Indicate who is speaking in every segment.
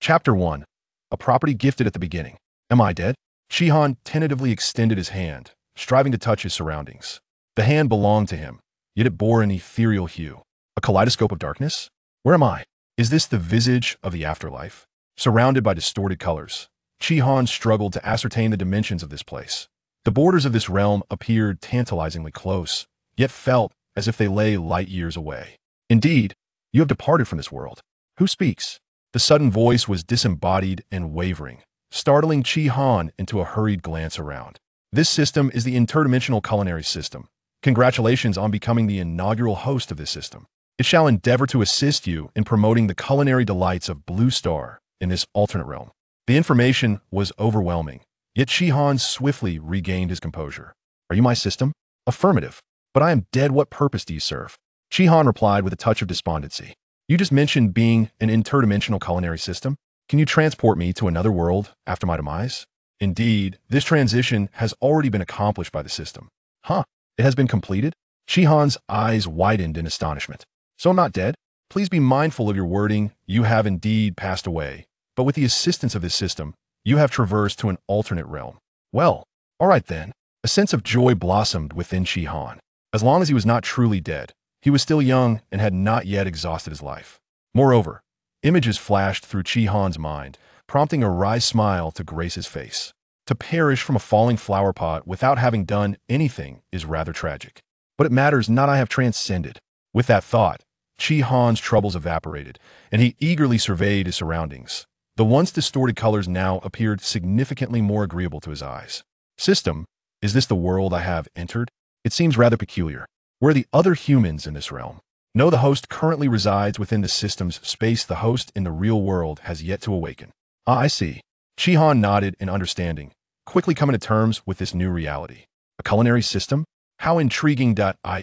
Speaker 1: Chapter 1. A property gifted at the beginning. Am I dead? Shihan tentatively extended his hand, striving to touch his surroundings. The hand belonged to him, yet it bore an ethereal hue. A kaleidoscope of darkness? Where am I? Is this the visage of the afterlife? Surrounded by distorted colors, Shihan struggled to ascertain the dimensions of this place. The borders of this realm appeared tantalizingly close, yet felt as if they lay light years away. Indeed, you have departed from this world. Who speaks? The sudden voice was disembodied and wavering, startling Shihan into a hurried glance around. This system is the interdimensional culinary system. Congratulations on becoming the inaugural host of this system. It shall endeavor to assist you in promoting the culinary delights of Blue Star in this alternate realm. The information was overwhelming, yet Shihan swiftly regained his composure. Are you my system? Affirmative. But I am dead. What purpose do you serve? Shihan replied with a touch of despondency. You just mentioned being an interdimensional culinary system. Can you transport me to another world after my demise? Indeed, this transition has already been accomplished by the system. Huh? It has been completed? Shihan's eyes widened in astonishment. So I'm not dead? Please be mindful of your wording. You have indeed passed away, but with the assistance of this system, you have traversed to an alternate realm. Well, all right then. A sense of joy blossomed within Shihan. As long as he was not truly dead, he was still young and had not yet exhausted his life. Moreover, images flashed through Shihan's mind, prompting a wry smile to grace his face. To perish from a falling flower pot without having done anything is rather tragic. But it matters not, I have transcended. With that thought, Shihan's troubles evaporated, and he eagerly surveyed his surroundings. The once distorted colors now appeared significantly more agreeable to his eyes. System, is this the world I have entered? It seems rather peculiar. Where are the other humans in this realm? No, the host currently resides within the system's space. The host in the real world has yet to awaken. Ah, I see. Shihan nodded in understanding, quickly coming to terms with this new reality. A culinary system? How intriguing.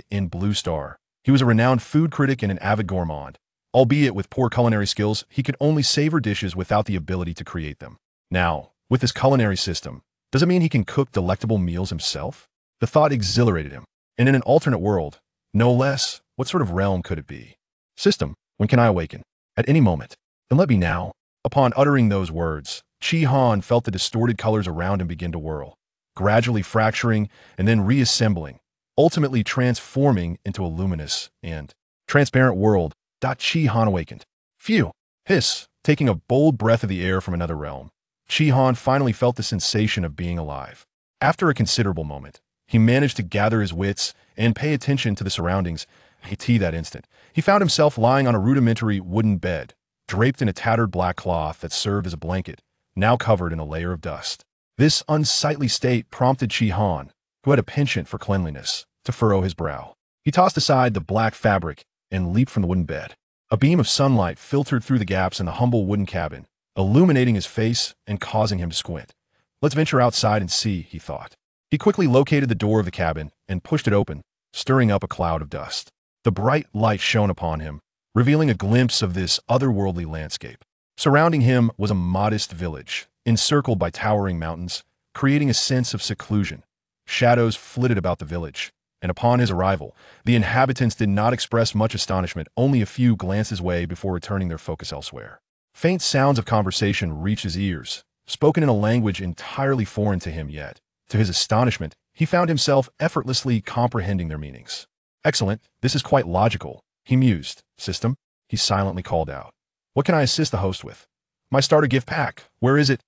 Speaker 1: In Blue Star, he was a renowned food critic and an avid gourmand. Albeit with poor culinary skills, he could only savor dishes without the ability to create them. Now, with this culinary system, does it mean he can cook delectable meals himself? The thought exhilarated him. And in an alternate world, no less, what sort of realm could it be? System, when can I awaken? At any moment. Then let me now. Upon uttering those words, Shihan felt the distorted colors around him begin to whirl, gradually fracturing and then reassembling, ultimately transforming into a luminous and transparent world. Shihan awakened. Phew! Hiss! Taking a bold breath of the air from another realm, Shihan finally felt the sensation of being alive. After a considerable moment, he managed to gather his wits and pay attention to the surroundings. That instant, he found himself lying on a rudimentary wooden bed, draped in a tattered black cloth that served as a blanket, now covered in a layer of dust. This unsightly state prompted Shihan, who had a penchant for cleanliness, to furrow his brow. He tossed aside the black fabric and leaped from the wooden bed. A beam of sunlight filtered through the gaps in the humble wooden cabin, illuminating his face and causing him to squint. Let's venture outside and see, he thought. He quickly located the door of the cabin and pushed it open, stirring up a cloud of dust. The bright light shone upon him, revealing a glimpse of this otherworldly landscape. Surrounding him was a modest village, encircled by towering mountains, creating a sense of seclusion. Shadows flitted about the village, and upon his arrival, the inhabitants did not express much astonishment, only a few glances away before returning their focus elsewhere. Faint sounds of conversation reached his ears, spoken in a language entirely foreign to him yet. To his astonishment, he found himself effortlessly comprehending their meanings. Excellent, this is quite logical, he mused. System, he silently called out. What can I assist the host with? My starter gift pack, where is it?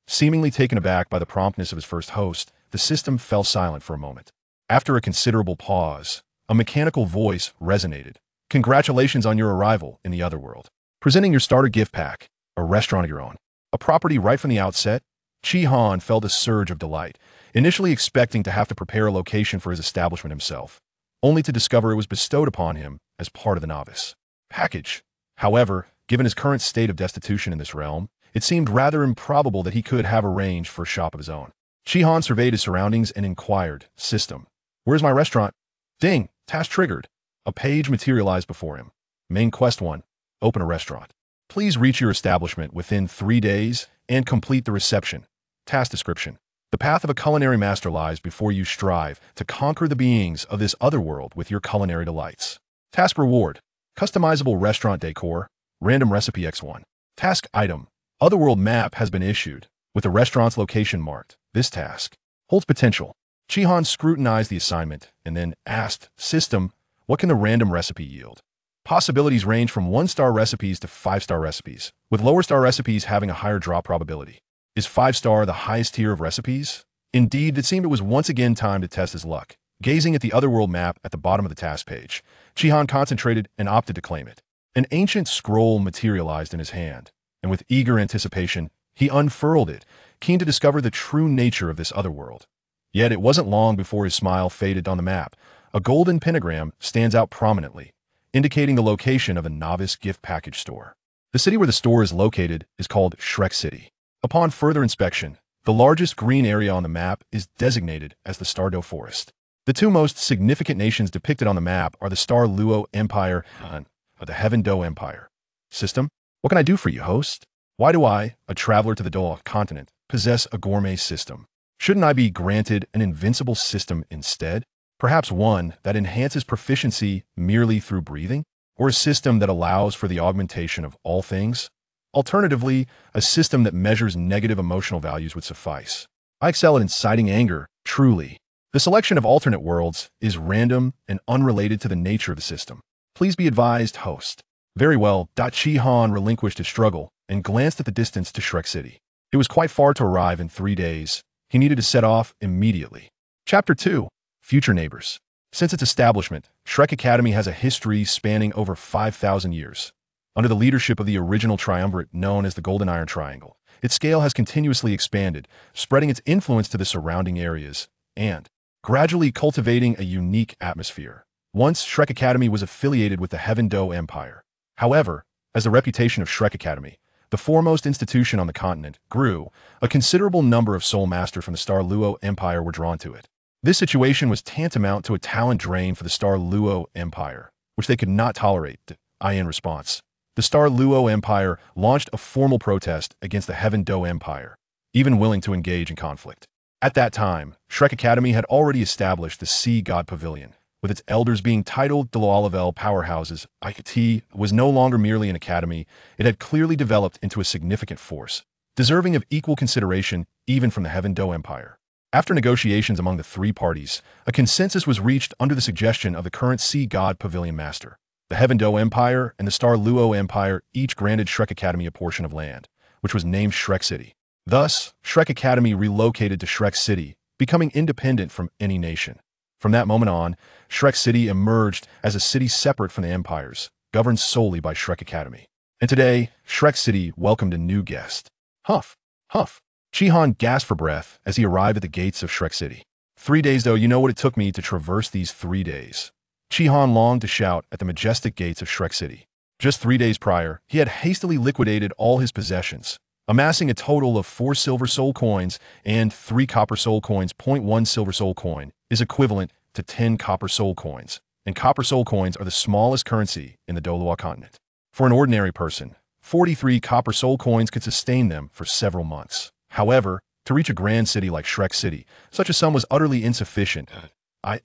Speaker 1: Seemingly taken aback by the promptness of his first host, the system fell silent for a moment. After a considerable pause, a mechanical voice resonated. Congratulations on your arrival in the otherworld. Presenting your starter gift pack, a restaurant of your own. A property right from the outset, Shihan felt a surge of delight, initially expecting to have to prepare a location for his establishment himself, only to discover it was bestowed upon him as part of the novice package. However, given his current state of destitution in this realm, it seemed rather improbable that he could have arranged for a shop of his own. Shihan surveyed his surroundings and inquired, System, where's my restaurant? Ding! Task triggered. A page materialized before him. Main quest 1. Open a restaurant. Please reach your establishment within 3 days and complete the reception. Task description. The path of a culinary master lies before you. Strive to conquer the beings of this otherworld with your culinary delights. Task reward. Customizable restaurant decor. Random recipe X1. Task item. Otherworld map has been issued, with the restaurant's location marked. This task holds potential. Chihan scrutinized the assignment and then asked, System, what can the random recipe yield? Possibilities range from 1-star recipes to 5-star recipes, with lower-star recipes having a higher drop probability. Is 5-star the highest tier of recipes? Indeed, it seemed it was once again time to test his luck. Gazing at the Otherworld map at the bottom of the task page, Chihan concentrated and opted to claim it. An ancient scroll materialized in his hand, and with eager anticipation, he unfurled it, keen to discover the true nature of this otherworld. Yet it wasn't long before his smile faded on the map. A golden pentagram stands out prominently, indicating the location of a novice gift package store. The city where the store is located is called Shrek City. Upon further inspection, the largest green area on the map is designated as the Star Luo Forest. The two most significant nations depicted on the map are the Star Luo Empire and the Heaven Dou Empire. System, what can I do for you, host? Why do I, a traveler to the Douluo Continent, possess a gourmet system? Shouldn't I be granted an invincible system instead? Perhaps one that enhances proficiency merely through breathing? Or a system that allows for the augmentation of all things? Alternatively, a system that measures negative emotional values would suffice. I excel at inciting anger, truly. The selection of alternate worlds is random and unrelated to the nature of the system. Please be advised, host. Very well. Chihan relinquished his struggle and glanced at the distance to Shrek City. It was quite far to arrive in 3 days. He needed to set off immediately. Chapter 2. Future Neighbors. Since its establishment, Shrek Academy has a history spanning over 5,000 years. Under the leadership of the original triumvirate known as the Golden Iron Triangle, its scale has continuously expanded, spreading its influence to the surrounding areas and gradually cultivating a unique atmosphere. Once, Shrek Academy was affiliated with the Heaven Dou Empire. However, as the reputation of Shrek Academy, the foremost institution on the continent, grew, a considerable number of soul masters from the Star Luo Empire were drawn to it. This situation was tantamount to a talent drain for the Star Luo Empire, which they could not tolerate. In response, the Star Luo Empire launched a formal protest against the Heaven Dou Empire, even willing to engage in conflict. At that time, Shrek Academy had already established the Sea God Pavilion, with its elders being titled Douluo powerhouses. It was no longer merely an academy, it had clearly developed into a significant force, deserving of equal consideration even from the Heaven Dou Empire. After negotiations among the three parties, a consensus was reached under the suggestion of the current Sea God Pavilion Master. The Heaven Dou Empire and the Star Luo Empire each granted Shrek Academy a portion of land, which was named Shrek City. Thus, Shrek Academy relocated to Shrek City, becoming independent from any nation. From that moment on, Shrek City emerged as a city separate from the empires, governed solely by Shrek Academy. And today, Shrek City welcomed a new guest. Huff, huff. Chihan gasped for breath as he arrived at the gates of Shrek City. 3 days, though, you know what it took me to traverse these 3 days. Chihan longed to shout at the majestic gates of Shrek City. Just 3 days prior, he had hastily liquidated all his possessions, amassing a total of 4 silver soul coins and 3 copper soul coins. 1 silver soul coin is equivalent to 10 copper soul coins, and copper soul coins are the smallest currency in the Douluo Continent. For an ordinary person, 43 copper soul coins could sustain them for several months. However, to reach a grand city like Shrek City, such a sum was utterly insufficient.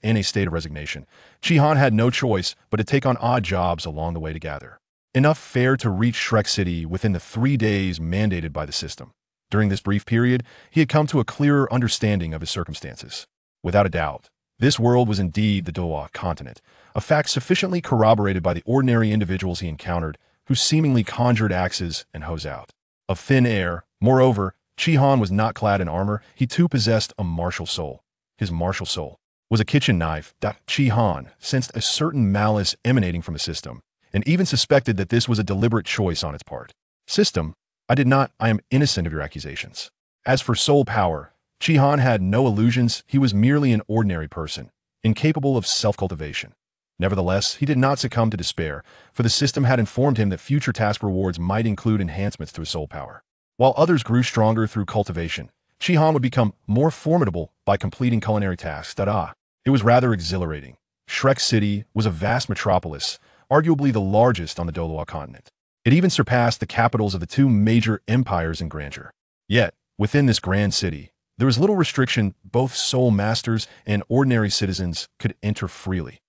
Speaker 1: In a state of resignation, Chihan had no choice but to take on odd jobs along the way to gather enough fare to reach Shrek City within the 3 days mandated by the system. During this brief period, he had come to a clearer understanding of his circumstances. Without a doubt, this world was indeed the Douluo Continent, a fact sufficiently corroborated by the ordinary individuals he encountered who seemingly conjured axes and hoes out of thin air. Moreover, Chihan was not clad in armor, he too possessed a martial soul. His martial soul was a kitchen knife. Chihan sensed a certain malice emanating from the system, and even suspected that this was a deliberate choice on its part. System, I am innocent of your accusations. As for soul power, Chihan had no illusions, he was merely an ordinary person, incapable of self-cultivation. Nevertheless, he did not succumb to despair, for the system had informed him that future task rewards might include enhancements to his soul power. While others grew stronger through cultivation, Chihan would become more formidable by completing culinary tasks. It was rather exhilarating. Shrek City was a vast metropolis, arguably the largest on the Douluo Continent. It even surpassed the capitals of the 2 major empires in grandeur. Yet, within this grand city, there was little restriction. Both soul masters and ordinary citizens could enter freely.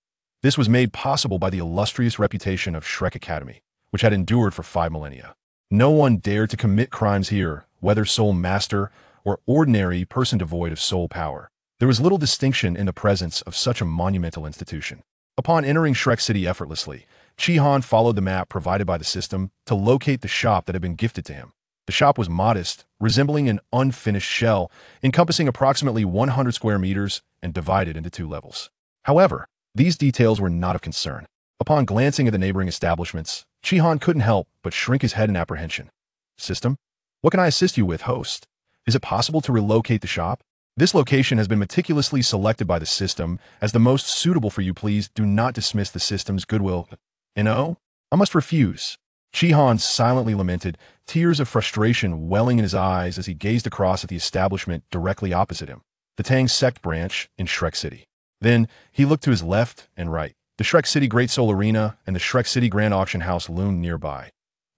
Speaker 1: This was made possible by the illustrious reputation of Shrek Academy, which had endured for 5 millennia. No one dared to commit crimes here, whether soul master or ordinary person devoid of soul power. There was little distinction in the presence of such a monumental institution. Upon entering Shrek City effortlessly, Chi-Han followed the map provided by the system to locate the shop that had been gifted to him. The shop was modest, resembling an unfinished shell, encompassing approximately 100 square meters and divided into 2 levels. However, these details were not of concern. Upon glancing at the neighboring establishments, Chi-Han couldn't help but shrink his head in apprehension. System? What can I assist you with, host? Is it possible to relocate the shop? This location has been meticulously selected by the system as the most suitable for you. Please do not dismiss the system's goodwill. No, I must refuse. Chi-Han silently lamented, tears of frustration welling in his eyes as he gazed across at the establishment directly opposite him, the Tang sect branch in Shrek City. Then, he looked to his left and right. The Shrek City Great Soul Arena and the Shrek City Grand Auction House loomed nearby.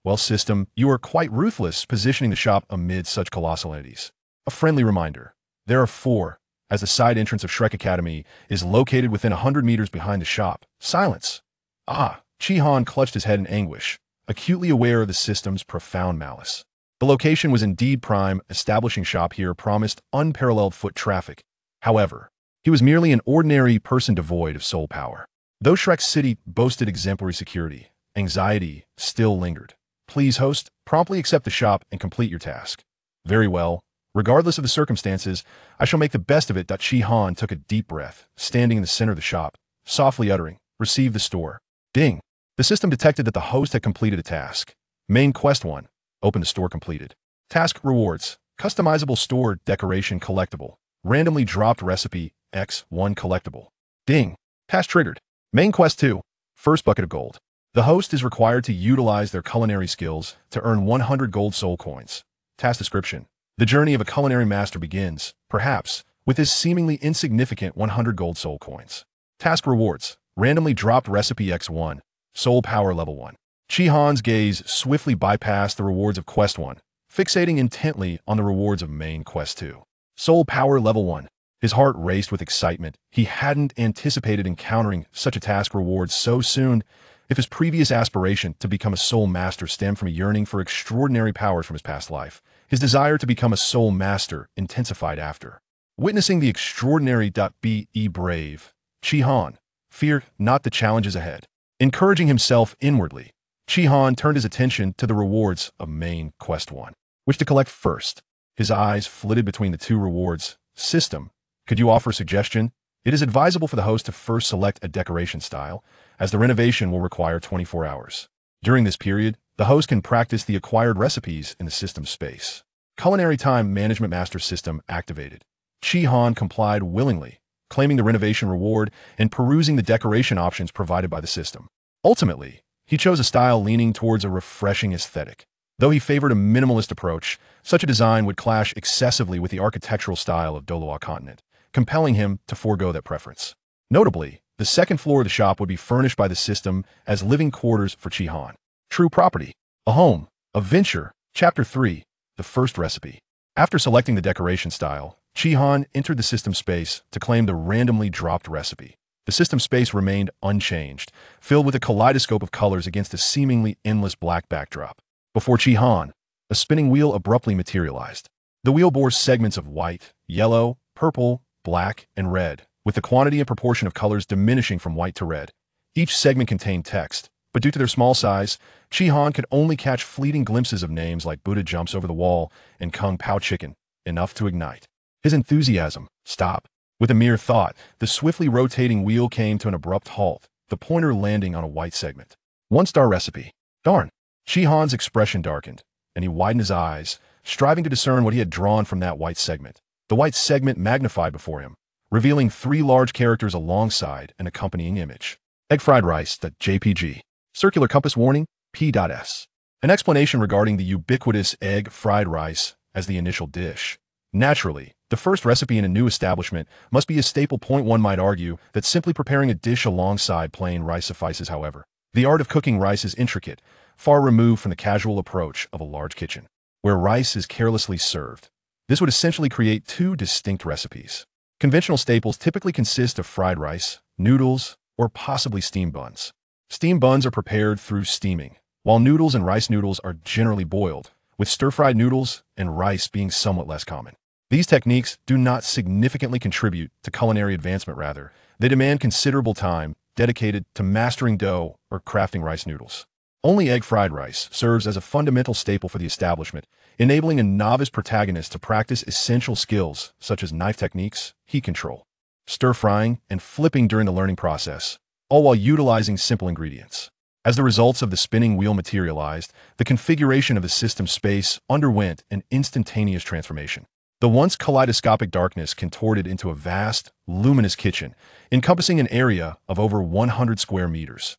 Speaker 1: Well, system, you are quite ruthless positioning the shop amid such colossal entities. A friendly reminder. There are 4, as the side entrance of Shrek Academy is located within 100 meters behind the shop. Silence. Ah, Chi-Han clutched his head in anguish, acutely aware of the system's profound malice. The location was indeed prime, establishing shop here promised unparalleled foot traffic. However, he was merely an ordinary person devoid of soul power. Though Shrek City boasted exemplary security, anxiety still lingered. Please, host, promptly accept the shop and complete your task. Very well. Regardless of the circumstances, I shall make the best of it. Chi-Han took a deep breath, standing in the center of the shop, softly uttering, receive the store. Ding. The system detected that the host had completed a task. Main quest 1. Open the store completed. Task rewards. Customizable store decoration collectible. Randomly dropped recipe X1 collectible. Ding. Task triggered. Main quest 2. First bucket of gold. The host is required to utilize their culinary skills to earn 100 gold soul coins. Task description. The journey of a culinary master begins, perhaps, with his seemingly insignificant 100 gold soul coins. Task rewards. Randomly dropped recipe X1. Soul power level 1. Chi-Han's gaze swiftly bypassed the rewards of quest 1, fixating intently on the rewards of main quest 2. Soul power level 1. His heart raced with excitement. He hadn't anticipated encountering such a task reward so soon. If his previous aspiration to become a soul master stemmed from a yearning for extraordinary powers from his past life, his desire to become a soul master intensified after. Witnessing the extraordinary. Be brave. Chi-Han, fear not the challenges ahead. Encouraging himself inwardly, Chi-Han turned his attention to the rewards of main quest 1, which to collect first. His eyes flitted between the 2 rewards. System, could you offer a suggestion? It is advisable for the host to first select a decoration style, as the renovation will require 24 hours. During this period, the host can practice the acquired recipes in the system space. Culinary Time Management Master System activated. Chi-Han complied willingly, claiming the renovation reward and perusing the decoration options provided by the system. Ultimately, he chose a style leaning towards a refreshing aesthetic. Though he favored a minimalist approach, such a design would clash excessively with the architectural style of Douluo Continent, compelling him to forego that preference. Notably, the second floor of the shop would be furnished by the system as living quarters for Chi-Han. True property. A home. A venture. Chapter 3. The first recipe. After selecting the decoration style, Chi-Han entered the system space to claim the randomly dropped recipe. The system space remained unchanged, filled with a kaleidoscope of colors against a seemingly endless black backdrop. Before Chi-Han, a spinning wheel abruptly materialized. The wheel bore segments of white, yellow, purple, black, and red, with the quantity and proportion of colors diminishing from white to red. Each segment contained text, but due to their small size, Chi-Han could only catch fleeting glimpses of names like Buddha Jumps Over the Wall and Kung Pao Chicken, enough to ignite his enthusiasm. Stop. With a mere thought, the swiftly rotating wheel came to an abrupt halt, the pointer landing on a white segment. 1-star recipe. Darn. Chi-Han's expression darkened, and he widened his eyes, striving to discern what he had drawn from that white segment. The white segment magnified before him, revealing 3 large characters alongside an accompanying image. Egg fried rice. JPG. Circular compass warning. P.S. An explanation regarding the ubiquitous egg fried rice as the initial dish. Naturally, the first recipe in a new establishment must be a staple. One might argue that simply preparing a dish alongside plain rice suffices. However, the art of cooking rice is intricate, far removed from the casual approach of a large kitchen, where rice is carelessly served. This would essentially create 2 distinct recipes. Conventional staples typically consist of fried rice, noodles, or possibly steamed buns. Steamed buns are prepared through steaming, while noodles and rice noodles are generally boiled, with stir-fried noodles and rice being somewhat less common. These techniques do not significantly contribute to culinary advancement. Rather, they demand considerable time dedicated to mastering dough or crafting rice noodles. Only egg-fried rice serves as a fundamental staple for the establishment, enabling a novice protagonist to practice essential skills such as knife techniques, heat control, stir-frying, and flipping during the learning process, all while utilizing simple ingredients. As the results of the spinning wheel materialized, the configuration of the system space underwent an instantaneous transformation. The once kaleidoscopic darkness contorted into a vast, luminous kitchen, encompassing an area of over 100 square meters.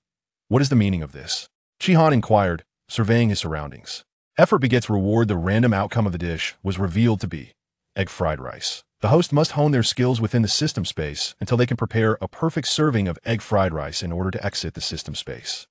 Speaker 1: What is the meaning of this? Shihan inquired, surveying his surroundings. Effort begets reward. The random outcome of the dish was revealed to be egg-fried rice. The host must hone their skills within the system space until they can prepare a perfect serving of egg-fried rice in order to exit the system space.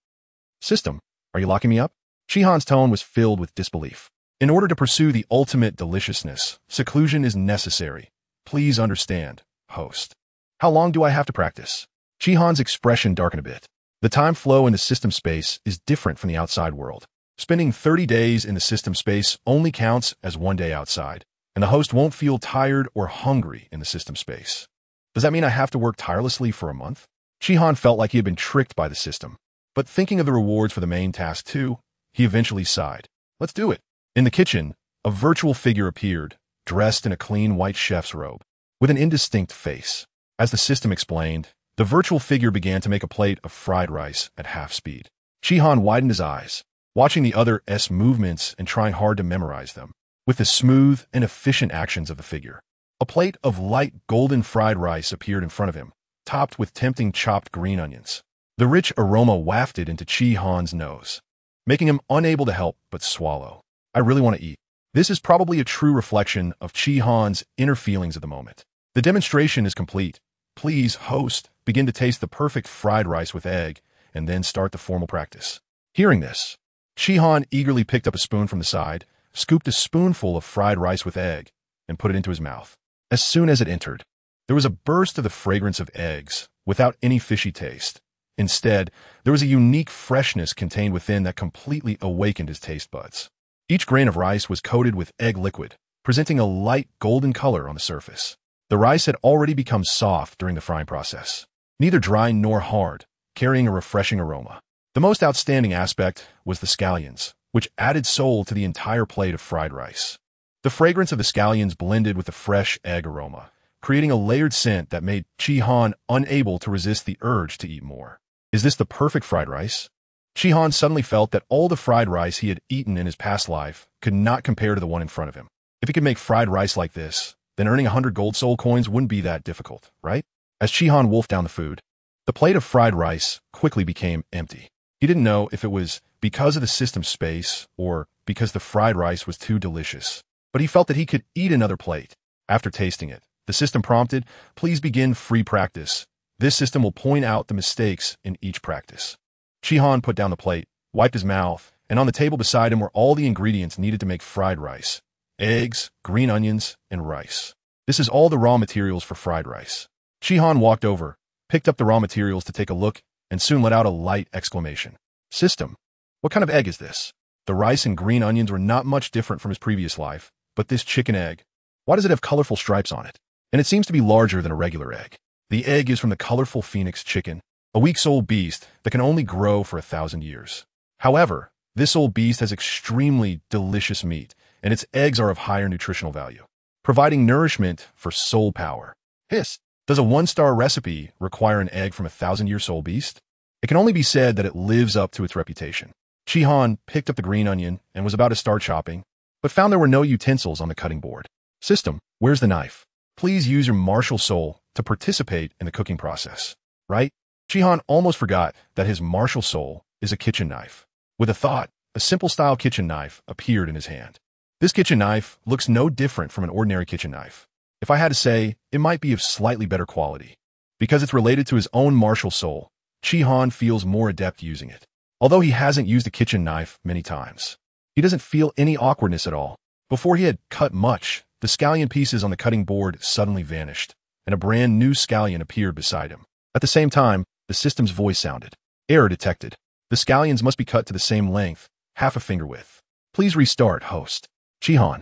Speaker 1: System, are you locking me up? Shihan's tone was filled with disbelief. In order to pursue the ultimate deliciousness, seclusion is necessary. Please understand, host. How long do I have to practice? Shihan's expression darkened a bit. The time flow in the system space is different from the outside world. Spending 30 days in the system space only counts as 1 day outside, and the host won't feel tired or hungry in the system space. Does that mean I have to work tirelessly for a month? Shihan felt like he had been tricked by the system. But thinking of the rewards for the main task too, he eventually sighed. Let's do it. In the kitchen, a virtual figure appeared, dressed in a clean white chef's robe, with an indistinct face. As the system explained, the virtual figure began to make a plate of fried rice at half speed. Shihan widened his eyes, watching the other's movements and trying hard to memorize them, with the smooth and efficient actions of the figure. A plate of light golden fried rice appeared in front of him, topped with tempting chopped green onions. The rich aroma wafted into Shihan's nose, making him unable to help but swallow. I really want to eat. This is probably a true reflection of Shihan's inner feelings at the moment. The demonstration is complete. Please, host, begin to taste the perfect fried rice with egg, and then start the formal practice. Hearing this, Shihan eagerly picked up a spoon from the side, scooped a spoonful of fried rice with egg, and put it into his mouth. As soon as it entered, there was a burst of the fragrance of eggs, without any fishy taste. Instead, there was a unique freshness contained within that completely awakened his taste buds. Each grain of rice was coated with egg liquid, presenting a light golden color on the surface. The rice had already become soft during the frying process, neither dry nor hard, carrying a refreshing aroma. The most outstanding aspect was the scallions, which added soul to the entire plate of fried rice. The fragrance of the scallions blended with the fresh egg aroma, creating a layered scent that made Shihan unable to resist the urge to eat more. Is this the perfect fried rice? Shihan suddenly felt that all the fried rice he had eaten in his past life could not compare to the one in front of him. If he could make fried rice like this, then earning 100 gold soul coins wouldn't be that difficult, right? As Shihan wolfed down the food, the plate of fried rice quickly became empty. He didn't know if it was because of the system space or because the fried rice was too delicious, but he felt that he could eat another plate. After tasting it, the system prompted, "Please begin free practice. This system will point out the mistakes in each practice." Shihan put down the plate, wiped his mouth, and on the table beside him were all the ingredients needed to make fried rice: eggs, green onions, and rice. This is all the raw materials for fried rice. Shihan walked over, picked up the raw materials to take a look, and soon let out a light exclamation. System, what kind of egg is this? The rice and green onions were not much different from his previous life, but this chicken egg, why does it have colorful stripes on it? And it seems to be larger than a regular egg. The egg is from the colorful phoenix chicken, a weeks-old beast that can only grow for 1,000 years. However, this old beast has extremely delicious meat, and its eggs are of higher nutritional value, providing nourishment for soul power. Hiss, does a 1-star recipe require an egg from a 1,000-year-old beast? It can only be said that it lives up to its reputation. Shihan picked up the green onion and was about to start chopping, but found there were no utensils on the cutting board. System, where's the knife? Please use your martial soul to participate in the cooking process, right? Shihan almost forgot that his martial soul is a kitchen knife. With a thought, a simple-style kitchen knife appeared in his hand. This kitchen knife looks no different from an ordinary kitchen knife. If I had to say, it might be of slightly better quality. Because it's related to his own martial soul, Shihan feels more adept using it. Although he hasn't used a kitchen knife many times, he doesn't feel any awkwardness at all. Before he had cut much, the scallion pieces on the cutting board suddenly vanished, and a brand new scallion appeared beside him. At the same time, the system's voice sounded. Error detected. The scallions must be cut to the same length, half a finger width. Please restart, host. Shihan.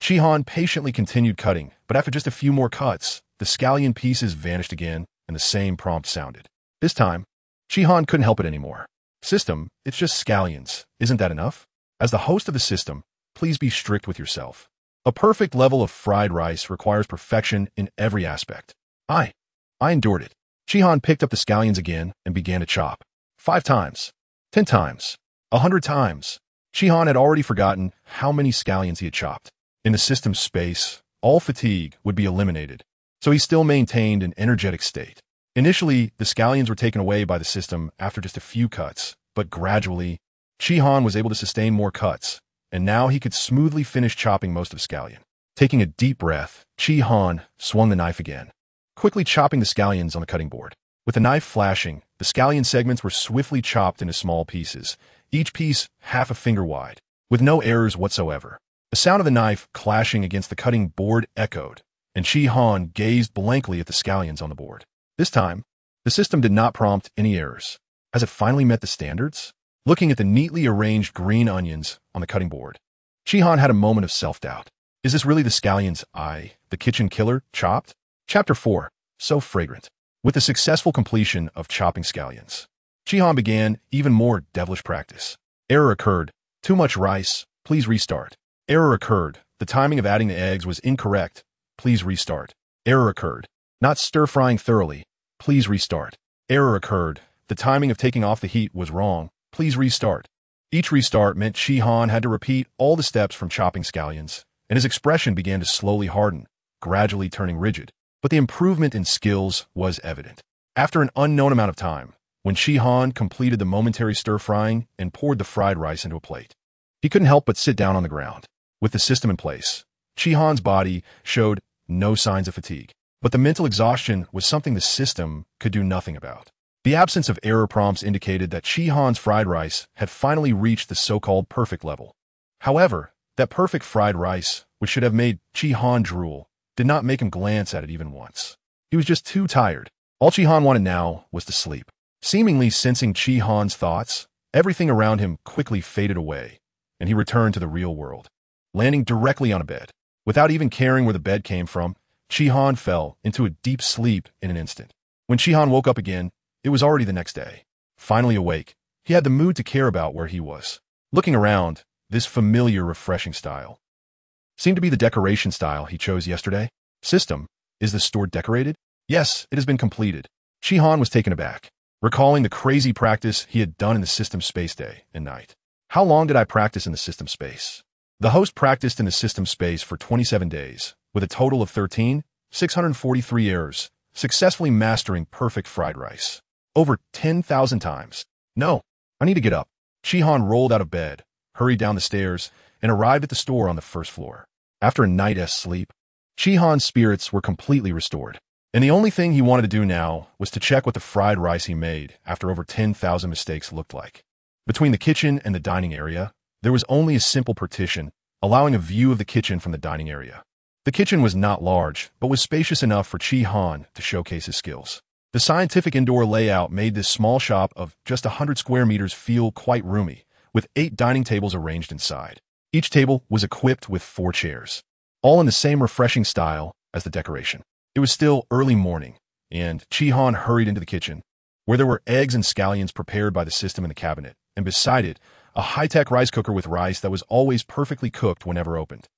Speaker 1: Shihan patiently continued cutting, but after just a few more cuts, the scallion pieces vanished again, and the same prompt sounded. This time, Shihan couldn't help it anymore. System, it's just scallions. Isn't that enough? As the host of the system, please be strict with yourself. A perfect level of fried rice requires perfection in every aspect. I endured it. Shihan picked up the scallions again and began to chop. 5 times, 10 times, 100 times. Shihan had already forgotten how many scallions he had chopped. In the system's space, all fatigue would be eliminated, so he still maintained an energetic state. Initially, the scallions were taken away by the system after just a few cuts, but gradually, Shihan was able to sustain more cuts, and now he could smoothly finish chopping most of the scallion. Taking a deep breath, Shihan swung the knife again, quickly chopping the scallions on the cutting board. With the knife flashing, the scallion segments were swiftly chopped into small pieces, each piece half a finger wide, with no errors whatsoever. The sound of the knife clashing against the cutting board echoed, and Shihan gazed blankly at the scallions on the board. This time, the system did not prompt any errors. Has it finally met the standards? Looking at the neatly arranged green onions on the cutting board, Shihan had a moment of self-doubt. Is this really the scallions the kitchen killer, chopped? Chapter 4. So fragrant. With the successful completion of chopping scallions, Shihan began even more devilish practice. Error occurred. Too much rice. Please restart. Error occurred. The timing of adding the eggs was incorrect. Please restart. Error occurred. Not stir-frying thoroughly. Please restart. Error occurred. The timing of taking off the heat was wrong. Please restart. Each restart meant Shihan had to repeat all the steps from chopping scallions, and his expression began to slowly harden, gradually turning rigid. But the improvement in skills was evident. After an unknown amount of time, when Shihan completed the momentary stir-frying and poured the fried rice into a plate, he couldn't help but sit down on the ground. With the system in place, Shihan's body showed no signs of fatigue, but the mental exhaustion was something the system could do nothing about. The absence of error prompts indicated that Shihan's fried rice had finally reached the so-called perfect level. However, that perfect fried rice, which should have made Shihan drool, did not make him glance at it even once. He was just too tired. All Shihan wanted now was to sleep. Seemingly sensing Shihan's thoughts, everything around him quickly faded away, and he returned to the real world, landing directly on a bed. Without even caring where the bed came from, Shihan fell into a deep sleep in an instant. When Shihan woke up again, it was already the next day. Finally awake, he had the mood to care about where he was. Looking around, this familiar, refreshing style seemed to be the decoration style he chose yesterday. System, is the store decorated? Yes, it has been completed. Shihan was taken aback, recalling the crazy practice he had done in the system space day and night. How long did I practice in the system space? The host practiced in the system space for 27 days, with a total of 643 errors, successfully mastering perfect fried rice. Over 10,000 times. No, I need to get up. Shihan rolled out of bed, hurried down the stairs, and arrived at the store on the first floor. After a night's sleep, Shihan's spirits were completely restored, and the only thing he wanted to do now was to check what the fried rice he made after over 10,000 mistakes looked like. Between the kitchen and the dining area, there was only a simple partition, allowing a view of the kitchen from the dining area. The kitchen was not large, but was spacious enough for Shihan to showcase his skills. The scientific indoor layout made this small shop of just 100 square meters feel quite roomy, with 8 dining tables arranged inside. Each table was equipped with 4 chairs, all in the same refreshing style as the decoration. It was still early morning, and Shihan hurried into the kitchen, where there were eggs and scallions prepared by the system in the cabinet, and beside it, a high-tech rice cooker with rice that was always perfectly cooked whenever opened.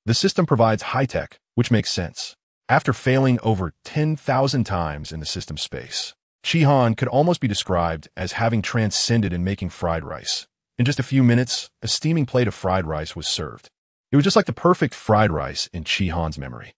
Speaker 1: The system provides high-tech, which makes sense. After failing over 10,000 times in the system space, Shihan could almost be described as having transcended in making fried rice. In just a few minutes, a steaming plate of fried rice was served. It was just like the perfect fried rice in Shihan's memory.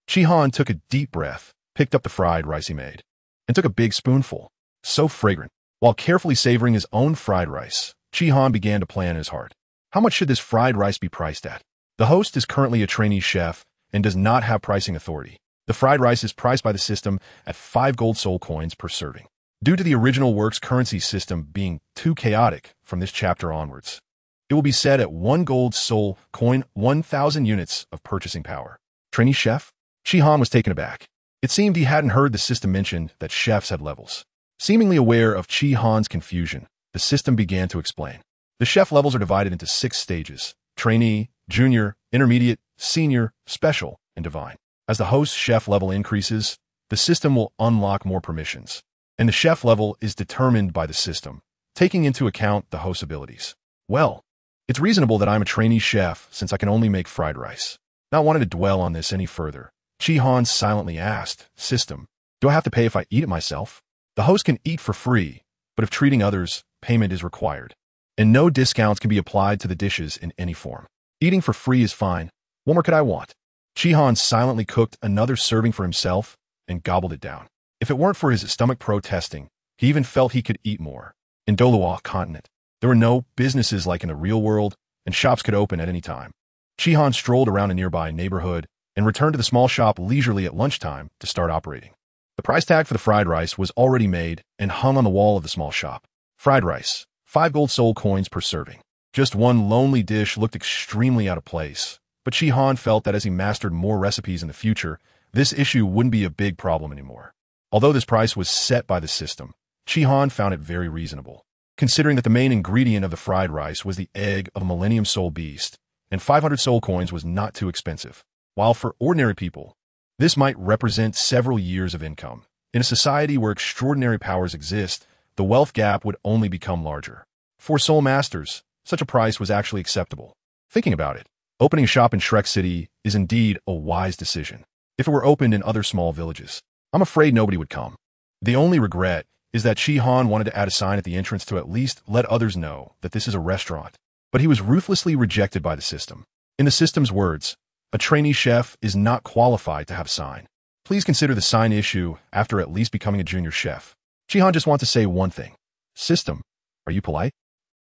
Speaker 1: Shihan took a deep breath, picked up the fried rice he made, and took a big spoonful. So fragrant. While carefully savoring his own fried rice, Shihan began to plan in his heart. How much should this fried rice be priced at? The host is currently a trainee chef and does not have pricing authority. The fried rice is priced by the system at 5 gold soul coins per serving. Due to the original works currency system being too chaotic from this chapter onwards, it will be set at 1 gold soul coin, 1,000 units of purchasing power. Trainee chef? Shihan was taken aback. It seemed he hadn't heard the system mention that chefs had levels. Seemingly aware of Chi Han's confusion, the system began to explain. The chef levels are divided into 6 stages: trainee, junior, intermediate, senior, special, and divine. As the host chef level increases, the system will unlock more permissions, and the chef level is determined by the system, taking into account the host's abilities. Well, it's reasonable that I'm a trainee chef since I can only make fried rice. Not wanting to dwell on this any further, Chi Han silently asked, "System, do I have to pay if I eat it myself?" The host can eat for free, but if treating others, payment is required, and no discounts can be applied to the dishes in any form. Eating for free is fine. What more could I want? Chi Han silently cooked another serving for himself and gobbled it down. If it weren't for his stomach protesting, he even felt he could eat more. In Douluo Continent, there were no businesses like in the real world, and shops could open at any time. Chi Han strolled around a nearby neighborhood and returned to the small shop leisurely at lunchtime to start operating. The price tag for the fried rice was already made and hung on the wall of the small shop. Fried rice, 5 gold soul coins per serving. Just one lonely dish looked extremely out of place, but Chi Han felt that as he mastered more recipes in the future, this issue wouldn't be a big problem anymore. Although this price was set by the system, Chi Han found it very reasonable, considering that the main ingredient of the fried rice was the egg of a Millennium Soul Beast, and 500 soul coins was not too expensive. While for ordinary people, this might represent several years of income. In a society where extraordinary powers exist, the wealth gap would only become larger. For soul masters, such a price was actually acceptable. Thinking about it, opening a shop in Shrek City is indeed a wise decision. If it were opened in other small villages, I'm afraid nobody would come. The only regret is that Chi Han wanted to add a sign at the entrance to at least let others know that this is a restaurant, but he was ruthlessly rejected by the system. In the system's words, a trainee chef is not qualified to have a sign. Please consider the sign issue after at least becoming a junior chef. Chi Han just wants to say one thing. System, are you polite?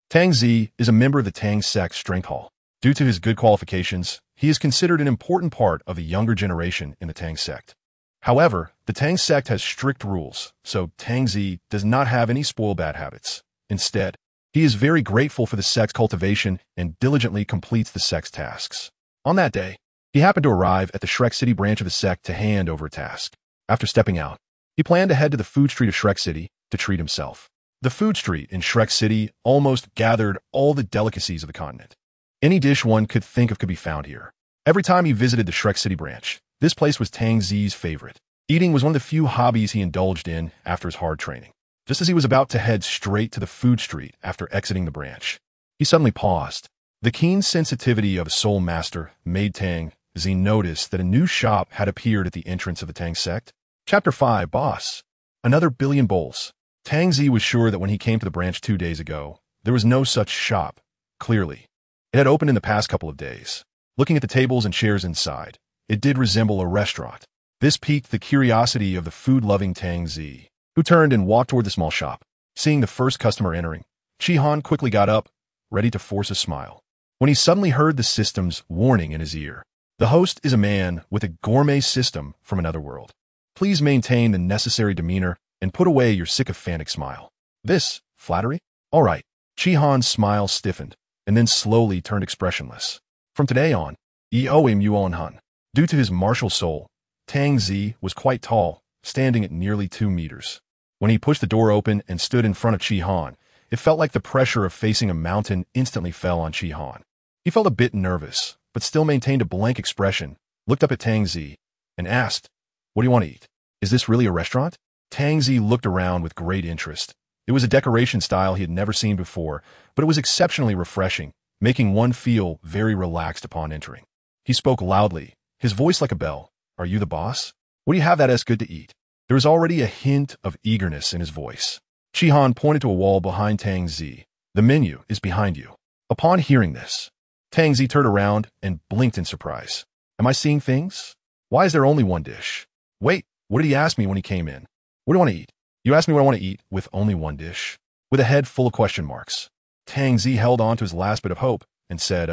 Speaker 1: Tang Zi is a member of the Tang sect Strength Hall. Due to his good qualifications, he is considered an important part of the younger generation in the Tang sect. However, the Tang sect has strict rules, so Tang Zi does not have any spoiled bad habits. Instead, he is very grateful for the sect's cultivation and diligently completes the sect's tasks. On that day, he happened to arrive at the Shrek City branch of the sect to hand over a task. After stepping out, he planned to head to the food street of Shrek City to treat himself. The food street in Shrek City almost gathered all the delicacies of the continent. Any dish one could think of could be found here. Every time he visited the Shrek City branch, this place was Tang Zi's favorite. Eating was one of the few hobbies he indulged in after his hard training. Just as he was about to head straight to the food street after exiting the branch, he suddenly paused. The keen sensitivity of a soul master made Tang Zi notice that a new shop had appeared at the entrance of the Tang sect. Chapter 5, Boss. Another billion bowls. Tang Zi was sure that when he came to the branch 2 days ago, there was no such shop. Clearly, it had opened in the past couple of days. Looking at the tables and chairs inside, it did resemble a restaurant. This piqued the curiosity of the food-loving Tang Zi, who turned and walked toward the small shop. Seeing the first customer entering, Chi Han quickly got up, ready to force a smile, when he suddenly heard the system's warning in his ear. The host is a man with a gourmet system from another world. Please maintain the necessary demeanor and put away your sycophantic smile. This, flattery? All right. Chi Han's smile stiffened, and then slowly turned expressionless. From today on, Eoim Yuan Han. Due to his martial soul, Tang Zi was quite tall, standing at nearly 2 meters. When he pushed the door open and stood in front of Chi Han, it felt like the pressure of facing a mountain instantly fell on Chi Han. He felt a bit nervous, but still maintained a blank expression, looked up at Tang Zi, and asked, "What do you want to eat? Is this really a restaurant?" Tang Zi looked around with great interest. It was a decoration style he had never seen before, but it was exceptionally refreshing, making one feel very relaxed upon entering. He spoke loudly, his voice like a bell. "Are you the boss? What do you have that is good to eat?" There was already a hint of eagerness in his voice. Chi Han pointed to a wall behind Tang Zi. "The menu is behind you." Upon hearing this, Tang Zi turned around and blinked in surprise. "Am I seeing things? Why is there only one dish? Wait, what did he ask me when he came in? What do you want to eat? You asked me what I want to eat with only one dish?" With a head full of question marks, Tang Zi held on to his last bit of hope and said,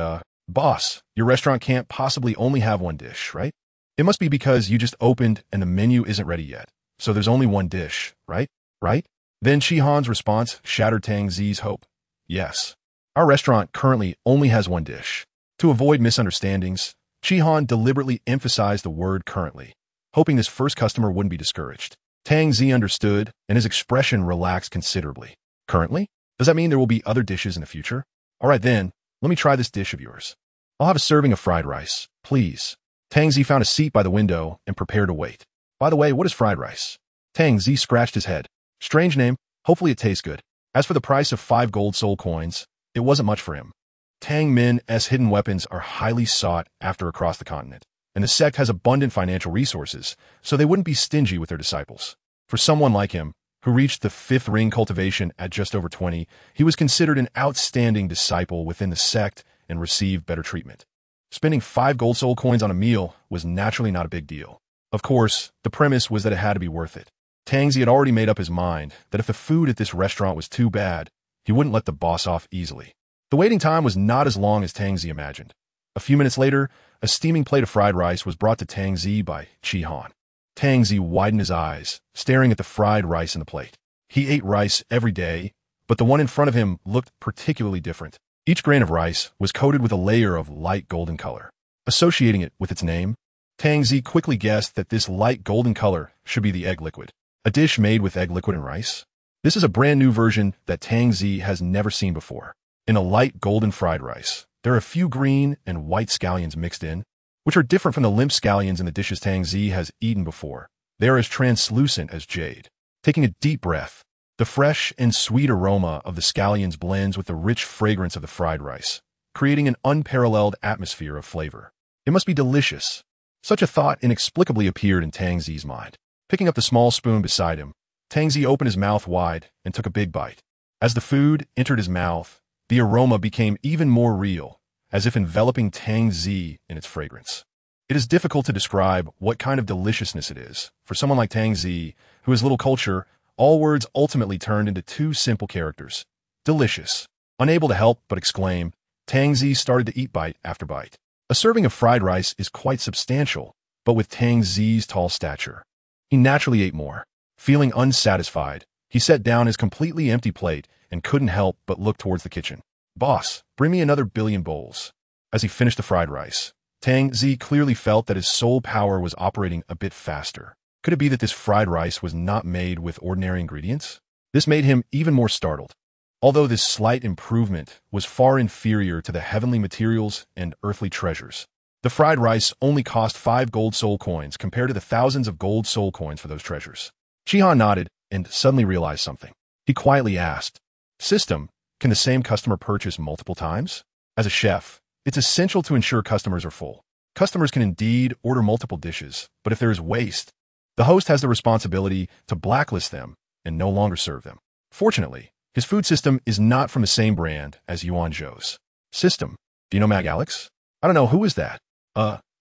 Speaker 1: "Boss, your restaurant can't possibly only have one dish, right? It must be because you just opened and the menu isn't ready yet. So there's only one dish, right? Right?" Then Chi Han's response shattered Tang Zi's hope. "Yes. Our restaurant currently only has one dish." To avoid misunderstandings, Chi Han deliberately emphasized the word currently, hoping this first customer wouldn't be discouraged. Tang Zi understood, and his expression relaxed considerably. Currently? Does that mean there will be other dishes in the future? All right then, let me try this dish of yours. I'll have a serving of fried rice, please. Tang Zi found a seat by the window and prepared to wait. By the way, what is fried rice? Tang Zi scratched his head. Strange name, hopefully it tastes good. As for the price of 5 gold soul coins, it wasn't much for him. Tang Min's hidden weapons are highly sought after across the continent, and the sect has abundant financial resources, so they wouldn't be stingy with their disciples. For someone like him, who reached the 5th ring cultivation at just over 20, he was considered an outstanding disciple within the sect and received better treatment. Spending 5 gold soul coins on a meal was naturally not a big deal. Of course, the premise was that it had to be worth it. Tang Zi had already made up his mind that if the food at this restaurant was too bad, he wouldn't let the boss off easily. The waiting time was not as long as Tang Zi imagined. A few minutes later, a steaming plate of fried rice was brought to Tang Zi by Chi-Han. Tang Zi widened his eyes, staring at the fried rice in the plate. He ate rice every day, but the one in front of him looked particularly different. Each grain of rice was coated with a layer of light golden color. Associating it with its name, Tang Zi quickly guessed that this light golden color should be the egg liquid. A dish made with egg liquid and rice? This is a brand new version that Tang Zi has never seen before. In a light golden fried rice, there are a few green and white scallions mixed in, which are different from the limp scallions in the dishes Tang Zi has eaten before. They are as translucent as jade. Taking a deep breath, the fresh and sweet aroma of the scallions blends with the rich fragrance of the fried rice, creating an unparalleled atmosphere of flavor. It must be delicious. Such a thought inexplicably appeared in Tang Zi's mind. Picking up the small spoon beside him, Tang Zi opened his mouth wide and took a big bite. As the food entered his mouth, the aroma became even more real, as if enveloping Tang Zi in its fragrance. It is difficult to describe what kind of deliciousness it is. For someone like Tang Zi, who has little culture, all words ultimately turned into 2 simple characters. Delicious. Unable to help but exclaim, Tang Zi started to eat bite after bite. A serving of fried rice is quite substantial, but with Tang Zi's tall stature, he naturally ate more. Feeling unsatisfied, he set down his completely empty plate and couldn't help but look towards the kitchen. Boss, bring me another billion bowls. As he finished the fried rice, Tang Zi clearly felt that his soul power was operating a bit faster. Could it be that this fried rice was not made with ordinary ingredients? This made him even more startled. Although this slight improvement was far inferior to the heavenly materials and earthly treasures, the fried rice only cost 5 gold soul coins compared to the thousands of gold soul coins for those treasures. Chi-Han nodded and suddenly realized something. He quietly asked, System, can the same customer purchase multiple times? As a chef, it's essential to ensure customers are full. Customers can indeed order multiple dishes, but if there is waste, the host has the responsibility to blacklist them and no longer serve them. Fortunately, his food system is not from the same brand as Yuan Zhou's. System, do you know Mag Alex? I don't know, who is that?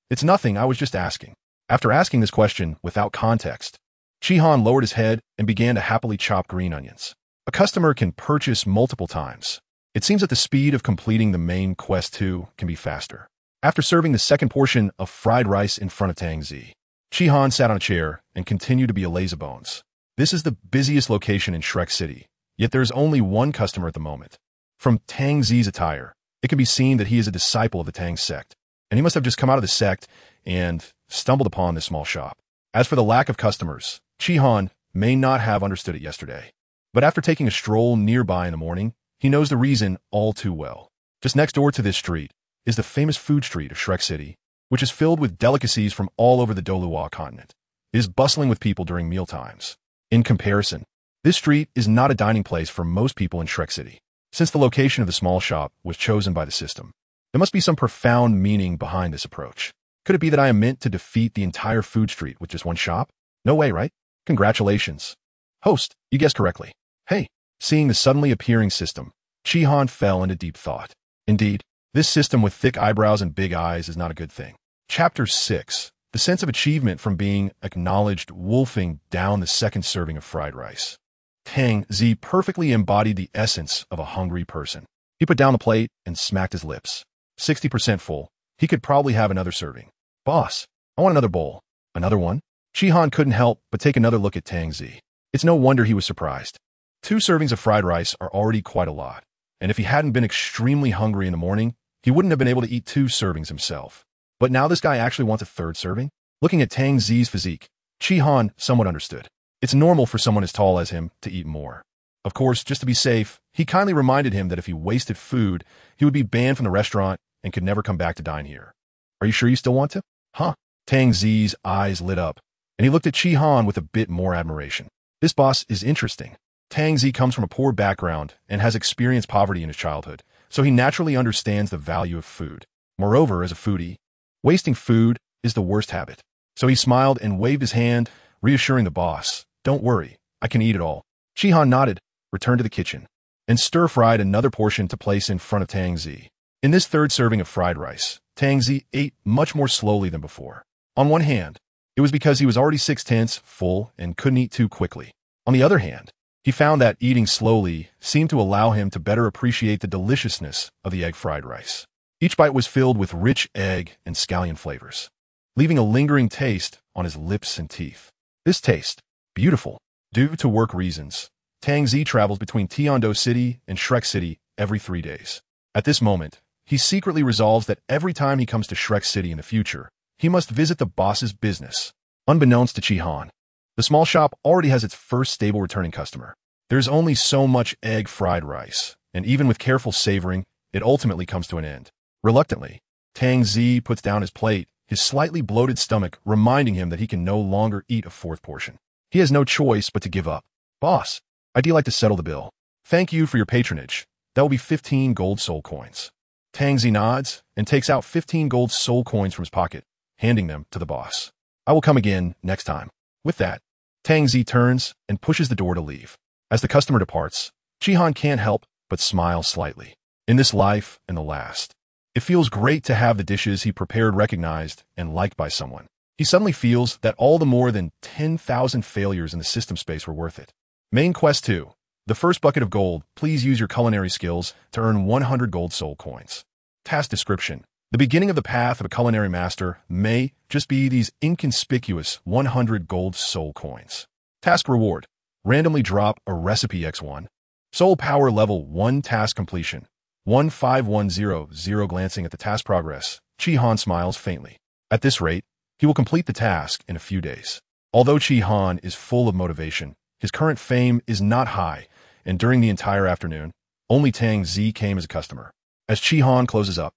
Speaker 1: It's nothing, I was just asking. After asking this question without context, Chi-Han lowered his head and began to happily chop green onions. A customer can purchase multiple times. It seems that the speed of completing the main quest too can be faster. After serving the second portion of fried rice in front of Tang Zi, Chi-Han sat on a chair and continued to be a lazybones. This is the busiest location in Shrek City, yet there is only one customer at the moment. From Tang Zi's attire, it can be seen that he is a disciple of the Tang sect, and he must have just come out of the sect and stumbled upon this small shop. As for the lack of customers, Chi-Han may not have understood it yesterday, but after taking a stroll nearby in the morning, he knows the reason all too well. Just next door to this street is the famous food street of Shrek City, which is filled with delicacies from all over the Douluo Continent. It is bustling with people during mealtimes. In comparison, this street is not a dining place for most people in Shrek City. Since the location of the small shop was chosen by the system, there must be some profound meaning behind this approach. Could it be that I am meant to defeat the entire food street with just one shop? No way, right? Congratulations. Host, you guessed correctly. Hey, seeing the suddenly appearing system, Chi-Han fell into deep thought. Indeed, this system with thick eyebrows and big eyes is not a good thing. Chapter 6. The sense of achievement from being acknowledged wolfing down the second serving of fried rice. Tang Zi perfectly embodied the essence of a hungry person. He put down the plate and smacked his lips. 60% full. He could probably have another serving. Boss, I want another bowl. Another one? Chi-Han couldn't help but take another look at Tang Zi. It's no wonder he was surprised. 2 servings of fried rice are already quite a lot, and if he hadn't been extremely hungry in the morning, he wouldn't have been able to eat 2 servings himself. But now this guy actually wants a 3rd serving? Looking at Tang Zi's physique, Chi-Han somewhat understood. It's normal for someone as tall as him to eat more. Of course, just to be safe, he kindly reminded him that if he wasted food, he would be banned from the restaurant and could never come back to dine here. Are you sure you still want to? Huh? Tang Zi's eyes lit up, and he looked at Chi Han with a bit more admiration. This boss is interesting. Tang Zi comes from a poor background and has experienced poverty in his childhood, so he naturally understands the value of food. Moreover, as a foodie, wasting food is the worst habit. So he smiled and waved his hand, reassuring the boss, "Don't worry, I can eat it all." Chi Han nodded, returned to the kitchen, and stir-fried another portion to place in front of Tang Zi. In this third serving of fried rice, Tang Zi ate much more slowly than before. On one hand, it was because he was already 6/10 full and couldn't eat too quickly. On the other hand, he found that eating slowly seemed to allow him to better appreciate the deliciousness of the egg fried rice. Each bite was filled with rich egg and scallion flavors, leaving a lingering taste on his lips and teeth. This taste, beautiful. Due to work reasons, Tang Zi travels between Tiando City and Shrek City every 3 days. At this moment, he secretly resolves that every time he comes to Shrek City in the future, he must visit the boss's business. Unbeknownst to Chi Han, the small shop already has its first stable returning customer. There's only so much egg fried rice, and even with careful savoring, it ultimately comes to an end. Reluctantly, Tang Zi puts down his plate, his slightly bloated stomach reminding him that he can no longer eat a fourth portion. He has no choice but to give up. "Boss, I'd like to settle the bill. Thank you for your patronage. That will be 15 gold soul coins." Tang Zi nods and takes out 15 gold soul coins from his pocket, handing them to the boss. "I will come again next time." With that, Tang Zi turns and pushes the door to leave. As the customer departs, Chi Han can't help but smile slightly. In this life and the last, it feels great to have the dishes he prepared recognized and liked by someone. He suddenly feels that all the more than 10,000 failures in the system space were worth it. Main quest 2. The first bucket of gold. Please use your culinary skills to earn 100 gold soul coins. Task description. The beginning of the path of a culinary master may just be these inconspicuous 100 gold soul coins. Task reward. Randomly drop a recipe X1. Soul power level 1 task completion. 15100. Glancing at the task progress, Chi Han smiles faintly. At this rate, he will complete the task in a few days. Although Chi Han is full of motivation, his current fame is not high, and during the entire afternoon, only Tang Zi came as a customer. As Chi Han closes up,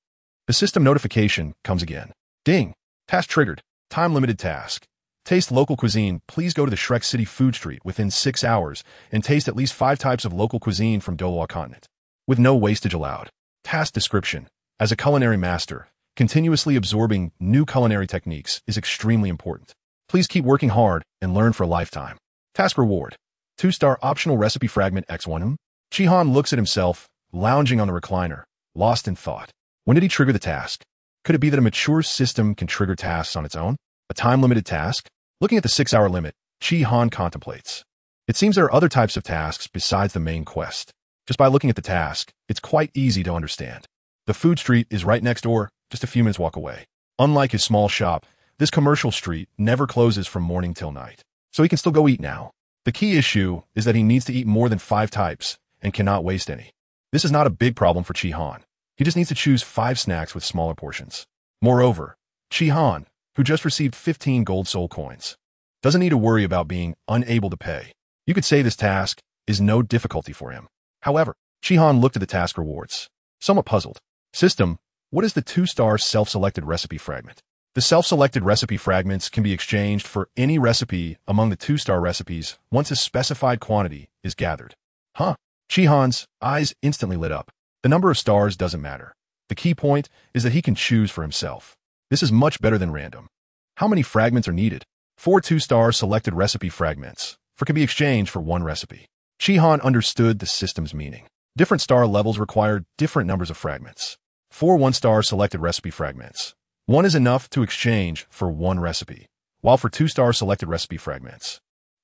Speaker 1: the system notification comes again. Ding! Task triggered. Time-limited task. Taste local cuisine. Please go to the Shrek City food street within 6 hours and taste at least 5 types of local cuisine from Douluo Continent, with no wastage allowed. Task description. As a culinary master, continuously absorbing new culinary techniques is extremely important. Please keep working hard and learn for a lifetime. Task reward. 2-star optional recipe fragment X1. Chi Han looks at himself, lounging on the recliner, lost in thought. When did he trigger the task? Could it be that a mature system can trigger tasks on its own? A time-limited task? Looking at the 6-hour limit, Chi Han contemplates. It seems there are other types of tasks besides the main quest. Just by looking at the task, it's quite easy to understand. The food street is right next door, just a few minutes walk away. Unlike his small shop, this commercial street never closes from morning till night, so he can still go eat now. The key issue is that he needs to eat more than 5 types and cannot waste any. This is not a big problem for Chi Han. He just needs to choose 5 snacks with smaller portions. Moreover, Chi Han, who just received 15 gold soul coins, doesn't need to worry about being unable to pay. You could say this task is no difficulty for him. However, Chi Han looked at the task rewards, somewhat puzzled. System, what is the 2-star self-selected recipe fragment? The self-selected recipe fragments can be exchanged for any recipe among the 2-star recipes once a specified quantity is gathered. Huh? Chi Han's eyes instantly lit up. The number of stars doesn't matter. The key point is that he can choose for himself. This is much better than random. How many fragments are needed? 4 2-star selected recipe fragments can be exchanged for 1 recipe. Chi Han understood the system's meaning. Different star levels require different numbers of fragments. 4 1-star selected recipe fragments. 1 is enough to exchange for 1 recipe, while for 2-star selected recipe fragments,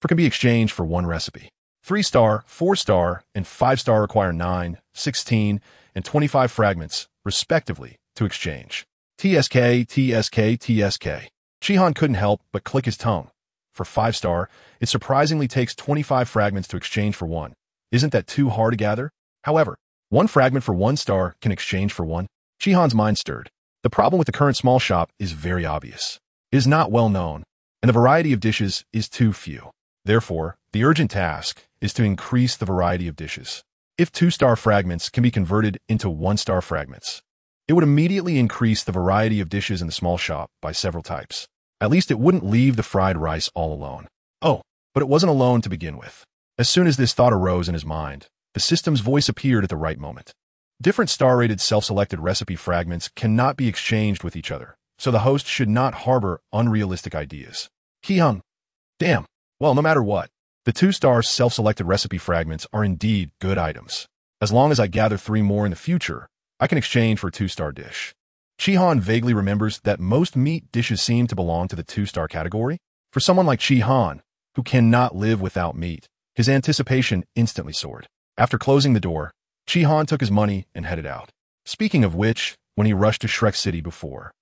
Speaker 1: can be exchanged for 1 recipe. 3-star, 4-star, and 5-star require 9, 16, and 25 fragments, respectively, to exchange. TSK, TSK, TSK. Chi Han couldn't help but click his tongue. For 5-star, it surprisingly takes 25 fragments to exchange for 1. Isn't that too hard to gather? However, 1 fragment for 1 star can exchange for 1. Chi Han's mind stirred. The problem with the current small shop is very obvious. It is not well known, and the variety of dishes is too few. Therefore, the urgent task is to increase the variety of dishes. If 2-star fragments can be converted into 1-star fragments, it would immediately increase the variety of dishes in the small shop by several types. At least it wouldn't leave the fried rice all alone. Oh, but it wasn't alone to begin with. As soon as this thought arose in his mind, the system's voice appeared at the right moment. Different star-rated self-selected recipe fragments cannot be exchanged with each other, so the host should not harbor unrealistic ideas. Heaven. Damn. Well, no matter what, the 2-star self-selected recipe fragments are indeed good items. As long as I gather 3 more in the future, I can exchange for a 2-star dish. Heaven vaguely remembers that most meat dishes seem to belong to the 2-star category. For someone like Heaven, who cannot live without meat, his anticipation instantly soared. After closing the door, Heaven took his money and headed out. Speaking of which, when he rushed to Shrek City before,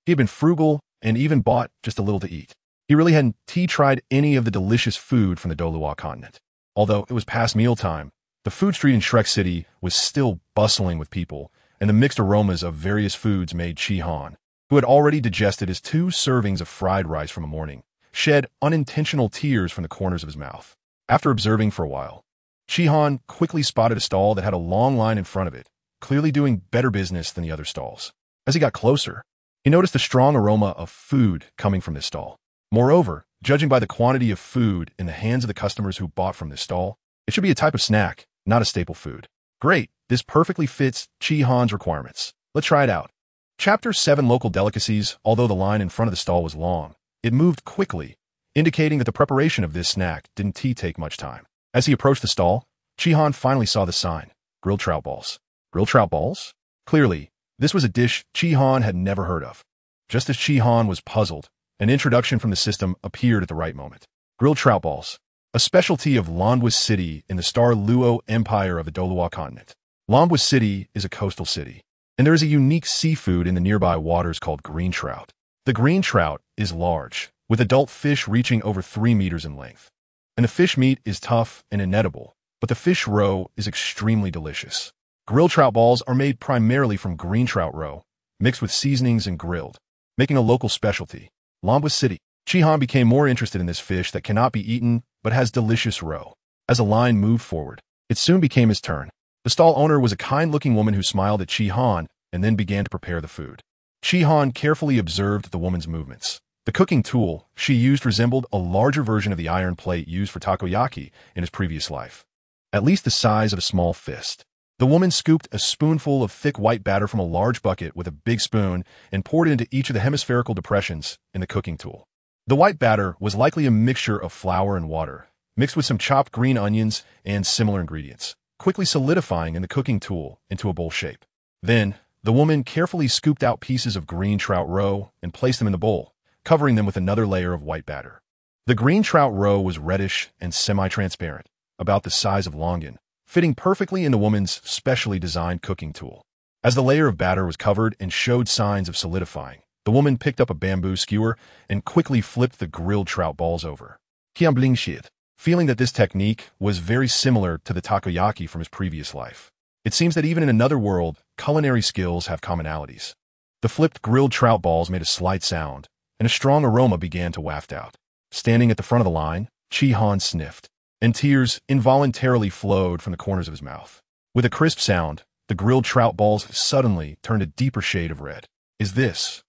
Speaker 1: he had been frugal and even bought just a little to eat. He really hadn't tried any of the delicious food from the Douluo Continent. Although it was past mealtime, the food street in Shrek City was still bustling with people, and the mixed aromas of various foods made Heaven, who had already digested his 2 servings of fried rice from a morning, shed unintentional tears from the corners of his mouth. After observing for a while, Heaven quickly spotted a stall that had a long line in front of it, clearly doing better business than the other stalls. As he got closer, he noticed the strong aroma of food coming from this stall. Moreover, judging by the quantity of food in the hands of the customers who bought from this stall, it should be a type of snack, not a staple food. Great, this perfectly fits Heaven's requirements. Let's try it out. Chapter 7 Local Delicacies. Although the line in front of the stall was long, it moved quickly, indicating that the preparation of this snack didn't take much time. As he approached the stall, Heaven finally saw the sign, grilled trout balls. Grilled trout balls? Clearly, this was a dish Heaven had never heard of. Just as Heaven was puzzled, an introduction from the system appeared at the right moment. Grilled trout balls, a specialty of Douluo City in the Star Luo Empire of the Douluo Continent. Douluo City is a coastal city, and there is a unique seafood in the nearby waters called green trout. The green trout is large, with adult fish reaching over 3 meters in length. And the fish meat is tough and inedible, but the fish roe is extremely delicious. Grilled trout balls are made primarily from green trout roe, mixed with seasonings and grilled, making a local specialty. Douluo City. Heaven became more interested in this fish that cannot be eaten but has delicious roe. As the line moved forward, it soon became his turn. The stall owner was a kind-looking woman who smiled at Heaven and then began to prepare the food. Heaven carefully observed the woman's movements. The cooking tool she used resembled a larger version of the iron plate used for takoyaki in his previous life, at least the size of a small fist. The woman scooped a spoonful of thick white batter from a large bucket with a big spoon and poured it into each of the hemispherical depressions in the cooking tool. The white batter was likely a mixture of flour and water, mixed with some chopped green onions and similar ingredients, quickly solidifying in the cooking tool into a bowl shape. Then, the woman carefully scooped out pieces of green trout roe and placed them in the bowl, covering them with another layer of white batter. The green trout roe was reddish and semi-transparent, about the size of longan, fitting perfectly in the woman's specially designed cooking tool. As the layer of batter was covered and showed signs of solidifying, the woman picked up a bamboo skewer and quickly flipped the grilled trout balls over. Heaven blinked, feeling that this technique was very similar to the takoyaki from his previous life. It seems that even in another world, culinary skills have commonalities. The flipped grilled trout balls made a slight sound, and a strong aroma began to waft out. Standing at the front of the line, Heaven sniffed, and tears involuntarily flowed from the corners of his mouth. With a crisp sound, the grilled trout balls suddenly turned a deeper shade of red. Is this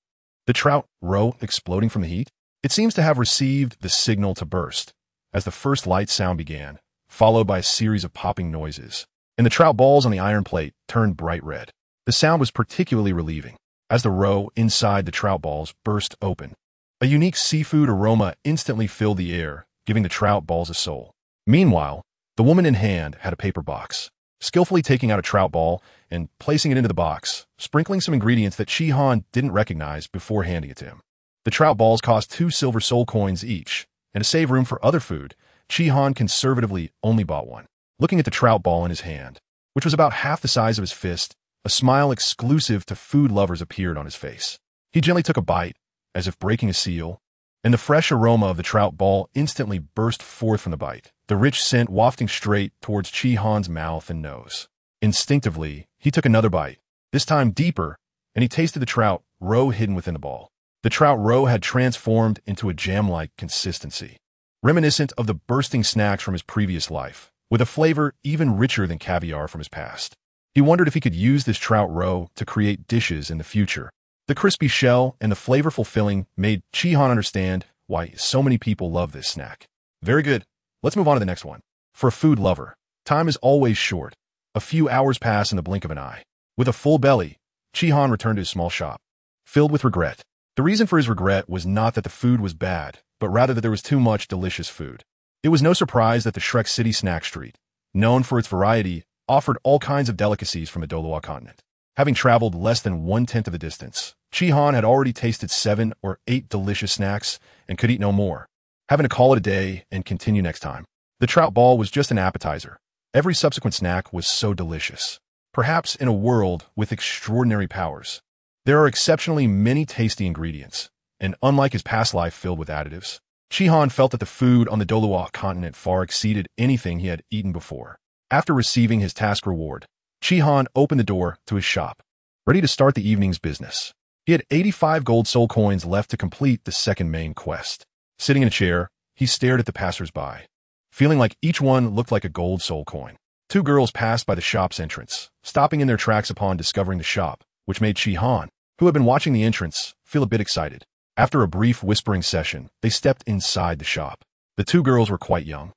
Speaker 1: the trout roe exploding from the heat? It seems to have received the signal to burst, as the first light sound began, followed by a series of popping noises, and the trout balls on the iron plate turned bright red. The sound was particularly relieving, as the roe inside the trout balls burst open. A unique seafood aroma instantly filled the air, giving the trout balls a soul. Meanwhile, the woman in hand had a paper box, skillfully taking out a trout ball and placing it into the box, sprinkling some ingredients that Heaven didn't recognize before handing it to him. The trout balls cost 2 silver soul coins each, and to save room for other food, Heaven conservatively only bought one. Looking at the trout ball in his hand, which was about half the size of his fist, a smile exclusive to food lovers appeared on his face. He gently took a bite, as if breaking a seal, and the fresh aroma of the trout ball instantly burst forth from the bite, the rich scent wafting straight towards Heaven's mouth and nose. Instinctively, he took another bite, this time deeper, and he tasted the trout roe hidden within the ball. The trout roe had transformed into a jam-like consistency. reminiscent of the bursting snacks from his previous life, with a flavor even richer than caviar from his past. He wondered if he could use this trout roe to create dishes in the future. The crispy shell and the flavorful filling made Chi-Han understand why so many people love this snack. Very good. Let's move on to the next one. For a food lover, time is always short. A few hours pass in the blink of an eye. With a full belly, Chi-Han returned to his small shop, filled with regret. The reason for his regret was not that the food was bad, but rather that there was too much delicious food. It was no surprise that the Shrek City snack street, known for its variety, offered all kinds of delicacies from the Douluo Continent. Having traveled less than 1/10 of the distance, Chi-Han had already tasted 7 or 8 delicious snacks and could eat no more, having to call it a day and continue next time. The trout ball was just an appetizer. Every subsequent snack was so delicious. Perhaps in a world with extraordinary powers, there are exceptionally many tasty ingredients, and unlike his past life filled with additives, Chi-Han felt that the food on the Douluo Continent far exceeded anything he had eaten before. After receiving his task reward, Chi-Han opened the door to his shop, ready to start the evening's business. He had 85 gold soul coins left to complete the second main quest. Sitting in a chair, he stared at the passers-by, feeling like each one looked like a gold soul coin. 2 girls passed by the shop's entrance, stopping in their tracks upon discovering the shop, which made Chi-Han, who had been watching the entrance, feel a bit excited. After a brief whispering session, they stepped inside the shop. The 2 girls were quite young,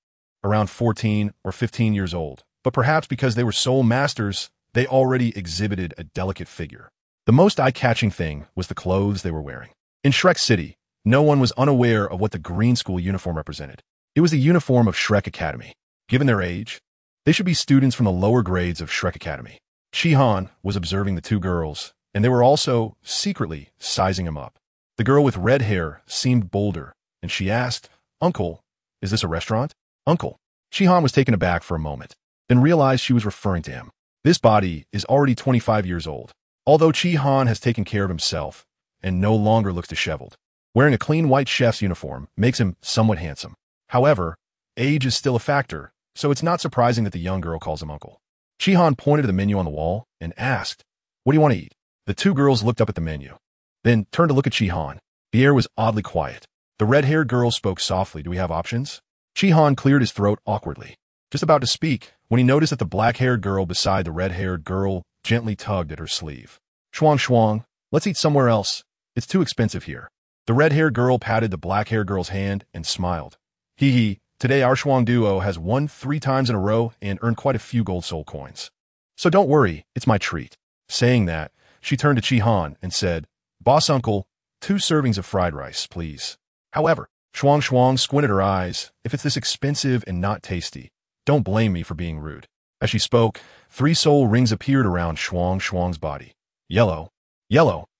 Speaker 1: around 14 or 15 years old, but perhaps because they were soul masters, they already exhibited a delicate figure. The most eye-catching thing was the clothes they were wearing. In Shrek City, no one was unaware of what the green school uniform represented. It was the uniform of Shrek Academy. Given their age, they should be students from the lower grades of Shrek Academy. Chi-Han was observing the 2 girls, and they were also secretly sizing him up. The girl with red hair seemed bolder, and she asked, "Uncle, is this a restaurant?" "Uncle." Chi-Han was taken aback for a moment, then realized she was referring to him. This body is already 25 years old. Although Chi-Han has taken care of himself and no longer looks disheveled, wearing a clean white chef's uniform makes him somewhat handsome. However, age is still a factor, so it's not surprising that the young girl calls him uncle. Chi-Han pointed to the menu on the wall and asked, "What do you want to eat?" The 2 girls looked up at the menu, then turned to look at Chi-Han. The air was oddly quiet. The red-haired girl spoke softly. "Do we have options?" Chi-Han cleared his throat awkwardly, just about to speak, when he noticed that the black-haired girl beside the red-haired girl gently tugged at her sleeve. "Shuang shuang, let's eat somewhere else. It's too expensive here." The red-haired girl patted the black-haired girl's hand and smiled. "Hee hee, today our Shuang duo has won 3 times in a row and earned quite a few gold soul coins. So don't worry, it's my treat." Saying that, she turned to Chi-Han and said, "Boss uncle, 2 servings of fried rice, please." However, Shuang Shuang squinted her eyes. "If it's this expensive and not tasty, don't blame me for being rude." As she spoke, 3 soul rings appeared around Shuang Shuang's body. Yellow,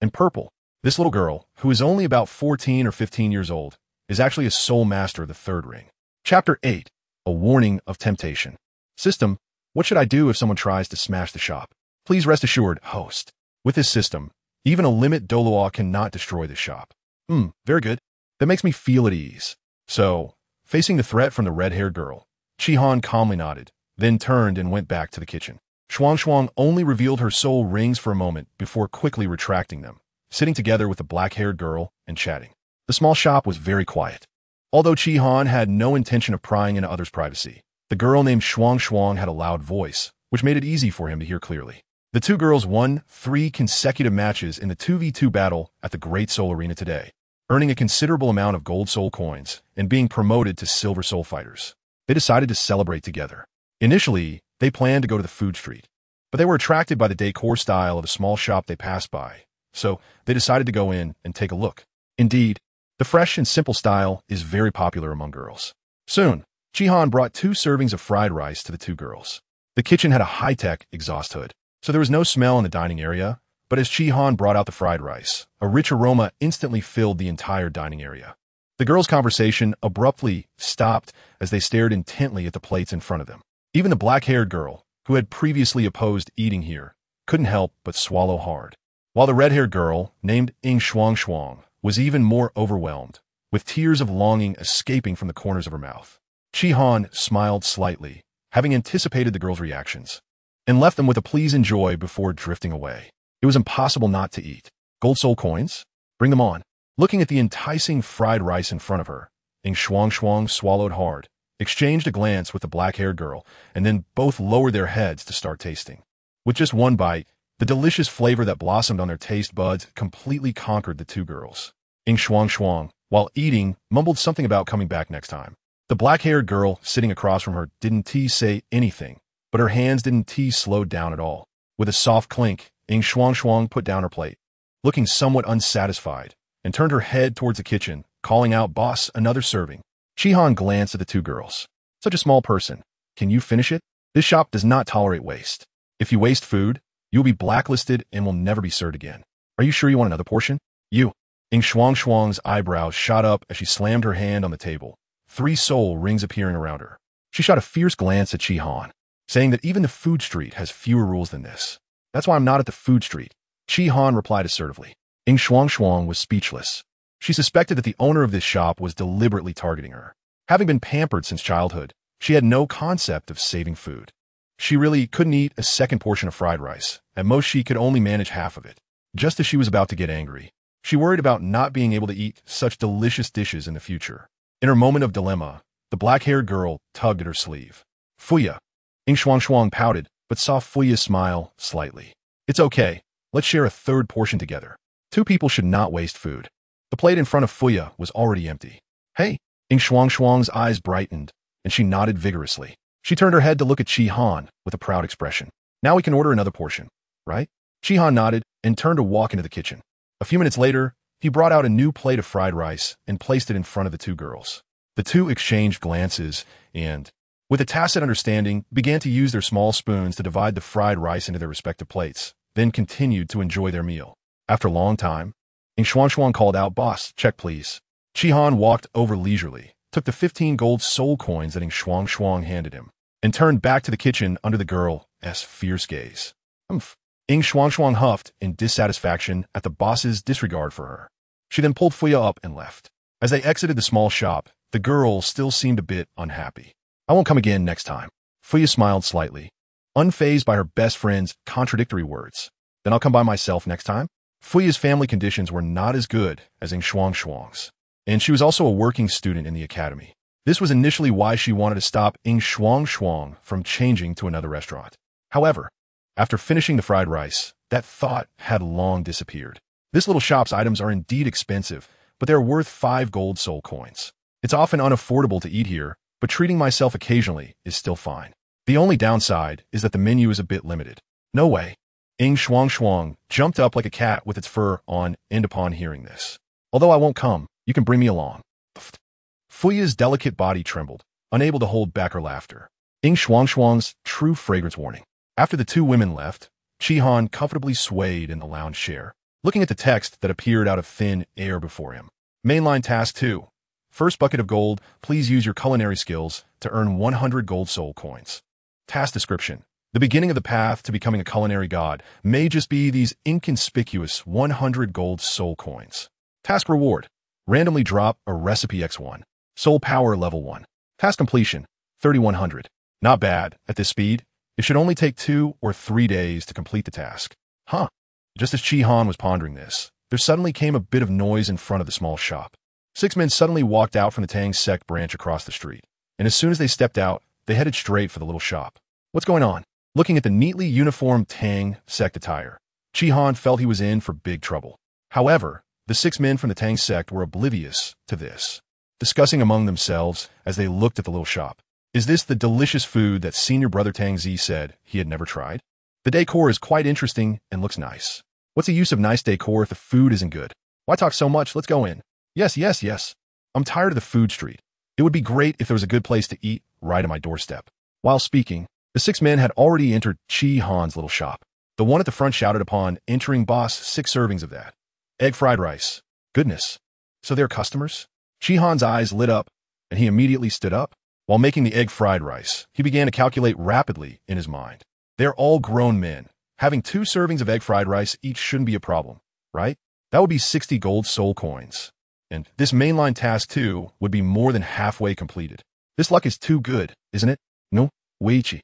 Speaker 1: and purple. This little girl, who is only about 14 or 15 years old, is actually a soul master of the 3rd ring. Chapter 8. A Warning of Temptation. System: what should I do if someone tries to smash the shop? Please rest assured, host. With this system, even a limit Douluo cannot destroy the shop. Very good. That makes me feel at ease. So, facing the threat from the red-haired girl, Chi-Han calmly nodded, then turned and went back to the kitchen. Shuang Shuang only revealed her soul rings for a moment before quickly retracting them, sitting together with the black-haired girl and chatting. The small shop was very quiet. Although Chi-Han had no intention of prying into others' privacy, the girl named Shuang Shuang had a loud voice, which made it easy for him to hear clearly. The 2 girls won 3 consecutive matches in the 2v2 battle at the Great Soul Arena today, earning a considerable amount of gold soul coins and being promoted to silver soul fighters. They decided to celebrate together. Initially, they planned to go to the food street, but they were attracted by the decor style of a small shop they passed by, so they decided to go in and take a look. Indeed, the fresh and simple style is very popular among girls. Soon, Chi-Han brought 2 servings of fried rice to the 2 girls. The kitchen had a high-tech exhaust hood, so there was no smell in the dining area, but as Chi-Han brought out the fried rice, a rich aroma instantly filled the entire dining area. The girls' conversation abruptly stopped as they stared intently at the plates in front of them. Even the black-haired girl, who had previously opposed eating here, couldn't help but swallow hard. While the red-haired girl, named Ing Shuang Shuang, was even more overwhelmed, with tears of longing escaping from the corners of her mouth. Chi-Han smiled slightly, having anticipated the girls' reactions, and left them with a please enjoy before drifting away. It was impossible not to eat. Gold soul coins? Bring them on. Looking at the enticing fried rice in front of her, Ing Shuang swallowed hard, exchanged a glance with the black-haired girl, and then both lowered their heads to start tasting. With just one bite, the delicious flavor that blossomed on their taste buds completely conquered the two girls. Ing Shuang, while eating, mumbled something about coming back next time. The black-haired girl sitting across from her didn't say anything, but her hands didn't slow down at all. With a soft clink, Ing Shuang put down her plate, looking somewhat unsatisfied, and turned her head towards the kitchen, calling out, "Boss, another serving." Shihan glanced at the two girls. "Such a small person. Can you finish it? This shop does not tolerate waste. If you waste food, you'll be blacklisted and will never be served again. Are you sure you want another portion?" "You." Ing Shuang's eyebrows shot up as she slammed her hand on the table, 3 soul rings appearing around her. She shot a fierce glance at Shihan, saying that even the food street has fewer rules than this. "That's why I'm not at the food street," Shihan replied assertively. Ing Shuang was speechless. She suspected that the owner of this shop was deliberately targeting her. Having been pampered since childhood, she had no concept of saving food. She really couldn't eat a second portion of fried rice. At most, she could only manage half of it. Just as she was about to get angry, she worried about not being able to eat such delicious dishes in the future. In her moment of dilemma, the black-haired girl tugged at her sleeve. "Fuya." Ing Shuang pouted, but saw Fuya smile slightly. "It's okay. Let's share a third portion together. 2 people should not waste food." The plate in front of Fuya was already empty. "Hey!" Ing Shuang's eyes brightened, and she nodded vigorously. She turned her head to look at Shihan with a proud expression. "Now we can order another portion, right?" Shihan nodded and turned to walk into the kitchen. A few minutes later, he brought out a new plate of fried rice and placed it in front of the two girls. The two exchanged glances and, with a tacit understanding, began to use their small spoons to divide the fried rice into their respective plates, then continued to enjoy their meal. After a long time, Ing Shuang called out, "Boss, check please." Shihan walked over leisurely, took the 15 gold soul coins that Ing Shuang handed him, and turned back to the kitchen under the girl's fierce gaze. "Humph." Ing Shuang huffed in dissatisfaction at the boss's disregard for her. She then pulled Fuya up and left. As they exited the small shop, the girl still seemed a bit unhappy. "I won't come again next time." Fuya smiled slightly, unfazed by her best friend's contradictory words. "Then I'll come by myself next time." Fuya's family conditions were not as good as Ing Shuang's, and she was also a working student in the academy. This was initially why she wanted to stop Ing Shuang from changing to another restaurant. However, after finishing the fried rice, that thought had long disappeared. This little shop's items are indeed expensive, but they're worth 5 gold soul coins. It's often unaffordable to eat here, but treating myself occasionally is still fine. The only downside is that the menu is a bit limited. "No way." Ing Shuang jumped up like a cat with its fur on end upon hearing this. "Although I won't come, you can bring me along." Fuya's delicate body trembled, unable to hold back her laughter. Ing Shuang's true fragrance warning. After the two women left, Shihan comfortably swayed in the lounge chair, looking at the text that appeared out of thin air before him. Mainline Task 2. First bucket of gold, please use your culinary skills to earn 100 gold soul coins. Task description. The beginning of the path to becoming a culinary god may just be these inconspicuous 100 gold soul coins. Task reward. Randomly drop a recipe X1. Soul power level 1. Task completion. 3100. Not bad. At this speed, it should only take 2 or 3 days to complete the task. Huh. Just as Shihan was pondering this, there suddenly came a bit of noise in front of the small shop. 6 men suddenly walked out from the Tang sect branch across the street, and as soon as they stepped out, they headed straight for the little shop. "What's going on?" Looking at the neatly uniformed Tang sect attire, Shihan felt he was in for big trouble. However, the 6 men from the Tang sect were oblivious to this, discussing among themselves as they looked at the little shop. "Is this the delicious food that senior brother Tang Zi said he had never tried? The decor is quite interesting and looks nice. What's the use of nice decor if the food isn't good? Why talk so much? Let's go in." Yes. I'm tired of the food street. It would be great if there was a good place to eat right at my doorstep." While speaking, the 6 men had already entered Shihan's little shop. The one at the front shouted upon entering, "Boss, 6 servings of that. Egg fried rice." Goodness. So they're customers? Shihan's eyes lit up, and he immediately stood up. While making the egg fried rice, he began to calculate rapidly in his mind. They're all grown men. Having 2 servings of egg fried rice each shouldn't be a problem, right? That would be 60 gold soul coins. And this mainline task 2 would be more than halfway completed. This luck is too good, isn't it? No, Weichi.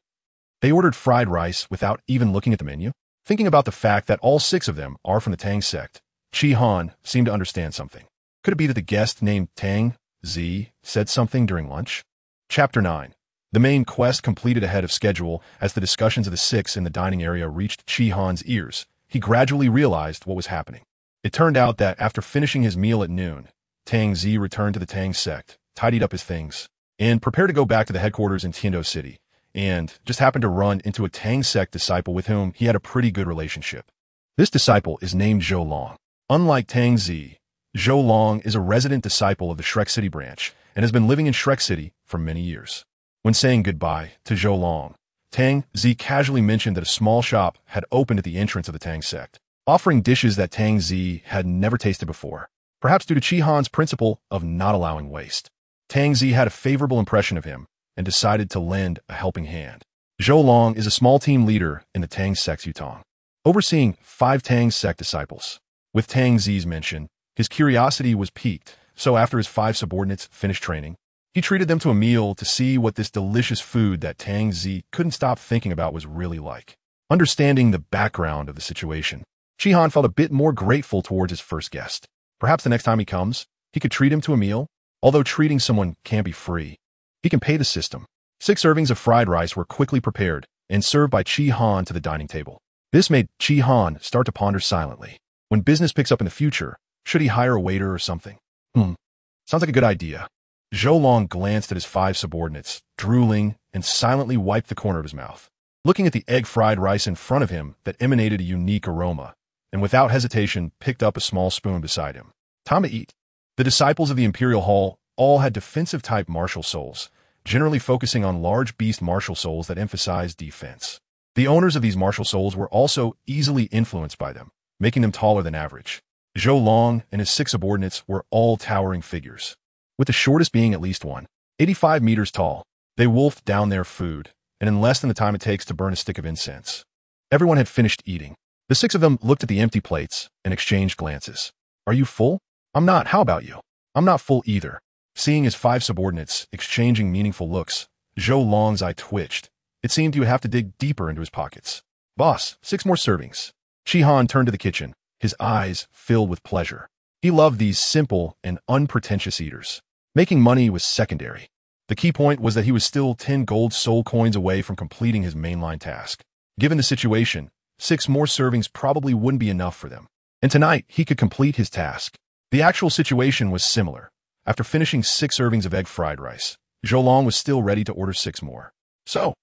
Speaker 1: They ordered fried rice without even looking at the menu. Thinking about the fact that all 6 of them are from the Tang sect, Shihan seemed to understand something. Could it be that the guest named Tang Z said something during lunch. Chapter 9. The main quest completed ahead of schedule. As the discussions of the six in the dining area reached Chi Han's ears, he gradually realized what was happening. It turned out that after finishing his meal at noon, Tang Zi returned to the Tang sect, tidied up his things, and prepared to go back to the headquarters in Tiando City, and just happened to run into a Tang sect disciple with whom he had a pretty good relationship. This disciple is named Zhou Long. Unlike Tang Zi, Zhou Long is a resident disciple of the Shrek City branch and has been living in Shrek City for many years. When saying goodbye to Zhou Long, Tang Zi casually mentioned that a small shop had opened at the entrance of the Tang sect, offering dishes that Tang Zi had never tasted before, perhaps due to Chi Han's principle of not allowing waste. Tang Zi had a favorable impression of him and decided to lend a helping hand. Zhou Long is a small team leader in the Tang sect's Yutong, overseeing 5 Tang sect disciples. With Tang Zi's mention, his curiosity was piqued, so after his 5 subordinates finished training, he treated them to a meal to see what this delicious food that Tang Zi couldn't stop thinking about was really like. Understanding the background of the situation, Chi Han felt a bit more grateful towards his first guest. Perhaps the next time he comes, he could treat him to a meal. Although treating someone can't be free, he can pay the system. 6 servings of fried rice were quickly prepared and served by Chi Han to the dining table. This made Chi Han start to ponder silently. When business picks up in the future, should he hire a waiter or something? Sounds like a good idea. Zhou Long glanced at his 5 subordinates, drooling, and silently wiped the corner of his mouth, looking at the egg fried rice in front of him that emanated a unique aroma, and without hesitation picked up a small spoon beside him. Time to eat. The disciples of the Imperial Hall all had defensive-type martial souls, generally focusing on large beast martial souls that emphasized defense. The owners of these martial souls were also easily influenced by them, making them taller than average. Zhou Long and his 6 subordinates were all towering figures, with the shortest being at least 185 meters tall. They wolfed down their food, and in less than the time it takes to burn a stick of incense. Everyone had finished eating. The 6 of them looked at the empty plates and exchanged glances. Are you full? I'm not. How about you? I'm not full either. Seeing his 5 subordinates exchanging meaningful looks, Zhou Long's eye twitched. It seemed he would have to dig deeper into his pockets. Boss, 6 more servings. Chi Han turned to the kitchen, his eyes filled with pleasure. He loved these simple and unpretentious eaters. Making money was secondary. The key point was that he was still 10 gold soul coins away from completing his mainline task. Given the situation, 6 more servings probably wouldn't be enough for them. And tonight, he could complete his task. The actual situation was similar. After finishing 6 servings of egg fried rice, Zhou Long was still ready to order 6 more. So,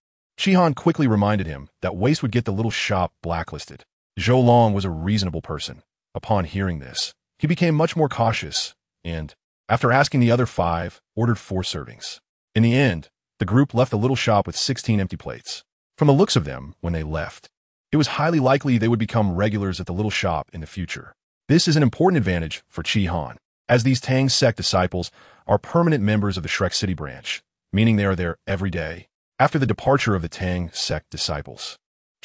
Speaker 1: Chi Han quickly reminded him that waste would get the little shop blacklisted. Zhou Long was a reasonable person. Upon hearing this, he became much more cautious and, after asking the other 5, ordered 4 servings. In the end, the group left the little shop with 16 empty plates. From the looks of them, when they left, it was highly likely they would become regulars at the little shop in the future. This is an important advantage for Chi Han, as these Tang sect disciples are permanent members of the Shrek City branch, meaning they are there every day. After the departure of the Tang sect disciples,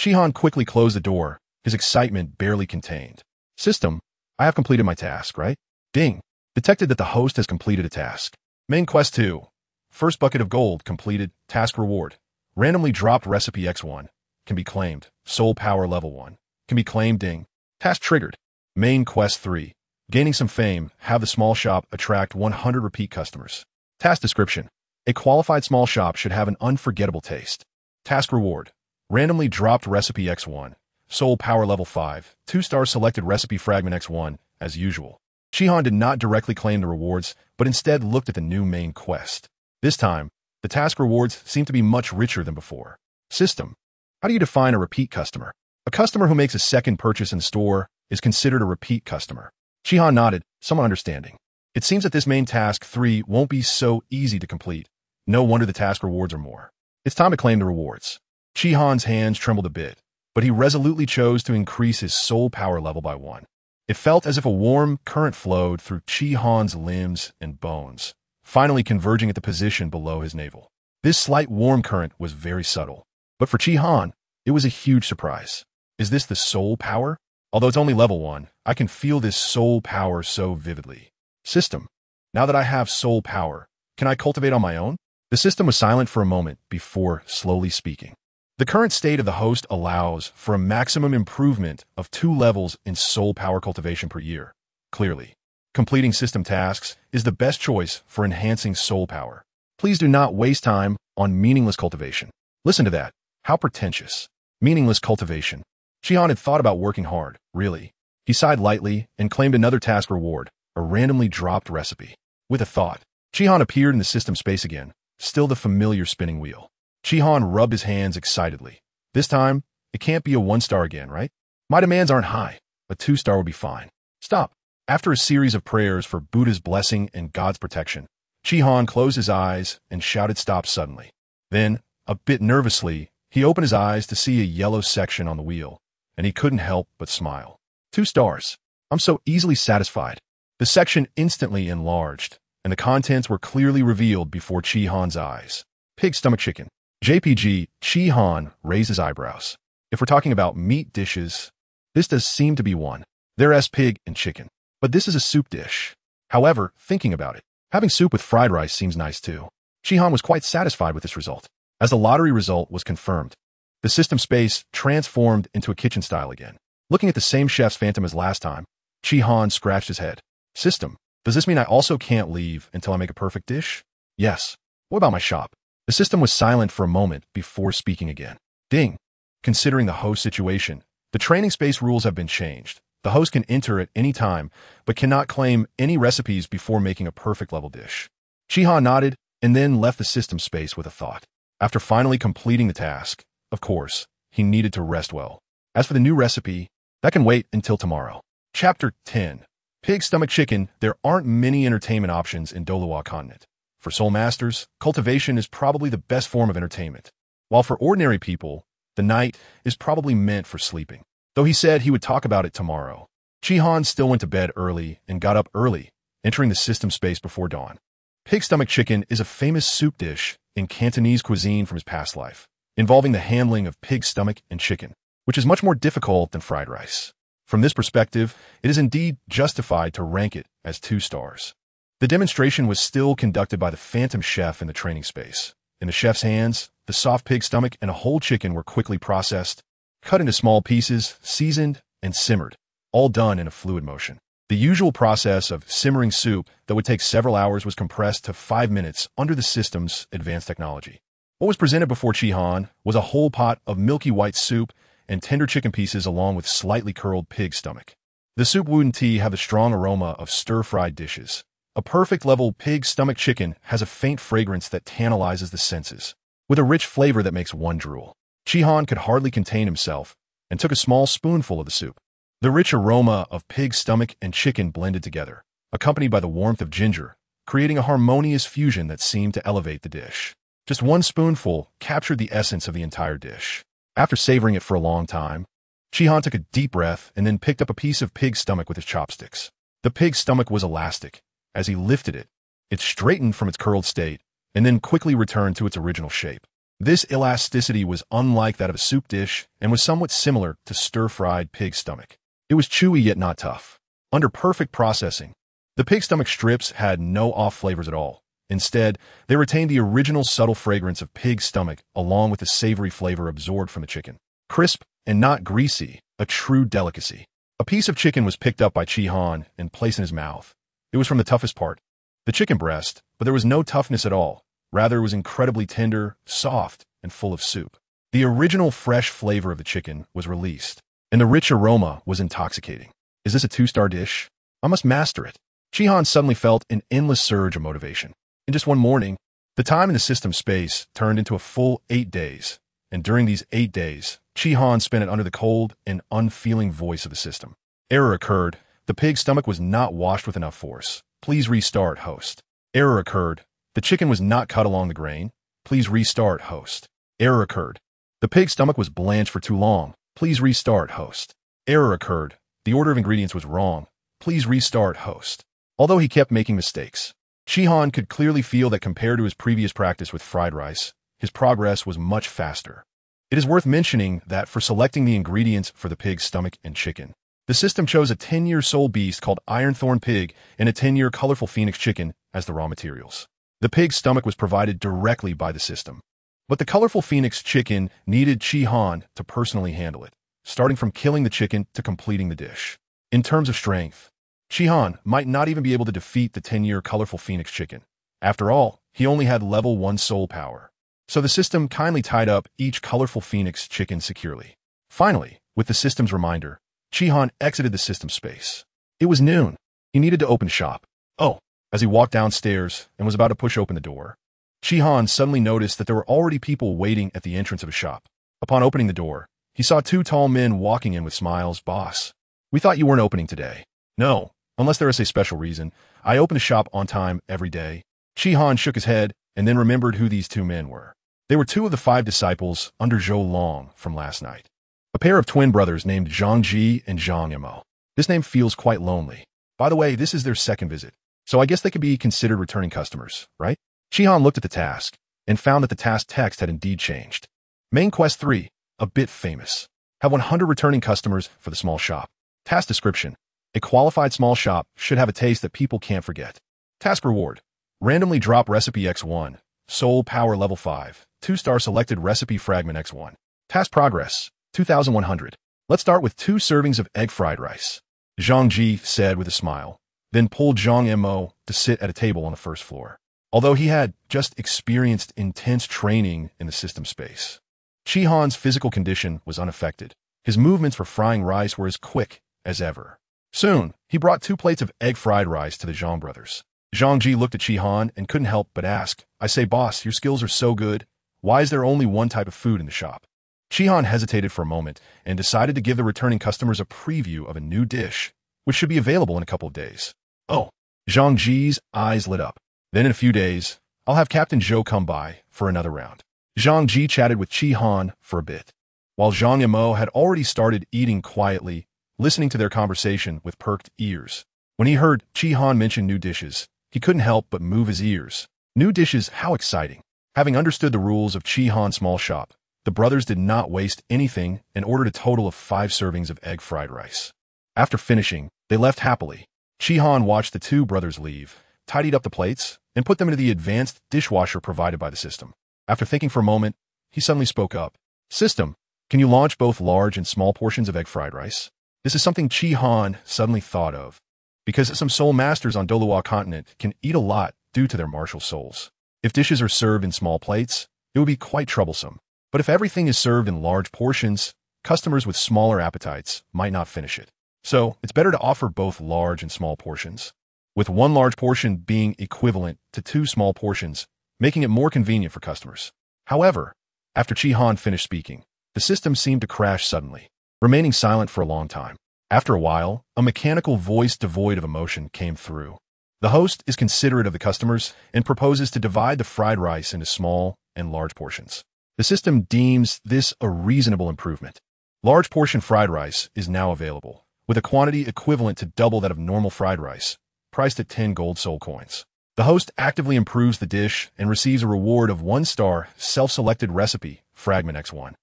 Speaker 1: Chi Han quickly closed the door, his excitement barely contained. System, I have completed my task, right? Ding. Detected that the host has completed a task. Main quest 2. First bucket of gold completed. Task reward. Randomly dropped recipe X1. Can be claimed. Soul power level 1. Can be claimed. Ding. Task triggered. Main quest 3. Gaining some fame. Have the small shop attract 100 repeat customers. Task description. A qualified small shop should have an unforgettable taste. Task reward. Randomly dropped recipe X1. Soul power level 5. 2-star selected recipe fragment X1, as usual. Chi Han did not directly claim the rewards, but instead looked at the new main quest. This time, the task rewards seemed to be much richer than before. System. How do you define a repeat customer? A customer who makes a second purchase in the store is considered a repeat customer. Chi Han nodded, somewhat understanding. It seems that this main task 3 won't be so easy to complete. No wonder the task rewards are more. It's time to claim the rewards. Chi Han's hands trembled a bit, but he resolutely chose to increase his soul power level by 1. It felt as if a warm current flowed through Chi Han's limbs and bones, finally converging at the position below his navel. This slight warm current was very subtle, but for Chi Han, it was a huge surprise. Is this the soul power? Although it's only level 1, I can feel this soul power so vividly. System. Now that I have soul power, can I cultivate on my own? The system was silent for a moment before slowly speaking. The current state of the host allows for a maximum improvement of 2 levels in soul power cultivation per year. Clearly, Completing system tasks is the best choice for enhancing soul power. Please do not waste time on meaningless cultivation. Listen to that. How pretentious. Meaningless cultivation. Shihan had thought about working hard, really. He sighed lightly and claimed another task reward, a randomly dropped recipe. With a thought, Shihan appeared in the system space again, still the familiar spinning wheel. Shihan rubbed his hands excitedly. This time, it can't be a 1-star again, right? My demands aren't high. A 2-star would be fine. Stop. After a series of prayers for Buddha's blessing and God's protection, Shihan closed his eyes and shouted stop suddenly. Then, a bit nervously, he opened his eyes to see a yellow section on the wheel, and he couldn't help but smile. 2 stars. I'm so easily satisfied. The section instantly enlarged, and the contents were clearly revealed before Shihan's eyes. Pig stomach chicken. JPG, Shihan raised his eyebrows. If we're talking about meat dishes, this does seem to be one. There's pig and chicken. But this is a soup dish. However, thinking about it, having soup with fried rice seems nice too. Shihan was quite satisfied with this result. As the lottery result was confirmed, the system space transformed into a kitchen style again. Looking at the same chef's phantom as last time, Shihan scratched his head. System, does this mean I also can't leave until I make a perfect dish? Yes. What about my shop? The system was silent for a moment before speaking again. Ding. Considering the host situation, the training space rules have been changed. The host can enter at any time, but cannot claim any recipes before making a perfect level dish. Shihan nodded and then left the system space with a thought. After finally completing the task, of course, he needed to rest well. As for the new recipe, that can wait until tomorrow. Chapter 10. Pig stomach chicken. There aren't many entertainment options in Douluo Continent. For soul masters, cultivation is probably the best form of entertainment, while for ordinary people, the night is probably meant for sleeping. Though he said he would talk about it tomorrow, Shihan still went to bed early and got up early, entering the system space before dawn. Pig stomach chicken is a famous soup dish in Cantonese cuisine from his past life, involving the handling of pig stomach and chicken, which is much more difficult than fried rice. From this perspective, it is indeed justified to rank it as 2 stars. The demonstration was still conducted by the phantom chef in the training space. In the chef's hands, the soft pig stomach and a whole chicken were quickly processed, cut into small pieces, seasoned, and simmered, all done in a fluid motion. The usual process of simmering soup that would take several hours was compressed to 5 minutes under the system's advanced technology. What was presented before Shihan was a whole pot of milky white soup and tender chicken pieces along with slightly curled pig stomach. The soup wouldn't have the strong aroma of stir-fried dishes. A perfect level pig stomach chicken has a faint fragrance that tantalizes the senses, with a rich flavor that makes one drool. Shihan could hardly contain himself and took a small spoonful of the soup. The rich aroma of pig stomach and chicken blended together, accompanied by the warmth of ginger, creating a harmonious fusion that seemed to elevate the dish. Just one spoonful captured the essence of the entire dish. After savoring it for a long time, Shihan took a deep breath and then picked up a piece of pig stomach with his chopsticks. The pig stomach was elastic. As he lifted it, it straightened from its curled state and then quickly returned to its original shape. This elasticity was unlike that of a soup dish and was somewhat similar to stir-fried pig stomach. It was chewy yet not tough. Under perfect processing, the pig stomach strips had no off flavors at all. Instead, they retained the original subtle fragrance of pig stomach along with the savory flavor absorbed from the chicken. Crisp and not greasy, a true delicacy. A piece of chicken was picked up by Shihan and placed in his mouth. It was from the toughest part, the chicken breast, but there was no toughness at all. Rather, it was incredibly tender, soft, and full of soup. The original fresh flavor of the chicken was released, and the rich aroma was intoxicating. Is this a 2-star dish? I must master it. Shihan suddenly felt an endless surge of motivation. In just one morning, the time in the system space turned into a full 8 days, and during these 8 days, Shihan spent it under the cold and unfeeling voice of the system. Error occurred. The pig stomach was not washed with enough force. Please restart, host. Error occurred. The chicken was not cut along the grain. Please restart, host. Error occurred. The pig stomach was blanched for too long. Please restart, host. Error occurred. The order of ingredients was wrong. Please restart, host. Although he kept making mistakes, Shihan could clearly feel that compared to his previous practice with fried rice, his progress was much faster. It is worth mentioning that for selecting the ingredients for the pig stomach and chicken, the system chose a 10-year soul beast called Ironthorn Pig and a 10-year colorful phoenix chicken as the raw materials. The pig stomach was provided directly by the system, but the colorful phoenix chicken needed Shihan to personally handle it, starting from killing the chicken to completing the dish. In terms of strength, Shihan might not even be able to defeat the 10-year colorful phoenix chicken. After all, he only had level 1 soul power. So the system kindly tied up each colorful phoenix chicken securely. Finally, with the system's reminder, Shihan exited the system space. It was noon. He needed to open shop. Oh, as he walked downstairs and was about to push open the door, Shihan suddenly noticed that there were already people waiting at the entrance of his shop. Upon opening the door, he saw 2 tall men walking in with smiles. "Boss, we thought you weren't opening today." "No, unless there is a special reason. I open the shop on time every day." Shihan shook his head and then remembered who these 2 men were. They were 2 of the 5 disciples under Zhou Long from last night. A pair of twin brothers named Zhang Ji and Zhang Mo. This name feels quite lonely. By the way, this is their second visit, so I guess they could be considered returning customers, right? Shihan looked at the task and found that the task text had indeed changed. Main Quest 3, a bit famous. Have 100 returning customers for the small shop. Task description. A qualified small shop should have a taste that people can't forget. Task reward. Randomly drop recipe X1. Soul power level 5. 2-star selected recipe fragment X1. Task progress. 2,100. Let's start with 2 servings of egg fried rice. Zhang Ji said with a smile, then pulled Zhang Mo to sit at a table on the first floor. Although he had just experienced intense training in the system space, Shihan's physical condition was unaffected. His movements for frying rice were as quick as ever. Soon, he brought 2 plates of egg fried rice to the Zhang brothers. Zhang Ji looked at Shihan and couldn't help but ask, "I say, boss, your skills are so good. Why is there only one type of food in the shop?" Shihan hesitated for a moment and decided to give the returning customers a preview of a new dish, which should be available in a couple of days. "Oh." Zhang Ji's eyes lit up. "Then in a few days, I'll have Captain Zhou come by for another round." Zhang Ji chatted with Shihan for a bit, while Zhang Mo had already started eating quietly, listening to their conversation with perked ears. When he heard Shihan mention new dishes, he couldn't help but move his ears. New dishes, how exciting. Having understood the rules of Shihan's small shop, the brothers did not waste anything and ordered a total of 5 servings of egg fried rice. After finishing, they left happily. Shihan watched the 2 brothers leave, tidied up the plates, and put them into the advanced dishwasher provided by the system. After thinking for a moment, he suddenly spoke up. "System, can you launch both large and small portions of egg fried rice?" This is something Shihan suddenly thought of, because some soul masters on Douluo Continent can eat a lot due to their martial souls. If dishes are served in small plates, it would be quite troublesome. But if everything is served in large portions, customers with smaller appetites might not finish it. So, it's better to offer both large and small portions, with 1 large portion being equivalent to 2 small portions, making it more convenient for customers. However, after Shihan finished speaking, the system seemed to crash suddenly, remaining silent for a long time. After a while, a mechanical voice devoid of emotion came through. The host is considerate of the customers and proposes to divide the fried rice into small and large portions. The system deems this a reasonable improvement. Large portion fried rice is now available, with a quantity equivalent to double that of normal fried rice, priced at 10 gold soul coins. The host actively improves the dish and receives a reward of 1-star self-selected recipe, fragment X1.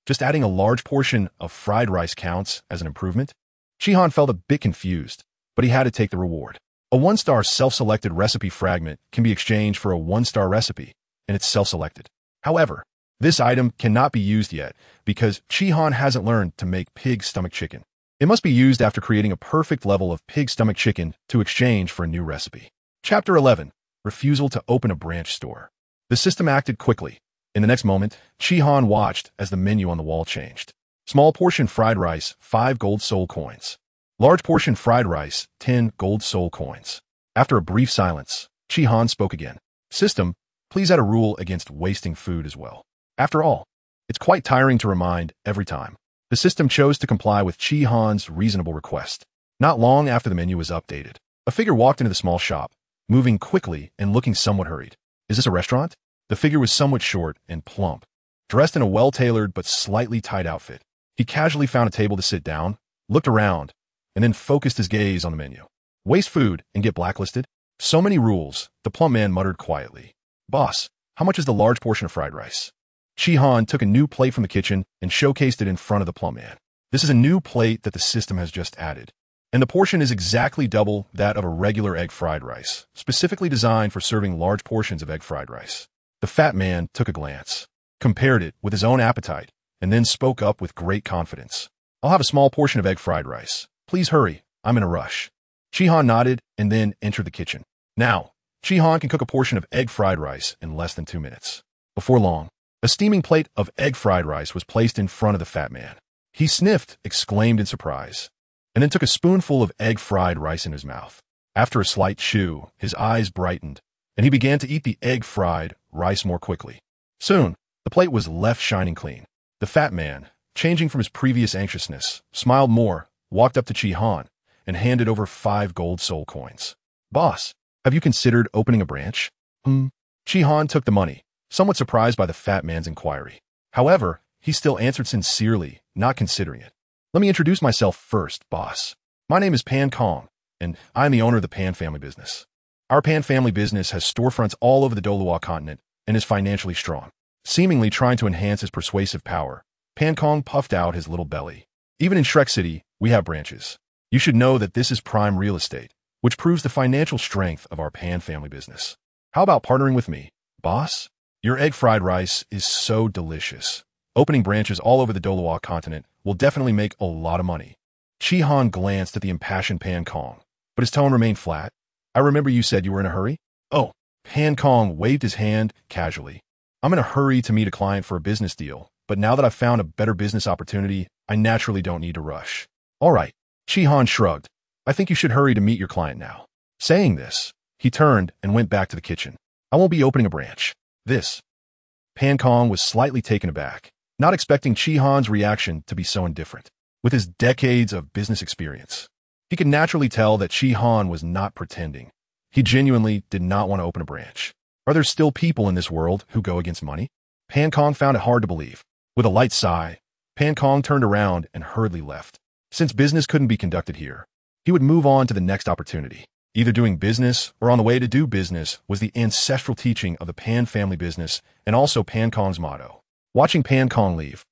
Speaker 1: Just adding a large portion of fried rice counts as an improvement? Shihan felt a bit confused, but he had to take the reward. A 1-star self-selected recipe fragment can be exchanged for a 1-star recipe, and it's self-selected. However, this item cannot be used yet because Shihan hasn't learned to make pig stomach chicken. It must be used after creating a perfect level of pig stomach chicken to exchange for a new recipe. Chapter 11. Refusal to open a branch store. The system acted quickly. In the next moment, Shihan watched as the menu on the wall changed. Small portion fried rice, 5 gold soul coins. Large portion fried rice, 10 gold soul coins. After a brief silence, Shihan spoke again. "System, please add a rule against wasting food as well. After all, it's quite tiring to remind every time." The system chose to comply with Shihan's reasonable request. Not long after the menu was updated, a figure walked into the small shop, moving quickly and looking somewhat hurried. "Is this a restaurant?" The figure was somewhat short and plump, dressed in a well-tailored but slightly tight outfit. He casually found a table to sit down, looked around, and then focused his gaze on the menu. "Waste food and get blacklisted? So many rules," the plump man muttered quietly. "Boss, how much is the large portion of fried rice?" Shihan took a new plate from the kitchen and showcased it in front of the plump man. "This is a new plate that the system has just added, and the portion is exactly double that of a regular egg fried rice, specifically designed for serving large portions of egg fried rice." The fat man took a glance, compared it with his own appetite, and then spoke up with great confidence. "I'll have a small portion of egg fried rice. Please hurry, I'm in a rush." Chi-Han nodded and then entered the kitchen. Now, Chi-Han can cook a portion of egg fried rice in less than 2 minutes. Before long, a steaming plate of egg fried rice was placed in front of the fat man. He sniffed, exclaimed in surprise, and then took a spoonful of egg fried rice in his mouth. After a slight chew, his eyes brightened, and he began to eat the egg fried rice more quickly. Soon, the plate was left shining clean. The fat man, changing from his previous anxiousness, smiled more, walked up to Chi-Han, and handed over 5 gold soul coins. Boss, have you considered opening a branch? Chi-Han took the money, somewhat surprised by the fat man's inquiry. However, he still answered sincerely, not considering it. Let me introduce myself first, boss. My name is Pan Kong, and I'm the owner of the Pan family business. Our Pan family business has storefronts all over the Douluo Continent and is financially strong. Seemingly trying to enhance his persuasive power, Pan Kong puffed out his little belly. Even in Shrek City, we have branches. You should know that this is prime real estate, which proves the financial strength of our Pan family business. How about partnering with me, boss? Your egg fried rice is so delicious. Opening branches all over the Douluo Continent will definitely make a lot of money. Chi-Han glanced at the impassioned Pan Kong, but his tone remained flat. I remember you said you were in a hurry? Oh, Pan Kong waved his hand casually. I'm in a hurry to meet a client for a business deal, but now that I've found a better business opportunity, I naturally don't need to rush. All right, Chi-Han shrugged. I think you should hurry to meet your client now. Saying this, he turned and went back to the kitchen. I won't be opening a branch. This. Pan Kong was slightly taken aback, not expecting Chi-Han's reaction to be so indifferent. With his decades of business experience, he could naturally tell that Chi-Han was not pretending. He genuinely did not want to open a branch. Are there still people in this world who go against money? Pan Kong found it hard to believe. With a light sigh, Pan Kong turned around and hurriedly left. Since business couldn't be conducted here, he would move on to the next opportunity. Either doing business or on the way to do business was the ancestral teaching of the Pan family business and also Pan Kong's motto. Watching Pan Kong leave,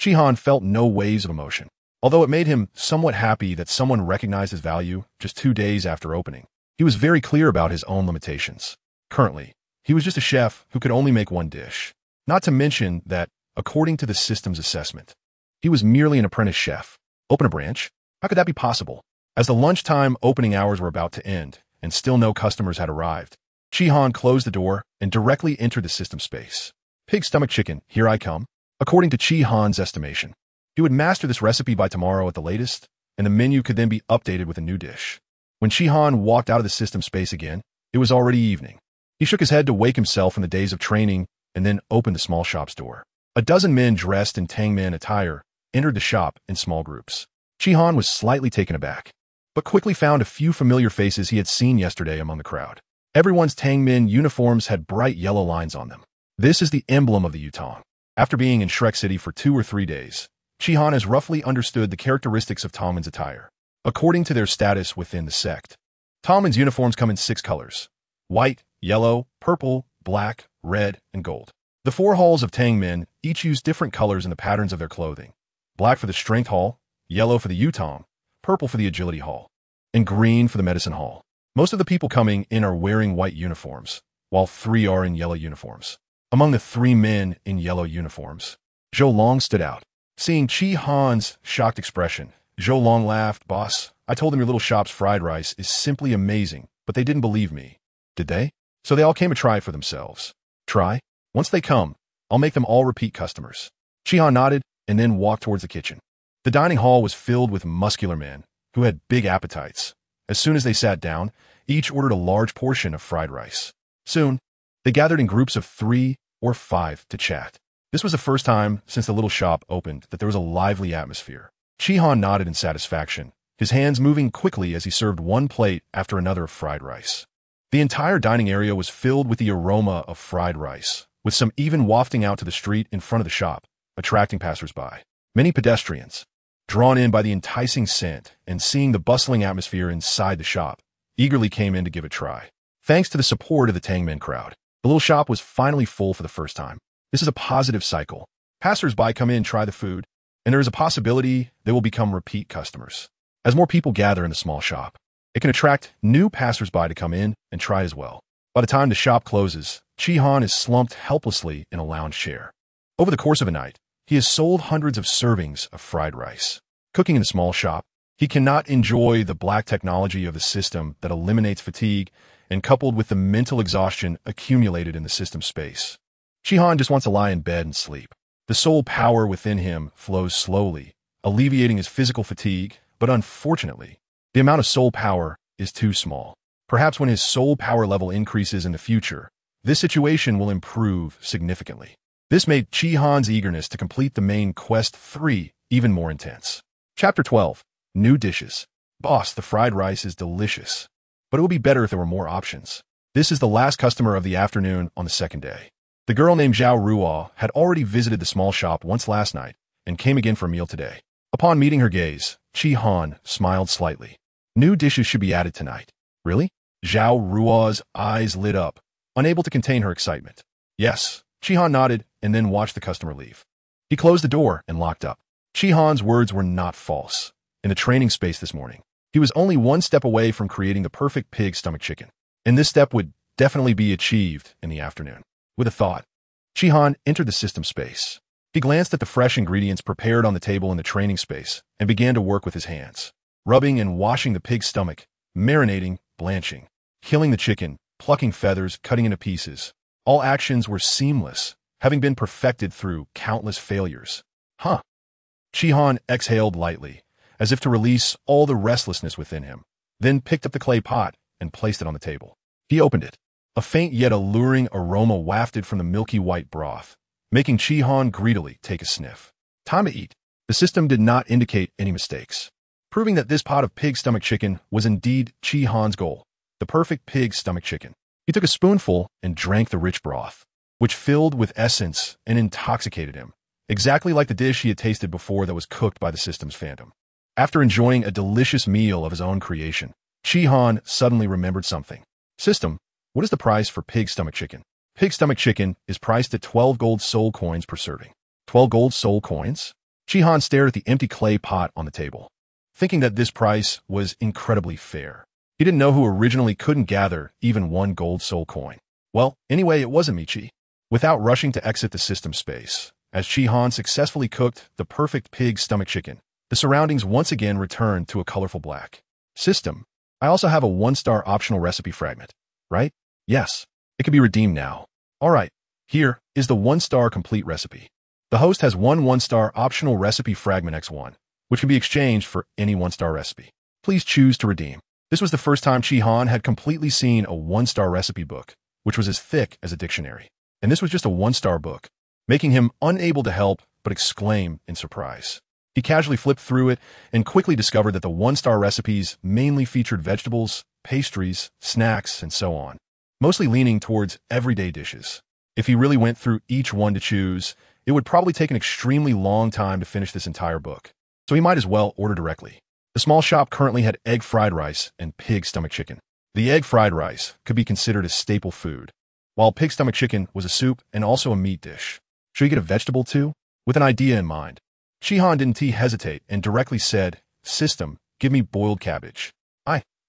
Speaker 1: Chi-Han felt no waves of emotion. Although it made him somewhat happy that someone recognized his value just 2 days after opening, he was very clear about his own limitations. Currently, he was just a chef who could only make one dish. Not to mention that, according to the system's assessment, he was merely an apprentice chef. Open a branch? How could that be possible? As the lunchtime opening hours were about to end and still no customers had arrived, Chi-Han closed the door and directly entered the system space. Pig stomach chicken, here I come. According to Chi-Han's estimation, he would master this recipe by tomorrow at the latest, and the menu could then be updated with a new dish. When Chi-Han walked out of the system space again, it was already evening. He shook his head to wake himself from the days of training and then opened the small shop's door. A dozen men dressed in Tangman attire entered the shop in small groups. Chi-Han was slightly taken aback, but quickly found a few familiar faces he had seen yesterday among the crowd. Everyone's Tangmen uniforms had bright yellow lines on them. This is the emblem of the Yutong. After being in Shrek City for 2 or 3 days, Chi-Han has roughly understood the characteristics of Tongmen's attire. According to their status within the sect, Tongmen's uniforms come in 6 colors: white, yellow, purple, black, red, and gold. The 4 halls of Tangmen each use different colors in the patterns of their clothing: black for the Strength Hall, yellow for the Yutong, purple for the Agility Hall, and green for the Medicine Hall. Most of the people coming in are wearing white uniforms, while 3 are in yellow uniforms. Among the 3 men in yellow uniforms, Zhou Long stood out. Seeing Chi-Han's shocked expression, Zhou Long laughed. Boss, I told them your little shop's fried rice is simply amazing, but they didn't believe me. Did they? So they all came to try it for themselves. Try? Once they come, I'll make them all repeat customers. Chi-Han nodded and then walked towards the kitchen. The dining hall was filled with muscular men who had big appetites. As soon as they sat down, each ordered a large portion of fried rice. Soon, they gathered in groups of 3 or 5 to chat. This was the first time since the little shop opened that there was a lively atmosphere. Chi-Han nodded in satisfaction, his hands moving quickly as he served one plate after another of fried rice. The entire dining area was filled with the aroma of fried rice, with some even wafting out to the street in front of the shop, attracting passersby. Many pedestrians, drawn in by the enticing scent and seeing the bustling atmosphere inside the shop, eagerly came in to give it a try. Thanks to the support of the Tangmen crowd, the little shop was finally full for the first time. This is a positive cycle. Passers-by come in, try the food, and there is a possibility they will become repeat customers. As more people gather in the small shop, it can attract new passers-by to come in and try as well. By the time the shop closes, Chi-Han is slumped helplessly in a lounge chair. Over the course of a night, he has sold hundreds of servings of fried rice. Cooking in the small shop, He cannot enjoy the black technology of the system that eliminates fatigue and coupled with the mental exhaustion accumulated in the system space. Shihan just wants to lie in bed and sleep. The soul power within him flows slowly, alleviating his physical fatigue, but unfortunately, the amount of soul power is too small. Perhaps when his soul power level increases in the future, this situation will improve significantly. This made Shihan's eagerness to complete the main quest 3 even more intense. Chapter 12. New dishes. Boss, the fried rice is delicious, but it would be better if there were more options. This is the last customer of the afternoon on the second day. The girl named Zhao Ruo had already visited the small shop once last night and came again for a meal today. Upon meeting her gaze, Shihan smiled slightly. New dishes should be added tonight. Really? Zhao Ruo's eyes lit up, unable to contain her excitement. Yes, Shihan nodded and then watched the customer leave. He closed the door and locked up. Shihan's words were not false. In the training space this morning, he was only one step away from creating the perfect pig stomach chicken, and this step would definitely be achieved in the afternoon. With a thought, Shihan entered the system space. He glanced at the fresh ingredients prepared on the table in the training space and began to work with his hands, rubbing and washing the pig's stomach, marinating, blanching, killing the chicken, plucking feathers, cutting into pieces. All actions were seamless, having been perfected through countless failures. Shihan exhaled lightly, as if to release all the restlessness within him, then picked up the clay pot and placed it on the table. He opened it. A faint yet alluring aroma wafted from the milky white broth, making Shihan greedily take a sniff. Time to eat. The system did not indicate any mistakes, proving that this pot of pig stomach chicken was indeed Shihan's goal, the perfect pig stomach chicken. He took a spoonful and drank the rich broth, which filled with essence and intoxicated him, exactly like the dish he had tasted before that was cooked by the system's phantom. After enjoying a delicious meal of his own creation, Shihan suddenly remembered something. System, what is the price for pig stomach chicken? Pig stomach chicken is priced at 12 gold soul coins per serving. 12 gold soul coins? Shihan stared at the empty clay pot on the table, thinking that this price was incredibly fair. He didn't know who originally couldn't gather even 1 gold soul coin. Well, anyway, it wasn't Michi. Without rushing to exit the system space, as Shihan successfully cooked the perfect pig stomach chicken, the surroundings once again returned to a colorful black. System, I also have a 1-star optional recipe fragment, right? Yes, it can be redeemed now. All right, here is the 1-star complete recipe. The host has 1-star optional recipe fragment X1, which can be exchanged for any 1-star recipe. Please choose to redeem. This was the first time Shihan had completely seen a 1-star recipe book, which was as thick as a dictionary. And this was just a 1-star book, making him unable to help but exclaim in surprise. He casually flipped through it and quickly discovered that the 1-star recipes mainly featured vegetables, pastries, snacks, and so on, mostly leaning towards everyday dishes. If he really went through each one to choose, it would probably take an extremely long time to finish this entire book, so he might as well order directly. The small shop currently had egg fried rice and pig stomach chicken. The egg fried rice could be considered a staple food, while pig stomach chicken was a soup and also a meat dish. Should he get a vegetable too? With an idea in mind, Shihan didn't hesitate and directly said, System, give me boiled cabbage.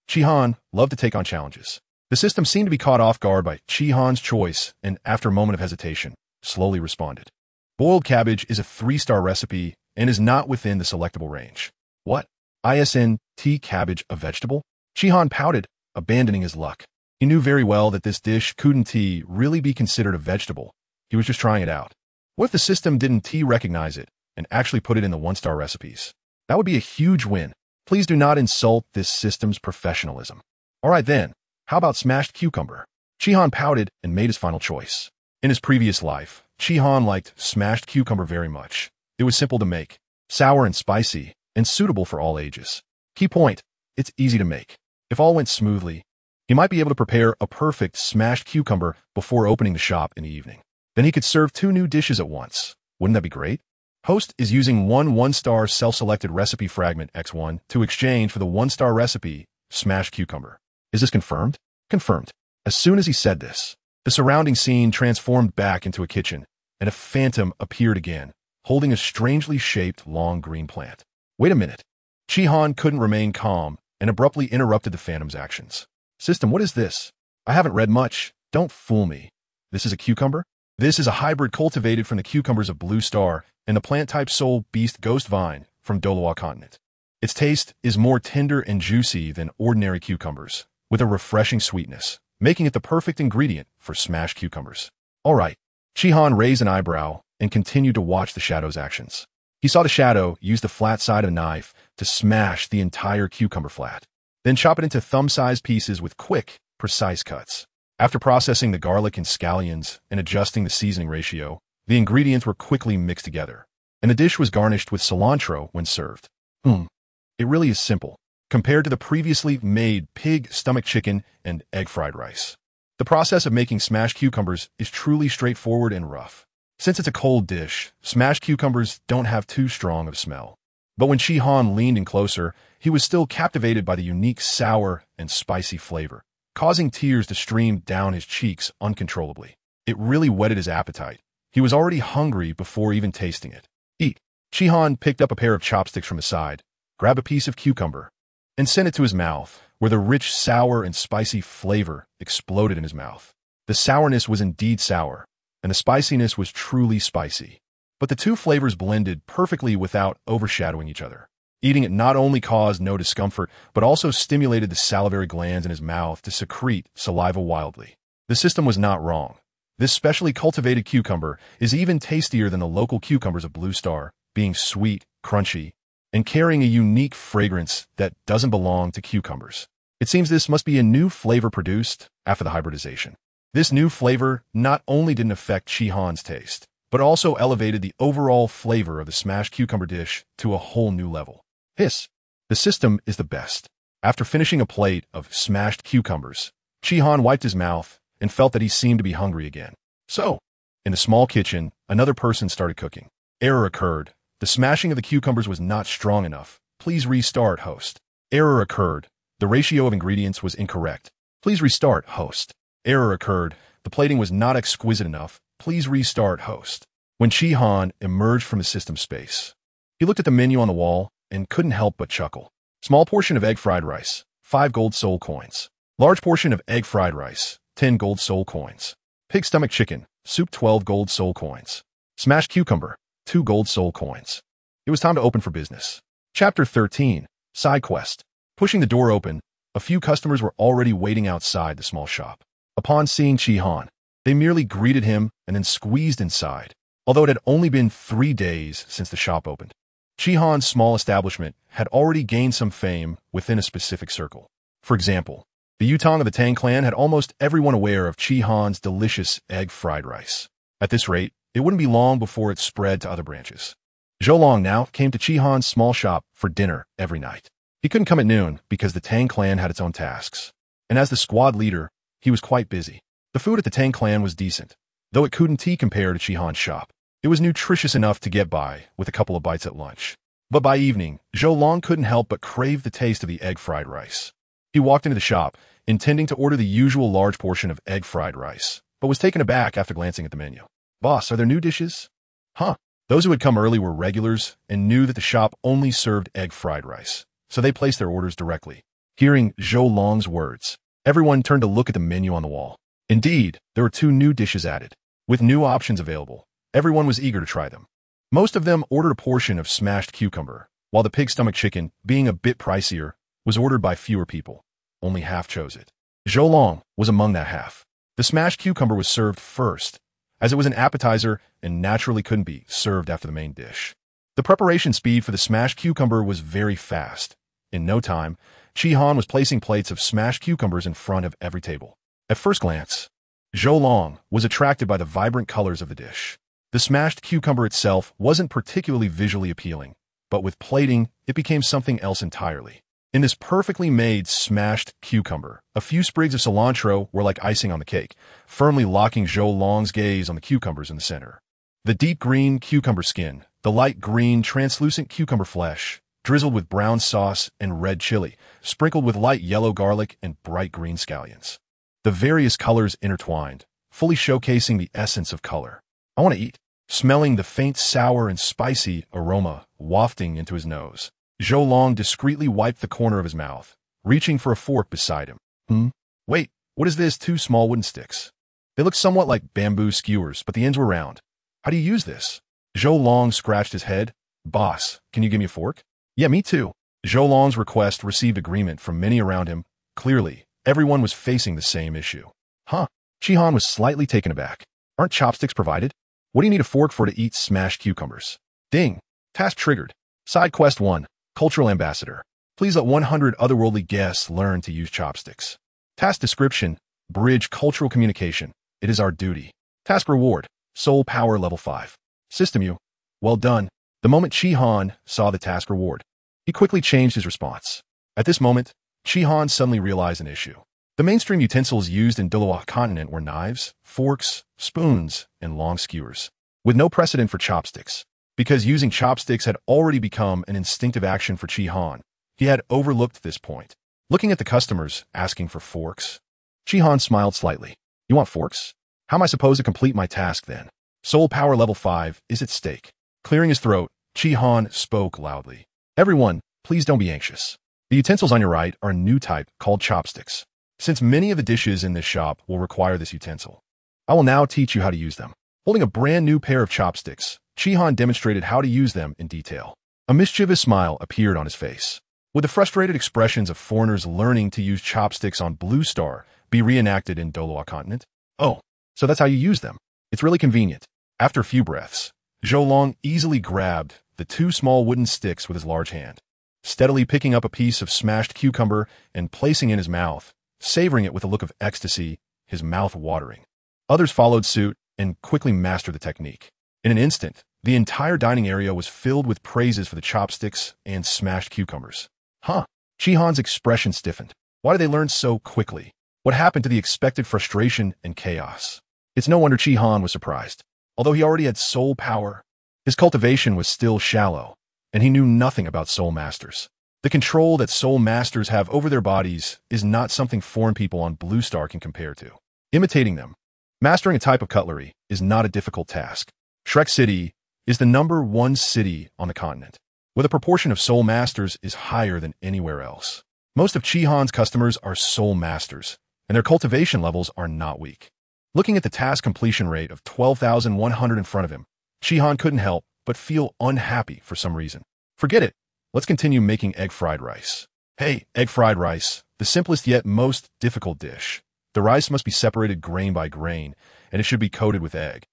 Speaker 1: Shihan loved to take on challenges. The system seemed to be caught off guard by Shihan's choice and, after a moment of hesitation, slowly responded. Boiled cabbage is a 3-star recipe and is not within the selectable range. What? Isn't cabbage a vegetable? Shihan pouted, abandoning his luck. He knew very well that this dish couldn't really be considered a vegetable. He was just trying it out. What if the system didn't recognize it and actually put it in the 1-star recipes? That would be a huge win. Please do not insult this system's professionalism. All right then, how about smashed cucumber? Shihan pouted and made his final choice. In his previous life, Shihan liked smashed cucumber very much. It was simple to make, sour and spicy, and suitable for all ages. Key point, it's easy to make. If all went smoothly, he might be able to prepare a perfect smashed cucumber before opening the shop in the evening. Then he could serve 2 new dishes at once. Wouldn't that be great? Host is using 1-star self-selected recipe fragment X1 to exchange for the 1-star recipe, smashed cucumber. Is this confirmed? Confirmed. As soon as he said this, the surrounding scene transformed back into a kitchen, and a phantom appeared again, holding a strangely shaped long green plant. Wait a minute. Shihan couldn't remain calm and abruptly interrupted the phantom's actions. System, what is this? I haven't read much. Don't fool me. This is a cucumber? This is a hybrid cultivated from the cucumbers of Blue Star and the plant-type soul beast ghost vine from Douluo Continent. Its taste is more tender and juicy than ordinary cucumbers, with a refreshing sweetness, making it the perfect ingredient for smashed cucumbers. All right. Shihan raised an eyebrow and continued to watch the shadow's actions. He saw the shadow use the flat side of a knife to smash the entire cucumber flat, then chop it into thumb-sized pieces with quick, precise cuts. After processing the garlic and scallions and adjusting the seasoning ratio, the ingredients were quickly mixed together, and the dish was garnished with cilantro when served. It really is simple, compared to the previously made pig stomach chicken and egg fried rice. The process of making smashed cucumbers is truly straightforward and rough. Since it's a cold dish, smashed cucumbers don't have too strong of a smell. But when Shihan leaned in closer, he was still captivated by the unique sour and spicy flavor, causing tears to stream down his cheeks uncontrollably. It really whetted his appetite. He was already hungry before even tasting it. Eat. Shihan picked up a pair of chopsticks from his side, grabbed a piece of cucumber, and sent it to his mouth, where the rich, sour, and spicy flavor exploded in his mouth. The sourness was indeed sour, and the spiciness was truly spicy. But the two flavors blended perfectly without overshadowing each other. Eating it not only caused no discomfort, but also stimulated the salivary glands in his mouth to secrete saliva wildly. The system was not wrong. This specially cultivated cucumber is even tastier than the local cucumbers of Blue Star, being sweet, crunchy, and carrying a unique fragrance that doesn't belong to cucumbers. It seems this must be a new flavor produced after the hybridization. This new flavor not only didn't affect Shihan's taste, but also elevated the overall flavor of the smashed cucumber dish to a whole new level. Hiss! The system is the best. After finishing a plate of smashed cucumbers, Shihan wiped his mouth and felt that he seemed to be hungry again. So, in the small kitchen, another person started cooking. Error occurred. The smashing of the cucumbers was not strong enough. Please restart, host. Error occurred. The ratio of ingredients was incorrect. Please restart, host. Error occurred. The plating was not exquisite enough. Please restart, host. When Shihan emerged from the system space, he looked at the menu on the wall and couldn't help but chuckle. Small portion of egg fried rice, 5 gold soul coins. Large portion of egg fried rice, 10 gold soul coins. Pig stomach chicken, soup 12 gold soul coins. Smashed cucumber, 2 gold soul coins. It was time to open for business. Chapter 13, Side Quest. Pushing the door open, a few customers were already waiting outside the small shop. Upon seeing Shihan, they merely greeted him and then squeezed inside, although it had only been 3 days since the shop opened. Shihan's small establishment had already gained some fame within a specific circle. For example, the Yutong of the Tang clan had almost everyone aware of Shihan's delicious egg fried rice. At this rate, it wouldn't be long before it spread to other branches. Zhou Long now came to Shihan's small shop for dinner every night. He couldn't come at noon because the Tang clan had its own tasks, and as the squad leader, he was quite busy. The food at the Tang clan was decent, though it couldn't compare to Shihan's shop. It was nutritious enough to get by with a couple of bites at lunch. But by evening, Zhou Long couldn't help but crave the taste of the egg fried rice. He walked into the shop, intending to order the usual large portion of egg fried rice, but was taken aback after glancing at the menu. Boss, are there new dishes? Huh. Those who had come early were regulars and knew that the shop only served egg fried rice, so they placed their orders directly. Hearing Zhou Long's words, everyone turned to look at the menu on the wall. Indeed, there were 2 new dishes added, with new options available. Everyone was eager to try them. Most of them ordered a portion of smashed cucumber, while the pig stomach chicken, being a bit pricier, was ordered by fewer people. Only half chose it. Zhou Long was among that half. The smashed cucumber was served first, as it was an appetizer and naturally couldn't be served after the main dish. The preparation speed for the smashed cucumber was very fast. In no time, Shihan was placing plates of smashed cucumbers in front of every table. At first glance, Zhou Long was attracted by the vibrant colors of the dish. The smashed cucumber itself wasn't particularly visually appealing, but with plating, it became something else entirely. In this perfectly made smashed cucumber, a few sprigs of cilantro were like icing on the cake, firmly locking Zhou Long's gaze on the cucumbers in the center. The deep green cucumber skin, the light green translucent cucumber flesh, drizzled with brown sauce and red chili, sprinkled with light yellow garlic and bright green scallions. The various colors intertwined, fully showcasing the essence of color. I want to eat. Smelling the faint sour and spicy aroma wafting into his nose, Zhou Long discreetly wiped the corner of his mouth, reaching for a fork beside him. Wait, what is this? 2 small wooden sticks. They look somewhat like bamboo skewers, but the ends were round. How do you use this? Zhou Long scratched his head. Boss, can you give me a fork? Yeah, me too. Zhou Long's request received agreement from many around him. Clearly, everyone was facing the same issue. Huh? Shihan was slightly taken aback. Aren't chopsticks provided? What do you need a fork for to eat smashed cucumbers? Ding. Task triggered. Side quest 1. Cultural Ambassador. Please let 100 otherworldly guests learn to use chopsticks. Task description. Bridge cultural communication. It is our duty. Task reward. Soul power level 5. System U. Well done. The moment Shihan saw the task reward, he quickly changed his response. At this moment, Shihan suddenly realized an issue. The mainstream utensils used in Douluo Continent were knives, forks, spoons, and long skewers, with no precedent for chopsticks. Because using chopsticks had already become an instinctive action for Shihan, he had overlooked this point. Looking at the customers asking for forks, Shihan smiled slightly. You want forks? How am I supposed to complete my task then? Soul power level 5 is at stake. Clearing his throat, Shihan spoke loudly. Everyone, please don't be anxious. The utensils on your right are a new type called chopsticks. Since many of the dishes in this shop will require this utensil, I will now teach you how to use them. Holding a brand new pair of chopsticks, Shihan demonstrated how to use them in detail. A mischievous smile appeared on his face. Would the frustrated expressions of foreigners learning to use chopsticks on Blue Star be reenacted in Douluo Continent? Oh, so that's how you use them. It's really convenient. After a few breaths, Zhou Long easily grabbed the 2 small wooden sticks with his large hand, steadily picking up a piece of smashed cucumber and placing it in his mouth, savoring it with a look of ecstasy, his mouth watering. Others followed suit and quickly mastered the technique. In an instant, the entire dining area was filled with praises for the chopsticks and smashed cucumbers. Huh? Shihan's expression stiffened. Why did they learn so quickly? What happened to the expected frustration and chaos? It's no wonder Shihan was surprised. Although he already had soul power, his cultivation was still shallow, and he knew nothing about soul masters. The control that soul masters have over their bodies is not something foreign people on Blue Star can compare to. Imitating them, mastering a type of cutlery, is not a difficult task. Shrek City is the #1 city on the continent, where the proportion of soul masters is higher than anywhere else. Most of Shihan's customers are soul masters, and their cultivation levels are not weak. Looking at the task completion rate of 12,100 in front of him, Shihan couldn't help but feel unhappy for some reason. Forget it. Let's continue making egg fried rice. Hey, egg fried rice, the simplest yet most difficult dish. The rice must be separated grain by grain, and it should be coated with egg.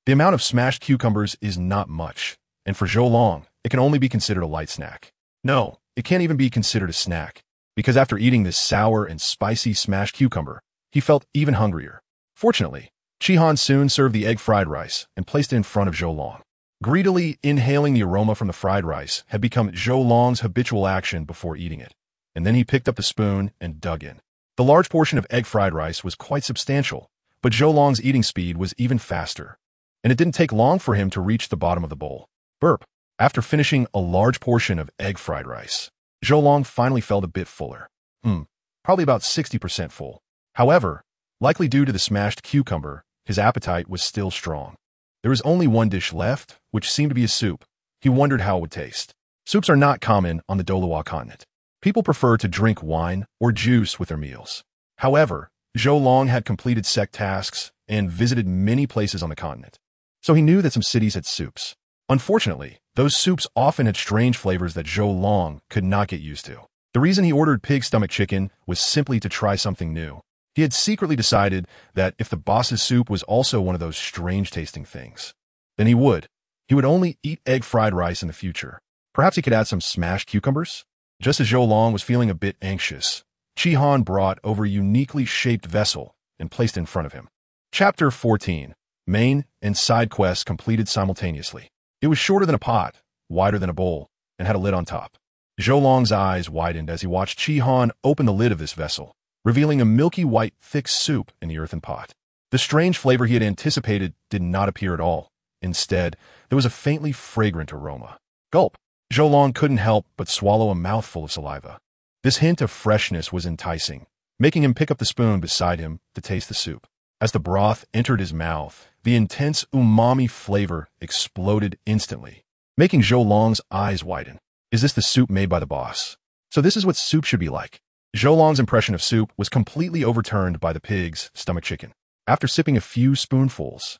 Speaker 1: The amount of smashed cucumbers is not much, and for Zhou Long, it can only be considered a light snack. No, it can't even be considered a snack, because after eating this sour and spicy smashed cucumber, he felt even hungrier. Fortunately, Shihan soon served the egg fried rice and placed it in front of Zhou Long. Greedily inhaling the aroma from the fried rice had become Zhou Long's habitual action before eating it, and then he picked up the spoon and dug in. The large portion of egg fried rice was quite substantial, but Zhou Long's eating speed was even faster, and it didn't take long for him to reach the bottom of the bowl. Burp. After finishing a large portion of egg fried rice, Zhou Long finally felt a bit fuller. Probably about 60% full. However, likely due to the smashed cucumber, his appetite was still strong. There was only one dish left, which seemed to be a soup. He wondered how it would taste. Soups are not common on the Douluo Continent. People prefer to drink wine or juice with their meals. However, Zhou Long had completed sect tasks and visited many places on the continent, so he knew that some cities had soups. Unfortunately, those soups often had strange flavors that Zhou Long could not get used to. The reason he ordered pig stomach chicken was simply to try something new. He had secretly decided that if the boss's soup was also one of those strange-tasting things, then he would only eat egg fried rice in the future. Perhaps he could add some smashed cucumbers? Just as Zhou Long was feeling a bit anxious, Shihan brought over a uniquely shaped vessel and placed it in front of him. Chapter 14. Main and side quests completed simultaneously. It was shorter than a pot, wider than a bowl, and had a lid on top. Zhou Long's eyes widened as he watched Shihan open the lid of this vessel, revealing a milky white, thick soup in the earthen pot. The strange flavor he had anticipated did not appear at all. Instead, there was a faintly fragrant aroma. Gulp. Zhou Long couldn't help but swallow a mouthful of saliva. This hint of freshness was enticing, making him pick up the spoon beside him to taste the soup. As the broth entered his mouth, the intense umami flavor exploded instantly, making Zhou Long's eyes widen. Is this the soup made by the boss? So this is what soup should be like. Zhou Long's impression of soup was completely overturned by the pig's stomach chicken. After sipping a few spoonfuls,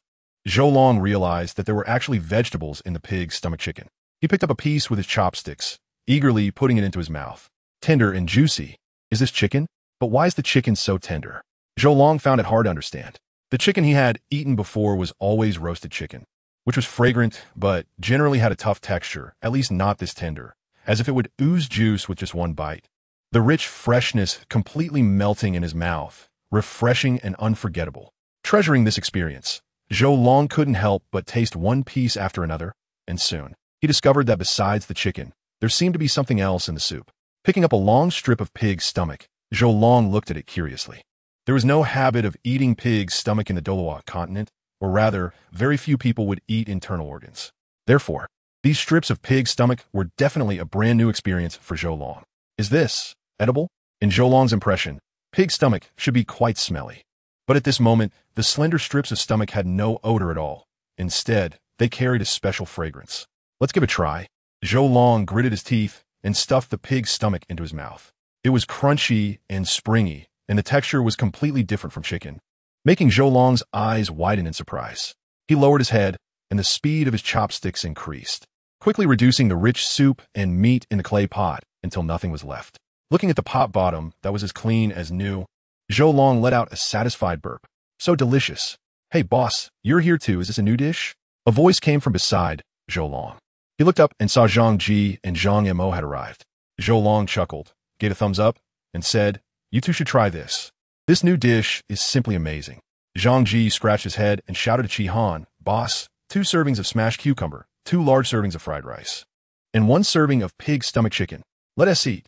Speaker 1: Zhou Long realized that there were actually vegetables in the pig's stomach chicken. He picked up a piece with his chopsticks, eagerly putting it into his mouth. Tender and juicy. Is this chicken? But why is the chicken so tender? Zhou Long found it hard to understand. The chicken he had eaten before was always roasted chicken, which was fragrant, but generally had a tough texture, at least not this tender, as if it would ooze juice with just one bite. The rich freshness completely melting in his mouth, refreshing and unforgettable. Treasuring this experience, Zhou Long couldn't help but taste one piece after another, and soon, he discovered that besides the chicken, there seemed to be something else in the soup. Picking up a long strip of pig's stomach, Zhou Long looked at it curiously. There was no habit of eating pig's stomach in the Douluo Continent, or rather, very few people would eat internal organs. Therefore, these strips of pig's stomach were definitely a brand new experience for Zhou Long. Is this edible? In Zhou Long's impression, pig's stomach should be quite smelly. But at this moment, the slender strips of stomach had no odor at all. Instead, they carried a special fragrance. Let's give it a try. Zhou Long gritted his teeth and stuffed the pig's stomach into his mouth. It was crunchy and springy, and the texture was completely different from chicken, making Zhou Long's eyes widen in surprise. He lowered his head, and the speed of his chopsticks increased, quickly reducing the rich soup and meat in the clay pot until nothing was left. Looking at the pot bottom that was as clean as new, Zhou Long let out a satisfied burp. So delicious. Hey boss, you're here too, is this a new dish? A voice came from beside Zhou Long. He looked up and saw Zhang Ji and Zhang Mo had arrived. Zhou Long chuckled, gave a thumbs up, and said, "You two should try this. This new dish is simply amazing." Zhang Ji scratched his head and shouted to Qi Han, "Boss, 2 servings of smashed cucumber, 2 large servings of fried rice, and 1 serving of pig stomach chicken. Let us eat."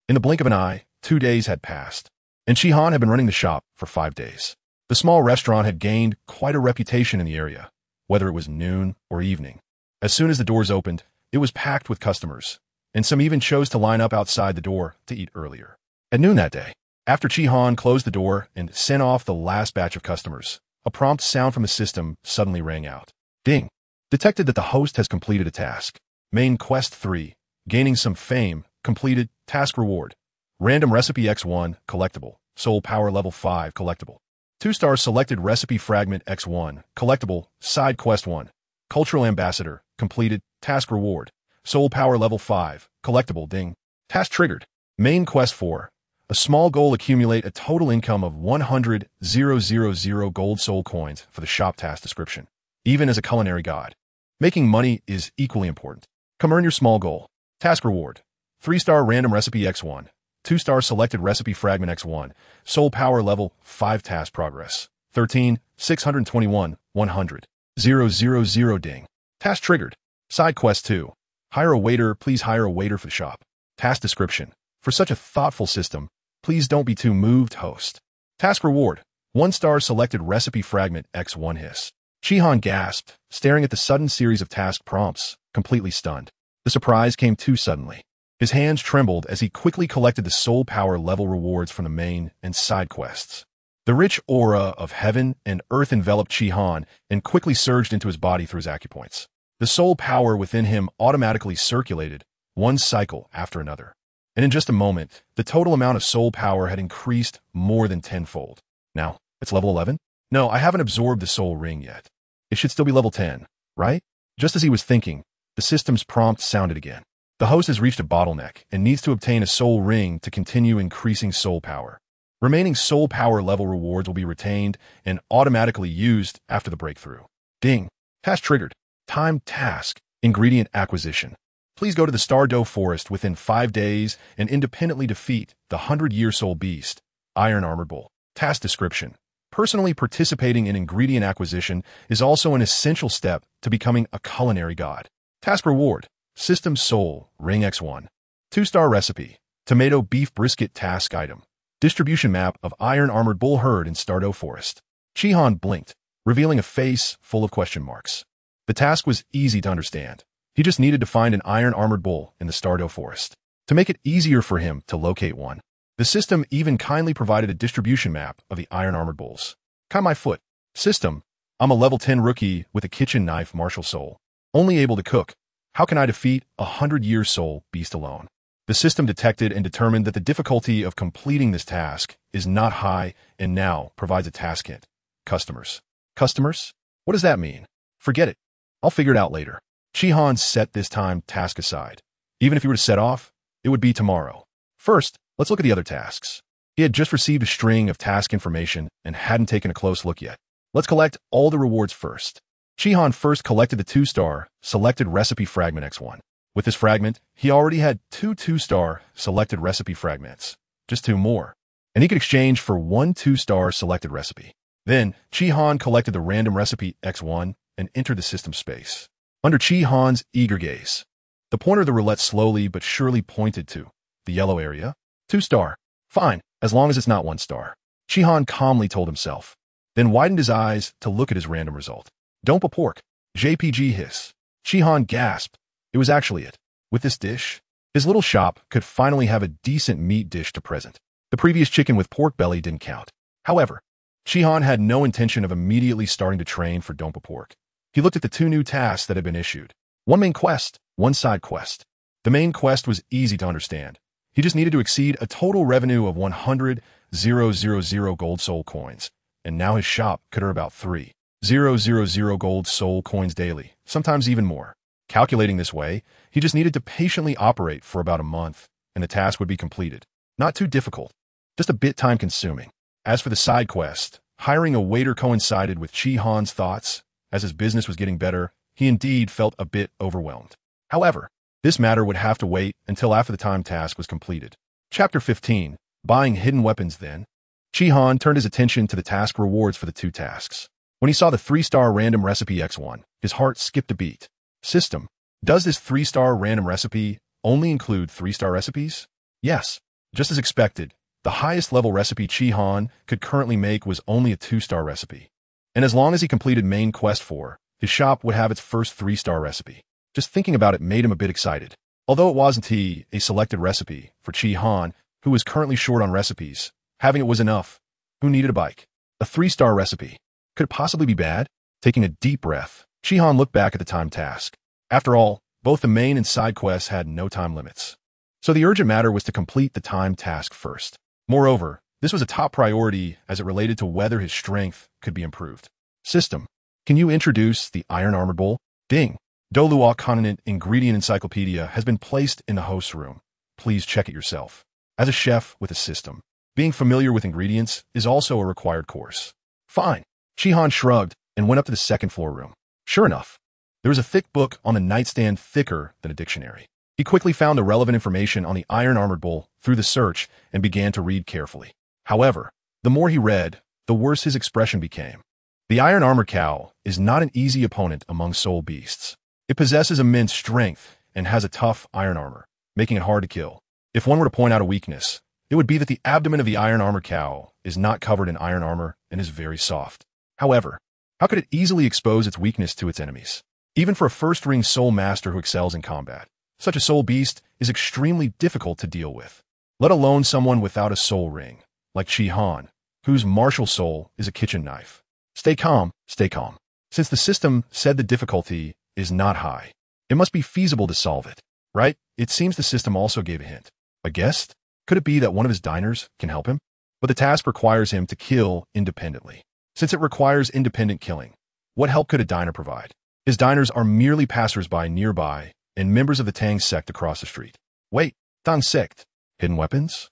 Speaker 1: In the blink of an eye, 2 days had passed, and Qi Han had been running the shop for 5 days. The small restaurant had gained quite a reputation in the area, whether it was noon or evening. As soon as the doors opened, it was packed with customers, and some even chose to line up outside the door to eat earlier. At noon that day, after Qi Han closed the door and sent off the last batch of customers, a prompt sound from the system suddenly rang out. Ding! Detected that the host has completed a task. Main Quest 3, gaining some fame, completed, task reward. Random Recipe X1, collectible, Soul Power Level 5, collectible. 2-star selected Recipe Fragment X1, collectible, Side Quest 1. Cultural Ambassador, completed, task reward. Soul Power Level 5, collectible, ding. Task triggered. Main Quest 4. A small goal accumulate a total income of 100,000 gold soul coins for the shop task description. Even as a culinary god, making money is equally important. Come earn your small goal. Task reward. 3-star random recipe X1. 2-star selected recipe fragment X1. Soul power level 5 task progress. 13, 621, 100. 000 ding. Task triggered. Side quest 2. Hire a waiter. Please hire a waiter for the shop. Task description. For such a thoughtful system, please don't be too moved, host. Task reward. 1-star selected recipe fragment X1 hiss. Qi Han gasped, staring at the sudden series of task prompts, completely stunned. The surprise came too suddenly. His hands trembled as he quickly collected the soul power level rewards from the main and side quests. The rich aura of heaven and earth enveloped Qi Han and quickly surged into his body through his acupoints. The soul power within him automatically circulated, one cycle after another. And in just a moment, the total amount of soul power had increased more than tenfold. Now, it's level 11? No, I haven't absorbed the soul ring yet. It should still be level 10, right? Just as he was thinking, the system's prompt sounded again. The host has reached a bottleneck and needs to obtain a soul ring to continue increasing soul power. Remaining soul power level rewards will be retained and automatically used after the breakthrough. Ding. Task triggered. Time task. Ingredient acquisition. Please go to the Star Luo Forest within 5 days and independently defeat the 100-year soul beast, Iron Armored Bull. Task description. Personally participating in ingredient acquisition is also an essential step to becoming a culinary god. Task reward. System Soul, Ring X1. 2-star recipe. Tomato beef brisket task item. Distribution map of Iron Armored Bull herd in Star Luo Forest. Qi Han blinked, revealing a face full of question marks. The task was easy to understand. He just needed to find an Iron Armored Bull in the Star Luo Forest. To make it easier for him to locate one, the system even kindly provided a distribution map of the Iron Armored Bulls. Kind my foot. System. I'm a level 10 rookie with a kitchen knife martial soul. Only able to cook. How can I defeat a 100-year soul beast alone? The system detected and determined that the difficulty of completing this task is not high and now provides a task hint. Customers. Customers? What does that mean? Forget it. I'll figure it out later. Qi Han set this time task aside. Even if he were to set off, it would be tomorrow. First, let's look at the other tasks. He had just received a string of task information and hadn't taken a close look yet. Let's collect all the rewards first. Shihan first collected the 2-star selected recipe fragment X1. With this fragment, he already had 2-star selected recipe fragments, just 2 more, and he could exchange for 1 2-star selected recipe. Then, Shihan collected the random recipe X1 and entered the system space. Under Shihan's eager gaze, the pointer of the roulette slowly but surely pointed to the yellow area. 2-star. Fine, as long as it's not 1 star. Shihan calmly told himself, then widened his eyes to look at his random result. Dompa pork. JPG hiss. Shihan gasped. It was actually it. With this dish, his little shop could finally have a decent meat dish to present. The previous chicken with pork belly didn't count. However, Shihan had no intention of immediately starting to train for Dompa pork. He looked at the 2 new tasks that had been issued. 1 main quest, 1 side quest. The main quest was easy to understand. He just needed to exceed a total revenue of 100,000 gold soul coins, and now his shop could earn about 3,000 gold soul coins daily, sometimes even more. Calculating this way, he just needed to patiently operate for about a month, and the task would be completed. Not too difficult, just a bit time-consuming. As for the side quest, hiring a waiter coincided with Shihan's thoughts. As his business was getting better, he indeed felt a bit overwhelmed. However, this matter would have to wait until after the time task was completed. Chapter 15. Buying hidden weapons. Then, Shihan turned his attention to the task rewards for the 2 tasks. When he saw the 3-star random recipe X1, his heart skipped a beat. System. Does this 3-star random recipe only include 3-star recipes? Yes. Just as expected, the highest level recipe Shihan could currently make was only a 2-star recipe. And as long as he completed main quest 4, his shop would have its first 3-star recipe. Just thinking about it made him a bit excited. Although it wasn't a selected recipe for Shihan, who was currently short on recipes, having it was enough. Who needed a bike? A 3-star recipe. Could it possibly be bad? Taking a deep breath, Shihan looked back at the time task. After all, both the main and side quests had no time limits. So the urgent matter was to complete the time task first. Moreover, this was a top priority as it related to whether his strength could be improved. System. Can you introduce the Iron Armored Bowl? Ding. Douluo Continent Ingredient Encyclopedia has been placed in the host's room. Please check it yourself. As a chef with a system, being familiar with ingredients is also a required course. Fine. Shihan shrugged and went up to the 2nd floor room. Sure enough, there was a thick book on the nightstand, thicker than a dictionary. He quickly found the relevant information on the Iron Armored Bull through the search and began to read carefully. However, the more he read, the worse his expression became. The Iron Armored Cow is not an easy opponent among soul beasts. It possesses immense strength and has a tough iron armor, making it hard to kill. If one were to point out a weakness, it would be that the abdomen of the Iron Armored Cow is not covered in iron armor and is very soft. However, how could it easily expose its weakness to its enemies? Even for a first-ring soul master who excels in combat, such a soul beast is extremely difficult to deal with, let alone someone without a soul ring, like Shihan, whose martial soul is a kitchen knife. Stay calm, stay calm. Since the system said the difficulty is not high, it must be feasible to solve it, right? It seems the system also gave a hint. A guest? Could it be that one of his diners can help him? But the task requires him to kill independently. Since it requires independent killing, what help could a diner provide? His diners are merely passers-by nearby and members of the Tang sect across the street. Wait, Tang sect? Hidden weapons?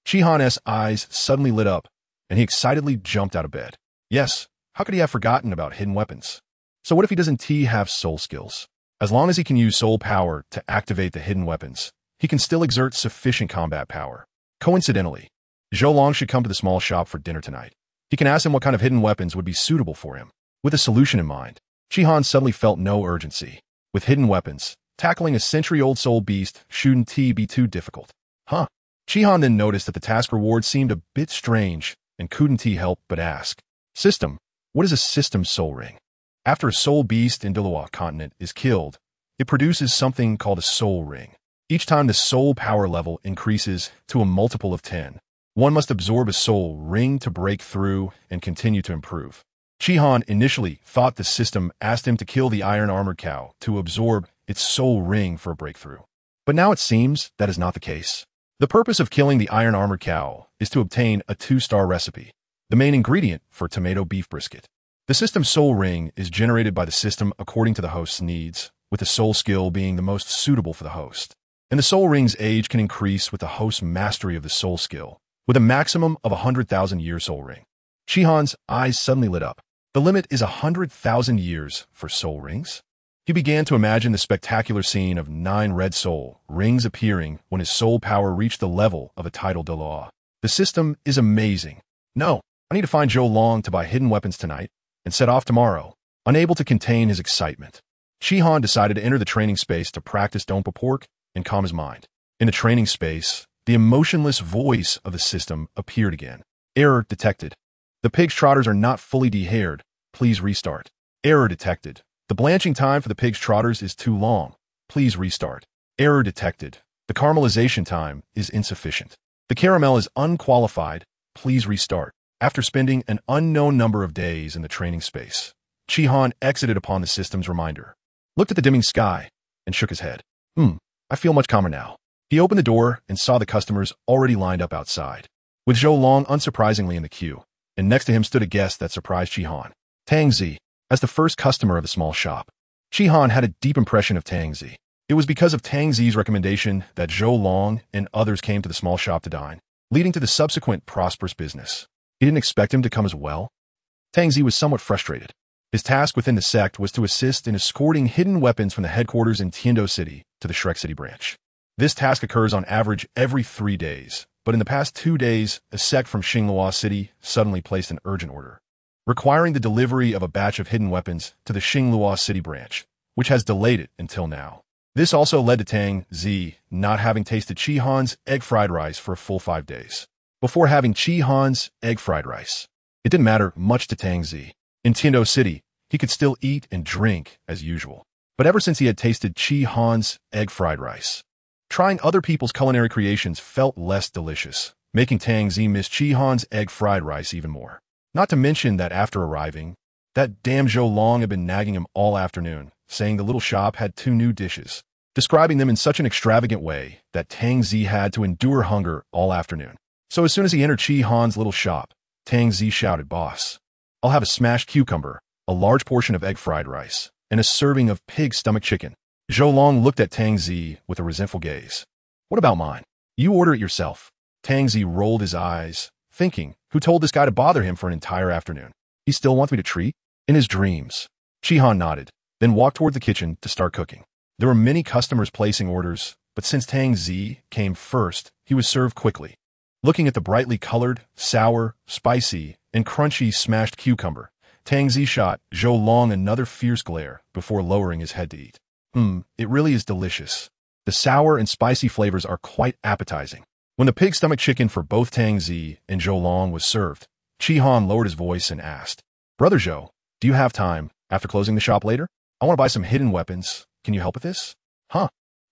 Speaker 1: Shihan's eyes suddenly lit up, and he excitedly jumped out of bed. Yes, how could he have forgotten about hidden weapons? So what if he doesn't have soul skills? As long as he can use soul power to activate the hidden weapons, he can still exert sufficient combat power. Coincidentally, Zhou Long should come to the small shop for dinner tonight. He can ask him what kind of hidden weapons would be suitable for him. With a solution in mind, Shihan suddenly felt no urgency. With hidden weapons, tackling a century-old soul beast shouldn't be too difficult. Huh? Shihan then noticed that the task reward seemed a bit strange and couldn't help but ask. System. What is a system soul ring? After a soul beast in Douluo Continent is killed, it produces something called a soul ring. Each time the soul power level increases to a multiple of 10, one must absorb a soul ring to break through and continue to improve. Shihan initially thought the system asked him to kill the Iron Armored Cow to absorb its soul ring for a breakthrough. But now it seems that is not the case. The purpose of killing the Iron Armored Cow is to obtain a 2-star recipe, the main ingredient for tomato beef brisket. The system's soul ring is generated by the system according to the host's needs, with the soul skill being the most suitable for the host. and the soul ring's age can increase with the host's mastery of the soul skill, with a maximum of 100,000-year soul ring. Shihan's eyes suddenly lit up. The limit is 100,000 years for soul rings? He began to imagine the spectacular scene of 9 red soul rings appearing when his soul power reached the level of a tidal Douluo. The system is amazing. No, I need to find Zhou Long to buy hidden weapons tonight and set off tomorrow. Unable to contain his excitement, Shihan decided to enter the training space to practice Don't Pork and calm his mind. In the training space, the emotionless voice of the system appeared again. Error detected. The pig's trotters are not fully de-haired. Please restart. Error detected. The blanching time for the pig's trotters is too long. Please restart. Error detected. The caramelization time is insufficient. The caramel is unqualified. Please restart. After spending an unknown number of days in the training space, Shihan exited upon the system's reminder, looked at the dimming sky, and shook his head. I feel much calmer now. He opened the door and saw the customers already lined up outside, with Zhou Long unsurprisingly in the queue, and next to him stood a guest that surprised Shihan. Tang Zi, as the first customer of the small shop. Shihan had a deep impression of Tang Zi. It was because of Tang Zi's recommendation that Zhou Long and others came to the small shop to dine, leading to the subsequent prosperous business. He didn't expect him to come as well. Tang Zi was somewhat frustrated. His task within the sect was to assist in escorting hidden weapons from the headquarters in Tiando City to the Shrek City branch. This task occurs on average every 3 days, but in the past 2 days, a sect from Xingluo City suddenly placed an urgent order, requiring the delivery of a batch of hidden weapons to the Xingluo City branch, which has delayed it until now. This also led to Tang Zi not having tasted Shihan's egg fried rice for a full 5 days. Before having Shihan's egg fried rice, it didn't matter much to Tang Zi. In Tiando City, he could still eat and drink as usual. But ever since he had tasted Shihan's egg fried rice, trying other people's culinary creations felt less delicious, making Tang Zi miss Shihan's egg fried rice even more. Not to mention that after arriving, that damn Zhou Long had been nagging him all afternoon, saying the little shop had 2 new dishes, describing them in such an extravagant way that Tang Zi had to endure hunger all afternoon. So as soon as he entered Shihan's little shop, Tang Zi shouted, "Boss, I'll have a smashed cucumber, a large portion of egg fried rice, and a serving of pig stomach chicken." Zhou Long looked at Tang Zi with a resentful gaze. "What about mine? You order it yourself." Tang Zi rolled his eyes, thinking, who told this guy to bother him for an entire afternoon? He still wants me to treat? In his dreams. Shihan nodded, then walked toward the kitchen to start cooking. There were many customers placing orders, but since Tang Zi came first, he was served quickly. Looking at the brightly colored, sour, spicy, and crunchy smashed cucumber, Tang Zi shot Zhou Long another fierce glare before lowering his head to eat. It really is delicious. The sour and spicy flavors are quite appetizing. When the pig stomach chicken for both Tang Zi and Zhou Long was served, Shihan lowered his voice and asked, "Brother Zhou, do you have time after closing the shop later? I want to buy some hidden weapons. Can you help with this?" "Huh?"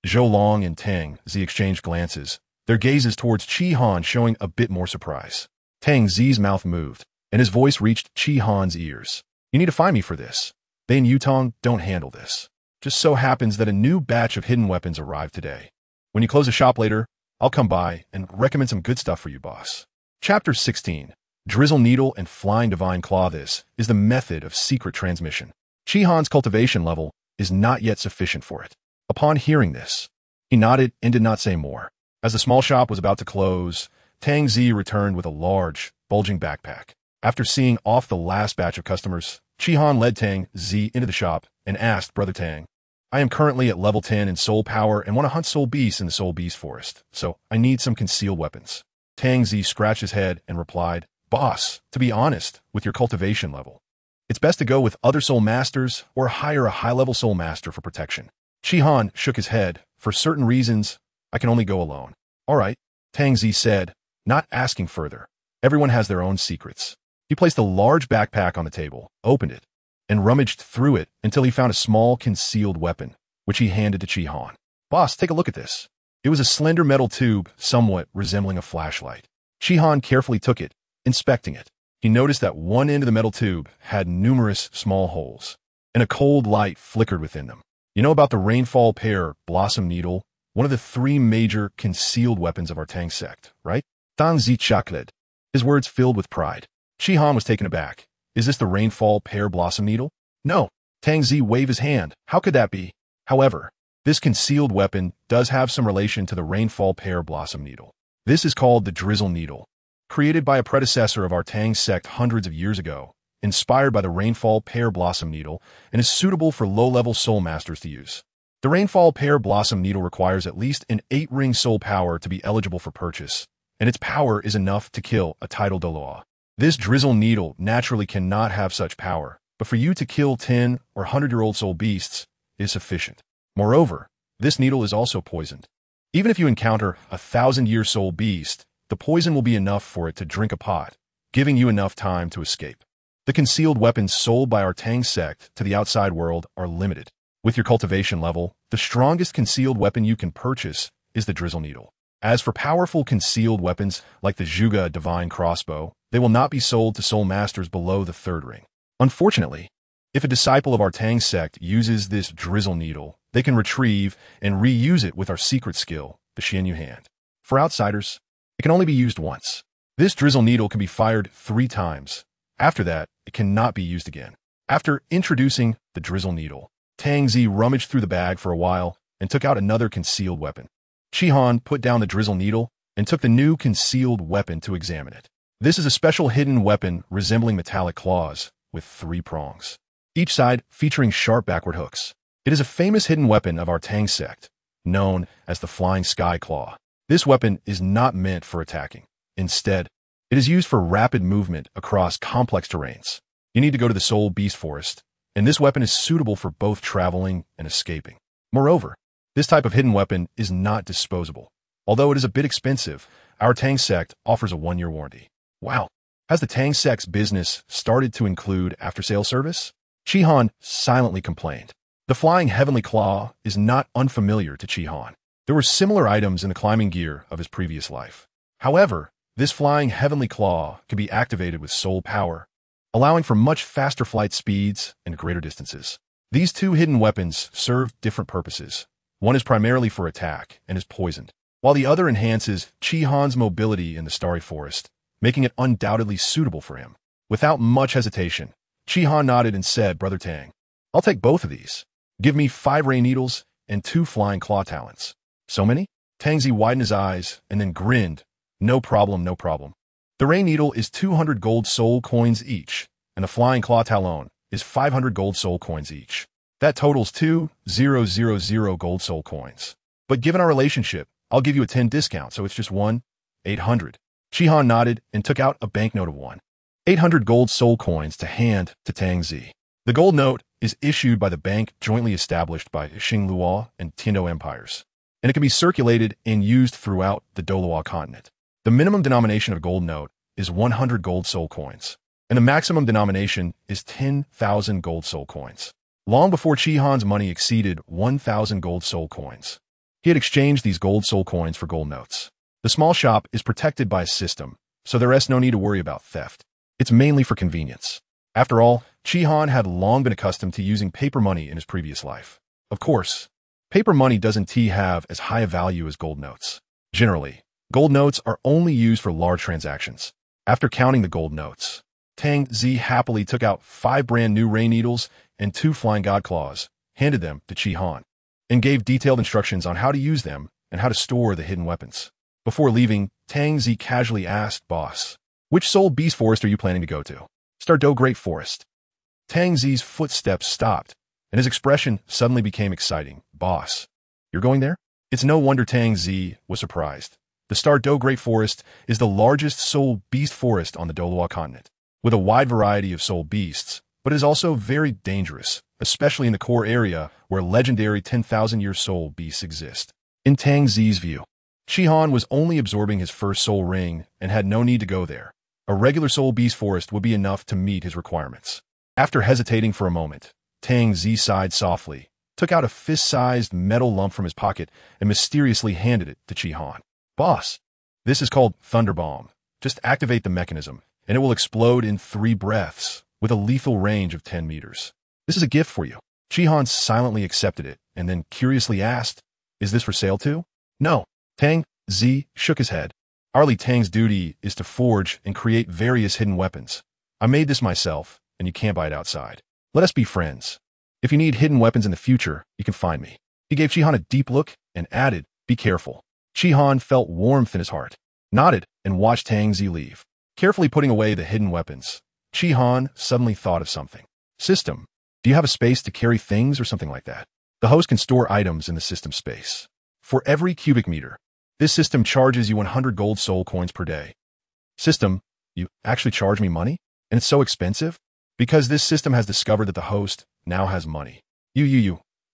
Speaker 1: Zhou Long and Tang Zi exchanged glances, their gazes towards Shihan showing a bit more surprise. Tang Zi's mouth moved, and his voice reached Shihan's ears. "You need to find me for this. They and Yutong don't handle this. Just so happens that a new batch of hidden weapons arrived today. When you close the shop later, I'll come by and recommend some good stuff for you, boss." Chapter 16. Drizzle Needle and Flying Divine Claw. This is the method of secret transmission. Shihan's cultivation level is not yet sufficient for it. Upon hearing this, he nodded and did not say more. As the small shop was about to close, Tang Zi returned with a large, bulging backpack. After seeing off the last batch of customers, Shihan led Tang Zi into the shop and asked, "Brother Tang, I am currently at level 10 in soul power and want to hunt soul beasts in the soul beast forest, so I need some concealed weapons." Tang Zi scratched his head and replied, "Boss, to be honest, with your cultivation level, it's best to go with other soul masters or hire a high-level soul master for protection." Shihan shook his head. "For certain reasons, I can only go alone." "All right," Tang Zi said, not asking further. Everyone has their own secrets. He placed a large backpack on the table, opened it, and rummaged through it until he found a small concealed weapon, which he handed to Shihan. "Boss, take a look at this." It was a slender metal tube, somewhat resembling a flashlight. Shihan carefully took it, inspecting it. He noticed that one end of the metal tube had numerous small holes, and a cold light flickered within them. "You know about the Rainfall Pear Blossom Needle, one of the 3 major concealed weapons of our Tang sect, right?" Tang Zi chuckled, his words filled with pride. Shihan was taken aback. "Is this the Rainfall Pear Blossom Needle?" "No." Tang Zi waved his hand. "How could that be?" "However, This concealed weapon does have some relation to the rainfall pear blossom needle. This is called the drizzle needle, created by a predecessor of our Tang sect hundreds of years ago, inspired by the rainfall pear blossom needle, and is suitable for low-level soul masters to use. The rainfall pear blossom needle requires at least an 8-ring soul power to be eligible for purchase, and its power is enough to kill a title Douluo. This drizzle needle naturally cannot have such power, but for you to kill 10 or 100-year-old soul beasts is sufficient. Moreover, this needle is also poisoned. Even if you encounter a 1,000-year soul beast, the poison will be enough for it to drink a pot, giving you enough time to escape. The concealed weapons sold by our Tang sect to the outside world are limited. With your cultivation level, the strongest concealed weapon you can purchase is the drizzle needle. As for powerful concealed weapons like the Zhuge divine crossbow, they will not be sold to soul masters below the 3rd ring. Unfortunately, if a disciple of our Tang sect uses this drizzle needle, they can retrieve and reuse it with our secret skill, the Xianyu hand. For outsiders, it can only be used once. This drizzle needle can be fired 3 times. After that, it cannot be used again. After introducing the drizzle needle, Tang Zi rummaged through the bag for a while and took out another concealed weapon. Shihan put down the drizzle needle and took the new concealed weapon to examine it. This is a special hidden weapon resembling metallic claws with 3 prongs, each side featuring sharp backward hooks. It is a famous hidden weapon of our Tang sect, known as the Flying Sky Claw. This weapon is not meant for attacking. Instead, it is used for rapid movement across complex terrains. You need to go to the Soul Beast Forest, and this weapon is suitable for both traveling and escaping. Moreover, this type of hidden weapon is not disposable. Although it is a bit expensive, our Tang sect offers a 1-year warranty. Wow! Has the Tang sect's business started to include after-sale service? Shihan silently complained. The flying heavenly claw is not unfamiliar to Shihan. There were similar items in the climbing gear of his previous life. However, this flying heavenly claw can be activated with soul power, allowing for much faster flight speeds and greater distances. These 2 hidden weapons serve different purposes. One is primarily for attack and is poisoned, while the other enhances Shihan's mobility in the starry forest, making it undoubtedly suitable for him. Without much hesitation, Shihan nodded and said, "Brother Tang, I'll take both of these. Give me 5 ray needles and 2 flying claw talents." "So many?" Tang Zi widened his eyes and then grinned. "No problem, no problem. The ray needle is 200 gold soul coins each, and the flying claw talon is 500 gold soul coins each. That totals 2,000 gold soul coins. But given our relationship, I'll give you a 10 discount, so it's just 1,800. Shihan nodded and took out a banknote of 1,800 gold soul coins to hand to Tang Zi. The gold note is issued by the bank jointly established by Star Luo and Dou Empires, and it can be circulated and used throughout the Douluo Continent. The minimum denomination of a gold note is 100 gold soul coins, and the maximum denomination is 10,000 gold soul coins. Long before Shihan's money exceeded 1,000 gold soul coins, he had exchanged these gold soul coins for gold notes. The small shop is protected by a system, so there is no need to worry about theft. It's mainly for convenience. After all, Shihan had long been accustomed to using paper money in his previous life. Of course, paper money doesn't have as high a value as gold notes. Generally, gold notes are only used for large transactions. After counting the gold notes, Tang Zi happily took out 5 brand new ray needles and 2 flying god claws, handed them to Shihan, and gave detailed instructions on how to use them and how to store the hidden weapons. Before leaving, Tang Zi casually asked, "Boss, which soul beast forest are you planning to go to?" "Star Luo Great Forest." Tang Zi's footsteps stopped, and his expression suddenly became exciting. "Boss, you're going there?" It's no wonder Tang Zi was surprised. The Star Luo Great Forest is the largest soul beast forest on the Douluo Continent, with a wide variety of soul beasts, but it is also very dangerous, especially in the core area where legendary 10,000-year soul beasts exist. In Tang Zi's view, Shihan was only absorbing his first soul ring and had no need to go there. A regular soul beast forest would be enough to meet his requirements. After hesitating for a moment, Tang Zi sighed softly, took out a fist-sized metal lump from his pocket, and mysteriously handed it to Shihan. "Boss, this is called Thunder Bomb. Just activate the mechanism, and it will explode in 3 breaths, with a lethal range of 10 meters. This is a gift for you." Shihan silently accepted it, and then curiously asked, "Is this for sale too?" "No." Tang Zi shook his head. "Arlie Tang's duty is to forge and create various hidden weapons. I made this myself, and you can't buy it outside. Let us be friends. If you need hidden weapons in the future, you can find me." He gave Chihan a deep look and added, "Be careful." Chihan felt warmth in his heart, nodded, and watched Tangzi leave. Carefully putting away the hidden weapons, Chihan suddenly thought of something. System, do you have a space to carry things or something like that? The host can store items in the system space. For every cubic meter, this system charges you 100 gold soul coins per day. System, you actually charge me money? And it's so expensive? Because this system has discovered that the host now has money.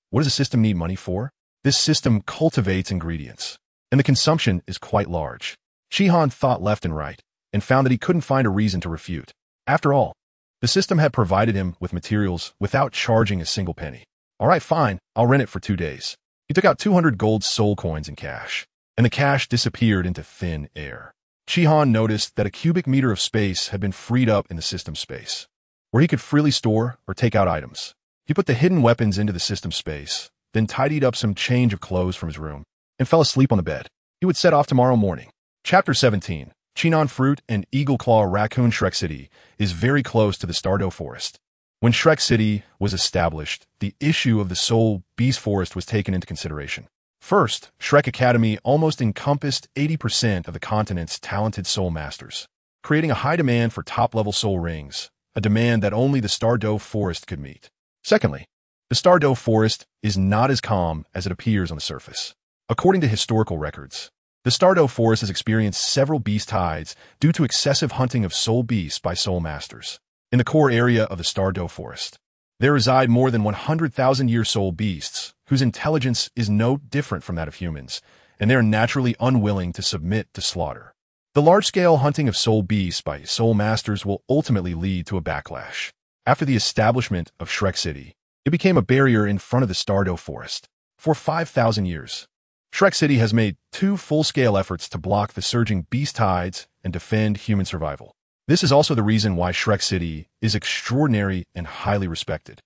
Speaker 1: What does a system need money for? This system cultivates ingredients, and the consumption is quite large. Chihan thought left and right, and found that he couldn't find a reason to refute. After all, the system had provided him with materials without charging a single penny. All right, fine, I'll rent it for 2 days. He took out 200 gold soul coins in cash, and the cash disappeared into thin air. Chihan noticed that a cubic meter of space had been freed up in the system space, where he could freely store or take out items. He put the hidden weapons into the system space, then tidied up some change of clothes from his room, and fell asleep on the bed. He would set off tomorrow morning. Chapter 17. Chinon Fruit and Eagle Claw Raccoon. Shrek City is very close to the Star Luo Forest. When Shrek City was established, the issue of the Soul Beast Forest was taken into consideration. First, Shrek Academy almost encompassed 80% of the continent's talented soul masters, creating a high demand for top-level soul rings, a demand that only the Star Luo Forest could meet. Secondly, the Star Luo Forest is not as calm as it appears on the surface. According to historical records, the Star Luo Forest has experienced several beast tides due to excessive hunting of soul beasts by soul masters. In the core area of the Star Luo Forest, there reside more than 100,000-year soul beasts, whose intelligence is no different from that of humans, and they are naturally unwilling to submit to slaughter. The large-scale hunting of soul beasts by soul masters will ultimately lead to a backlash. After the establishment of Shrek City, it became a barrier in front of the Star Luo Forest. For 5,000 years, Shrek City has made 2 full-scale efforts to block the surging beast tides and defend human survival. This is also the reason why Shrek City is extraordinary and highly respected.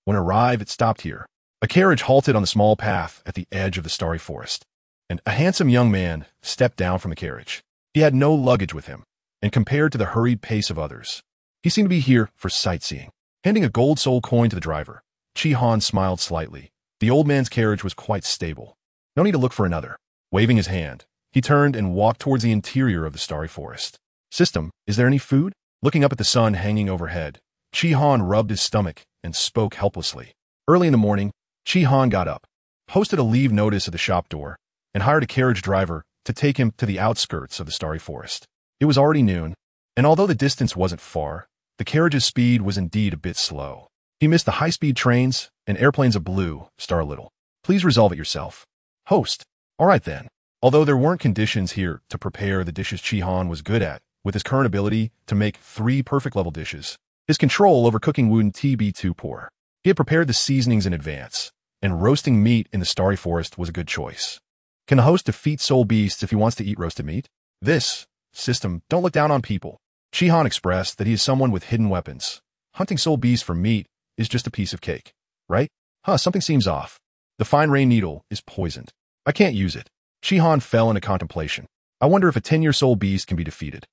Speaker 1: When arrived, it stopped here. A carriage halted on the small path at the edge of the starry forest, and a handsome young man stepped down from the carriage. He had no luggage with him, and compared to the hurried pace of others, he seemed to be here for sightseeing. Handing a gold soul coin to the driver, Chihan smiled slightly. The old man's carriage was quite stable. No need to look for another. Waving his hand, he turned and walked towards the interior of the starry forest. System, is there any food? Looking up at the sun hanging overhead, Chihan rubbed his stomach and spoke helplessly. Early in the morning, Chihan got up, posted a leave notice at the shop door, and hired a carriage driver to take him to the outskirts of the starry forest. It was already noon, and although the distance wasn't far, the carriage's speed was indeed a bit slow. He missed the high-speed trains and airplanes of Blue Star Little. Please resolve it yourself. Host. All right then. Although there weren't conditions here to prepare the dishes Chihan was good at, with his current ability to make 3 perfect level dishes, his control over cooking wouldn't be too poor. He had prepared the seasonings in advance, and roasting meat in the starry forest was a good choice. Can the host defeat soul beasts if he wants to eat roasted meat? This system, don't look down on people. Chihan expressed that he is someone with hidden weapons. Hunting soul beasts for meat is just a piece of cake, right? Something seems off. The fine rain needle is poisoned. I can't use it. Chihan fell into contemplation. I wonder if a 10-year soul beast can be defeated.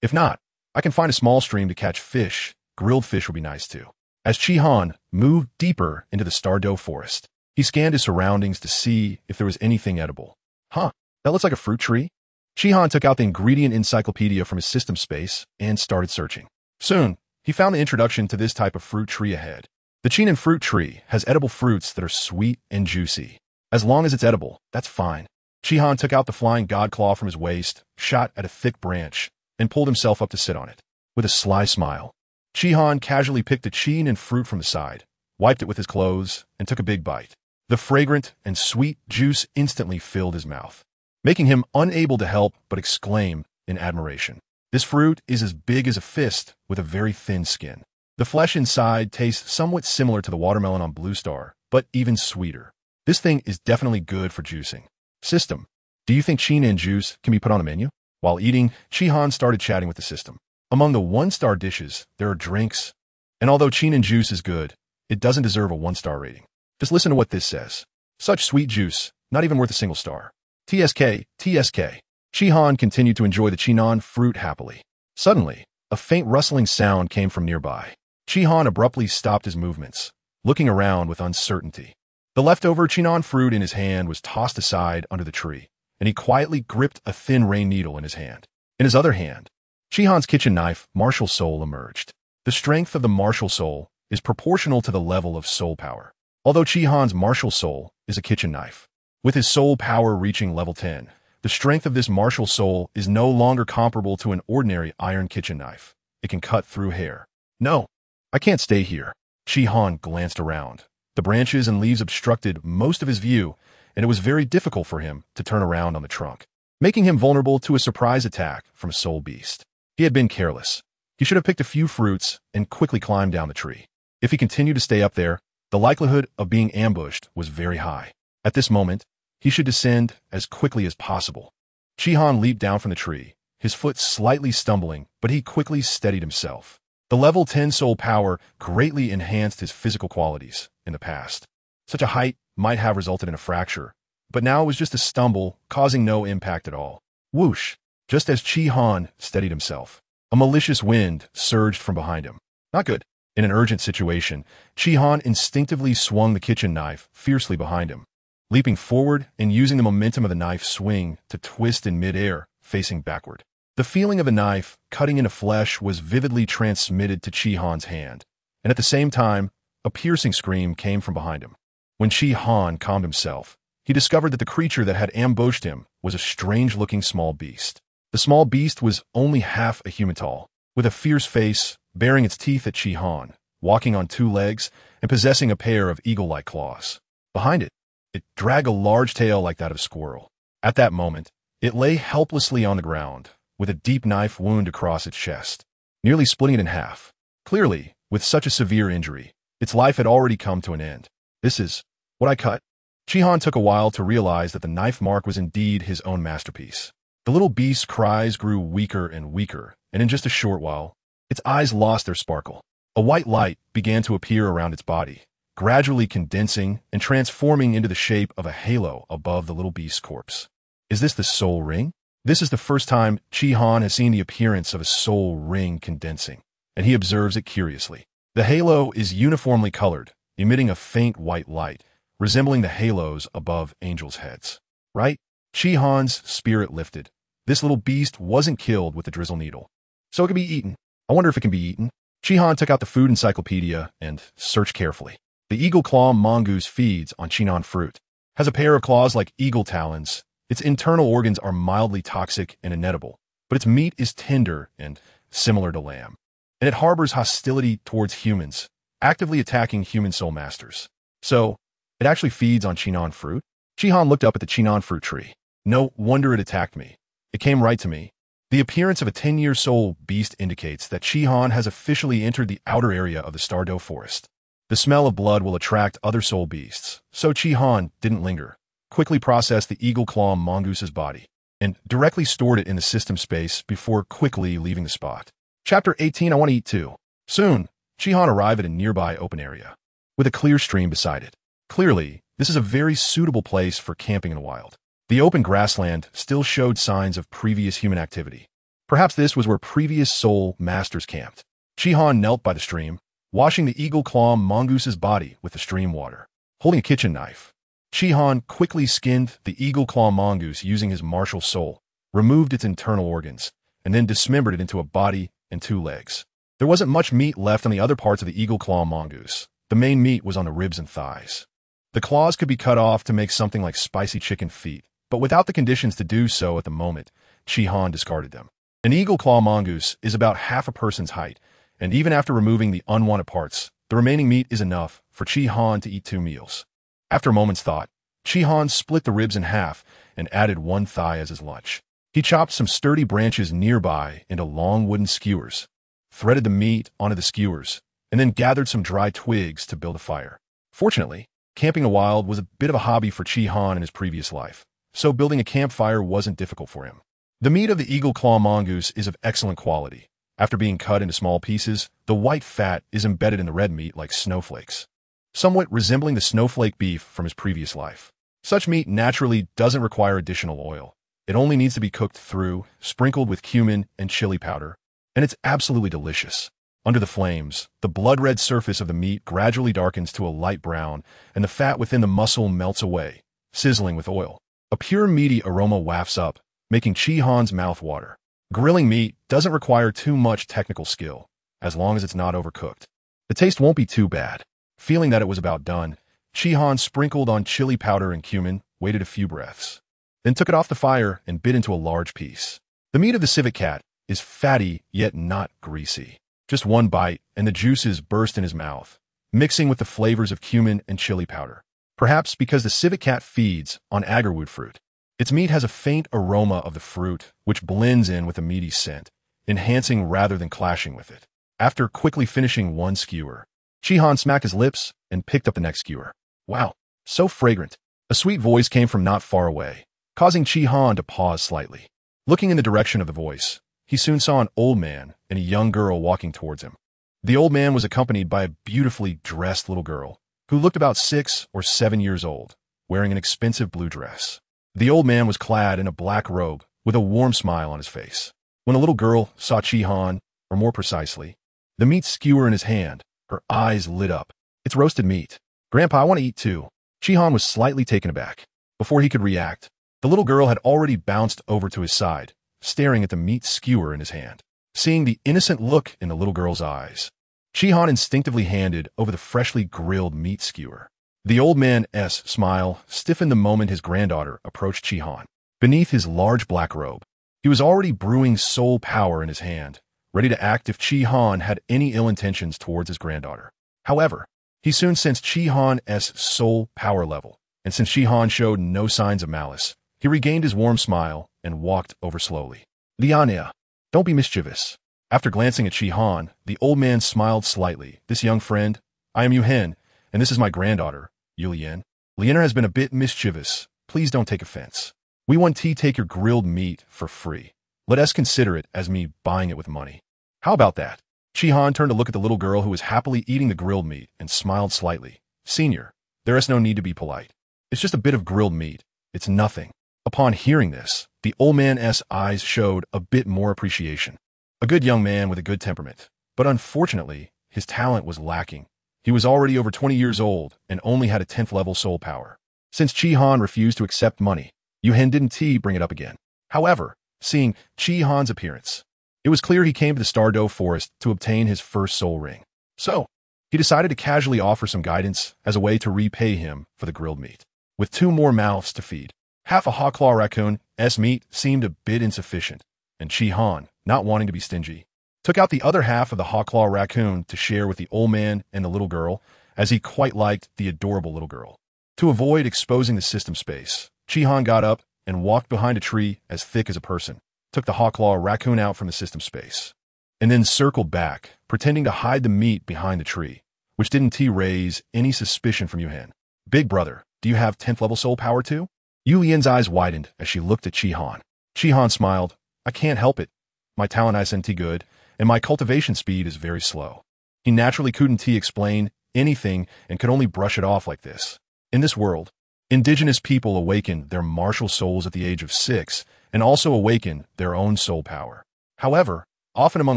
Speaker 1: If not, I can find a small stream to catch fish. Grilled fish would be nice too. As Chihan moved deeper into the Star Luo Forest, he scanned his surroundings to see if there was anything edible. That looks like a fruit tree. Chihan took out the ingredient encyclopedia from his system space and started searching. Soon, he found the introduction to this type of fruit tree ahead. The Chinon fruit tree has edible fruits that are sweet and juicy. As long as it's edible, that's fine. Chihan took out the flying god claw from his waist, shot at a thick branch, and pulled himself up to sit on it. With a sly smile, Chihan casually picked a Chinon fruit from the side, wiped it with his clothes, and took a big bite. The fragrant and sweet juice instantly filled his mouth, making him unable to help but exclaim in admiration. This fruit is as big as a fist with a very thin skin. The flesh inside tastes somewhat similar to the watermelon on Blue Star, but even sweeter. This thing is definitely good for juicing. System, do you think Chinon juice can be put on the menu? While eating, Chihan started chatting with the system. Among the 1-star dishes, there are drinks, and although Chinon juice is good, it doesn't deserve a 1-star rating. Just listen to what this says. Such sweet juice, not even worth a single star. TSK, TSK. Chihan continued to enjoy the Chinon fruit happily. Suddenly, a faint rustling sound came from nearby. Chihan abruptly stopped his movements, looking around with uncertainty. The leftover chinon fruit in his hand was tossed aside under the tree, and he quietly gripped a thin rain needle in his hand. In his other hand, Chihan's kitchen knife, martial soul, emerged. The strength of the martial soul is proportional to the level of soul power. Although Chihan's martial soul is a kitchen knife, with his soul power reaching level 10, the strength of this martial soul is no longer comparable to an ordinary iron kitchen knife. It can cut through hair. No, I can't stay here. Chihan glanced around. The branches and leaves obstructed most of his view, and it was very difficult for him to turn around on the trunk, making him vulnerable to a surprise attack from a soul beast. He had been careless. He should have picked a few fruits and quickly climbed down the tree. If he continued to stay up there, the likelihood of being ambushed was very high. At this moment, he should descend as quickly as possible. Chihan leaped down from the tree, his foot slightly stumbling, but he quickly steadied himself. The level 10 soul power greatly enhanced his physical qualities in the past. Such a height might have resulted in a fracture, but now it was just a stumble, causing no impact at all. Whoosh! Just as Chihan steadied himself, a malicious wind surged from behind him. Not good. In an urgent situation, Chihan instinctively swung the kitchen knife fiercely behind him, leaping forward and using the momentum of the knife swing to twist in midair, facing backward. The feeling of a knife cutting into flesh was vividly transmitted to Chihan's hand, and at the same time, a piercing scream came from behind him. When Chihan calmed himself, he discovered that the creature that had ambushed him was a strange-looking small beast. The small beast was only half a human tall, with a fierce face, baring its teeth at Chihan, walking on two legs, and possessing a pair of eagle-like claws. Behind it, it dragged a large tail like that of a squirrel. At that moment, it lay helplessly on the ground, with a deep knife wound across its chest, nearly splitting it in half. Clearly, with such a severe injury, its life had already come to an end. This is what I cut. Chihan took a while to realize that the knife mark was indeed his own masterpiece. The little beast's cries grew weaker and weaker, and in just a short while, its eyes lost their sparkle. A white light began to appear around its body, gradually condensing and transforming into the shape of a halo above the little beast's corpse. Is this the soul ring? This is the first time Chihan has seen the appearance of a soul ring condensing, and he observes it curiously. The halo is uniformly colored, emitting a faint white light, resembling the halos above angels' heads. Right? Chihan's spirit lifted. This little beast wasn't killed with the drizzle needle, so it can be eaten. I wonder if it can be eaten. Chihan took out the food encyclopedia and searched carefully. The eagle claw mongoose feeds on chinon fruit, has a pair of claws like eagle talons. Its internal organs are mildly toxic and inedible, but its meat is tender and similar to lamb. And it harbors hostility towards humans, actively attacking human soul masters. So, it actually feeds on chinon fruit? Chihan looked up at the chinon fruit tree. No wonder it attacked me. It came right to me. The appearance of a 10-year soul beast indicates that Chihan has officially entered the outer area of the Star Luo forest. The smell of blood will attract other soul beasts, so Chihan didn't linger, quickly processed the eagle claw mongoose's body, and directly stored it in the system space before quickly leaving the spot. Chapter 18, I want to eat too. Soon, Chihan arrived at a nearby open area, with a clear stream beside it. Clearly, this is a very suitable place for camping in the wild. The open grassland still showed signs of previous human activity. Perhaps this was where previous soul masters camped. Chihan knelt by the stream, washing the eagle claw mongoose's body with the stream water. Holding a kitchen knife, Chihan quickly skinned the eagle claw mongoose using his martial soul, removed its internal organs, and then dismembered it into a body and two legs. There wasn't much meat left on the other parts of the eagle claw mongoose. The main meat was on the ribs and thighs. The claws could be cut off to make something like spicy chicken feet, but without the conditions to do so at the moment, Chihan discarded them. An eagle claw mongoose is about half a person's height, and even after removing the unwanted parts, the remaining meat is enough for Chihan to eat 2 meals. After a moment's thought, Chihan split the ribs in half and added one thigh as his lunch. He chopped some sturdy branches nearby into long wooden skewers, threaded the meat onto the skewers, and then gathered some dry twigs to build a fire. Fortunately, camping in the wild was a bit of a hobby for Chihan in his previous life, so building a campfire wasn't difficult for him. The meat of the eagle claw mongoose is of excellent quality. After being cut into small pieces, the white fat is embedded in the red meat like snowflakes, somewhat resembling the snowflake beef from his previous life. Such meat naturally doesn't require additional oil. It only needs to be cooked through, sprinkled with cumin and chili powder, and it's absolutely delicious. Under the flames, the blood-red surface of the meat gradually darkens to a light brown, and the fat within the muscle melts away, sizzling with oil. A pure meaty aroma wafts up, making Chi Han's mouth water. Grilling meat doesn't require too much technical skill, as long as it's not overcooked. The taste won't be too bad. Feeling that it was about done, Chi Han sprinkled on chili powder and cumin, waited a few breaths, then took it off the fire and bit into a large piece. The meat of the civet cat is fatty yet not greasy. Just one bite, and the juices burst in his mouth, mixing with the flavors of cumin and chili powder. Perhaps because the civet cat feeds on agarwood fruit. Its meat has a faint aroma of the fruit, which blends in with a meaty scent, enhancing rather than clashing with it. After quickly finishing one skewer, Chi Han smacked his lips and picked up the next skewer. Wow, so fragrant. A sweet voice came from not far away, causing Chi Han to pause slightly. Looking in the direction of the voice, he soon saw an old man and a young girl walking towards him. The old man was accompanied by a beautifully dressed little girl, who looked about 6 or 7 years old, wearing an expensive blue dress. The old man was clad in a black robe with a warm smile on his face. When the little girl saw Chi Han, or more precisely, the meat skewer in his hand, her eyes lit up. It's roasted meat. Grandpa, I want to eat too. Chi Han was slightly taken aback. Before he could react, the little girl had already bounced over to his side, staring at the meat skewer in his hand. Seeing the innocent look in the little girl's eyes, Chi Han instinctively handed over the freshly grilled meat skewer. The old man's smile stiffened the moment his granddaughter approached Chi Han. Beneath his large black robe, he was already brewing soul power in his hand, ready to act if Chi Han had any ill intentions towards his granddaughter. However, he soon sensed Chi Han's soul power level, and since Chi Han showed no signs of malice, he regained his warm smile and walked over slowly. Liania, don't be mischievous. After glancing at Chi Han, the old man smiled slightly. This young friend, I am Yu Hen, and this is my granddaughter, Yu Lian. Liana has been a bit mischievous. Please don't take offense. We want to take your grilled meat for free. Let us consider it as me buying it with money. How about that? Chi Han turned to look at the little girl who was happily eating the grilled meat and smiled slightly. Senior, there is no need to be polite. It's just a bit of grilled meat. It's nothing. Upon hearing this, the old man's eyes showed a bit more appreciation. A good young man with a good temperament, but unfortunately, his talent was lacking. He was already over 20 years old and only had a 10th level soul power. Since Chi Han refused to accept money, Yu Hen didn't bring it up again. However, seeing Chi Han's appearance, it was clear he came to the Star Luo Forest to obtain his first soul ring. So, he decided to casually offer some guidance as a way to repay him for the grilled meat. With 2 more mouths to feed, half a hot claw raccoon's meat seemed a bit insufficient, and Chi Han, not wanting to be stingy, took out the other half of the hot claw raccoon to share with the old man and the little girl, as he quite liked the adorable little girl. To avoid exposing the system space, Chi Han got up and walked behind a tree as thick as a person, took the hot claw raccoon out from the system space, and then circled back, pretending to hide the meat behind the tree, which didn't raise any suspicion from Yu Hen. Big brother, do you have 10th level soul power too? Yu Lian's eyes widened as she looked at Chi Han. Chi Han smiled. I can't help it. My talent isn't good, and my cultivation speed is very slow. He naturally couldn't explain anything and could only brush it off like this. In this world, indigenous people awaken their martial souls at the age of 6 and also awaken their own soul power. However, often among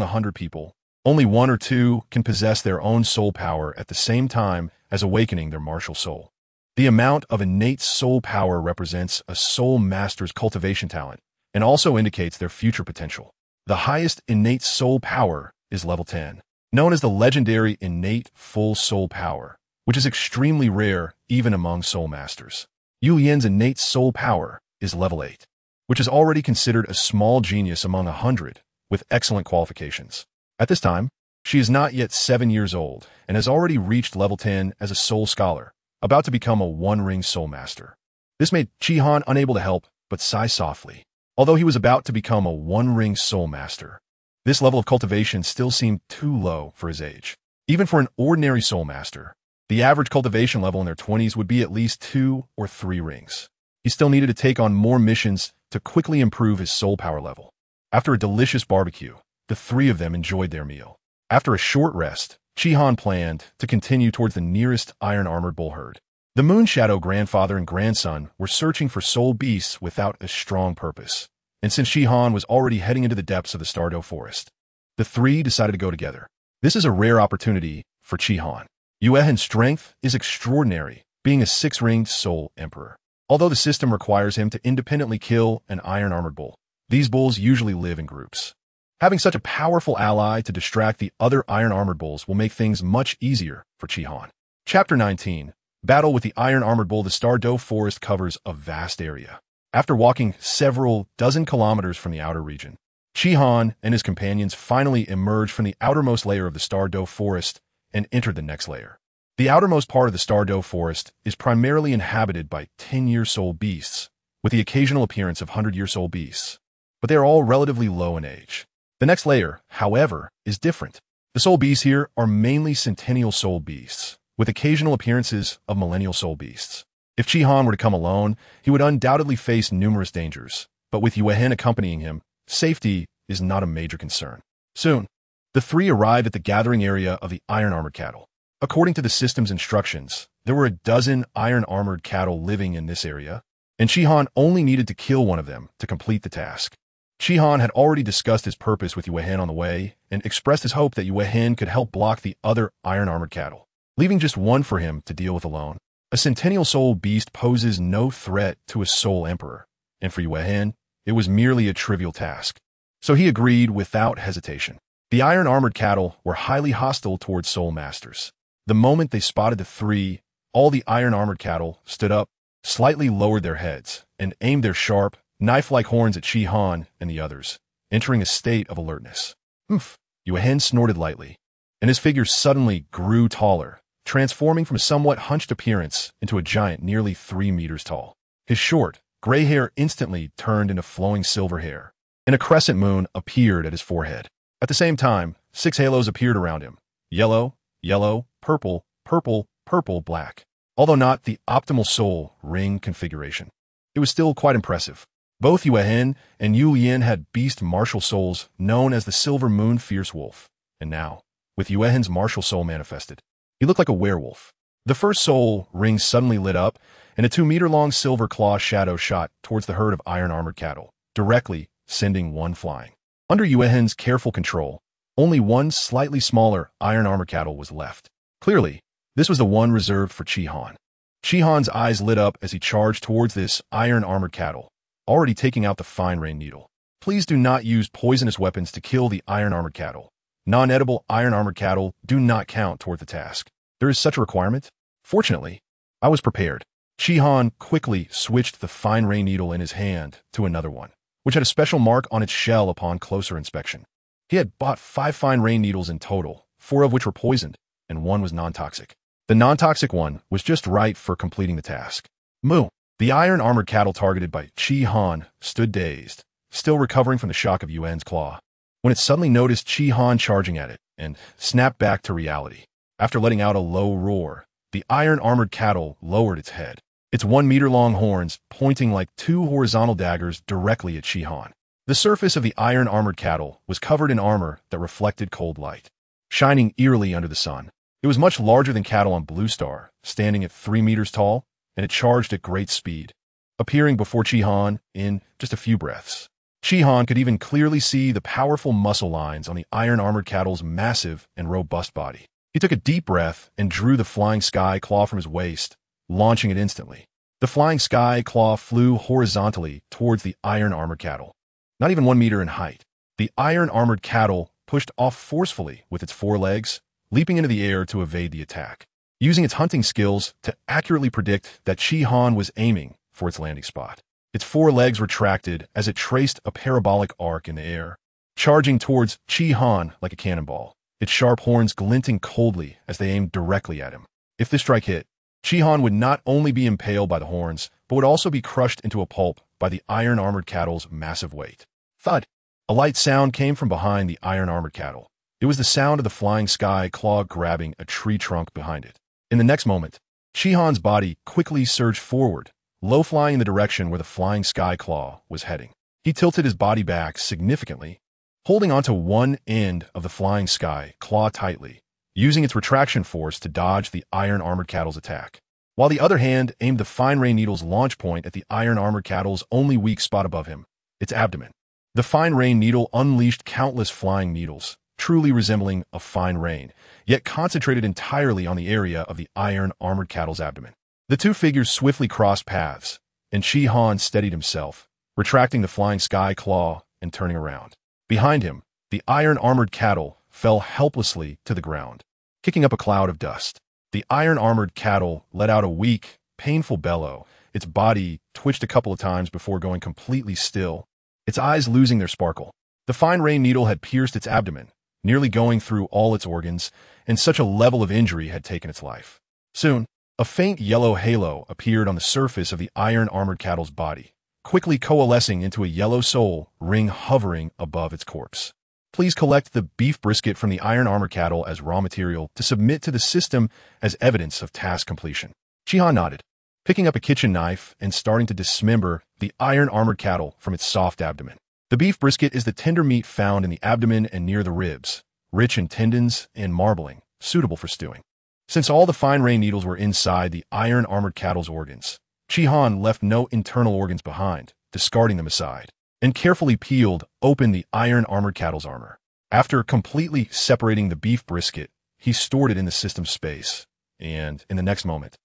Speaker 1: 100 people, only 1 or 2 can possess their own soul power at the same time as awakening their martial soul. The amount of innate soul power represents a soul master's cultivation talent and also indicates their future potential. The highest innate soul power is level 10, known as the legendary innate full soul power, which is extremely rare even among soul masters. Yu Lian's innate soul power is level 8, which is already considered a small genius among 100 with excellent qualifications. At this time, she is not yet 7 years old and has already reached level 10 as a soul scholar, about to become a one-ring soul master. This made Chi Han unable to help but sigh softly. Although he was about to become a one-ring soul master, this level of cultivation still seemed too low for his age. Even for an ordinary soul master, the average cultivation level in their 20s would be at least 2 or 3 rings. He still needed to take on more missions to quickly improve his soul power level. After a delicious barbecue, the 3 of them enjoyed their meal. After a short rest, Chi Han planned to continue towards the nearest iron-armored bull herd. The Moonshadow grandfather and grandson were searching for soul beasts without a strong purpose, and since Chi Han was already heading into the depths of the Star Luo Forest, the 3 decided to go together. This is a rare opportunity for Chi-Han. Yuehan's strength is extraordinary, being a six-ringed soul emperor. Although the system requires him to independently kill an iron-armored bull, these bulls usually live in groups. Having such a powerful ally to distract the other iron-armored bulls will make things much easier for Chi-Han. Chapter 19. Battle with the iron-armored bull. The Star Luo forest covers a vast area. After walking several dozen kilometers from the outer region, Chi-Han and his companions finally emerged from the outermost layer of the Star Luo forest and entered the next layer. The outermost part of the Star Luo forest is primarily inhabited by 10-year-old beasts, with the occasional appearance of 100-year-old beasts, but they are all relatively low in age. The next layer, however, is different. The soul beasts here are mainly centennial soul beasts, with occasional appearances of millennial soul beasts. If Chi-Han were to come alone, he would undoubtedly face numerous dangers, but with Yuehan accompanying him, safety is not a major concern. Soon, the three arrived at the gathering area of the iron-armored cattle. According to the system's instructions, there were a dozen iron-armored cattle living in this area, and Chi-Han only needed to kill one of them to complete the task. Chi-Han had already discussed his purpose with Yuehan on the way and expressed his hope that Yuehan could help block the other iron-armored cattle, leaving just one for him to deal with alone. A centennial soul beast poses no threat to a soul emperor, and for Yuehan, it was merely a trivial task. So he agreed without hesitation. The iron-armored cattle were highly hostile towards soul masters. The moment they spotted the three, all the iron-armored cattle stood up, slightly lowered their heads, and aimed their sharp, knife-like horns at Chi-Han and the others, entering a state of alertness. Humph! Yuehan snorted lightly, and his figure suddenly grew taller, transforming from a somewhat hunched appearance into a giant nearly 3 meters tall. His short, gray hair instantly turned into flowing silver hair, and a crescent moon appeared at his forehead. At the same time, 6 halos appeared around him. Yellow, yellow, purple, purple, purple, black. Although not the optimal soul ring configuration, it was still quite impressive. Both Yuehan and Yu Lian had beast martial souls known as the Silver Moon Fierce Wolf, and now, with Yuehan's martial soul manifested, he looked like a werewolf. The first soul ring suddenly lit up, and a 2-meter-long silver claw shadow shot towards the herd of iron-armored cattle, directly sending one flying. Under Yuehan's careful control, only one slightly smaller iron-armored cattle was left. Clearly, this was the one reserved for Chi-Han. Chi-Han's eyes lit up as he charged towards this iron-armored cattle, already taking out the fine rain needle. Please do not use poisonous weapons to kill the iron-armored cattle. Non-edible iron-armored cattle do not count toward the task. There is such a requirement? Fortunately, I was prepared. Chi-Han quickly switched the fine rain needle in his hand to another one, which had a special mark on its shell upon closer inspection. He had bought 5 fine rain needles in total, 4 of which were poisoned, and 1 was non-toxic. The non-toxic one was just right for completing the task. Moo! The iron-armored cattle targeted by Chi-Han stood dazed, still recovering from the shock of Yuan's claw, when it suddenly noticed Chi-Han charging at it and snapped back to reality. After letting out a low roar, the iron-armored cattle lowered its head, its 1-meter-long horns pointing like 2 horizontal daggers directly at Chi-Han. The surface of the iron-armored cattle was covered in armor that reflected cold light, shining eerily under the sun. It was much larger than cattle on Blue Star, standing at 3 meters tall, and it charged at great speed, appearing before Chi-Han in just a few breaths. Chi-Han could even clearly see the powerful muscle lines on the iron-armored cattle's massive and robust body. He took a deep breath and drew the flying sky claw from his waist, launching it instantly. The flying sky claw flew horizontally towards the iron-armored cattle, not even 1 meter in height. The iron-armored cattle pushed off forcefully with its 4 legs, leaping into the air to evade the attack, using its hunting skills to accurately predict that Chi-Han was aiming for its landing spot. Its 4 legs retracted as it traced a parabolic arc in the air, charging towards Chi-Han like a cannonball, its sharp horns glinting coldly as they aimed directly at him. If this strike hit, Chi-Han would not only be impaled by the horns, but would also be crushed into a pulp by the iron-armored cattle's massive weight. Thud! A light sound came from behind the iron-armored cattle. It was the sound of the flying sky claw grabbing a tree trunk behind it. In the next moment, Chi-Han's body quickly surged forward, low-flying in the direction where the flying sky claw was heading. He tilted his body back significantly, holding onto one end of the flying sky claw tightly, using its retraction force to dodge the iron-armored cattle's attack, while the other hand aimed the fine rain needle's launch point at the iron-armored cattle's only weak spot above him, its abdomen. The fine rain needle unleashed countless flying needles, truly resembling a fine rain, yet concentrated entirely on the area of the iron armored cattle's abdomen. The two figures swiftly crossed paths, and Chi-Han steadied himself, retracting the flying sky claw and turning around. Behind him, the iron armored cattle fell helplessly to the ground, kicking up a cloud of dust. The iron armored cattle let out a weak, painful bellow. Its body twitched a couple of times before going completely still, its eyes losing their sparkle. The fine rain needle had pierced its abdomen, nearly going through all its organs, and such a level of injury had taken its life. Soon, a faint yellow halo appeared on the surface of the iron armored cattle's body, quickly coalescing into a yellow soul ring hovering above its corpse. Please collect the beef brisket from the iron armored cattle as raw material to submit to the system as evidence of task completion. Chi-Han nodded, picking up a kitchen knife and starting to dismember the iron armored cattle from its soft abdomen. The beef brisket is the tender meat found in the abdomen and near the ribs, rich in tendons and marbling, suitable for stewing. Since all the fine rain needles were inside the iron armored cattle's organs, Chi-Han left no internal organs behind, discarding them aside, and carefully peeled open the iron armored cattle's armor. After completely separating the beef brisket, he stored it in the system space, and in the next moment,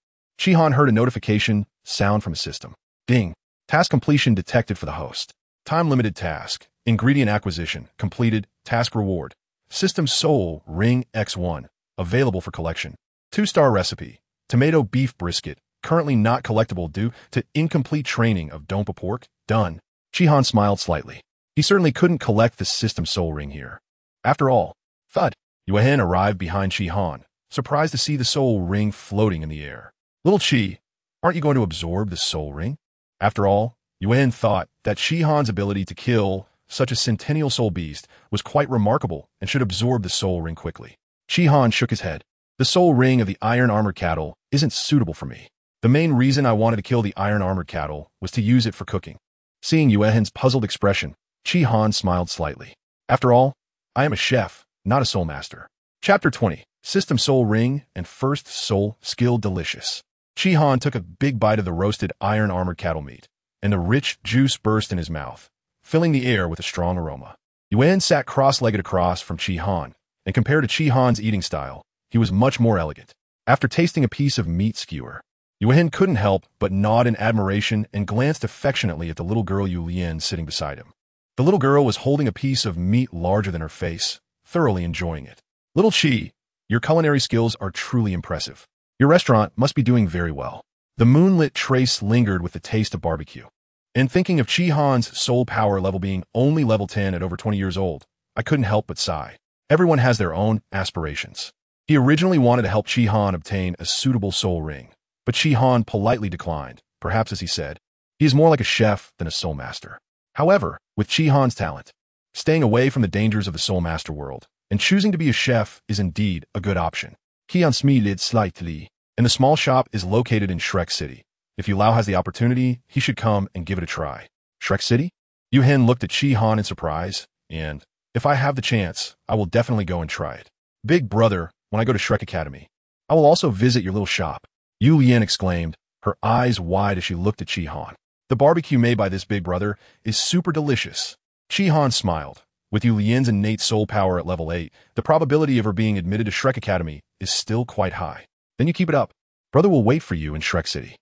Speaker 1: Chi-Han heard a notification sound from his system. Ding. Task completion detected for the host. Time-limited task. Ingredient acquisition. Completed. Task reward. System Soul Ring X1. Available for collection. 2-star recipe. Tomato beef brisket. Currently not collectible due to incomplete training of Dompa pork. Done. Chi-Han smiled slightly. He certainly couldn't collect the System Soul Ring here. After all, thud. Yuehen arrived behind Chi-Han, surprised to see the soul ring floating in the air. Little Chi, aren't you going to absorb the soul ring? After all, Yuan thought that Chi-Han's ability to kill such a centennial soul beast was quite remarkable and should absorb the soul ring quickly. Chi-Han shook his head. The soul ring of the iron armored cattle isn't suitable for me. The main reason I wanted to kill the iron armored cattle was to use it for cooking. Seeing Yuan's puzzled expression, Chi-Han smiled slightly. After all, I am a chef, not a soul master. Chapter 20. System Soul Ring and First Soul Skill Delicious. Chi-Han took a big bite of the roasted iron armored cattle meat, and the rich juice burst in his mouth, filling the air with a strong aroma. Yuan sat cross-legged across from Chi-Han, and compared to Chi-Han's eating style, he was much more elegant. After tasting a piece of meat skewer, Yuan couldn't help but nod in admiration and glanced affectionately at the little girl Yu Lian sitting beside him. The little girl was holding a piece of meat larger than her face, thoroughly enjoying it. Little Chi, your culinary skills are truly impressive. Your restaurant must be doing very well. The moonlit trace lingered with the taste of barbecue. And thinking of Chi-Han's soul power level being only level 10 at over 20 years old, I couldn't help but sigh. Everyone has their own aspirations. He originally wanted to help Chi-Han obtain a suitable soul ring, but Chi-Han politely declined, perhaps as he said, he is more like a chef than a soul master. However, with Chi-Han's talent, staying away from the dangers of the soul master world, and choosing to be a chef is indeed a good option. Chi-Han smiled slightly, and the small shop is located in Shrek City. If Yu Lao has the opportunity, he should come and give it a try. Shrek City? Yuhen looked at Chi-Han in surprise, and, if I have the chance, I will definitely go and try it. Big brother, when I go to Shrek Academy, I will also visit your little shop. Yu Lian exclaimed, her eyes wide as she looked at Chi-Han. The barbecue made by this big brother is super delicious. Chi-Han smiled. With Yu Lian's innate soul power at level 8, the probability of her being admitted to Shrek Academy is still quite high. Then you keep it up. Brother will wait for you in Shrek City.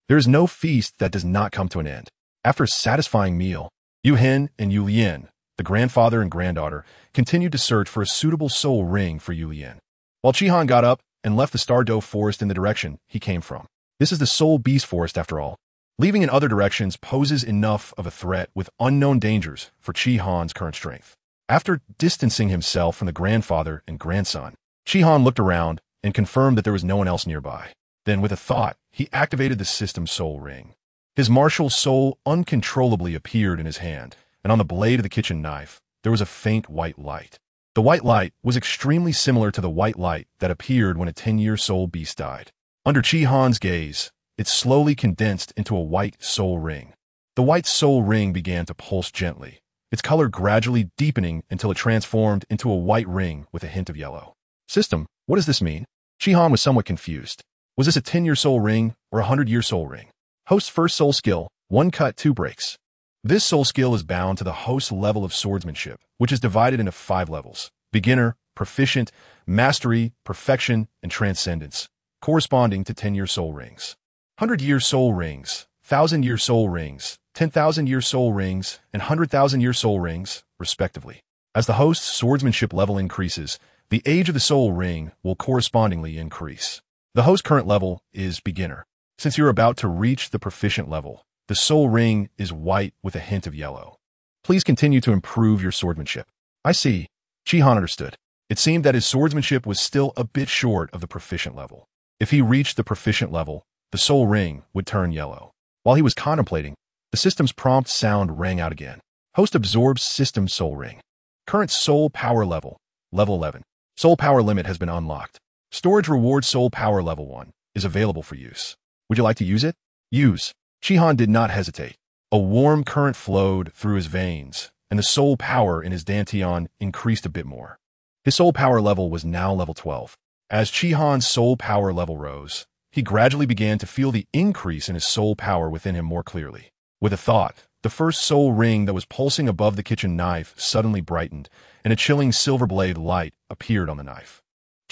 Speaker 1: There is no feast that does not come to an end. After a satisfying meal, Yu Hen and Yu Lian, the grandfather and granddaughter, continued to search for a suitable soul ring for Yu Lian, while Chi-Han got up and left the Star Luo forest in the direction he came from. This is the Soul Beast Forest after all. Leaving in other directions poses enough of a threat with unknown dangers for Chi-Han's current strength. After distancing himself from the grandfather and grandson, Chi-Han looked around and confirmed that there was no one else nearby. Then, with a thought, he activated the System Soul Ring. His martial soul uncontrollably appeared in his hand, and on the blade of the kitchen knife, there was a faint white light. The white light was extremely similar to the white light that appeared when a 10-year soul beast died. Under Chi-Han's gaze, it slowly condensed into a white soul ring. The white soul ring began to pulse gently, its color gradually deepening until it transformed into a white ring with a hint of yellow. System, what does this mean? Chi-Han was somewhat confused. Was this a 10-year soul ring or a 100-year soul ring? Host's first soul skill, 1 cut 2 breaks. This soul skill is bound to the host's level of swordsmanship, which is divided into 5 levels: beginner, proficient, mastery, perfection, and transcendence, corresponding to 10-year soul rings. 100-year soul rings, 1,000-year soul rings, 10,000-year soul rings, and 100,000-year soul rings, respectively. As the host's swordsmanship level increases, the age of the soul ring will correspondingly increase. The host's current level is beginner. Since you're about to reach the proficient level, the soul ring is white with a hint of yellow. Please continue to improve your swordsmanship. I see. Chi-Han understood. It seemed that his swordsmanship was still a bit short of the proficient level. If he reached the proficient level, the soul ring would turn yellow. While he was contemplating, the system's prompt sound rang out again. Host absorbs system soul ring. Current soul power level, level 11. Soul power limit has been unlocked. Storage reward soul power level 1 is available for use. Would you like to use it? Use. Chi-Han did not hesitate. A warm current flowed through his veins, and the soul power in his dantian increased a bit more. His soul power level was now level 12. As Chi-Han's soul power level rose, he gradually began to feel the increase in his soul power within him more clearly. With a thought, the first soul ring that was pulsing above the kitchen knife suddenly brightened, and a chilling silver blade light appeared on the knife.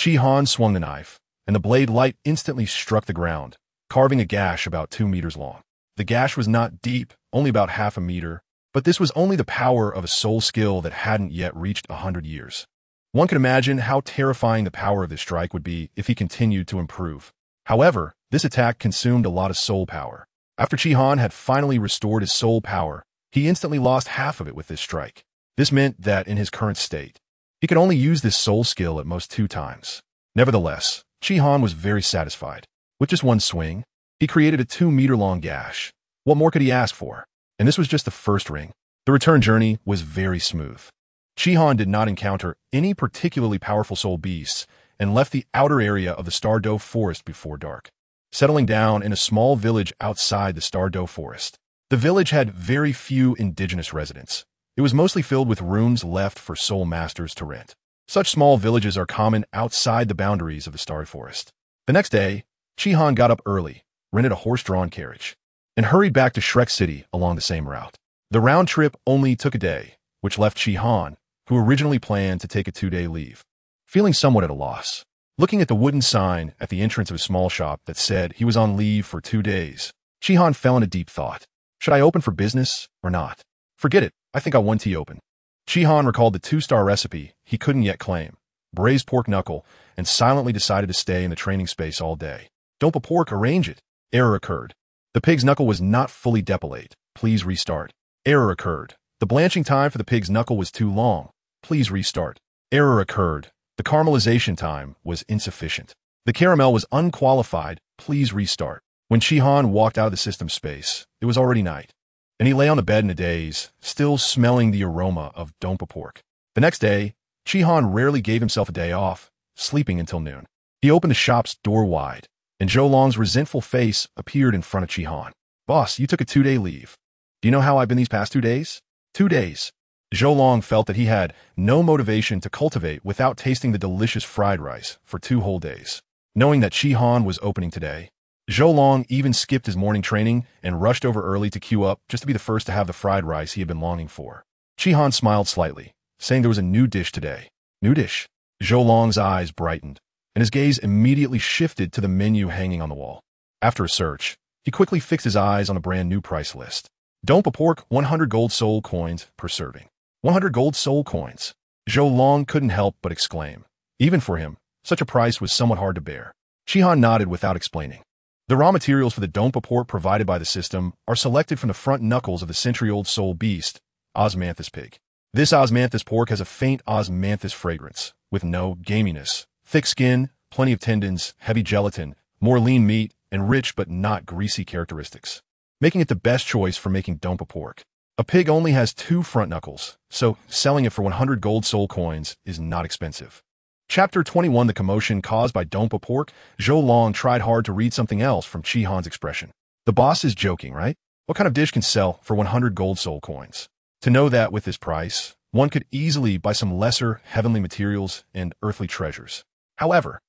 Speaker 1: Chi-Han swung the knife, and the blade light instantly struck the ground, carving a gash about 2 meters long. The gash was not deep, only about half a meter, but this was only the power of a soul skill that hadn't yet reached 100 years. One could imagine how terrifying the power of this strike would be if he continued to improve. However, this attack consumed a lot of soul power. After Chi-Han had finally restored his soul power, he instantly lost half of it with this strike. This meant that in his current state, he could only use this soul skill at most 2 times. Nevertheless, Chi-Han was very satisfied. With just one swing, he created a 2-meter-long gash. What more could he ask for? And this was just the first ring. The return journey was very smooth. Chi-Han did not encounter any particularly powerful soul beasts and left the outer area of the Star Luo forest before dark, settling down in a small village outside the Star Luo forest. The village had very few indigenous residents. It was mostly filled with rooms left for soul masters to rent. Such small villages are common outside the boundaries of the Starry Forest. The next day, Chi-Han got up early, rented a horse-drawn carriage, and hurried back to Shrek City along the same route. The round trip only took a day, which left Chi-Han, who originally planned to take a 2-day leave, feeling somewhat at a loss. Looking at the wooden sign at the entrance of a small shop that said he was on leave for 2 days, Chi-Han fell into deep thought. Should I open for business or not? Forget it, I think I'll 1T open. Chi-Han recalled the 2-star recipe he couldn't yet claim, braised pork knuckle, and silently decided to stay in the training space all day. Don't pork, arrange it. Error occurred. The pig's knuckle was not fully depilate. Please restart. Error occurred. The blanching time for the pig's knuckle was too long. Please restart. Error occurred. The caramelization time was insufficient. The caramel was unqualified. Please restart. When Chi-Han walked out of the system space, it was already night, and he lay on the bed in a daze, still smelling the aroma of dompa pork. The next day, Chi-Han rarely gave himself a day off, sleeping until noon. He opened the shop's door wide, and Zhou Long's resentful face appeared in front of Chi-Han. Boss, you took a 2-day leave. Do you know how I've been these past 2 days? 2 days. Zhou Long felt that he had no motivation to cultivate without tasting the delicious fried rice for 2 whole days. Knowing that Chi-Han was opening today, Zhou Long even skipped his morning training and rushed over early to queue up just to be the first to have the fried rice he had been longing for. Chi-Han smiled slightly, saying there was a new dish today. New dish? Zhou Long's eyes brightened, and his gaze immediately shifted to the menu hanging on the wall. After a search, he quickly fixed his eyes on a brand new price list. Dompa pork, 100 gold soul coins per serving. 100 gold soul coins. Zhou Long couldn't help but exclaim. Even for him, such a price was somewhat hard to bear. Chi-Han nodded without explaining. The raw materials for the dompa pork provided by the system are selected from the front knuckles of the century-old soul beast, osmanthus pig. This osmanthus pork has a faint osmanthus fragrance, with no gaminess, thick skin, plenty of tendons, heavy gelatin, more lean meat, and rich but not greasy characteristics, making it the best choice for making dompa pork. A pig only has 2 front knuckles, so selling it for 100 gold soul coins is not expensive. Chapter 21 The commotion caused by dompa pork. Zhou Long tried hard to read something else from Chi-Han's expression. The boss is joking, right? What kind of dish can sell for 100 gold soul coins? To know that with this price, one could easily buy some lesser heavenly materials and earthly treasures. However,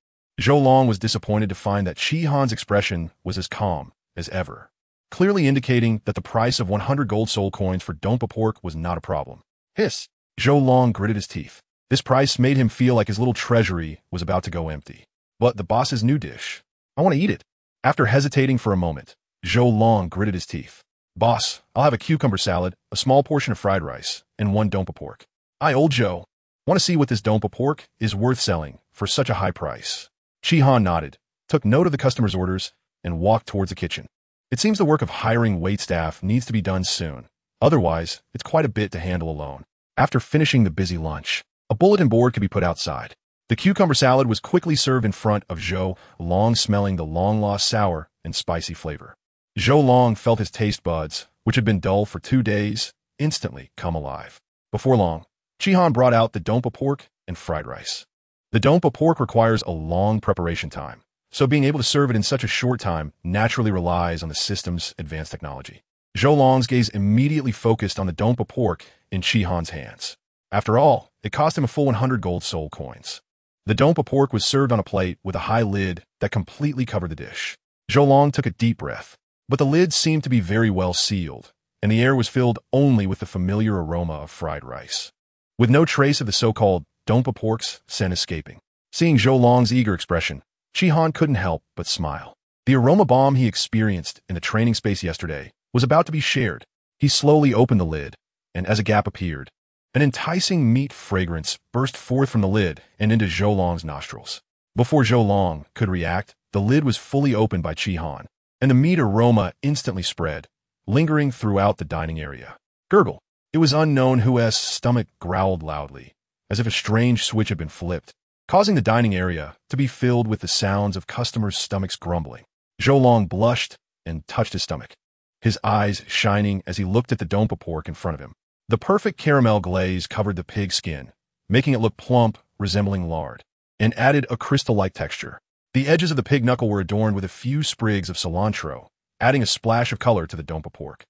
Speaker 1: Zhou Long was disappointed to find that Chi-Han's expression was as calm as ever. clearly indicating that the price of 100 gold soul coins for dompa pork was not a problem. Hiss! Zhou Long gritted his teeth. This price made him feel like his little treasury was about to go empty. But the boss's new dish. I want to eat it. After hesitating for a moment, Zhou Long gritted his teeth. Boss, I'll have a cucumber salad, a small portion of fried rice, and one dompa pork. Old Zhou. Want to see what this dompa pork is worth selling for such a high price? Chi-Han nodded, took note of the customer's orders, and walked towards the kitchen. It seems the work of hiring waitstaff needs to be done soon. Otherwise, it's quite a bit to handle alone. After finishing the busy lunch, a bulletin board could be put outside. The cucumber salad was quickly served in front of Zhou Long, smelling the long-lost sour and spicy flavor. Zhou Long felt his taste buds, which had been dull for 2 days, instantly come alive. Before long, Chi-Han brought out the dompa pork and fried rice. The dompa pork requires a long preparation time, so being able to serve it in such a short time naturally relies on the system's advanced technology. Zhou Long's gaze immediately focused on the dompa pork in Chi-Han's hands. After all, it cost him a full 100 gold soul coins. The dompa pork was served on a plate with a high lid that completely covered the dish. Zhou Long took a deep breath, but the lid seemed to be very well sealed, and the air was filled only with the familiar aroma of fried rice, with no trace of the so-called dompa pork's scent escaping. Seeing Zhou Long's eager expression, Chi-Han couldn't help but smile. The aroma bomb he experienced in the training space yesterday was about to be shared. He slowly opened the lid, and as a gap appeared, an enticing meat fragrance burst forth from the lid and into Zhou Long's nostrils. Before Zhou Long could react, the lid was fully opened by Chi-Han, and the meat aroma instantly spread, lingering throughout the dining area. Gurgle. It was unknown whose stomach growled loudly, as if a strange switch had been flipped, causing the dining area to be filled with the sounds of customers' stomachs grumbling. Zhou Long blushed and touched his stomach, his eyes shining as he looked at the dompa pork in front of him. The perfect caramel glaze covered the pig skin, making it look plump, resembling lard, and added a crystal-like texture. The edges of the pig knuckle were adorned with a few sprigs of cilantro, adding a splash of color to the dompa pork.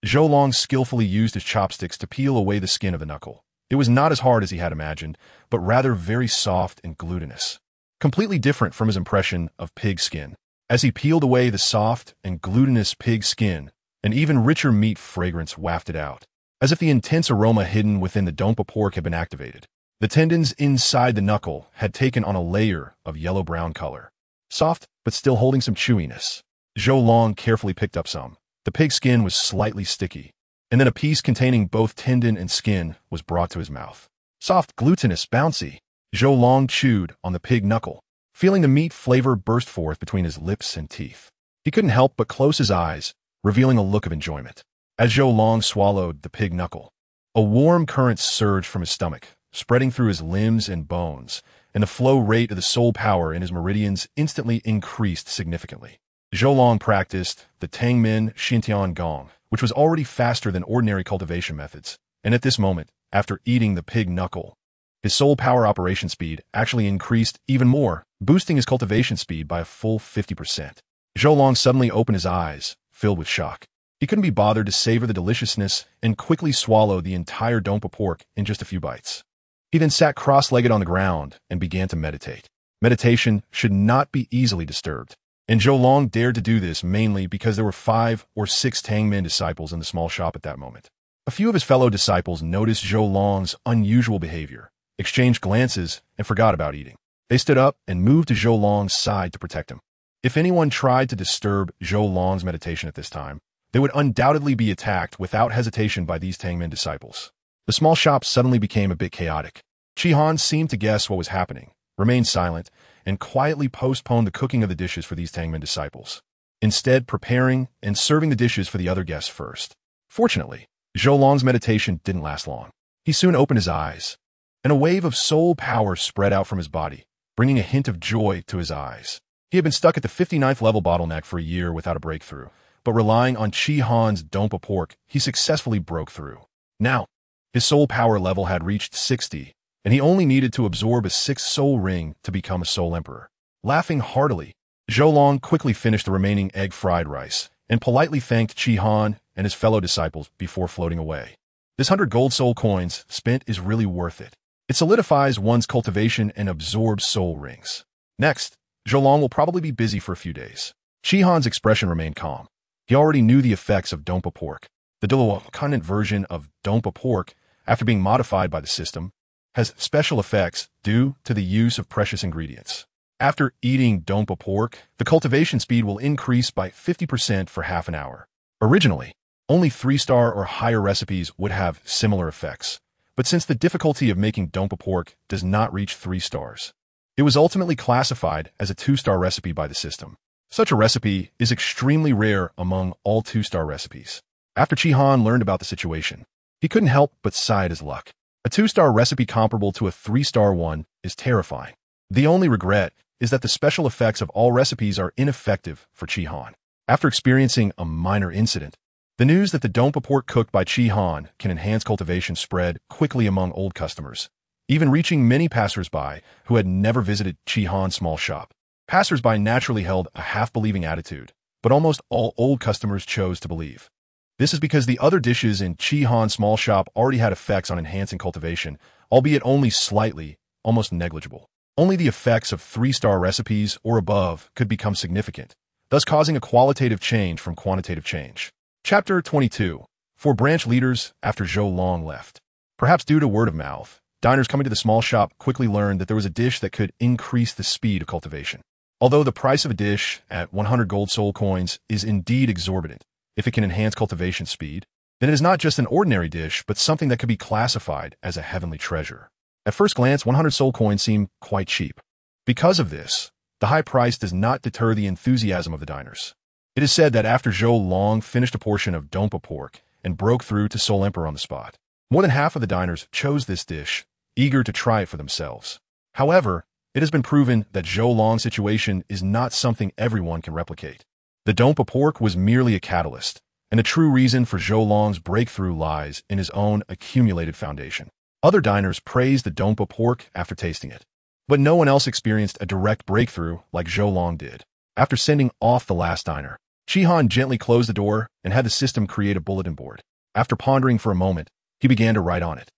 Speaker 1: Zhou Long skillfully used his chopsticks to peel away the skin of the knuckle. It was not as hard as he had imagined, but rather very soft and glutinous, completely different from his impression of pig skin. As he peeled away the soft and glutinous pig skin, an even richer meat fragrance wafted out, as if the intense aroma hidden within the dompa pork had been activated. The tendons inside the knuckle had taken on a layer of yellow-brown color, soft but still holding some chewiness. Zhou Long carefully picked up some. The pig skin was slightly sticky, and then a piece containing both tendon and skin was brought to his mouth. Soft, glutinous, bouncy. Zhou Long chewed on the pig knuckle, feeling the meat flavor burst forth between his lips and teeth. He couldn't help but close his eyes, revealing a look of enjoyment. As Zhou Long swallowed the pig knuckle, a warm current surged from his stomach, spreading through his limbs and bones, and the flow rate of the soul power in his meridians instantly increased significantly. Zhou Long practiced the Tangmen Xintian Gong, which was already faster than ordinary cultivation methods, and at this moment, after eating the pig knuckle, his soul power operation speed actually increased even more, boosting his cultivation speed by a full 50%. Zhou Long suddenly opened his eyes, filled with shock. He couldn't be bothered to savor the deliciousness and quickly swallow the entire dompa pork in just a few bites. He then sat cross-legged on the ground and began to meditate. Meditation should not be easily disturbed, and Zhou Long dared to do this mainly because there were 5 or 6 Tangmen disciples in the small shop at that moment. A few of his fellow disciples noticed Zhou Long's unusual behavior, exchanged glances, and forgot about eating. They stood up and moved to Zhou Long's side to protect him. If anyone tried to disturb Zhou Long's meditation at this time, they would undoubtedly be attacked without hesitation by these Tangmen disciples. The small shop suddenly became a bit chaotic. Chi-Han seemed to guess what was happening, remained silent, and quietly postponed the cooking of the dishes for these Tangmen disciples, instead preparing and serving the dishes for the other guests first. Fortunately, Zhou Long's meditation didn't last long. He soon opened his eyes, and a wave of soul power spread out from his body, bringing a hint of joy to his eyes. He had been stuck at the 59th level bottleneck for a year without a breakthrough, but relying on Chi-Han's dompa pork, he successfully broke through. Now, his soul power level had reached 60, and he only needed to absorb a 6th soul ring to become a soul emperor. Laughing heartily, Zhou Long quickly finished the remaining egg fried rice and politely thanked Chi-Han and his fellow disciples before floating away. This 100 gold soul coins spent is really worth it. It solidifies one's cultivation and absorbs soul rings. Next, Zhou Long will probably be busy for a few days. Chi-Han's expression remained calm. He already knew the effects of Dompa pork. The Douluo Continent version of Dompa pork, after being modified by the system, has special effects due to the use of precious ingredients. After eating Dompa pork, the cultivation speed will increase by 50% for half an hour. Originally, only 3-star or higher recipes would have similar effects, but since the difficulty of making Dompa pork does not reach 3 stars, it was ultimately classified as a 2-star recipe by the system. Such a recipe is extremely rare among all 2-star recipes. After Chi-Han learned about the situation, he couldn't help but sigh at his luck. A 2-star recipe comparable to a 3-star one is terrifying. The only regret is that the special effects of all recipes are ineffective for Chi-Han. After experiencing a minor incident, the news that the Dompa pork cooked by Chi-Han can enhance cultivation spread quickly among old customers, even reaching many passers-by who had never visited Chi-Han's small shop. Passers-by naturally held a half-believing attitude, but almost all old customers chose to believe. This is because the other dishes in Chi-Han's small shop already had effects on enhancing cultivation, albeit only slightly, almost negligible. Only the effects of 3-star recipes or above could become significant, thus causing a qualitative change from quantitative change. Chapter 22. 4 branch leaders after Zhou Long left. Perhaps due to word of mouth, diners coming to the small shop quickly learned that there was a dish that could increase the speed of cultivation. Although the price of a dish at 100 gold soul coins is indeed exorbitant, if it can enhance cultivation speed, then it is not just an ordinary dish, but something that could be classified as a heavenly treasure. At first glance, 100 soul coins seem quite cheap. Because of this, the high price does not deter the enthusiasm of the diners. It is said that after Zhou Long finished a portion of Dompa pork and broke through to Soul Emperor on the spot, more than half of the diners chose this dish, eager to try it for themselves. However, it has been proven that Zhou Long's situation is not something everyone can replicate. The Dompa pork was merely a catalyst, and the true reason for Zhou Long's breakthrough lies in his own accumulated foundation. Other diners praised the Dompa pork after tasting it, but no one else experienced a direct breakthrough like Zhou Long did. After sending off the last diner, Chi-Han gently closed the door and had the system create a bulletin board. After pondering for a moment, he began to write on it.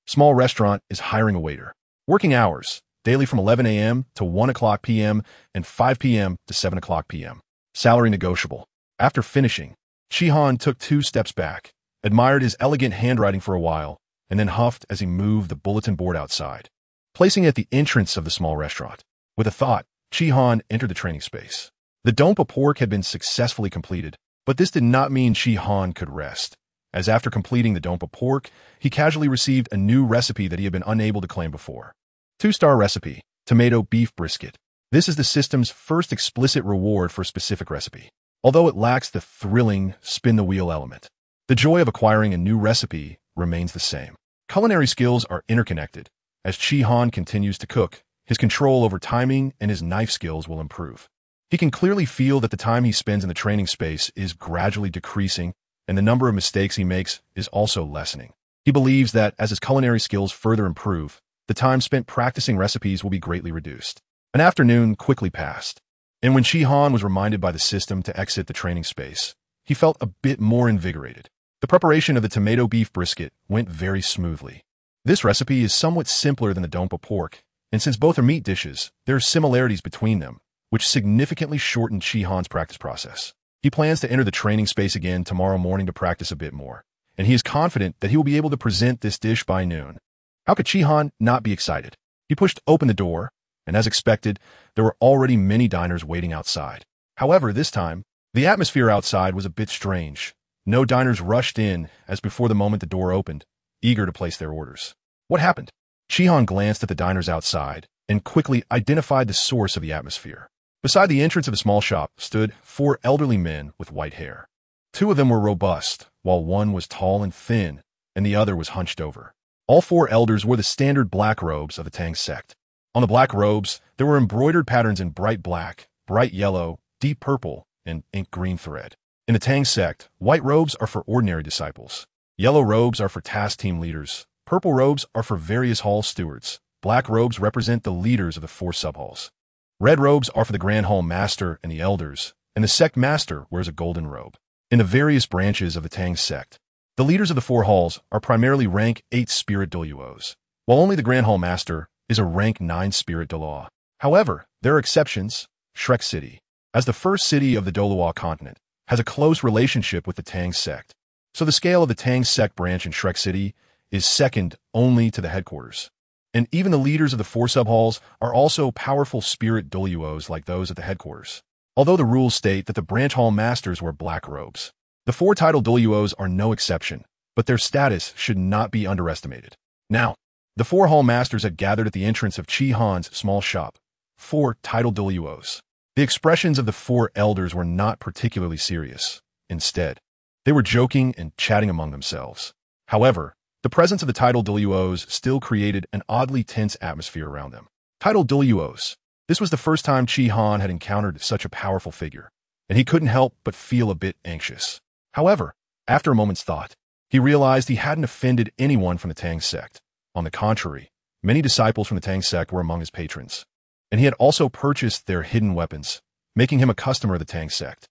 Speaker 1: Small restaurant is hiring a waiter. Working hours, daily from 11 a.m. to 1 o'clock p.m. and 5 p.m. to 7 o'clock p.m. Salary negotiable. After finishing, Chi-Han took 2 steps back, admired his elegant handwriting for a while, and then huffed as he moved the bulletin board outside, placing it at the entrance of the small restaurant. With a thought, Chi-Han entered the training space. The Dompa pork had been successfully completed, but this did not mean Chi-Han could rest, as after completing the Dompa pork, he casually received a new recipe that he had been unable to claim before. 2-star recipe, tomato beef brisket. This is the system's first explicit reward for a specific recipe, although it lacks the thrilling spin-the-wheel element. The joy of acquiring a new recipe remains the same. Culinary skills are interconnected. As Chi-Han continues to cook, his control over timing and his knife skills will improve. He can clearly feel that the time he spends in the training space is gradually decreasing, and the number of mistakes he makes is also lessening. He believes that as his culinary skills further improve, the time spent practicing recipes will be greatly reduced. An afternoon quickly passed, and when Chi-Han was reminded by the system to exit the training space, he felt a bit more invigorated. The preparation of the tomato beef brisket went very smoothly. This recipe is somewhat simpler than the Dompa pork, and since both are meat dishes, there are similarities between them, which significantly shortened Chi-Han's practice process. He plans to enter the training space again tomorrow morning to practice a bit more, and he is confident that he will be able to present this dish by noon. How could Chi-Han not be excited? He pushed open the door, and as expected, there were already many diners waiting outside. However, this time, the atmosphere outside was a bit strange. No diners rushed in as before the moment the door opened, eager to place their orders. What happened? Chi-Han glanced at the diners outside and quickly identified the source of the atmosphere. Beside the entrance of the small shop stood 4 elderly men with white hair. 2 of them were robust, while one was tall and thin, and the other was hunched over. All 4 elders wore the standard black robes of the Tang sect. On the black robes, there were embroidered patterns in bright black, bright yellow, deep purple, and ink green thread. In the Tang sect, white robes are for ordinary disciples. Yellow robes are for task team leaders. Purple robes are for various hall stewards. Black robes represent the leaders of the 4 sub-halls. Red robes are for the Grand Hall Master and the elders, and the sect master wears a golden robe. In the various branches of the Tang sect, the leaders of the 4 halls are primarily rank 8 spirit Douluos, while only the Grand Hall Master is a rank 9 spirit Douluo. However, there are exceptions. Shrek City. As the first city of the Douluo Continent, has a close relationship with the Tang sect. So the scale of the Tang sect branch in Shrek City is second only to the headquarters. And even the leaders of the four subhalls are also powerful spirit Douluos like those at the headquarters. Although the rules state that the branch hall masters wear black robes, the four titled Douluos are no exception, but their status should not be underestimated. Now, the four hall masters had gathered at the entrance of Chi Han's small shop, four titled Douluos. The expressions of the four elders were not particularly serious. Instead, they were joking and chatting among themselves. However, the presence of the titled Douluos still created an oddly tense atmosphere around them. Titled Douluos. This was the first time Chi Han had encountered such a powerful figure, and he couldn't help but feel a bit anxious. However, after a moment's thought, he realized he hadn't offended anyone from the Tang sect. On the contrary, many disciples from the Tang sect were among his patrons, and he had also purchased their hidden weapons, making him a customer of the Tang sect.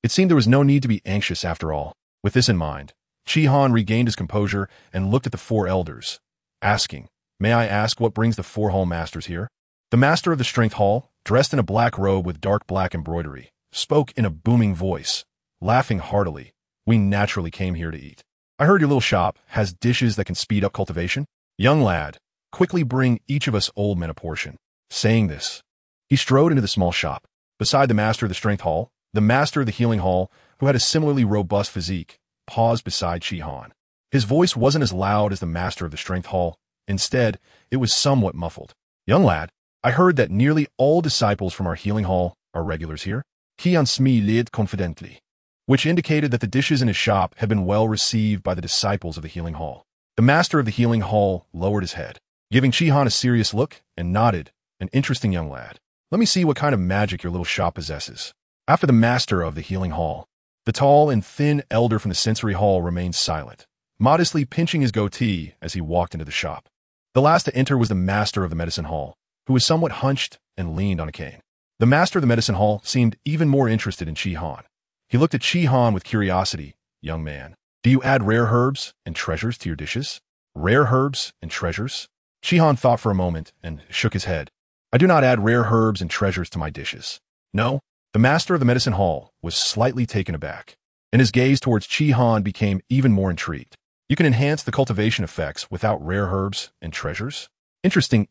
Speaker 1: It seemed there was no need to be anxious after all. With this in mind, Chi Han regained his composure and looked at the four elders, asking, "May I ask what brings the four hall masters here?" The master of the strength hall, dressed in a black robe with dark black embroidery, spoke in a booming voice, laughing heartily. "We naturally came here to eat. I heard your little shop has dishes that can speed up cultivation. Young lad, quickly bring each of us old men a portion." Saying this, he strode into the small shop. Beside the master of the strength hall, the master of the healing hall, who had a similarly robust physique, paused beside Chi Han. His voice wasn't as loud as the master of the strength hall. Instead, it was somewhat muffled. "Young lad, I heard that nearly all disciples from our healing hall are regulars here." He smiled confidently, which indicated that the dishes in his shop had been well received by the disciples of the healing hall. The master of the healing hall lowered his head, giving Chi Han a serious look, and nodded. "An interesting young lad. Let me see what kind of magic your little shop possesses." After the master of the healing hall, the tall and thin elder from the sensory hall remained silent, modestly pinching his goatee as he walked into the shop. The last to enter was the master of the medicine hall, who was somewhat hunched and leaned on a cane. The master of the medicine hall seemed even more interested in Chi Han. He looked at Chi Han with curiosity. "Young man, do you add rare herbs and treasures to your dishes?" "Rare herbs and treasures?" Chi Han thought for a moment and shook his head. "I do not add rare herbs and treasures to my dishes." "No?" The master of the medicine hall was slightly taken aback, and his gaze towards Chi Han became even more intrigued. "You can enhance the cultivation effects without rare herbs and treasures?" Interesting.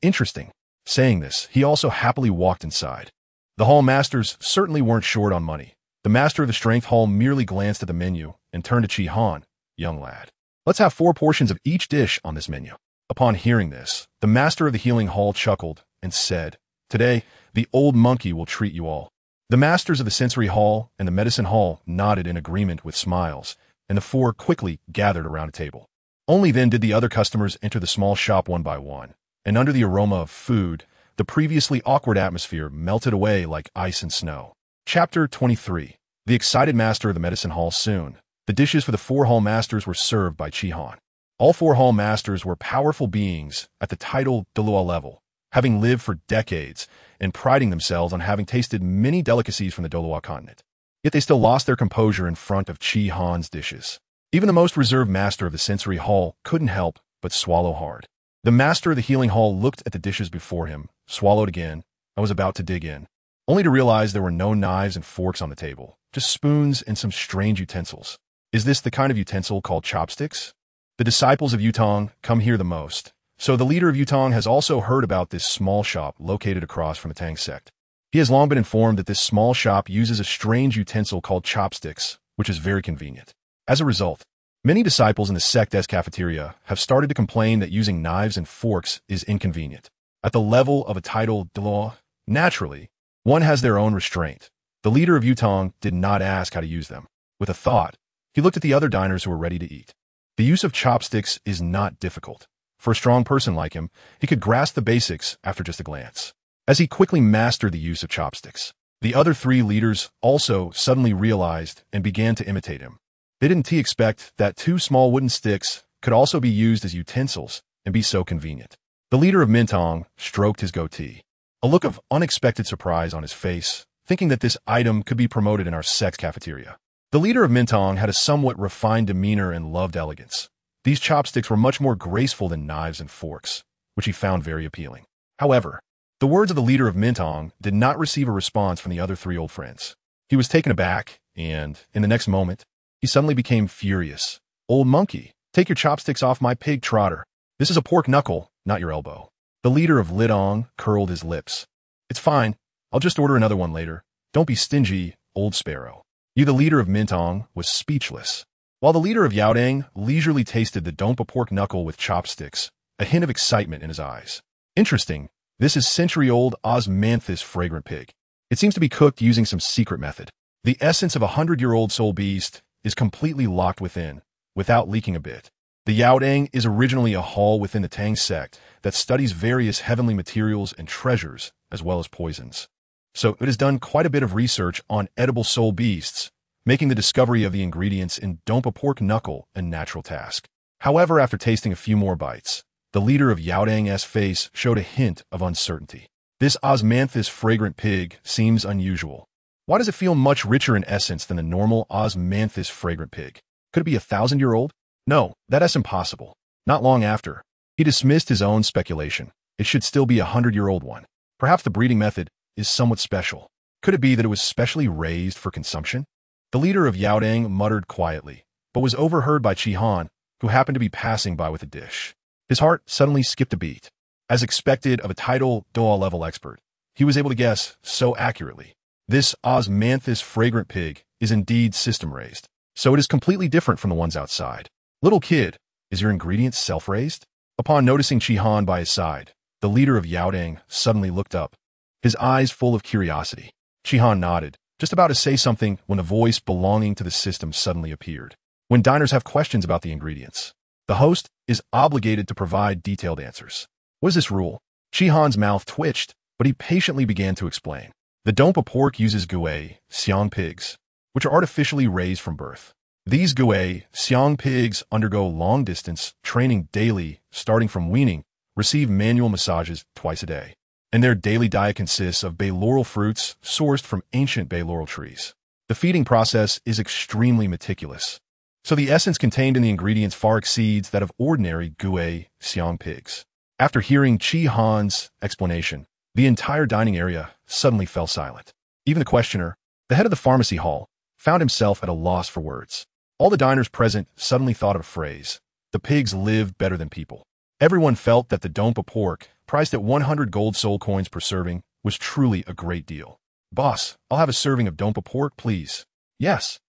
Speaker 1: Saying this, he also happily walked inside. The hall masters certainly weren't short on money. The master of the strength hall merely glanced at the menu and turned to Chi Han. "Young lad, let's have 4 portions of each dish on this menu." Upon hearing this, the master of the healing hall chuckled and said, "Today, the old monkey will treat you all." The masters of the sensory hall and the medicine hall nodded in agreement with smiles, and the 4 quickly gathered around a table. Only then did the other customers enter the small shop one by one, and under the aroma of food, the previously awkward atmosphere melted away like ice and snow. Chapter 23. The excited master of the medicine hall soon. The dishes for the 4 hall masters were served by Chi Han. All 4 hall masters were powerful beings at the titled Douluo level, having lived for decades and priding themselves on having tasted many delicacies from the Douluo Continent. Yet they still lost their composure in front of Chi Han's dishes. Even the most reserved master of the sensory hall couldn't help but swallow hard. The master of the healing hall looked at the dishes before him, swallowed again, and was about to dig in, only to realize there were no knives and forks on the table, just spoons and some strange utensils. Is this the kind of utensil called chopsticks? The disciples of Yutong come here the most, so the leader of Yutong has also heard about this small shop located across from the Tang sect. He has long been informed that this small shop uses a strange utensil called chopsticks, which is very convenient. As a result, many disciples in the sect's cafeteria have started to complain that using knives and forks is inconvenient. At the level of a titled Douluo, naturally, one has their own restraint. The leader of Yutong did not ask how to use them. With a thought, he looked at the other diners who were ready to eat. The use of chopsticks is not difficult. For a strong person like him, he could grasp the basics after just a glance. As he quickly mastered the use of chopsticks, the other 3 leaders also suddenly realized and began to imitate him. They didn't expect that 2 small wooden sticks could also be used as utensils and be so convenient. The leader of Mintong stroked his goatee, a look of unexpected surprise on his face, thinking that this item could be promoted in our sect's cafeteria. The leader of Mintong had a somewhat refined demeanor and loved elegance. These chopsticks were much more graceful than knives and forks, which he found very appealing. However, the words of the leader of Mintong did not receive a response from the other 3 old friends. He was taken aback and, in the next moment, he suddenly became furious. "Old monkey, take your chopsticks off my pig trotter. This is a pork knuckle, not your elbow." The leader of Lidong curled his lips. "It's fine. I'll just order another one later. Don't be stingy, old sparrow." The leader of Mintong, was speechless. While the leader of Yaodang leisurely tasted the Dompa pork knuckle with chopsticks, a hint of excitement in his eyes. "Interesting. This is century-old osmanthus fragrant pig. It seems to be cooked using some secret method. The essence of a 100-year-old soul beast is completely locked within, without leaking a bit." The Yaodang is originally a hall within the Tang sect that studies various heavenly materials and treasures, as well as poisons. So it has done quite a bit of research on edible soul beasts, making the discovery of the ingredients in Dompa pork knuckle a natural task. However, after tasting a few more bites, the leader of Yaodang's face showed a hint of uncertainty. "This osmanthus fragrant pig seems unusual. Why does it feel much richer in essence than the normal osmanthus fragrant pig? Could it be 1,000-year-old? No, that's impossible." Not long after, he dismissed his own speculation. It should still be a 100-year-old one. Perhaps the breeding method is somewhat special. Could it be that it was specially raised for consumption? The leader of Yaodang muttered quietly, but was overheard by Chi-Han, who happened to be passing by with a dish. His heart suddenly skipped a beat. As expected of a title Douluo-level expert, he was able to guess so accurately. This osmanthus fragrant pig is indeed system-raised, so it is completely different from the ones outside. "Little kid, is your ingredient self-raised?" Upon noticing Chi-Han by his side, the leader of Yaodang suddenly looked up, his eyes full of curiosity. Chi-Han nodded, just about to say something when a voice belonging to the system suddenly appeared. When diners have questions about the ingredients, the host is obligated to provide detailed answers. What is this rule? Chi-Han's mouth twitched, but he patiently began to explain. The Dompa pork uses Gouet, Xiang pigs, which are artificially raised from birth. These Gouet, Xiang pigs undergo long-distance training daily, starting from weaning, receive manual massages twice a day, and their daily diet consists of bay laurel fruits sourced from ancient bay laurel trees. The feeding process is extremely meticulous, so the essence contained in the ingredients far exceeds that of ordinary Gouet, Xiang pigs. After hearing Chi-Han's explanation, the entire dining area suddenly fell silent. Even the questioner, the head of the pharmacy hall, found himself at a loss for words. All the diners present suddenly thought of a phrase: "The pigs live better than people." Everyone felt that the Dompa pork, priced at 100 gold soul coins per serving, was truly a great deal. "Boss, I'll have a serving of Dompa pork, please." Yes,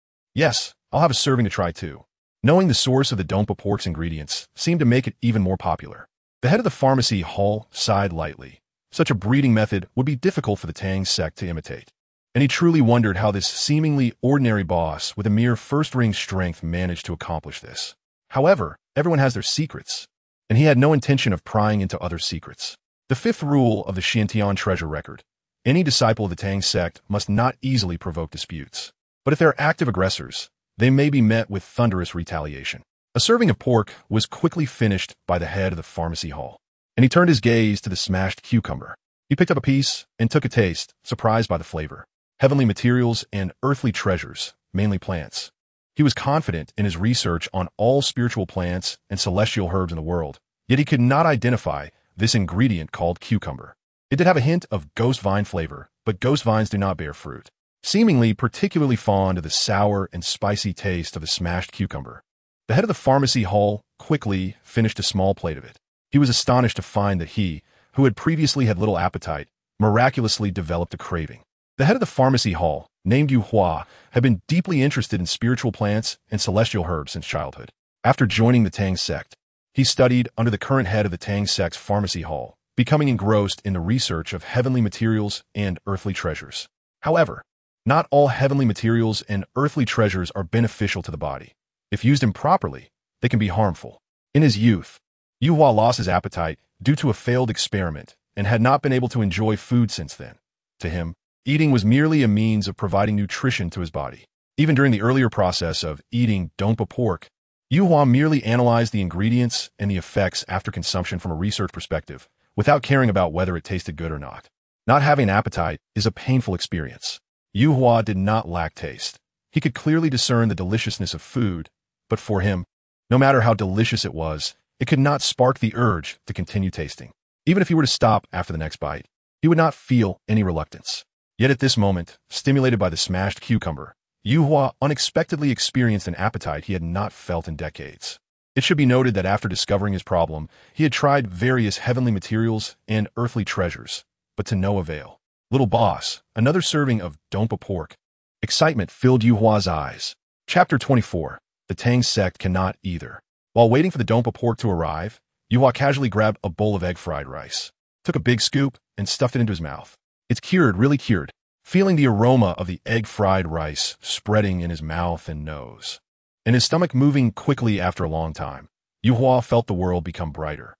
Speaker 1: I'll have a serving to try too." Knowing the source of the Dompa pork's ingredients seemed to make it even more popular. The head of the pharmacy hall sighed lightly. Such a breeding method would be difficult for the Tang sect to imitate, and he truly wondered how this seemingly ordinary boss with a mere first-ring strength managed to accomplish this. However, everyone has their secrets, and he had no intention of prying into other secrets. The fifth rule of the Xiantian treasure record: any disciple of the Tang sect must not easily provoke disputes. But if they are active aggressors, they may be met with thunderous retaliation. A serving of pork was quickly finished by the head of the pharmacy hall, and he turned his gaze to the smashed cucumber. He picked up a piece and took a taste, surprised by the flavor. Heavenly materials and earthly treasures, mainly plants. He was confident in his research on all spiritual plants and celestial herbs in the world, yet he could not identify this ingredient called cucumber. It did have a hint of ghost vine flavor, but ghost vines do not bear fruit. Seemingly particularly fond of the sour and spicy taste of the smashed cucumber, the head of the pharmacy hall quickly finished a small plate of it. He was astonished to find that he, who had previously had little appetite, miraculously developed a craving. The head of the pharmacy hall, named Yu Hua, had been deeply interested in spiritual plants and celestial herbs since childhood. After joining the Tang sect, he studied under the current head of the Tang sect's pharmacy hall, becoming engrossed in the research of heavenly materials and earthly treasures. However, not all heavenly materials and earthly treasures are beneficial to the body. If used improperly, they can be harmful. In his youth, Yu Hua lost his appetite due to a failed experiment and had not been able to enjoy food since then. To him, eating was merely a means of providing nutrition to his body. Even during the earlier process of eating Dompa pork, Yu Hua merely analyzed the ingredients and the effects after consumption from a research perspective, without caring about whether it tasted good or not. Not having an appetite is a painful experience. Yu Hua did not lack taste. He could clearly discern the deliciousness of food, but for him, no matter how delicious it was, it could not spark the urge to continue tasting. Even if he were to stop after the next bite, he would not feel any reluctance. Yet at this moment, stimulated by the smashed cucumber, Yu Hua unexpectedly experienced an appetite he had not felt in decades. It should be noted that after discovering his problem, he had tried various heavenly materials and earthly treasures, but to no avail. Little boss, another serving of Dompa pork. Excitement filled Yu Hua's eyes. Chapter 24. The Tang sect cannot either. While waiting for the Dompa pork to arrive, Yu Hua casually grabbed a bowl of egg fried rice, took a big scoop, and stuffed it into his mouth. It's cured, really cured. Feeling the aroma of the egg-fried rice spreading in his mouth and nose, and his stomach moving quickly after a long time, Yu Hua felt the world become brighter.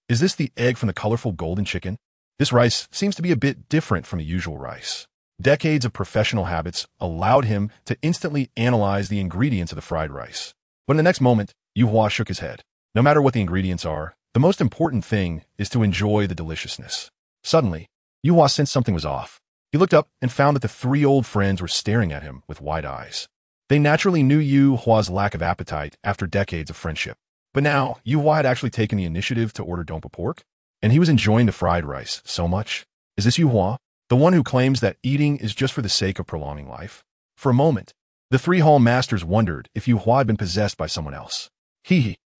Speaker 1: Is this the egg from the colorful golden chicken? This rice seems to be a bit different from the usual rice. Decades of professional habits allowed him to instantly analyze the ingredients of the fried rice. But in the next moment, Yu Hua shook his head. No matter what the ingredients are, the most important thing is to enjoy the deliciousness. Suddenly, Yu Hua sensed something was off. He looked up and found that the three old friends were staring at him with wide eyes. They naturally knew Yu Hua's lack of appetite after decades of friendship. But now, Yu Hua had actually taken the initiative to order Dompa pork, and he was enjoying the fried rice so much. Is this Yu Hua, the one who claims that eating is just for the sake of prolonging life? For a moment, the three hall masters wondered if Yu Hua had been possessed by someone else.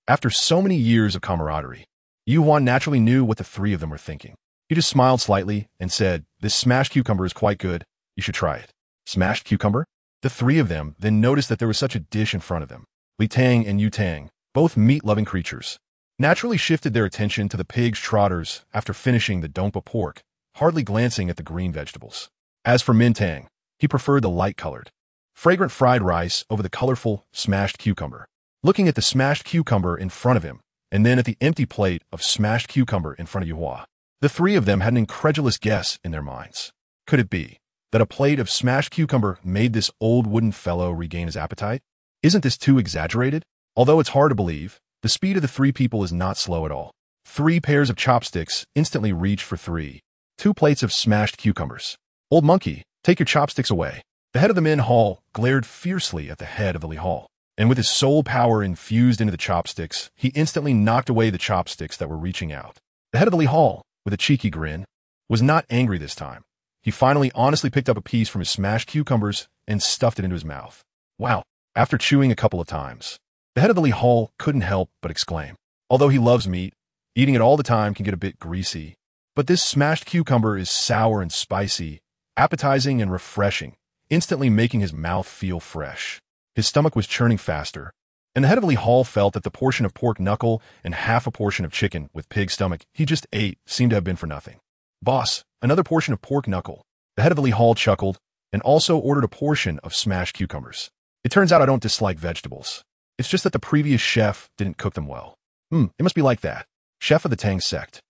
Speaker 1: After so many years of camaraderie, Yu Hua naturally knew what the three of them were thinking. He just smiled slightly and said, "This smashed cucumber is quite good. You should try it." Smashed cucumber? The three of them then noticed that there was such a dish in front of them. Li Tang and Yu Tang, both meat-loving creatures, naturally shifted their attention to the pig's trotters after finishing the Dompa pork, hardly glancing at the green vegetables. As for Min Tang, he preferred the light-colored, fragrant fried rice over the colorful, smashed cucumber. Looking at the smashed cucumber in front of him, and then at the empty plate of smashed cucumber in front of Yu Hua, the three of them had an incredulous guess in their minds. Could it be that a plate of smashed cucumber made this old wooden fellow regain his appetite? Isn't this too exaggerated? Although it's hard to believe, the speed of the three people is not slow at all. 3 pairs of chopsticks instantly reached for 2 plates of smashed cucumbers. Old monkey, take your chopsticks away. The head of the Min Hall glared fiercely at the head of the Li Hall, and with his soul power infused into the chopsticks, he instantly knocked away the chopsticks that were reaching out. The head of the Li Hall, with a cheeky grin, was not angry this time. He finally honestly picked up a piece from his smashed cucumbers and stuffed it into his mouth. Wow! After chewing a couple of times, the head of the Li Hall couldn't help but exclaim. Although he loves meat, eating it all the time can get a bit greasy. But this smashed cucumber is sour and spicy, appetizing and refreshing, instantly making his mouth feel fresh. His stomach was churning faster, and the head of Li Hall felt that the portion of pork knuckle and half a portion of chicken with pig stomach he just ate seemed to have been for nothing. Boss, another portion of pork knuckle. The head of the Li Hall chuckled and also ordered a portion of smashed cucumbers. It turns out I don't dislike vegetables. It's just that the previous chef didn't cook them well. It must be like that. Chef of the Tang sect.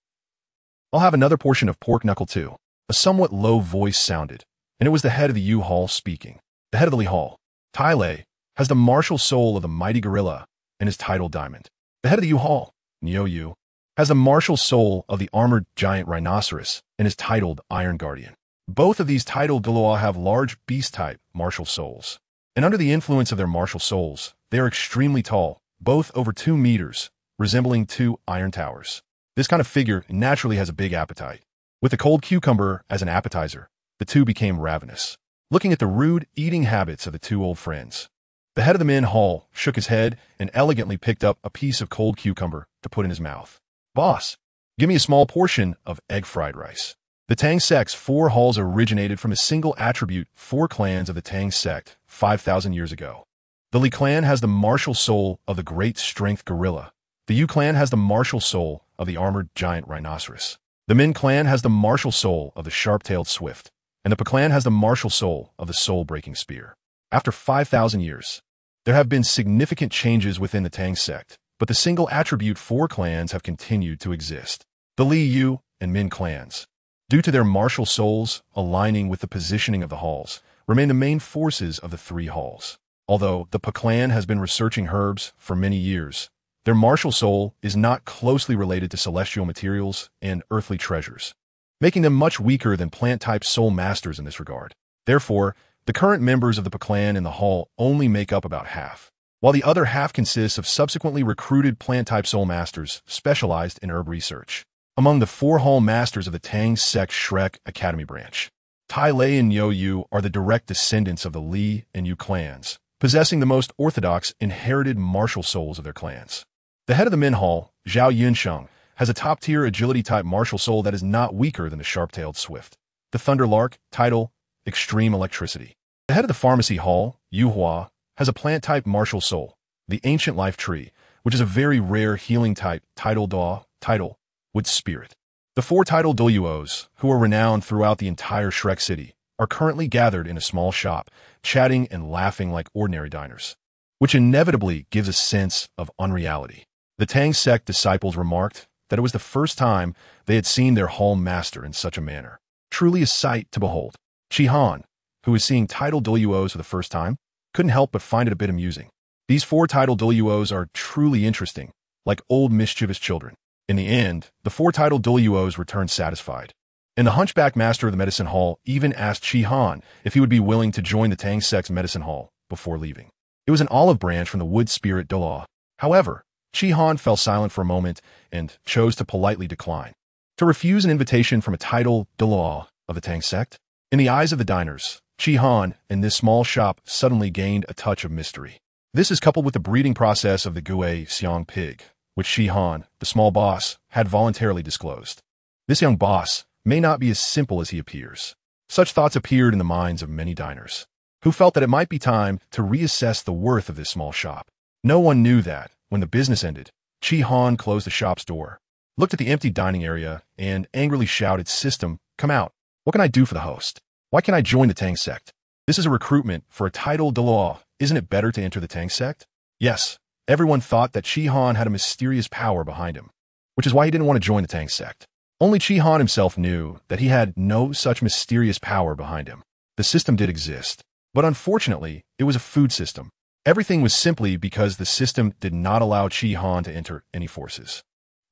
Speaker 1: I'll have another portion of pork knuckle too. A somewhat low voice sounded, and it was the head of the Yu Hall speaking. The head of the Li Hall, Tai Lei, has the martial soul of the mighty gorilla and is titled Diamond. The head of the Yu Hall, Neo Yu, has the martial soul of the armored giant rhinoceros and is titled Iron Guardian. Both of these titled Douluo have large beast-type martial souls, and under the influence of their martial souls, they are extremely tall, both over 2 meters, resembling 2 iron towers. This kind of figure naturally has a big appetite. With the cold cucumber as an appetizer, the two became ravenous. Looking at the rude eating habits of the 2 old friends, the head of the Min Hall shook his head and elegantly picked up a piece of cold cucumber to put in his mouth. Boss, give me a small portion of egg fried rice. The Tang sect's 4 halls originated from a single attribute 4 clans of the Tang sect 5,000 years ago. The Li clan has the martial soul of the great strength gorilla. The Yu clan has the martial soul of the armored giant rhinoceros. The Min clan has the martial soul of the sharp-tailed swift, and the Pa clan has the martial soul of the soul-breaking spear. After 5,000 years, there have been significant changes within the Tang sect, but the single attribute 4 clans have continued to exist. The Li, Yu, and Min clans, due to their martial souls aligning with the positioning of the halls, remain the main forces of the 3 halls. Although the Pa clan has been researching herbs for many years, their martial soul is not closely related to celestial materials and earthly treasures, making them much weaker than plant-type soul masters in this regard. Therefore, the current members of the Pa clan in the hall only make up about half, while the other half consists of subsequently recruited plant-type soul masters specialized in herb research. Among the 4 hall masters of the Tang sect Shrek Academy branch, Tai Lei and Yo Yu are the direct descendants of the Li and Yu clans, possessing the most orthodox inherited martial souls of their clans. The head of the Min Hall, Zhao Yunsheng, has a top-tier agility-type martial soul that is not weaker than the sharp-tailed swift. The Thunder Lark, title, Extreme Electricity. The head of the Pharmacy Hall, Yu Hua, has a plant-type martial soul, the Ancient Life Tree, which is a very rare healing-type title Daw, title, Wood Spirit. The 4 title Douluos, who are renowned throughout the entire Shrek City, are currently gathered in a small shop, chatting and laughing like ordinary diners, which inevitably gives a sense of unreality. The Tang sect disciples remarked that it was the first time they had seen their hall master in such a manner. Truly a sight to behold. Chi Han, who is seeing title Douluos for the first time, couldn't help but find it a bit amusing. These 4 title Douluos are truly interesting, like old mischievous children. In the end, the 4 title Douluos returned satisfied, and the hunchback master of the medicine hall even asked Chi Han if he would be willing to join the Tang sect's medicine hall before leaving. It was an olive branch from the wood spirit Douluo. However, Chi Han fell silent for a moment and chose to politely decline. To refuse an invitation from a title Douluo of the Tang sect? In the eyes of the diners, Chi Han and this small shop suddenly gained a touch of mystery. This is coupled with the breeding process of the Gui Xiang pig, which Chi Han, the small boss, had voluntarily disclosed. This young boss may not be as simple as he appears. Such thoughts appeared in the minds of many diners, who felt that it might be time to reassess the worth of this small shop. No one knew that, when the business ended, Chi Han closed the shop's door, looked at the empty dining area, and angrily shouted, "System, come out. What can I do for the host? Why can't I join the Tang sect? This is a recruitment for a title Douluo. Isn't it better to enter the Tang sect?" Yes, everyone thought that Chi Han had a mysterious power behind him, which is why he didn't want to join the Tang sect. Only Chi Han himself knew that he had no such mysterious power behind him. The system did exist, but unfortunately, it was a food system. Everything was simply because the system did not allow Chi Han to enter any forces.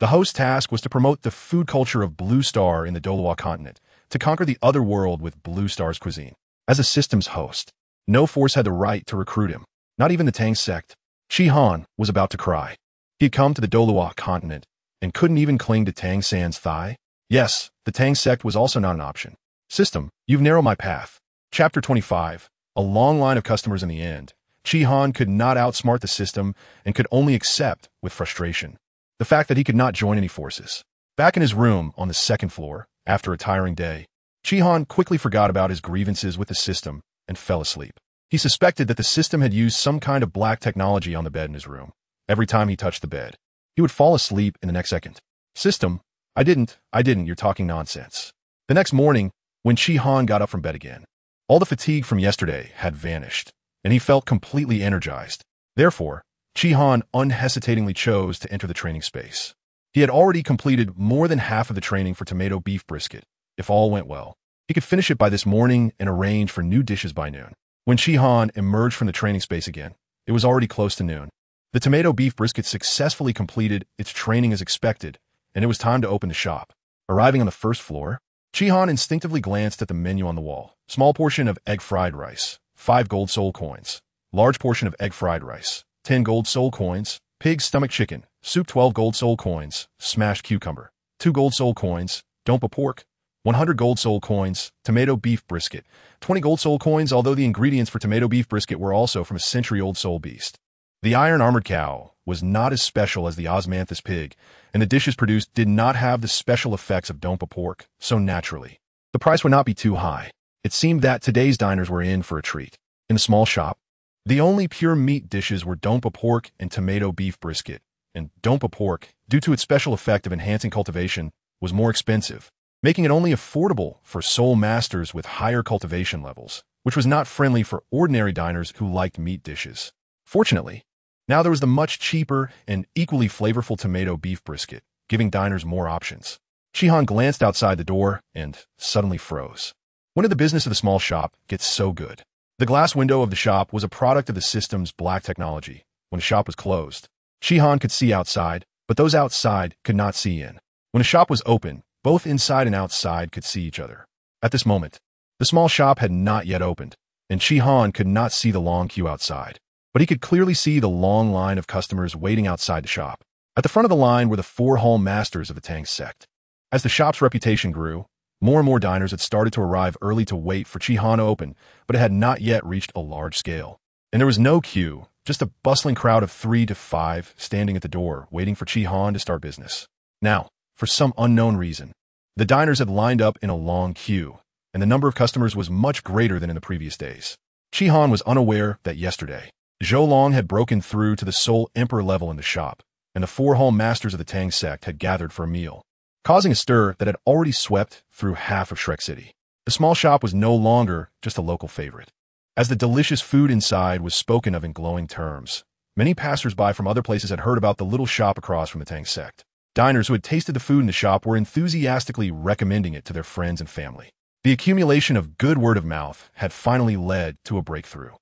Speaker 1: The host's task was to promote the food culture of Blue Star in the Douluo Continent, to conquer the Otherworld with Blue Star's cuisine. As the system's host, no force had the right to recruit him, not even the Tang sect. Chi Han was about to cry. He had come to the Douluo Continent and couldn't even cling to Tang San's thigh. Yes, the Tang sect was also not an option. System, you've narrowed my path. Chapter 25. A long line of customers in the end. Chi Han could not outsmart the system and could only accept, with frustration, the fact that he could not join any forces. Back in his room on the 2nd floor, after a tiring day, Chi Han quickly forgot about his grievances with the system and fell asleep. He suspected that the system had used some kind of black technology on the bed in his room. Every time he touched the bed, he would fall asleep in the next second. System, I didn't, you're talking nonsense. The next morning, when Chi Han got up from bed again, all the fatigue from yesterday had vanished, and he felt completely energized. Therefore, Chi Han unhesitatingly chose to enter the training space. He had already completed more than half of the training for tomato beef brisket. If all went well, he could finish it by this morning and arrange for new dishes by noon. When Chi Han emerged from the training space again, it was already close to noon. The tomato beef brisket successfully completed its training as expected, and it was time to open the shop. Arriving on the 1st floor, Chi Han instinctively glanced at the menu on the wall. Small portion of egg fried rice, 5 gold soul coins. Large portion of egg fried rice, 10 gold soul coins. Pig stomach chicken, soup 12 gold soul coins. Smashed cucumber, 2 gold soul coins. Dompa pork, 100 gold soul coins. Tomato beef brisket, 20 gold soul coins, although the ingredients for tomato beef brisket were also from a century-old soul beast. The iron-armored cow was not as special as the osmanthus pig, and the dishes produced did not have the special effects of dompa pork, so naturally, the price would not be too high. It seemed that today's diners were in for a treat. In the small shop, the only pure meat dishes were dompa pork and tomato beef brisket, and dompa pork, due to its special effect of enhancing cultivation, was more expensive, making it only affordable for soul masters with higher cultivation levels, which was not friendly for ordinary diners who liked meat dishes. Fortunately, now there was the much cheaper and equally flavorful tomato beef brisket, giving diners more options. Chi Han glanced outside the door and suddenly froze. When did the business of the small shop get so good? The glass window of the shop was a product of the system's black technology. When a shop was closed, Chi Han could see outside, but those outside could not see in. When a shop was open, both inside and outside could see each other. At this moment, the small shop had not yet opened, and Chi Han could not see the long queue outside, but he could clearly see the long line of customers waiting outside the shop. At the front of the line were the 4 hall masters of the Tang sect. As the shop's reputation grew, More and more diners had started to arrive early to wait for Chi-Han to open, but it had not yet reached a large scale. And there was no queue, just a bustling crowd of 3 to 5 standing at the door, waiting for Chi-Han to start business. Now, for some unknown reason, the diners had lined up in a long queue, and the number of customers was much greater than in the previous days. Chi-Han was unaware that yesterday, Zhou Long had broken through to the sole emperor level in the shop, and the 4 hall masters of the Tang sect had gathered for a meal, causing a stir that had already swept through half of Shrek City. The small shop was no longer just a local favorite. As the delicious food inside was spoken of in glowing terms, many passers-by from other places had heard about the little shop across from the Tang sect. Diners who had tasted the food in the shop were enthusiastically recommending it to their friends and family. The accumulation of good word of mouth had finally led to a breakthrough.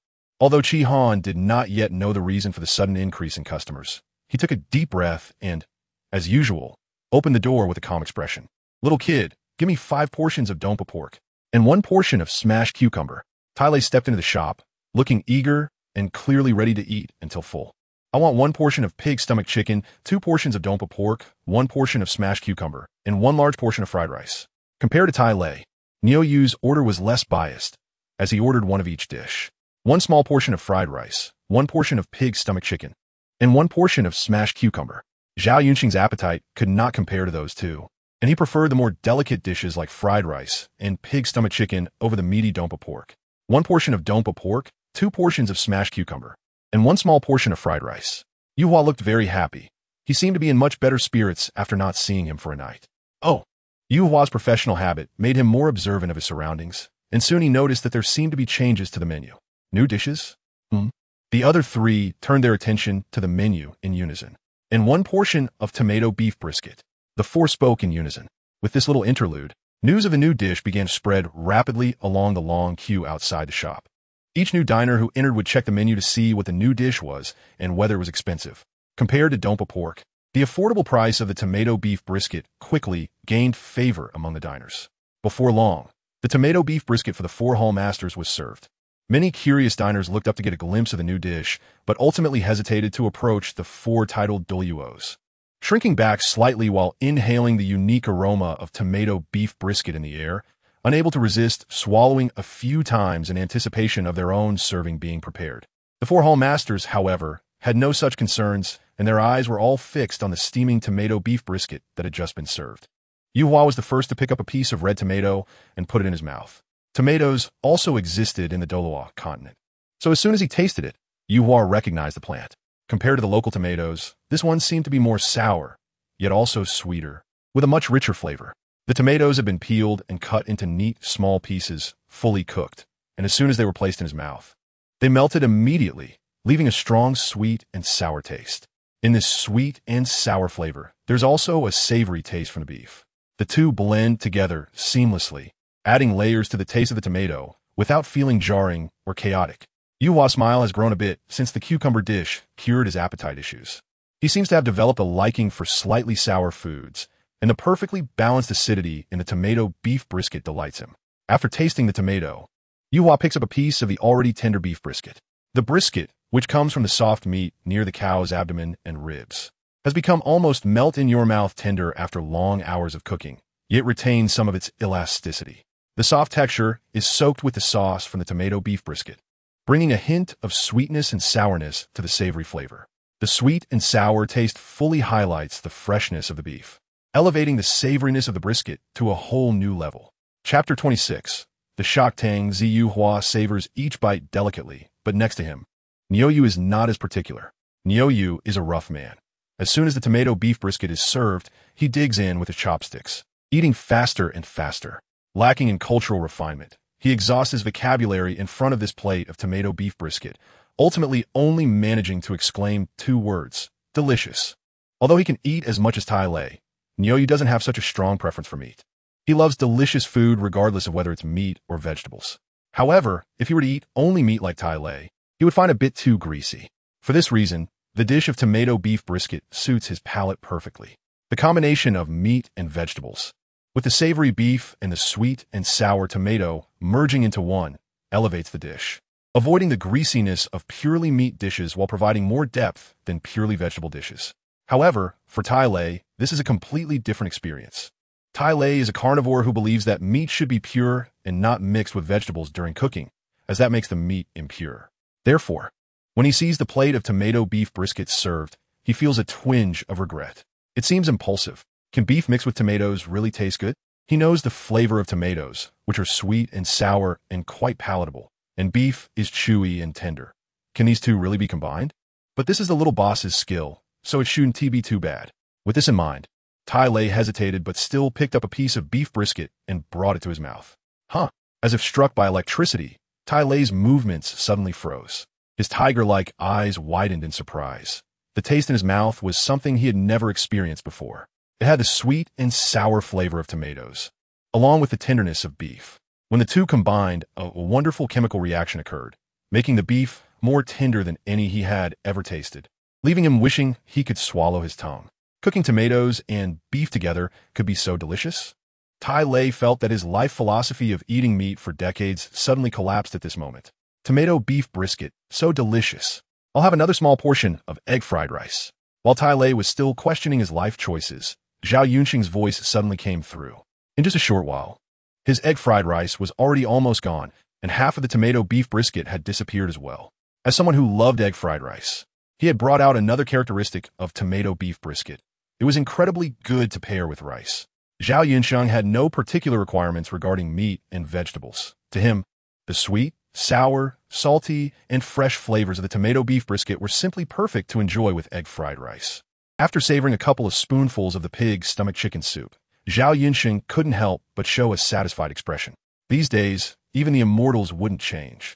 Speaker 1: Although Chi-Han did not yet know the reason for the sudden increase in customers, he took a deep breath and, as usual, opened the door with a calm expression. "Little kid, give me 5 portions of dompa pork and 1 portion of smashed cucumber." Tai Lei stepped into the shop, looking eager and clearly ready to eat until full. "I want 1 portion of pig stomach chicken, 2 portions of dompa pork, 1 portion of smashed cucumber, and 1 large portion of fried rice." Compared to Tai Lei, Niu Yu's order was less biased, as he ordered 1 of each dish. 1 small portion of fried rice, 1 portion of pig stomach chicken, and 1 portion of smashed cucumber. Zhao Yunxing's appetite could not compare to those two, and he preferred the more delicate dishes like fried rice and pig stomach chicken over the meaty dompa pork. 1 portion of dompa pork, 2 portions of smashed cucumber, and 1 small portion of fried rice. Yuhua looked very happy. He seemed to be in much better spirits after not seeing him for a night. Oh! Yuhua's professional habit made him more observant of his surroundings, and soon he noticed that there seemed to be changes to the menu. New dishes? The other 3 turned their attention to the menu in unison. And 1 portion of tomato beef brisket. The 4 spoke in unison. With this little interlude, news of a new dish began to spread rapidly along the long queue outside the shop. Each new diner who entered would check the menu to see what the new dish was and whether it was expensive. Compared to dompa pork, the affordable price of the tomato beef brisket quickly gained favor among the diners. Before long, the tomato beef brisket for the 4 hall masters was served. Many curious diners looked up to get a glimpse of the new dish, but ultimately hesitated to approach the 4 titled Douluos, shrinking back slightly while inhaling the unique aroma of tomato beef brisket in the air, unable to resist swallowing a few times in anticipation of their own serving being prepared. The 4 hall masters, however, had no such concerns, and their eyes were all fixed on the steaming tomato beef brisket that had just been served. Yuhua was the first to pick up a piece of red tomato and put it in his mouth. Tomatoes also existed in the Douluo Continent, so as soon as he tasted it, Yuhua recognized the plant. Compared to the local tomatoes, this one seemed to be more sour, yet also sweeter, with a much richer flavor. The tomatoes had been peeled and cut into neat, small pieces, fully cooked, and as soon as they were placed in his mouth, they melted immediately, leaving a strong sweet and sour taste. In this sweet and sour flavor, there's also a savory taste from the beef. The two blend together seamlessly, adding layers to the taste of the tomato without feeling jarring or chaotic. Yuhua's smile has grown a bit since the cucumber dish cured his appetite issues. He seems to have developed a liking for slightly sour foods, and the perfectly balanced acidity in the tomato beef brisket delights him. After tasting the tomato, Yuhua picks up a piece of the already tender beef brisket. The brisket, which comes from the soft meat near the cow's abdomen and ribs, has become almost melt-in-your-mouth tender after long hours of cooking, yet retains some of its elasticity. The soft texture is soaked with the sauce from the tomato beef brisket, bringing a hint of sweetness and sourness to the savory flavor. The sweet and sour taste fully highlights the freshness of the beef, elevating the savoriness of the brisket to a whole new level. Chapter 26. The shock tang. Yuhua savors each bite delicately, but next to him, Niu Yu is not as particular. Niu Yu is a rough man. As soon as the tomato beef brisket is served, he digs in with his chopsticks, eating faster and faster. Lacking in cultural refinement, he exhausts his vocabulary in front of this plate of tomato beef brisket, ultimately only managing to exclaim 2 words, delicious. Although he can eat as much as Tai Lei, Niu Yu doesn't have such a strong preference for meat. He loves delicious food regardless of whether it's meat or vegetables. However, if he were to eat only meat like Tai Lei, he would find it a bit too greasy. For this reason, the dish of tomato beef brisket suits his palate perfectly. The combination of meat and vegetables, with the savory beef and the sweet and sour tomato merging into one, elevates the dish, avoiding the greasiness of purely meat dishes while providing more depth than purely vegetable dishes. However, for Tai Lei, this is a completely different experience. Tai Lei is a carnivore who believes that meat should be pure and not mixed with vegetables during cooking, as that makes the meat impure. Therefore, when he sees the plate of tomato beef brisket served, he feels a twinge of regret. It seems impulsive. Can beef mixed with tomatoes really taste good? He knows the flavor of tomatoes, which are sweet and sour and quite palatable, and beef is chewy and tender. Can these two really be combined? But this is the little boss's skill, so it shouldn't be too bad. With this in mind, Tai Lei hesitated but still picked up a piece of beef brisket and brought it to his mouth. Huh! As if struck by electricity, Tai Lei's movements suddenly froze. His tiger-like eyes widened in surprise. The taste in his mouth was something he had never experienced before. It had the sweet and sour flavor of tomatoes, along with the tenderness of beef. When the two combined, a wonderful chemical reaction occurred, making the beef more tender than any he had ever tasted, leaving him wishing he could swallow his tongue. Cooking tomatoes and beef together could be so delicious. Tai Lei felt that his life philosophy of eating meat for decades suddenly collapsed at this moment. Tomato beef brisket, so delicious. I'll have another small portion of egg fried rice. While Tai Lei was still questioning his life choices, Zhao Yunxing's voice suddenly came through. In just a short while, his egg fried rice was already almost gone, and half of the tomato beef brisket had disappeared as well. As someone who loved egg fried rice, he had brought out another characteristic of tomato beef brisket. It was incredibly good to pair with rice. Zhao Yunxing had no particular requirements regarding meat and vegetables. To him, the sweet, sour, salty, and fresh flavors of the tomato beef brisket were simply perfect to enjoy with egg fried rice. After savoring a couple of spoonfuls of the pig's stomach chicken soup, Zhao Yunxing couldn't help but show a satisfied expression. These days, even the immortals wouldn't change.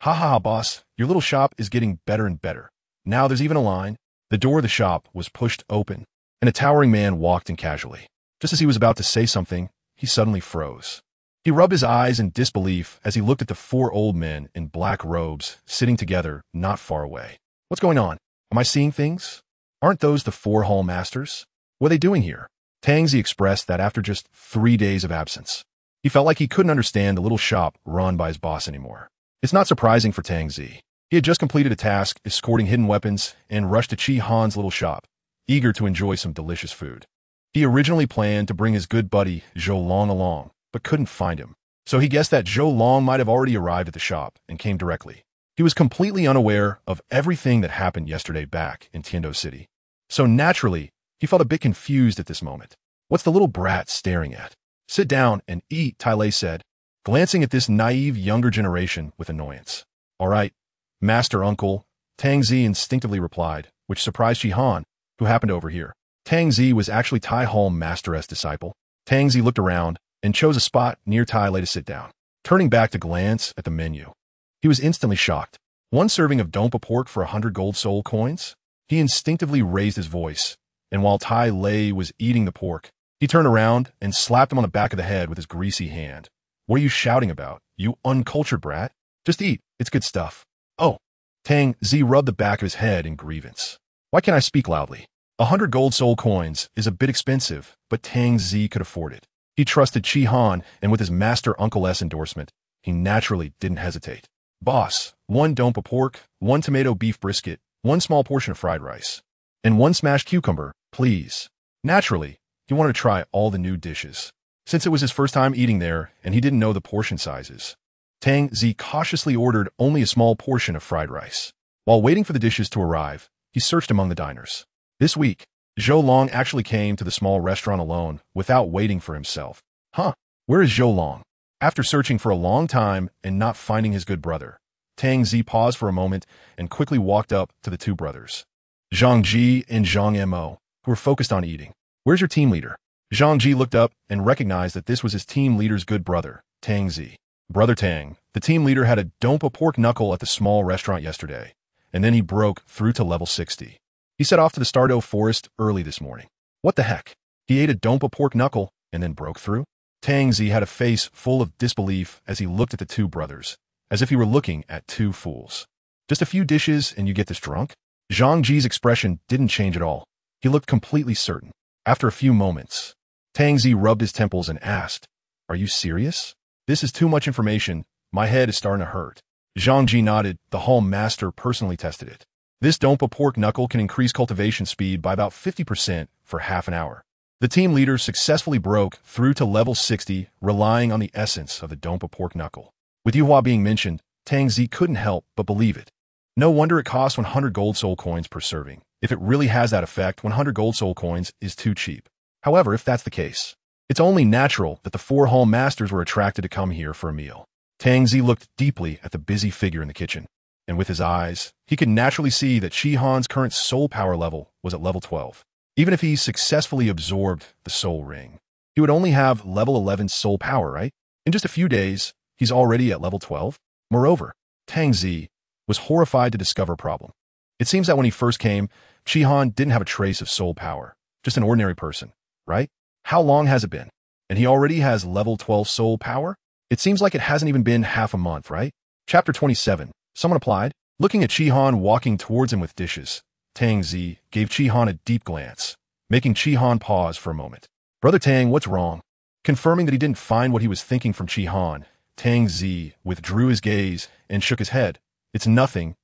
Speaker 1: Ha ha ha, boss, your little shop is getting better and better. Now there's even a line. The door of the shop was pushed open, and a towering man walked in casually. Just as he was about to say something, he suddenly froze. He rubbed his eyes in disbelief as he looked at the four old men in black robes sitting together not far away. What's going on? Am I seeing things? Aren't those the four hall masters? What are they doing here? Tangzi expressed that after just 3 days of absence, he felt like he couldn't understand the little shop run by his boss anymore. It's not surprising for Tangzi. He had just completed a task escorting hidden weapons and rushed to Chi Han's little shop, eager to enjoy some delicious food. He originally planned to bring his good buddy Zhou Long along, but couldn't find him. So he guessed that Zhou Long might have already arrived at the shop and came directly. He was completely unaware of everything that happened yesterday back in Tiando City. So naturally, he felt a bit confused at this moment. What's the little brat staring at? Sit down and eat, Tai Lei said, glancing at this naive younger generation with annoyance. All right, Master Uncle, Tang Zi instinctively replied, which surprised Shi Han, who happened to overhear. Tang Zi was actually Tai Hall Master's disciple. Tang Zi looked around and chose a spot near Tai Lei to sit down, turning back to glance at the menu. He was instantly shocked. 1 serving of dompa pork for 100 gold soul coins? He instinctively raised his voice, and while Tai Lei was eating the pork, he turned around and slapped him on the back of the head with his greasy hand. What are you shouting about, you uncultured brat? Just eat, it's good stuff. Oh, Tang Zi rubbed the back of his head in grievance. Why can't I speak loudly? 100 gold soul coins is a bit expensive, but Tang Zi could afford it. He trusted Chi Han, and with his Master Uncle S endorsement, he naturally didn't hesitate. Boss, 1 dompa pork, 1 tomato beef brisket, 1 small portion of fried rice, and 1 smashed cucumber, please. Naturally, he wanted to try all the new dishes, since it was his first time eating there and he didn't know the portion sizes. Tang Zi cautiously ordered only a small portion of fried rice. While waiting for the dishes to arrive, he searched among the diners. This week, Zhou Long actually came to the small restaurant alone without waiting for himself. Huh, where is Zhou Long? After searching for a long time and not finding his good brother, Tang Zi paused for a moment and quickly walked up to the 2 brothers, Zhang Ji and Zhang Mo, who were focused on eating. Where's your team leader? Zhang Ji looked up and recognized that this was his team leader's good brother, Tang Zi. Brother Tang, the team leader had a dompa pork knuckle at the small restaurant yesterday, and then he broke through to level 60. He set off to the Star Luo forest early this morning. What the heck? He ate a dompa pork knuckle and then broke through? Tang Zi had a face full of disbelief as he looked at the 2 brothers, as if he were looking at 2 fools. Just a few dishes and you get this drunk? Zhang Ji's expression didn't change at all. He looked completely certain. After a few moments, Tang Zi rubbed his temples and asked, Are you serious? This is too much information. My head is starting to hurt. Zhang Ji nodded. The hall master personally tested it. This dompa pork knuckle can increase cultivation speed by about 50% for half an hour. The team leader successfully broke through to level 60, relying on the essence of the Dompa pork knuckle. With Yuhua being mentioned, Tang Zi couldn't help but believe it. No wonder it costs 100 gold soul coins per serving. If it really has that effect, 100 gold soul coins is too cheap. However, if that's the case, it's only natural that the 4 hall masters were attracted to come here for a meal. Tang Zi looked deeply at the busy figure in the kitchen, and with his eyes, he could naturally see that Shihan's current soul power level was at level 12. Even if he successfully absorbed the soul ring, he would only have level 11 soul power, right? In just a few days, he's already at level 12. Moreover, Tang Zi was horrified to discover a problem. It seems that when he first came, Shihan didn't have a trace of soul power, just an ordinary person, right? How long has it been? And he already has level 12 soul power? It seems like it hasn't even been half a month, right? Chapter 27. Someone applied. Looking at Shihan walking towards him with dishes, Tang Zi gave Shihan a deep glance, making Shihan pause for a moment. Brother Tang, what's wrong? Confirming that he didn't find what he was thinking from Shihan, Tang Zi withdrew his gaze and shook his head. It's nothing,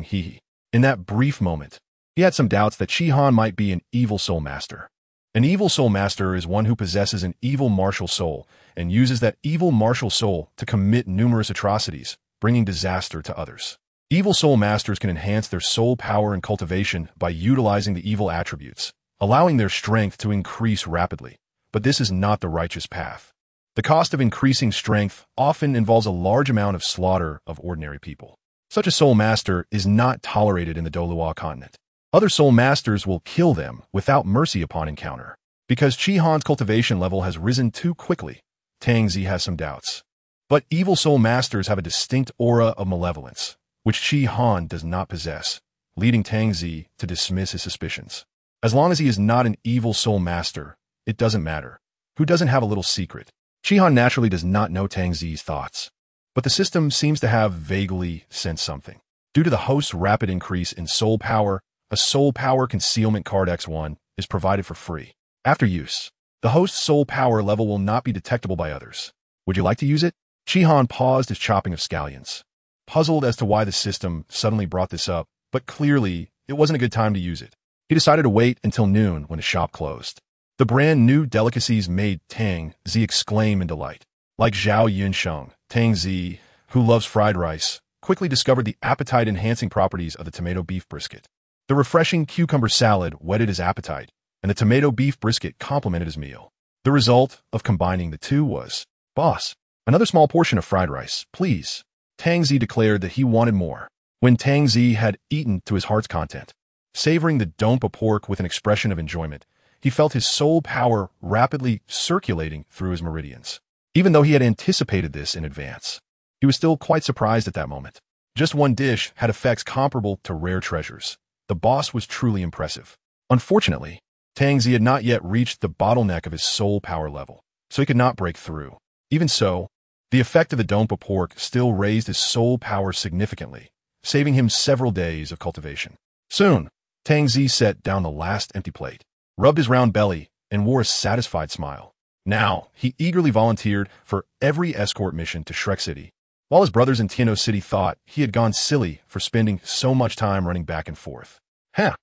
Speaker 1: he. In that brief moment, he had some doubts that Shihan might be an evil soul master. An evil soul master is one who possesses an evil martial soul and uses that evil martial soul to commit numerous atrocities, bringing disaster to others. Evil soul masters can enhance their soul power and cultivation by utilizing the evil attributes, allowing their strength to increase rapidly. But this is not the righteous path. The cost of increasing strength often involves a large amount of slaughter of ordinary people. Such a soul master is not tolerated in the Douluo Continent. Other soul masters will kill them without mercy upon encounter. Because Shihan's cultivation level has risen too quickly, Tang Zi has some doubts. But evil soul masters have a distinct aura of malevolence, which Shihan does not possess, leading Tang Zi to dismiss his suspicions. As long as he is not an evil soul master, it doesn't matter. Who doesn't have a little secret? Shihan naturally does not know Tang Zi's thoughts, but the system seems to have vaguely sensed something. Due to the host's rapid increase in soul power, a soul power concealment card X1 is provided for free. After use, the host's soul power level will not be detectable by others. Would you like to use it? Shihan paused his chopping of scallions, puzzled as to why the system suddenly brought this up, but clearly it wasn't a good time to use it. He decided to wait until noon when his shop closed. The brand new delicacies made Tang Zi exclaim in delight. Like Zhao Yunsheng, Tang Zi, who loves fried rice, quickly discovered the appetite-enhancing properties of the tomato beef brisket. The refreshing cucumber salad whetted his appetite, and the tomato beef brisket complemented his meal. The result of combining the two was, "Boss, another small portion of fried rice, please." Tang Zi declared that he wanted more. When Tang Zi had eaten to his heart's content, savoring the Dompa pork with an expression of enjoyment, he felt his soul power rapidly circulating through his meridians. Even though he had anticipated this in advance, he was still quite surprised at that moment. Just one dish had effects comparable to rare treasures. The boss was truly impressive. Unfortunately, Tang Zi had not yet reached the bottleneck of his soul power level, so he could not break through. Even so, the effect of the Dompa pork still raised his soul power significantly, saving him several days of cultivation. Soon, Tang Zi set down the last empty plate, rubbed his round belly, and wore a satisfied smile. Now, he eagerly volunteered for every escort mission to Shrek City, while his brothers in Tiano City thought he had gone silly for spending so much time running back and forth. How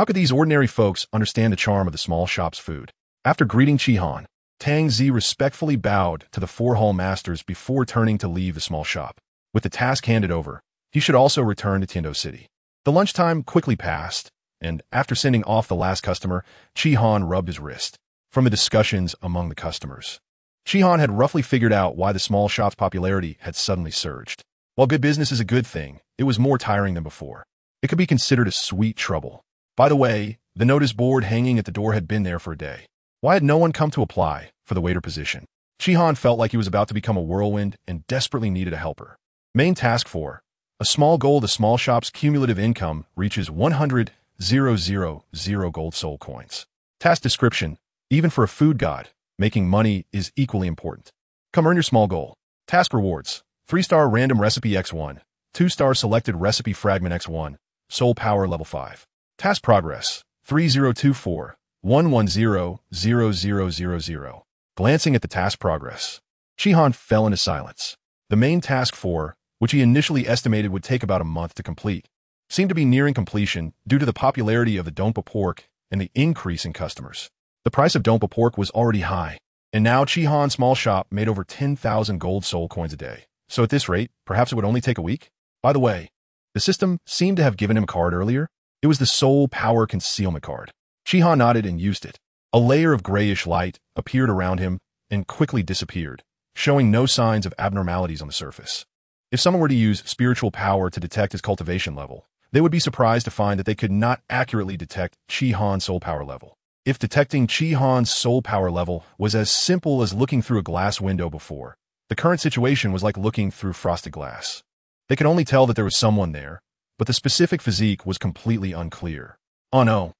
Speaker 1: could these ordinary folks understand the charm of the small shop's food? After greeting Shihan, Tang Zi respectfully bowed to the 4 hall masters before turning to leave the small shop. With the task handed over, he should also return to Tiando City. The lunchtime quickly passed, and after sending off the last customer, Shihan rubbed his wrist. From the discussions among the customers, Shihan had roughly figured out why the small shop's popularity had suddenly surged. While good business is a good thing, it was more tiring than before. It could be considered a sweet trouble. By the way, the notice board hanging at the door had been there for a day. Why had no one come to apply for the waiter position? Shihan felt like he was about to become a whirlwind and desperately needed a helper. Main task 4. A small goal. The small shop's cumulative income reaches 100,000 gold soul coins. Task description. Even for a food god, making money is equally important. Come earn your small goal. Task rewards. 3-star random recipe X1. 2-star selected recipe fragment X1. Soul power level 5. Task progress. 3024-110-0000. Glancing at the task progress, Shihan fell into silence. The main task 4, which he initially estimated would take about a month to complete, seemed to be nearing completion due to the popularity of the Dompa pork and the increase in customers. The price of Dompa pork was already high, and now Chi Han's small shop made over 10,000 gold soul coins a day. So at this rate, perhaps it would only take a week? By the way, the system seemed to have given him a card earlier. It was the soul power concealment card. Chi Han nodded and used it. A layer of grayish light appeared around him and quickly disappeared, showing no signs of abnormalities on the surface. If someone were to use spiritual power to detect his cultivation level, they would be surprised to find that they could not accurately detect Chi Han's soul power level. If detecting Chi Han's soul power level was as simple as looking through a glass window before, the current situation was like looking through frosted glass. They could only tell that there was someone there, but the specific physique was completely unclear. Oh no.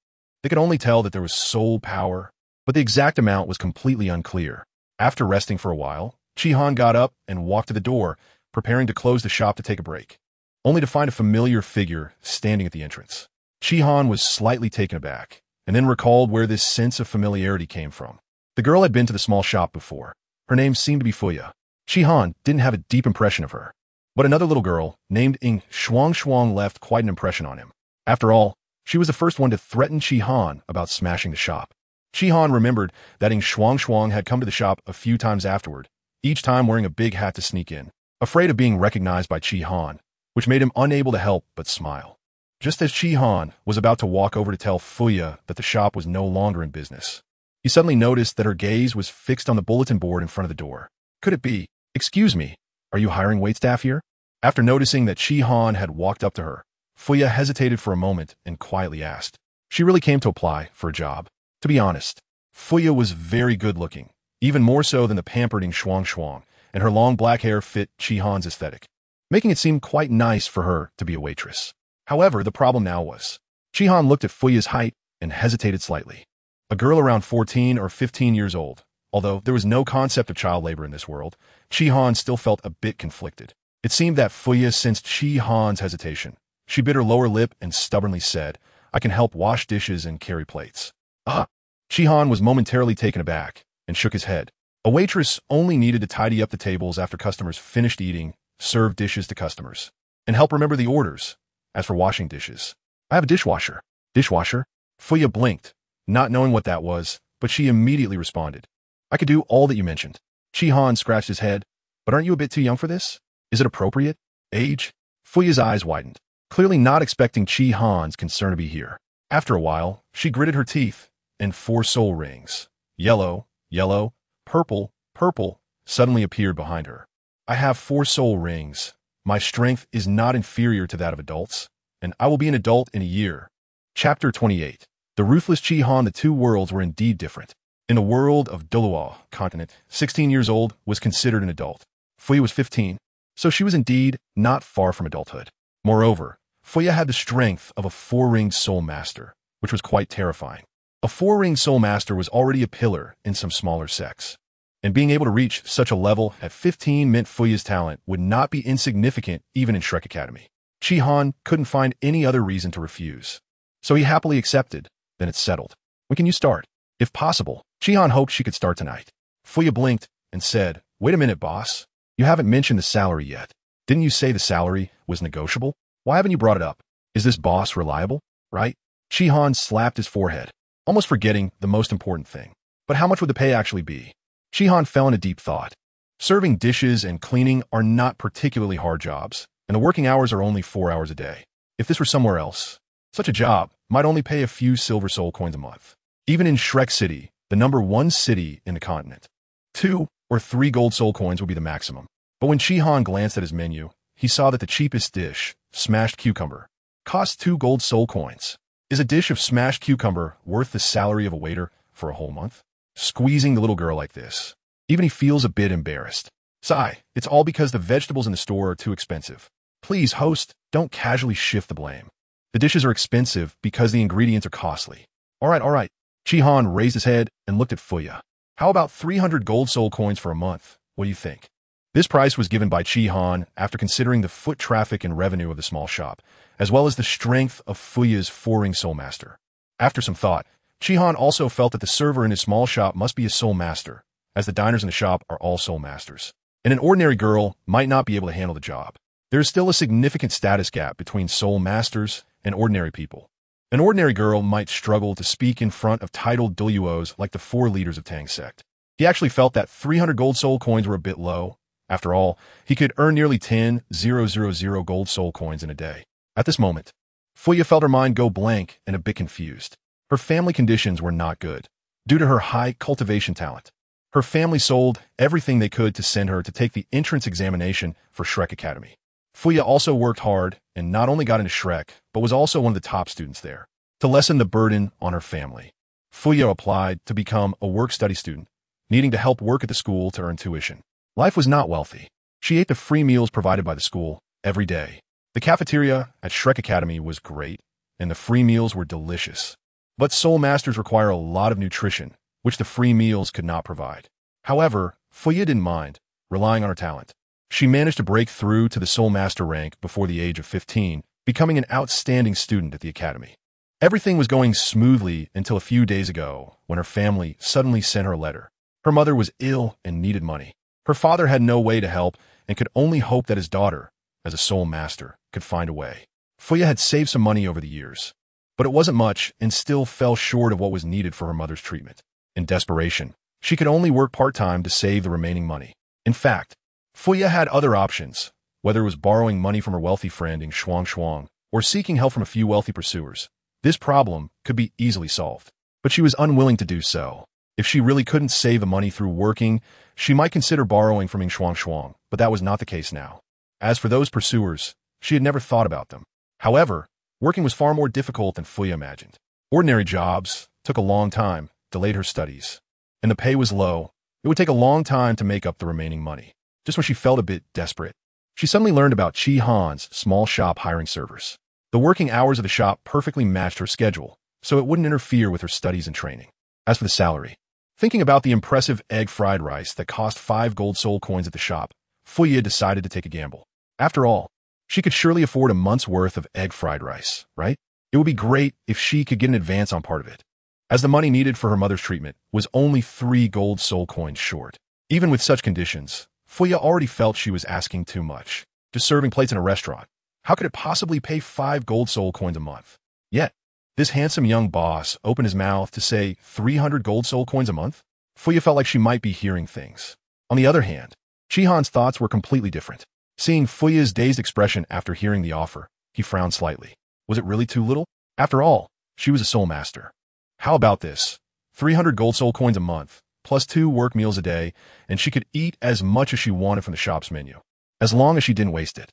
Speaker 1: They could only tell that there was soul power, but the exact amount was completely unclear. After resting for a while, Chi Han got up and walked to the door, preparing to close the shop to take a break, only to find a familiar figure standing at the entrance. Chi Han was slightly taken aback, and then recalled where this sense of familiarity came from. The girl had been to the small shop before. Her name seemed to be Fuya. Chi Han didn't have a deep impression of her, but another little girl, named Ing Shuang, left quite an impression on him. After all, she was the first one to threaten Chi Han about smashing the shop. Chi Han remembered that Ing Shuang had come to the shop a few times afterward, each time wearing a big hat to sneak in, afraid of being recognized by Chi Han, which made him unable to help but smile. Just as Chi Han was about to walk over to tell Fuya that the shop was no longer in business, he suddenly noticed that her gaze was fixed on the bulletin board in front of the door. Could it be? Excuse me, are you hiring waitstaff here? After noticing that Chi Han had walked up to her, Fuya hesitated for a moment and quietly asked. She really came to apply for a job. To be honest, Fuya was very good-looking, even more so than the pampered Ing Shuang, and her long black hair fit Chi Han's aesthetic, making it seem quite nice for her to be a waitress. However, the problem now was, Chi Han looked at Fuya's height and hesitated slightly. A girl around 14 or 15 years old, although there was no concept of child labor in this world, Chi Han still felt a bit conflicted. It seemed that Fuya sensed Chi Han's hesitation. She bit her lower lip and stubbornly said, I can help wash dishes and carry plates. Ah! Chi Han was momentarily taken aback and shook his head. A waitress only needed to tidy up the tables after customers finished eating, serve dishes to customers, and help remember the orders. As for washing dishes, I have a dishwasher. Dishwasher? Fuya blinked, not knowing what that was, but she immediately responded. I could do all that you mentioned. Chi Han scratched his head. But aren't you a bit too young for this? Is it appropriate? Age? Fuya's eyes widened, clearly not expecting Chi Han's concern to be here. After a while, she gritted her teeth, and 4 soul rings, yellow, yellow, purple, purple, suddenly appeared behind her. I have 4 soul rings. My strength is not inferior to that of adults, and I will be an adult in a year. Chapter 28. The ruthless Chi Han. The two worlds were indeed different. In the world of Douluo Continent, 16 years old was considered an adult. Fuya was 15, so she was indeed not far from adulthood. Moreover, Fuya had the strength of a 4-ringed soul master, which was quite terrifying. A 4-ringed soul master was already a pillar in some smaller sects, and being able to reach such a level at 15 meant Fuya's talent would not be insignificant even in Shrek Academy. Chi Han couldn't find any other reason to refuse, so he happily accepted. Then it's settled. When can you start? If possible, Chi Han hoped she could start tonight. Fuya blinked and said, Wait a minute, boss. You haven't mentioned the salary yet. Didn't you say the salary was negotiable? Why haven't you brought it up? Is this boss reliable? Right? Chi Han slapped his forehead, almost forgetting the most important thing. But how much would the pay actually be? Chi Han fell into deep thought. Serving dishes and cleaning are not particularly hard jobs, and the working hours are only 4 hours a day. If this were somewhere else, such a job might only pay a few silver soul coins a month. Even in Shrek City, the number 1 city in the continent, 2 or 3 gold soul coins would be the maximum. But when Chi Han glanced at his menu, he saw that the cheapest dish, smashed cucumber, cost 2 gold soul coins. Is a dish of smashed cucumber worth the salary of a waiter for a whole month? Squeezing the little girl like this. Even he feels a bit embarrassed. Sigh, it's all because the vegetables in the store are too expensive. Please, host, don't casually shift the blame. The dishes are expensive because the ingredients are costly. All right. Chi Han raised his head and looked at Fuya. How about 300 gold soul coins for a month? What do you think? This price was given by Chi Han after considering the foot traffic and revenue of the small shop, as well as the strength of Fuya's 4-ring soul master. After some thought, Chi Han also felt that the server in his small shop must be a soul master, as the diners in the shop are all soul masters, and an ordinary girl might not be able to handle the job. There is still a significant status gap between soul masters and ordinary people. An ordinary girl might struggle to speak in front of titled Douluos like the 4 leaders of Tang sect. He actually felt that 300 gold soul coins were a bit low. After all, he could earn nearly 10,000 gold soul coins in a day. At this moment, Fuya felt her mind go blank and a bit confused. Her family conditions were not good. Due to her high cultivation talent, her family sold everything they could to send her to take the entrance examination for Shrek Academy. Fuya also worked hard and not only got into Shrek, but was also one of the top students there. To lessen the burden on her family, Fuya applied to become a work-study student, needing to help work at the school to earn tuition. Life was not wealthy. She ate the free meals provided by the school every day. The cafeteria at Shrek Academy was great, and the free meals were delicious. But soul masters require a lot of nutrition, which the free meals could not provide. However, Fuya didn't mind, relying on her talent. She managed to break through to the soul master rank before the age of 15, becoming an outstanding student at the academy. Everything was going smoothly until a few days ago, when her family suddenly sent her a letter. Her mother was ill and needed money. Her father had no way to help and could only hope that his daughter, as a soul master, could find a way. Fuya had saved some money over the years, but it wasn't much and still fell short of what was needed for her mother's treatment. In desperation, she could only work part-time to save the remaining money. In fact, Fuya had other options, whether it was borrowing money from her wealthy friend in Shuang or seeking help from a few wealthy pursuers. This problem could be easily solved, but she was unwilling to do so. If she really couldn't save the money through working, she might consider borrowing from Shuang, but that was not the case now. As for those pursuers, she had never thought about them. However, working was far more difficult than Fuya imagined. Ordinary jobs took a long time, delayed her studies, and the pay was low. It would take a long time to make up the remaining money. Just when she felt a bit desperate, she suddenly learned about Chi Han's small shop hiring servers. The working hours of the shop perfectly matched her schedule, so it wouldn't interfere with her studies and training. As for the salary, thinking about the impressive egg fried rice that cost 5 gold soul coins at the shop, Fuya decided to take a gamble. After all, she could surely afford a month's worth of egg fried rice, right? It would be great if she could get an advance on part of it, as the money needed for her mother's treatment was only 3 gold soul coins short. Even with such conditions, Fuya already felt she was asking too much. Just serving plates in a restaurant, how could it possibly pay 5 gold soul coins a month? Yet, this handsome young boss opened his mouth to say 300 gold soul coins a month? Fuya felt like she might be hearing things. On the other hand, Chi Han's thoughts were completely different. Seeing Fuya's dazed expression after hearing the offer, he frowned slightly. Was it really too little? After all, she was a soul master. How about this? 300 gold soul coins a month, plus 2 work meals a day, and she could eat as much as she wanted from the shop's menu, as long as she didn't waste it.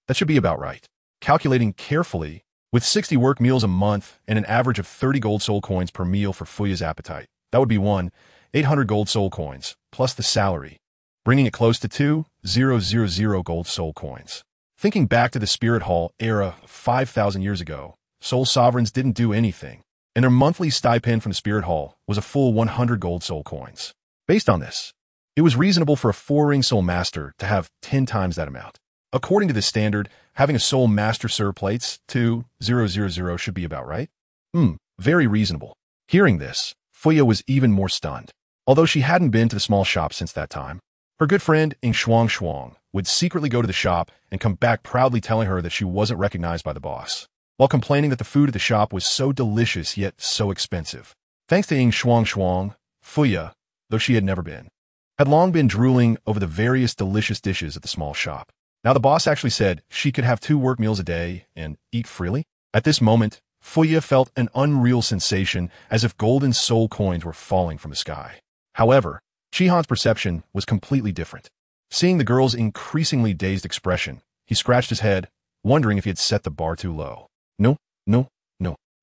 Speaker 1: That should be about right. Calculating carefully, with 60 work meals a month and an average of 30 gold soul coins per meal for Fuya's appetite, that would be 800 gold soul coins, plus the salary, bringing it close to 2,000 gold soul coins. Thinking back to the Spirit Hall era 5,000 years ago, soul sovereigns didn't do anything, and their monthly stipend from the Spirit Hall was a full 100 gold soul coins. Based on this, it was reasonable for a 4-ring soul master to have 10 times that amount. According to this standard, having a soul master serve plates 2,000 should be about right. Very reasonable. Hearing this, Fuya was even more stunned. Although she hadn't been to the small shop since that time, her good friend in Shuang would secretly go to the shop and come back proudly telling her that she wasn't recognized by the boss, while complaining that the food at the shop was so delicious yet so expensive. Thanks to Shuang, Fuya, though she had never been, had long been drooling over the various delicious dishes at the small shop. Now the boss actually said she could have 2 work meals a day and eat freely. At this moment, Fuya felt an unreal sensation as if golden soul coins were falling from the sky. However, Chi Han's perception was completely different. Seeing the girl's increasingly dazed expression, he scratched his head, wondering if he had set the bar too low. No.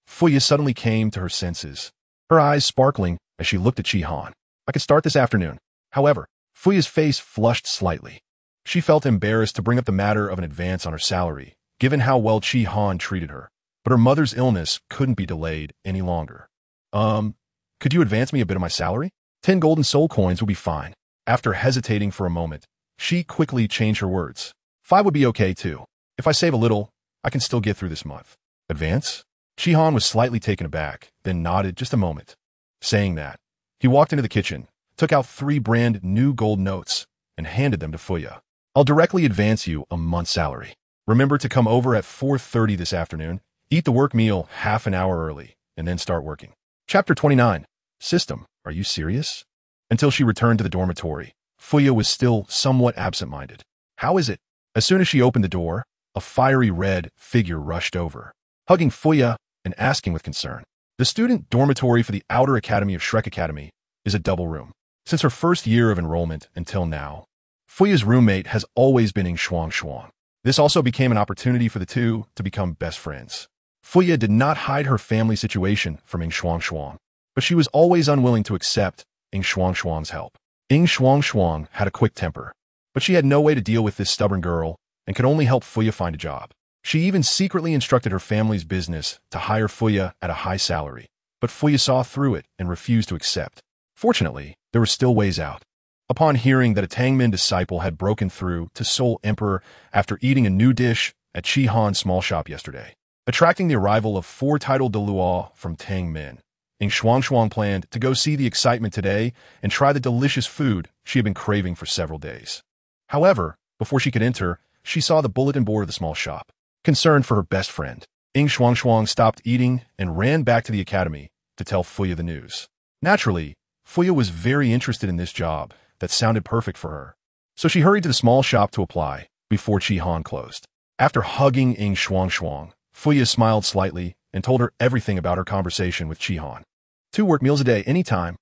Speaker 1: Fuya suddenly came to her senses, her eyes sparkling as she looked at Chi Han. I could start this afternoon. However, Fuya's face flushed slightly. She felt embarrassed to bring up the matter of an advance on her salary, given how well Chi Han treated her, but her mother's illness couldn't be delayed any longer. Could you advance me a bit of my salary? 10 golden soul coins would be fine. After hesitating for a moment, she quickly changed her words. 5 would be okay too. If I save a little, I can still get through this month. Advance? Chi Han was slightly taken aback, then nodded just a moment. Saying that, he walked into the kitchen, took out 3 brand new gold notes, and handed them to Fuya. I'll directly advance you a month's salary. Remember to come over at 4:30 this afternoon. Eat the work meal half an hour early, and then start working. Chapter 29. System. Are you serious? Until she returned to the dormitory, Fuya was still somewhat absent-minded. How is it? As soon as she opened the door, a fiery red figure rushed over, hugging Fuya and asking with concern. The student dormitory for the Outer Academy of Shrek Academy is a double room. Since her first year of enrollment until now, Fuya's roommate has always been Shuang. This also became an opportunity for the two to become best friends. Fuya did not hide her family situation from Shuang, but she was always unwilling to accept Shuang's help. Shuang had a quick temper, but she had no way to deal with this stubborn girl and could only help Fuya find a job. She even secretly instructed her family's business to hire Fuya at a high salary, but Fuya saw through it and refused to accept. Fortunately, there were still ways out. Upon hearing that a Tangmin disciple had broken through to Seoul Emperor after eating a new dish at Chihan's small shop yesterday, attracting the arrival of 4 titled Douluo from Tangmin, Shuang planned to go see the excitement today and try the delicious food she had been craving for several days. However, before she could enter, she saw the bulletin board of the small shop. Concerned for her best friend, Shuang stopped eating and ran back to the academy to tell Fuya the news. Naturally, Fuya was very interested in this job that sounded perfect for her, so she hurried to the small shop to apply before Chihan closed. After hugging Shuang, Fuya smiled slightly and told her everything about her conversation with Chihan. 2 work meals a day, anytime.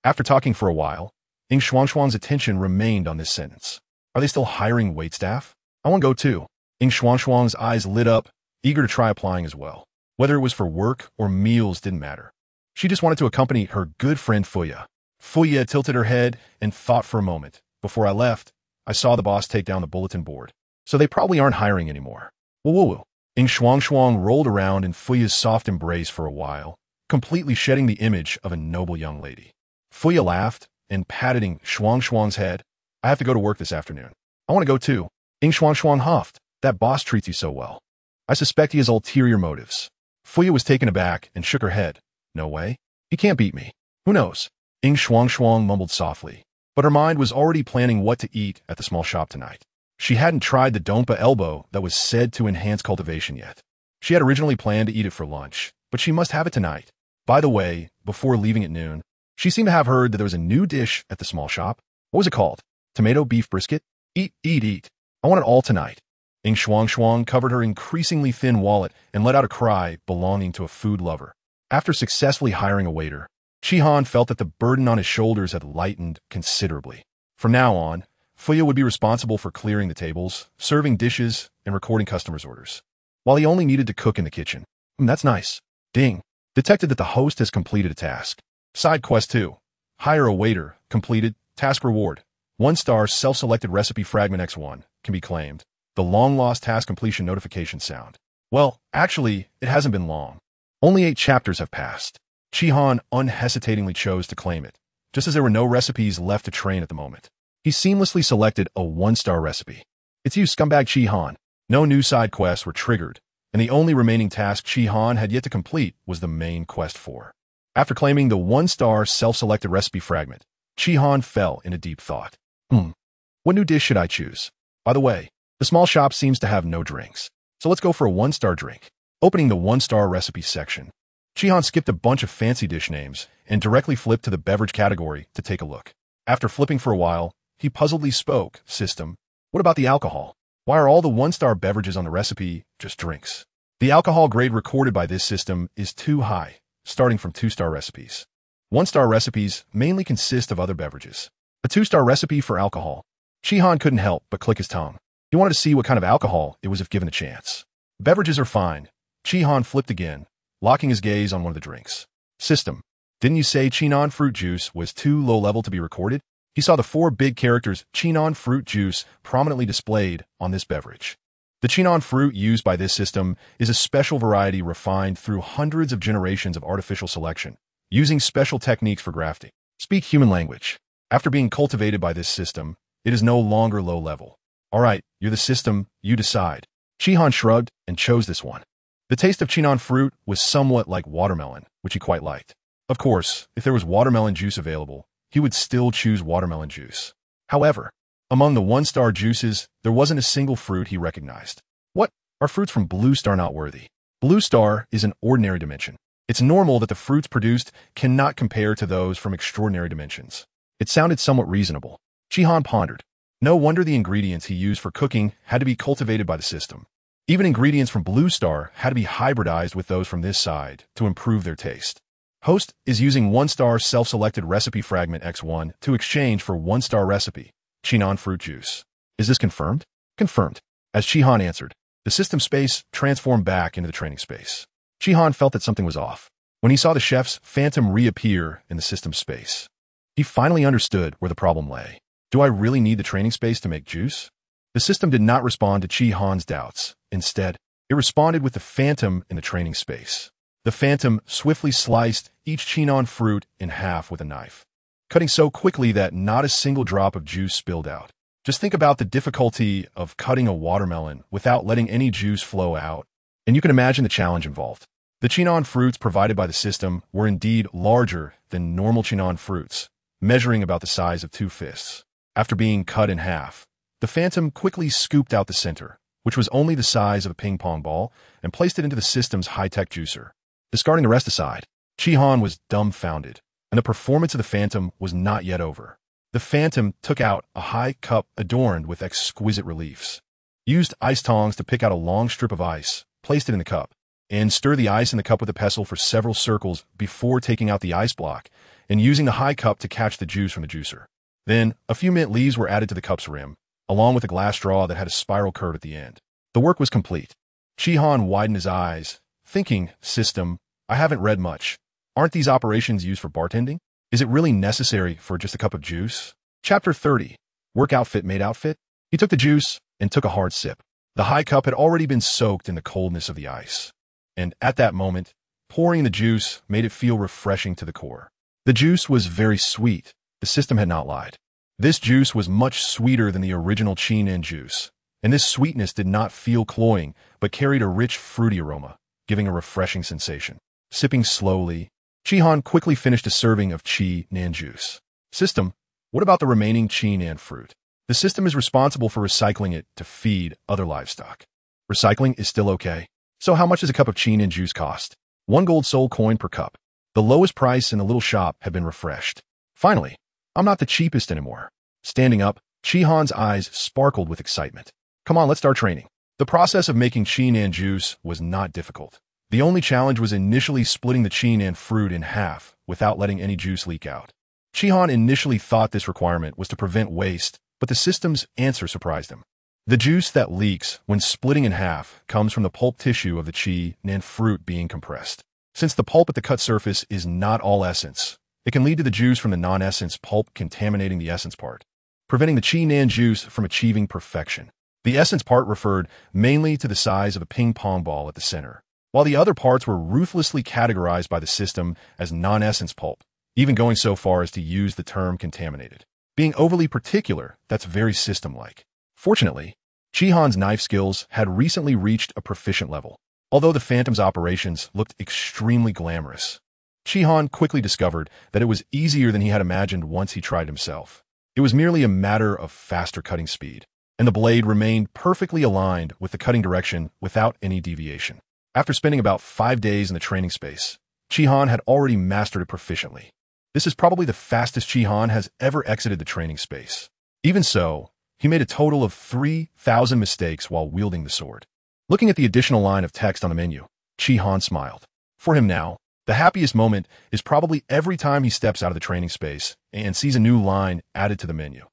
Speaker 1: After talking for a while, Shuang's attention remained on this sentence. Are they still hiring waitstaff? I want to go too. Shuang's eyes lit up, eager to try applying as well. Whether it was for work or meals didn't matter. She just wanted to accompany her good friend Fuya. Fuya tilted her head and thought for a moment. Before I left, I saw the boss take down the bulletin board, so they probably aren't hiring anymore. Woo. Shuang rolled around in Fuya's soft embrace for a while, completely shedding the image of a noble young lady. Fuya laughed and patted Shuang's head. I have to go to work this afternoon. I want to go too. Shuang huffed. That boss treats you so well. I suspect he has ulterior motives. Fuya was taken aback and shook her head. No way. He can't beat me. Who knows? Shuang mumbled softly, but her mind was already planning what to eat at the small shop tonight. She hadn't tried the Dompa elbow that was said to enhance cultivation yet. She had originally planned to eat it for lunch, but she must have it tonight. By the way, before leaving at noon, she seemed to have heard that there was a new dish at the small shop. What was it called? Tomato beef brisket? Eat. I want it all tonight. Shuang covered her increasingly thin wallet and let out a cry belonging to a food lover. After successfully hiring a waiter, Chihan felt that the burden on his shoulders had lightened considerably. From now on, Fuya would be responsible for clearing the tables, serving dishes, and recording customers' orders, while he only needed to cook in the kitchen. That's nice. Ding. Detected that the host has completed a task. Side quest 2. Hire a waiter. Completed. Task reward. 1-star self-selected recipe fragment X1 can be claimed. The long-lost task completion notification sound. Well, actually, it hasn't been long. Only 8 chapters have passed. Chihan unhesitatingly chose to claim it, just as there were no recipes left to train at the moment. He seamlessly selected a 1-star recipe. It's you, scumbag Chihan. No new side quests were triggered, and the only remaining task Chihan had yet to complete was the main quest 4. After claiming the 1-star self-selected recipe fragment, Chihan fell into deep thought. What new dish should I choose? By the way, the small shop seems to have no drinks, so let's go for a 1-star drink. Opening the 1-star recipe section, Chihan skipped a bunch of fancy dish names and directly flipped to the beverage category to take a look. After flipping for a while, he puzzledly spoke. System. What about the alcohol? Why are all the 1-star beverages on the recipe just drinks? The alcohol grade recorded by this system is too high, starting from 2-star recipes. 1-star recipes mainly consist of other beverages. A 2-star recipe for alcohol. Chihan couldn't help but click his tongue. He wanted to see what kind of alcohol it was if given a chance. Beverages are fine. Chihan flipped again, locking his gaze on one of the drinks. System. Didn't you say Chinon fruit juice was too low level to be recorded? He saw the 4 big characters Chinon fruit juice prominently displayed on this beverage. The Chinon fruit used by this system is a special variety refined through hundreds of generations of artificial selection, using special techniques for grafting. Speak human language. After being cultivated by this system, it is no longer low level. All right, you're the system, you decide. Chihan shrugged and chose this one. The taste of Chinon fruit was somewhat like watermelon, which he quite liked. Of course, if there was watermelon juice available, he would still choose watermelon juice. However, among the 1-star juices, there wasn't a single fruit he recognized. What? Are fruits from Blue Star not worthy? Blue star is an ordinary dimension. It's normal that the fruits produced cannot compare to those from extraordinary dimensions. It sounded somewhat reasonable. Shihan pondered. No wonder the ingredients he used for cooking had to be cultivated by the system. Even ingredients from Blue Star had to be hybridized with those from this side to improve their taste. Host is using 1-star self-selected recipe fragment X1 to exchange for 1-star recipe, Chinan fruit juice. Is this confirmed? Confirmed. As Shihan answered, the system space transformed back into the training space. Shihan felt that something was off when he saw the chef's phantom reappear in the system space. He finally understood where the problem lay. Do I really need the training space to make juice? The system did not respond to Shihan's doubts. Instead, it responded with the phantom in the training space. The phantom swiftly sliced each Chinan fruit in half with a knife, cutting so quickly that not a single drop of juice spilled out. Just think about the difficulty of cutting a watermelon without letting any juice flow out, and you can imagine the challenge involved. The Chinan fruits provided by the system were indeed larger than normal Chinan fruits, measuring about the size of 2 fists. After being cut in half, the phantom quickly scooped out the center, which was only the size of a ping-pong ball, and placed it into the system's high-tech juicer. Discarding the rest aside, Shihan was dumbfounded, and the performance of the phantom was not yet over. The phantom took out a high cup adorned with exquisite reliefs, used ice tongs to pick out a long strip of ice, placed it in the cup, and stirred the ice in the cup with a pestle for several circles before taking out the ice block and using the high cup to catch the juice from the juicer. Then, a few mint leaves were added to the cup's rim, along with a glass straw that had a spiral curve at the end. The work was complete. Shihan widened his eyes, thinking, system, I haven't read much. Aren't these operations used for bartending? Is it really necessary for just a cup of juice? Chapter 30. Work outfit made outfit? He took the juice and took a hard sip. The high cup had already been soaked in the coldness of the ice. And at that moment, pouring the juice made it feel refreshing to the core. The juice was very sweet. The system had not lied. This juice was much sweeter than the original Chinan juice, and this sweetness did not feel cloying, but carried a rich, fruity aroma, giving a refreshing sensation. Sipping slowly, Shihan quickly finished a serving of Chinan juice. System, what about the remaining Chinan fruit? The system is responsible for recycling it to feed other livestock. Recycling is still okay. So how much does a cup of Chinan juice cost? 1 gold soul coin per cup. The lowest price in the little shop had been refreshed. Finally, I'm not the cheapest anymore. Standing up, Shihan's eyes sparkled with excitement. Come on, let's start training. The process of making Chinan juice was not difficult. The only challenge was initially splitting the Chinan fruit in half without letting any juice leak out. Shihan initially thought this requirement was to prevent waste, but the system's answer surprised him. The juice that leaks when splitting in half comes from the pulp tissue of the Chinan fruit being compressed. Since the pulp at the cut surface is not all essence, it can lead to the juice from the non-essence pulp contaminating the essence part, preventing the Chinan juice from achieving perfection. The essence part referred mainly to the size of a ping-pong ball at the center, while the other parts were ruthlessly categorized by the system as non-essence pulp, even going so far as to use the term contaminated. Being overly particular, that's very system-like. Fortunately, Shihan's knife skills had recently reached a proficient level. Although the Phantom's operations looked extremely glamorous, Shihan quickly discovered that it was easier than he had imagined once he tried himself. It was merely a matter of faster cutting speed, and the blade remained perfectly aligned with the cutting direction without any deviation. After spending about 5 days in the training space, Shihan had already mastered it proficiently. This is probably the fastest Shihan has ever exited the training space. Even so, he made a total of 3,000 mistakes while wielding the sword. Looking at the additional line of text on the menu, Shihan smiled. For him now, the happiest moment is probably every time he steps out of the training space and sees a new line added to the menu.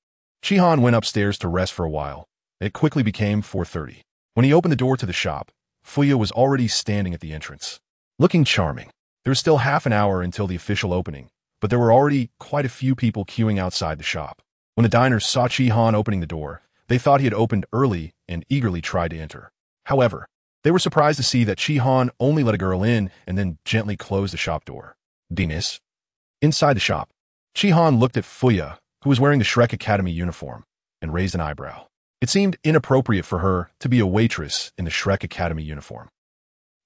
Speaker 1: Shihan went upstairs to rest for a while. It quickly became 4:30. When he opened the door to the shop, Fuya was already standing at the entrance, looking charming. There was still half an hour until the official opening, but there were already quite a few people queuing outside the shop. When the diners saw Shihan opening the door, they thought he had opened early and eagerly tried to enter. However, they were surprised to see that Shihan only let a girl in and then gently closed the shop door. Dinis. Inside the shop, Shihan looked at Fuya, who was wearing the Shrek Academy uniform, and raised an eyebrow. It seemed inappropriate for her to be a waitress in the Shrek Academy uniform.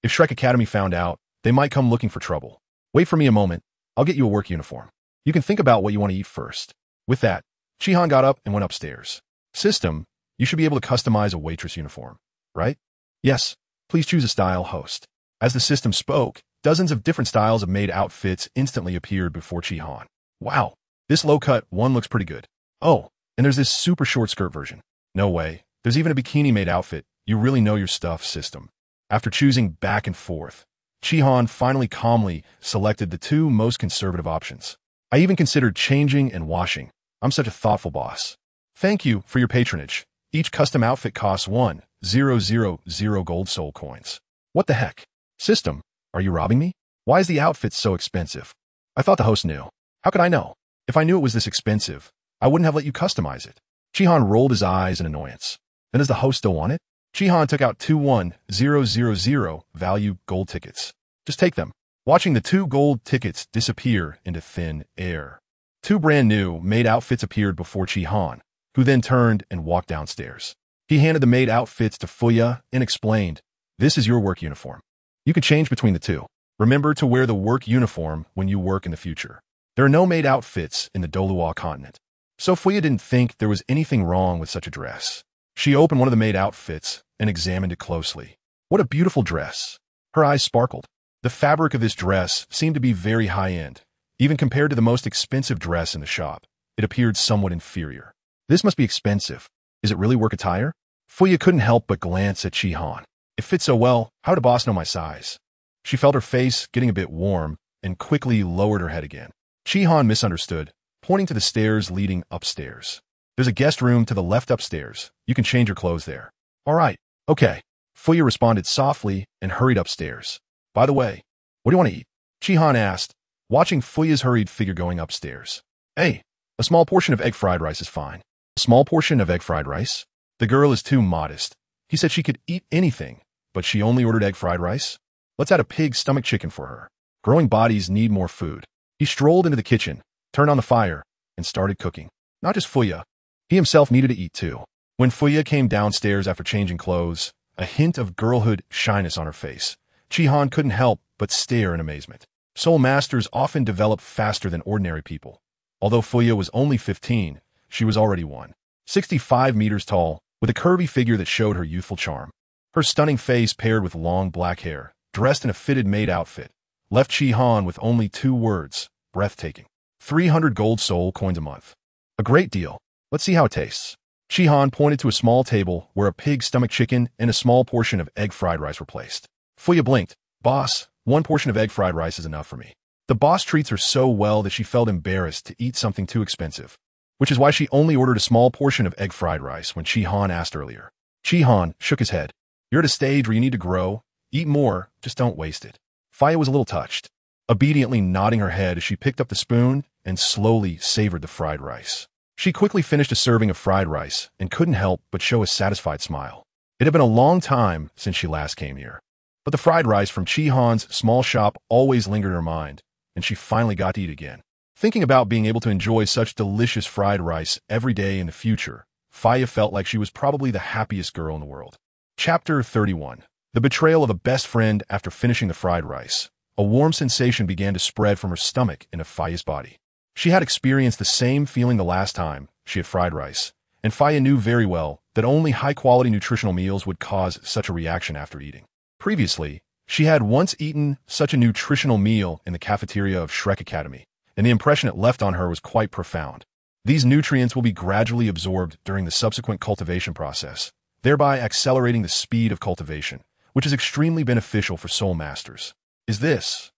Speaker 1: If Shrek Academy found out, they might come looking for trouble. Wait for me a moment. I'll get you a work uniform. You can think about what you want to eat first. With that, Shihan got up and went upstairs. System, you should be able to customize a waitress uniform, right? Yes, please choose a style, host. As the system spoke, dozens of different styles of maid outfits instantly appeared before Chi-Han. Wow, this low-cut one looks pretty good. Oh, and there's this super short skirt version. No way. There's even a bikini maid outfit. You really know your stuff, system. After choosing back and forth, Chi-Han finally calmly selected the two most conservative options. I even considered changing and washing. I'm such a thoughtful boss. Thank you for your patronage. Each custom outfit costs 1,000 gold soul coins. What the heck? System, are you robbing me? Why is the outfit so expensive? I thought the host knew. How could I know? If I knew it was this expensive, I wouldn't have let you customize it. Chi-Han rolled his eyes in annoyance. Then does the host still want it? Chi-Han took out two 1,000 value gold tickets. Just take them. Watching the two gold tickets disappear into thin air. Two brand new maid outfits appeared before Chi-Han, who then turned and walked downstairs. He handed the maid outfits to Fuya and explained, "This is your work uniform. You can change between the two. Remember to wear the work uniform when you work in the future. There are no maid outfits in the Douluo Continent." So Fuya didn't think there was anything wrong with such a dress. She opened one of the maid outfits and examined it closely. What a beautiful dress. Her eyes sparkled. The fabric of this dress seemed to be very high-end. Even compared to the most expensive dress in the shop, it appeared somewhat inferior. This must be expensive. Is it really work attire? Fuya couldn't help but glance at Chi-Han. It fits so well, how would a boss know my size? She felt her face getting a bit warm and quickly lowered her head again. Chi-Han misunderstood, pointing to the stairs leading upstairs. There's a guest room to the left upstairs. You can change your clothes there. All right, okay. Fuya responded softly and hurried upstairs. By the way, what do you want to eat? Chi-Han asked, watching Fuya's hurried figure going upstairs. Hey, a small portion of egg fried rice is fine. A small portion of egg fried rice? The girl is too modest. He said she could eat anything, but she only ordered egg fried rice? Let's add a pig stomach chicken for her. Growing bodies need more food. He strolled into the kitchen, turned on the fire, and started cooking. Not just Fuya. He himself needed to eat too. When Fuya came downstairs after changing clothes, a hint of girlhood shyness on her face, Chi-Han couldn't help but stare in amazement. Soul Masters often develop faster than ordinary people. Although Fuya was only 15, she was already 165 meters tall, with a curvy figure that showed her youthful charm. Her stunning face paired with long black hair, dressed in a fitted maid outfit, left Chi-Han with only two words, breathtaking. 300 gold soul coins a month. A great deal. Let's see how it tastes. Chi-Han pointed to a small table where a pig stomach chicken and a small portion of egg fried rice were placed. Fuya blinked. Boss, one portion of egg fried rice is enough for me. The boss treats her so well that she felt embarrassed to eat something too expensive, which is why she only ordered a small portion of egg fried rice when Chi-Han asked earlier. Chi-Han shook his head. You're at a stage where you need to grow. Eat more, just don't waste it. Fuya was a little touched, obediently nodding her head as she picked up the spoon and slowly savored the fried rice. She quickly finished a serving of fried rice and couldn't help but show a satisfied smile. It had been a long time since she last came here. But the fried rice from Chi-Han's small shop always lingered in her mind, and she finally got to eat again. Thinking about being able to enjoy such delicious fried rice every day in the future, Fuya felt like she was probably the happiest girl in the world. Chapter 31. The betrayal of a best friend after finishing the fried rice. A warm sensation began to spread from her stomach into Fuya's body. She had experienced the same feeling the last time she had fried rice, and Fuya knew very well that only high-quality nutritional meals would cause such a reaction after eating. Previously, she had once eaten such a nutritional meal in the cafeteria of Shrek Academy, and the impression it left on her was quite profound. These nutrients will be gradually absorbed during the subsequent cultivation process, thereby accelerating the speed of cultivation, which is extremely beneficial for soul masters. Is this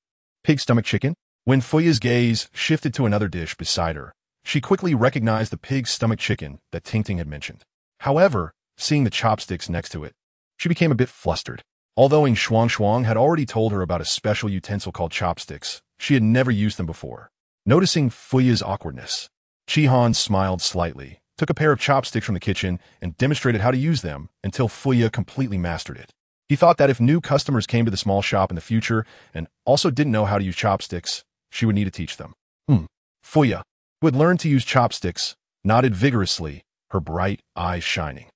Speaker 1: pig stomach chicken? When Fuya's gaze shifted to another dish beside her, she quickly recognized the pig stomach chicken that Ting had mentioned. However, seeing the chopsticks next to it, she became a bit flustered. Although Ing Shuang had already told her about a special utensil called chopsticks, she had never used them before. Noticing Fuya's awkwardness, Chi-Han smiled slightly, took a pair of chopsticks from the kitchen, and demonstrated how to use them until Fuya completely mastered it. He thought that if new customers came to the small shop in the future and also didn't know how to use chopsticks, she would need to teach them. Fuya, who had learned to use chopsticks, nodded vigorously, her bright eyes shining.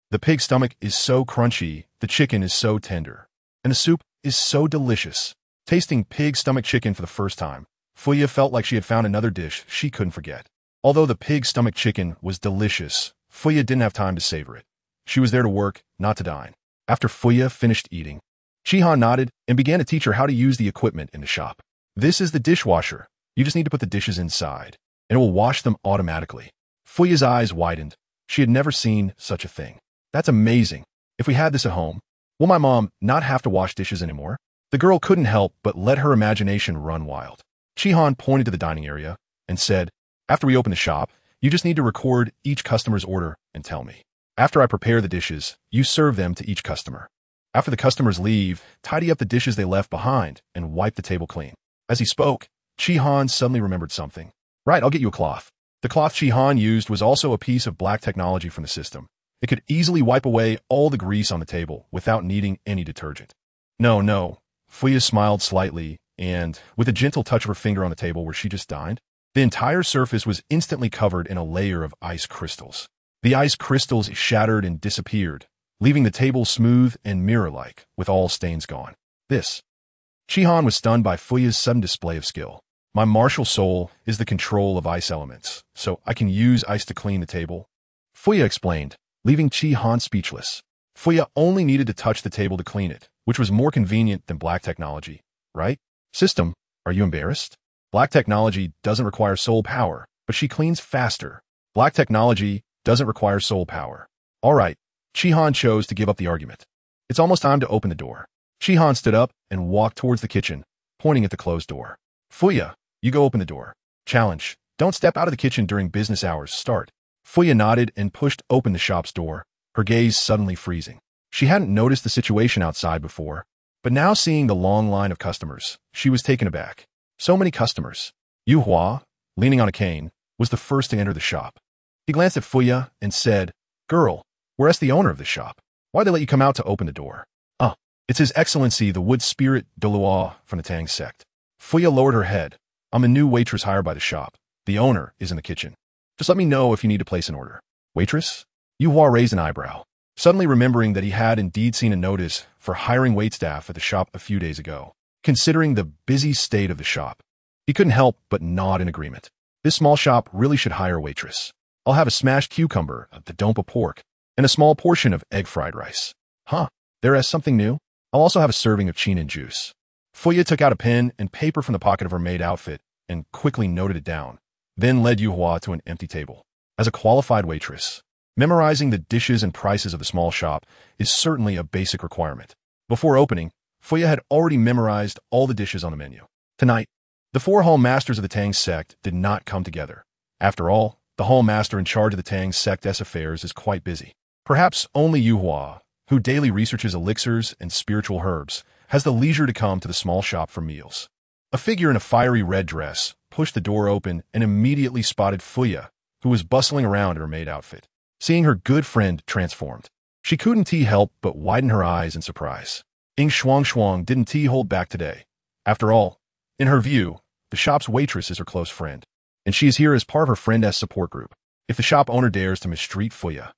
Speaker 1: The pig stomach is so crunchy, the chicken is so tender, and the soup is so delicious. Tasting pig stomach chicken for the first time, Fuya felt like she had found another dish she couldn't forget. Although the pig stomach chicken was delicious, Fuya didn't have time to savor it. She was there to work, not to dine. After Fuya finished eating, Shihan nodded and began to teach her how to use the equipment in the shop. This is the dishwasher. You just need to put the dishes inside, and it will wash them automatically. Fuya's eyes widened. She had never seen such a thing. That's amazing. If we had this at home, will my mom not have to wash dishes anymore? The girl couldn't help but let her imagination run wild. Shihan pointed to the dining area and said, after we open the shop, you just need to record each customer's order and tell me. After I prepare the dishes, you serve them to each customer. After the customers leave, tidy up the dishes they left behind and wipe the table clean. As he spoke, Shihan suddenly remembered something. Right, I'll get you a cloth. The cloth Shihan used was also a piece of black technology from the system. It could easily wipe away all the grease on the table without needing any detergent. No. Fuya smiled slightly, and, with a gentle touch of her finger on the table where she just dined, the entire surface was instantly covered in a layer of ice crystals. The ice crystals shattered and disappeared, leaving the table smooth and mirror-like, with all stains gone. Shihan was stunned by Fuya's sudden display of skill. My martial soul is the control of ice elements, so I can use ice to clean the table. Fuya explained, leaving Shihan speechless. Fuya only needed to touch the table to clean it, which was more convenient than black technology, right? System, are you embarrassed? Black technology doesn't require soul power, but she cleans faster. Black technology doesn't require soul power. All right, Shihan chose to give up the argument. It's almost time to open the door. Shihan stood up and walked towards the kitchen, pointing at the closed door. Fuya, you go open the door. Challenge, don't step out of the kitchen during business hours. Start. Fuya nodded and pushed open the shop's door, her gaze suddenly freezing. She hadn't noticed the situation outside before, but now seeing the long line of customers, she was taken aback. So many customers. Yu Hua, leaning on a cane, was the first to enter the shop. He glanced at Fuya and said, Girl, where's the owner of this shop? Why'd they let you come out to open the door? It's His Excellency, the wood spirit Douluo from the Tang sect. Fuya lowered her head. I'm a new waitress hired by the shop. The owner is in the kitchen. Just let me know if you need to place an order. Waitress? Yu Hua raised an eyebrow, suddenly remembering that he had indeed seen a notice for hiring waitstaff at the shop a few days ago. Considering the busy state of the shop, he couldn't help but nod in agreement. This small shop really should hire a waitress. I'll have a smashed cucumber, the dompa pork, and a small portion of egg fried rice. There is something new? I'll also have a serving of chinen juice. Fuya took out a pen and paper from the pocket of her maid outfit and quickly noted it down, then led Yu Hua to an empty table. As a qualified waitress, memorizing the dishes and prices of the small shop is certainly a basic requirement. Before opening, Fuya had already memorized all the dishes on the menu. Tonight, the 4 hall masters of the Tang sect did not come together. After all, the hall master in charge of the Tang sect's affairs is quite busy. Perhaps only Yu Hua, who daily researches elixirs and spiritual herbs, has the leisure to come to the small shop for meals. A figure in a fiery red dress pushed the door open and immediately spotted Fuya, who was bustling around in her maid outfit. Seeing her good friend transformed, she couldn't help but widen her eyes in surprise. Ing Shuang didn't hold back today. After all, in her view, the shop's waitress is her close friend, and she is here as part of her friend-s support group. If the shop owner dares to mistreat Fuya,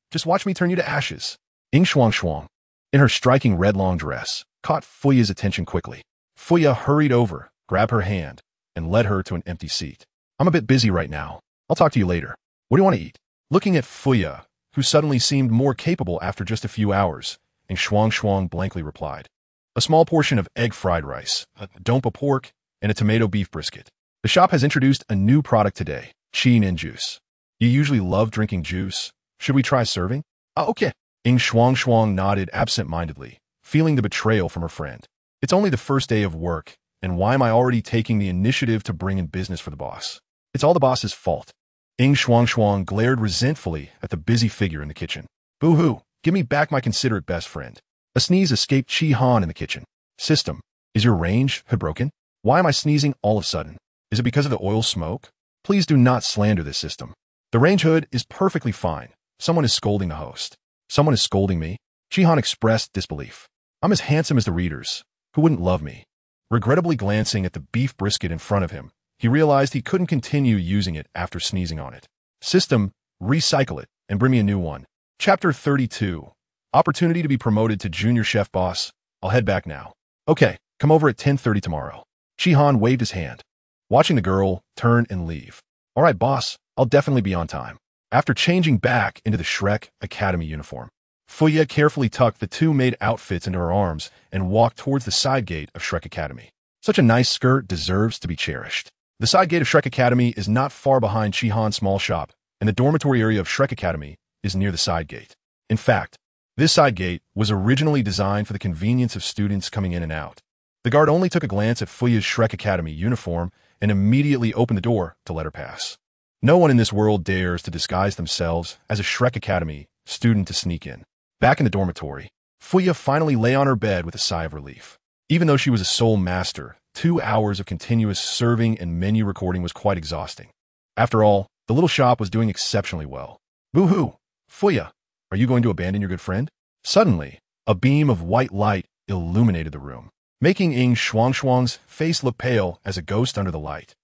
Speaker 1: just watch me turn you to ashes. Ing Shuang, in her striking red long dress, caught Fuya's attention quickly. Fuya hurried over, grabbed her hand, and led her to an empty seat. I'm a bit busy right now. I'll talk to you later. What do you want to eat? Looking at Fuya, who suddenly seemed more capable after just a few hours, Ing Shuang blankly replied, a small portion of egg fried rice, a dompa pork, and a tomato beef brisket. The shop has introduced a new product today, chinen juice. You usually love drinking juice. Should we try serving? Okay. Ing Shuang nodded absent-mindedly, feeling the betrayal from her friend. It's only the first day of work, and why am I already taking the initiative to bring in business for the boss? It's all the boss's fault. Ing Shuang glared resentfully at the busy figure in the kitchen. Boo-hoo, give me back my considerate best friend. A sneeze escaped Shihan in the kitchen. System, is your range broken? Why am I sneezing all of a sudden? Is it because of the oil smoke? Please do not slander this system. The range hood is perfectly fine. Someone is scolding the host. Someone is scolding me? Shihan expressed disbelief. I'm as handsome as the readers. Who wouldn't love me? Regrettably glancing at the beef brisket in front of him, he realized he couldn't continue using it after sneezing on it. System, recycle it and bring me a new one. Chapter 32. Opportunity to be promoted to junior chef boss. I'll head back now. Okay, come over at 10:30 tomorrow. Shihan waved his hand, watching the girl turn and leave. All right, boss, I'll definitely be on time. After changing back into the Shrek Academy uniform, Fuya carefully tucked the two maid outfits into her arms and walked towards the side gate of Shrek Academy. Such a nice skirt deserves to be cherished. The side gate of Shrek Academy is not far behind Chihan's small shop, and the dormitory area of Shrek Academy is near the side gate. In fact, this side gate was originally designed for the convenience of students coming in and out. The guard only took a glance at Fuya's Shrek Academy uniform and immediately opened the door to let her pass. No one in this world dares to disguise themselves as a Shrek Academy student to sneak in. Back in the dormitory, Fuya finally lay on her bed with a sigh of relief. Even though she was a soul master, 2 hours of continuous serving and menu recording was quite exhausting. After all, the little shop was doing exceptionally well. Boo-hoo! Fuya, are you going to abandon your good friend? Suddenly, a beam of white light illuminated the room, making Ying Shuangshuang's face look pale as a ghost under the light.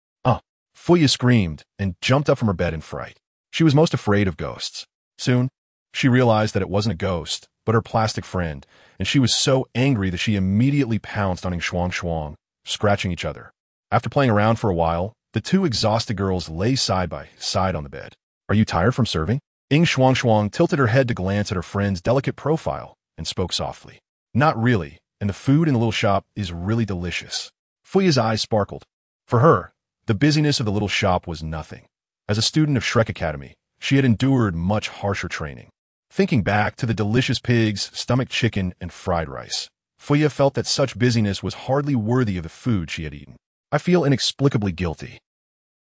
Speaker 1: Fuya screamed and jumped up from her bed in fright. She was most afraid of ghosts. Soon, she realized that it wasn't a ghost, but her plastic friend, and she was so angry that she immediately pounced on Ying Shuangshuang, scratching each other. After playing around for a while, the two exhausted girls lay side by side on the bed. Are you tired from serving? Ying Shuangshuang tilted her head to glance at her friend's delicate profile and spoke softly. Not really, and the food in the little shop is really delicious. Fuya's eyes sparkled. For her, the busyness of the little shop was nothing. As a student of Shrek Academy, she had endured much harsher training. Thinking back to the delicious pigs, stomach chicken, and fried rice, Fuya felt that such busyness was hardly worthy of the food she had eaten. I feel inexplicably guilty.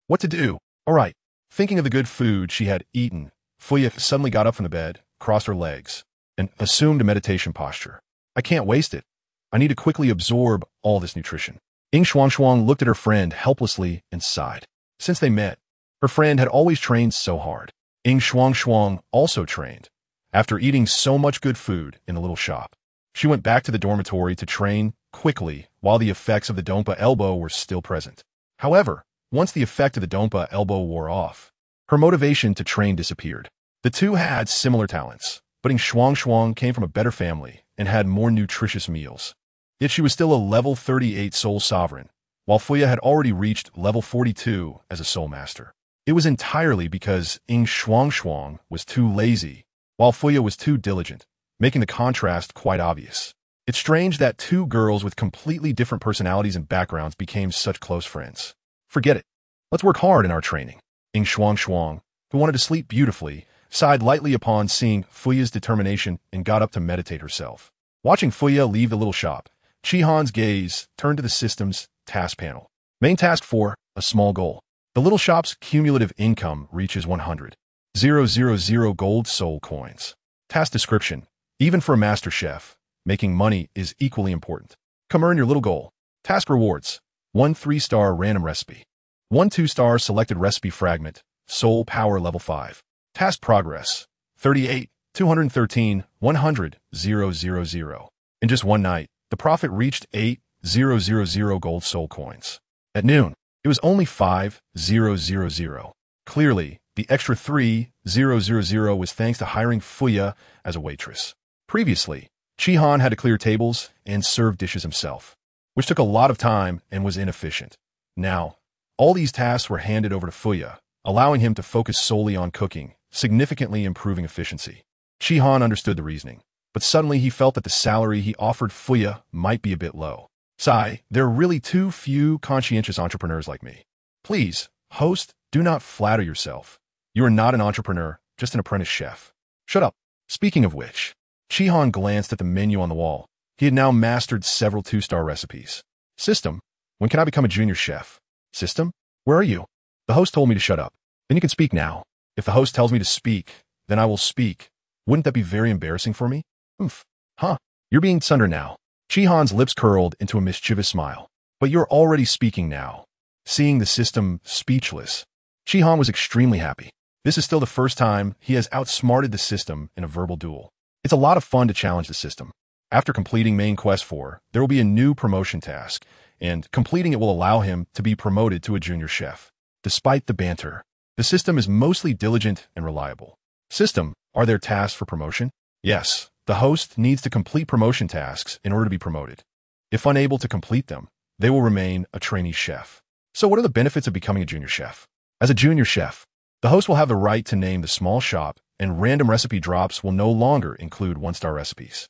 Speaker 1: What to do? All right. Thinking of the good food she had eaten, Fuya suddenly got up from the bed, crossed her legs, and assumed a meditation posture. I can't waste it. I need to quickly absorb all this nutrition. Ying Shuangshuang looked at her friend helplessly and sighed. Since they met, her friend had always trained so hard. Ying Shuangshuang also trained. After eating so much good food in the little shop, she went back to the dormitory to train quickly while the effects of the Donpa elbow were still present. However, once the effect of the Donpa elbow wore off, her motivation to train disappeared. The two had similar talents, but Ying Shuangshuang came from a better family and had more nutritious meals. Yet she was still a level 38 soul sovereign, while Fuya had already reached level 42 as a soul master. It was entirely because Ying Shuangshuang was too lazy, while Fuya was too diligent, making the contrast quite obvious. It's strange that two girls with completely different personalities and backgrounds became such close friends. Forget it. Let's work hard in our training. Ying Shuangshuang, who wanted to sleep beautifully, sighed lightly upon seeing Fuya's determination and got up to meditate herself. Watching Fuya leave the little shop, Chihan's gaze turned to the system's task panel. Main task 4, a small goal. The little shop's cumulative income reaches 100,000 gold soul coins. Task description. Even for a master chef, making money is equally important. Come earn your little goal. Task rewards. 1 3-star random recipe. 1 2-star selected recipe fragment. Soul power level 5. Task progress. 38, 213, 100, 000. In just one night, the profit reached 8,000 gold soul coins. At noon, it was only 5,000. Clearly, the extra 3,000 was thanks to hiring Fuya as a waitress. Previously, Chihan had to clear tables and serve dishes himself, which took a lot of time and was inefficient. Now, all these tasks were handed over to Fuya, allowing him to focus solely on cooking, significantly improving efficiency. Chihan understood the reasoning, but suddenly he felt that the salary he offered Fuya might be a bit low. Sigh, there are really too few conscientious entrepreneurs like me. Please, host, do not flatter yourself. You are not an entrepreneur, just an apprentice chef. Shut up. Speaking of which, Chihan glanced at the menu on the wall. He had now mastered several 2-star recipes. System, when can I become a junior chef? System, where are you? The host told me to shut up. Then you can speak now. If the host tells me to speak, then I will speak. Wouldn't that be very embarrassing for me? Oomph. Huh. You're being thunder now. Chihan's lips curled into a mischievous smile. But you're already speaking now. Seeing the system speechless, Chihan was extremely happy. This is still the first time he has outsmarted the system in a verbal duel. It's a lot of fun to challenge the system. After completing main quest 4, there will be a new promotion task, and completing it will allow him to be promoted to a junior chef. Despite the banter, the system is mostly diligent and reliable. System, are there tasks for promotion? Yes, the host needs to complete promotion tasks in order to be promoted. If unable to complete them, they will remain a trainee chef. So what are the benefits of becoming a junior chef? As a junior chef, the host will have the right to name the small shop and random recipe drops will no longer include one-star recipes.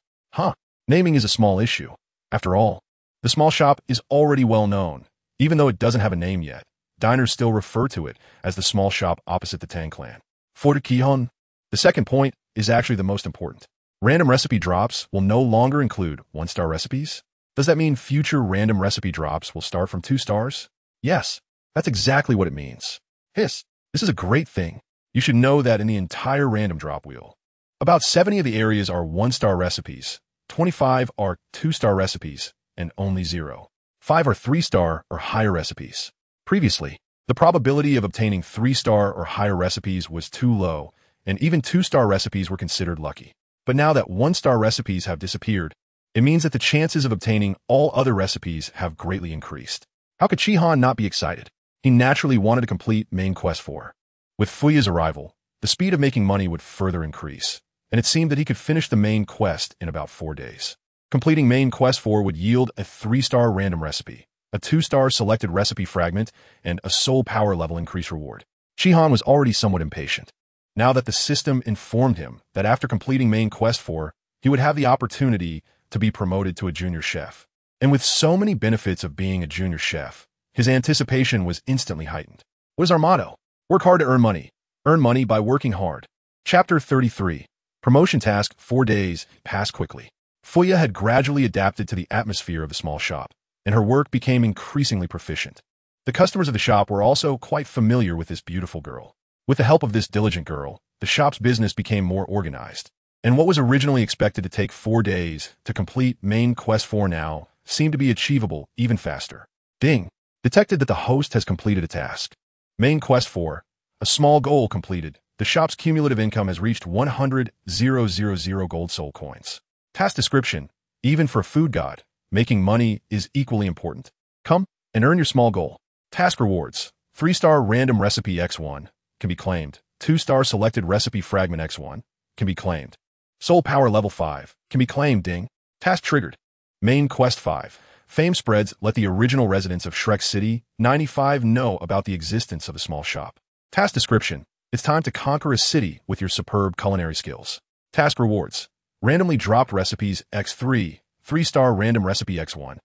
Speaker 1: Naming is a small issue. After all, the small shop is already well known. Even though it doesn't have a name yet, diners still refer to it as the small shop opposite the Tang clan. For the Kihon, the second point is actually the most important. Random recipe drops will no longer include one-star recipes. Does that mean future random recipe drops will start from 2 stars? Yes, that's exactly what it means. This is a great thing. You should know that in the entire random drop wheel, about 70 of the areas are 1-star recipes, 25 are 2-star recipes, and only 5 are 3-star or higher recipes. Previously, the probability of obtaining 3-star or higher recipes was too low, and even 2-star recipes were considered lucky. But now that 1-star recipes have disappeared, it means that the chances of obtaining all other recipes have greatly increased. How could Shihan not be excited? He naturally wanted to complete main quest 4. With Fuya's arrival, the speed of making money would further increase, and it seemed that he could finish the main quest in about 4 days. Completing main quest 4 would yield a 3-star random recipe, a 2-star selected recipe fragment, and a soul power level increase reward. Shihan was already somewhat impatient. Now that the system informed him that after completing main quest 4, he would have the opportunity to be promoted to a junior chef. And with so many benefits of being a junior chef, his anticipation was instantly heightened. What is our motto? Work hard to earn money. Earn money by working hard. Chapter 33. Promotion task 4 days pass quickly. Fuya had gradually adapted to the atmosphere of the small shop, and her work became increasingly proficient. The customers of the shop were also quite familiar with this beautiful girl. With the help of this diligent girl, the shop's business became more organized, and what was originally expected to take 4 days to complete main quest 4 now seemed to be achievable even faster. Ding! Detected that the host has completed a task. Main quest 4. A small goal completed. The shop's cumulative income has reached 100,000 gold soul coins. Task description. Even for a food god, making money is equally important. Come and earn your small goal. Task rewards. 3-star random recipe X1 can be claimed. 2-star selected recipe fragment X1 can be claimed. Soul power level 5 can be claimed. Ding. Task triggered. Main quest 5. Fame spreads. Let the original residents of Shrek City 95 know about the existence of a small shop. Task description. It's time to conquer a city with your superb culinary skills. Task rewards. Randomly dropped recipes X3, 3-star random recipe X1.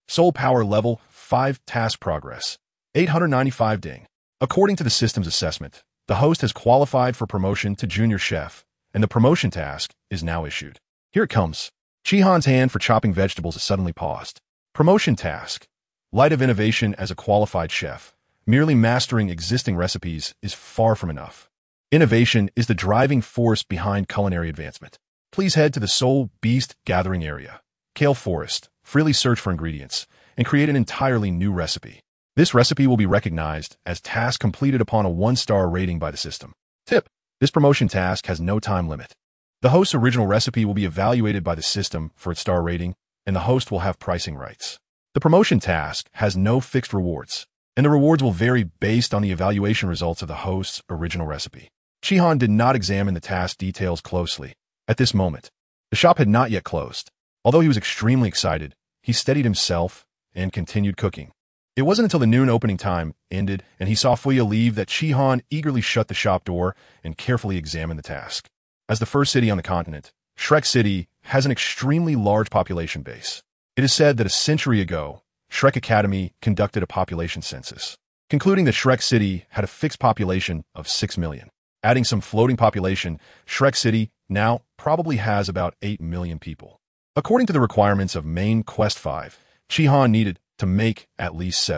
Speaker 1: Soul power level 5. Task progress 895. Ding. According to the system's assessment, the host has qualified for promotion to junior chef, and the promotion task is now issued. Here it comes. Shihan's hand for chopping vegetables is suddenly paused. Promotion task. Light of innovation as a qualified chef. Merely mastering existing recipes is far from enough. Innovation is the driving force behind culinary advancement. Please head to the Soul Beast Gathering area, Kale Forest, freely search for ingredients, and create an entirely new recipe. This recipe will be recognized as task completed upon a 1-star rating by the system. Tip: this promotion task has no time limit. The host's original recipe will be evaluated by the system for its star rating, and the host will have pricing rights. The promotion task has no fixed rewards, and the rewards will vary based on the evaluation results of the host's original recipe. Shihan did not examine the task details closely. At this moment, the shop had not yet closed. Although he was extremely excited, he steadied himself and continued cooking. It wasn't until the noon opening time ended and he saw Fuya leave that Shihan eagerly shut the shop door and carefully examined the task. As the first city on the continent, Shrek City has an extremely large population base. It is said that a century ago, Shrek Academy conducted a population census, concluding that Shrek City had a fixed population of 6 million. Adding some floating population, Shrek City now probably has about 8 million people. According to the requirements of Main Quest 5, Shihan needed to make at least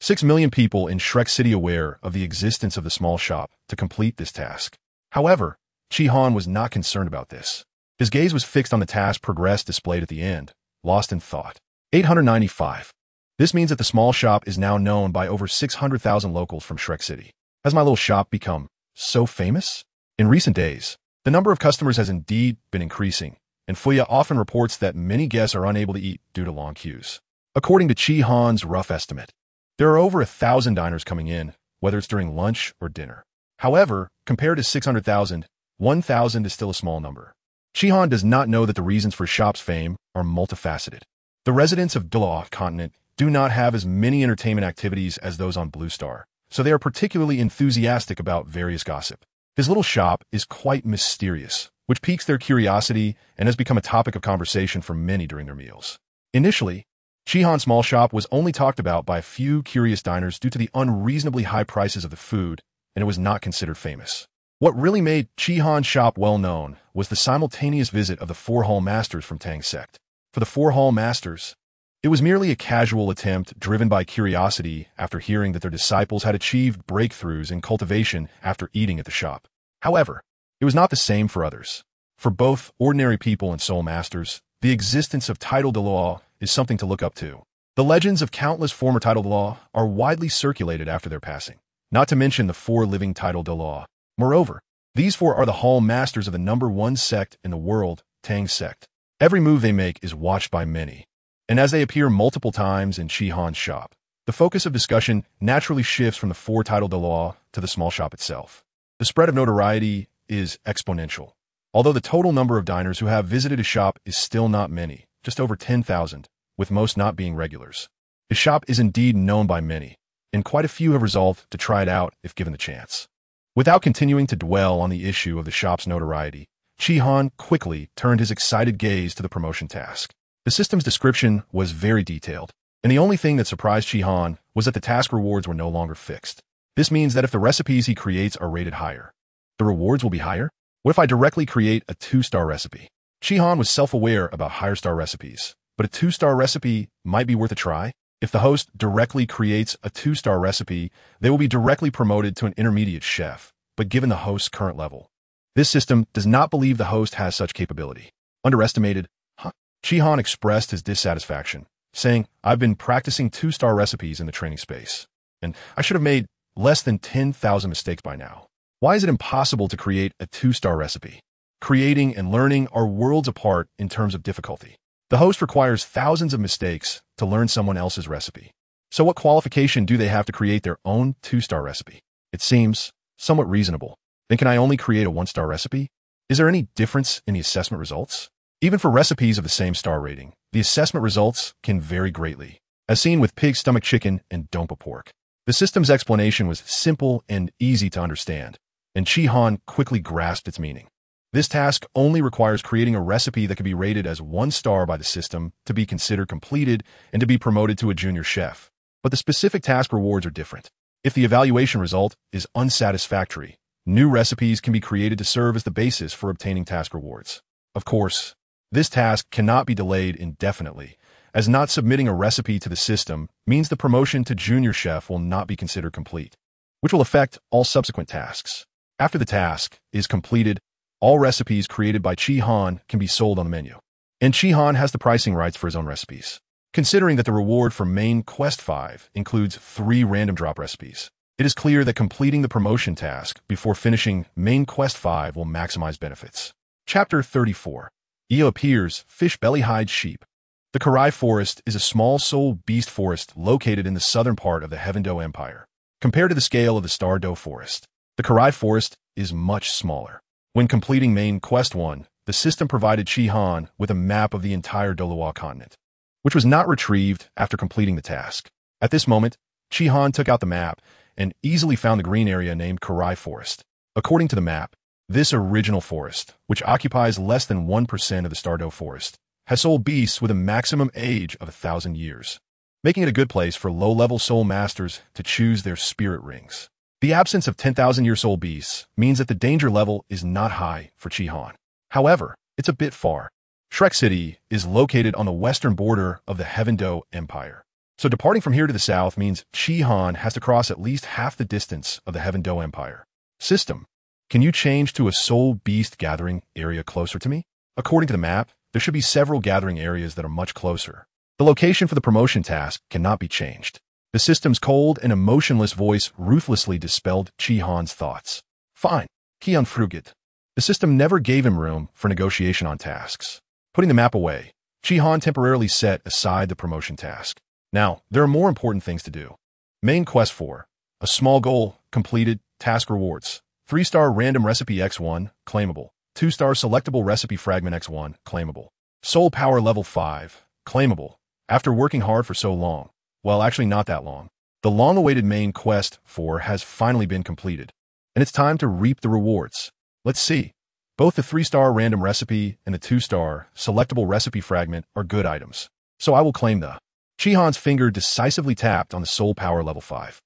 Speaker 1: 6 million people in Shrek City aware of the existence of the small shop to complete this task. However, Shihan was not concerned about this. His gaze was fixed on the task progress displayed at the end, lost in thought. 895. This means that the small shop is now known by over 600,000 locals from Shrek City. Has my little shop become so famous? In recent days, the number of customers has indeed been increasing, and Fuya often reports that many guests are unable to eat due to long queues. According to Shihan's rough estimate, there are over 1,000 diners coming in, whether it's during lunch or dinner. However, compared to 600,000, 1,000 is still a small number. Shihan does not know that the reasons for shop's fame are multifaceted. The residents of Douluo Continent do not have as many entertainment activities as those on Blue Star, so they are particularly enthusiastic about various gossip. His little shop is quite mysterious, which piques their curiosity and has become a topic of conversation for many during their meals. Initially, Chihan's small shop was only talked about by a few curious diners due to the unreasonably high prices of the food, and it was not considered famous. What really made Chihan's shop well known was the simultaneous visit of the four hall masters from Tang sect. For the four hall masters, it was merely a casual attempt driven by curiosity after hearing that their disciples had achieved breakthroughs in cultivation after eating at the shop. However, it was not the same for others. For both ordinary people and soul masters, the existence of title Douluo is something to look up to. The legends of countless former title Douluo are widely circulated after their passing, not to mention the four living title Douluo. Moreover, these four are the hall masters of the number one sect in the world, Tang sect. Every move they make is watched by many, and as they appear multiple times in Chihan's shop, the focus of discussion naturally shifts from the four title Douluo to the small shop itself. The spread of notoriety is exponential, although the total number of diners who have visited his shop is still not many, just over 10,000, with most not being regulars. His shop is indeed known by many, and quite a few have resolved to try it out if given the chance. Without continuing to dwell on the issue of the shop's notoriety, Chihan quickly turned his excited gaze to the promotion task. The system's description was very detailed, and the only thing that surprised Chihan was that the task rewards were no longer fixed. This means that if the recipes he creates are rated higher, the rewards will be higher? What if I directly create a 2-star recipe? Chihan was self-aware about higher-star recipes, but a 2-star recipe might be worth a try. If the host directly creates a 2-star recipe, they will be directly promoted to an intermediate chef, but given the host's current level. This system does not believe the host has such capability. Underestimated, huh? Chihan expressed his dissatisfaction, saying, I've been practicing 2-star recipes in the training space, and I should have made less than 10,000 mistakes by now. Why is it impossible to create a 2-star recipe? Creating and learning are worlds apart in terms of difficulty. The host requires thousands of mistakes to learn someone else's recipe. So what qualification do they have to create their own 2-star recipe? It seems somewhat reasonable. Then can I only create a 1-star recipe? Is there any difference in the assessment results? Even for recipes of the same star rating, the assessment results can vary greatly, as seen with pig stomach chicken and dompa pork. The system's explanation was simple and easy to understand, and Chihan quickly grasped its meaning. This task only requires creating a recipe that can be rated as 1 star by the system to be considered completed and to be promoted to a junior chef. But the specific task rewards are different. If the evaluation result is unsatisfactory, new recipes can be created to serve as the basis for obtaining task rewards. Of course, this task cannot be delayed indefinitely, as not submitting a recipe to the system means the promotion to junior chef will not be considered complete, which will affect all subsequent tasks. After the task is completed, all recipes created by Chihan can be sold on the menu, and Chihan has the pricing rights for his own recipes. Considering that the reward for Main Quest 5 includes 3 random drop recipes, it is clear that completing the promotion task before finishing Main Quest 5 will maximize benefits. Chapter 34. Eo appears, fish belly hides sheep. The Karai Forest is a small soul beast forest located in the southern part of the Heaven Dou Empire. Compared to the scale of the Star Luo Forest, the Karai Forest is much smaller. When completing Main Quest 1, the system provided Chihan with a map of the entire Douluo Continent, which was not retrieved after completing the task. At this moment, Chihan took out the map and easily found the green area named Karai Forest. According to the map, this original forest, which occupies less than 1% of the Star Luo Forest, has soul beasts with a maximum age of 1,000 years, making it a good place for low-level soul masters to choose their spirit rings. The absence of 10,000-year soul beasts means that the danger level is not high for Chihan. However, it's a bit far. Shrek City is located on the western border of the Heaven Dou Empire. So departing from here to the south means Chihan has to cross at least half the distance of the Heaven Dou Empire. System, can you change to a soul beast gathering area closer to me? According to the map, there should be several gathering areas that are much closer. The location for the promotion task cannot be changed. The system's cold and emotionless voice ruthlessly dispelled Chihan's thoughts. Fine, he unfruget. The system never gave him room for negotiation on tasks. Putting the map away, Chihan temporarily set aside the promotion task. Now, there are more important things to do. Main Quest 4. A small goal, completed, task rewards. 3-star random recipe X1, claimable. 2-star selectable recipe fragment X1, claimable. Soul power level 5, claimable. After working hard for so long, well, actually not that long, the long-awaited Main Quest 4 has finally been completed. and it's time to reap the rewards. Let's see. Both the 3-star random recipe and the 2-star selectable recipe fragment are good items, so I will claim the. Shihan's finger decisively tapped on the soul power level 5.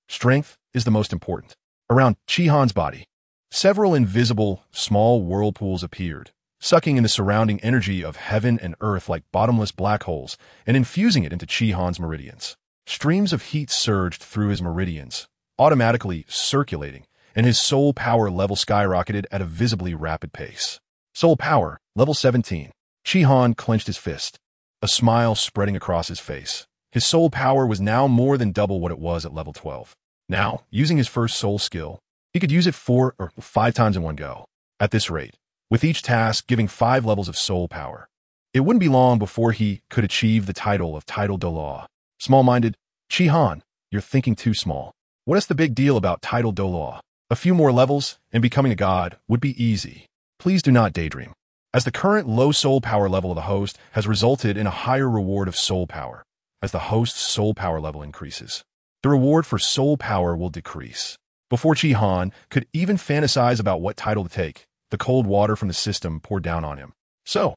Speaker 1: Strength is the most important. Around Shihan's body, several invisible, small whirlpools appeared, sucking in the surrounding energy of heaven and earth like bottomless black holes and infusing it into Shihan's meridians. Streams of heat surged through his meridians, automatically circulating, and his soul power level skyrocketed at a visibly rapid pace. Soul power, level 17. Shihan clenched his fist, a smile spreading across his face. His soul power was now more than double what it was at level 12. Now, using his first soul skill, he could use it 4 or 5 times in one go. At this rate, with each task giving 5 levels of soul power, it wouldn't be long before he could achieve the title of Douluo. Small-minded, Shihan, you're thinking too small. What is the big deal about Douluo? A few more levels and becoming a god would be easy. Please do not daydream, as the current low soul power level of the host has resulted in a higher reward of soul power. As the host's soul power level increases, the reward for soul power will decrease. Before Shihan could even fantasize about what title to take, the cold water from the system poured down on him. So,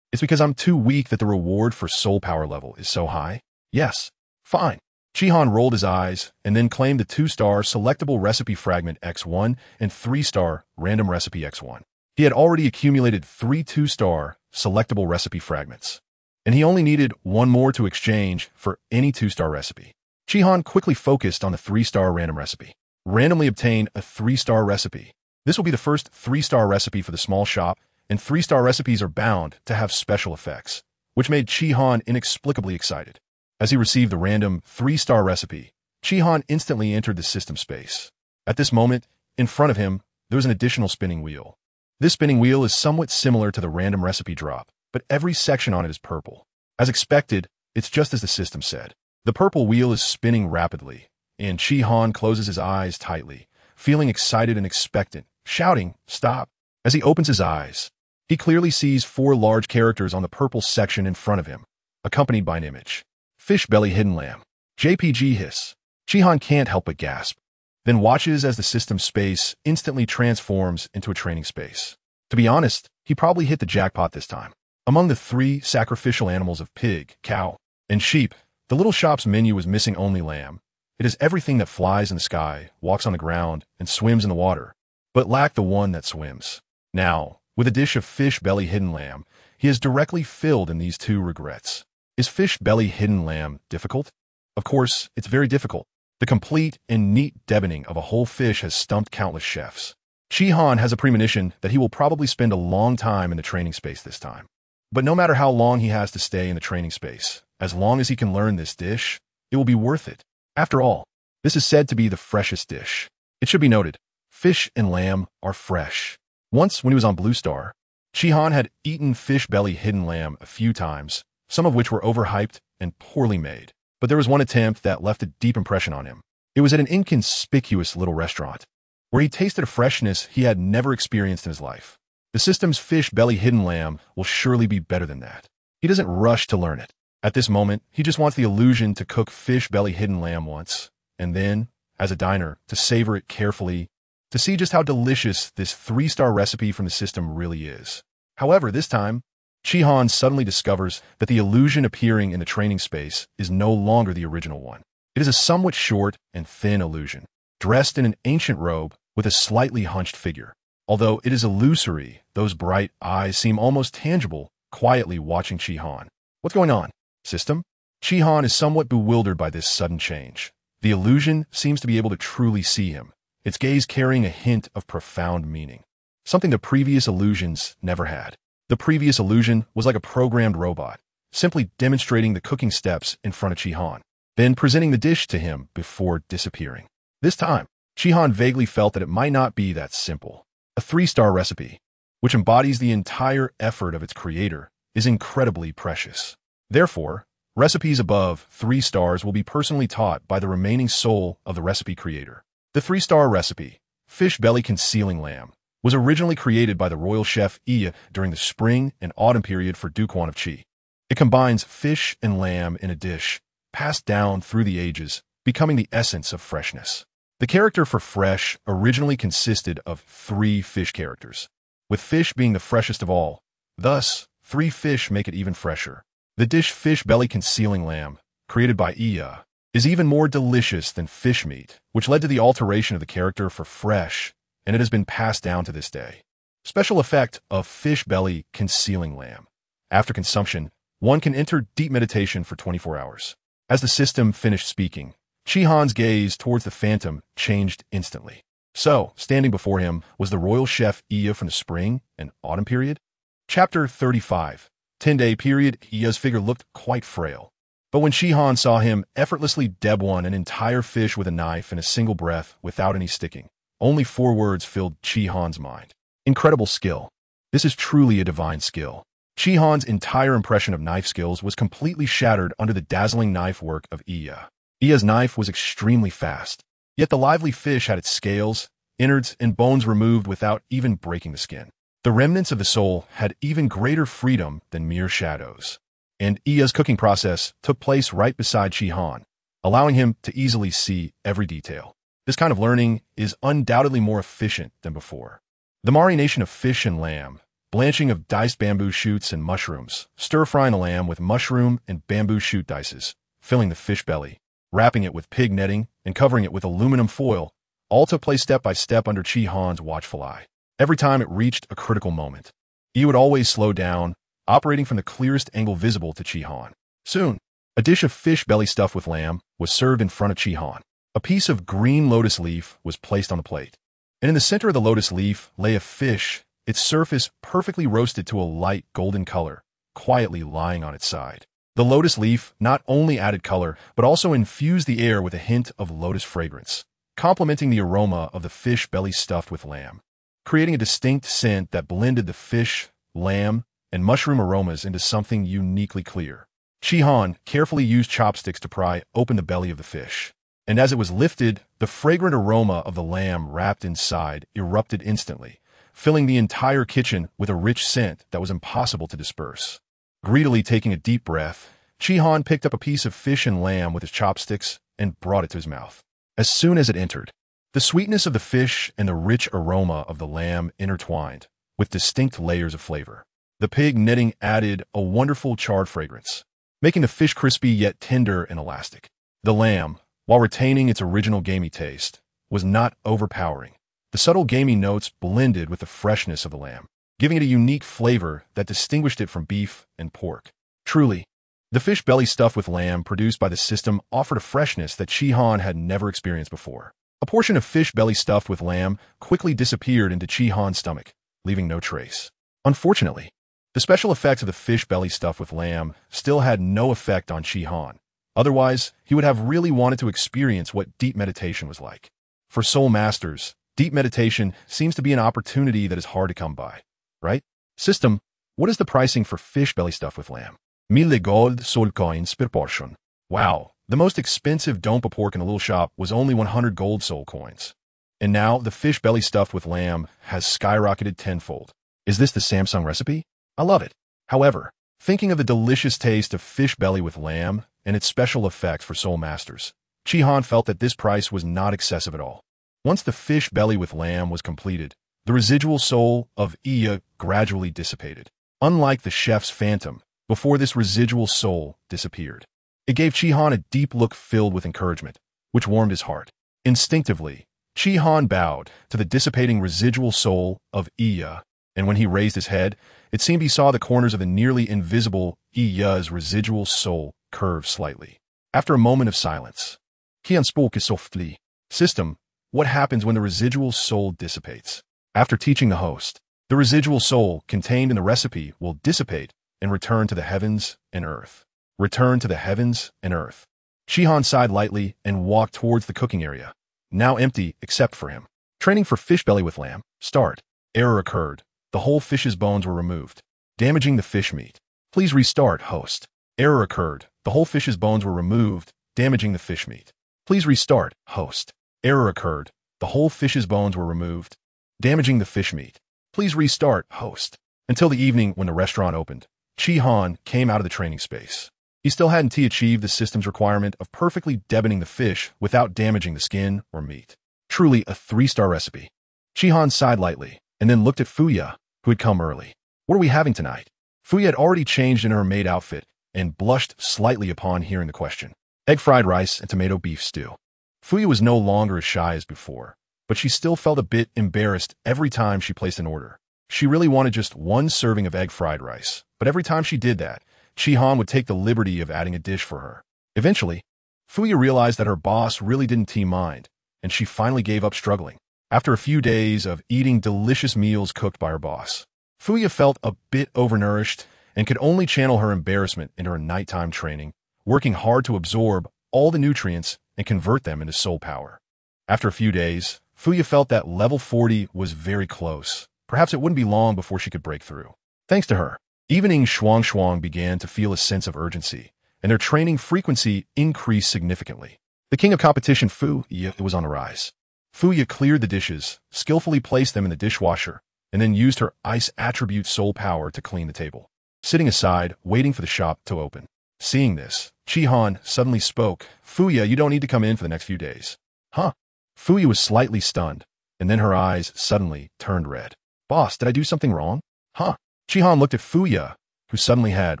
Speaker 1: it's because I'm too weak that the reward for soul power level is so high? Yes. Fine. Shihan rolled his eyes and then claimed the 2-star selectable recipe fragment X1 and 3-star random recipe X1. He had already accumulated 3 2-star selectable recipe fragments, and he only needed 1 more to exchange for any 2-star recipe. Shihan quickly focused on the 3-star random recipe. Randomly obtain a 3-star recipe. This will be the first 3-star recipe for the small shop, and 3-star recipes are bound to have special effects, which made Shihan inexplicably excited. As he received the random 3-star recipe, Shihan instantly entered the system space. At this moment, in front of him, there was an additional spinning wheel. This spinning wheel is somewhat similar to the random recipe drop, but every section on it is purple. As expected, it's just as the system said. The purple wheel is spinning rapidly, and Shihan closes his eyes tightly, feeling excited and expectant, shouting, "Stop!" As he opens his eyes, he clearly sees 4 large characters on the purple section in front of him, accompanied by an image. Fish belly hidden lamb. JPG hiss. Shihan can't help but gasp, then watches as the system space instantly transforms into a training space. To be honest, he probably hit the jackpot this time. Among the 3 sacrificial animals of pig, cow, and sheep, the little shop's menu was missing only lamb. It is everything that flies in the sky, walks on the ground, and swims in the water, but lacked the one that swims. Now, with a dish of fish belly hidden lamb, he is directly filled in these 2 regrets. Is fish belly hidden lamb difficult? Of course, it's very difficult. The complete and neat deboning of a whole fish has stumped countless chefs. Shihan has a premonition that he will probably spend a long time in the training space this time. But no matter how long he has to stay in the training space, as long as he can learn this dish, it will be worth it. After all, this is said to be the freshest dish. It should be noted, fish and lamb are fresh. Once, when he was on Blue Star, Shihan had eaten fish belly hidden lamb a few times, some of which were overhyped and poorly made. But there was one attempt that left a deep impression on him. It was at an inconspicuous little restaurant, where he tasted a freshness he had never experienced in his life. The system's fish belly hidden lamb will surely be better than that. He doesn't rush to learn it. At this moment, he just wants the illusion to cook fish belly hidden lamb once, and then, as a diner, to savor it carefully, to see just how delicious this 3-star recipe from the system really is. However, this time, Shihan suddenly discovers that the illusion appearing in the training space is no longer the original one. It is a somewhat short and thin illusion, dressed in an ancient robe with a slightly hunched figure. Although it is illusory, those bright eyes seem almost tangible, quietly watching Shihan. What's going on? System? Shihan is somewhat bewildered by this sudden change. The illusion seems to be able to truly see him, its gaze carrying a hint of profound meaning, something the previous illusions never had. The previous illusion was like a programmed robot, simply demonstrating the cooking steps in front of Shihan, then presenting the dish to him before disappearing. This time, Shihan vaguely felt that it might not be that simple. A 3-star recipe, which embodies the entire effort of its creator, is incredibly precious. Therefore, recipes above 3 stars will be personally taught by the remaining soul of the recipe creator. The 3-star recipe, fish belly concealing lamb, was originally created by the royal chef Iya during the spring and autumn period for Duquan of Qi. It combines fish and lamb in a dish, passed down through the ages, becoming the essence of freshness. The character for fresh originally consisted of 3 fish characters, with fish being the freshest of all. Thus, 3 fish make it even fresher. The dish fish belly concealing lamb, created by Iya, is even more delicious than fish meat, which led to the alteration of the character for fresh, and it has been passed down to this day. Special effect of fish belly concealing lamb. After consumption, one can enter deep meditation for 24 hours. As the system finished speaking, Chihan's gaze towards the phantom changed instantly. So, standing before him was the royal chef Iya from the spring and autumn period. Chapter 35. 10-day period. Iya's figure looked quite frail. But when Chihan saw him effortlessly debone an entire fish with a knife in a single breath without any sticking, only 4 words filled Chihan's mind. Incredible skill. This is truly a divine skill. Chihan's entire impression of knife skills was completely shattered under the dazzling knife work of Iya. Iya's knife was extremely fast, yet the lively fish had its scales, innards, and bones removed without even breaking the skin. The remnants of the soul had even greater freedom than mere shadows. And Iya's cooking process took place right beside Chihan, allowing him to easily see every detail. This kind of learning is undoubtedly more efficient than before. The marination of fish and lamb, blanching of diced bamboo shoots and mushrooms, stir-frying the lamb with mushroom and bamboo shoot dices, filling the fish belly, wrapping it with pig netting, and covering it with aluminum foil, all took place step by step under Chihan's watchful eye. Every time it reached a critical moment, he would always slow down, operating from the clearest angle visible to Chihan. Soon, a dish of fish belly stuffed with lamb was served in front of Chihan. A piece of green lotus leaf was placed on the plate, and in the center of the lotus leaf lay a fish, its surface perfectly roasted to a light golden color, quietly lying on its side. The lotus leaf not only added color, but also infused the air with a hint of lotus fragrance, complementing the aroma of the fish belly stuffed with lamb, creating a distinct scent that blended the fish, lamb, and mushroom aromas into something uniquely clear. Chihan carefully used chopsticks to pry open the belly of the fish, and as it was lifted, the fragrant aroma of the lamb wrapped inside erupted instantly, filling the entire kitchen with a rich scent that was impossible to disperse. Greedily taking a deep breath, Chihan picked up a piece of fish and lamb with his chopsticks and brought it to his mouth. As soon as it entered, the sweetness of the fish and the rich aroma of the lamb intertwined, with distinct layers of flavor. The pig netting added a wonderful charred fragrance, making the fish crispy yet tender and elastic. The lamb, while retaining its original gamey taste, was not overpowering. The subtle gamey notes blended with the freshness of the lamb, giving it a unique flavor that distinguished it from beef and pork. Truly, the fish belly stuffed with lamb produced by the system offered a freshness that Chihan had never experienced before. A portion of fish belly stuffed with lamb quickly disappeared into Chihan's stomach, leaving no trace. Unfortunately, the special effects of the fish belly stuffed with lamb still had no effect on Chihan. Otherwise, he would have really wanted to experience what deep meditation was like. For soul masters, deep meditation seems to be an opportunity that is hard to come by, right? System, what is the pricing for fish belly stuffed with lamb? 1000 gold soul coins per portion. Wow, the most expensive dompa pork in a little shop was only 100 gold soul coins. And now the fish belly stuffed with lamb has skyrocketed tenfold. Is this the Samsung recipe? I love it. However, thinking of the delicious taste of fish belly with lamb and its special effects for soul masters, Chihan felt that this price was not excessive at all. Once the fish belly with lamb was completed, the residual soul of Iya gradually dissipated. Unlike the chef's phantom, before this residual soul disappeared, it gave Chihan a deep look filled with encouragement, which warmed his heart. Instinctively, Chihan bowed to the dissipating residual soul of Iya, and when he raised his head, it seemed he saw the corners of the nearly invisible Iya's residual soul curve slightly. After a moment of silence, Chihan spoke softly. System, what happens when the residual soul dissipates? After teaching the host, the residual soul contained in the recipe will dissipate and return to the heavens and earth. Return to the heavens and earth. Chihan sighed lightly and walked towards the cooking area, now empty except for him. Training for fish belly with lamb. Start. Error occurred. The whole fish's bones were removed, damaging the fish meat. Please restart, host. Error occurred. The whole fish's bones were removed, damaging the fish meat. Please restart, host. Error occurred. The whole fish's bones were removed, damaging the fish meat. Please restart, host. Until the evening when the restaurant opened, Chihan came out of the training space. He still hadn't achieved the system's requirement of perfectly deboning the fish without damaging the skin or meat. Truly a 3-star recipe. Shihan sighed lightly, and then looked at Fuya, who had come early. What are we having tonight? Fuya had already changed into her maid outfit, and blushed slightly upon hearing the question. Egg fried rice and tomato beef stew. Fuya was no longer as shy as before, but she still felt a bit embarrassed every time she placed an order. She really wanted just one serving of egg fried rice, but every time she did that, Shihan would take the liberty of adding a dish for her. Eventually, Fuya realized that her boss really didn't mind, and she finally gave up struggling. After a few days of eating delicious meals cooked by her boss, Fuya felt a bit overnourished and could only channel her embarrassment into her nighttime training, working hard to absorb all the nutrients and convert them into soul power. After a few days, Fuya felt that level 40 was very close. Perhaps it wouldn't be long before she could break through. Thanks to her, evening Shuang began to feel a sense of urgency, and their training frequency increased significantly. The king of competition, Fuya, was on the rise. Fuya cleared the dishes, skillfully placed them in the dishwasher, and then used her ice attribute soul power to clean the table, sitting aside, waiting for the shop to open. Seeing this, Shihan suddenly spoke. Fuya, you don't need to come in for the next few days. Huh? Fuya was slightly stunned, and then her eyes suddenly turned red. Boss, did I do something wrong? Huh? Shihan looked at Fuya, who suddenly had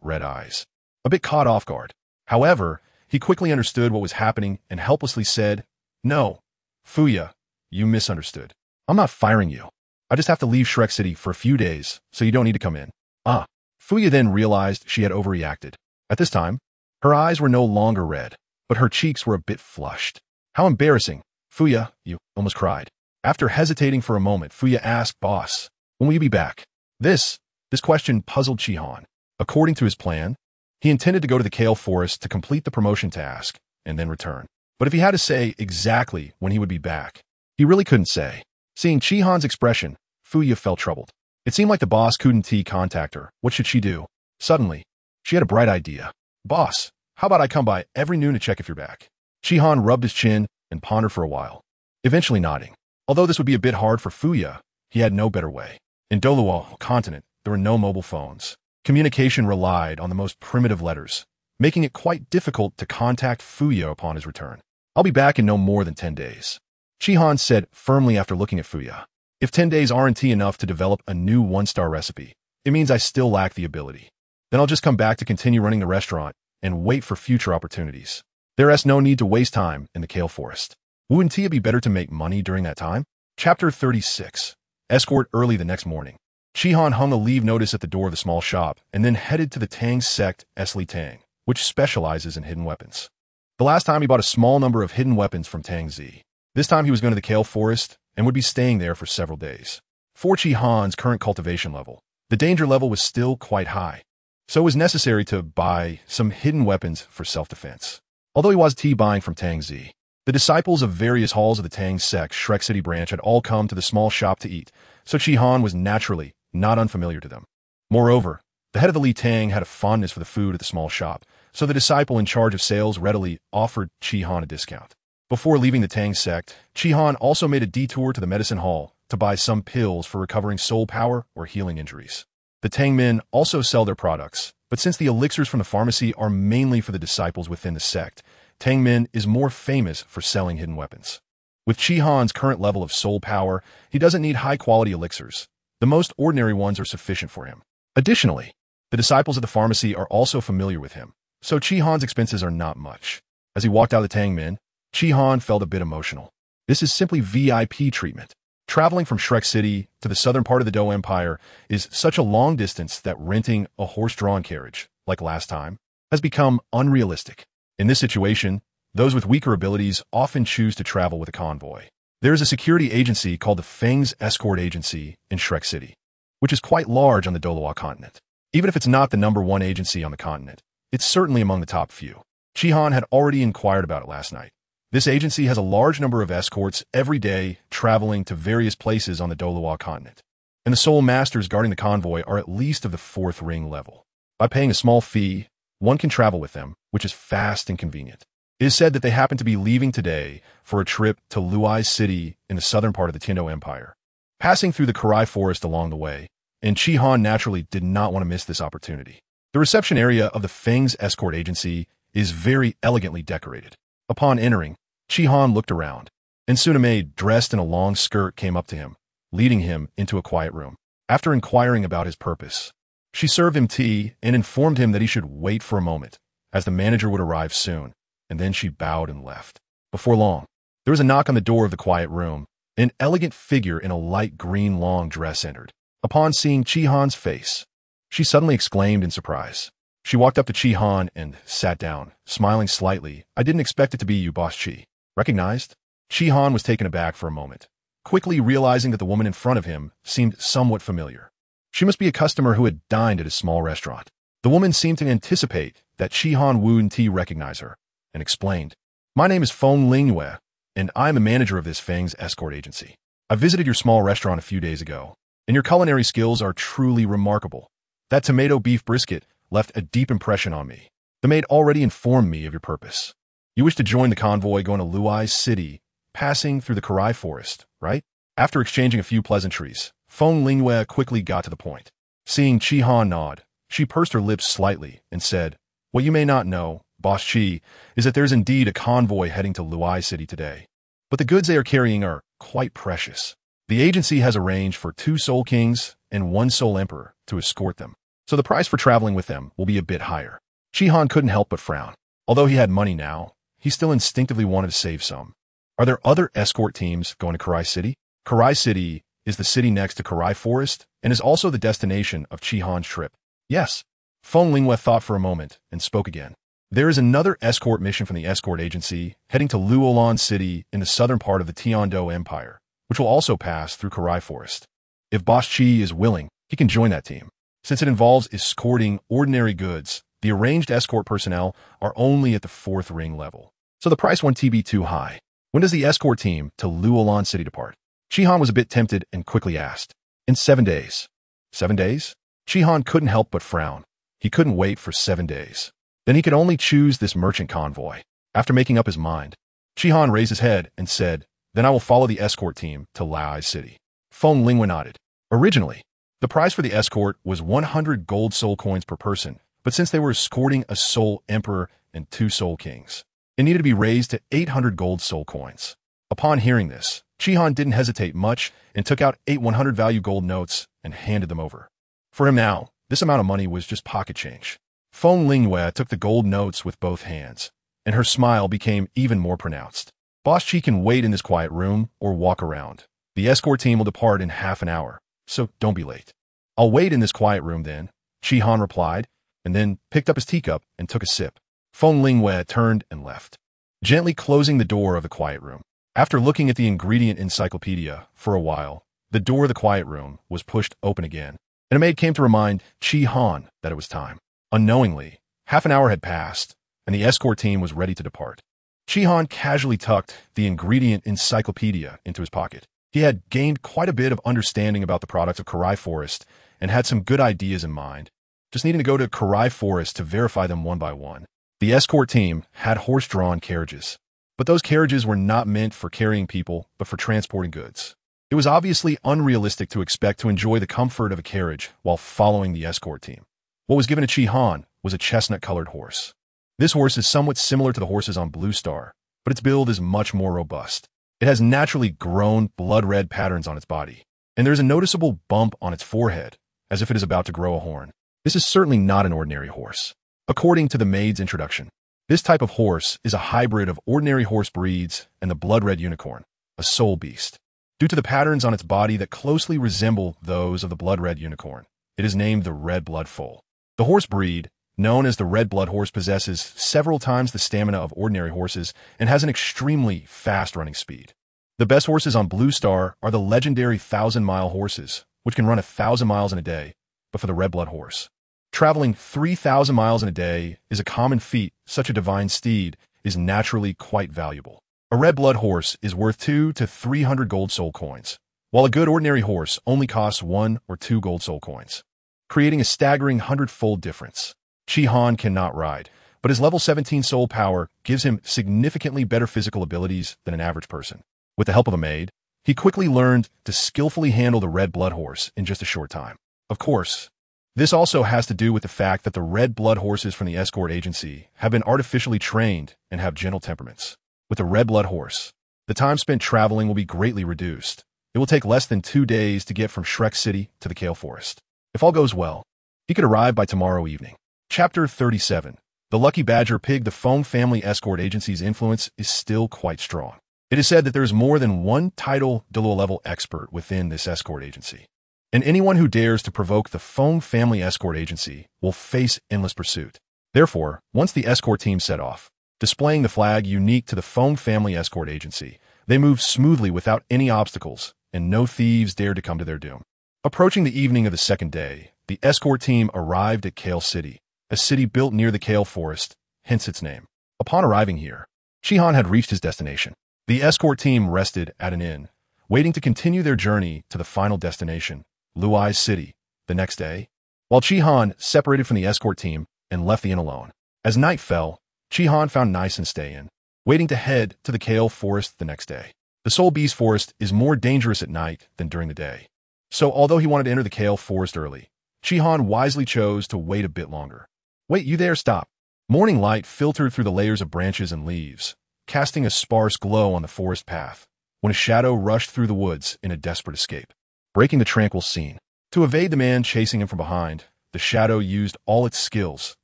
Speaker 1: red eyes. A bit caught off guard. However, he quickly understood what was happening and helplessly said, No, Fuya, you misunderstood. I'm not firing you. I just have to leave Shrek City for a few days, so you don't need to come in. Fuya then realized she had overreacted. At this time, her eyes were no longer red, but her cheeks were a bit flushed. How embarrassing. Fuya, you almost cried. After hesitating for a moment, Fuya asked, Boss, when will you be back? This question puzzled Shihan. According to his plan, he intended to go to the Kale Forest to complete the promotion task and then return. But if he had to say exactly when he would be back, he really couldn't say. Seeing Shihan's expression, Fuya felt troubled. It seemed like the boss couldn't contact her. What should she do? Suddenly, she had a bright idea. Boss, how about I come by every noon to check if you're back? Shihan rubbed his chin and pondered for a while, eventually nodding. Although this would be a bit hard for Fuya, he had no better way. In Douluo Continent, there were no mobile phones. Communication relied on the most primitive letters, making it quite difficult to contact Fuya upon his return. I'll be back in no more than 10 days. Shihan said firmly after looking at Fuya. If 10 days aren't enough to develop a new 1-star recipe, it means I still lack the ability. Then I'll just come back to continue running the restaurant and wait for future opportunities. There is no need to waste time in the Kale Forest. Wouldn't it be better to make money during that time? Chapter 36. Escort early the next morning. Shihan hung a leave notice at the door of the small shop and then headed to the Tang sect Esli Tang, which specializes in hidden weapons. The last time he bought a small number of hidden weapons from Tang Zi. This time he was going to the Kale Forest and would be staying there for several days. For Shihan's current cultivation level, the danger level was still quite high, so it was necessary to buy some hidden weapons for self-defense. Although he was buying from Tang Zi, the disciples of various halls of the Tang sect Shrek City branch had all come to the small shop to eat, so Shihan was naturally not unfamiliar to them. Moreover, the head of the Li Tang had a fondness for the food at the small shop, so the disciple in charge of sales readily offered Shihan a discount. Before leaving the Tang sect, Shihan also made a detour to the medicine hall to buy some pills for recovering soul power or healing injuries. The Tang men also sell their products, but since the elixirs from the pharmacy are mainly for the disciples within the sect, Tang men is more famous for selling hidden weapons. With Shihan's current level of soul power, he doesn't need high-quality elixirs. The most ordinary ones are sufficient for him. Additionally, the disciples of the pharmacy are also familiar with him, so Shihan's expenses are not much. As he walked out of the Tang men, Shihan felt a bit emotional. This is simply VIP treatment. Traveling from Shrek City to the southern part of the Dou Empire is such a long distance that renting a horse-drawn carriage, like last time, has become unrealistic. In this situation, those with weaker abilities often choose to travel with a convoy. There is a security agency called the Feng's Escort Agency in Shrek City, which is quite large on the Douluo Continent. Even if it's not the #1 agency on the continent, it's certainly among the top few. Shihan had already inquired about it last night. This agency has a large number of escorts every day traveling to various places on the Douluo Continent, and the soul masters guarding the convoy are at least of the 4th ring level. By paying a small fee, one can travel with them, which is fast and convenient. It is said that they happen to be leaving today for a trip to Luai City in the southern part of the Heaven Dou Empire, passing through the Karai Forest along the way, and Shihan naturally did not want to miss this opportunity. The reception area of the Feng's Escort Agency is very elegantly decorated. Upon entering, Shihan looked around. and soon a maid dressed in a long skirt came up to him, leading him into a quiet room. After inquiring about his purpose, she served him tea and informed him that he should wait for a moment, as the manager would arrive soon, and then she bowed and left. Before long, there was a knock on the door of the quiet room. An elegant figure in a light green long dress entered. Upon seeing Chi-han's face, she suddenly exclaimed in surprise. She walked up to Chi-han and sat down, smiling slightly. "I didn't expect it to be you, Boss Chi." Recognized? Chi-han was taken aback for a moment, quickly realizing that the woman in front of him seemed somewhat familiar. She must be a customer who had dined at his small restaurant. The woman seemed to anticipate that Chi-han wouldn't recognize her, and explained, "My name is Feng Lingyue, and I'm a manager of this Feng's escort agency. I visited your small restaurant a few days ago, and your culinary skills are truly remarkable. That tomato beef brisket left a deep impression on me. The maid already informed me of your purpose. You wish to join the convoy going to Luai City, passing through the Karai Forest, right?" After exchanging a few pleasantries, Feng Lingyue quickly got to the point. Seeing Chi-han nod, she pursed her lips slightly and said, "What you may not know, Boss Chi, is that there's indeed a convoy heading to Luai City today. But the goods they are carrying are quite precious. The agency has arranged for 2 Soul Kings and 1 Soul Emperor to escort them, so the price for traveling with them will be a bit higher." Chi-han couldn't help but frown. Although he had money now, he still instinctively wanted to save some. "Are there other escort teams going to Karai City?" Karai City is the city next to Karai Forest and is also the destination of Chi-han's trip. "Yes." Feng Lingyue thought for a moment and spoke again. "There is another escort mission from the escort agency heading to Luolon City in the southern part of the Heaven Dou Empire, which will also pass through Karai Forest. If Boss Chi is willing, he can join that team. Since it involves escorting ordinary goods, the arranged escort personnel are only at the 4th ring level, so the price won't be too high. When does the escort team to Luolon City depart?" Chi-han was a bit tempted and quickly asked, "In 7 days." 7 days? Chi-han couldn't help but frown. He couldn't wait for 7 days. Then he could only choose this merchant convoy. After making up his mind, Chi-han raised his head and said, "Then I will follow the escort team to Luai City." Feng Lingyue nodded. Originally, the price for the escort was 100 gold soul coins per person, but since they were escorting a Soul Emperor and 2 Soul Kings, it needed to be raised to 800 gold soul coins. Upon hearing this, Chi-han didn't hesitate much and took out 8 100 value gold notes and handed them over. For him now, this amount of money was just pocket change. Feng Lingyue took the gold notes with both hands, and her smile became even more pronounced. "Boss Chi can wait in this quiet room or walk around. The escort team will depart in half an hour, so don't be late." "I'll wait in this quiet room then," Chi-han replied, and then picked up his teacup and took a sip. Feng Lingyue turned and left, gently closing the door of the quiet room. After looking at the ingredient encyclopedia for a while, the door of the quiet room was pushed open again, and a maid came to remind Chi-han that it was time. Unknowingly, half an hour had passed, and the escort team was ready to depart. Chi-han casually tucked the ingredient encyclopedia into his pocket. He had gained quite a bit of understanding about the products of Karai Forest and had some good ideas in mind, just needing to go to Karai Forest to verify them one by one. The escort team had horse-drawn carriages, but those carriages were not meant for carrying people, but for transporting goods. It was obviously unrealistic to expect to enjoy the comfort of a carriage while following the escort team. What was given to Chi-han was a chestnut-colored horse. This horse is somewhat similar to the horses on Blue Star, but its build is much more robust. It has naturally grown blood-red patterns on its body, and there is a noticeable bump on its forehead, as if it is about to grow a horn. This is certainly not an ordinary horse. According to the maid's introduction, this type of horse is a hybrid of ordinary horse breeds and the blood-red unicorn, a soul beast. Due to the patterns on its body that closely resemble those of the blood-red unicorn, it is named the red blood foal. The horse breed, known as the red blood horse, possesses several times the stamina of ordinary horses and has an extremely fast running speed. The best horses on Blue Star are the legendary 1,000-mile horses, which can run 1,000 miles in a day, but for the red blood horse, traveling 3,000 miles in a day is a common feat. Such a divine steed is naturally quite valuable. A red blood horse is worth 200 to 300 gold soul coins, while a good ordinary horse only costs 1 or 2 gold soul coins, creating a staggering 100-fold difference. Chi-han cannot ride, but his level 17 soul power gives him significantly better physical abilities than an average person. With the help of a maid, he quickly learned to skillfully handle the red blood horse in just a short time. Of course, this also has to do with the fact that the red blood horses from the escort agency have been artificially trained and have gentle temperaments. With the red blood horse, The time spent traveling will be greatly reduced. It will take less than 2 days to get from Shrek City to the Kale Forest. If all goes well, he could arrive by tomorrow evening. Chapter 37. The Lucky Badger Pig. The Foam family escort agency's influence is still quite strong. It is said that there is more than one title Douluo level expert within this escort agency. And anyone who dares to provoke the Foam family escort agency will face endless pursuit. Therefore, once the escort team set off, displaying the flag unique to the Foam family escort agency, they moved smoothly without any obstacles, and no thieves dared to come to their doom. Approaching the evening of the second day, the escort team arrived at Kale City, a city built near the Kale Forest, hence its name. Upon arriving here, Shihan had reached his destination. The escort team rested at an inn, waiting to continue their journey to the final destination, Luai's city, the next day, while Shihan separated from the escort team and left the inn alone. As night fell, Shihan found nice and stay in, waiting to head to the Kale Forest the next day. The Soul Beast Forest is more dangerous at night than during the day. So although he wanted to enter the Kale Forest early, Shihan wisely chose to wait a bit longer. Wait, you there, stop. Morning light filtered through the layers of branches and leaves, casting a sparse glow on the forest path, when a shadow rushed through the woods in a desperate escape, breaking the tranquil scene. To evade the man chasing him from behind, the shadow used all its skills,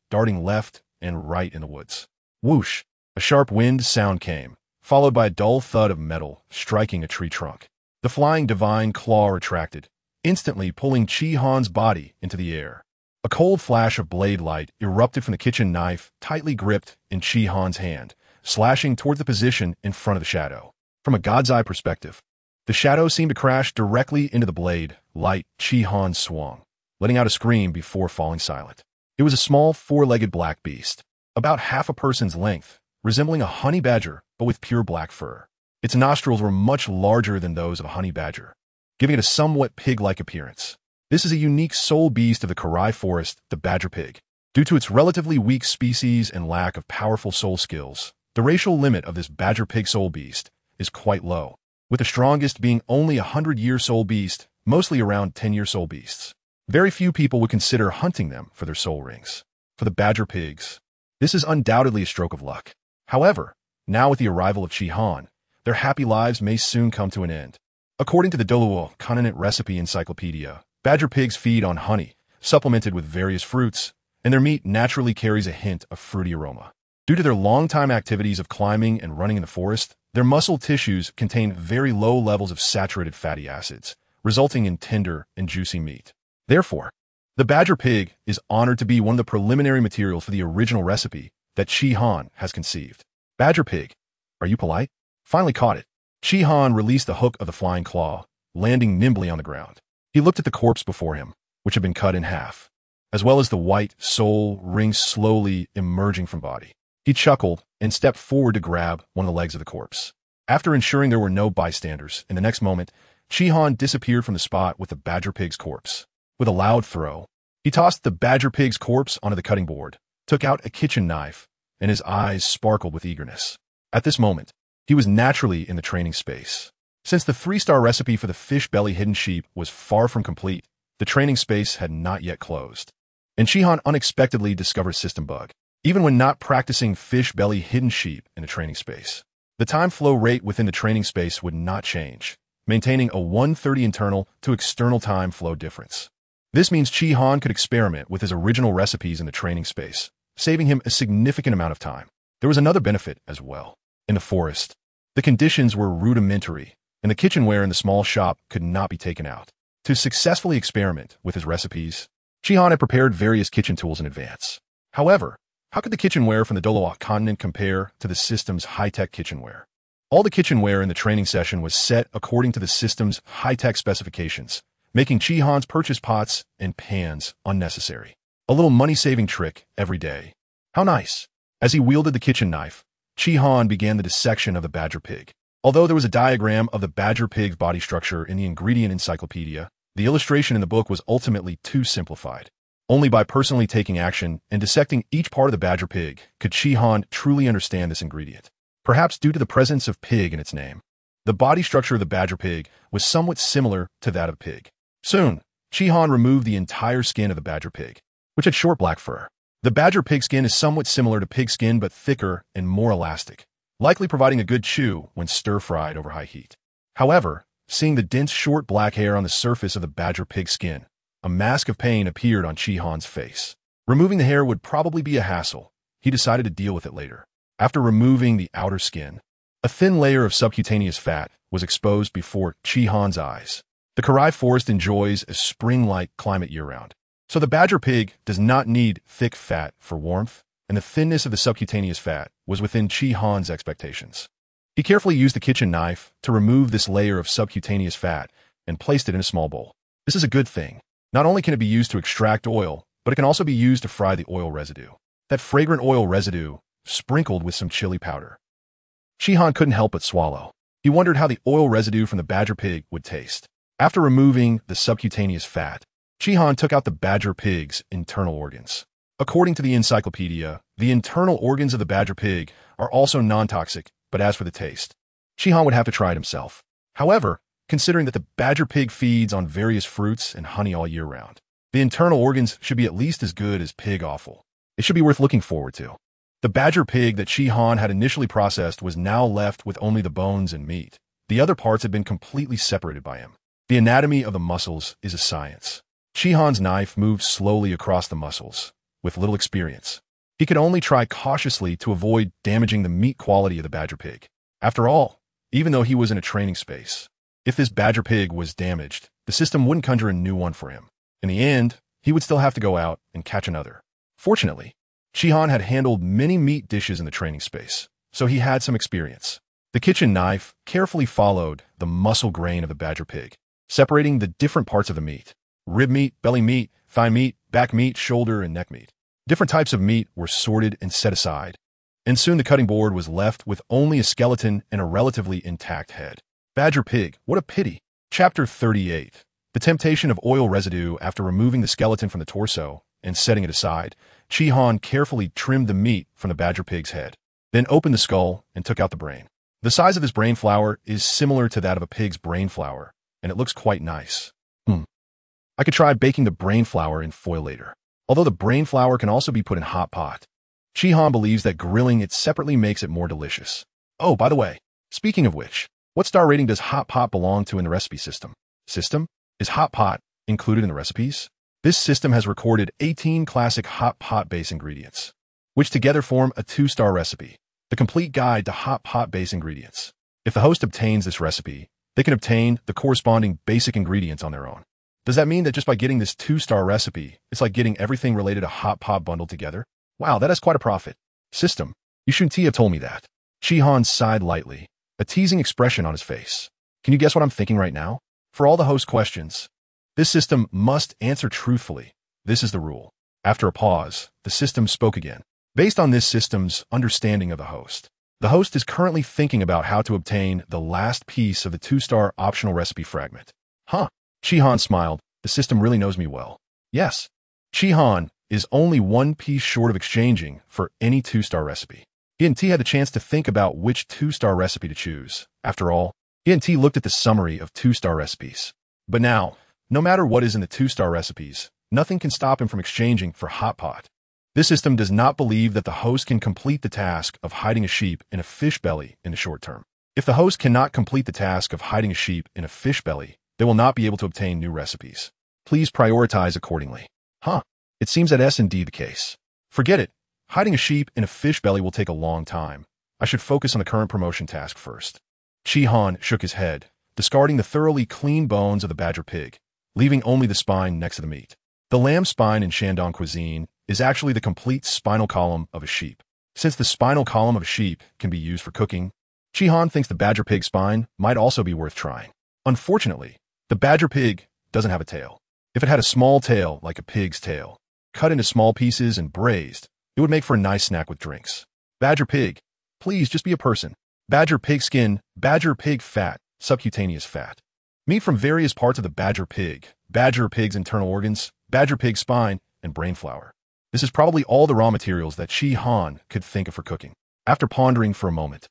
Speaker 1: darting left and right in the woods. Whoosh! A sharp wind sound came, followed by a dull thud of metal striking a tree trunk. The flying divine claw retracted, instantly pulling Shihan's body into the air. A cold flash of blade light erupted from the kitchen knife tightly gripped in Shihan's hand, slashing towards the position in front of the shadow. From a god's eye perspective, the shadow seemed to crash directly into the blade light. Shihan swung, letting out a scream before falling silent. It was a small four-legged black beast, about half a person's length, resembling a honey badger but with pure black fur. Its nostrils were much larger than those of a honey badger, giving it a somewhat pig-like appearance. This is a unique soul beast of the Karai Forest, the badger pig. Due to its relatively weak species and lack of powerful soul skills, the racial limit of this badger pig soul beast is quite low, with the strongest being only a 100-year soul beast, mostly around 10-year soul beasts. Very few people would consider hunting them for their soul rings. For the badger pigs, this is undoubtedly a stroke of luck. However, now with the arrival of Shihan, their happy lives may soon come to an end. According to the Douluo Continent Recipe Encyclopedia, badger pigs feed on honey, supplemented with various fruits, and their meat naturally carries a hint of fruity aroma. Due to their long-time activities of climbing and running in the forest, their muscle tissues contain very low levels of saturated fatty acids, resulting in tender and juicy meat. Therefore, the badger pig is honored to be one of the preliminary materials for the original recipe that Shihan has conceived. Badger pig, are you polite? Finally caught it. Shihan released the hook of the flying claw, landing nimbly on the ground. He looked at the corpse before him, which had been cut in half, as well as the white soul ring slowly emerging from body. He chuckled and stepped forward to grab one of the legs of the corpse. After ensuring there were no bystanders, in the next moment, Shihan disappeared from the spot with the badger pig's corpse. With a loud throw, he tossed the badger pig's corpse onto the cutting board, took out a kitchen knife, and his eyes sparkled with eagerness. At this moment, he was naturally in the training space. Since the 3-star recipe for the fish belly hidden sheep was far from complete, the training space had not yet closed. And Shihan unexpectedly discovered a system bug. Even when not practicing fish belly hidden sheep in the training space, the time flow rate within the training space would not change, maintaining a 1:30 internal to external time flow difference. This means Shihan could experiment with his original recipes in the training space, saving him a significant amount of time. There was another benefit as well. In the forest, the conditions were rudimentary, and the kitchenware in the small shop could not be taken out. To successfully experiment with his recipes, Shihan had prepared various kitchen tools in advance. However, how could the kitchenware from the Douluo Continent compare to the system's high-tech kitchenware? All the kitchenware in the training session was set according to the system's high-tech specifications, making Shihan's purchase pots and pans unnecessary. A little money-saving trick every day. How nice! As he wielded the kitchen knife, Shihan began the dissection of the badger pig. Although there was a diagram of the badger pig's body structure in the ingredient encyclopedia, the illustration in the book was ultimately too simplified. Only by personally taking action and dissecting each part of the badger pig could Shihan truly understand this ingredient. Perhaps due to the presence of pig in its name, the body structure of the badger pig was somewhat similar to that of pig. Soon, Shihan removed the entire skin of the badger pig, which had short black fur. The badger pig skin is somewhat similar to pig skin but thicker and more elastic, likely providing a good chew when stir-fried over high heat. However, seeing the dense short black hair on the surface of the badger pig skin, a mask of pain appeared on Chi-Han's face. Removing the hair would probably be a hassle. He decided to deal with it later. After removing the outer skin, a thin layer of subcutaneous fat was exposed before Chi-Han's eyes. The Karai forest enjoys a spring-like climate year-round, so the badger pig does not need thick fat for warmth, and the thinness of the subcutaneous fat was within Chi-Han's expectations. He carefully used the kitchen knife to remove this layer of subcutaneous fat and placed it in a small bowl. This is a good thing. Not only can it be used to extract oil, but it can also be used to fry the oil residue. That fragrant oil residue, sprinkled with some chili powder. Chi-Han couldn't help but swallow. He wondered how the oil residue from the badger pig would taste. After removing the subcutaneous fat, Chi-Han took out the badger pig's internal organs. According to the encyclopedia, the internal organs of the badger pig are also non-toxic, but as for the taste, Chi-Han would have to try it himself. However, considering that the badger pig feeds on various fruits and honey all year round, the internal organs should be at least as good as pig offal. It should be worth looking forward to. The badger pig that Chi-Han had initially processed was now left with only the bones and meat. The other parts had been completely separated by him. The anatomy of the muscles is a science. Chi-Han's knife moved slowly across the muscles, with little experience. He could only try cautiously to avoid damaging the meat quality of the badger pig. After all, even though he was in a training space, if this badger pig was damaged, the system wouldn't conjure a new one for him. In the end, he would still have to go out and catch another. Fortunately, Chi-Han had handled many meat dishes in the training space, so he had some experience. The kitchen knife carefully followed the muscle grain of the badger pig, separating the different parts of the meat: rib meat, belly meat, thigh meat, back meat, shoulder, and neck meat. Different types of meat were sorted and set aside, and soon the cutting board was left with only a skeleton and a relatively intact head. Badger pig, what a pity. Chapter 38. The temptation of oil residue. After removing the skeleton from the torso and setting it aside, Chi-Han carefully trimmed the meat from the badger pig's head, then opened the skull and took out the brain. The size of this brain flower is similar to that of a pig's brain flower, and it looks quite nice. I could try baking the brain flower in foil later, although the brain flower can also be put in hot pot. Chi-Han believes that grilling it separately makes it more delicious. Oh, by the way, speaking of which, what star rating does hot pot belong to in the recipe system? Is hot pot included in the recipes? This system has recorded 18 classic hot pot base ingredients, which together form a 2-star recipe, the complete guide to hot pot base ingredients. If the host obtains this recipe, they can obtain the corresponding basic ingredients on their own. Does that mean that just by getting this 2-star recipe, it's like getting everything related to hot pot bundled together? Wow, that is quite a profit. System, you shouldn't have told me that. Chi-Han sighed lightly, a teasing expression on his face. Can you guess what I'm thinking right now? For all the host questions, this system must answer truthfully. This is the rule. After a pause, the system spoke again. Based on this system's understanding of the host is currently thinking about how to obtain the last piece of the 2-star optional recipe fragment. Huh? Chi-Han smiled. The system really knows me well. Yes. Chi-Han is only one piece short of exchanging for any 2-star recipe. He and T had the chance to think about which 2-star recipe to choose. After all, he and T looked at the summary of 2-star recipes. But now, no matter what is in the 2-star recipes, nothing can stop him from exchanging for hot pot. This system does not believe that the host can complete the task of hiding a sheep in a fish belly in the short term. If the host cannot complete the task of hiding a sheep in a fish belly, they will not be able to obtain new recipes. Please prioritize accordingly. It seems that is indeed the case. Forget it. Hiding a sheep in a fish belly will take a long time. I should focus on the current promotion task first. Chi-Han shook his head, discarding the thoroughly clean bones of the badger pig, leaving only the spine next to the meat. The lamb spine in Shandong cuisine is actually the complete spinal column of a sheep. Since the spinal column of a sheep can be used for cooking, Chi-Han thinks the badger pig spine might also be worth trying. Unfortunately, the badger pig doesn't have a tail. If it had a small tail like a pig's tail, cut into small pieces and braised, it would make for a nice snack with drinks. Badger pig, please just be a person. Badger pig skin, badger pig fat, subcutaneous fat. Meat from various parts of the badger pig's internal organs, badger pig spine, and brain flour. This is probably all the raw materials that Chi-Han could think of for cooking. After pondering for a moment,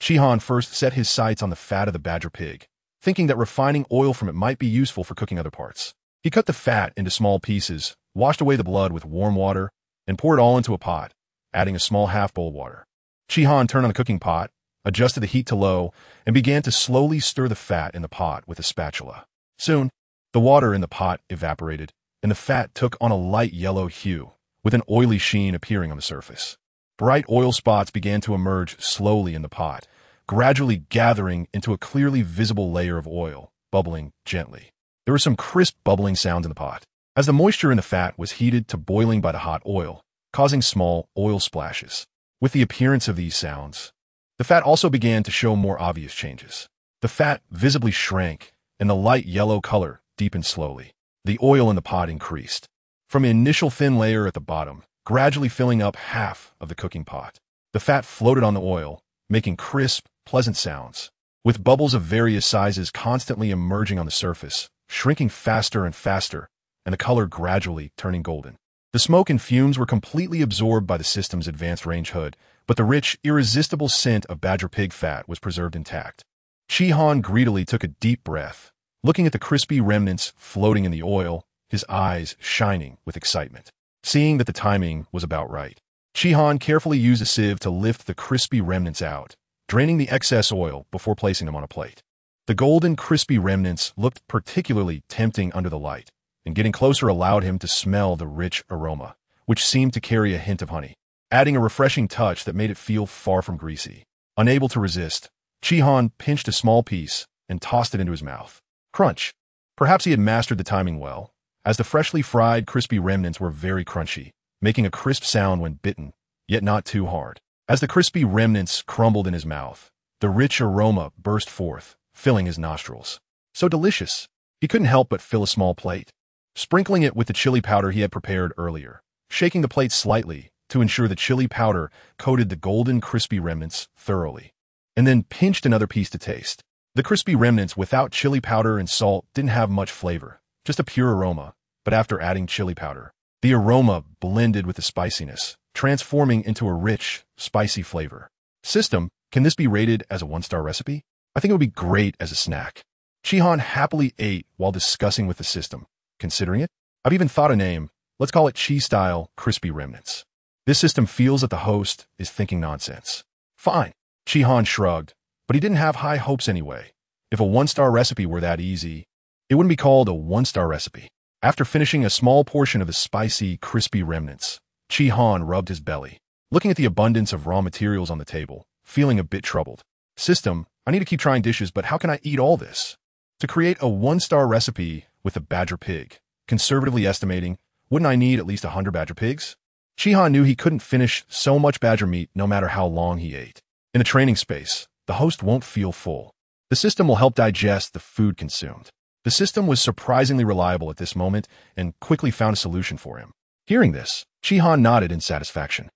Speaker 1: Chi-Han first set his sights on the fat of the badger pig, thinking that refining oil from it might be useful for cooking other parts. He cut the fat into small pieces, washed away the blood with warm water, and poured it all into a pot, adding a small half bowl of water. Chi-Han turned on the cooking pot adjusted the heat to low, and began to slowly stir the fat in the pot with a spatula. Soon, the water in the pot evaporated, and the fat took on a light yellow hue, with an oily sheen appearing on the surface. Bright oil spots began to emerge slowly in the pot, gradually gathering into a clearly visible layer of oil, bubbling gently. There were some crisp bubbling sounds in the pot, as the moisture in the fat was heated to boiling by the hot oil, causing small oil splashes. With the appearance of these sounds, the fat also began to show more obvious changes. The fat visibly shrank, and the light yellow color deepened slowly. The oil in the pot increased, from an initial thin layer at the bottom, gradually filling up half of the cooking pot. The fat floated on the oil, making crisp, pleasant sounds, with bubbles of various sizes constantly emerging on the surface, shrinking faster and faster, and the color gradually turning golden. The smoke and fumes were completely absorbed by the system's advanced range hood, but the rich, irresistible scent of badger pig fat was preserved intact. Chi-Han greedily took a deep breath, looking at the crispy remnants floating in the oil, his eyes shining with excitement. Seeing that the timing was about right, Chi-Han carefully used a sieve to lift the crispy remnants out, draining the excess oil before placing them on a plate. The golden, crispy remnants looked particularly tempting under the light, and getting closer allowed him to smell the rich aroma, which seemed to carry a hint of honey, adding a refreshing touch that made it feel far from greasy. Unable to resist, Chi-Han pinched a small piece and tossed it into his mouth. Crunch! Perhaps he had mastered the timing well, as the freshly fried, crispy remnants were very crunchy, making a crisp sound when bitten, yet not too hard. As the crispy remnants crumbled in his mouth, the rich aroma burst forth, filling his nostrils. So delicious! He couldn't help but fill a small plate, sprinkling it with the chili powder he had prepared earlier, shaking the plate slightly to ensure the chili powder coated the golden, crispy remnants thoroughly, and then pinched another piece to taste. The crispy remnants without chili powder and salt didn't have much flavor, just a pure aroma, but after adding chili powder, the aroma blended with the spiciness, transforming into a rich, spicy flavor. System, can this be rated as a 1-star recipe? I think it would be great as a snack. Chi-Han happily ate while discussing with the system. Considering it, I've even thought a name. Let's call it Chi-style crispy remnants. This system feels that the host is thinking nonsense. Fine. Chi-Han shrugged, but he didn't have high hopes anyway. If a 1-star recipe were that easy, it wouldn't be called a 1-star recipe. After finishing a small portion of the spicy, crispy remnants, Chi-Han rubbed his belly, looking at the abundance of raw materials on the table, feeling a bit troubled. System, I need to keep trying dishes, but how can I eat all this? To create a 1-star recipe with a badger pig, conservatively estimating, wouldn't I need at least 100 badger pigs? Chi-Han knew he couldn't finish so much badger meat no matter how long he ate. In the training space, the host won't feel full. The system will help digest the food consumed. The system was surprisingly reliable at this moment and quickly found a solution for him. Hearing this, Chi-Han nodded in satisfaction.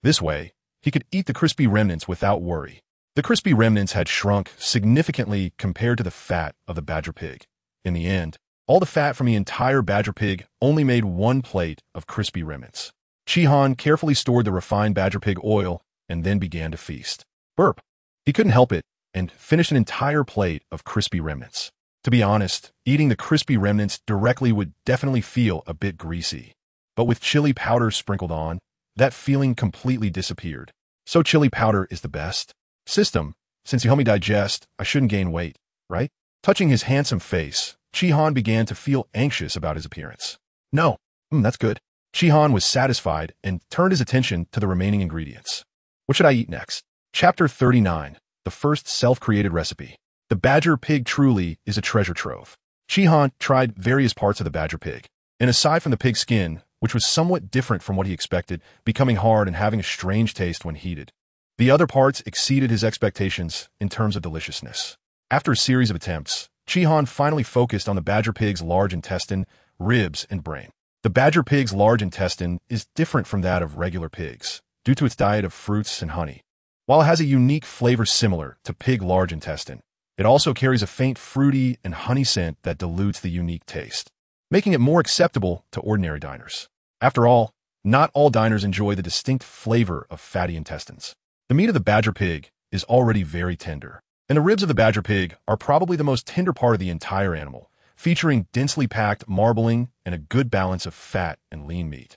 Speaker 1: This way, he could eat the crispy remnants without worry. The crispy remnants had shrunk significantly compared to the fat of the badger pig. In the end, all the fat from the entire badger pig only made 1 plate of crispy remnants. Chi-Han carefully stored the refined badger pig oil and then began to feast. Burp! He couldn't help it and finished an entire plate of crispy remnants. To be honest, eating the crispy remnants directly would definitely feel a bit greasy. But with chili powder sprinkled on, that feeling completely disappeared. So chili powder is the best? System, since you help me digest, I shouldn't gain weight, right? Touching his handsome face, Chi-Han began to feel anxious about his appearance. No, that's good. Chi-Han was satisfied and turned his attention to the remaining ingredients. What should I eat next? Chapter 39, the first self-created recipe. The badger pig truly is a treasure trove. Chi-Han tried various parts of the badger pig, and aside from the pig skin, which was somewhat different from what he expected, becoming hard and having a strange taste when heated, the other parts exceeded his expectations in terms of deliciousness. After a series of attempts, Chi-Han finally focused on the badger pig's large intestine, ribs, and brain. The badger pig's large intestine is different from that of regular pigs, due to its diet of fruits and honey. While it has a unique flavor similar to pig large intestine, it also carries a faint fruity and honey scent that dilutes the unique taste, making it more acceptable to ordinary diners. After all, not all diners enjoy the distinct flavor of fatty intestines. The meat of the badger pig is already very tender, and the ribs of the badger pig are probably the most tender part of the entire animal, featuring densely packed marbling and a good balance of fat and lean meat,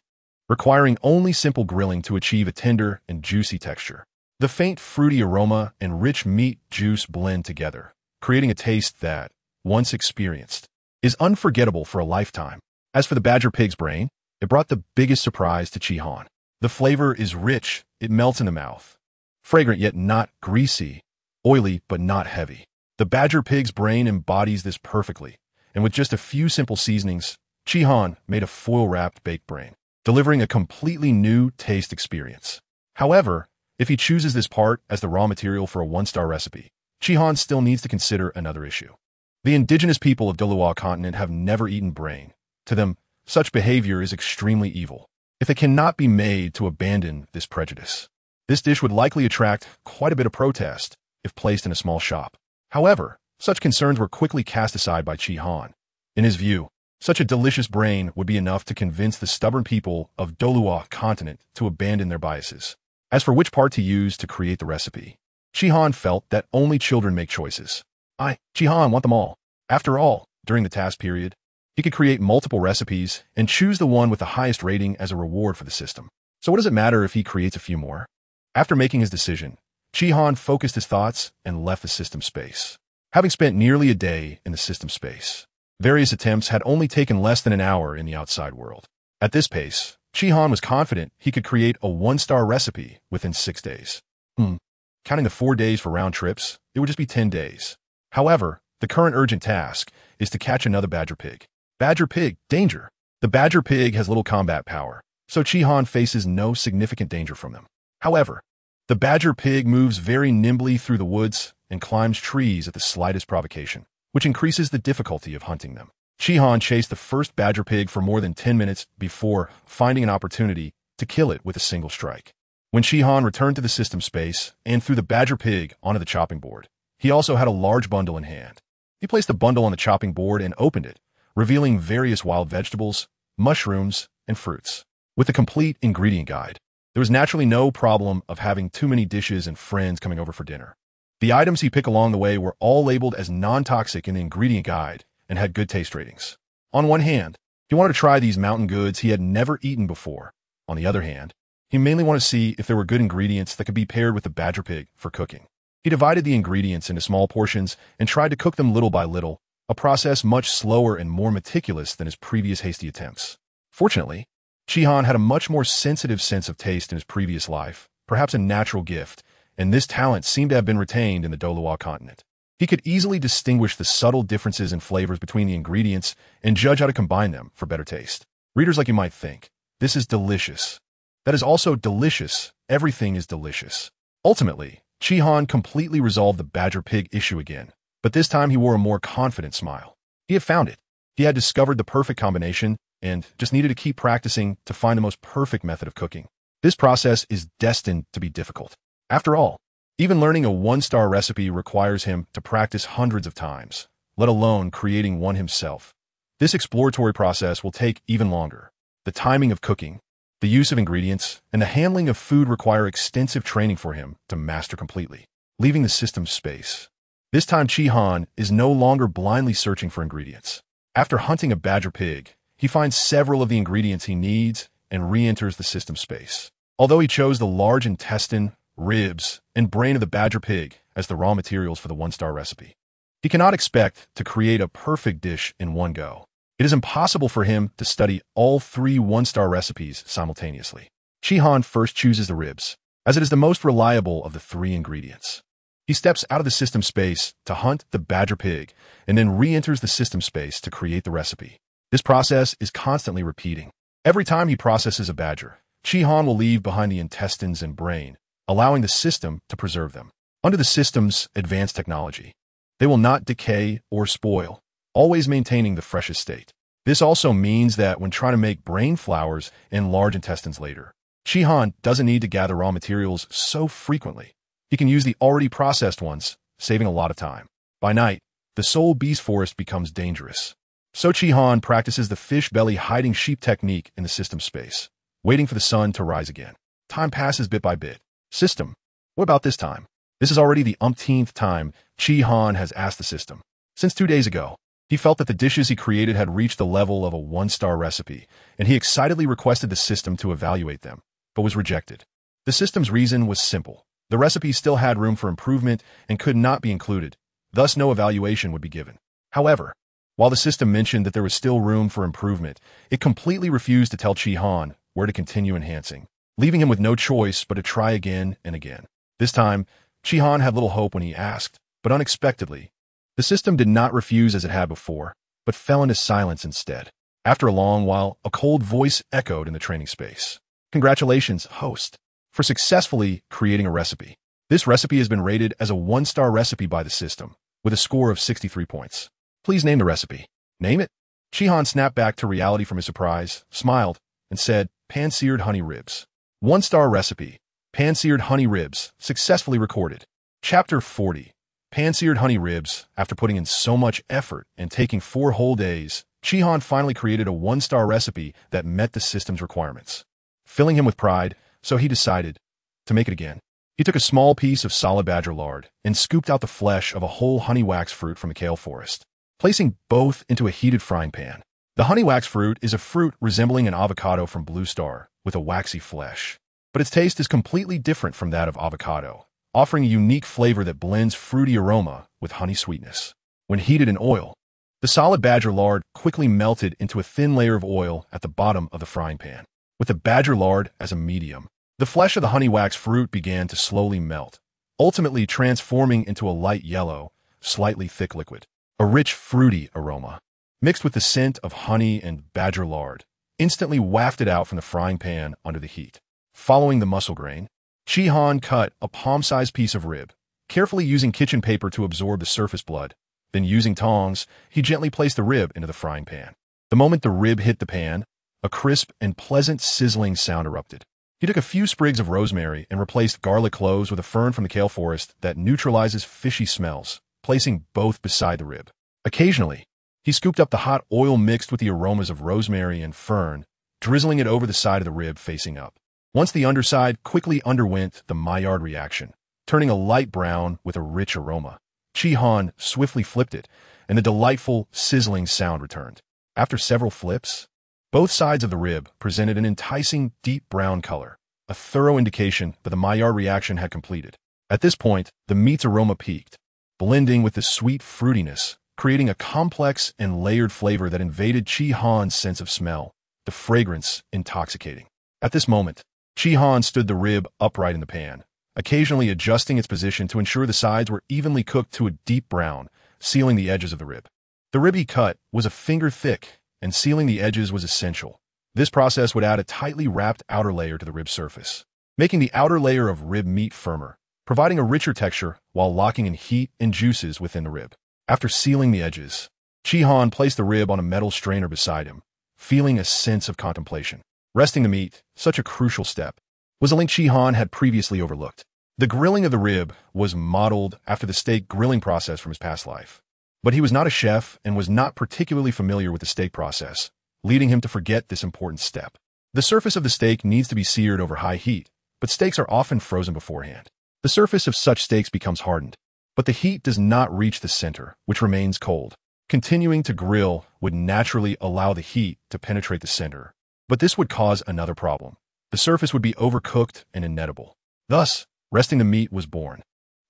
Speaker 1: requiring only simple grilling to achieve a tender and juicy texture. The faint fruity aroma and rich meat juice blend together, creating a taste that, once experienced, is unforgettable for a lifetime. As for the badger pig's brain, it brought the biggest surprise to Chi-Han. The flavor is rich, it melts in the mouth. Fragrant yet not greasy, oily but not heavy. The badger pig's brain embodies this perfectly, and with just a few simple seasonings, Chi-Han made a foil-wrapped baked brain, delivering a completely new taste experience. However, if he chooses this part as the raw material for a one-star recipe, Chi-Han still needs to consider another issue. The indigenous people of Douluo Continent have never eaten brain. To them, such behavior is extremely evil. If it cannot be made to abandon this prejudice, this dish would likely attract quite a bit of protest if placed in a small shop. However, such concerns were quickly cast aside by Chi-Han. In his view, such a delicious brain would be enough to convince the stubborn people of Douluo Continent to abandon their biases. As for which part to use to create the recipe, Chi-Han felt that only children make choices. Chi-Han want them all. After all, during the task period, he could create multiple recipes and choose the one with the highest rating as a reward for the system. So what does it matter if he creates a few more? After making his decision, Chi-Han focused his thoughts and left the system space. Having spent nearly a day in the system space, various attempts had only taken less than an hour in the outside world. At this pace, Chi-Han was confident he could create a one-star recipe within 6 days. Counting the 4 days for round trips, it would just be 10 days. However, the current urgent task is to catch another badger pig. Badger pig, danger! The badger pig has little combat power, so Chi-Han faces no significant danger from them. However, the badger pig moves very nimbly through the woods and climbs trees at the slightest provocation, which increases the difficulty of hunting them. Chi-Han chased the first badger pig for more than 10 minutes before finding an opportunity to kill it with a single strike. When Chi-Han returned to the system space and threw the badger pig onto the chopping board, he also had a large bundle in hand. He placed the bundle on the chopping board and opened it, revealing various wild vegetables, mushrooms, and fruits. With a complete ingredient guide, there was naturally no problem of having too many dishes and friends coming over for dinner. The items he picked along the way were all labeled as non-toxic in the ingredient guide and had good taste ratings. On one hand, he wanted to try these mountain goods he had never eaten before. On the other hand, he mainly wanted to see if there were good ingredients that could be paired with the badger pig for cooking. He divided the ingredients into small portions and tried to cook them little by little, a process much slower and more meticulous than his previous hasty attempts. Fortunately, Chi-Han had a much more sensitive sense of taste in his previous life, perhaps a natural gift, and this talent seemed to have been retained in the Douluo Continent. He could easily distinguish the subtle differences in flavors between the ingredients and judge how to combine them for better taste. Readers like you might think, this is delicious. That is also delicious. Everything is delicious. Ultimately, Chi-Han completely resolved the badger pig issue again, but this time he wore a more confident smile. He had found it. He had discovered the perfect combination and just needed to keep practicing to find the most perfect method of cooking. This process is destined to be difficult. After all, even learning a one-star recipe requires him to practice hundreds of times, let alone creating one himself. This exploratory process will take even longer. The timing of cooking, the use of ingredients, and the handling of food require extensive training for him to master completely. Leaving the system space. This time Chi-Han is no longer blindly searching for ingredients. After hunting a badger pig, he finds several of the ingredients he needs and re-enters the system space. Although he chose the large intestine, ribs, and brain of the badger pig as the raw materials for the one-star recipe, he cannot expect to create a perfect dish in one go. It is impossible for him to study all 3 one-star recipes simultaneously. Chi-Han first chooses the ribs, as it is the most reliable of the 3 ingredients. He steps out of the system space to hunt the badger pig and then re-enters the system space to create the recipe. This process is constantly repeating. Every time he processes a badger, Chi-Han will leave behind the intestines and brain, allowing the system to preserve them. Under the system's advanced technology, they will not decay or spoil, always maintaining the freshest state. This also means that when trying to make brain flowers in large intestines later, Chi-Han doesn't need to gather raw materials so frequently. He can use the already processed ones, saving a lot of time. By night, the soul beast forest becomes dangerous. So Chi-Han practices the fish belly hiding sheep technique in the system space, waiting for the sun to rise again. Time passes bit by bit. System, what about this time? This is already the umpteenth time Chi-Han has asked the system. Since 2 days ago, he felt that the dishes he created had reached the level of a one-star recipe, and he excitedly requested the system to evaluate them, but was rejected. The system's reason was simple. The recipe still had room for improvement and could not be included, thus no evaluation would be given. However, while the system mentioned that there was still room for improvement, it completely refused to tell Chi-Han where to continue enhancing, leaving him with no choice but to try again and again. This time, Chi-Han had little hope when he asked, but unexpectedly, the system did not refuse as it had before, but fell into silence instead. After a long while, a cold voice echoed in the training space. Congratulations, host, for successfully creating a recipe. This recipe has been rated as a 1-star recipe by the system, with a score of 63 points. Please name the recipe. Name it? Chi-Han snapped back to reality from his surprise, smiled, and said, pan-seared honey ribs. 1-star recipe. Pan-seared honey ribs, successfully recorded. Chapter 40. Pan-seared honey ribs. After putting in so much effort and taking 4 whole days, Chi-Han finally created a 1-star recipe that met the system's requirements. Filling him with pride, so he decided to make it again. He took a small piece of solid badger lard and scooped out the flesh of a whole honey wax fruit from a kale forest, placing both into a heated frying pan. The honey wax fruit is a fruit resembling an avocado from Blue Star, with a waxy flesh. But its taste is completely different from that of avocado, offering a unique flavor that blends fruity aroma with honey sweetness. When heated in oil, the solid badger lard quickly melted into a thin layer of oil at the bottom of the frying pan. With the badger lard as a medium, the flesh of the honey wax fruit began to slowly melt, ultimately transforming into a light yellow, slightly thick liquid. A rich, fruity aroma, mixed with the scent of honey and badger lard, instantly wafted out from the frying pan under the heat. Following the muscle grain, Chi-Han cut a palm-sized piece of rib, carefully using kitchen paper to absorb the surface blood. Then using tongs, he gently placed the rib into the frying pan. The moment the rib hit the pan, a crisp and pleasant sizzling sound erupted. He took a few sprigs of rosemary and replaced garlic cloves with a fern from the kale forest that neutralizes fishy smells, placing both beside the rib. Occasionally, he scooped up the hot oil mixed with the aromas of rosemary and fern, drizzling it over the side of the rib facing up. Once the underside quickly underwent the Maillard reaction, turning a light brown with a rich aroma, Chi-Han swiftly flipped it, and the delightful, sizzling sound returned. After several flips, both sides of the rib presented an enticing, deep brown color, a thorough indication that the Maillard reaction had completed. At this point, the meat's aroma peaked, blending with the sweet fruitiness, creating a complex and layered flavor that invaded Chi-Han's sense of smell, the fragrance intoxicating. At this moment, Chi-Han stood the rib upright in the pan, occasionally adjusting its position to ensure the sides were evenly cooked to a deep brown, sealing the edges of the rib. The rib he cut was a finger thick, and sealing the edges was essential. This process would add a tightly wrapped outer layer to the rib surface, making the outer layer of rib meat firmer, providing a richer texture while locking in heat and juices within the rib. After sealing the edges, Chi-Han placed the rib on a metal strainer beside him, feeling a sense of contemplation. Resting the meat, such a crucial step, was a link Chi-Han had previously overlooked. The grilling of the rib was modeled after the steak grilling process from his past life. But he was not a chef and was not particularly familiar with the steak process, leading him to forget this important step. The surface of the steak needs to be seared over high heat, but steaks are often frozen beforehand. The surface of such steaks becomes hardened, but the heat does not reach the center, which remains cold. Continuing to grill would naturally allow the heat to penetrate the center, but this would cause another problem. The surface would be overcooked and inedible. Thus, resting the meat was born.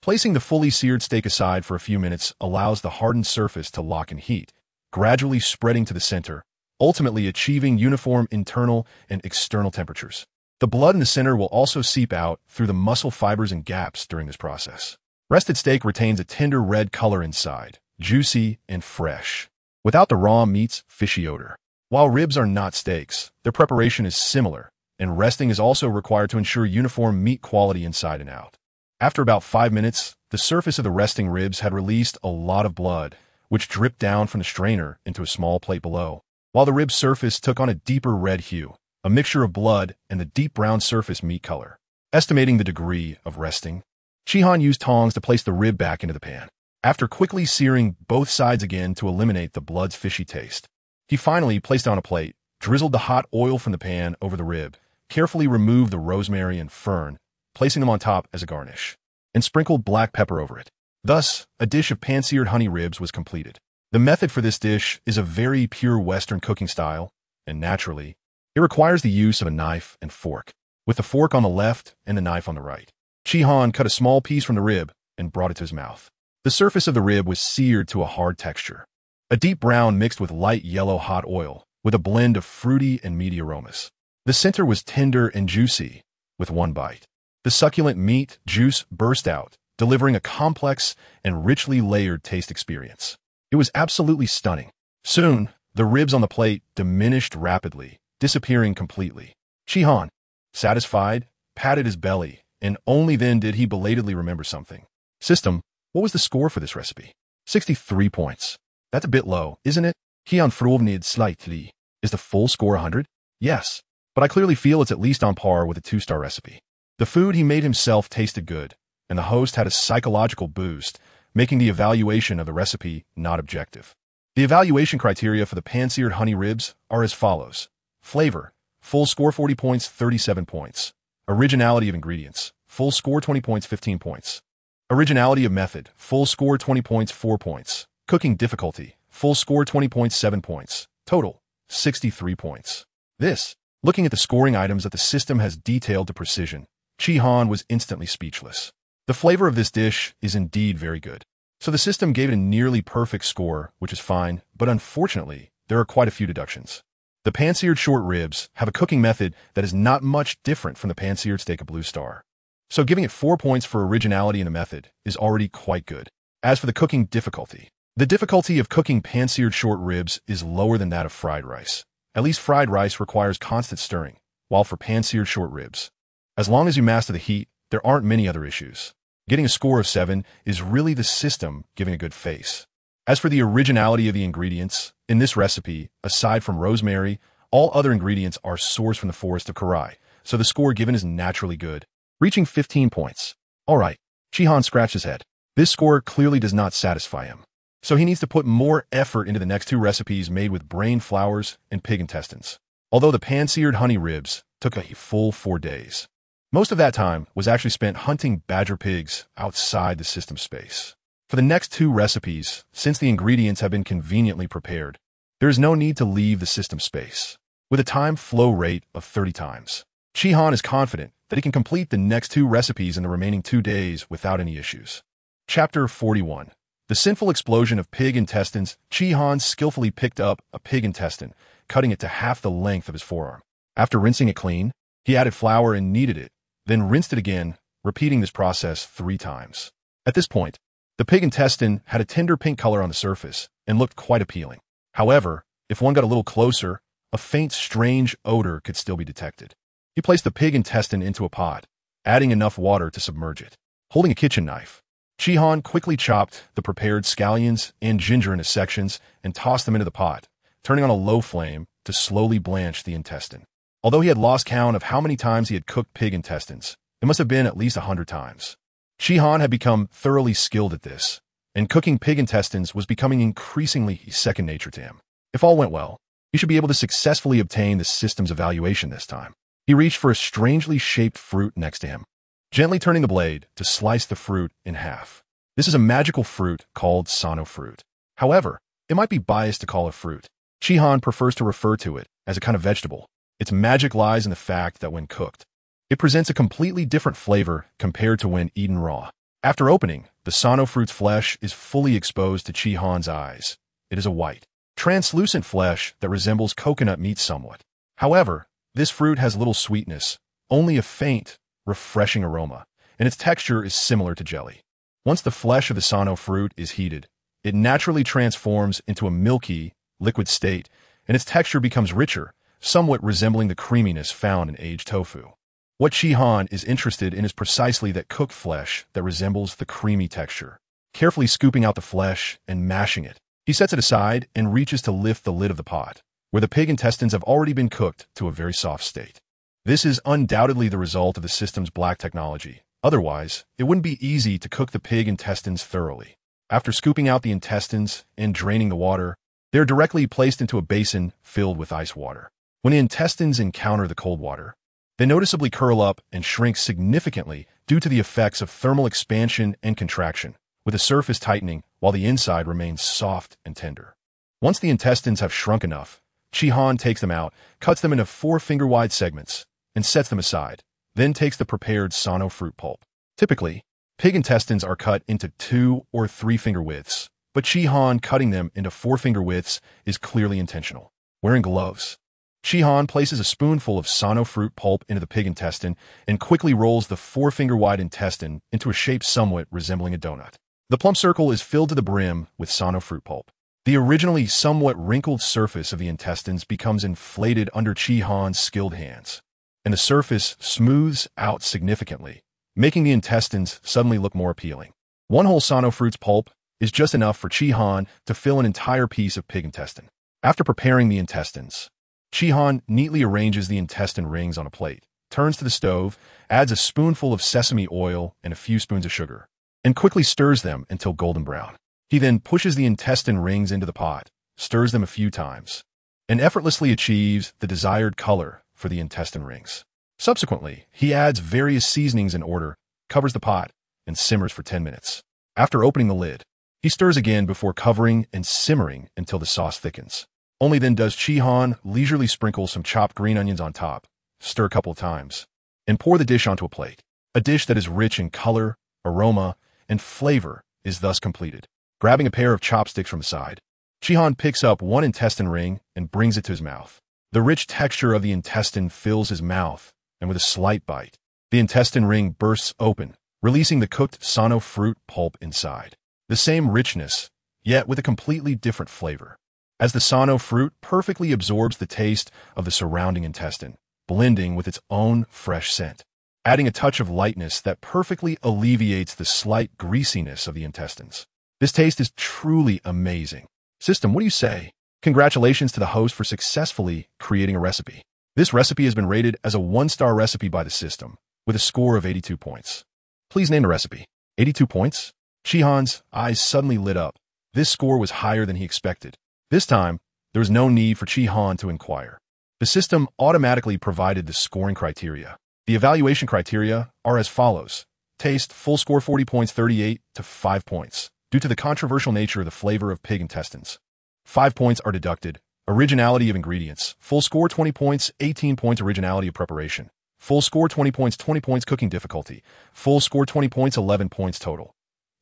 Speaker 1: Placing the fully seared steak aside for a few minutes allows the hardened surface to lock in heat, gradually spreading to the center, ultimately achieving uniform internal and external temperatures. The blood in the center will also seep out through the muscle fibers and gaps during this process. Rested steak retains a tender red color inside, juicy and fresh, without the raw meat's fishy odor. While ribs are not steaks, their preparation is similar, and resting is also required to ensure uniform meat quality inside and out. After about 5 minutes, the surface of the resting ribs had released a lot of blood, which dripped down from the strainer into a small plate below, while the rib's surface took on a deeper red hue, a mixture of blood and the deep brown surface meat color. Estimating the degree of resting, Chi-Han used tongs to place the rib back into the pan. After quickly searing both sides again to eliminate the blood's fishy taste, he finally placed on a plate, drizzled the hot oil from the pan over the rib, carefully removed the rosemary and fern, placing them on top as a garnish, and sprinkled black pepper over it. Thus, a dish of pan-seared honey ribs was completed. The method for this dish is a very pure Western cooking style, and naturally, it requires the use of a knife and fork, with the fork on the left and the knife on the right. Shihan cut a small piece from the rib and brought it to his mouth. The surface of the rib was seared to a hard texture. A deep brown mixed with light yellow hot oil, with a blend of fruity and meaty aromas. The center was tender and juicy, with one bite. The succulent meat juice burst out, delivering a complex and richly layered taste experience. It was absolutely stunning. Soon, the ribs on the plate diminished rapidly, disappearing completely. Shihan, satisfied, patted his belly, and only then did he belatedly remember something. System, what was the score for this recipe? 63 points. That's a bit low, isn't it? Shihan frovnid slightly. Is the full score 100? Yes, but I clearly feel it's at least on par with a 2-star recipe. The food he made himself tasted good, and the host had a psychological boost, making the evaluation of the recipe not objective. The evaluation criteria for the pan-seared honey ribs are as follows. Flavor, full score 40 points, 37 points. Originality of ingredients, full score 20 points, 15 points. Originality of method, full score 20 points, 4 points. Cooking difficulty, full score 20 points, 7 points. Total, 63 points. This, looking at the scoring items that the system has detailed to precision, Shihan was instantly speechless. The flavor of this dish is indeed very good. So the system gave it a nearly perfect score, which is fine, but unfortunately, there are quite a few deductions. The pan-seared short ribs have a cooking method that is not much different from the pan-seared steak of Blue Star. So giving it 4 points for originality in the method is already quite good. As for the cooking difficulty, the difficulty of cooking pan-seared short ribs is lower than that of fried rice. At least fried rice requires constant stirring, while for pan-seared short ribs, as long as you master the heat, there aren't many other issues. Getting a score of 7 is really the system giving a good face. As for the originality of the ingredients, in this recipe, aside from rosemary, all other ingredients are sourced from the forest of Karai, so the score given is naturally good, reaching 15 points. Alright, Shihan scratched his head. This score clearly does not satisfy him. So he needs to put more effort into the next 2 recipes made with brain flowers and pig intestines. Although the pan-seared honey ribs took a full 4 days. Most of that time was actually spent hunting badger pigs outside the system space. For the next 2 recipes, since the ingredients have been conveniently prepared, there is no need to leave the system space. With a time flow rate of 30 times, Shihan is confident that he can complete the next 2 recipes in the remaining 2 days without any issues. Chapter 41. The sinful explosion of pig intestines. Shihan skillfully picked up a pig intestine, cutting it to half the length of his forearm. After rinsing it clean, he added flour and kneaded it, then rinsed it again, repeating this process 3 times. At this point, the pig intestine had a tender pink color on the surface and looked quite appealing. However, if one got a little closer, a faint, strange odor could still be detected. He placed the pig intestine into a pot, adding enough water to submerge it. Holding a kitchen knife, Shihan quickly chopped the prepared scallions and ginger into sections and tossed them into the pot, turning on a low flame to slowly blanch the intestine. Although he had lost count of how many times he had cooked pig intestines, it must have been at least 100 times. Shihan had become thoroughly skilled at this, and cooking pig intestines was becoming increasingly second nature to him. If all went well, he should be able to successfully obtain the system's evaluation this time. He reached for a strangely shaped fruit next to him, gently turning the blade to slice the fruit in half. This is a magical fruit called Sano fruit. However, it might be biased to call it fruit. Shihan prefers to refer to it as a kind of vegetable. Its magic lies in the fact that when cooked, it presents a completely different flavor compared to when eaten raw. After opening, the Sano fruit's flesh is fully exposed to Shihan's eyes. It is a white, translucent flesh that resembles coconut meat somewhat. However, this fruit has little sweetness, only a faint, refreshing aroma, and its texture is similar to jelly. Once the flesh of the Sano fruit is heated, it naturally transforms into a milky, liquid state, and its texture becomes richer, somewhat resembling the creaminess found in aged tofu. What Shihan is interested in is precisely that cooked flesh that resembles the creamy texture. Carefully scooping out the flesh and mashing it, he sets it aside and reaches to lift the lid of the pot, where the pig intestines have already been cooked to a very soft state. This is undoubtedly the result of the system's black technology. Otherwise, it wouldn't be easy to cook the pig intestines thoroughly. After scooping out the intestines and draining the water, they are directly placed into a basin filled with ice water. When the intestines encounter the cold water, they noticeably curl up and shrink significantly due to the effects of thermal expansion and contraction, with the surface tightening while the inside remains soft and tender. Once the intestines have shrunk enough, Shihan takes them out, cuts them into 4 finger-wide segments, and sets them aside, then takes the prepared Sano fruit pulp, Typically, pig intestines are cut into 2 or 3 finger widths, but Shihan cutting them into 4 finger widths is clearly intentional. Wearing gloves, Shihan places a spoonful of sano fruit pulp into the pig intestine and quickly rolls the 4 finger wide intestine into a shape somewhat resembling a donut. The plump circle is filled to the brim with sano fruit pulp. The originally somewhat wrinkled surface of the intestines becomes inflated under Shihan's skilled hands, and the surface smooths out significantly, making the intestines suddenly look more appealing. One whole sano fruit's pulp is just enough for Shihan to fill an entire piece of pig intestine. After preparing the intestines, Shihan neatly arranges the intestine rings on a plate, turns to the stove, adds a spoonful of sesame oil and a few spoons of sugar, and quickly stirs them until golden brown. He then pushes the intestine rings into the pot, stirs them a few times, and effortlessly achieves the desired color for the intestine rings. Subsequently, he adds various seasonings in order, covers the pot, and simmers for 10 minutes. After opening the lid, he stirs again before covering and simmering until the sauce thickens. Only then does Shihan leisurely sprinkle some chopped green onions on top, stir a couple of times, and pour the dish onto a plate. A dish that is rich in color, aroma, and flavor is thus completed. Grabbing a pair of chopsticks from the side, Shihan picks up one intestine ring and brings it to his mouth. The rich texture of the intestine fills his mouth, and with a slight bite, the intestine ring bursts open, releasing the cooked sano fruit pulp inside. The same richness, yet with a completely different flavor, as the sano fruit perfectly absorbs the taste of the surrounding intestine, blending with its own fresh scent, adding a touch of lightness that perfectly alleviates the slight greasiness of the intestines. This taste is truly amazing. System, what do you say? Congratulations to the host for successfully creating a recipe. This recipe has been rated as a 1-star recipe by the system, with a score of 82 points. Please name the recipe. 82 points? Shihan's eyes suddenly lit up. This score was higher than he expected. This time, there was no need for Shihan to inquire. The system automatically provided the scoring criteria. The evaluation criteria are as follows. Taste, full score 40 points, 38 to 5 points. Due to the controversial nature of the flavor of pig intestines, 5 points are deducted. Originality of ingredients, full score 20 points, 18 points. Originality of preparation, full score 20 points, 20 points. Cooking difficulty, full score 20 points, 11 points total.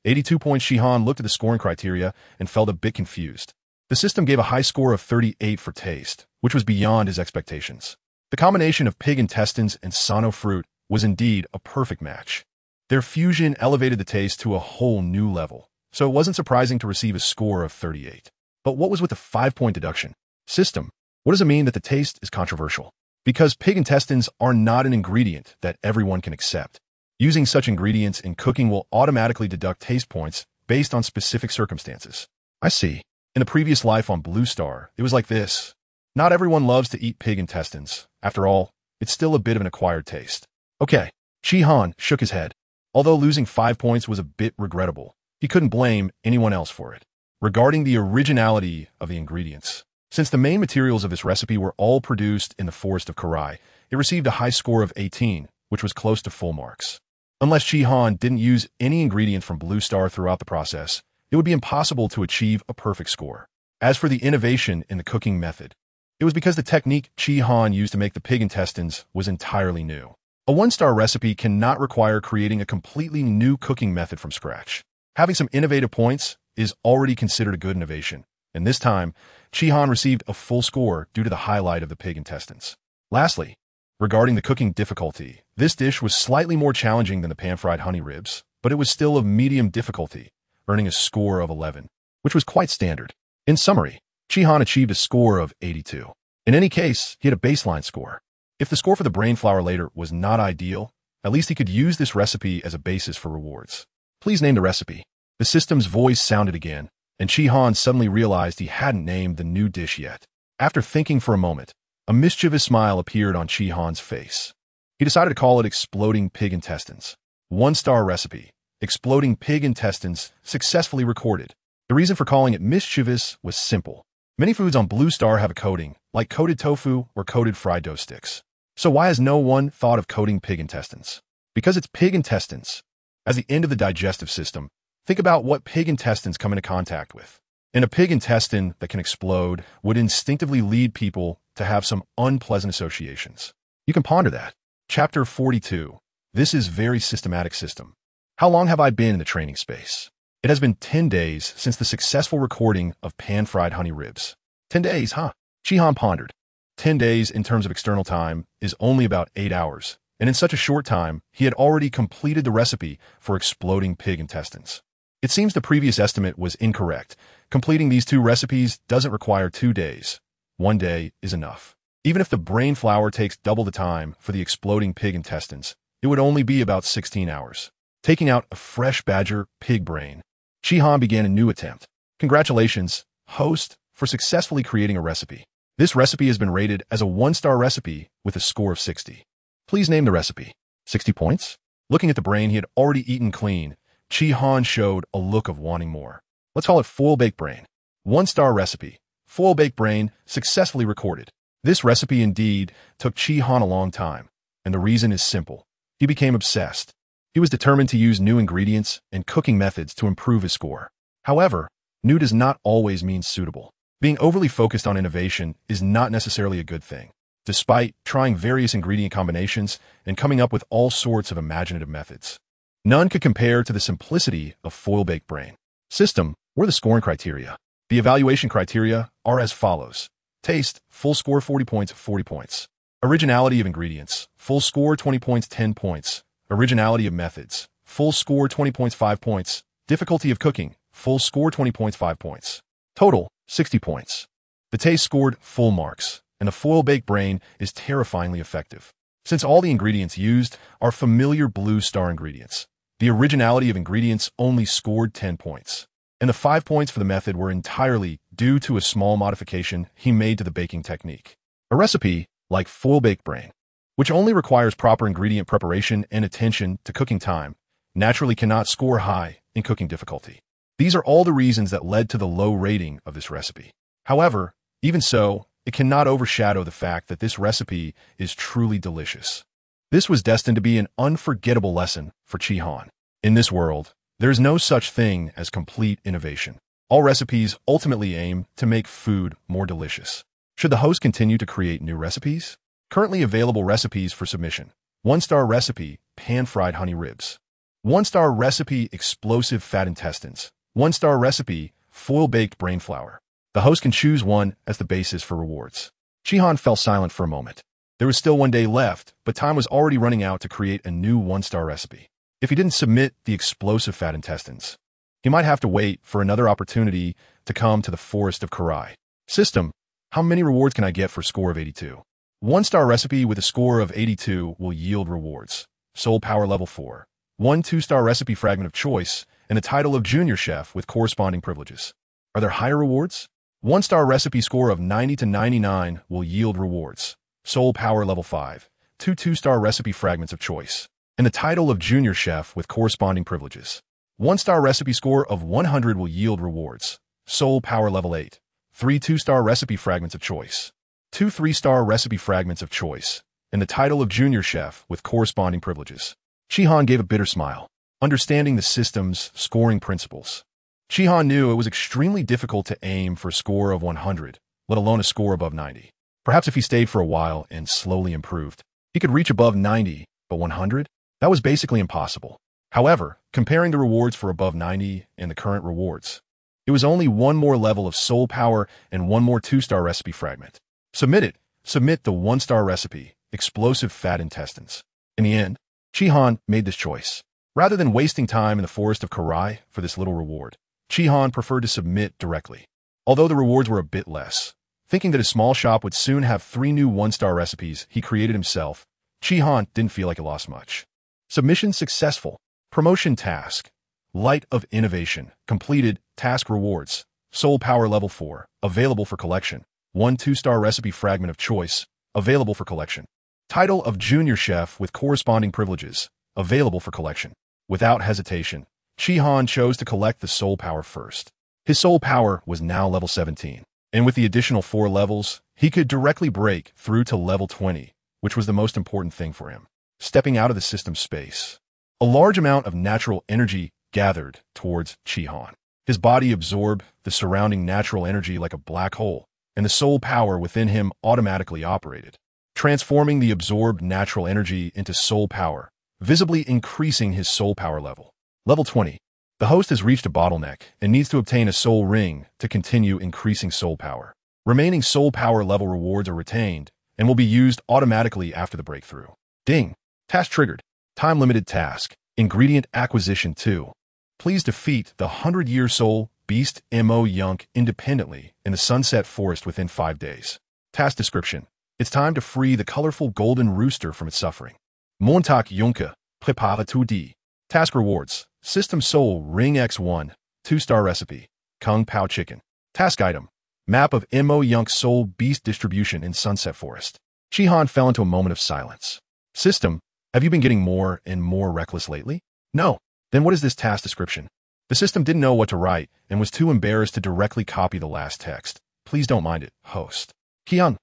Speaker 1: 82 points. Shihan looked at the scoring criteria and felt a bit confused. The system gave a high score of 38 for taste, which was beyond his expectations. The combination of pig intestines and sano fruit was indeed a perfect match. Their fusion elevated the taste to a whole new level, so it wasn't surprising to receive a score of 38. But what was with the 5-point deduction? System, what does it mean that the taste is controversial? Because pig intestines are not an ingredient that everyone can accept. Using such ingredients in cooking will automatically deduct taste points based on specific circumstances. I see. In the previous life on Blue Star, it was like this. Not everyone loves to eat pig intestines. After all, it's still a bit of an acquired taste. Okay. Shihan shook his head. Although losing 5 points was a bit regrettable, he couldn't blame anyone else for it. Regarding the originality of the ingredients, since the main materials of this recipe were all produced in the forest of Karai, it received a high score of 18, which was close to full marks. Unless Shihan didn't use any ingredient from Blue Star throughout the process, it would be impossible to achieve a perfect score. As for the innovation in the cooking method, it was because the technique Shihan used to make the pig intestines was entirely new. A 1-star recipe cannot require creating a completely new cooking method from scratch. Having some innovative points is already considered a good innovation, and this time, Shihan received a full score due to the highlight of the pig intestines. Lastly, regarding the cooking difficulty, this dish was slightly more challenging than the pan-fried honey ribs, but it was still of medium difficulty, earning a score of 11, which was quite standard. In summary, Shihan achieved a score of 82. In any case, he had a baseline score. If the score for the brain flour later was not ideal, at least he could use this recipe as a basis for rewards. Please name the recipe. The system's voice sounded again, and Shihan suddenly realized he hadn't named the new dish yet. After thinking for a moment, a mischievous smile appeared on Shihan's face. He decided to call it Exploding Pig Intestines. 1-star recipe, Exploding Pig Intestines, successfully recorded. The reason for calling it mischievous was simple. Many foods on Blue Star have a coating, like coated tofu or coated fried dough sticks. So why has no one thought of coating pig intestines? Because it's pig intestines. As the end of the digestive system, think about what pig intestines come into contact with. And a pig intestine that can explode would instinctively lead people to have some unpleasant associations. You can ponder that. Chapter 42. This is very systematic system. How long have I been in the training space? It has been 10 days since the successful recording of pan-fried honey ribs. 10 days, huh? Shihan pondered. 10 days in terms of external time is only about 8 hours, and in such a short time, he had already completed the recipe for exploding pig intestines. It seems the previous estimate was incorrect. Completing these 2 recipes doesn't require 2 days. 1 day is enough. Even if the brain flour takes double the time for the exploding pig intestines, it would only be about 16 hours. Taking out a fresh badger pig brain, Shihan began a new attempt. Congratulations, host, for successfully creating a recipe. This recipe has been rated as a 1-star recipe with a score of 60. Please name the recipe. 60 points? Looking at the brain he had already eaten clean, Shihan showed a look of wanting more. Let's call it foil-baked brain. 1-star recipe. Foil-baked brain successfully recorded. This recipe indeed took Shihan a long time, and the reason is simple. He became obsessed. He was determined to use new ingredients and cooking methods to improve his score. However, new does not always mean suitable. Being overly focused on innovation is not necessarily a good thing. Despite trying various ingredient combinations and coming up with all sorts of imaginative methods, none could compare to the simplicity of foil-baked brain. System, were the scoring criteria. The evaluation criteria are as follows. Taste, full score 40 points, 40 points. Originality of ingredients, full score 20 points, 10 points. Originality of methods, full score 20 points, 5 points. Difficulty of cooking, full score 20 points, 5 points. Total, 60 points. The taste scored full marks, and the foil-baked brain is terrifyingly effective. Since all the ingredients used are familiar blue star ingredients, the originality of ingredients only scored 10 points. And the 5 points for the method were entirely due to a small modification he made to the baking technique. A recipe, like foil-baked brain, which only requires proper ingredient preparation and attention to cooking time, naturally cannot score high in cooking difficulty. These are all the reasons that led to the low rating of this recipe. However, even so, it cannot overshadow the fact that this recipe is truly delicious. This was destined to be an unforgettable lesson for Shihan. In this world, there is no such thing as complete innovation. All recipes ultimately aim to make food more delicious. Should the host continue to create new recipes? Currently available recipes for submission. 1-star recipe, pan-fried honey ribs. 1-star recipe, explosive fat intestines. 1-star recipe, foil-baked brain flour. The host can choose one as the basis for rewards. Shihan fell silent for a moment. There was still 1 day left, but time was already running out to create a new 1-star recipe. If he didn't submit the explosive fat intestines, he might have to wait for another opportunity to come to the forest of Karai. System, how many rewards can I get for a score of 82? 1-star recipe with a score of 82 will yield rewards. Soul Power Level 4. 1 2-star recipe fragment of choice, and the title of Junior Chef with corresponding privileges. Are there higher rewards? 1-star recipe score of 90 to 99 will yield rewards. Soul Power Level 5. 2 2-star recipe fragments of choice, and the title of Junior Chef with corresponding privileges. 1-star recipe score of 100 will yield rewards. Soul Power Level 8. 3 2-star recipe fragments of choice. 2 3-star recipe fragments of choice, and the title of Junior Chef with corresponding privileges. Shihan gave a bitter smile, understanding the system's scoring principles. Shihan knew it was extremely difficult to aim for a score of 100, let alone a score above 90. Perhaps if he stayed for a while and slowly improved, he could reach above 90, but 100? That was basically impossible. However, comparing the rewards for above 90 and the current rewards, it was only one more level of soul power and one more 2-star recipe fragment. Submit it. Submit the 1-star recipe, explosive fat intestines. In the end, Shihan made this choice. Rather than wasting time in the forest of Karai for this little reward, Shihan preferred to submit directly. Although the rewards were a bit less, thinking that his small shop would soon have 3 new 1-star recipes he created himself, Shihan didn't feel like he lost much. Submission successful. Promotion task. Light of innovation. Completed. Task rewards. Soul Power Level 4. Available for collection. 1 2-star recipe fragment of choice. Available for collection. Title of Junior Chef with corresponding privileges. Available for collection. Without hesitation, Shihan chose to collect the soul power first. His soul power was now level 17, and with the additional 4 levels, he could directly break through to level 20, which was the most important thing for him. Stepping out of the system space, a large amount of natural energy gathered towards Shihan. His body absorbed the surrounding natural energy like a black hole, and the soul power within him automatically operated, transforming the absorbed natural energy into soul power, visibly increasing his soul power level. Level 20. The host has reached a bottleneck and needs to obtain a soul ring to continue increasing soul power. Remaining soul power level rewards are retained and will be used automatically after the breakthrough. Ding. Task triggered. Time-limited task. Ingredient acquisition 2. Please defeat the 100-year soul beast Mo Yunk independently in the Sunset Forest within 5 days. Task description. It's time to free the colorful golden rooster from its suffering. Montag Junke, prepare tout dit. Task rewards. System Soul Ring X1, 2-star recipe. Kung Pao chicken. Task item. Map of Mo Yunk's soul beast distribution in Sunset Forest. Shihan fell into a moment of silence. System, have you been getting more and more reckless lately? No. Then what is this task description? The system didn't know what to write and was too embarrassed to directly copy the last text. Please don't mind it, host. Qian.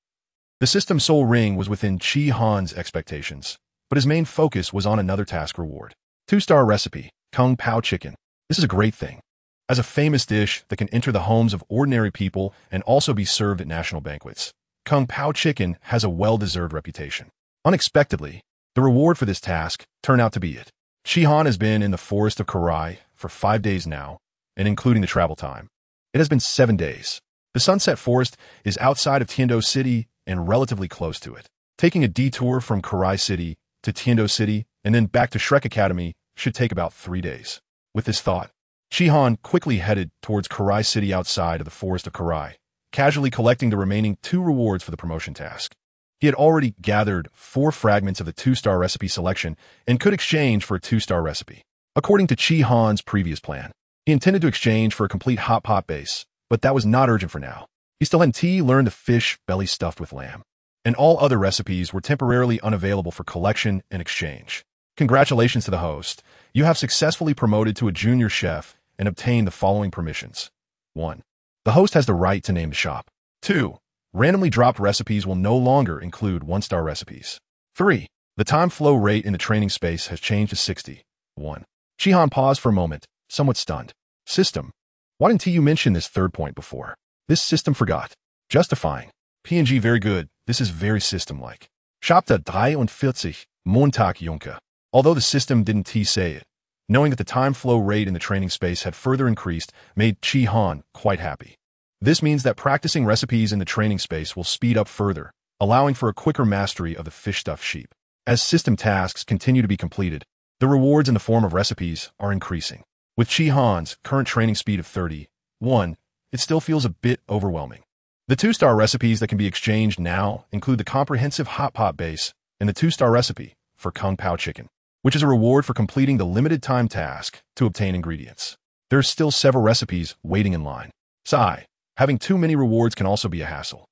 Speaker 1: The system soul ring was within Chi Han's expectations, but his main focus was on another task reward. 2-star recipe, Kung Pao chicken. This is a great thing. As a famous dish that can enter the homes of ordinary people and also be served at national banquets, Kung Pao chicken has a well-deserved reputation. Unexpectedly, the reward for this task turned out to be it. Shihan has been in the forest of Karai for 5 days now, and including the travel time. It has been 7 days. The Sunset Forest is outside of Tiandou City and relatively close to it. Taking a detour from Karai City to Tiandou City and then back to Shrek Academy should take about 3 days. With this thought, Shihan quickly headed towards Karai City outside of the forest of Karai, casually collecting the remaining 2 rewards for the promotion task. He had already gathered 4 fragments of the 2-star recipe selection and could exchange for a 2-star recipe. According to Chi Han's previous plan, he intended to exchange for a complete hot pot base, but that was not urgent for now. He still hadn't learned the fish belly stuffed with lamb, and all other recipes were temporarily unavailable for collection and exchange. Congratulations to the host. You have successfully promoted to a junior chef and obtained the following permissions. 1. The host has the right to name the shop. 2. Randomly dropped recipes will no longer include 1-star recipes. 3. The time flow rate in the training space has changed to 60. 1. Shihan paused for a moment, somewhat stunned. System. Why didn't you mention this third point before? This system forgot. Justifying. PNG very good. This is very system-like. Chapter 43, Montag Junke. Although the system didn't say it, knowing that the time flow rate in the training space had further increased made Chi Han quite happy. This means that practicing recipes in the training space will speed up further, allowing for a quicker mastery of the fish-stuffed sheep. As system tasks continue to be completed, the rewards in the form of recipes are increasing. With Chi Han's current training speed of 31, it still feels a bit overwhelming. The 2-star recipes that can be exchanged now include the comprehensive hot pot base and the 2-star recipe for Kung Pao chicken, which is a reward for completing the limited time task to obtain ingredients. There are still several recipes waiting in line. Sai. Having too many rewards can also be a hassle.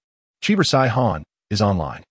Speaker 1: Chiver Sai Han is online.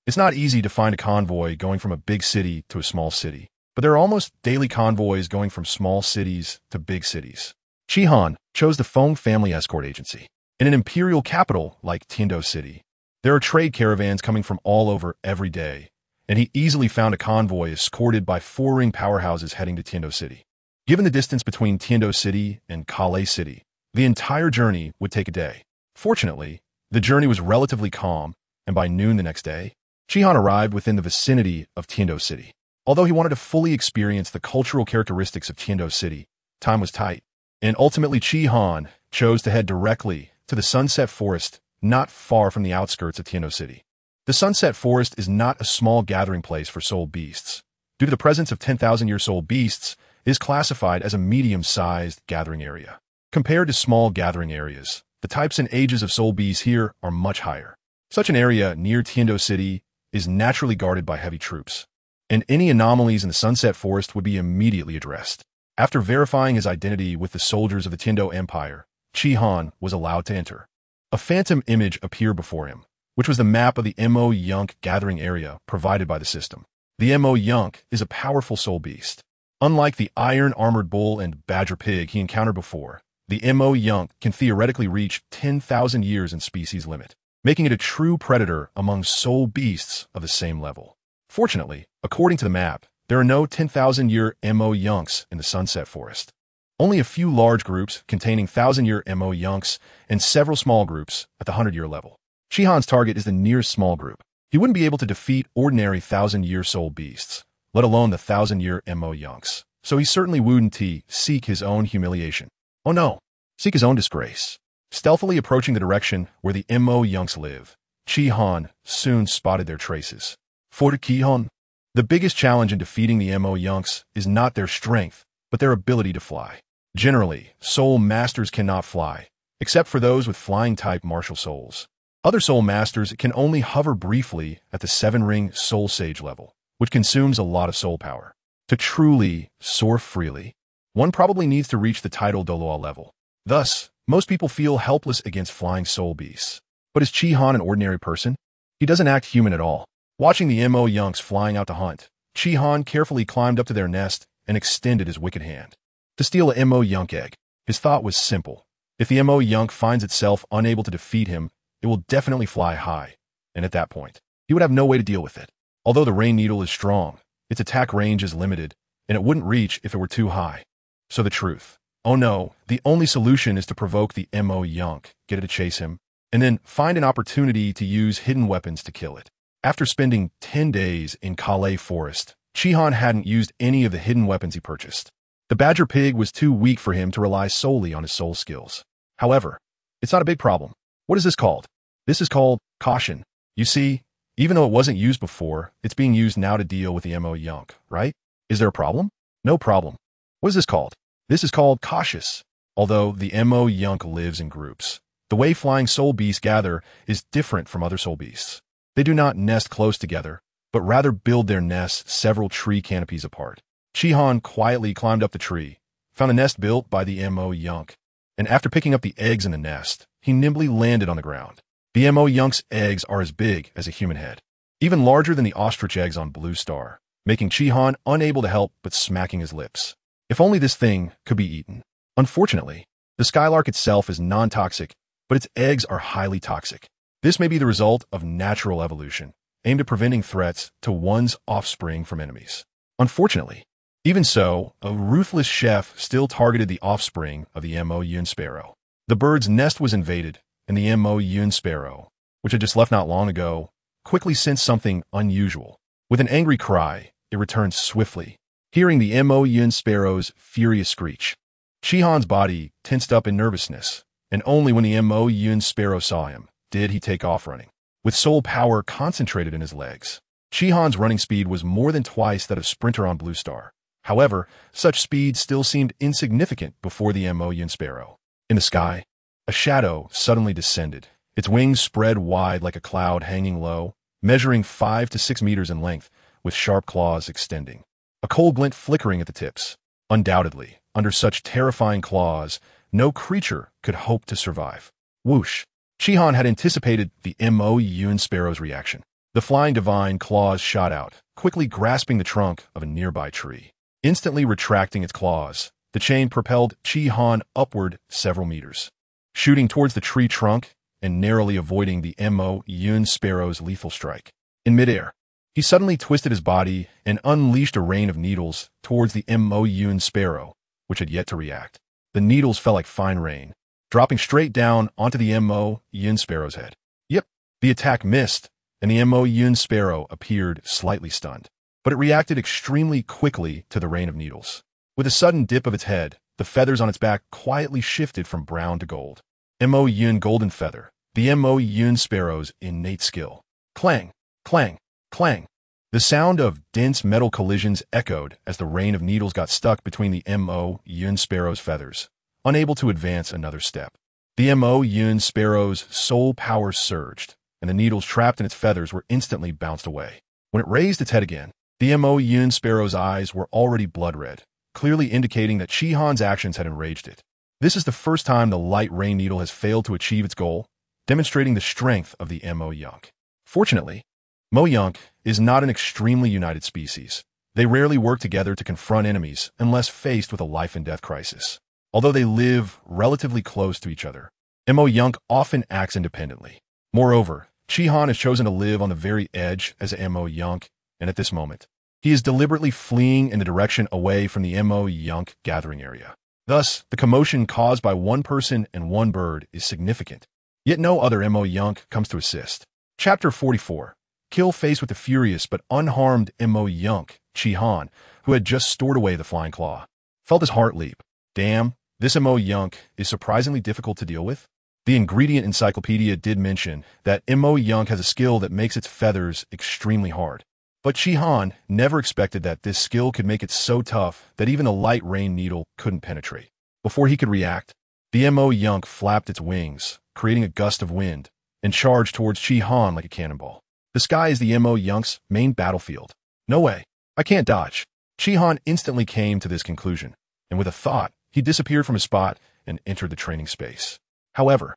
Speaker 1: It's not easy to find a convoy going from a big city to a small city, but there are almost daily convoys going from small cities to big cities. Chi Han chose the Feng Family Escort Agency. In an imperial capital like Tiandou City, there are trade caravans coming from all over every day, and he easily found a convoy escorted by 4-ring powerhouses heading to Tiandou City. Given the distance between Tiandou City and Calais City, the entire journey would take a day. Fortunately, the journey was relatively calm, and by noon the next day, Chihan arrived within the vicinity of Tiandou City. Although he wanted to fully experience the cultural characteristics of Tiandou City, time was tight, and ultimately Chihan chose to head directly to the Sunset Forest, not far from the outskirts of Tiandou City. The Sunset Forest is not a small gathering place for soul beasts. Due to the presence of 10,000-year soul beasts, it is classified as a medium-sized gathering area. Compared to small gathering areas, the types and ages of soul beasts here are much higher. Such an area near Tiandou City is naturally guarded by heavy troops, and any anomalies in the Sunset Forest would be immediately addressed. After verifying his identity with the soldiers of the Heaven Dou Empire, Chi Han was allowed to enter. A phantom image appeared before him, which was the map of the Mo Yunk gathering area provided by the system. The Mo Yunk is a powerful soul beast. Unlike the iron-armored bull and badger pig he encountered before, the Mo Yunk can theoretically reach 10,000 years in species limit, making it a true predator among soul beasts of the same level. Fortunately, according to the map, there are no 10,000-year Mo Yunks in the Sunset Forest. Only a few large groups containing 1,000-year Mo Yunks and several small groups at the 100-year level. Shihan's target is the nearest small group. He wouldn't be able to defeat ordinary 1,000-year soul beasts, let alone the 1,000-year Mo Yunks. so he certainly wouldn't seek his own humiliation. Oh no, seek his own disgrace. Stealthily approaching the direction where the Mo Yunks live, Chi Han soon spotted their traces. For Chi Han, the biggest challenge in defeating the Mo Yunks is not their strength, but their ability to fly. Generally, soul masters cannot fly, except for those with flying-type martial souls. Other soul masters can only hover briefly at the 7-ring soul sage level, which consumes a lot of soul power. To truly soar freely, one probably needs to reach the title Douluo level. Thus, most people feel helpless against flying soul beasts. But is Chi Han an ordinary person? He doesn't act human at all. Watching the Mo Yunks flying out to hunt, Chi Han carefully climbed up to their nest and extended his wicked hand to steal a Mo Yunk egg. His thought was simple. If the Mo Yunk finds itself unable to defeat him, it will definitely fly high, and at that point, he would have no way to deal with it. Although the rain needle is strong, its attack range is limited, and it wouldn't reach if it were too high. So the truth. Oh no, the only solution is to provoke the Mo Yunk, get it to chase him, and then find an opportunity to use hidden weapons to kill it. After spending 10 days in Calais Forest, Chi Han hadn't used any of the hidden weapons he purchased. The badger pig was too weak for him to rely solely on his soul skills. However, it's not a big problem. What is this called? This is called caution. You see, even though it wasn't used before, it's being used now to deal with the Mo Yunk, right? Is there a problem? No problem. What is this called? This is called cautious. Although the Mo Yunk lives in groups, the way flying soul beasts gather is different from other soul beasts. They do not nest close together, but rather build their nests several tree canopies apart. Chi Han quietly climbed up the tree, found a nest built by the Mo Yunk, and after picking up the eggs in the nest, he nimbly landed on the ground. The Mo Yunk's eggs are as big as a human head, even larger than the ostrich eggs on Blue Star, making Chi Han unable to help but smacking his lips. If only this thing could be eaten. Unfortunately, the skylark itself is non-toxic, but its eggs are highly toxic. This may be the result of natural evolution, aimed at preventing threats to one's offspring from enemies. Unfortunately, even so, a ruthless chef still targeted the offspring of the Mo Yun sparrow. The bird's nest was invaded, and the Mo Yun sparrow, which had just left not long ago, quickly sensed something unusual. With an angry cry, it returned swiftly, hearing the Mo Yun sparrow's furious screech. Chi Han's body tensed up in nervousness, and only when the Mo Yun sparrow saw him did he take off running. With soul power concentrated in his legs, Chi Han's running speed was more than twice that of Sprinter on Blue Star. However, such speed still seemed insignificant before the Mo Yun sparrow. In the sky, a shadow suddenly descended, its wings spread wide like a cloud hanging low, measuring 5 to 6 meters in length, with sharp claws extending. A cold glint flickering at the tips. Undoubtedly, under such terrifying claws, no creature could hope to survive. Whoosh! Chi Han had anticipated the Mo Yun sparrow's reaction. The flying divine claws shot out, quickly grasping the trunk of a nearby tree. Instantly retracting its claws, the chain propelled Chi Han upward several meters, shooting towards the tree trunk and narrowly avoiding the Mo Yun sparrow's lethal strike. In midair, he suddenly twisted his body and unleashed a rain of needles towards the Mo Yun sparrow, which had yet to react. The needles fell like fine rain, dropping straight down onto the Mo Yun sparrow's head. Yep, the attack missed, and the Mo Yun sparrow appeared slightly stunned. But it reacted extremely quickly to the rain of needles. With a sudden dip of its head, the feathers on its back quietly shifted from brown to gold. Mo Yun golden feather, the Mo Yun sparrow's innate skill. Clang, clang, clang. The sound of dense metal collisions echoed as the rain of needles got stuck between the Mo Yun sparrow's feathers, unable to advance another step. The Mo Yun sparrow's soul power surged, and the needles trapped in its feathers were instantly bounced away. When it raised its head again, the Mo Yun sparrow's eyes were already blood red, clearly indicating that Chi Han's actions had enraged it. This is the first time the light rain needle has failed to achieve its goal, demonstrating the strength of the Mo Yunk. Fortunately, Mo Yunk is not an extremely united species. They rarely work together to confront enemies unless faced with a life-and-death crisis. Although they live relatively close to each other, Mo Yunk often acts independently. Moreover, Chi Han has chosen to live on the very edge as a Mo Yunk, and at this moment, he is deliberately fleeing in the direction away from the Mo Yunk gathering area. Thus, the commotion caused by one person and one bird is significant. Yet no other Mo Yunk comes to assist. Chapter 44. Kill faced with the furious but unharmed Mo Yunk, Han, who had just stored away the flying claw. Felt his heart leap. Damn, this Mo Yunk is surprisingly difficult to deal with. The ingredient encyclopedia did mention that Mo Yunk has a skill that makes its feathers extremely hard. But Han never expected that this skill could make it so tough that even the light rain needle couldn't penetrate. Before he could react, the Mo Yunk flapped its wings, creating a gust of wind, and charged towards Han like a cannonball. The sky is the Mo Yunk's main battlefield. No way. I can't dodge. Han instantly came to this conclusion, and with a thought, he disappeared from his spot and entered the training space. However,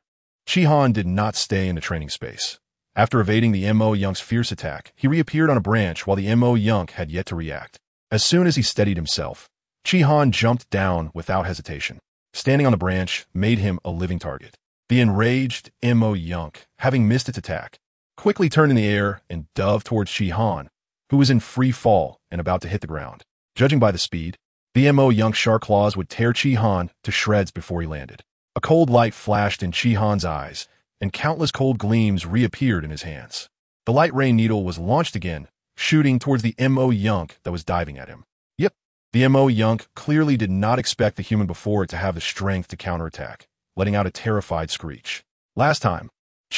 Speaker 1: Han did not stay in the training space. After evading the Mo Yunk's fierce attack, he reappeared on a branch while the Mo Yunk had yet to react. As soon as he steadied himself, Han jumped down without hesitation. Standing on the branch made him a living target. The enraged Mo Yunk, having missed its attack, quickly turned in the air and dove towards Han, who was in free fall and about to hit the ground. Judging by the speed, the Mo Yunk's sharp claws would tear Han to shreds before he landed. A cold light flashed in Han's eyes, and countless cold gleams reappeared in his hands. The light rain needle was launched again, shooting towards the Mo Yunk that was diving at him. Yep, the Mo Yunk clearly did not expect the human before it to have the strength to counterattack, letting out a terrified screech. Last time,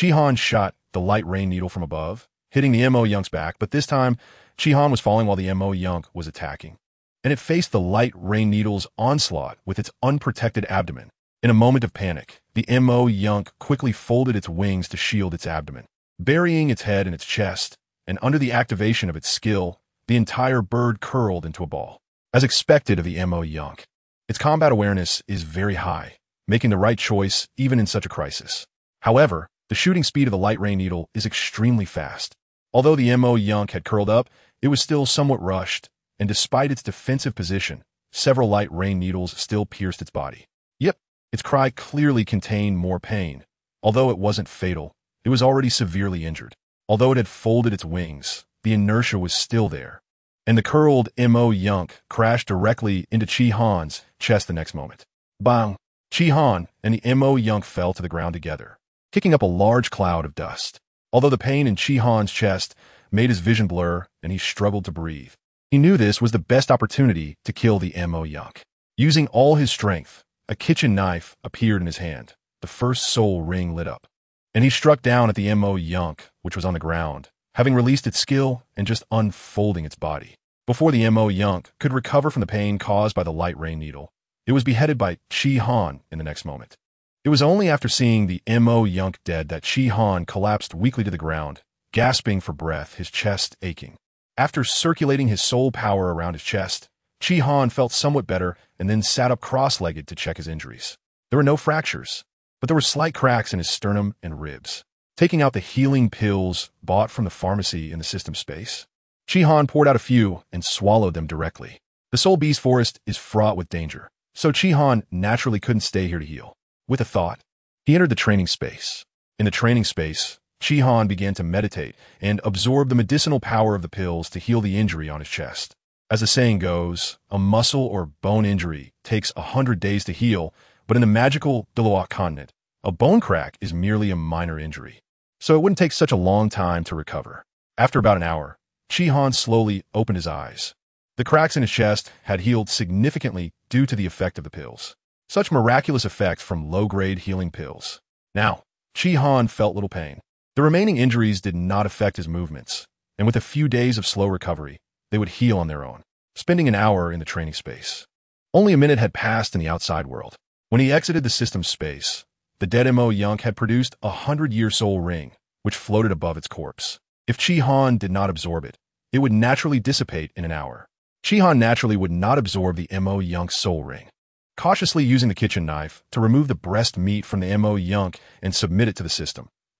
Speaker 1: Han shot the light rain needle from above, hitting the Mo Yunk's back, but this time, Han was falling while the Mo Yunk was attacking, and it faced the light rain needle's onslaught with its unprotected abdomen. In a moment of panic, the Mo Yunk quickly folded its wings to shield its abdomen, burying its head in its chest, and under the activation of its skill, the entire bird curled into a ball. As expected of the Mo Yunk, its combat awareness is very high, making the right choice even in such a crisis. However, the shooting speed of the light rain needle is extremely fast. Although the Mo Yunk had curled up, it was still somewhat rushed, and despite its defensive position, several light rain needles still pierced its body. Yep. Its cry clearly contained more pain. Although it wasn't fatal, it was already severely injured. Although it had folded its wings, the inertia was still there, and the curled Mo Yunk crashed directly into Han's chest the next moment. Bang! Han and the Mo Yunk fell to the ground together, kicking up a large cloud of dust. Although the pain in Han's chest made his vision blur and he struggled to breathe, he knew this was the best opportunity to kill the Mo Yunk. Using all his strength, a kitchen knife appeared in his hand. The first soul ring lit up, and he struck down at the Mo Yunk, which was on the ground, having released its skill and just unfolding its body. Before the Mo Yunk could recover from the pain caused by the light rain needle, it was beheaded by Han in the next moment. It was only after seeing the Mo Yunk dead that Han collapsed weakly to the ground, gasping for breath, his chest aching. After circulating his soul power around his chest, Han felt somewhat better and then sat up cross-legged to check his injuries. There were no fractures, but there were slight cracks in his sternum and ribs. Taking out the healing pills bought from the pharmacy in the system space, Han poured out a few and swallowed them directly. The Soul Beast Forest is fraught with danger, so Han naturally couldn't stay here to heal. With a thought, he entered the training space. In the training space, Han began to meditate and absorb the medicinal power of the pills to heal the injury on his chest. As the saying goes, a muscle or bone injury takes 100 days to heal, but in the magical Douluo Continent, a bone crack is merely a minor injury, so it wouldn't take such a long time to recover. After about an hour, Han slowly opened his eyes. The cracks in his chest had healed significantly due to the effect of the pills. Such miraculous effects from low-grade healing pills. Now, Han felt little pain. The remaining injuries did not affect his movements, and with a few days of slow recovery, they would heal on their own, spending an hour in the training space. Only a minute had passed in the outside world. When he exited the system space, the dead Mo Yunk had produced a 100-year soul ring, which floated above its corpse. If Han did not absorb it, it would naturally dissipate in an hour. Han naturally would not absorb the Mo Yunk's soul ring. Cautiously using the kitchen knife to remove the breast meat from the Mo Yunk and submit it to the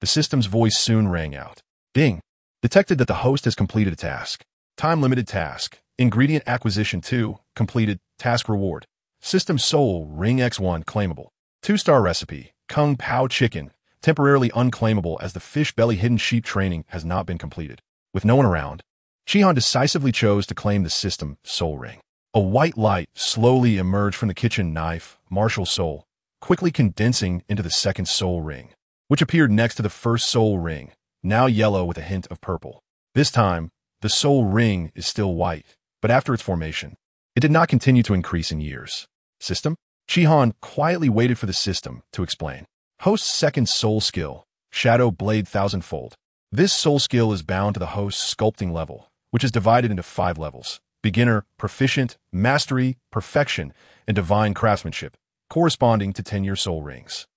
Speaker 1: system's voice soon rang out. Ding! Detected that the host has completed a task. Time-limited task. Ingredient acquisition 2. Completed. Task reward. System soul ring X1 claimable. 2-star recipe. Kung Pao chicken. Temporarily unclaimable as the fish belly hidden sheep training has not been completed. With no one around, Han decisively chose to claim the system soul ring. A white light slowly emerged from the kitchen knife, martial soul, quickly condensing into the second soul ring, which appeared next to the first soul ring, now yellow with a hint of purple. This time, the soul ring is still white, but after its formation, it did not continue to increase in years. System? Shihan quietly waited for the system to explain. Host's second soul skill, Shadow Blade Thousandfold. This soul skill is bound to the host's sculpting level, which is divided into 5 levels: beginner, proficient, mastery, perfection, and divine craftsmanship, corresponding to 10-year soul rings.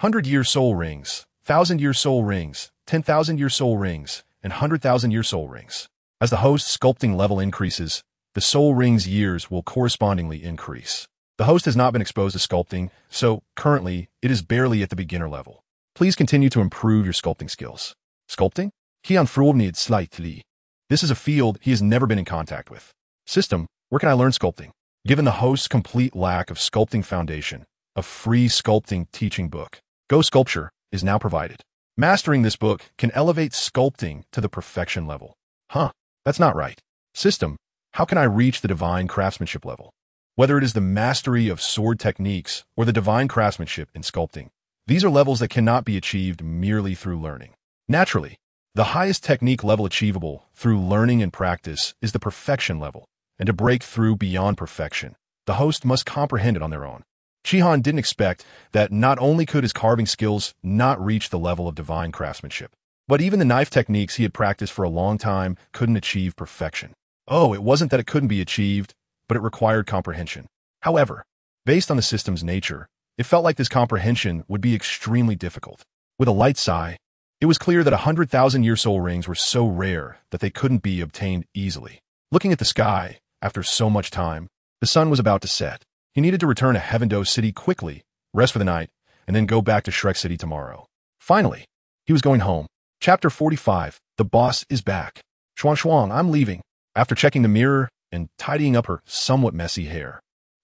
Speaker 1: 100-year soul rings, 1,000-year soul rings, 10,000-year soul rings, and 100,000-year soul rings. As the host's sculpting level increases, the soul ring's years will correspondingly increase. The host has not been exposed to sculpting, so currently it is barely at the beginner level. Please continue to improve your sculpting skills. Sculpting? Kian Frulnid slightly. This is a field he has never been in contact with. System, where can I learn sculpting? Given the host's complete lack of sculpting foundation, a free sculpting teaching book, Go Sculpture, is now provided. Mastering this book can elevate sculpting to the perfection level. Huh, that's not right. System, how can I reach the divine craftsmanship level? Whether it is the mastery of sword techniques or the divine craftsmanship in sculpting, these are levels that cannot be achieved merely through learning. Naturally, the highest technique level achievable through learning and practice is the perfection level, and to break through beyond perfection, the host must comprehend it on their own. Shihan didn't expect that not only could his carving skills not reach the level of divine craftsmanship, but even the knife techniques he had practiced for a long time couldn't achieve perfection. Oh, it wasn't that it couldn't be achieved, but it required comprehension. However, based on the system's nature, it felt like this comprehension would be extremely difficult. With a light sigh, it was clear that 100,000-year soul rings were so rare that they couldn't be obtained easily. Looking at the sky, after so much time, the sun was about to set. He needed to return to Heaven Dou City quickly, rest for the night, and then go back to Shrek City tomorrow. Finally, he was going home. Chapter 45, The Boss is Back. Shuang, I'm leaving. After checking the mirror and tidying up her somewhat messy hair,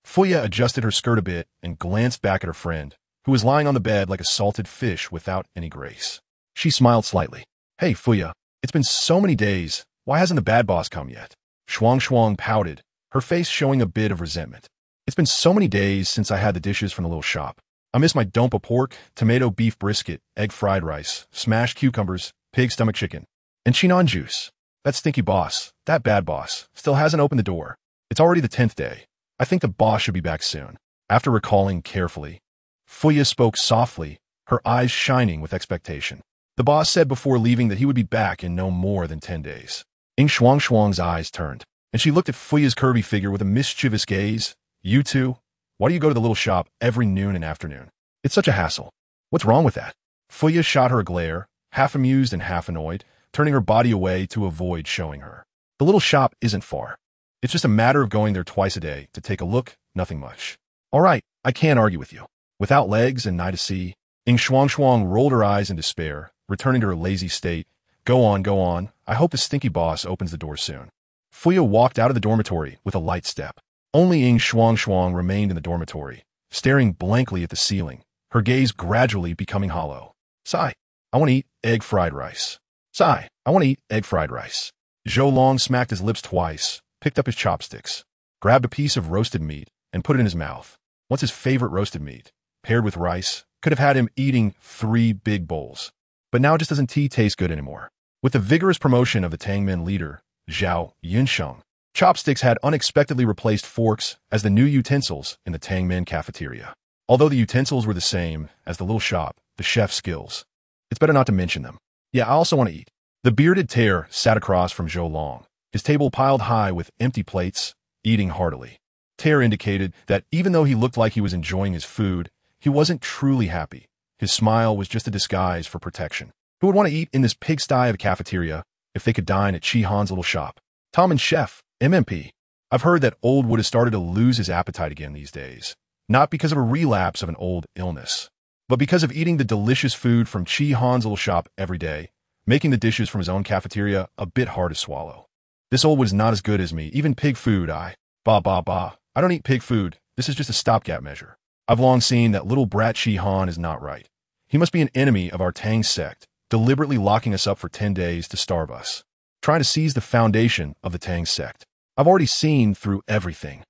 Speaker 1: Fuya adjusted her skirt a bit and glanced back at her friend, who was lying on the bed like a salted fish without any grace. She smiled slightly. Hey, Fuya, it's been so many days. Why hasn't the bad boss come yet? Shuang pouted, her face showing a bit of resentment. It's been so many days since I had the dishes from the little shop. I miss my dompa pork, tomato beef brisket, egg fried rice, smashed cucumbers, pig stomach chicken, and chinon juice. That stinky boss, that bad boss, still hasn't opened the door. It's already the 10th day. I think the boss should be back soon. After recalling carefully, Fuya spoke softly, her eyes shining with expectation. The boss said before leaving that he would be back in no more than 10 days. Shuang's eyes turned, and she looked at Fuya's curvy figure with a mischievous gaze. You two? Why do you go to the little shop every noon and afternoon? It's such a hassle. What's wrong with that? Fuya shot her a glare, half amused and half annoyed, turning her body away to avoid showing her. The little shop isn't far. It's just a matter of going there twice a day to take a look, nothing much. All right, I can't argue with you. Without legs and nigh to see, Shuang rolled her eyes in despair, returning to her lazy state. Go on. I hope the stinky boss opens the door soon. Fuya walked out of the dormitory with a light step. Only Shuang remained in the dormitory, staring blankly at the ceiling, her gaze gradually becoming hollow. Sigh, I want to eat egg fried rice. Sigh, I want to eat egg fried rice. Zhou Long smacked his lips twice, picked up his chopsticks, grabbed a piece of roasted meat, and put it in his mouth. What's his favorite roasted meat? Paired with rice, could have had him eating 3 big bowls. But now just doesn't tea taste good anymore. With the vigorous promotion of the Tangmen leader, Zhao Yunsheng, chopsticks had unexpectedly replaced forks as the new utensils in the Tangmen cafeteria. Although the utensils were the same as the little shop, the chef's skills, it's better not to mention them. Yeah, I also want to eat. The bearded tear sat across from Zhou Long, his table piled high with empty plates, eating heartily. Tear indicated that even though he looked like he was enjoying his food, he wasn't truly happy. His smile was just a disguise for protection. Who would want to eat in this pigsty of a cafeteria if they could dine at Shihan's little shop? Tom and Chef, MMP. I've heard that Old Wood has started to lose his appetite again these days. Not because of a relapse of an old illness, but because of eating the delicious food from Shihan's little shop every day, making the dishes from his own cafeteria a bit hard to swallow. This Old Wood is not as good as me, even pig food. I don't eat pig food. This is just a stopgap measure. I've long seen that little brat Shihan is not right. He must be an enemy of our Tang sect, deliberately locking us up for 10 days to starve us, trying to seize the foundation of the Tang sect. I've already seen through everything.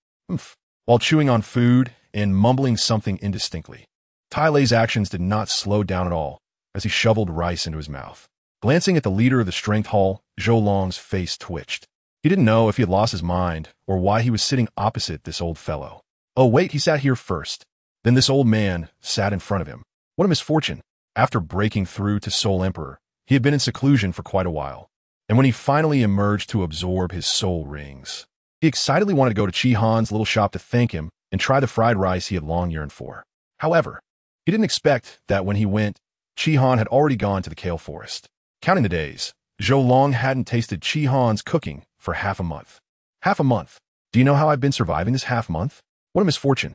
Speaker 1: While chewing on food and mumbling something indistinctly, Tai Lei's actions did not slow down at all as he shoveled rice into his mouth. Glancing at the leader of the strength hall, Zhou Long's face twitched. He didn't know if he had lost his mind or why he was sitting opposite this old fellow. Oh wait, he sat here first. Then this old man sat in front of him. What a misfortune. After breaking through to Soul Emperor, he had been in seclusion for quite a while. And when he finally emerged to absorb his soul rings, he excitedly wanted to go to Chi Han's little shop to thank him and try the fried rice he had long yearned for. However, he didn't expect that when he went, Chi Han had already gone to the kale forest. Counting the days, Zhou Long hadn't tasted Chi Han's cooking for half a month. Half a month? Do you know how I've been surviving this half month? What a misfortune.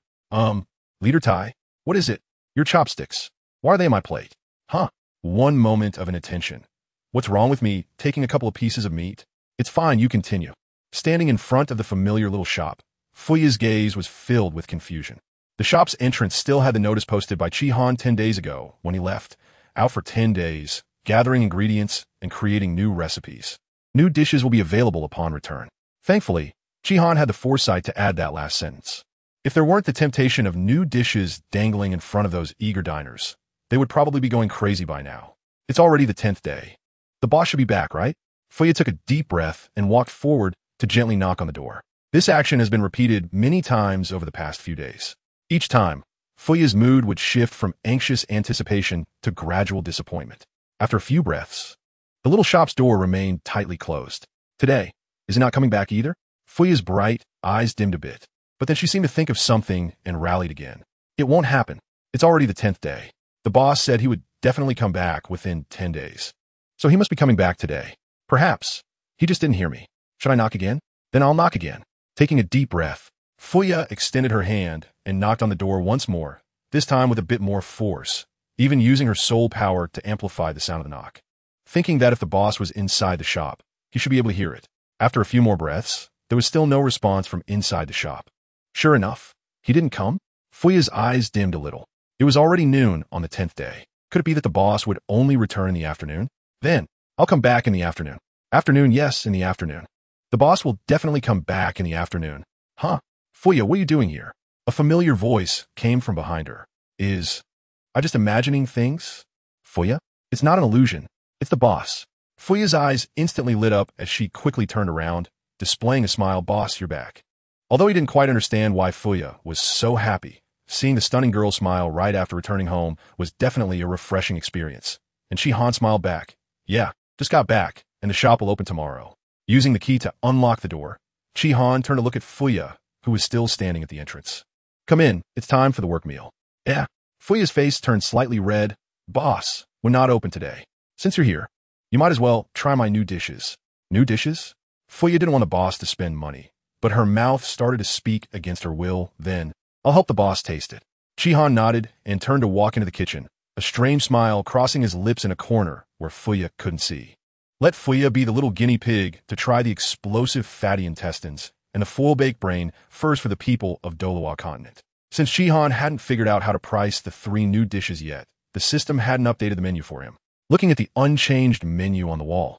Speaker 1: Leader Tai, what is it? Your chopsticks. Why are they on my plate? Huh? One moment of inattention. What's wrong with me taking a couple of pieces of meat? It's fine, you continue. Standing in front of the familiar little shop, Fuya's gaze was filled with confusion. The shop's entrance still had the notice posted by Chi Han 10 days ago when he left, out for 10 days, gathering ingredients and creating new recipes. New dishes will be available upon return. Thankfully, Chi Han had the foresight to add that last sentence. If there weren't the temptation of new dishes dangling in front of those eager diners, they would probably be going crazy by now. It's already the 10th day. The boss should be back, right? Fuya took a deep breath and walked forward to gently knock on the door. This action has been repeated many times over the past few days. Each time, Fuya's mood would shift from anxious anticipation to gradual disappointment. After a few breaths, the little shop's door remained tightly closed. Today, is it not coming back either? Fuya's bright eyes dimmed a bit, but then she seemed to think of something and rallied again. It won't happen. It's already the 10th day. The boss said he would definitely come back within 10 days. So he must be coming back today. Perhaps. He just didn't hear me. Should I knock again? Then I'll knock again. Taking a deep breath, Fuya extended her hand and knocked on the door once more, this time with a bit more force, even using her soul power to amplify the sound of the knock. Thinking that if the boss was inside the shop, he should be able to hear it. After a few more breaths, there was still no response from inside the shop. Sure enough, he didn't come? Fuya's eyes dimmed a little. It was already noon on the 10th day. Could it be that the boss would only return in the afternoon? Then, I'll come back in the afternoon. Afternoon, yes, in the afternoon. The boss will definitely come back in the afternoon. Huh? Fuya, what are you doing here? A familiar voice came from behind her. I just imagining things? Fuya? It's not an illusion. It's the boss. Fuya's eyes instantly lit up as she quickly turned around, displaying a smile. Boss, you're back. Although he didn't quite understand why Fuya was so happy, seeing the stunning girl smile right after returning home was definitely a refreshing experience. And Chi Han smiled back. Yeah, just got back, and the shop will open tomorrow. Using the key to unlock the door, Chi Han turned to look at Fuya, who was still standing at the entrance. Come in, it's time for the work meal. Yeah. Fuya's face turned slightly red. Boss, we're not open today. Since you're here, you might as well try my new dishes. New dishes? Fuya didn't want the boss to spend money, but her mouth started to speak against her will. Then, I'll help the boss taste it. Chi Han nodded and turned to walk into the kitchen, a strange smile crossing his lips in a corner where Fuya couldn't see. Let Fuya be the little guinea pig to try the explosive fatty intestines and the full-baked brain first for the people of Douluo Continent. Since Chi Han hadn't figured out how to price the 3 new dishes yet, the system hadn't updated the menu for him. Looking at the unchanged menu on the wall,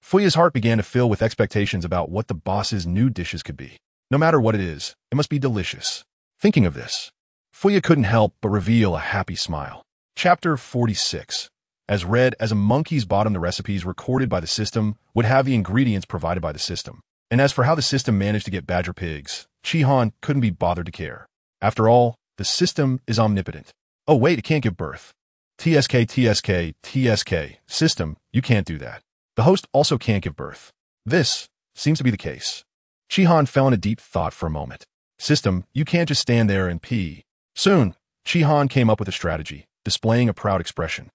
Speaker 1: Fuya's heart began to fill with expectations about what the boss's new dishes could be. No matter what it is, it must be delicious. Thinking of this, Fuya couldn't help but reveal a happy smile. Chapter 46. As read as a monkey's bottom, the recipes recorded by the system would have the ingredients provided by the system. And as for how the system managed to get badger pigs, Chi Han couldn't be bothered to care. After all, the system is omnipotent. Oh wait, it can't give birth. TSK. System, you can't do that. The host also can't give birth. This seems to be the case. Chi Han fell in a deep thought for a moment. System, you can't just stand there and pee. Soon, Chi Han came up with a strategy, displaying a proud expression.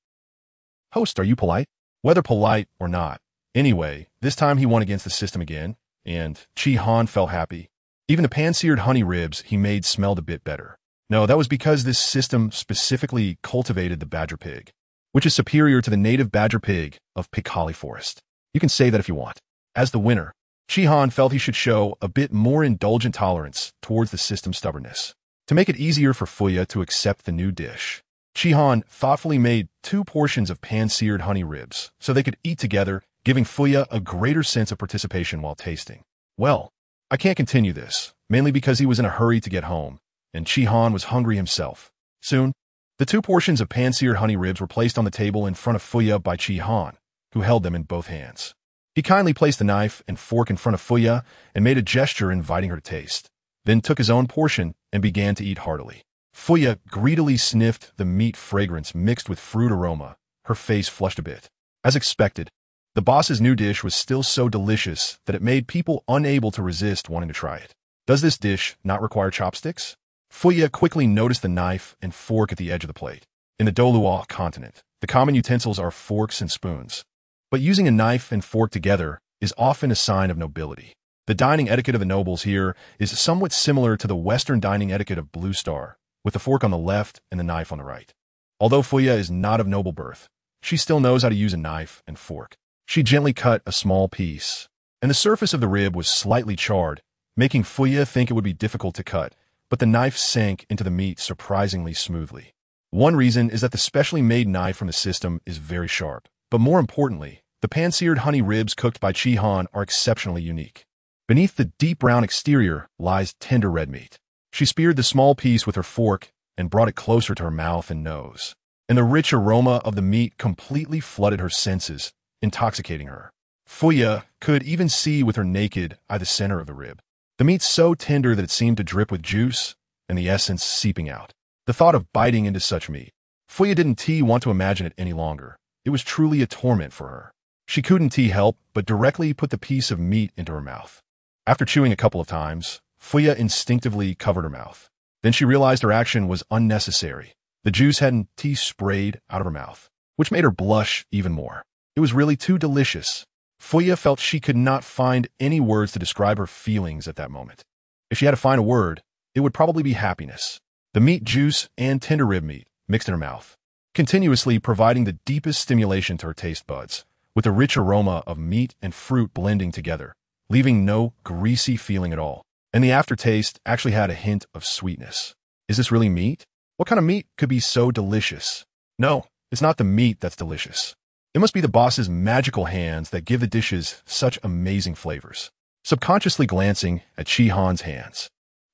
Speaker 1: Host, are you polite? Whether polite or not. Anyway, this time he won against the system again, and Chi Han felt happy. Even the pan-seared honey ribs he made smelled a bit better. No, that was because this system specifically cultivated the badger pig, which is superior to the native badger pig of Pikali Forest. You can say that if you want. As the winner, Chi Han felt he should show a bit more indulgent tolerance towards the system's stubbornness. To make it easier for Fuya to accept the new dish, Chi Han thoughtfully made 2 portions of pan-seared honey ribs so they could eat together, giving Fuya a greater sense of participation while tasting. Well, I can't continue this, mainly because he was in a hurry to get home, and Chi Han was hungry himself. Soon, the 2 portions of pan-seared honey ribs were placed on the table in front of Fuya by Chi Han, who held them in both hands. He kindly placed the knife and fork in front of Fuya and made a gesture inviting her to taste, then took his own portion and began to eat heartily. Fuya greedily sniffed the meat fragrance mixed with fruit aroma, her face flushed a bit. As expected, the boss's new dish was still so delicious that it made people unable to resist wanting to try it. Does this dish not require chopsticks? Fuya quickly noticed the knife and fork at the edge of the plate. In the Douluo Continent, the common utensils are forks and spoons. But using a knife and fork together is often a sign of nobility. The dining etiquette of the nobles here is somewhat similar to the Western dining etiquette of Blue Star, with the fork on the left and the knife on the right. Although Fuya is not of noble birth, she still knows how to use a knife and fork. She gently cut a small piece, and the surface of the rib was slightly charred, making Fuya think it would be difficult to cut, but the knife sank into the meat surprisingly smoothly. One reason is that the specially made knife from the system is very sharp, but more importantly, the pan-seared honey ribs cooked by Chi-Han are exceptionally unique. Beneath the deep brown exterior lies tender red meat. She speared the small piece with her fork and brought it closer to her mouth and nose, and the rich aroma of the meat completely flooded her senses, intoxicating her. Fuya could even see with her naked eye the center of the rib. The meat's so tender that it seemed to drip with juice and the essence seeping out. The thought of biting into such meat. Fuya didn't want to imagine it any longer. It was truly a torment for her. She couldn't help but directly put the piece of meat into her mouth. After chewing a couple of times, Fuya instinctively covered her mouth. Then she realized her action was unnecessary. The juice hadn't sprayed out of her mouth, which made her blush even more. It was really too delicious. Fuya felt she could not find any words to describe her feelings at that moment. If she had to find a word, it would probably be happiness. The meat juice and tender rib meat mixed in her mouth, continuously providing the deepest stimulation to her taste buds, with the rich aroma of meat and fruit blending together, leaving no greasy feeling at all. And the aftertaste actually had a hint of sweetness. Is this really meat? What kind of meat could be so delicious? No, it's not the meat that's delicious. It must be the boss's magical hands that give the dishes such amazing flavors. Subconsciously glancing at Chi-Han's hands,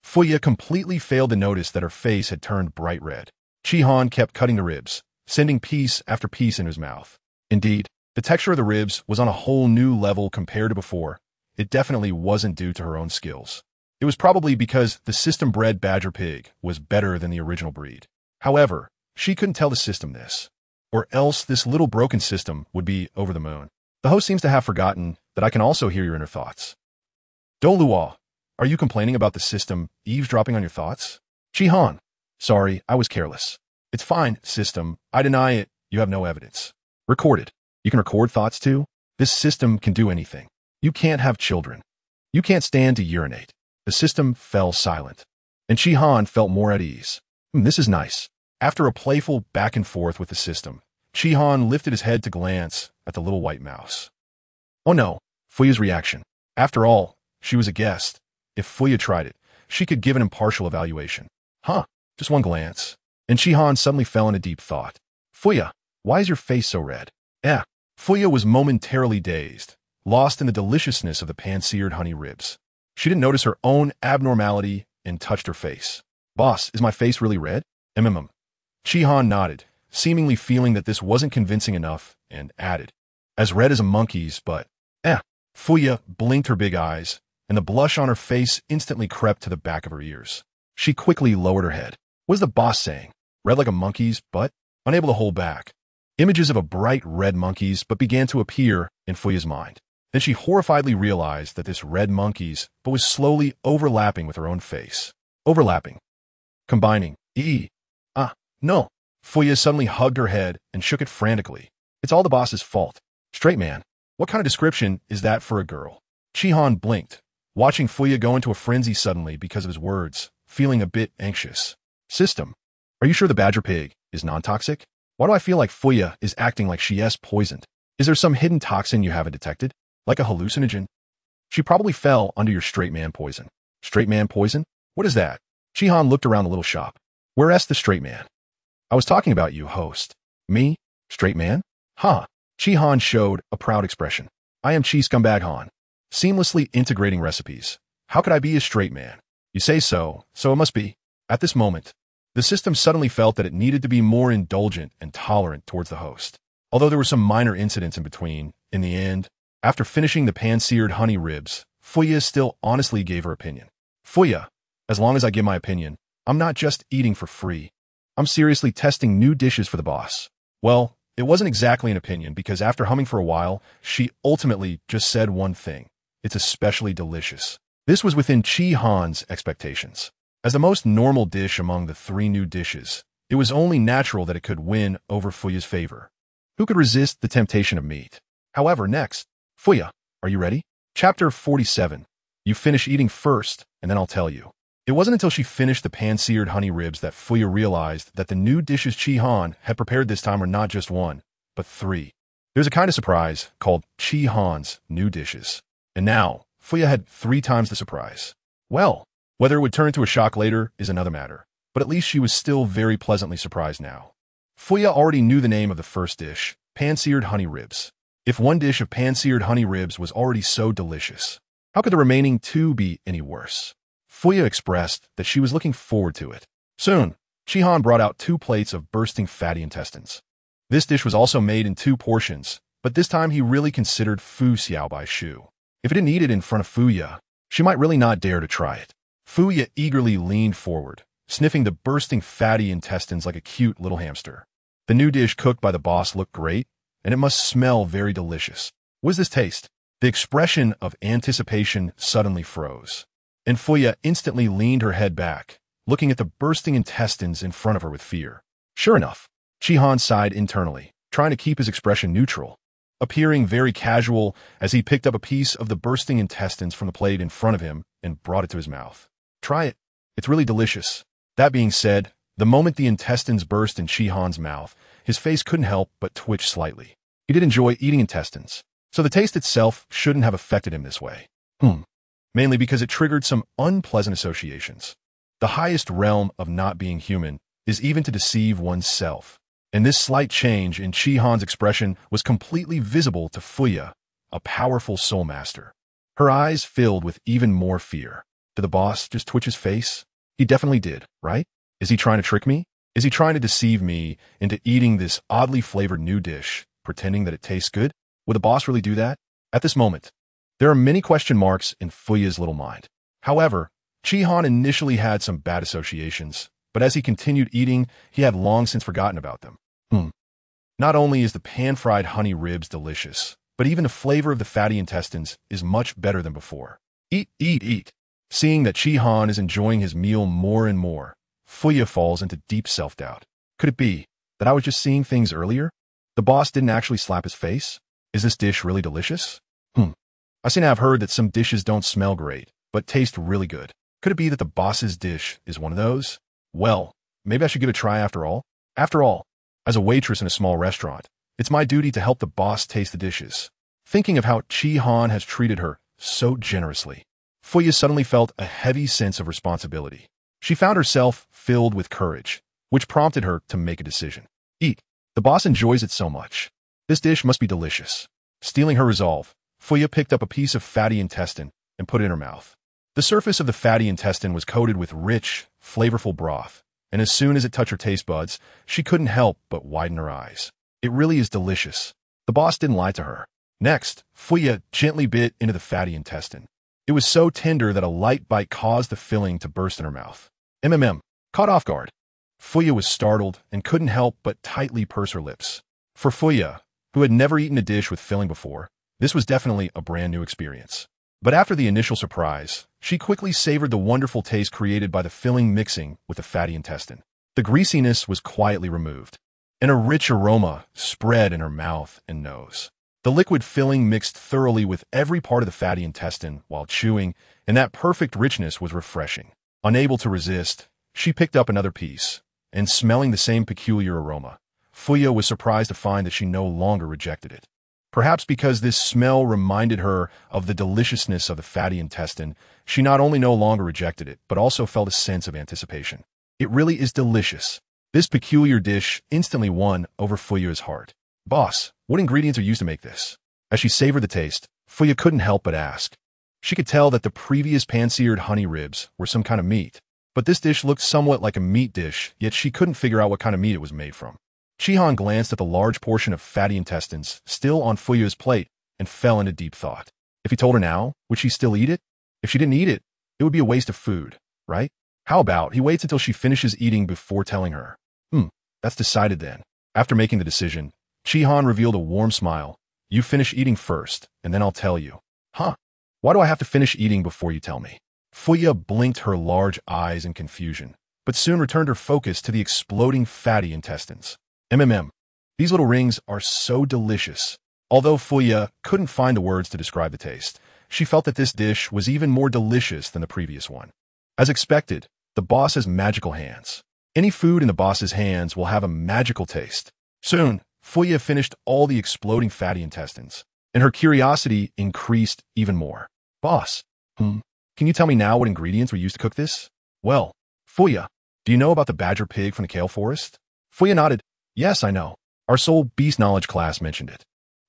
Speaker 1: Fuya completely failed to notice that her face had turned bright red. Chi-Han kept cutting the ribs, sending piece after piece into his mouth. Indeed, the texture of the ribs was on a whole new level compared to before. It definitely wasn't due to her own skills. It was probably because the system-bred badger pig was better than the original breed. However, she couldn't tell the system this, or else this little broken system would be over the moon. The host seems to have forgotten that I can also hear your inner thoughts. Douluo, are you complaining about the system eavesdropping on your thoughts? Chi-Han, sorry, I was careless. It's fine, system. I deny it. You have no evidence. Recorded. You can record thoughts too? This system can do anything. You can't have children. You can't stand to urinate. The system fell silent, and Chi-Han felt more at ease. This is nice. After a playful back and forth with the system, Chi-Han lifted his head to glance at the little white mouse. Oh no, Fuya's reaction. After all, she was a guest. If Fuya tried it, she could give an impartial evaluation. Just one glance, and Chi-Han suddenly fell into deep thought. Fuya, why is your face so red? Fuya was momentarily dazed, lost in the deliciousness of the pan-seared honey ribs. She didn't notice her own abnormality and touched her face. Boss, is my face really red? Chi-Han nodded, seemingly feeling that this wasn't convincing enough, and added, as red as a monkey's, but, Fuya blinked her big eyes, and the blush on her face instantly crept to the back of her ears. She quickly lowered her head. What is the boss saying? Red like a monkey's butt? Unable to hold back. Images of a bright red monkey's butt began to appear in Fuya's mind. Then she horrifiedly realized that this red monkey's butt was slowly overlapping with her own face. Overlapping. Combining. No. Fuya suddenly hugged her head and shook it frantically. It's all the boss's fault. Straight man. What kind of description is that for a girl? Chi-Han blinked, watching Fuya go into a frenzy suddenly because of his words, feeling a bit anxious. System. Are you sure the badger pig is non-toxic? Why do I feel like Fuya is acting like she is poisoned? Is there some hidden toxin you haven't detected? Like a hallucinogen? She probably fell under your straight man poison. Straight man poison? What is that? Chi-Han looked around the little shop. Where's the straight man? I was talking about you, host. Me? Straight man? Chi-Han showed a proud expression. I am Chi Scumbag Han. Seamlessly integrating recipes. How could I be a straight man? You say so it must be. At this moment, the system suddenly felt that it needed to be more indulgent and tolerant towards the host. Although there were some minor incidents in between, in the end, After finishing the pan-seared honey ribs, Fuya still honestly gave her opinion. Fuya, as long as I give my opinion, I'm not just eating for free. I'm seriously testing new dishes for the boss. Well, it wasn't exactly an opinion because after humming for a while, she ultimately just said one thing. It's especially delicious. This was within Chi Han's expectations. As the most normal dish among the 3 new dishes, it was only natural that it could win over Fuya's favor. Who could resist the temptation of meat? However, next, Fuya, are you ready? Chapter 47. You finish eating first, and then I'll tell you. It wasn't until she finished the pan-seared honey ribs that Fuya realized that the new dishes Chi Han had prepared this time were not just 1, but 3. There's a kind of surprise called Chi Han's new dishes. And now, Fuya had 3 times the surprise. Well, whether it would turn into a shock later is another matter, but at least she was still very pleasantly surprised now. Fuya already knew the name of the first dish, pan-seared honey ribs. If one dish of pan-seared honey ribs was already so delicious, how could the remaining 2 be any worse? Fuya expressed that she was looking forward to it. Soon, Chi Han brought out 2 plates of bursting fatty intestines. This dish was also made in 2 portions, but this time he really considered Fu Xiaobai's shoe. If he didn't eat it in front of Fuya, she might really not dare to try it. Fuya eagerly leaned forward, sniffing the bursting fatty intestines like a cute little hamster. The new dish cooked by the boss looked great, and it must smell very delicious. What does this taste? The expression of anticipation suddenly froze, and Fuya instantly leaned her head back, looking at the bursting intestines in front of her with fear. Sure enough, Chi Han sighed internally, trying to keep his expression neutral, appearing very casual as he picked up a piece of the bursting intestines from the plate in front of him and brought it to his mouth. Try it. It's really delicious. That being said, the moment the intestines burst in Chi Han's mouth, his face couldn't help but twitch slightly. He did enjoy eating intestines, so the taste itself shouldn't have affected him this way. Mainly because it triggered some unpleasant associations. The highest realm of not being human is even to deceive oneself. And this slight change in Chi Han's expression was completely visible to Fuya, a powerful soul master. Her eyes filled with even more fear. Did the boss just twitch his face? He definitely did, right? Is he trying to trick me? Is he trying to deceive me into eating this oddly flavored new dish, pretending that it tastes good? Would the boss really do that? At this moment, there are many question marks in Fuya's little mind. However, Chi Han initially had some bad associations, but as he continued eating, he had long since forgotten about them. Not only is the pan-fried honey ribs delicious, but even the flavor of the fatty intestines is much better than before. Eat, eat, eat. Seeing that Chi Han is enjoying his meal more and more, Fuya falls into deep self-doubt. Could it be that I was just seeing things earlier? The boss didn't actually slap his face? Is this dish really delicious? I seem to have heard that some dishes don't smell great, but taste really good. Could it be that the boss's dish is one of those? Well, maybe I should give it a try after all. After all, as a waitress in a small restaurant, it's my duty to help the boss taste the dishes. Thinking of how Chi Han has treated her so generously, Fuya suddenly felt a heavy sense of responsibility. She found herself filled with courage, which prompted her to make a decision. Eat. The boss enjoys it so much. This dish must be delicious. Stealing her resolve, Fuya picked up a piece of fatty intestine and put it in her mouth. The surface of the fatty intestine was coated with rich, flavorful broth, and as soon as it touched her taste buds, she couldn't help but widen her eyes. It really is delicious. The boss didn't lie to her. Next, Fuya gently bit into the fatty intestine. It was so tender that a light bite caused the filling to burst in her mouth. Caught off guard. Fuya was startled and couldn't help but tightly purse her lips. For Fuya, who had never eaten a dish with filling before, this was definitely a brand new experience. But after the initial surprise, she quickly savored the wonderful taste created by the filling mixing with the fatty intestine. The greasiness was quietly removed, and a rich aroma spread in her mouth and nose. The liquid filling mixed thoroughly with every part of the fatty intestine while chewing, and that perfect richness was refreshing. Unable to resist, she picked up another piece, and smelling the same peculiar aroma, Fuya was surprised to find that she no longer rejected it. Perhaps because this smell reminded her of the deliciousness of the fatty intestine, she not only no longer rejected it, but also felt a sense of anticipation. It really is delicious. This peculiar dish instantly won over Fuya's heart. Boss, what ingredients are used to make this? As she savored the taste, Fuya couldn't help but ask. She could tell that the previous pan-seared honey ribs were some kind of meat, but this dish looked somewhat like a meat dish, yet she couldn't figure out what kind of meat it was made from. Chi Han glanced at the large portion of fatty intestines still on Fuya's plate and fell into deep thought. If he told her now, would she still eat it? If she didn't eat it, it would be a waste of food, right? How about he waits until she finishes eating before telling her? That's decided then. After making the decision, Chi-Han revealed a warm smile. You finish eating first, and then I'll tell you. Huh? Why do I have to finish eating before you tell me? Fuya blinked her large eyes in confusion, but soon returned her focus to the exploding fatty intestines. These little rings are so delicious. Although Fuya couldn't find the words to describe the taste, she felt that this dish was even more delicious than the previous one. As expected, the boss has magical hands. Any food in the boss's hands will have a magical taste. Soon, Fuya finished all the exploding fatty intestines, and her curiosity increased even more. Boss, can you tell me now what ingredients were used to cook this? Well, Fuya, do you know about the badger pig from the kale forest? Fuya nodded. Yes, I know. Our soul beast knowledge class mentioned it.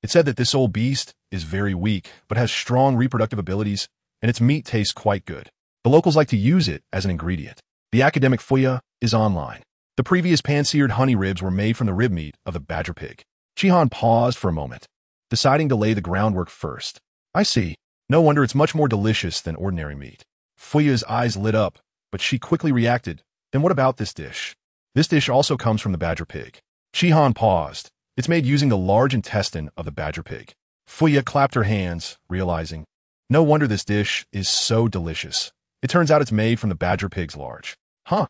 Speaker 1: It said that this soul beast is very weak, but has strong reproductive abilities, and its meat tastes quite good. The locals like to use it as an ingredient. The academic Fuya is online. The previous pan-seared honey ribs were made from the rib meat of the badger pig. Chi-Han paused for a moment, deciding to lay the groundwork first. I see. No wonder it's much more delicious than ordinary meat. Fuya's eyes lit up, but she quickly reacted. Then what about this dish? This dish also comes from the badger pig. Chi-Han paused. It's made using the large intestine of the badger pig. Fuya clapped her hands, realizing, no wonder this dish is so delicious. It turns out it's made from the badger pig's large. Huh?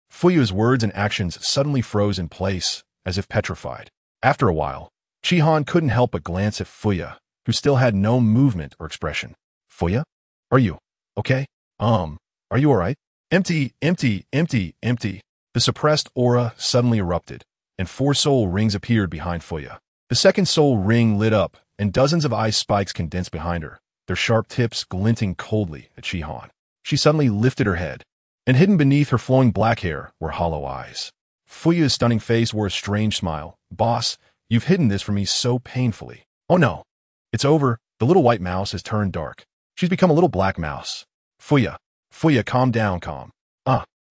Speaker 1: Fuya's words and actions suddenly froze in place, as if petrified. After a while, Chi-Han couldn't help but glance at Fuya, who still had no movement or expression. Fuya? Are you okay? Are you alright? Empty. The suppressed aura suddenly erupted, and 4 soul rings appeared behind Fuya. The second soul ring lit up, and dozens of ice spikes condensed behind her, their sharp tips glinting coldly at Chi-Han. She suddenly lifted her head, and hidden beneath her flowing black hair were hollow eyes. Fuya's stunning face wore a strange smile. Boss, you've hidden this from me so painfully. Oh no. It's over. The little white mouse has turned dark. She's become a little black mouse. Fuya, calm down, calm.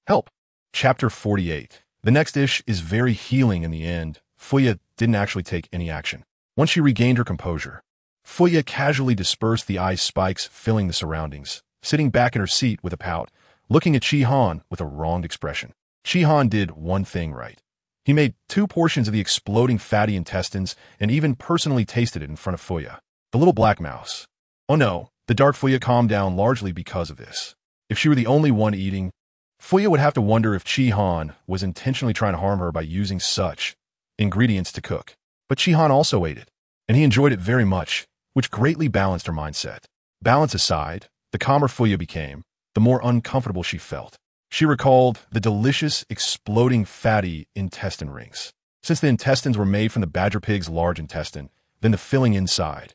Speaker 1: Help. Chapter 48. The next dish is very healing in the end. Fuya didn't actually take any action. Once she regained her composure, Fuya casually dispersed the ice spikes filling the surroundings, sitting back in her seat with a pout, looking at Chi-Han with a wronged expression. Chi-Han did one thing right. He made 2 portions of the exploding fatty intestines and even personally tasted it in front of Fuya, the little black mouse. Oh no, the dark Fuya calmed down largely because of this. If she were the only one eating, Fuya would have to wonder if Chi-Han was intentionally trying to harm her by using such ingredients to cook. But Chi-Han also ate it, and he enjoyed it very much, which greatly balanced her mindset. Balance aside, the calmer Fuya became, the more uncomfortable she felt. She recalled the delicious, exploding fatty intestine rings. Since the intestines were made from the badger pig's large intestine, then the filling inside.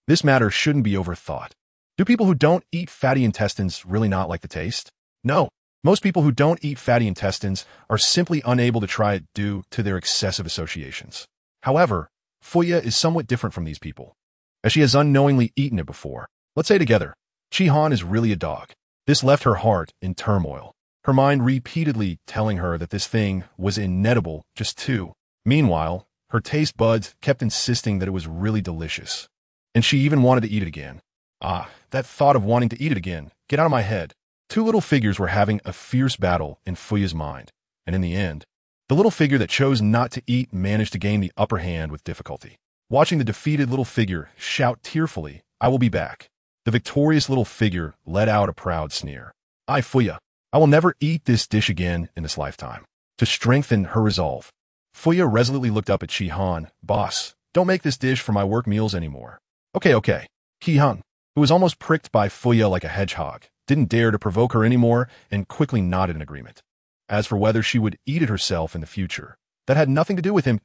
Speaker 1: This matter shouldn't be overthought. Do people who don't eat fatty intestines really not like the taste? No. Most people who don't eat fatty intestines are simply unable to try it due to their excessive associations. However, Fuya is somewhat different from these people, as she has unknowingly eaten it before. Let's say together, Chi-Han is really a dog. This left her heart in turmoil, her mind repeatedly telling her that this thing was inedible, just too. Meanwhile, her taste buds kept insisting that it was really delicious, and she even wanted to eat it again. That thought of wanting to eat it again, get out of my head. 2 little figures were having a fierce battle in Fuya's mind, and in the end, the little figure that chose not to eat managed to gain the upper hand with difficulty. Watching the defeated little figure shout tearfully, I will be back, the victorious little figure let out a proud sneer. Fuya, I will never eat this dish again in this lifetime. To strengthen her resolve, Fuya resolutely looked up at Chi-Han. Boss, don't make this dish for my work meals anymore. Okay. Chi-Han, who was almost pricked by Fuya like a hedgehog, didn't dare to provoke her anymore and quickly nodded in agreement. As for whether she would eat it herself in the future, that had nothing to do with him.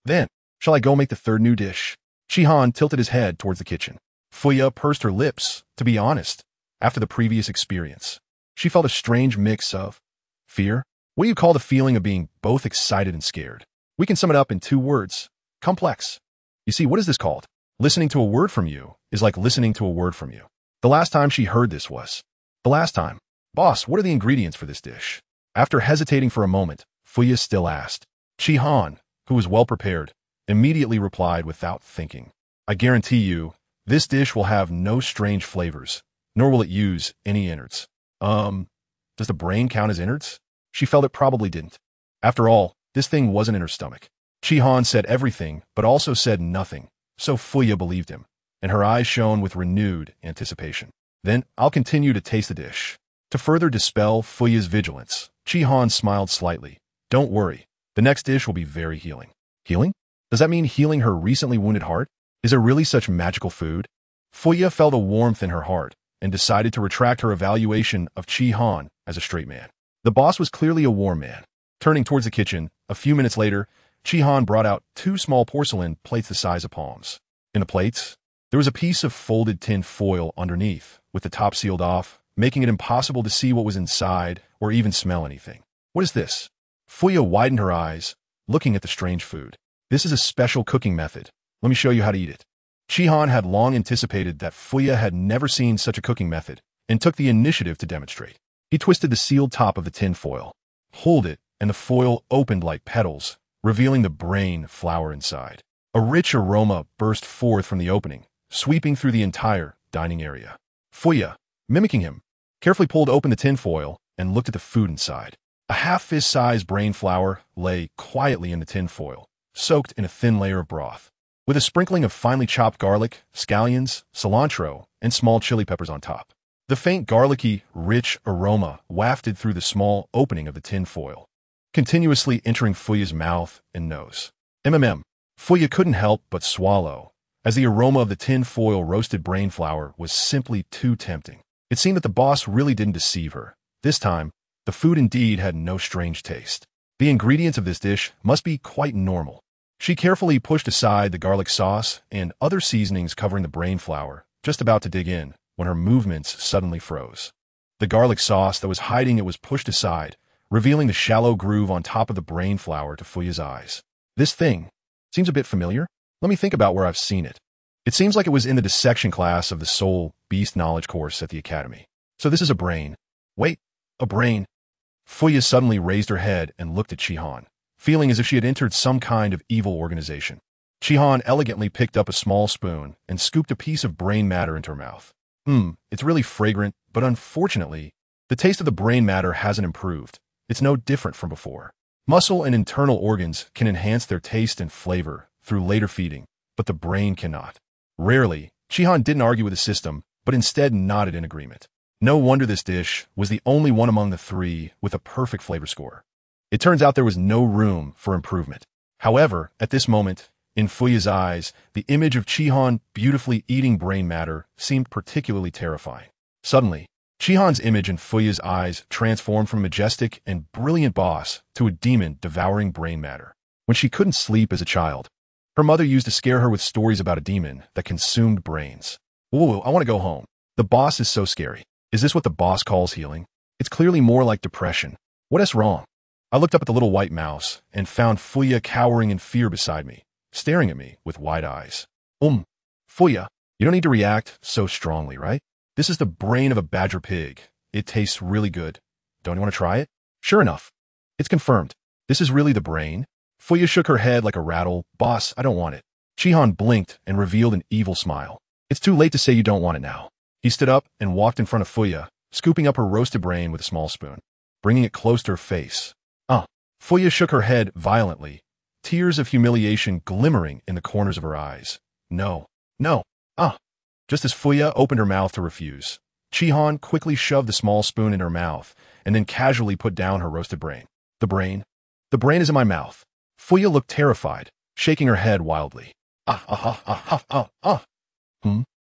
Speaker 1: Then, shall I go make the 3rd new dish? Chi-Han tilted his head towards the kitchen. Fuya pursed her lips. To be honest, after the previous experience, she felt a strange mix of fear. What do you call the feeling of being both excited and scared? We can sum it up in 2 words. Complex. You see, what is this called? Listening to a word from you is like listening to a word from you. The last time she heard this was the last time. Boss, what are the ingredients for this dish? After hesitating for a moment, Fuya still asked. Chi-Han, who was well prepared, immediately replied without thinking. I guarantee you, this dish will have no strange flavors, nor will it use any innards. Does the brain count as innards? She felt it probably didn't. After all, this thing wasn't in her stomach. Chi-Han said everything, but also said nothing, so Fuya believed him, and her eyes shone with renewed anticipation. Then, I'll continue to taste the dish. To further dispel Fuya's vigilance, Chi-Han smiled slightly. Don't worry, the next dish will be very healing. Healing? Does that mean healing her recently wounded heart? Is there really such magical food? Fuya felt a warmth in her heart and decided to retract her evaluation of Chi-Han as a straight man. The boss was clearly a warm man. Turning towards the kitchen, a few minutes later, Chi-Han brought out 2 small porcelain plates the size of palms. In the plates, there was a piece of folded tin foil underneath, with the top sealed off, making it impossible to see what was inside or even smell anything. What is this? Fuya widened her eyes, looking at the strange food. This is a special cooking method. Let me show you how to eat it. Chi-Han had long anticipated that Fuya had never seen such a cooking method and took the initiative to demonstrate. He twisted the sealed top of the tin foil, pulled it, and the foil opened like petals, revealing the brain flower inside. A rich aroma burst forth from the opening, sweeping through the entire dining area. Fuya, mimicking him, carefully pulled open the tin foil and looked at the food inside. A half-fist-sized brain flower lay quietly in the tin foil, soaked in a thin layer of broth, with a sprinkling of finely chopped garlic, scallions, cilantro, and small chili peppers on top. The faint garlicky, rich aroma wafted through the small opening of the tin foil, continuously entering Fuya's mouth and nose. Fuya couldn't help but swallow, as the aroma of the tin foil roasted brain flour was simply too tempting. It seemed that the boss really didn't deceive her. This time, the food indeed had no strange taste. The ingredients of this dish must be quite normal. She carefully pushed aside the garlic sauce and other seasonings covering the brain flour, just about to dig in, when her movements suddenly froze. The garlic sauce that was hiding it was pushed aside, revealing the shallow groove on top of the brain flour to Fuya's eyes. This thing seems a bit familiar. Let me think about where I've seen it. It seems like it was in the dissection class of the Soul Beast Knowledge course at the Academy. So this is a brain. Wait, a brain. Fuya suddenly raised her head and looked at Chi-Han, feeling as if she had entered some kind of evil organization. Chi-Han elegantly picked up a small spoon and scooped a piece of brain matter into her mouth. It's really fragrant, but unfortunately, the taste of the brain matter hasn't improved. It's no different from before. Muscle and internal organs can enhance their taste and flavor through later feeding, but the brain cannot. Rarely, Chi-Han didn't argue with the system, but instead nodded in agreement. No wonder this dish was the only one among the 3 with a perfect flavor score. It turns out there was no room for improvement. However, at this moment, in Fuya's eyes, the image of Chi-Han beautifully eating brain matter seemed particularly terrifying. Suddenly, Chi-Han's image in Fuya's eyes transformed from a majestic and brilliant boss to a demon devouring brain matter. When she couldn't sleep as a child, her mother used to scare her with stories about a demon that consumed brains. Ooh, I want to go home. The boss is so scary. Is this what the boss calls healing? It's clearly more like depression. What is wrong? I looked up at the little white mouse and found Fuya cowering in fear beside me, staring at me with wide eyes. Fuya, you don't need to react so strongly, right? This is the brain of a badger pig. It tastes really good. Don't you want to try it? Sure enough. It's confirmed. This is really the brain? Fuya shook her head like a rattle. Boss, I don't want it. Chi-Han blinked and revealed an evil smile. It's too late to say you don't want it now. He stood up and walked in front of Fuya, scooping up her roasted brain with a small spoon, bringing it close to her face. Fuya shook her head violently, tears of humiliation glimmering in the corners of her eyes. No. Just as Fuya opened her mouth to refuse, Chi-Han quickly shoved the small spoon in her mouth and then casually put down her roasted brain. The brain is in my mouth. Fuya looked terrified, shaking her head wildly.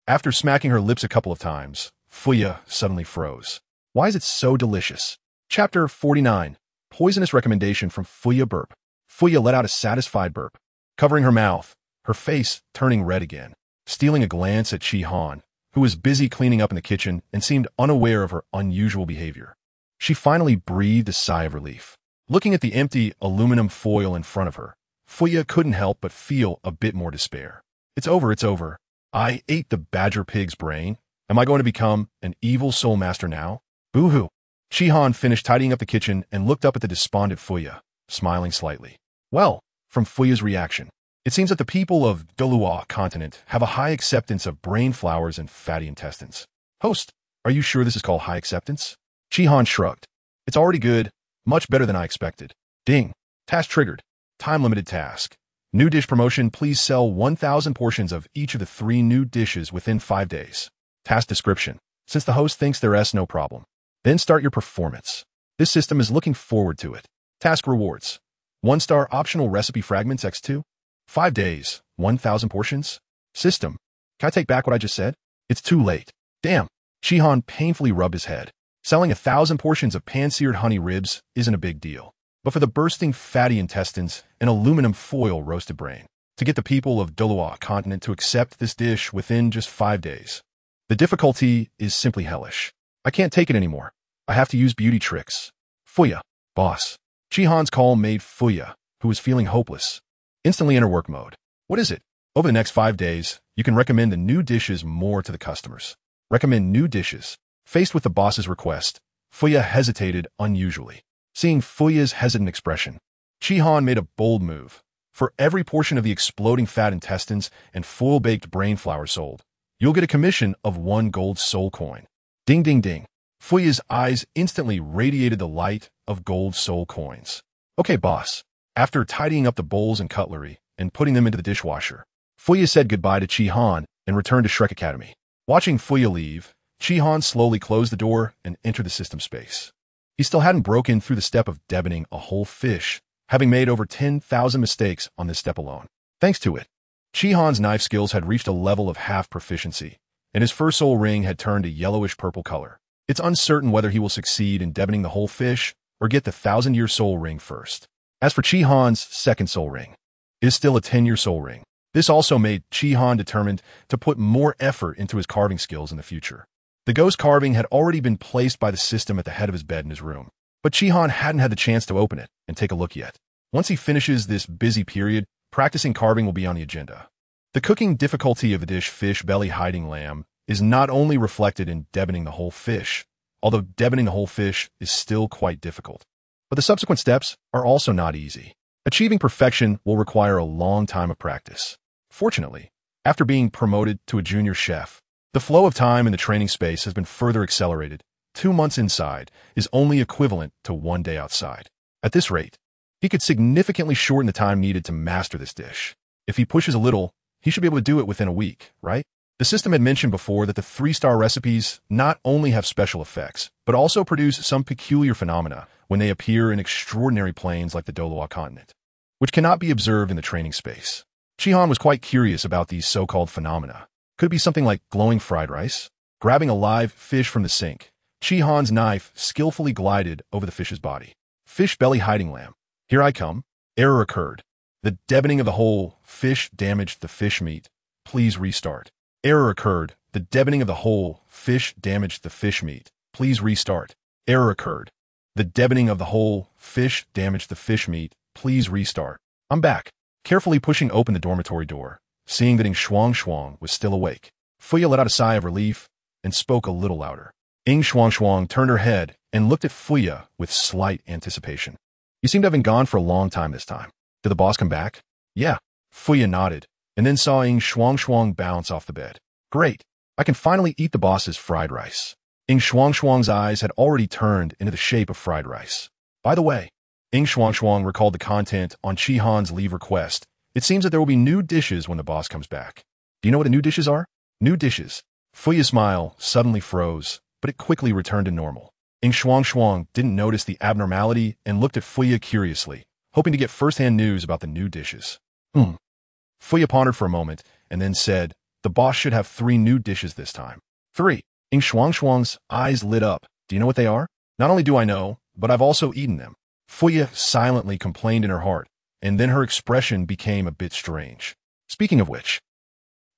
Speaker 1: After smacking her lips a couple of times, Fuya suddenly froze. Why is it so delicious? Chapter 49. Poisonous recommendation from Fuya burp. Fuya let out a satisfied burp, covering her mouth, her face turning red again, stealing a glance at Chi-Han, who was busy cleaning up in the kitchen and seemed unaware of her unusual behavior. She finally breathed a sigh of relief. Looking at the empty aluminum foil in front of her, Fuya couldn't help but feel a bit more despair. It's over. I ate the badger pig's brain. Am I going to become an evil soul master now? Boo-hoo. Chi-Han finished tidying up the kitchen and looked up at the despondent Fuya, smiling slightly. Well, from Fuya's reaction, It seems that the people of Douluo Continent have a high acceptance of brain flowers and fatty intestines. Host, are you sure this is called high acceptance? Shihan shrugged. It's already good, much better than I expected. Ding. Task triggered. Time-limited task. New dish promotion, please sell 1,000 portions of each of the 3 new dishes within 5 days. Task description. Since the host thinks there's no problem, then start your performance. This system is looking forward to it. Task rewards. 1-star optional recipe fragments x2. 5 days, 1,000 portions. System. Can I take back what I just said? It's too late. Damn. Shihan painfully rubbed his head. Selling 1,000 portions of pan-seared honey ribs isn't a big deal. But for the bursting fatty intestines and aluminum foil roasted brain, to get the people of Douluo Continent to accept this dish within just 5 days. The difficulty is simply hellish. I can't take it anymore. I have to use beauty tricks. Fuya, boss. Shihan's call made Fuya, who was feeling hopeless, instantly enter work mode. What is it? Over the next 5 days, you can recommend the new dishes more to the customers. Recommend new dishes. Faced with the boss's request, Fuya hesitated unusually. Seeing Fuya's hesitant expression, Shihan made a bold move. For every portion of the exploding fat intestines and foil-baked brain flour sold, you'll get a commission of 1 gold soul coin. Ding ding ding. Fuya's eyes instantly radiated the light of gold soul coins. Okay, boss. After tidying up the bowls and cutlery and putting them into the dishwasher, Fuya said goodbye to Shihan and returned to Shrek Academy. Watching Fuya leave, Shihan slowly closed the door and entered the system space. He still hadn't broken through the step of deboning a whole fish, having made over 10,000 mistakes on this step alone. Thanks to it, Shihan's knife skills had reached a level of half proficiency, and his first soul ring had turned a yellowish-purple color. It's uncertain whether he will succeed in deboning the whole fish or get the 1,000-year soul ring first. As for Shihan's second soul ring, it is still a 10-year soul ring. This also made Shihan determined to put more effort into his carving skills in the future. The ghost carving had already been placed by the system at the head of his bed in his room, but Shihan hadn't had the chance to open it and take a look yet. Once he finishes this busy period, practicing carving will be on the agenda. The cooking difficulty of the dish fish belly hiding lamb is not only reflected in deboning the whole fish, although deboning the whole fish is still quite difficult, but the subsequent steps are also not easy. Achieving perfection will require a long time of practice. Fortunately, after being promoted to a junior chef, the flow of time in the training space has been further accelerated. 2 months inside is only equivalent to 1 day outside. At this rate, he could significantly shorten the time needed to master this dish. If he pushes a little, he should be able to do it within a week, right? The system had mentioned before that the 3-star recipes not only have special effects, but also produce some peculiar phenomena when they appear in extraordinary planes like the Douluo Continent, which cannot be observed in the training space. Shihan was quite curious about these so-called phenomena. Could it be something like glowing fried rice? Grabbing a live fish from the sink, Shihan's knife skillfully glided over the fish's body. Fish belly hiding lamb. Here I come. Error occurred. The deboning of the whole fish damaged the fish meat. Please restart. Error occurred. The deboning of the whole fish damaged the fish meat. Please restart. Error occurred. The deboning of the whole fish damaged the fish meat. Please restart. I'm back. Carefully pushing open the dormitory door, seeing that Ing Shuang was still awake, Fuya let out a sigh of relief and spoke a little louder. Ing Shuang turned her head and looked at Fuya with slight anticipation. You seem to have been gone for a long time this time. Did the boss come back? Yeah. Fuya nodded, and then saw Ing Shuang bounce off the bed. Great. I can finally eat the boss's fried rice. Ing Shuang's eyes had already turned into the shape of fried rice. By the way, Ing Shuang recalled the content on Shihan's leave request. It seems that there will be new dishes when the boss comes back. Do you know what the new dishes are? New dishes. Fuya's smile suddenly froze, but it quickly returned to normal. Ing Shuang didn't notice the abnormality and looked at Fuya curiously, hoping to get first-hand news about the new dishes. Fuya pondered for a moment and then said, the boss should have 3 new dishes this time. 3. Ing Shuang's eyes lit up. Do you know what they are? Not only do I know, but I've also eaten them. Fuya silently complained in her heart, and then her expression became a bit strange. Speaking of which,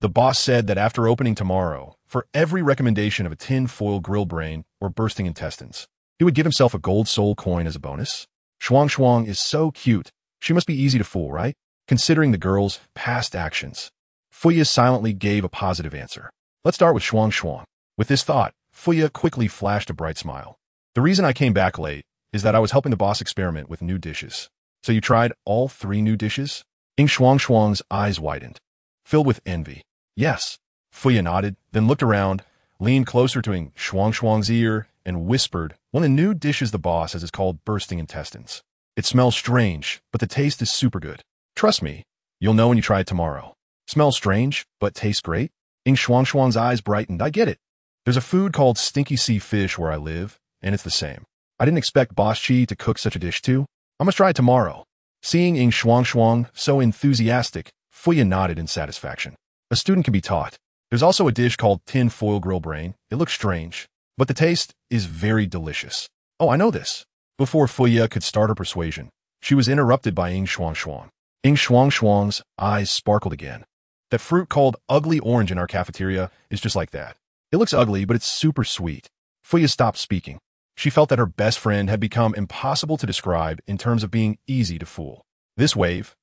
Speaker 1: the boss said that after opening tomorrow, for every recommendation of a tin foil grill brain or bursting intestines, he would give himself a gold soul coin as a bonus. Shuang is so cute. She must be easy to fool, right? Considering the girl's past actions. Fuya silently gave a positive answer. Let's start with Shuang. With this thought, Fuya quickly flashed a bright smile. The reason I came back late is that I was helping the boss experiment with new dishes. So you tried all 3 new dishes? Ing Shuang's eyes widened, filled with envy. Yes. Fuya nodded, then looked around, leaned closer to Ing Shuang's ear, and whispered, one of the new dishes the boss has is called bursting intestines. It smells strange, but the taste is super good. Trust me, you'll know when you try it tomorrow. Smells strange, but tastes great? Ing Shuang's eyes brightened. I get it. There's a food called stinky sea fish where I live, and it's the same. I didn't expect Boss Chi to cook such a dish too. I must try it tomorrow. Seeing Ing Shuang so enthusiastic, Fuya nodded in satisfaction. A student can be taught. There's also a dish called tin foil grill brain. It looks strange, but the taste is very delicious. Oh, I know this. Before Fuya could start her persuasion, she was interrupted by Ing Shuang. Ing Shuang's eyes sparkled again. That fruit called ugly orange in our cafeteria is just like that. It looks ugly, but it's super sweet. Fuya stopped speaking. She felt that her best friend had become impossible to describe in terms of being easy to fool. This wave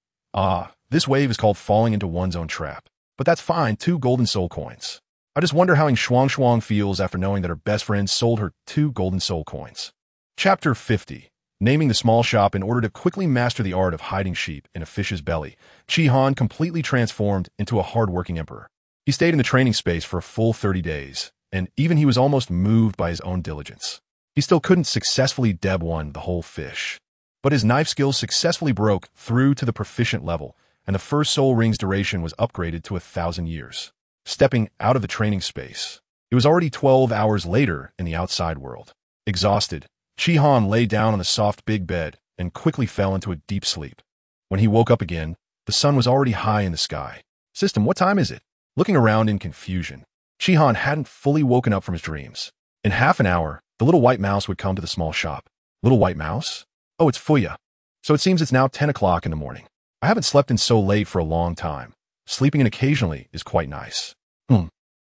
Speaker 1: is called falling into one's own trap. But that's fine, 2 golden soul coins. I just wonder how Ing Shuang feels after knowing that her best friend sold her 2 golden soul coins. Chapter 50. Naming the small shop. In order to quickly master the art of hiding sheep in a fish's belly, Chi completely transformed into a hard-working emperor. He stayed in the training space for a full 30 days, and even he was almost moved by his own diligence. He still couldn't successfully deb one the whole fish. But his knife skills successfully broke through to the proficient level, and the first soul ring's duration was upgraded to 1,000 years. Stepping out of the training space, it was already 12 hours later in the outside world. Exhausted, Chi lay down on the soft big bed and quickly fell into a deep sleep. When he woke up again, the sun was already high in the sky. System, what time is it? Looking around in confusion, Chi hadn't fully woken up from his dreams. In half an hour, the little white mouse would come to the small shop. Little white mouse? Oh, it's Fuya. So it seems it's now 10 o'clock in the morning. I haven't slept in so late for a long time. Sleeping in occasionally is quite nice.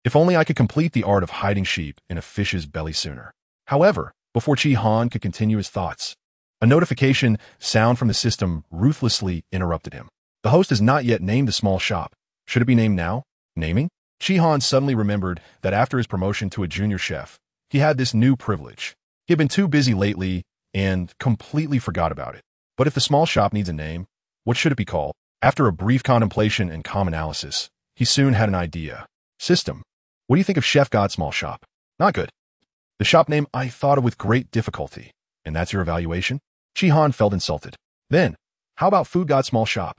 Speaker 1: If only I could complete the art of hiding sheep in a fish's belly sooner. However, before Chi could continue his thoughts, a notification sound from the system ruthlessly interrupted him. The host has not yet named the small shop. Should it be named now? Naming? Chi suddenly remembered that after his promotion to a junior chef, he had this new privilege. He had been too busy lately and completely forgot about it. But if the small shop needs a name, what should it be called? After a brief contemplation and calm analysis, he soon had an idea. System, what do you think of Chef God Small Shop? Not good. The shop name I thought of with great difficulty. And that's your evaluation? Chi felt insulted. Then, how about Food God Small Shop?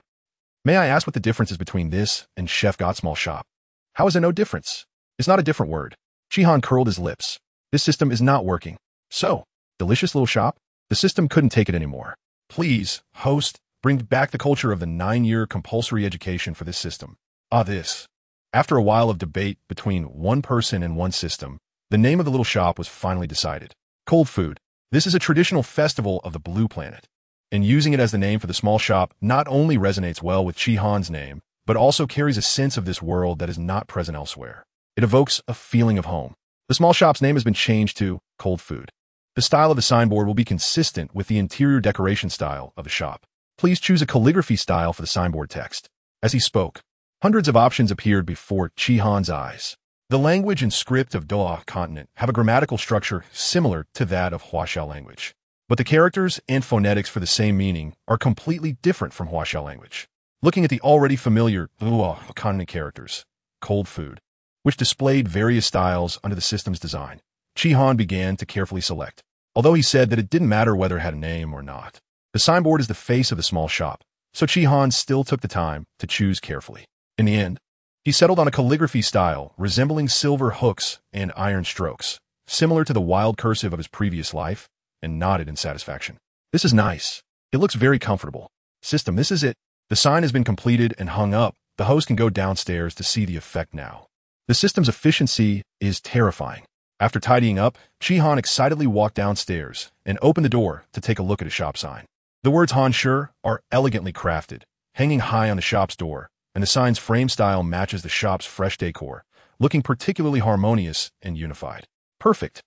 Speaker 1: May I ask what the difference is between this and Chef God Small Shop? How is there no difference? It's not a different word. Chi curled his lips. This system is not working. So, delicious little shop? The system couldn't take it anymore. Please, host, bring back the culture of the 9-year compulsory education for this system. This. After a while of debate between one person and one system, the name of the little shop was finally decided. Cold food. This is a traditional festival of the Blue Planet. And using it as the name for the small shop not only resonates well with Chi name, but also carries a sense of this world that is not present elsewhere. It evokes a feeling of home. The small shop's name has been changed to Cold Food. The style of the signboard will be consistent with the interior decoration style of the shop. Please choose a calligraphy style for the signboard text. As he spoke, hundreds of options appeared before Chi eyes. The language and script of Douluo Continent have a grammatical structure similar to that of Huaxiao language. But the characters and phonetics for the same meaning are completely different from Huaxiao language. Looking at the already familiar Douluo Continent characters, Cold Food, which displayed various styles under the system's design, Chi began to carefully select. Although he said that it didn't matter whether it had a name or not. The signboard is the face of the small shop, so Chi still took the time to choose carefully. In the end, he settled on a calligraphy style resembling silver hooks and iron strokes, similar to the wild cursive of his previous life, and nodded in satisfaction. This is nice. It looks very comfortable. System, this is it. The sign has been completed and hung up. The host can go downstairs to see the effect now. The system's efficiency is terrifying. After tidying up, Chi excitedly walked downstairs and opened the door to take a look at a shop sign. The words Han Sure are elegantly crafted, hanging high on the shop's door, and the sign's frame style matches the shop's fresh decor, looking particularly harmonious and unified. Perfect.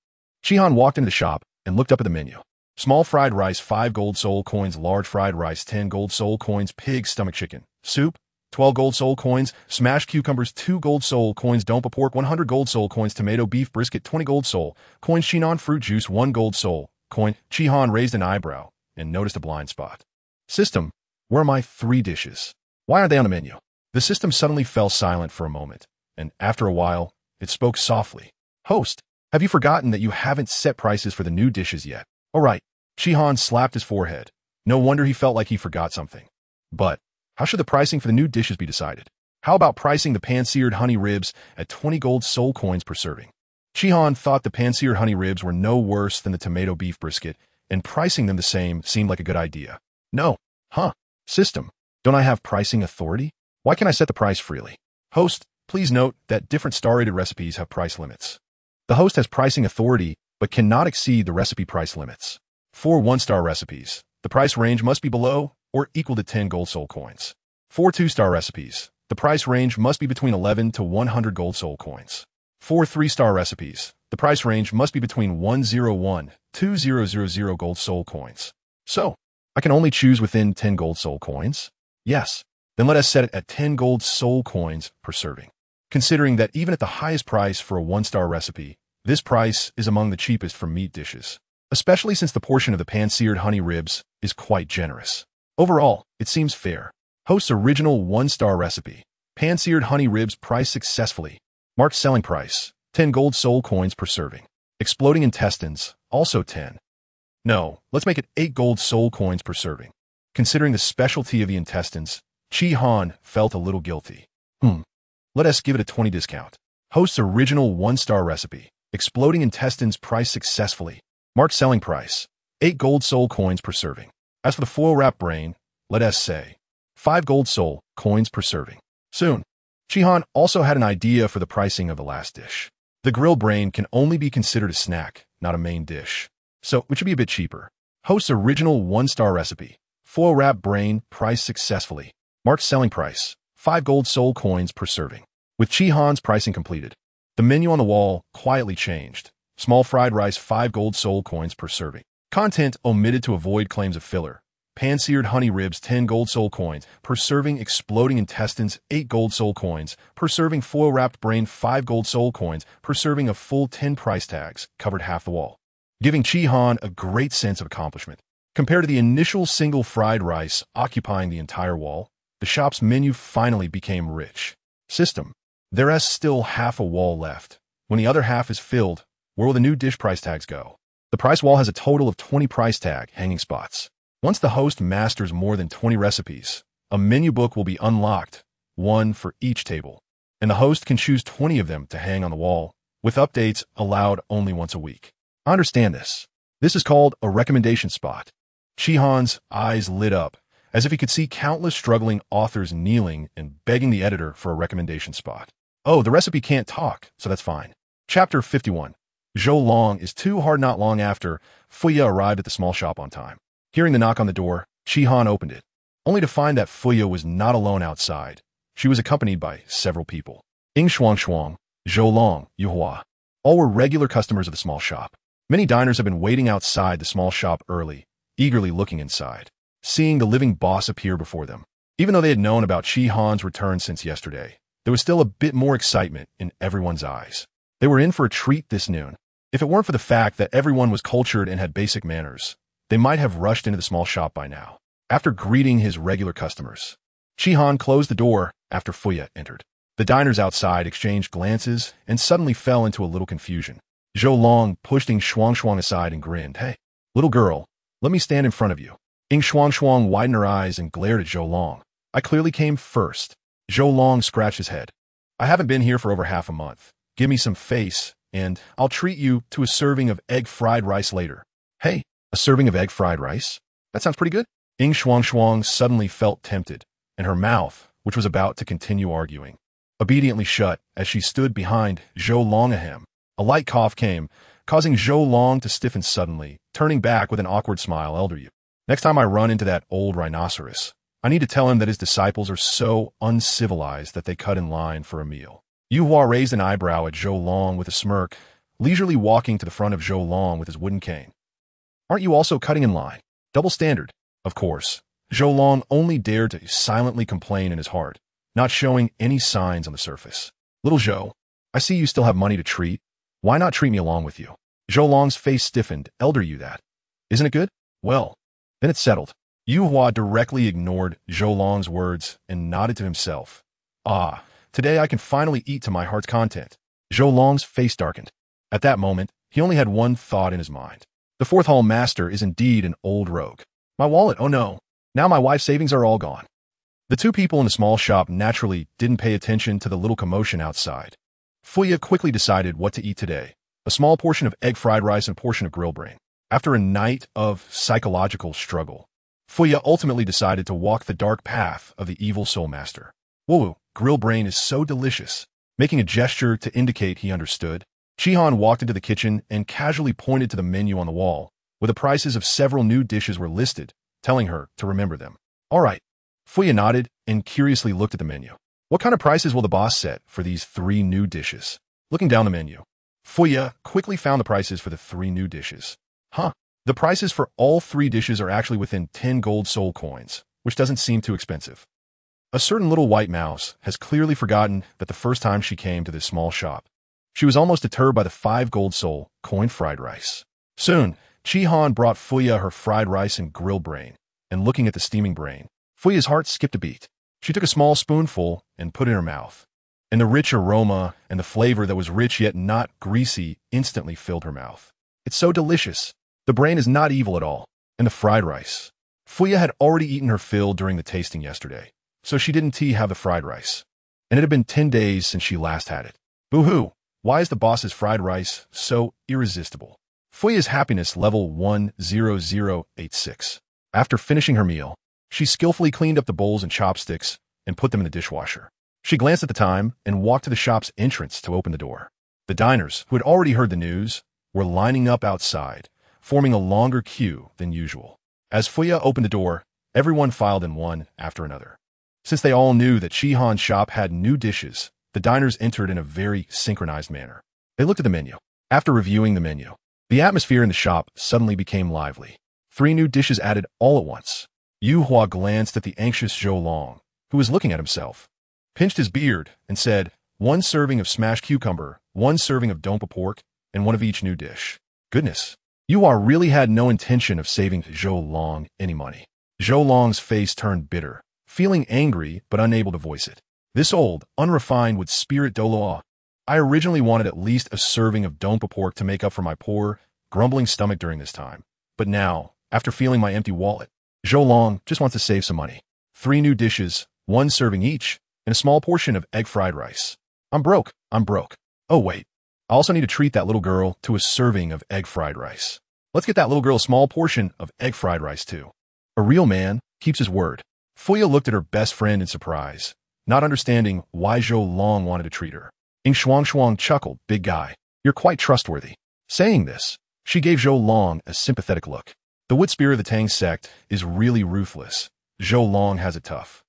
Speaker 1: Chi walked into the shop and looked up at the menu. Small fried rice, 5 gold soul coins. Large fried rice, 10 gold soul coins. Pig stomach chicken. Soup, 12 gold soul coins. Smashed cucumbers, 2 gold soul coins. Dompa pork, 100 gold soul coins. Tomato beef brisket, 20 gold soul coins. Chinon fruit juice, 1 gold soul coin. Chi raised an eyebrow and noticed a blind spot. System, where are my 3 dishes? Why aren't they on the menu? The system suddenly fell silent for a moment, and after a while, it spoke softly. Host, have you forgotten that you haven't set prices for the new dishes yet? All right. Shihan slapped his forehead. No wonder he felt like he forgot something. But how should the pricing for the new dishes be decided? How about pricing the pan-seared honey ribs at 20 gold soul coins per serving? Shihan thought the pan-seared honey ribs were no worse than the tomato beef brisket, and pricing them the same seemed like a good idea. No. Huh. System, don't I have pricing authority? Why can't I set the price freely? Host, please note that different star-rated recipes have price limits. The host has pricing authority, but cannot exceed the recipe price limits. For 1-star recipes, the price range must be below or equal to 10 gold soul coins. For 2-star recipes, the price range must be between 11 to 100 gold soul coins. For 3-star recipes, the price range must be between 101 to 2000 gold soul coins. So, I can only choose within 10 gold soul coins? Yes. Then let us set it at 10 gold soul coins per serving. Considering that even at the highest price for a 1-star recipe, this price is among the cheapest for meat dishes, especially since the portion of the pan-seared honey ribs is quite generous. Overall, it seems fair. Host's original 1-star recipe, pan-seared honey ribs priced successfully. Marked selling price, 10 gold soul coins per serving. Exploding intestines, also 10. No, let's make it 8 gold soul coins per serving. Considering the specialty of the intestines, Shihan felt a little guilty. Let us give it a 20 discount. Host's original 1-star recipe, exploding intestines priced successfully. Marked selling price, 8 gold soul coins per serving. As for the foil-wrapped brain, let us say 5 gold soul coins per serving. Soon, Shihan also had an idea for the pricing of the last dish. The grilled brain can only be considered a snack, not a main dish, so it should be a bit cheaper. Host's original 1-star recipe, foil-wrapped brain priced successfully. Marked selling price, 5 gold soul coins per serving. With Shihan's pricing completed, the menu on the wall quietly changed. Small fried rice 5 gold soul coins per serving. Content omitted to avoid claims of filler. Pan-seared honey ribs 10 gold soul coins per serving. Exploding intestines 8 gold soul coins per serving. Foil-wrapped brain 5 gold soul coins per serving. A full 10 price tags covered half the wall, giving Shihan a great sense of accomplishment. Compared to the initial single fried rice occupying the entire wall, the shop's menu finally became rich. System, there is still half a wall left. When the other half is filled, where will the new dish price tags go? The price wall has a total of 20 price tag hanging spots. Once the host masters more than 20 recipes, a menu book will be unlocked, one for each table, and the host can choose 20 of them to hang on the wall, with updates allowed only once a week. I understand this. This is called a recommendation spot. Shihan's eyes lit up, as if he could see countless struggling authors kneeling and begging the editor for a recommendation spot. Oh, the recipe can't talk, so that's fine. Chapter 51. Zhou Long is too hard. Not long after, Fuya arrived at the small shop on time. Hearing the knock on the door, Shihan opened it, only to find that Fuya was not alone outside. She was accompanied by several people. Ying Shuang, Zhou Long, Yuhua. All were regular customers of the small shop. Many diners have been waiting outside the small shop early, eagerly looking inside, seeing the living boss appear before them. Even though they had known about Shihan's return since yesterday, there was still a bit more excitement in everyone's eyes. They were in for a treat this noon. If it weren't for the fact that everyone was cultured and had basic manners, they might have rushed into the small shop by now. After greeting his regular customers, Shihan closed the door after Fuya entered. The diners outside exchanged glances and suddenly fell into a little confusion. Zhou Long pushed Ying Shuang aside and grinned. Hey, little girl, let me stand in front of you. Ying Shuang widened her eyes and glared at Zhou Long. I clearly came first. Zhou Long scratched his head. I haven't been here for over half a month. Give me some face, and I'll treat you to a serving of egg fried rice later. Hey, a serving of egg fried rice? That sounds pretty good. Ying Shuang suddenly felt tempted, and her mouth, which was about to continue arguing, obediently shut as she stood behind Zhou Long. Ahem. A light cough came, causing Zhou Long to stiffen suddenly, turning back with an awkward smile. Elder you. Next time I run into that old rhinoceros, I need to tell him that his disciples are so uncivilized that they cut in line for a meal. Yuhua raised an eyebrow at Zhou Long with a smirk, leisurely walking to the front of Zhou Long with his wooden cane. Aren't you also cutting in line? Double standard. Of course. Zhou Long only dared to silently complain in his heart, not showing any signs on the surface. Little Zhou, I see you still have money to treat. Why not treat me along with you? Zhou Long's face stiffened. Elder you that. Isn't it good? Well, then it's settled. Yu Hua directly ignored Zhou Long's words and nodded to himself. Ah, today I can finally eat to my heart's content. Zhou Long's face darkened. At that moment, he only had one thought in his mind. The fourth hall master is indeed an old rogue. My wallet, oh no. Now my wife's savings are all gone. The two people in the small shop naturally didn't pay attention to the little commotion outside. Fuya quickly decided what to eat today. A small portion of egg fried rice and a portion of grilled brain. After a night of psychological struggle, Fuya ultimately decided to walk the dark path of the evil soul master. Whoa, grilled brain is so delicious. Making a gesture to indicate he understood, Chihan walked into the kitchen and casually pointed to the menu on the wall, where the prices of several new dishes were listed, telling her to remember them. All right. Fuya nodded and curiously looked at the menu. What kind of prices will the boss set for these 3 new dishes? Looking down the menu, Fuya quickly found the prices for the 3 new dishes. Huh. The prices for all 3 dishes are actually within 10 gold soul coins, which doesn't seem too expensive. A certain little white mouse has clearly forgotten that the first time she came to this small shop, she was almost deterred by the 5 gold soul coin fried rice. Soon, Chihan brought Fuya her fried rice and grilled brain, and looking at the steaming brain, Fuya's heart skipped a beat. She took a small spoonful and put it in her mouth, and the rich aroma and the flavor that was rich yet not greasy instantly filled her mouth. It's so delicious. The brain is not evil at all, and the fried rice. Fuya had already eaten her fill during the tasting yesterday, so she didn't have the fried rice, and it had been 10 days since she last had it. Boo-hoo! Why is the boss's fried rice so irresistible? Fuya's happiness level 10086. After finishing her meal, she skillfully cleaned up the bowls and chopsticks and put them in the dishwasher. She glanced at the time and walked to the shop's entrance to open the door. The diners, who had already heard the news, were lining up outside, forming a longer queue than usual. As Fuya opened the door, everyone filed in one after another. Since they all knew that Chihan's shop had new dishes, the diners entered in a very synchronized manner. They looked at the menu. After reviewing the menu, the atmosphere in the shop suddenly became lively. 3 new dishes added all at once. Yu Hua glanced at the anxious Zhou Long, who was looking at himself, pinched his beard, and said, 1 serving of smashed cucumber, 1 serving of dompa pork, and 1 of each new dish. Goodness. Yu Hua really had no intention of saving Zhou Long any money. Zhou Long's face turned bitter, feeling angry but unable to voice it. This old, unrefined would spirit Douluo. I originally wanted at least a serving of dompa pork to make up for my poor, grumbling stomach during this time. But now, after feeling my empty wallet, Zhou Long just wants to save some money. 3 new dishes, 1 serving each, and a small portion of egg fried rice. I'm broke. Oh wait, I also need to treat that little girl to a serving of egg fried rice. Let's get that little girl a small portion of egg fried rice too. A real man keeps his word. Fuya looked at her best friend in surprise, not understanding why Zhou Long wanted to treat her. Ing Shuang chuckled, big guy, you're quite trustworthy. Saying this, she gave Zhou Long a sympathetic look. The wood spirit of the Tang sect is really ruthless. Zhou Long has it tough.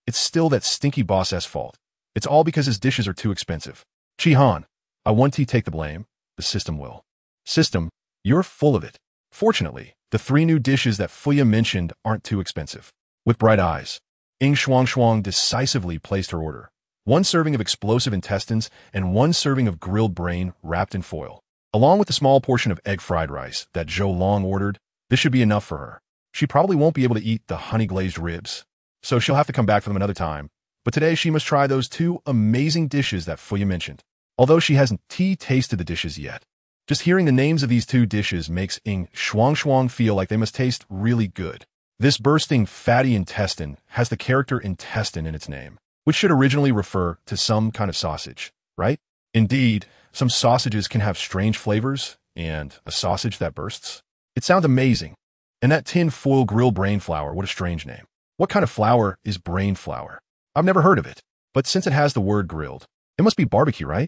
Speaker 1: It's still that stinky boss' fault. It's all because his dishes are too expensive. Chihan, I want to take the blame. The system will. System, you're full of it. Fortunately, the 3 new dishes that Fuya mentioned aren't too expensive. With bright eyes, Ing Shuang decisively placed her order. 1 serving of explosive intestines and 1 serving of grilled brain wrapped in foil. Along with the small portion of egg fried rice that Zhou Long ordered, this should be enough for her. She probably won't be able to eat the honey-glazed ribs, so she'll have to come back for them another time. But today she must try those 2 amazing dishes that Fuya mentioned. Although she hasn't tasted the dishes yet. Just hearing the names of these 2 dishes makes Ing Shuang feel like they must taste really good. This bursting fatty intestine has the character intestine in its name, which should originally refer to some kind of sausage, right? Indeed, some sausages can have strange flavors, and a sausage that bursts. It sounds amazing. And that tin foil grilled brain flour, what a strange name. What kind of flour is brain flour? I've never heard of it, but since it has the word grilled, it must be barbecue, right?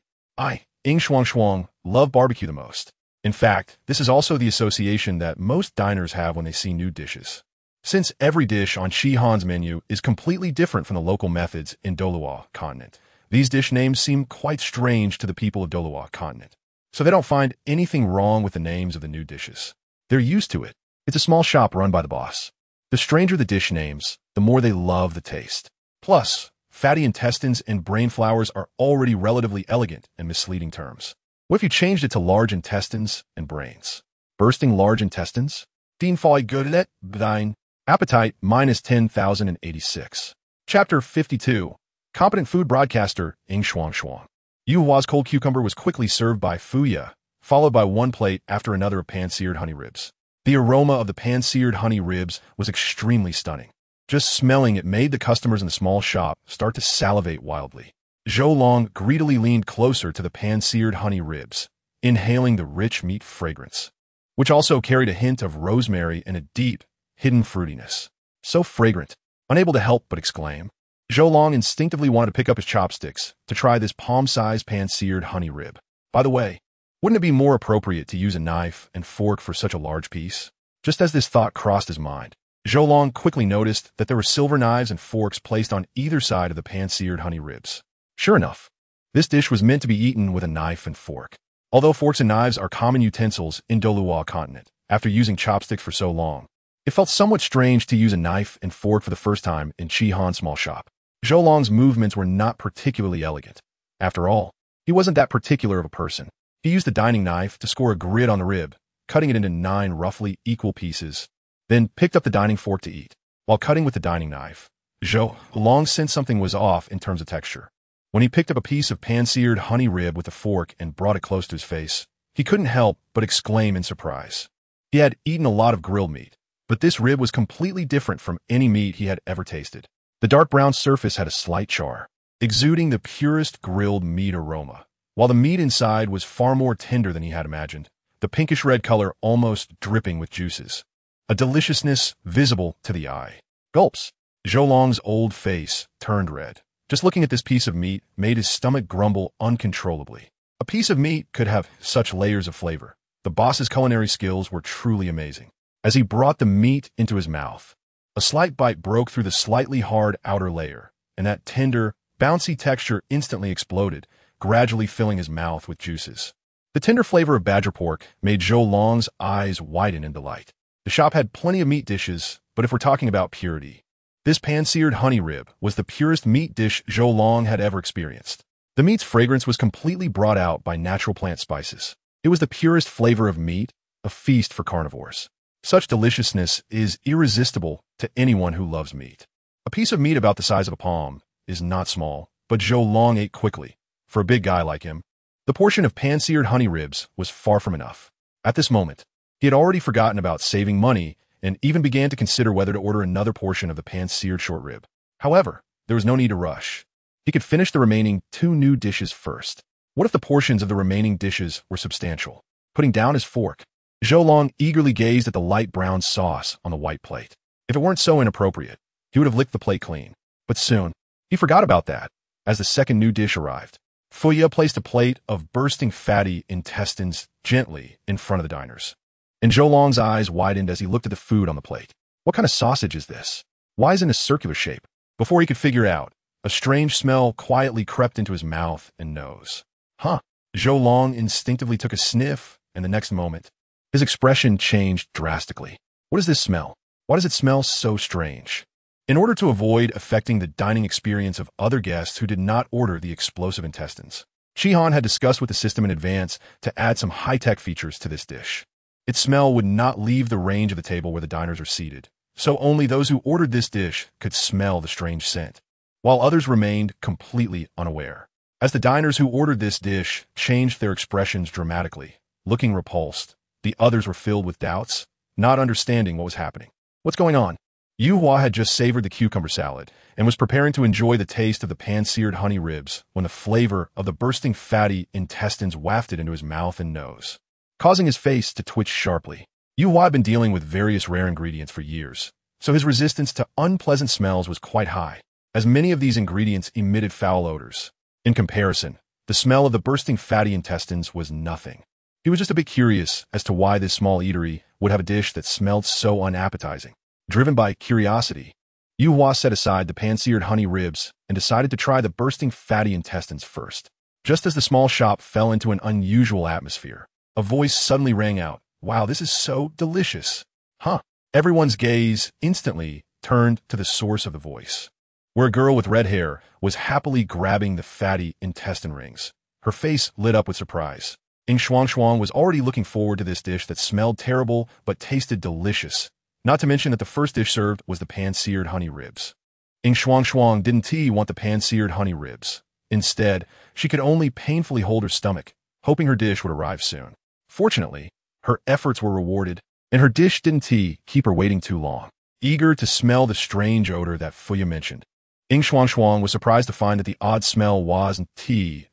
Speaker 1: Ing Shuang love barbecue the most. In fact, this is also the association that most diners have when they see new dishes. Since every dish on Chihan's menu is completely different from the local methods in Douluo Continent, these dish names seem quite strange to the people of Douluo Continent. So they don't find anything wrong with the names of the new dishes. They're used to it. It's a small shop run by the boss. The stranger the dish names, the more they love the taste. Plus, fatty intestines and brain flours are already relatively elegant and misleading terms. What if you changed it to large intestines and brains? Bursting large intestines? Din fai good at thine. Appetite minus 10,086. Chapter 52. Competent food broadcaster Ing Shuang Shuang. Yu Hua's cold cucumber was quickly served by Fu Ye, followed by one plate after another of pan-seared honey ribs. The aroma of the pan-seared honey ribs was extremely stunning. Just smelling it made the customers in the small shop start to salivate wildly. Zhou Long greedily leaned closer to the pan-seared honey ribs, inhaling the rich meat fragrance, which also carried a hint of rosemary and a deep, hidden fruitiness. So fragrant, unable to help but exclaim. Zhou Long instinctively wanted to pick up his chopsticks to try this palm-sized pan-seared honey rib. By the way, wouldn't it be more appropriate to use a knife and fork for such a large piece? Just as this thought crossed his mind, Zhou Long quickly noticed that there were silver knives and forks placed on either side of the pan-seared honey ribs. Sure enough, this dish was meant to be eaten with a knife and fork. Although forks and knives are common utensils in Douluo Continent, after using chopsticks for so long, it felt somewhat strange to use a knife and fork for the first time in Chihan's small shop. Zhou Long's movements were not particularly elegant. After all, he wasn't that particular of a person. He used the dining knife to score a grid on the rib, cutting it into 9 roughly equal pieces, then picked up the dining fork to eat. While cutting with the dining knife, Zhou Long sensed something was off in terms of texture. When he picked up a piece of pan-seared honey rib with a fork and brought it close to his face, he couldn't help but exclaim in surprise. He had eaten a lot of grilled meat, but this rib was completely different from any meat he had ever tasted. The dark brown surface had a slight char, exuding the purest grilled meat aroma. While the meat inside was far more tender than he had imagined, the pinkish red color almost dripping with juices. A deliciousness visible to the eye. Gulps. Zhou Long's old face turned red. Just looking at this piece of meat made his stomach grumble uncontrollably. A piece of meat could have such layers of flavor. The boss's culinary skills were truly amazing. As he brought the meat into his mouth, a slight bite broke through the slightly hard outer layer, and that tender, bouncy texture instantly exploded, gradually filling his mouth with juices. The tender flavor of badger pork made Zhou Long's eyes widen in delight. The shop had plenty of meat dishes, but if we're talking about purity, this pan-seared honey rib was the purest meat dish Zhou Long had ever experienced. The meat's fragrance was completely brought out by natural plant spices. It was the purest flavor of meat, a feast for carnivores. Such deliciousness is irresistible to anyone who loves meat. A piece of meat about the size of a palm is not small, but Zhou Long ate quickly. For a big guy like him, the portion of pan-seared honey ribs was far from enough. At this moment, he had already forgotten about saving money and even began to consider whether to order another portion of the pan-seared short rib. However, there was no need to rush. He could finish the remaining 2 new dishes first. What if the portions of the remaining dishes were substantial? Putting down his fork, Zhou Long eagerly gazed at the light brown sauce on the white plate. If it weren't so inappropriate, he would have licked the plate clean. But soon, he forgot about that as the second new dish arrived. Fu Ye placed a plate of bursting fatty intestines gently in front of the diners. And Zhou Long's eyes widened as he looked at the food on the plate. What kind of sausage is this? Why is it in a circular shape? Before he could figure out, a strange smell quietly crept into his mouth and nose. Huh. Zhou Long instinctively took a sniff, and the next moment, his expression changed drastically. What is this smell? Why does it smell so strange? In order to avoid affecting the dining experience of other guests who did not order the explosive intestines, Chihan had discussed with the system in advance to add some high-tech features to this dish. Its smell would not leave the range of the table where the diners are seated, so only those who ordered this dish could smell the strange scent, while others remained completely unaware. As the diners who ordered this dish changed their expressions dramatically, looking repulsed, the others were filled with doubts, not understanding what was happening. What's going on? Yu Hua had just savored the cucumber salad and was preparing to enjoy the taste of the pan-seared honey ribs when the flavor of the bursting fatty intestines wafted into his mouth and nose, causing his face to twitch sharply. Yu Hua had been dealing with various rare ingredients for years, so his resistance to unpleasant smells was quite high, as many of these ingredients emitted foul odors. In comparison, the smell of the bursting fatty intestines was nothing. He was just a bit curious as to why this small eatery would have a dish that smelled so unappetizing. Driven by curiosity, Yu Hua set aside the pan-seared honey ribs and decided to try the bursting fatty intestines first. Just as the small shop fell into an unusual atmosphere, a voice suddenly rang out, "Wow, this is so delicious." Huh. Everyone's gaze instantly turned to the source of the voice, where a girl with red hair was happily grabbing the fatty intestine rings. Her face lit up with surprise. Ing Shuang Shuang was already looking forward to this dish that smelled terrible but tasted delicious, Not to mention that the first dish served was the pan-seared honey ribs. Ing Shuang Shuang didn't want the pan-seared honey ribs. Instead, she could only painfully hold her stomach, hoping her dish would arrive soon. Fortunately, her efforts were rewarded, and her dish didn't keep her waiting too long. Eager to smell the strange odor that Fuya mentioned, Ing Shuang Shuang was surprised to find that the odd smell wasn't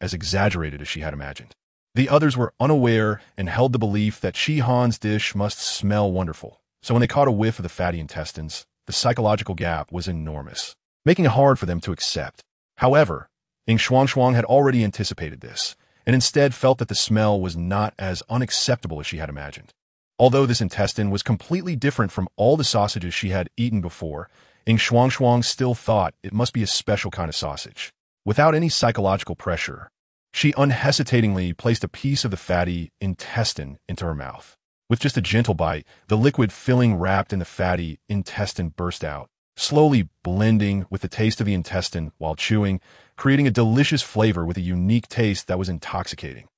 Speaker 1: as exaggerated as she had imagined. The others were unaware and held the belief that Shi Han's dish must smell wonderful, so when they caught a whiff of the fatty intestines, the psychological gap was enormous, making it hard for them to accept. However, Ing Shuang Shuang had already anticipated this, and instead felt that the smell was not as unacceptable as she had imagined. Although this intestine was completely different from all the sausages she had eaten before, Ing Shuang Shuang still thought it must be a special kind of sausage. Without any psychological pressure, she unhesitatingly placed a piece of the fatty intestine into her mouth. With just a gentle bite, the liquid filling wrapped in the fatty intestine burst out, slowly blending with the taste of the intestine while chewing, creating a delicious flavor with a unique taste that was intoxicating.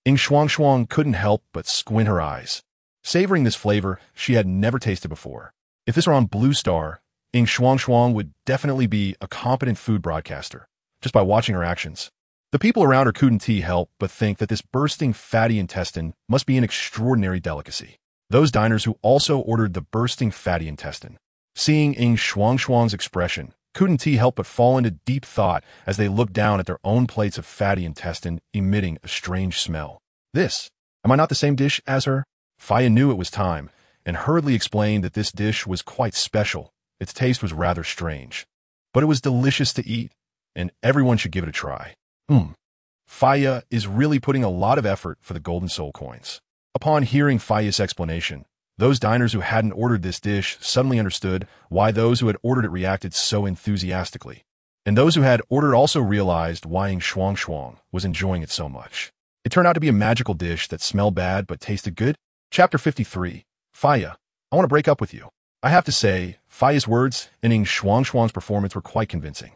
Speaker 1: Ing Shuang Shuang couldn't help but squint her eyes, savoring this flavor she had never tasted before. If this were on Blue Star, Ing Shuang Shuang would definitely be a competent food broadcaster, just by watching her actions. The people around her couldn't help but think that this bursting fatty intestine must be an extraordinary delicacy. Those diners who also ordered the bursting fatty intestine, seeing Ing Shuang Shuang's expression, couldn't help but fall into deep thought as they looked down at their own plates of fatty intestine emitting a strange smell. Am I not the same dish as her? Faya knew it was time, and hurriedly explained that this dish was quite special. Its taste was rather strange, but it was delicious to eat, and everyone should give it a try. Faya is really putting a lot of effort for the golden soul coins. Upon hearing Faya's explanation, those diners who hadn't ordered this dish suddenly understood why those who had ordered it reacted so enthusiastically. And those who had ordered also realized why Ing Shuang Shuang was enjoying it so much. It turned out to be a magical dish that smelled bad but tasted good. Chapter 53. Faya, I want to break up with you. I have to say, Faya's words and Ing Shuang Shuang's performance were quite convincing.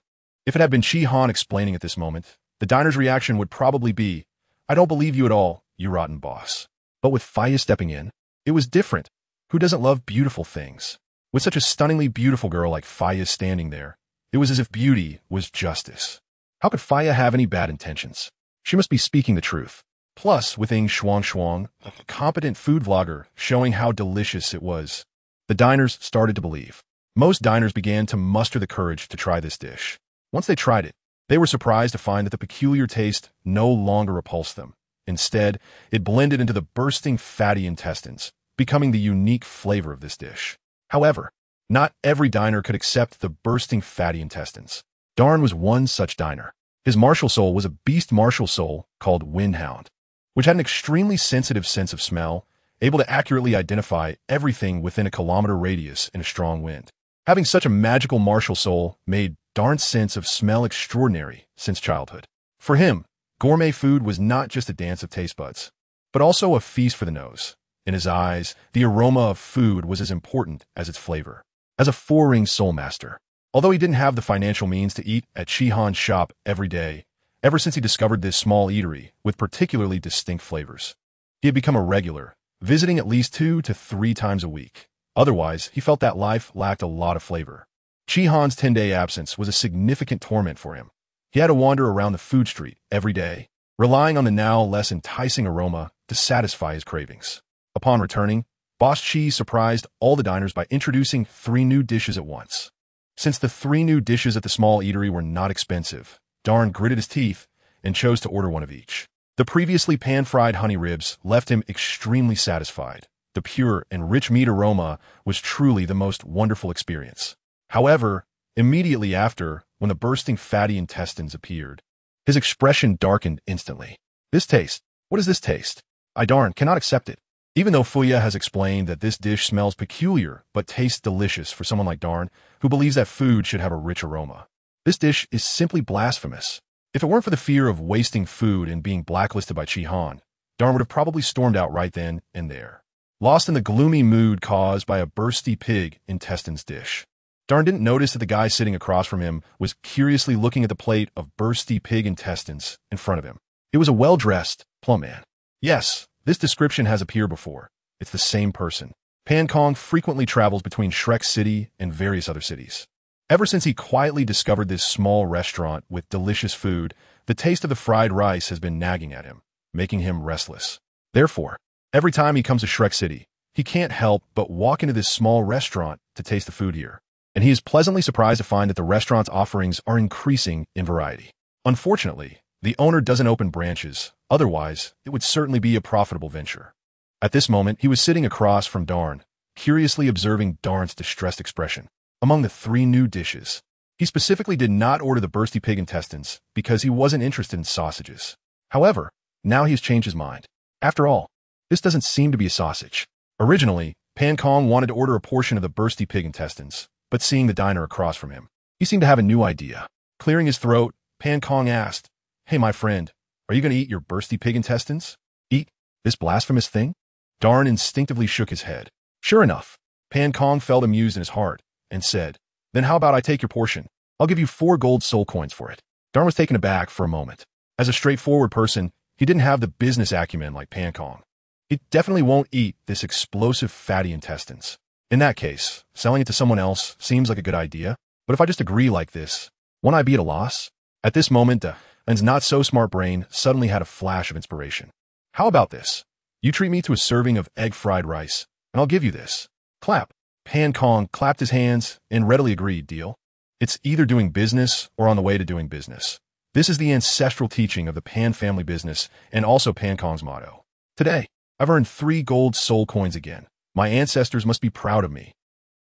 Speaker 1: If it had been Shi Han explaining at this moment, the diner's reaction would probably be, I don't believe you at all, you rotten boss. But with Faya stepping in, it was different. Who doesn't love beautiful things? With such a stunningly beautiful girl like Faya standing there, it was as if beauty was justice. How could Faya have any bad intentions? She must be speaking the truth. Plus, with Ing Shuang Shuang, a competent food vlogger showing how delicious it was, the diners started to believe. Most diners began to muster the courage to try this dish. Once they tried it, they were surprised to find that the peculiar taste no longer repulsed them. Instead, it blended into the bursting fatty intestines, becoming the unique flavor of this dish. However, not every diner could accept the bursting fatty intestines. Darn was one such diner. His martial soul was a beast martial soul called Windhound, which had an extremely sensitive sense of smell, able to accurately identify everything within a kilometer radius in a strong wind. Having such a magical martial soul made Darn's sense of smell extraordinary since childhood. For him, gourmet food was not just a dance of taste buds, but also a feast for the nose. In his eyes, the aroma of food was as important as its flavor. As a four-ring soul master, although he didn't have the financial means to eat at Shi Han's shop every day, ever since he discovered this small eatery with particularly distinct flavors, he had become a regular, visiting at least 2 to 3 times a week. Otherwise, he felt that life lacked a lot of flavor. Shi Han's 10-day absence was a significant torment for him. He had to wander around the food street every day, relying on the now less enticing aroma to satisfy his cravings. Upon returning, Boss Chi surprised all the diners by introducing 3 new dishes at once. Since the 3 new dishes at the small eatery were not expensive, Darn gritted his teeth and chose to order one of each. The previously pan-fried honey ribs left him extremely satisfied. The pure and rich meat aroma was truly the most wonderful experience. However, immediately after, when the bursting fatty intestines appeared, his expression darkened instantly. What is this taste? I darn cannot accept it. Even though Fuya has explained that this dish smells peculiar but tastes delicious for someone like Darn, who believes that food should have a rich aroma. This dish is simply blasphemous. If it weren't for the fear of wasting food and being blacklisted by Shi Han, Darn would have probably stormed out right then and there, lost in the gloomy mood caused by a bursty pig intestines dish. Darn didn't notice that the guy sitting across from him was curiously looking at the plate of bursty pig intestines in front of him. It was a well-dressed, plump man. Yes, this description has appeared before. It's the same person. Pan Kong frequently travels between Shrek City and various other cities. Ever since he quietly discovered this small restaurant with delicious food, the taste of the fried rice has been nagging at him, making him restless. Therefore, every time he comes to Shrek City, he can't help but walk into this small restaurant to taste the food here. And he is pleasantly surprised to find that the restaurant's offerings are increasing in variety. Unfortunately, the owner doesn't open branches, otherwise it would certainly be a profitable venture. At this moment, he was sitting across from Darn, curiously observing Darn's distressed expression. Among the 3 new dishes, he specifically did not order the bursty pig intestines because he wasn't interested in sausages. However, now he has changed his mind. After all, this doesn't seem to be a sausage. Originally, Pan Kong wanted to order a portion of the bursty pig intestines, but seeing the diner across from him, he seemed to have a new idea. Clearing his throat, Pan Kong asked, "Hey, my friend, are you going to eat your bursty pig intestines? Eat this blasphemous thing?" Darn instinctively shook his head. Sure enough, Pan Kong felt amused in his heart and said, "Then how about I take your portion? I'll give you 4 gold soul coins for it." Darn was taken aback for a moment. As a straightforward person, he didn't have the business acumen like Pan Kong. He definitely won't eat this explosive fatty intestines. In that case, selling it to someone else seems like a good idea, but if I just agree like this, won't I be at a loss? At this moment, Len's not-so-smart brain suddenly had a flash of inspiration. How about this? You treat me to a serving of egg fried rice, and I'll give you this. Clap. Pan Kong clapped his hands and readily agreed, deal. It's either doing business or on the way to doing business. This is the ancestral teaching of the Pan family business and also Pan Kong's motto. Today, I've earned 3 gold soul coins again. My ancestors must be proud of me.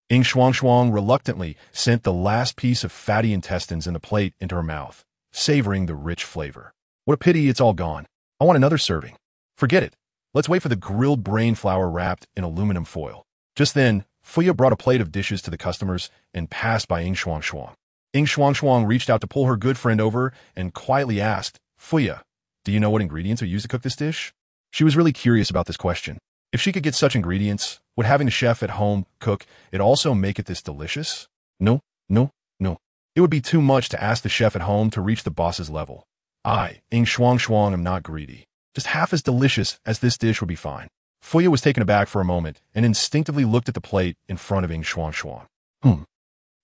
Speaker 1: Ying Shuang reluctantly sent the last piece of fatty intestines in the plate into her mouth, savoring the rich flavor. What a pity it's all gone. I want another serving. Forget it. Let's wait for the grilled brain flour wrapped in aluminum foil. Just then, Fuya brought a plate of dishes to the customers and passed by Ying Shuang. Ying Shuang reached out to pull her good friend over and quietly asked, "Fuya, do you know what ingredients are used to cook this dish?" She was really curious about this question. If she could get such ingredients, would having the chef at home cook it also make it this delicious? No. It would be too much to ask the chef at home to reach the boss's level. I, Ying Shuang, am not greedy. Just half as delicious as this dish would be fine. Fuya was taken aback for a moment and instinctively looked at the plate in front of Ying Shuang.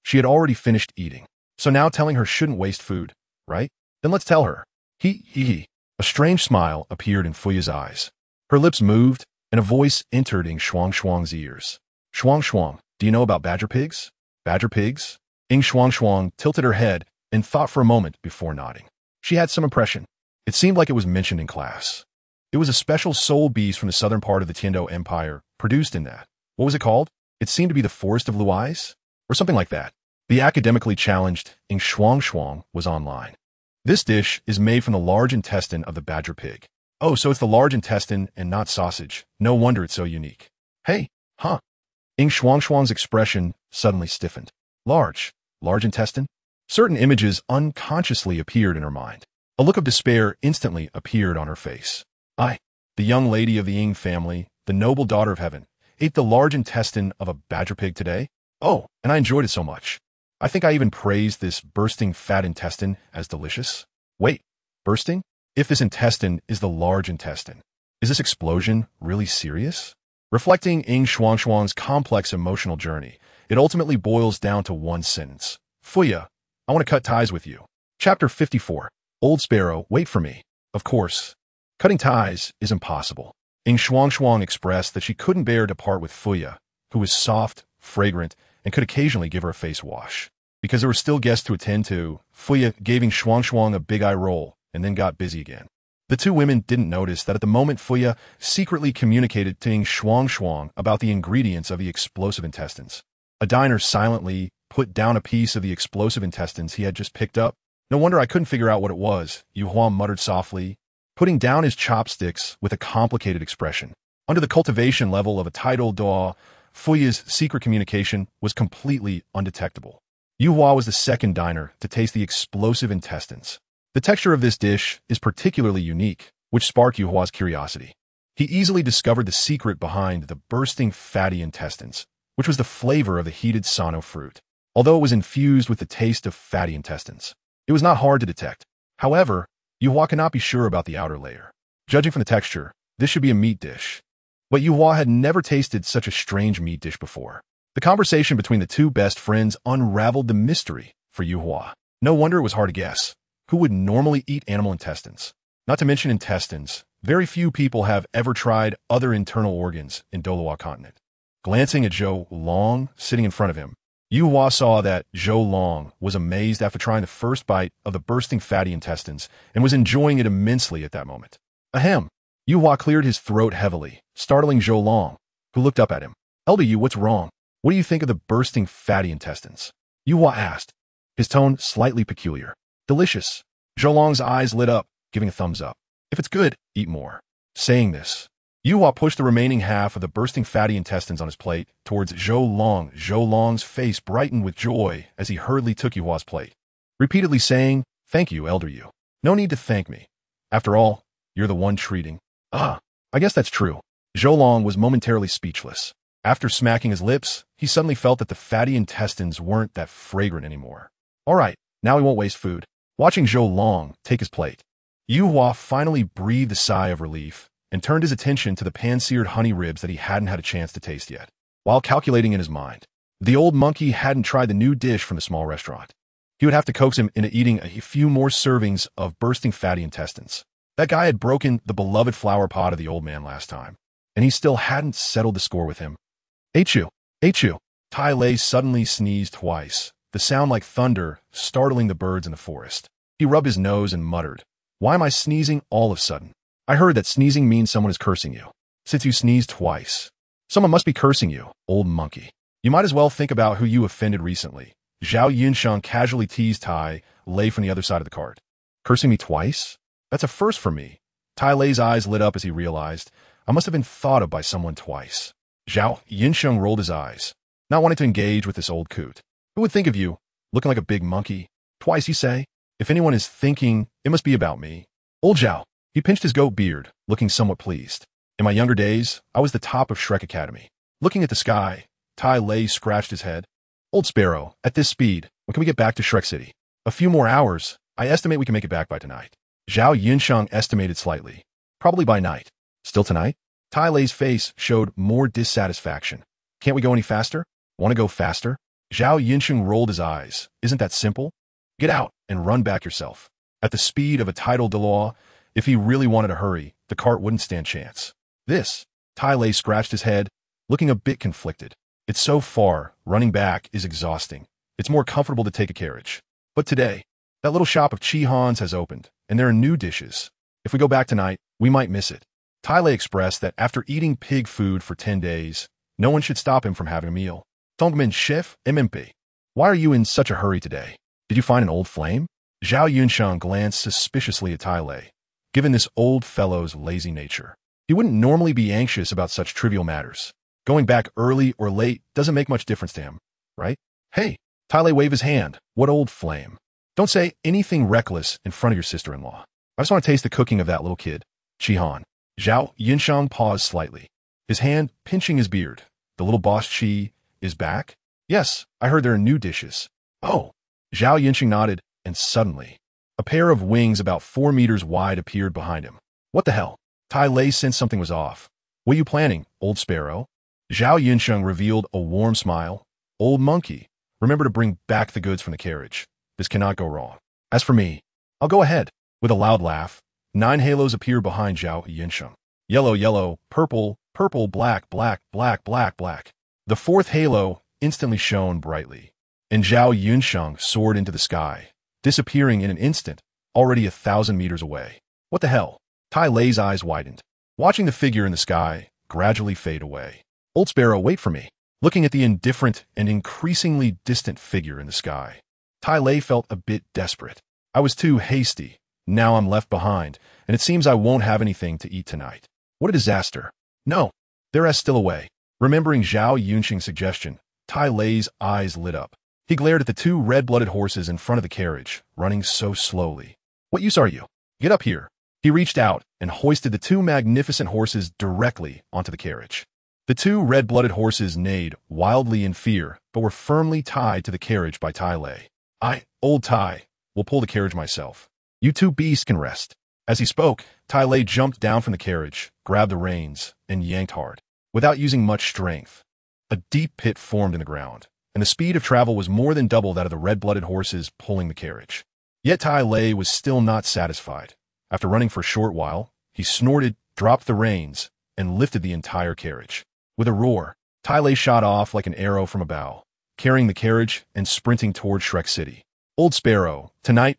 Speaker 1: She had already finished eating. So now telling her shouldn't waste food, right? Then let's tell her. He. A strange smile appeared in Fuya's eyes. Her lips moved, and a voice entered Ying Shuang's ears. Shuang, do you know about badger pigs? Badger pigs? Ying Shuang tilted her head and thought for a moment before nodding. She had some impression. It seemed like it was mentioned in class. It was a special soul beast from the southern part of the Heaven Dou Empire, produced in that. What was it called? It seemed to be the Forest of Luais? Or something like that. The academically challenged Ying Shuang was online. This dish is made from the large intestine of the badger pig. Oh, so it's the large intestine and not sausage. No wonder it's so unique. Hey, huh? Ying Shuang's expression suddenly stiffened. Large intestine? Certain images unconsciously appeared in her mind. A look of despair instantly appeared on her face. The young lady of the Ying family, the noble daughter of heaven, ate the large intestine of a badger pig today? Oh, and I enjoyed it so much. I think I even praised this bursting fat intestine as delicious. Wait, bursting? If this intestine is the large intestine, is this explosion really serious? Reflecting Ying Shuang's complex emotional journey, it ultimately boils down to one sentence. Fuya, I want to cut ties with you. Chapter 54. Old Sparrow, wait for me. Of course. Cutting ties is impossible. Ying Shuang expressed that she couldn't bear to part with Fuya, who was soft, fragrant, and could occasionally give her a face wash. Because there were still guests to attend to, Fuya gave Ying Shuang a big eye roll and then got busy again. The 2 women didn't notice that at the moment Fuya secretly communicated to Ying Shuang about the ingredients of the explosive intestines. A diner silently put down a piece of the explosive intestines he had just picked up. No wonder I couldn't figure out what it was, Yu Hua muttered softly, putting down his chopsticks with a complicated expression. Under the cultivation level of a tidal daw, Fuya's secret communication was completely undetectable. Yu Hua was the second diner to taste the explosive intestines. The texture of this dish is particularly unique, which sparked Yu Hua's curiosity. He easily discovered the secret behind the bursting fatty intestines, which was the flavor of the heated sano fruit. Although it was infused with the taste of fatty intestines, it was not hard to detect. However, Yu Hua cannot be sure about the outer layer. Judging from the texture, this should be a meat dish. But Yuhua had never tasted such a strange meat dish before. The conversation between the two best friends unraveled the mystery for Yuhua. No wonder it was hard to guess. Who would normally eat animal intestines? Not to mention intestines. Very few people have ever tried other internal organs in Douluo Continent. Glancing at Zhou Long sitting in front of him, Yuhua saw that Zhou Long was amazed after trying the first bite of the bursting fatty intestines and was enjoying it immensely at that moment. Ahem. Yuhua cleared his throat heavily, startling Zhou Long, who looked up at him. Elder Yu, what's wrong? What do you think of the bursting fatty intestines? Yuhua asked, his tone slightly peculiar. Delicious. Zhou Long's eyes lit up, giving a thumbs up. If it's good, eat more. Saying this, Yuhua pushed the remaining half of the bursting fatty intestines on his plate towards Zhou Long. Zhou Long's face brightened with joy as he hurriedly took Yuhua's plate, repeatedly saying, "Thank you, Elder Yu. No need to thank me. After all, you're the one treating." I guess that's true. Zhou Long was momentarily speechless. After smacking his lips, he suddenly felt that the fatty intestines weren't that fragrant anymore. All right, now we won't waste food. Watching Zhou Long take his plate, Yuhua finally breathed a sigh of relief and turned his attention to the pan-seared honey ribs that he hadn't had a chance to taste yet. While calculating in his mind, the old monkey hadn't tried the new dish from the small restaurant. He would have to coax him into eating a few more servings of bursting fatty intestines. That guy had broken the beloved flower pot of the old man last time, and he still hadn't settled the score with him. Achoo! Achoo! Tai Lei suddenly sneezed twice, the sound like thunder startling the birds in the forest. He rubbed his nose and muttered, "Why am I sneezing all of a sudden? I heard that sneezing means someone is cursing you. Since you sneezed twice, someone must be cursing you, old monkey. You might as well think about who you offended recently." Zhao Yunsheng casually teased Tai Lei from the other side of the cart. Cursing me twice? That's a first for me. Tai Lei's eyes lit up as he realized, I must have been thought of by someone twice. Zhao Yunsheng rolled his eyes, not wanting to engage with this old coot. Who would think of you, looking like a big monkey? Twice, you say? If anyone is thinking, it must be about me. Old Zhao, he pinched his goat beard, looking somewhat pleased. In my younger days, I was the top of Shrek Academy. Looking at the sky, Tai Lei scratched his head. Old Sparrow, at this speed, when can we get back to Shrek City? A few more hours. I estimate we can make it back by tonight. Zhao Yunsheng estimated slightly. Probably by night. Still tonight? Tai Lei's face showed more dissatisfaction. Can't we go any faster? Want to go faster? Zhao Yunsheng rolled his eyes. Isn't that simple? Get out and run back yourself. At the speed of a tidal Douluo, if he really wanted to hurry, the cart wouldn't stand chance. This, Tai Lei scratched his head, looking a bit conflicted. It's so far, running back is exhausting. It's more comfortable to take a carriage. But today, that little shop of Chi Han's has opened, and there are new dishes. If we go back tonight, we might miss it. Tai Lei expressed that after eating pig food for 10 days, no one should stop him from having a meal. Tongmin chef MMP. Why are you in such a hurry today? Did you find an old flame? Zhao Yunsheng glanced suspiciously at Tai Lei, given this old fellow's lazy nature. He wouldn't normally be anxious about such trivial matters. Going back early or late doesn't make much difference to him, right? Hey, Tai Lei waved his hand. What old flame? Don't say anything reckless in front of your sister-in-law. I just want to taste the cooking of that little kid, Chi Han. Zhao Yunsheng paused slightly, his hand pinching his beard. The little boss Chi is back? Yes, I heard there are new dishes. Oh. Zhao Yunsheng nodded, and suddenly, a pair of wings about 4 meters wide appeared behind him. What the hell? Tai Lei sensed something was off. What are you planning, old sparrow? Zhao Yunsheng revealed a warm smile. Old monkey, remember to bring back the goods from the carriage. This cannot go wrong. As for me, I'll go ahead. With a loud laugh, 9 halos appeared behind Zhao Yunsheng. Yellow, yellow, purple, purple, black, black, black, black, black. The 4th halo instantly shone brightly, and Zhao Yunsheng soared into the sky, disappearing in an instant, already 1,000 meters away. What the hell? Tai Lei's eyes widened, watching the figure in the sky gradually fade away. Old Sparrow, wait for me. Looking at the indifferent and increasingly distant figure in the sky, Tai Lei felt a bit desperate. I was too hasty. Now I'm left behind, and it seems I won't have anything to eat tonight. What a disaster. No, they're still away. Remembering Zhao Yunsheng's suggestion, Tai Lei's eyes lit up. He glared at the 2 red-blooded horses in front of the carriage, running so slowly. What use are you? Get up here. He reached out and hoisted the 2 magnificent horses directly onto the carriage. The 2 red-blooded horses neighed wildly in fear, but were firmly tied to the carriage by Tai Lei. Old Tai, will pull the carriage myself. You 2 beasts can rest. As he spoke, Tai Lei jumped down from the carriage, grabbed the reins, and yanked hard. Without using much strength, a deep pit formed in the ground, and the speed of travel was more than double that of the red-blooded horses pulling the carriage. Yet Tai Lei was still not satisfied. After running for a short while, he snorted, dropped the reins, and lifted the entire carriage. With a roar, Tai Lei shot off like an arrow from a bow, carrying the carriage and sprinting toward Shrek City. Old Sparrow, tonight,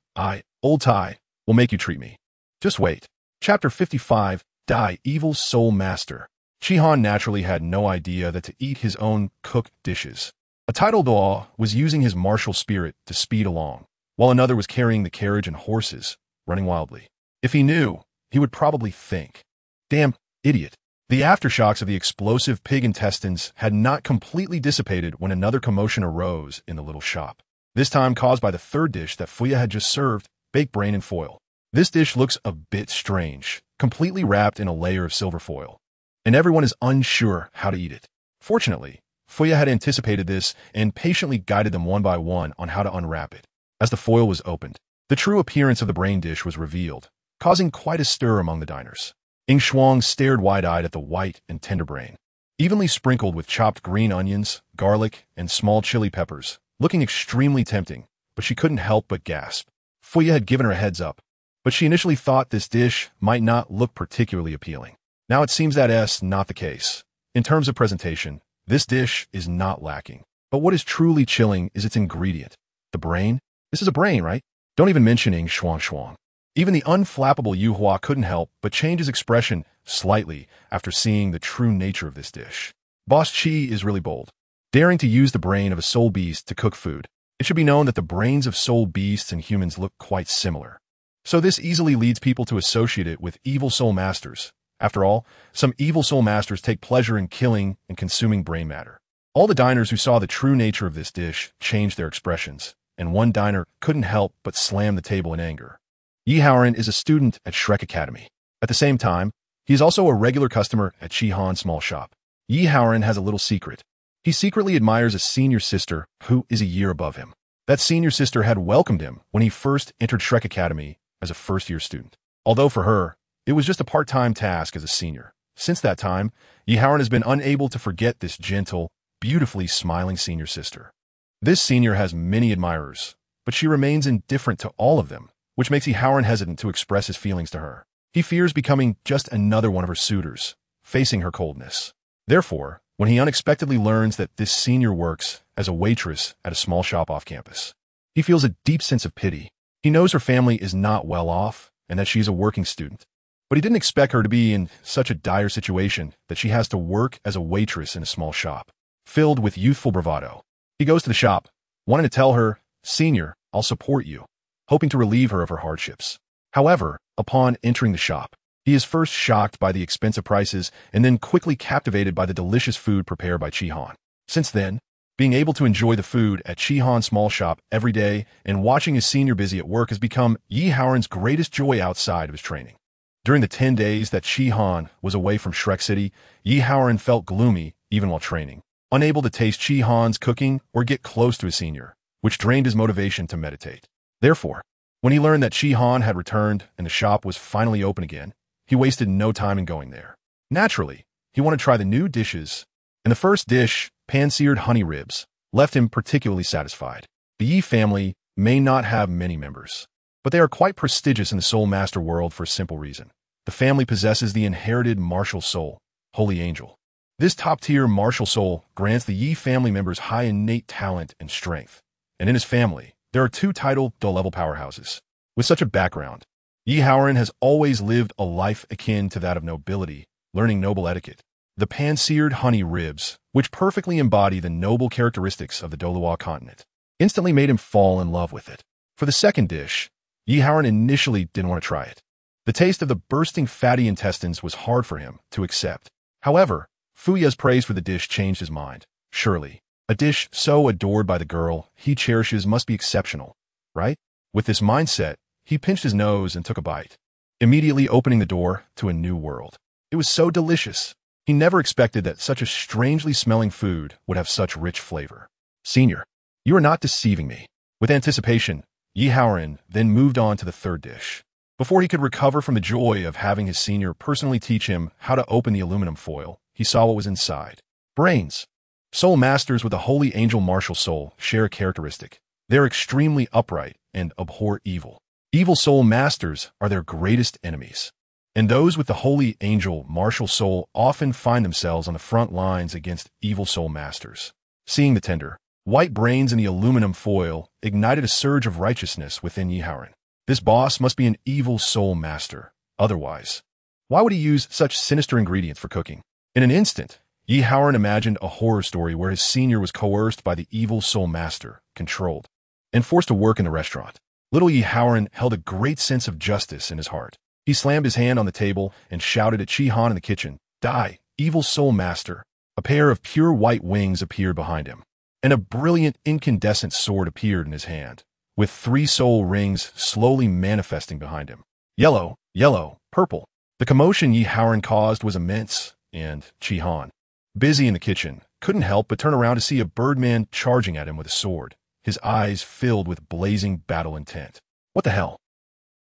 Speaker 1: Old Tai, will make you treat me. Just wait. Chapter 55, Die, Evil Soul Master. Chi-Han naturally had no idea that to eat his own cooked dishes. A titled Douluo was using his martial spirit to speed along, while another was carrying the carriage and horses, running wildly. If he knew, he would probably think, "Damn idiot." The aftershocks of the explosive pig intestines had not completely dissipated when another commotion arose in the little shop. This time caused by the third dish that Fuya had just served, baked brain in foil. This dish looks a bit strange, completely wrapped in a layer of silver foil, and everyone is unsure how to eat it. Fortunately, Fuya had anticipated this and patiently guided them one by one on how to unwrap it. As the foil was opened, the true appearance of the brain dish was revealed, causing quite a stir among the diners. Ying Shuang stared wide-eyed at the white and tender brain, evenly sprinkled with chopped green onions, garlic, and small chili peppers, looking extremely tempting, but she couldn't help but gasp. Fuya had given her a heads up, but she initially thought this dish might not look particularly appealing. Now it seems that's not the case. In terms of presentation, this dish is not lacking. But what is truly chilling is its ingredient. The brain? This is a brain, right? Don't even mention Ying Shuang. Even the unflappable Yu Hua couldn't help but change his expression slightly after seeing the true nature of this dish. Boss Chi is really bold, daring to use the brain of a soul beast to cook food. It should be known that the brains of soul beasts and humans look quite similar. So this easily leads people to associate it with evil soul masters. After all, some evil soul masters take pleasure in killing and consuming brain matter. All the diners who saw the true nature of this dish changed their expressions, and one diner couldn't help but slam the table in anger. Yi Haoran is a student at Shrek Academy. At the same time, he is also a regular customer at Chi-Han's small shop. Yi Haoran has a little secret. He secretly admires a senior sister who is a year above him. That senior sister had welcomed him when he first entered Shrek Academy as a first-year student. Although for her, it was just a part-time task as a senior. Since that time, Yi Haoran has been unable to forget this gentle, beautifully smiling senior sister. This senior has many admirers, but she remains indifferent to all of them, which makes Yi Haoran hesitant to express his feelings to her. He fears becoming just another one of her suitors, facing her coldness. Therefore, when he unexpectedly learns that this senior works as a waitress at a small shop off campus, he feels a deep sense of pity. He knows her family is not well off and that she is a working student, but he didn't expect her to be in such a dire situation that she has to work as a waitress in a small shop. Filled with youthful bravado, he goes to the shop, wanting to tell her, "Senior, I'll support you," hoping to relieve her of her hardships. However, upon entering the shop, he is first shocked by the expensive prices and then quickly captivated by the delicious food prepared by Chi-Han. Since then, being able to enjoy the food at Chi-Han's small shop every day and watching his senior busy at work has become Yi Haoran's greatest joy outside of his training. During the 10 days that Chi-Han was away from Shrek City, Yi Haoran felt gloomy even while training, unable to taste Chi-Han's cooking or get close to his senior, which drained his motivation to meditate. Therefore, when he learned that Chi-Han had returned and the shop was finally open again, he wasted no time in going there. Naturally, he wanted to try the new dishes, and the first dish, pan-seared honey ribs, left him particularly satisfied. The Yi family may not have many members, but they are quite prestigious in the Soul Master world for a simple reason. The family possesses the inherited martial soul, Holy Angel. This top-tier martial soul grants the Yi family members high innate talent and strength, and in his family, there are 2 titled Douluo powerhouses. With such a background, Yi Haoran has always lived a life akin to that of nobility, learning noble etiquette. The pan-seared honey ribs, which perfectly embody the noble characteristics of the Douluo Continent, instantly made him fall in love with it. For the second dish, Yi Haoran initially didn't want to try it. The taste of the bursting fatty intestines was hard for him to accept. However, Fuya's praise for the dish changed his mind. Surely, a dish so adored by the girl he cherishes must be exceptional, right? With this mindset, he pinched his nose and took a bite, immediately opening the door to a new world. It was so delicious. He never expected that such a strangely smelling food would have such rich flavor. Senior, you are not deceiving me. With anticipation, Yi Haoran then moved on to the third dish. Before he could recover from the joy of having his senior personally teach him how to open the aluminum foil, he saw what was inside. Brains. Soul masters with a holy angel martial soul share a characteristic. They're extremely upright and abhor evil. Evil soul masters are their greatest enemies. And those with the holy angel martial soul often find themselves on the front lines against evil soul masters. Seeing the tender, white brains in the aluminum foil ignited a surge of righteousness within Yihaoran. This boss must be an evil soul master. Otherwise, why would he use such sinister ingredients for cooking? In an instant, Yihaoran imagined a horror story where his senior was coerced by the evil soul master, controlled, and forced to work in the restaurant. Little Yihaoran held a great sense of justice in his heart. He slammed his hand on the table and shouted at Chi-Han in the kitchen, "Die, evil soul master!" A pair of pure white wings appeared behind him, and a brilliant incandescent sword appeared in his hand, with 3 soul rings slowly manifesting behind him. Yellow, yellow, purple. The commotion Yihaoran caused was immense, and Chi-Han, busy in the kitchen, couldn't help but turn around to see a birdman charging at him with a sword, his eyes filled with blazing battle intent. What the hell?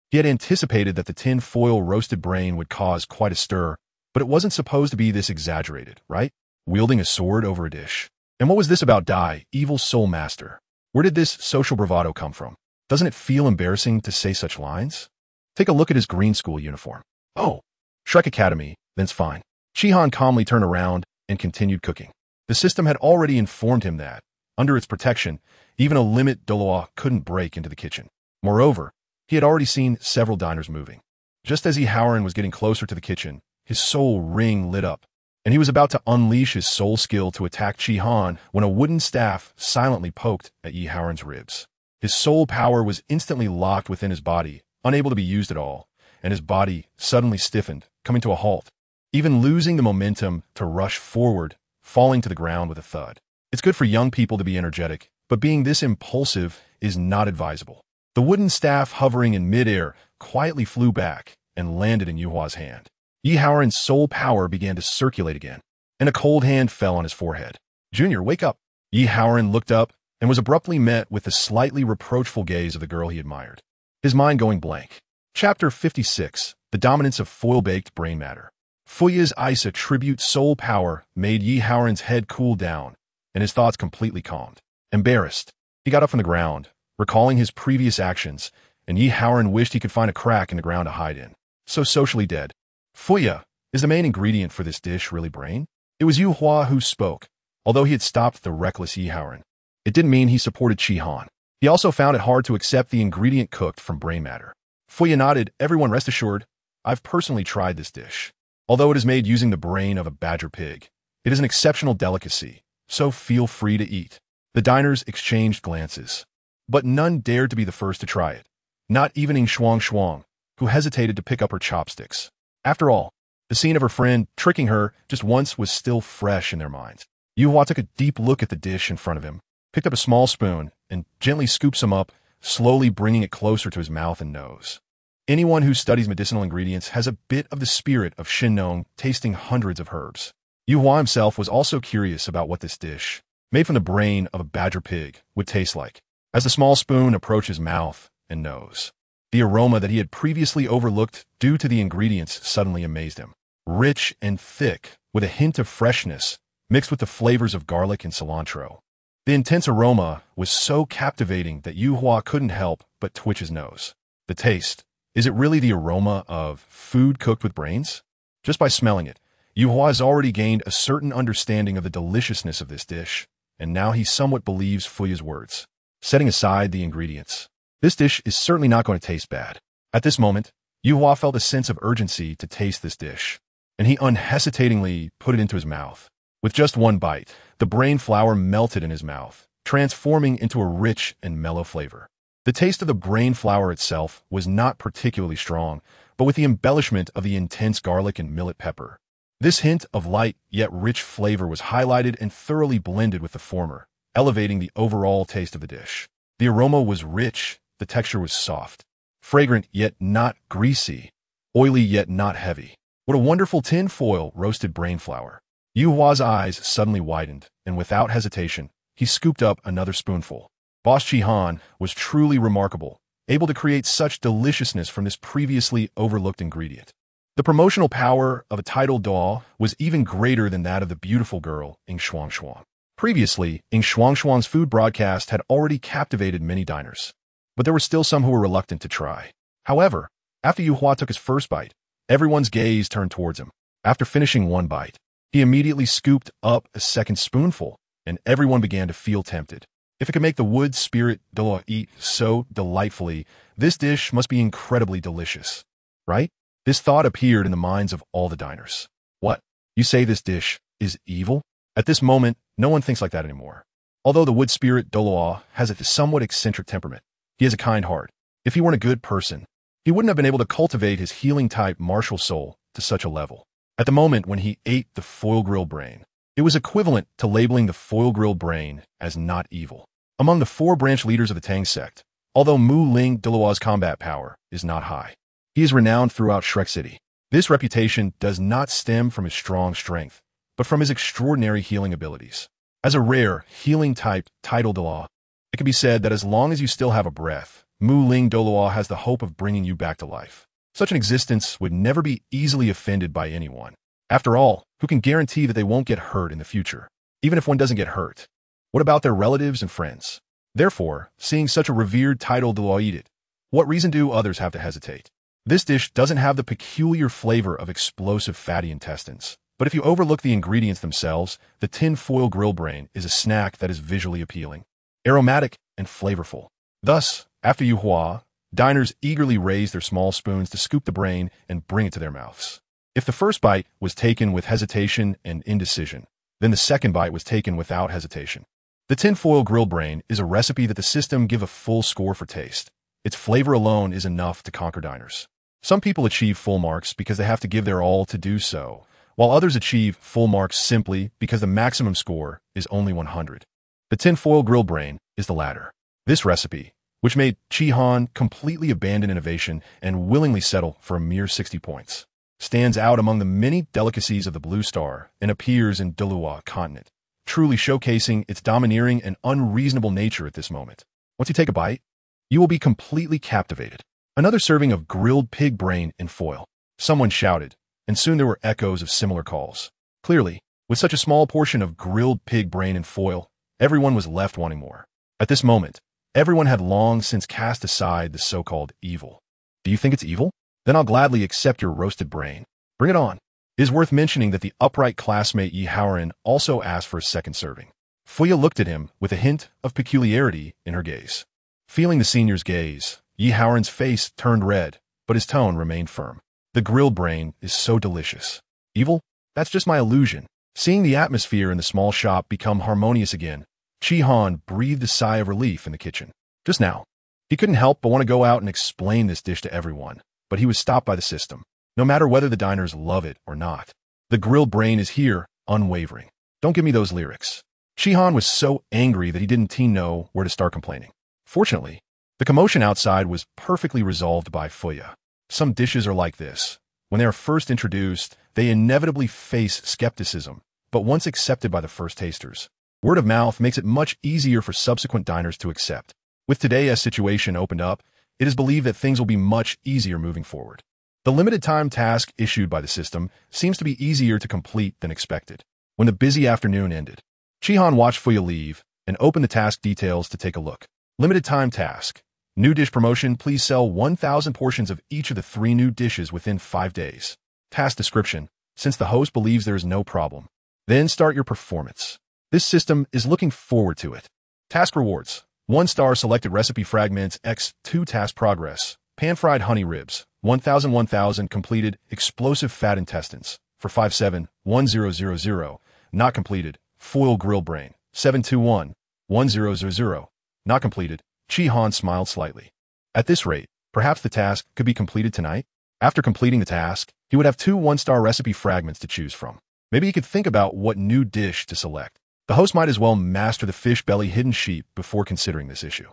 Speaker 1: He had anticipated that the tin foil roasted brain would cause quite a stir, but it wasn't supposed to be this exaggerated, right? Wielding a sword over a dish. And what was this about die, evil soul master? Where did this social bravado come from? Doesn't it feel embarrassing to say such lines? Take a look at his green school uniform. Oh, Shrek Academy, then's fine. Chi-Han calmly turned around and continued cooking. The system had already informed him that, under its protection, even a limit Douluo couldn't break into the kitchen. Moreover, he had already seen several diners moving. Just as Yihaoran was getting closer to the kitchen, his soul ring lit up, and he was about to unleash his soul skill to attack Chi-Han when a wooden staff silently poked at Yihaoran's ribs. His soul power was instantly locked within his body, unable to be used at all, and his body suddenly stiffened, coming to a halt, even losing the momentum to rush forward, falling to the ground with a thud. It's good for young people to be energetic, but being this impulsive is not advisable. The wooden staff hovering in midair quietly flew back and landed in Yuhua's hand. Yihaoran's soul power began to circulate again, and a cold hand fell on his forehead. "Junior, wake up." Yihaoran looked up and was abruptly met with the slightly reproachful gaze of the girl he admired, his mind going blank. Chapter 56, The Dominance of Foil-Baked Brain Matter. Fuya's ice attribute soul power made Yihaoran's head cool down, and his thoughts completely calmed. Embarrassed, he got up from the ground, recalling his previous actions, and Yihaoran wished he could find a crack in the ground to hide in. So socially dead. "Fuya, is the main ingredient for this dish really brain?" It was Yuhua who spoke, although he had stopped the reckless Yihaoran. It didn't mean he supported Chi-Han. He also found it hard to accept the ingredient cooked from brain matter. Fuya nodded. "Everyone rest assured, I've personally tried this dish. Although it is made using the brain of a badger pig, it is an exceptional delicacy, so feel free to eat." The diners exchanged glances, but none dared to be the first to try it, not even Ing Shuang, who hesitated to pick up her chopsticks. After all, the scene of her friend tricking her just once was still fresh in their minds. Yuhua took a deep look at the dish in front of him, picked up a small spoon, and gently scooped some up, slowly bringing it closer to his mouth and nose. Anyone who studies medicinal ingredients has a bit of the spirit of Shinnong, tasting hundreds of herbs. Yuhua himself was also curious about what this dish, made from the brain of a badger pig, would taste like. As the small spoon approached his mouth and nose, the aroma that he had previously overlooked due to the ingredients suddenly amazed him. Rich and thick, with a hint of freshness, mixed with the flavors of garlic and cilantro. The intense aroma was so captivating that Yuhua couldn't help but twitch his nose. The taste. Is it really the aroma of food cooked with brains? Just by smelling it, Yuhua has already gained a certain understanding of the deliciousness of this dish, and now he somewhat believes Fuya's words. Setting aside the ingredients, this dish is certainly not going to taste bad. At this moment, Yuhua felt a sense of urgency to taste this dish, and he unhesitatingly put it into his mouth. With just one bite, the brain flour melted in his mouth, transforming into a rich and mellow flavor. The taste of the brain flour itself was not particularly strong, but with the embellishment of the intense garlic and millet pepper. This hint of light yet rich flavor was highlighted and thoroughly blended with the former, elevating the overall taste of the dish. The aroma was rich, the texture was soft, fragrant yet not greasy, oily yet not heavy. What a wonderful tin foil roasted brain flour. Yuhua's eyes suddenly widened, and without hesitation, he scooped up another spoonful. Boss Chi-Han was truly remarkable, able to create such deliciousness from this previously overlooked ingredient. The promotional power of a titled Dou was even greater than that of the beautiful girl Ing Shuangshuang. Previously, Ing Shuangshuang's food broadcast had already captivated many diners, but there were still some who were reluctant to try. However, after Yu Hua took his first bite, everyone's gaze turned towards him. After finishing one bite, he immediately scooped up a second spoonful, and everyone began to feel tempted. If it could make the wood spirit Douluo eat so delightfully, this dish must be incredibly delicious, right? This thought appeared in the minds of all the diners. What? You say this dish is evil? At this moment, no one thinks like that anymore. Although the wood spirit Douluo has a somewhat eccentric temperament, he has a kind heart. If he weren't a good person, he wouldn't have been able to cultivate his healing-type martial soul to such a level. At the moment when he ate the foil-grilled brain, it was equivalent to labeling the foil-grilled brain as not evil. Among the 4 branch leaders of the Tang sect, although Mu Ling Douluo's combat power is not high, he is renowned throughout Shrek City. This reputation does not stem from his strong strength, but from his extraordinary healing abilities. As a rare, healing-type titled Douluo, it can be said that as long as you still have a breath, Mu Ling Douluo has the hope of bringing you back to life. Such an existence would never be easily offended by anyone. After all, who can guarantee that they won't get hurt in the future? Even if one doesn't get hurt, what about their relatives and friends? Therefore, seeing such a revered titled Douluo eat it, what reason do others have to hesitate? This dish doesn't have the peculiar flavor of explosive fatty intestines. But if you overlook the ingredients themselves, the tin foil grill brain is a snack that is visually appealing, aromatic, and flavorful. Thus, after Yu Hua, diners eagerly raise their small spoons to scoop the brain and bring it to their mouths. If the first bite was taken with hesitation and indecision, then the second bite was taken without hesitation. The tin foil grill brain is a recipe that the system give a full score for taste. Its flavor alone is enough to conquer diners. Some people achieve full marks because they have to give their all to do so, while others achieve full marks simply because the maximum score is only 100. The tin foil grill brain is the latter. This recipe, which made Chi Han completely abandon innovation and willingly settle for a mere 60 points, stands out among the many delicacies of the Blue Star and appears in Douluo Continent, truly showcasing its domineering and unreasonable nature at this moment. Once you take a bite, you will be completely captivated. Another serving of grilled pig brain in foil. Someone shouted, and soon there were echoes of similar calls. Clearly, with such a small portion of grilled pig brain in foil, everyone was left wanting more. At this moment, everyone had long since cast aside the so-called evil. Do you think it's evil? Then I'll gladly accept your roasted brain. Bring it on. It is worth mentioning that the upright classmate Yi Haoren also asked for a second serving. Fuya looked at him with a hint of peculiarity in her gaze. Feeling the senior's gaze, Yi Haoren's face turned red, but his tone remained firm. The grilled brain is so delicious. Evil? That's just my illusion. Seeing the atmosphere in the small shop become harmonious again, Chi Han breathed a sigh of relief in the kitchen. Just now, he couldn't help but want to go out and explain this dish to everyone, but he was stopped by the system. No matter whether the diners love it or not, the grilled brain is here, unwavering. Don't give me those lyrics. Chi Han was so angry that he didn't know where to start complaining. Fortunately, the commotion outside was perfectly resolved by Fuya. Some dishes are like this. When they are first introduced, they inevitably face skepticism, but once accepted by the first tasters, word of mouth makes it much easier for subsequent diners to accept. With today's situation opened up, it is believed that things will be much easier moving forward. The limited time task issued by the system seems to be easier to complete than expected. When the busy afternoon ended, Chi Han watched Fuya leave and opened the task details to take a look. Limited time task. New dish promotion, please sell 1,000 portions of each of the 3 new dishes within 5 days. Task description. Since the host believes there is no problem, then start your performance. This system is looking forward to it. Task rewards. 1-star selected recipe fragments x 2 task progress. Pan-fried honey ribs. 1,000 completed. Explosive fat intestines. For 571000. Not completed. Foil grill brain. 7211000. Not completed. Chi Han smiled slightly. At this rate, perhaps the task could be completed tonight? After completing the task, he would have 2 1-star recipe fragments to choose from. Maybe he could think about what new dish to select. The host might as well master the fish belly hidden sheep before considering this issue.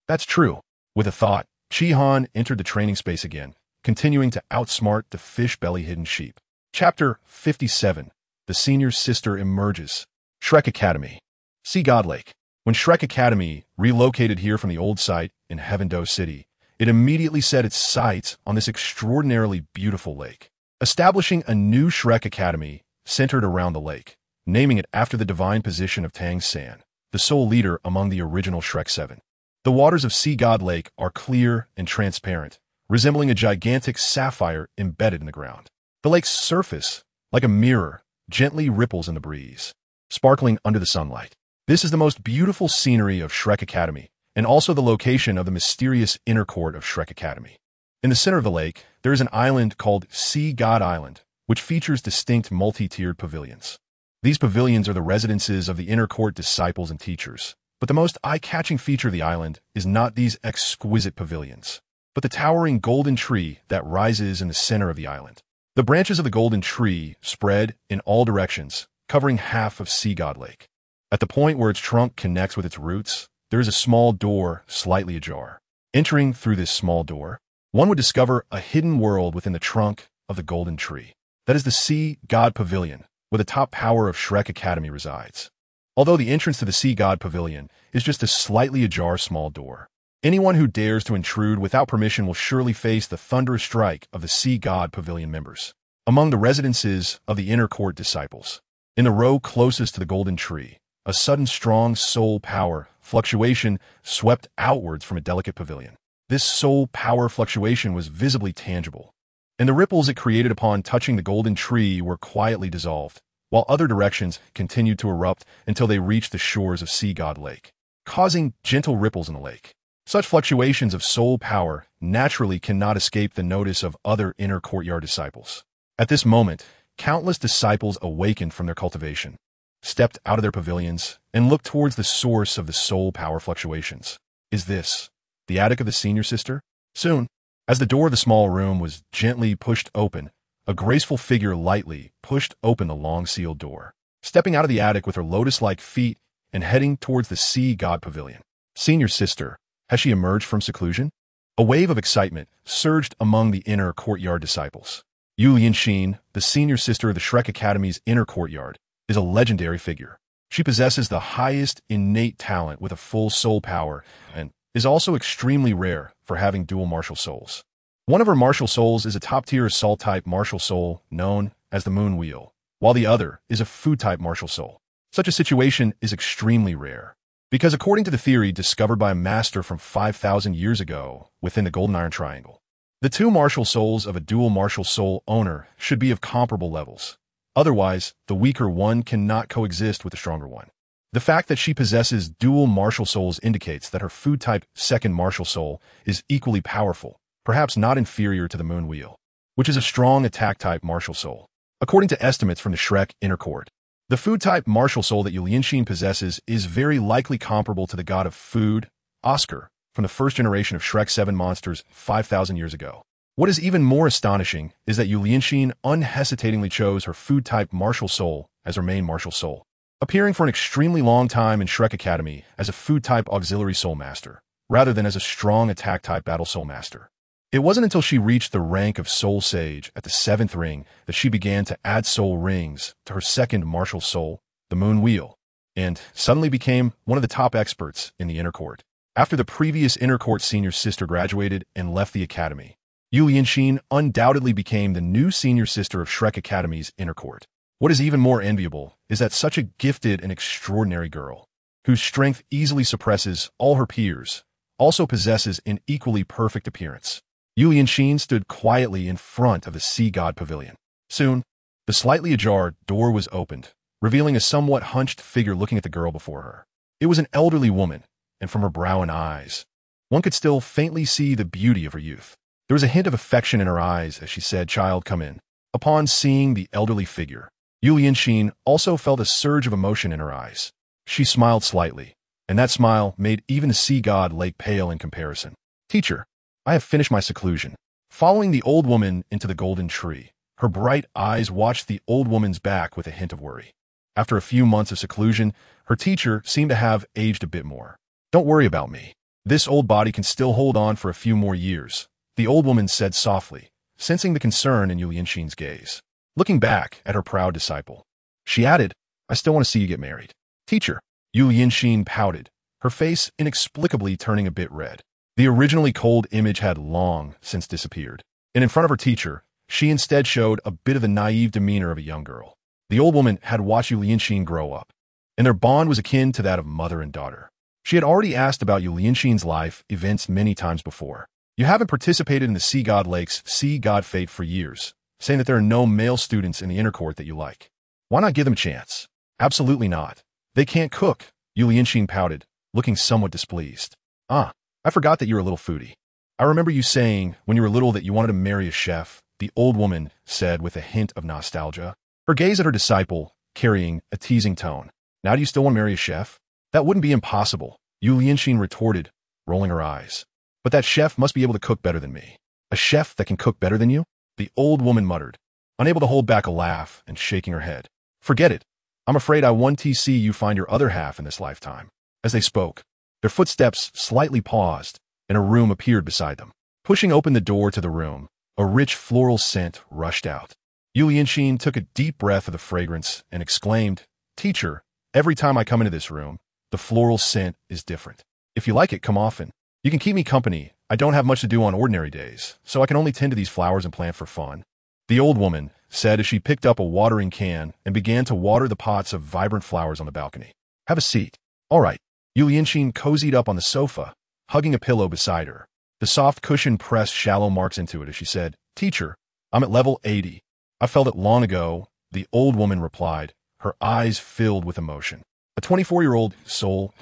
Speaker 1: That's true. With a thought, Chi Han entered the training space again, continuing to outsmart the fish belly hidden sheep. Chapter 57. The Senior Sister Emerges. Shrek Academy. Sea God Lake. When Shrek Academy relocated here from the old site in Heaven Dou City, it immediately set its sights on this extraordinarily beautiful lake, establishing a new Shrek Academy centered around the lake, naming it after the divine position of Tang San, the sole leader among the original Shrek 7. The waters of Sea God Lake are clear and transparent, resembling a gigantic sapphire embedded in the ground. The lake's surface, like a mirror, gently ripples in the breeze, sparkling under the sunlight. This is the most beautiful scenery of Shrek Academy, and also the location of the mysterious inner court of Shrek Academy. In the center of the lake, there is an island called Sea God Island, which features distinct multi-tiered pavilions. These pavilions are the residences of the inner court disciples and teachers, but the most eye-catching feature of the island is not these exquisite pavilions, but the towering golden tree that rises in the center of the island. The branches of the golden tree spread in all directions, covering half of Sea God Lake. At the point where its trunk connects with its roots, there is a small door slightly ajar. Entering through this small door, one would discover a hidden world within the trunk of the golden tree. That is the Sea God Pavilion, where the top power of Shrek Academy resides. Although the entrance to the Sea God Pavilion is just a slightly ajar small door, anyone who dares to intrude without permission will surely face the thunderous strike of the Sea God Pavilion members. Among the residences of the inner court disciples, in the row closest to the golden tree, a sudden strong soul power fluctuation swept outwards from a delicate pavilion. This soul power fluctuation was visibly tangible, and the ripples it created upon touching the golden tree were quietly dissolved, while other directions continued to erupt until they reached the shores of Sea God Lake, causing gentle ripples in the lake. Such fluctuations of soul power naturally cannot escape the notice of other inner courtyard disciples. At this moment, countless disciples awakened from their cultivation, stepped out of their pavilions, and looked towards the source of the soul power fluctuations. Is this the attic of the senior sister? Soon, as the door of the small room was gently pushed open, a graceful figure lightly pushed open the long sealed door, stepping out of the attic with her lotus-like feet and heading towards the Sea God Pavilion. Senior sister, has she emerged from seclusion? A wave of excitement surged among the inner courtyard disciples. Yu Lianxin, the senior sister of the Shrek Academy's inner courtyard, is a legendary figure. She possesses the highest innate talent with a full soul power and is also extremely rare for having dual martial souls. One of her martial souls is a top-tier assault-type martial soul known as the Moon Wheel, while the other is a food-type martial soul. Such a situation is extremely rare, because according to the theory discovered by a master from 5,000 years ago within the Golden Iron Triangle, the two martial souls of a dual martial soul owner should be of comparable levels. Otherwise, the weaker one cannot coexist with the stronger one. The fact that she possesses dual martial souls indicates that her food-type second martial soul is equally powerful, perhaps not inferior to the Moon Wheel, which is a strong attack-type martial soul. According to estimates from the Shrek Inner Court, the food-type martial soul that Yu Lianxin possesses is very likely comparable to the god of food, Oscar, from the first generation of Shrek 7 monsters 5,000 years ago. What is even more astonishing is that Yu Lianxin unhesitatingly chose her food-type martial soul as her main martial soul, appearing for an extremely long time in Shrek Academy as a food-type auxiliary soul master, rather than as a strong attack-type battle soul master. It wasn't until she reached the rank of Soul Sage at the 7th ring that she began to add soul rings to her second martial soul, the Moon Wheel, and suddenly became one of the top experts in the inner court. After the previous inner court senior sister graduated and left the academy, Yu Lianxin undoubtedly became the new senior sister of Shrek Academy's inner court. What is even more enviable is that such a gifted and extraordinary girl, whose strength easily suppresses all her peers, also possesses an equally perfect appearance. Yu Lianxin stood quietly in front of the Sea God Pavilion. Soon, the slightly ajar door was opened, revealing a somewhat hunched figure looking at the girl before her. It was an elderly woman, and from her brow and eyes, one could still faintly see the beauty of her youth. There was a hint of affection in her eyes as she said, "Child, come in." Upon seeing the elderly figure, Yu Lianxin also felt a surge of emotion in her eyes. She smiled slightly, and that smile made even the Sea God Lake pale in comparison. "Teacher, I have finished my seclusion." Following the old woman into the golden tree, her bright eyes watched the old woman's back with a hint of worry. After a few months of seclusion, her teacher seemed to have aged a bit more. "Don't worry about me. This old body can still hold on for a few more years," the old woman said softly, sensing the concern in Yu Lianxin's gaze. Looking back at her proud disciple, she added, "I still want to see you get married." "Teacher," Yu Lianxin pouted, her face inexplicably turning a bit red. The originally cold image had long since disappeared, and in front of her teacher, she instead showed a bit of the naive demeanor of a young girl. The old woman had watched Yu Lianxin grow up, and their bond was akin to that of mother and daughter. She had already asked about Yu Lianxin's life events many times before. You haven't participated in the Sea God Lake's Sea God Fate for years, saying that there are no male students in the inner court that you like. Why not give them a chance? Absolutely not. They can't cook, Yu Lianxin pouted, looking somewhat displeased. I forgot that you're a little foodie. I remember you saying when you were little that you wanted to marry a chef, the old woman said with a hint of nostalgia, her gaze at her disciple carrying a teasing tone. Now do you still want to marry a chef? That wouldn't be impossible, Yu Lianxin retorted, rolling her eyes. But that chef must be able to cook better than me. A chef that can cook better than you? The old woman muttered, unable to hold back a laugh and shaking her head. Forget it. I'm afraid I won't see you find your other half in this lifetime. As they spoke, their footsteps slightly paused, and a room appeared beside them. Pushing open the door to the room, a rich floral scent rushed out. Yu Lianxin took a deep breath of the fragrance and exclaimed, Teacher, every time I come into this room, the floral scent is different. If you like it, come often. You can keep me company. I don't have much to do on ordinary days, so I can only tend to these flowers and plant for fun. The old woman said as she picked up a watering can and began to water the pots of vibrant flowers on the balcony. Have a seat. All right. Yu Lianxin cozied up on the sofa, hugging a pillow beside her. The soft cushion pressed shallow marks into it as she said, Teacher, I'm at level 80. I felt it long ago, the old woman replied, her eyes filled with emotion. A 24-year-old soul.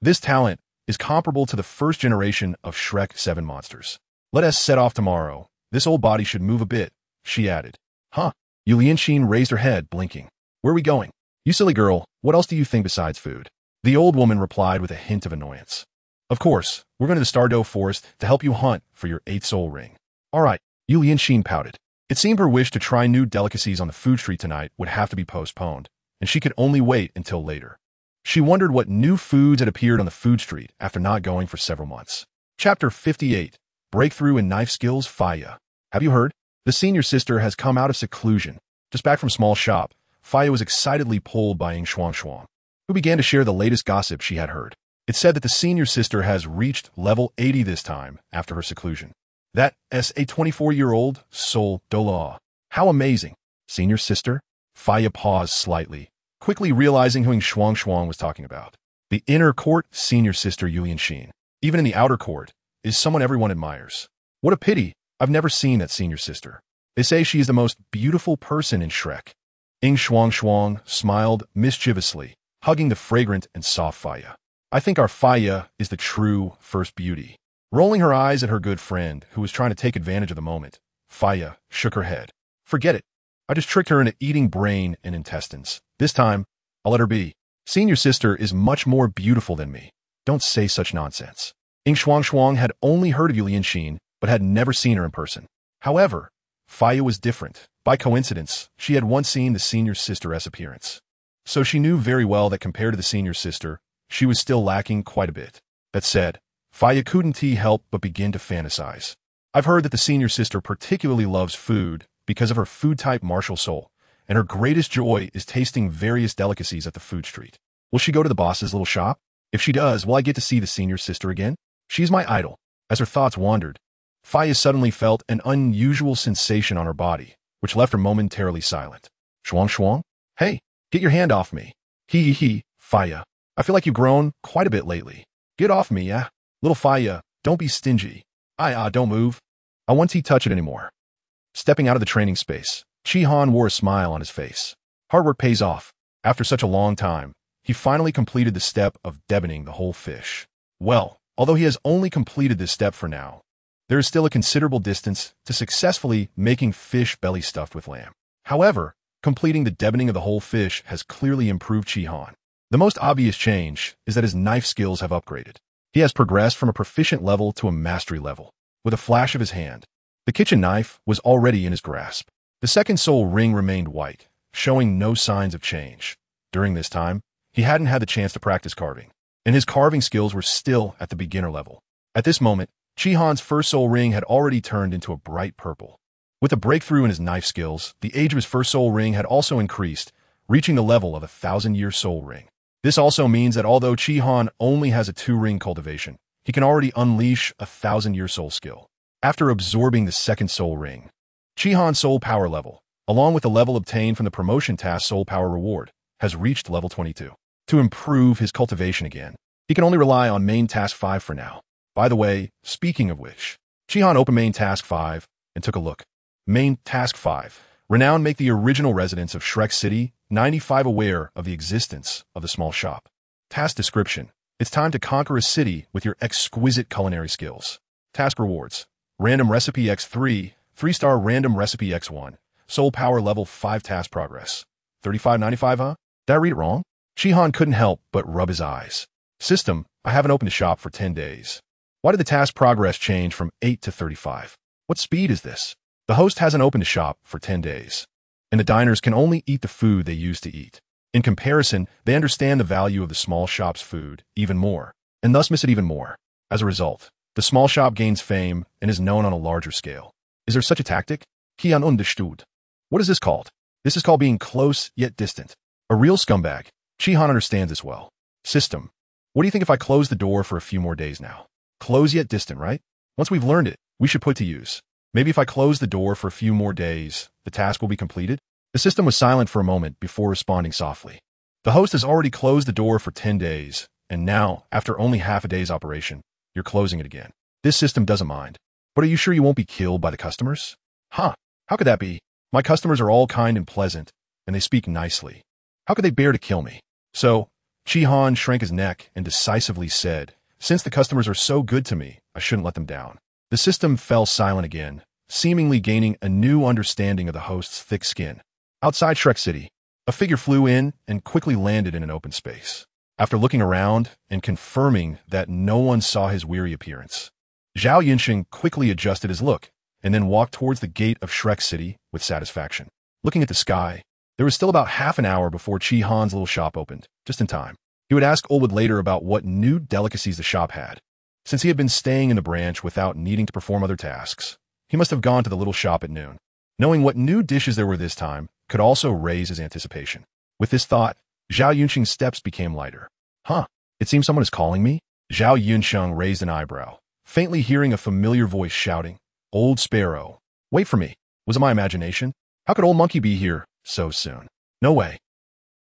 Speaker 1: This talent is comparable to the first generation of Shrek 7 monsters. Let us set off tomorrow. This old body should move a bit, she added. Huh? Yu Lianxin raised her head, blinking. Where are we going? You silly girl, what else do you think besides food? The old woman replied with a hint of annoyance. Of course, we're going to the Star Luo Forest to help you hunt for your 8th soul ring. All right, Yu Lianxin pouted. It seemed her wish to try new delicacies on the food street tonight would have to be postponed, and she could only wait until later. She wondered what new foods had appeared on the food street after not going for several months. Chapter 58, Breakthrough in Knife Skills, Faya. Have you heard? The senior sister has come out of seclusion. Just back from small shop, Faya was excitedly pulled by Ying Shuang, who began to share the latest gossip she had heard. It said that the senior sister has reached level 80 this time after her seclusion. That is a 24-year-old soul Douluo. How amazing. Senior sister? Faya paused slightly, quickly realizing who Ying Shuang was talking about. The inner court senior sister Yu Lianxin, even in the outer court, is someone everyone admires. What a pity, I've never seen that senior sister. They say she is the most beautiful person in Shrek. Ying Shuang smiled mischievously, hugging the fragrant and soft Faya. I think our Faya is the true first beauty. Rolling her eyes at her good friend, who was trying to take advantage of the moment, Faya shook her head. Forget it. I just tricked her into eating brain and intestines. This time, I'll let her be. Senior sister is much more beautiful than me. Don't say such nonsense. Ying Shuang had only heard of Yu Lianxin, but had never seen her in person. However, Faya was different. By coincidence, she had once seen the senior sister's appearance. So she knew very well that compared to the senior sister, she was still lacking quite a bit. That said, Faya couldn't help but begin to fantasize. I've heard that the senior sister particularly loves food because of her food-type martial soul, and her greatest joy is tasting various delicacies at the food street. Will she go to the boss's little shop? If she does, will I get to see the senior sister again? She's my idol. As her thoughts wandered, Faya suddenly felt an unusual sensation on her body, which left her momentarily silent. Shuang? Hey, get your hand off me. Faya. I feel like you've grown quite a bit lately. Get off me, yeah? Little Faya, don't be stingy. Don't move. I won't touch it anymore. Stepping out of the training space, Chi-Han wore a smile on his face. Hard work pays off. After such a long time, he finally completed the step of deboning the whole fish. Well, although he has only completed this step for now, there is still a considerable distance to successfully making fish belly stuffed with lamb. However, completing the deboning of the whole fish has clearly improved Chi-Han. The most obvious change is that his knife skills have upgraded. He has progressed from a proficient level to a mastery level. With a flash of his hand, the kitchen knife was already in his grasp. The second soul ring remained white, showing no signs of change. During this time, he hadn't had the chance to practice carving, and his carving skills were still at the beginner level. At this moment, Chi-Han's first soul ring had already turned into a bright purple. With a breakthrough in his knife skills, the age of his first soul ring had also increased, reaching the level of a 1,000-year soul ring. This also means that although Chi-Han only has a 2-ring cultivation, he can already unleash a 1,000-year soul skill. After absorbing the second soul ring, Chi-Han's soul power level, along with the level obtained from the promotion task soul power reward, has reached level 22. To improve his cultivation again, he can only rely on main task 5 for now. By the way, speaking of which, Chi-Han opened main task 5 and took a look. Main task 5. Renown make the original residents of Shrek City 95 aware of the existence of the small shop. Task description. It's time to conquer a city with your exquisite culinary skills. Task rewards. Random recipe X3, 3-star random recipe X1. Soul power level 5 task progress. 35.95, huh? Did I read it wrong? Chi-Han couldn't help but rub his eyes. System, I haven't opened a shop for 10 days. Why did the task progress change from 8 to 35? What speed is this? The host hasn't opened a shop for 10 days. And the diners can only eat the food they used to eat. In comparison, they understand the value of the small shop's food even more, and thus miss it even more. As a result, the small shop gains fame and is known on a larger scale. Is there such a tactic? Kian understood. What is this called? This is called being close yet distant. A real scumbag. Chi-Han understands this well. System. What do you think if I close the door for a few more days now? Close yet distant, right? Once we've learned it, we should put to use. Maybe if I close the door for a few more days, the task will be completed? The system was silent for a moment before responding softly. The host has already closed the door for 10 days, and now, after only half a day's operation, you're closing it again. This system doesn't mind. But are you sure you won't be killed by the customers? Huh? How could that be? My customers are all kind and pleasant, and they speak nicely. How could they bear to kill me? So, Chi-Han shrank his neck and decisively said, since the customers are so good to me, I shouldn't let them down. The system fell silent again, seemingly gaining a new understanding of the host's thick skin. Outside Shrek City, a figure flew in and quickly landed in an open space. After looking around and confirming that no one saw his weary appearance, Zhao Yinsheng quickly adjusted his look and then walked towards the gate of Shrek City with satisfaction. Looking at the sky, there was still about half an hour before Chi-Han's little shop opened, just in time. He would ask Olwood later about what new delicacies the shop had. Since he had been staying in the branch without needing to perform other tasks, he must have gone to the little shop at noon. Knowing what new dishes there were this time could also raise his anticipation. With this thought, Zhao Yunsheng's steps became lighter. Huh, it seems someone is calling me? Zhao Yunsheng raised an eyebrow, faintly hearing a familiar voice shouting, Old Sparrow, wait for me. Was it my imagination? How could Old Monkey be here so soon? No way.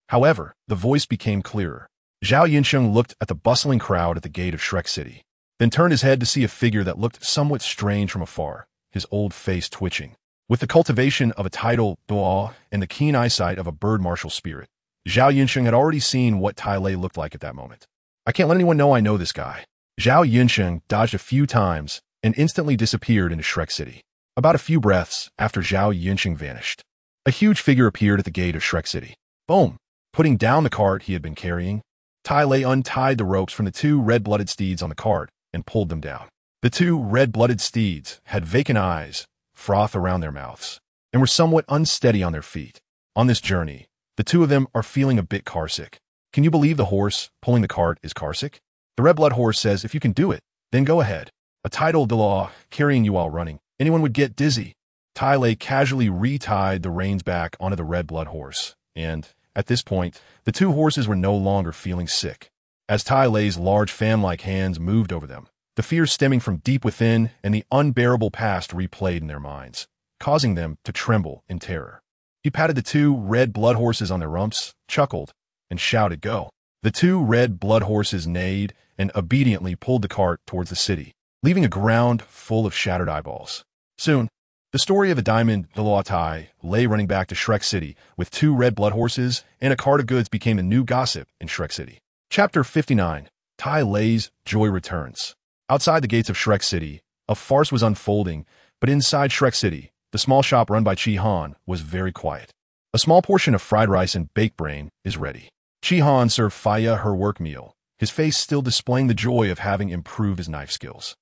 Speaker 1: However, the voice became clearer. Zhao Yunsheng looked at the bustling crowd at the gate of Shrek City, then turned his head to see a figure that looked somewhat strange from afar, his old face twitching. With the cultivation of a tidal duo and the keen eyesight of a bird martial spirit, Zhao Yunsheng had already seen what Tai Lei looked like at that moment. I can't let anyone know I know this guy. Zhao Yunsheng dodged a few times and instantly disappeared into Shrek City. About a few breaths after Zhao Yunsheng vanished, a huge figure appeared at the gate of Shrek City. Boom! Putting down the cart he had been carrying, Tai Lei untied the ropes from the 2 red-blooded steeds on the cart and pulled them down. The 2 red-blooded steeds had vacant eyes, froth around their mouths, and were somewhat unsteady on their feet. On this journey, the 2 of them are feeling a bit carsick. Can you believe the horse pulling the cart is carsick? The red-blood horse says if you can do it, then go ahead. A tidal Douluo carrying you while running. Anyone would get dizzy. Tai Lei casually retied the reins back onto the red-blood horse, and, at this point, the 2 horses were no longer feeling sick. As Tai Lei's large fan-like hands moved over them, the fears stemming from deep within and the unbearable past replayed in their minds, causing them to tremble in terror. He patted the 2 red blood horses on their rumps, chuckled, and shouted, "Go!" The 2 red blood horses neighed and obediently pulled the cart towards the city, leaving a ground full of shattered eyeballs. Soon, the story of the diamond Douluo Tai Lei running back to Shrek City with 2 red blood horses and a cart of goods became the new gossip in Shrek City. Chapter 59. Tai Lei's Joy Returns. Outside the gates of Shrek City, a farce was unfolding, but inside Shrek City, the small shop run by Chi-Han was very quiet. A small portion of fried rice and baked brain is ready. Chi-Han served Faya her work meal, his face still displaying the joy of having improved his knife skills.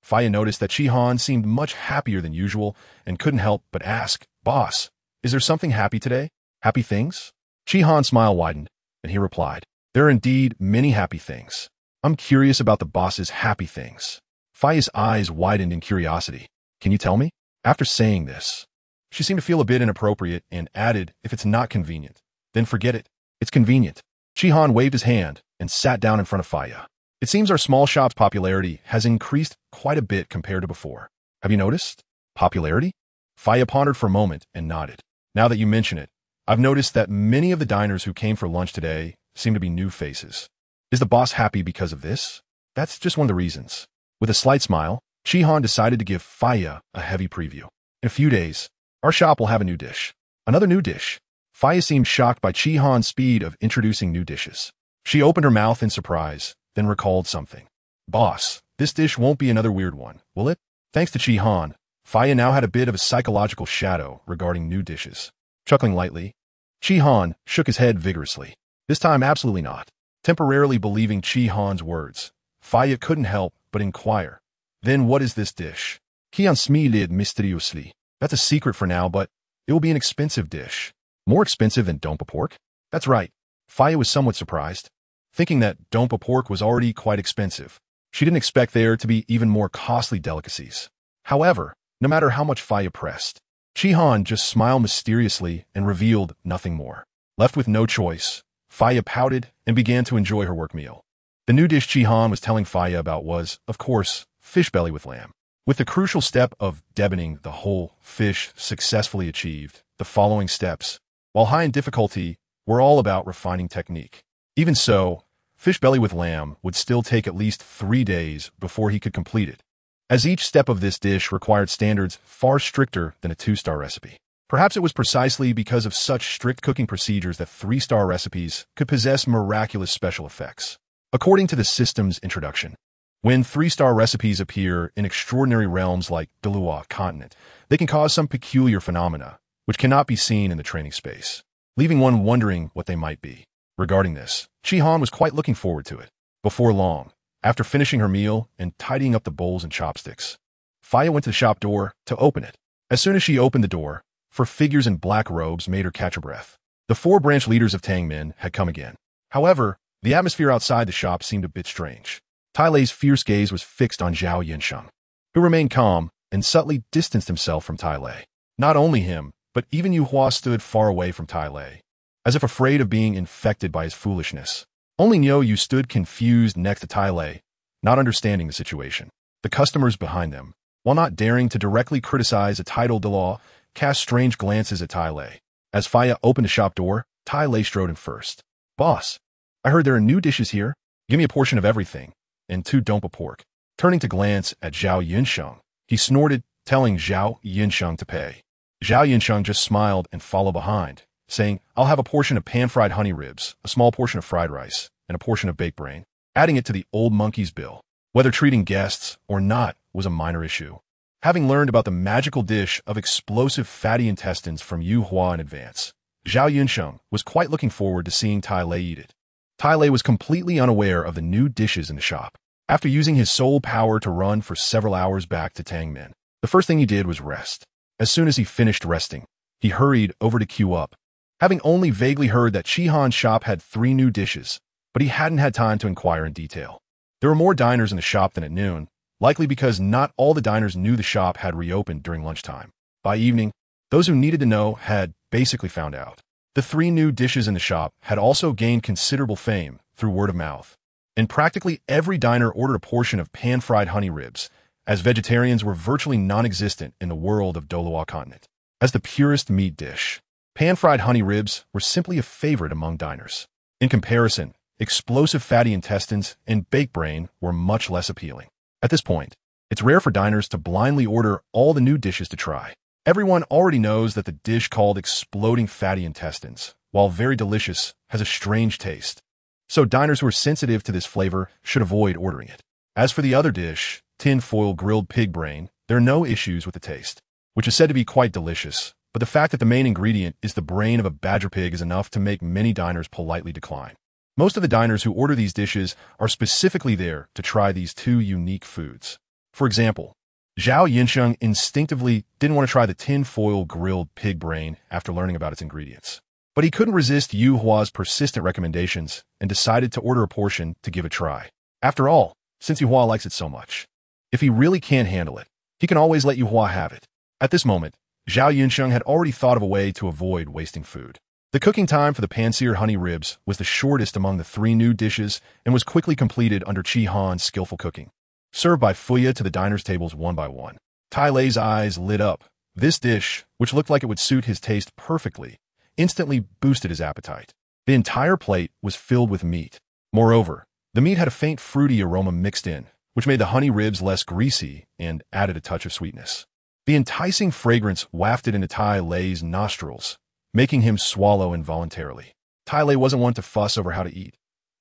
Speaker 1: Faya noticed that Chi-Han seemed much happier than usual and couldn't help but ask, "Boss, is there something happy today? Happy things?" Chi-Han's smile widened, and he replied, "There are indeed many happy things. I'm curious about the boss's happy things." Faya's eyes widened in curiosity. "Can you tell me?" After saying this, she seemed to feel a bit inappropriate and added, "If it's not convenient, then forget it. It's convenient." Shihan waved his hand and sat down in front of Faya. It seems our small shop's popularity has increased quite a bit compared to before. Have you noticed? Popularity? Faya pondered for a moment and nodded. Now that you mention it, I've noticed that many of the diners who came for lunch today seem to be new faces. Is the boss happy because of this? That's just one of the reasons. With a slight smile, Shihan decided to give Faya a heavy preview. In a few days, our shop will have a new dish. Another new dish. Faya seemed shocked by Shihan's speed of introducing new dishes. She opened her mouth in surprise, then recalled something. Boss, this dish won't be another weird one, will it? Thanks to Shihan, Faya now had a bit of a psychological shadow regarding new dishes. Chuckling lightly, Shihan shook his head vigorously. This time, absolutely not. Temporarily believing Shihan's words, Faya couldn't help but inquire. Then what is this dish? Qian smiled mysteriously. That's a secret for now, but it will be an expensive dish. More expensive than dompa pork? That's right. Faya was somewhat surprised, thinking that dompa pork was already quite expensive. She didn't expect there to be even more costly delicacies. However, no matter how much Faya pressed, Shihan just smiled mysteriously and revealed nothing more. Left with no choice, Faya pouted and began to enjoy her work meal. The new dish Shihan was telling Faya about was, of course, fish belly with lamb. With the crucial step of deboning the whole fish successfully achieved, the following steps, while high in difficulty, were all about refining technique. Even so, fish belly with lamb would still take at least 3 days before he could complete it, as each step of this dish required standards far stricter than a 2-star recipe. Perhaps it was precisely because of such strict cooking procedures that 3-star recipes could possess miraculous special effects. According to the system's introduction, when 3-star recipes appear in extraordinary realms like Douluo Continent, they can cause some peculiar phenomena, which cannot be seen in the training space, leaving one wondering what they might be. Regarding this, Shihan was quite looking forward to it. Before long, after finishing her meal and tidying up the bowls and chopsticks, Faya went to the shop door to open it. As soon as she opened the door, 4 figures in black robes made her catch her breath. The 4 branch leaders of Tangmen had come again. However, the atmosphere outside the shop seemed a bit strange. Tai Lei's fierce gaze was fixed on Zhao Yinsheng, who remained calm and subtly distanced himself from Tai Lei. Not only him, but even Yu Hua stood far away from Tai Lei, as if afraid of being infected by his foolishness. Only Niu Yu stood confused next to Tai Lei, not understanding the situation. The customers behind them, while not daring to directly criticize a title de law, cast strange glances at Tai Lei. As Faya opened the shop door, Tai Lei strode in first. Boss, I heard there are new dishes here. Give me a portion of everything, and 2 dompa pork. Turning to glance at Zhao Yinsheng, he snorted, telling Zhao Yinsheng to pay. Zhao Yinsheng just smiled and followed behind, saying, I'll have a portion of pan-fried honey ribs, a small portion of fried rice, and a portion of baked brain, adding it to the old monkey's bill. Whether treating guests or not was a minor issue. Having learned about the magical dish of explosive fatty intestines from Yu Hua in advance, Zhao Yinsheng was quite looking forward to seeing Tai Lei eat it. Tai Lei was completely unaware of the new dishes in the shop. After using his soul power to run for several hours back to Tangmen, the first thing he did was rest. As soon as he finished resting, he hurried over to queue up. Having only vaguely heard that Shihan's shop had 3 new dishes, but he hadn't had time to inquire in detail. There were more diners in the shop than at noon, likely because not all the diners knew the shop had reopened during lunchtime. By evening, those who needed to know had basically found out. The 3 new dishes in the shop had also gained considerable fame through word of mouth, and practically every diner ordered a portion of pan-fried honey ribs, as vegetarians were virtually non-existent in the world of Douluo Continent. As the purest meat dish, pan-fried honey ribs were simply a favorite among diners. In comparison, explosive fatty intestines and baked brain were much less appealing. At this point, it's rare for diners to blindly order all the new dishes to try. Everyone already knows that the dish called exploding fatty intestines, while very delicious, has a strange taste. So diners who are sensitive to this flavor should avoid ordering it. As for the other dish, tin-foil grilled pig brain, there are no issues with the taste, which is said to be quite delicious, but the fact that the main ingredient is the brain of a badger pig is enough to make many diners politely decline. Most of the diners who order these dishes are specifically there to try these 2 unique foods. For example, Zhao Yinsheng instinctively didn't want to try the tin-foil grilled pig brain after learning about its ingredients. But he couldn't resist Yu Hua's persistent recommendations and decided to order a portion to give a try. After all, since Yu Hua likes it so much, if he really can't handle it, he can always let Yu Hua have it. At this moment, Zhao Yinsheng had already thought of a way to avoid wasting food. The The cooking time for the pan-seared honey ribs was the shortest among the 3 new dishes and was quickly completed under Chi Han's skillful cooking. Served by Fuya to the diners' tables one by one. Tai Lei's eyes lit up. This dish, which looked like it would suit his taste perfectly, instantly boosted his appetite. The entire plate was filled with meat. Moreover, the meat had a faint fruity aroma mixed in, which made the honey ribs less greasy and added a touch of sweetness. The enticing fragrance wafted into Tai Lei's nostrils, making him swallow involuntarily. Tai Lei wasn't one to fuss over how to eat.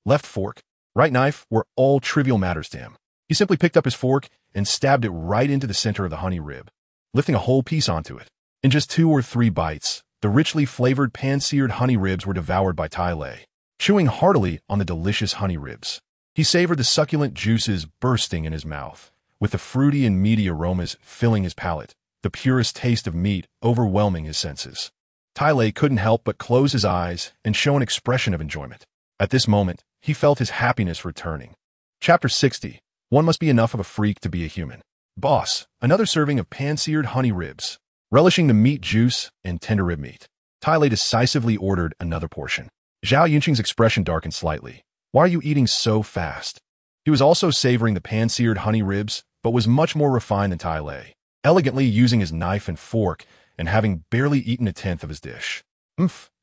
Speaker 1: Left fork, right knife were all trivial matters to him. He simply picked up his fork and stabbed it right into the center of the honey rib, lifting a whole piece onto it. In just 2 or 3 bites, the richly flavored pan-seared honey ribs were devoured by Tai Lei, chewing heartily on the delicious honey ribs. He savored the succulent juices bursting in his mouth, with the fruity and meaty aromas filling his palate, the purest taste of meat overwhelming his senses. Tai Lei couldn't help but close his eyes and show an expression of enjoyment. At this moment, he felt his happiness returning. Chapter 60. One must be enough of a freak to be a human. Boss, another serving of pan-seared honey ribs. Relishing the meat juice and tender rib meat, Tai Lei decisively ordered another portion. Zhao Yunqing's expression darkened slightly. Why are you eating so fast? He was also savoring the pan-seared honey ribs, but was much more refined than Tai Lei, elegantly using his knife and fork and having barely eaten 1/10 of his dish.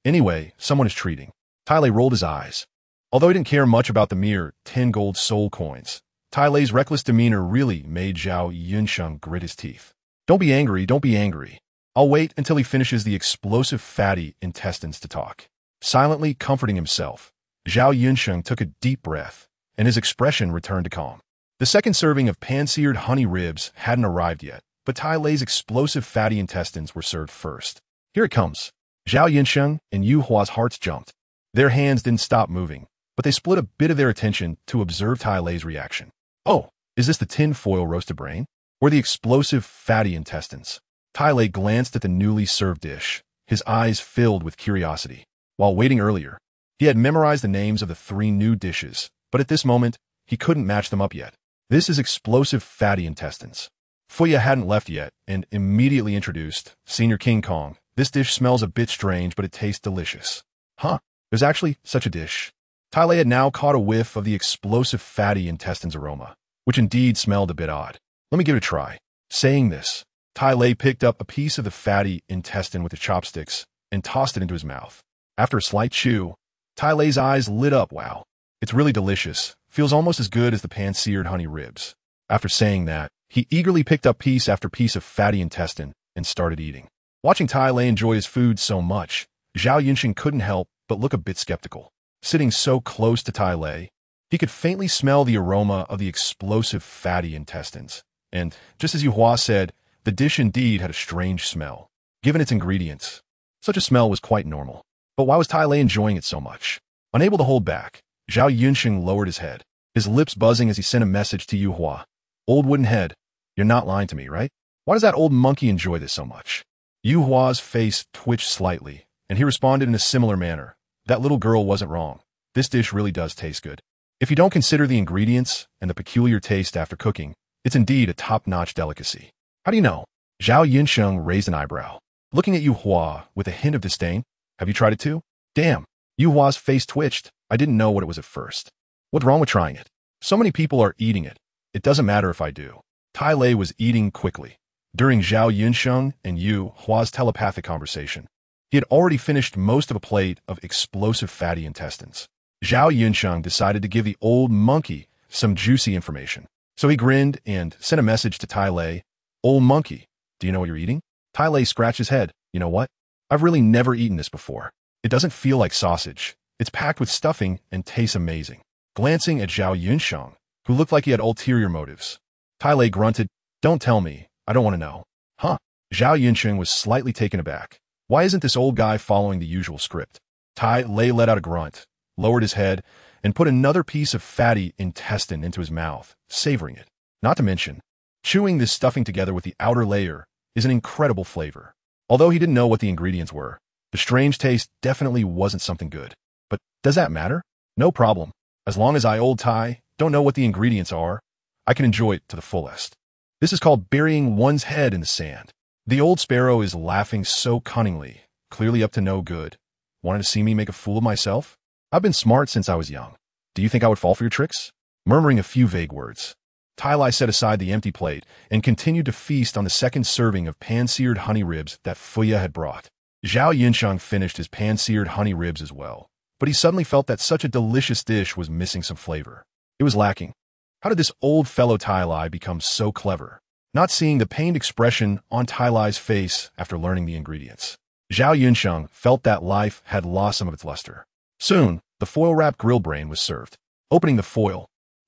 Speaker 1: Anyway, someone is treating. Tai Lei rolled his eyes. Although he didn't care much about the mere 10 gold soul coins, Tai Lei's reckless demeanor really made Zhao Yunsheng grit his teeth. Don't be angry, don't be angry. I'll wait until he finishes the explosive fatty intestines to talk. Silently comforting himself, Zhao Yunsheng took a deep breath, and his expression returned to calm. The second serving of pan-seared honey ribs hadn't arrived yet, but Tai Lei's explosive fatty intestines were served first. Here it comes. Zhao Yunsheng and Yu Hua's hearts jumped. Their hands didn't stop moving, but they split a bit of their attention to observe Tai Lei's reaction. Oh, is this the tin-foil roasted brain? Or the explosive fatty intestines? Tai Lei glanced at the newly served dish, his eyes filled with curiosity. While waiting earlier, he had memorized the names of the 3 new dishes, but at this moment, he couldn't match them up yet. This is explosive fatty intestines. Fuya hadn't left yet and immediately introduced Senior King Kong. This dish smells a bit strange, but it tastes delicious. Huh, there's actually such a dish. Tai Lei had now caught a whiff of the explosive fatty intestines aroma, which indeed smelled a bit odd. Let me give it a try. Saying this, Tai Lei picked up a piece of the fatty intestine with his chopsticks and tossed it into his mouth. After a slight chew, Tai Lei's eyes lit up. Wow, it's really delicious. Feels almost as good as the pan-seared honey ribs. After saying that, he eagerly picked up piece after piece of fatty intestine and started eating. Watching Tai Lei enjoy his food so much, Zhao Yunqing couldn't help but look a bit skeptical. Sitting so close to Tai Lei, he could faintly smell the aroma of the explosive fatty intestines. And, just as Yu Hua said, the dish indeed had a strange smell. Given its ingredients, such a smell was quite normal. But why was Tai Lei enjoying it so much? Unable to hold back, Zhao Yunqing lowered his head, his lips buzzing as he sent a message to Yu Hua. Old wooden head, you're not lying to me, right? Why does that old monkey enjoy this so much? Yu Hua's face twitched slightly, and he responded in a similar manner. That little girl wasn't wrong. This dish really does taste good. If you don't consider the ingredients and the peculiar taste after cooking, it's indeed a top-notch delicacy. How do you know? Zhao Yunsheng raised an eyebrow, looking at Yu Hua with a hint of disdain. Have you tried it too? Damn. Yu Hua's face twitched. I didn't know what it was at first. What's wrong with trying it? So many people are eating it. It doesn't matter if I do. Tai Lei was eating quickly. During Zhao Yunsheng and Yu Hua's telepathic conversation, he had already finished most of a plate of explosive fatty intestines. Zhao Yunsheng decided to give the old monkey some juicy information. So he grinned and sent a message to Tai Lei. Old monkey, do you know what you're eating? Tai Lei scratched his head. You know what? I've really never eaten this before. It doesn't feel like sausage. It's packed with stuffing and tastes amazing. Glancing at Zhao Yunsheng, who looked like he had ulterior motives, Tai Lei grunted, don't tell me. I don't want to know. Huh? Zhao Yunsheng was slightly taken aback. Why isn't this old guy following the usual script? Tai Lei let out a grunt, lowered his head, and put another piece of fatty intestine into his mouth, savoring it. Not to mention, chewing this stuffing together with the outer layer is an incredible flavor. Although he didn't know what the ingredients were, the strange taste definitely wasn't something good. But does that matter? No problem. As long as I, old Tai, don't know what the ingredients are, I can enjoy it to the fullest. This is called burying one's head in the sand. The old sparrow is laughing so cunningly, clearly up to no good. Wanted to see me make a fool of myself? I've been smart since I was young. Do you think I would fall for your tricks? Murmuring a few vague words, Tai Lai set aside the empty plate and continued to feast on the second serving of pan-seared honey ribs that Fuya had brought. Zhao Yinsheng finished his pan-seared honey ribs as well, but he suddenly felt that such a delicious dish was missing some flavor. It was lacking. How did this old fellow Tai Lai become so clever? Not seeing the pained expression on Tai Lai's face after learning the ingredients, Zhao Yinsheng felt that life had lost some of its luster. Soon, the foil-wrapped grill brain was served. Opening the foil,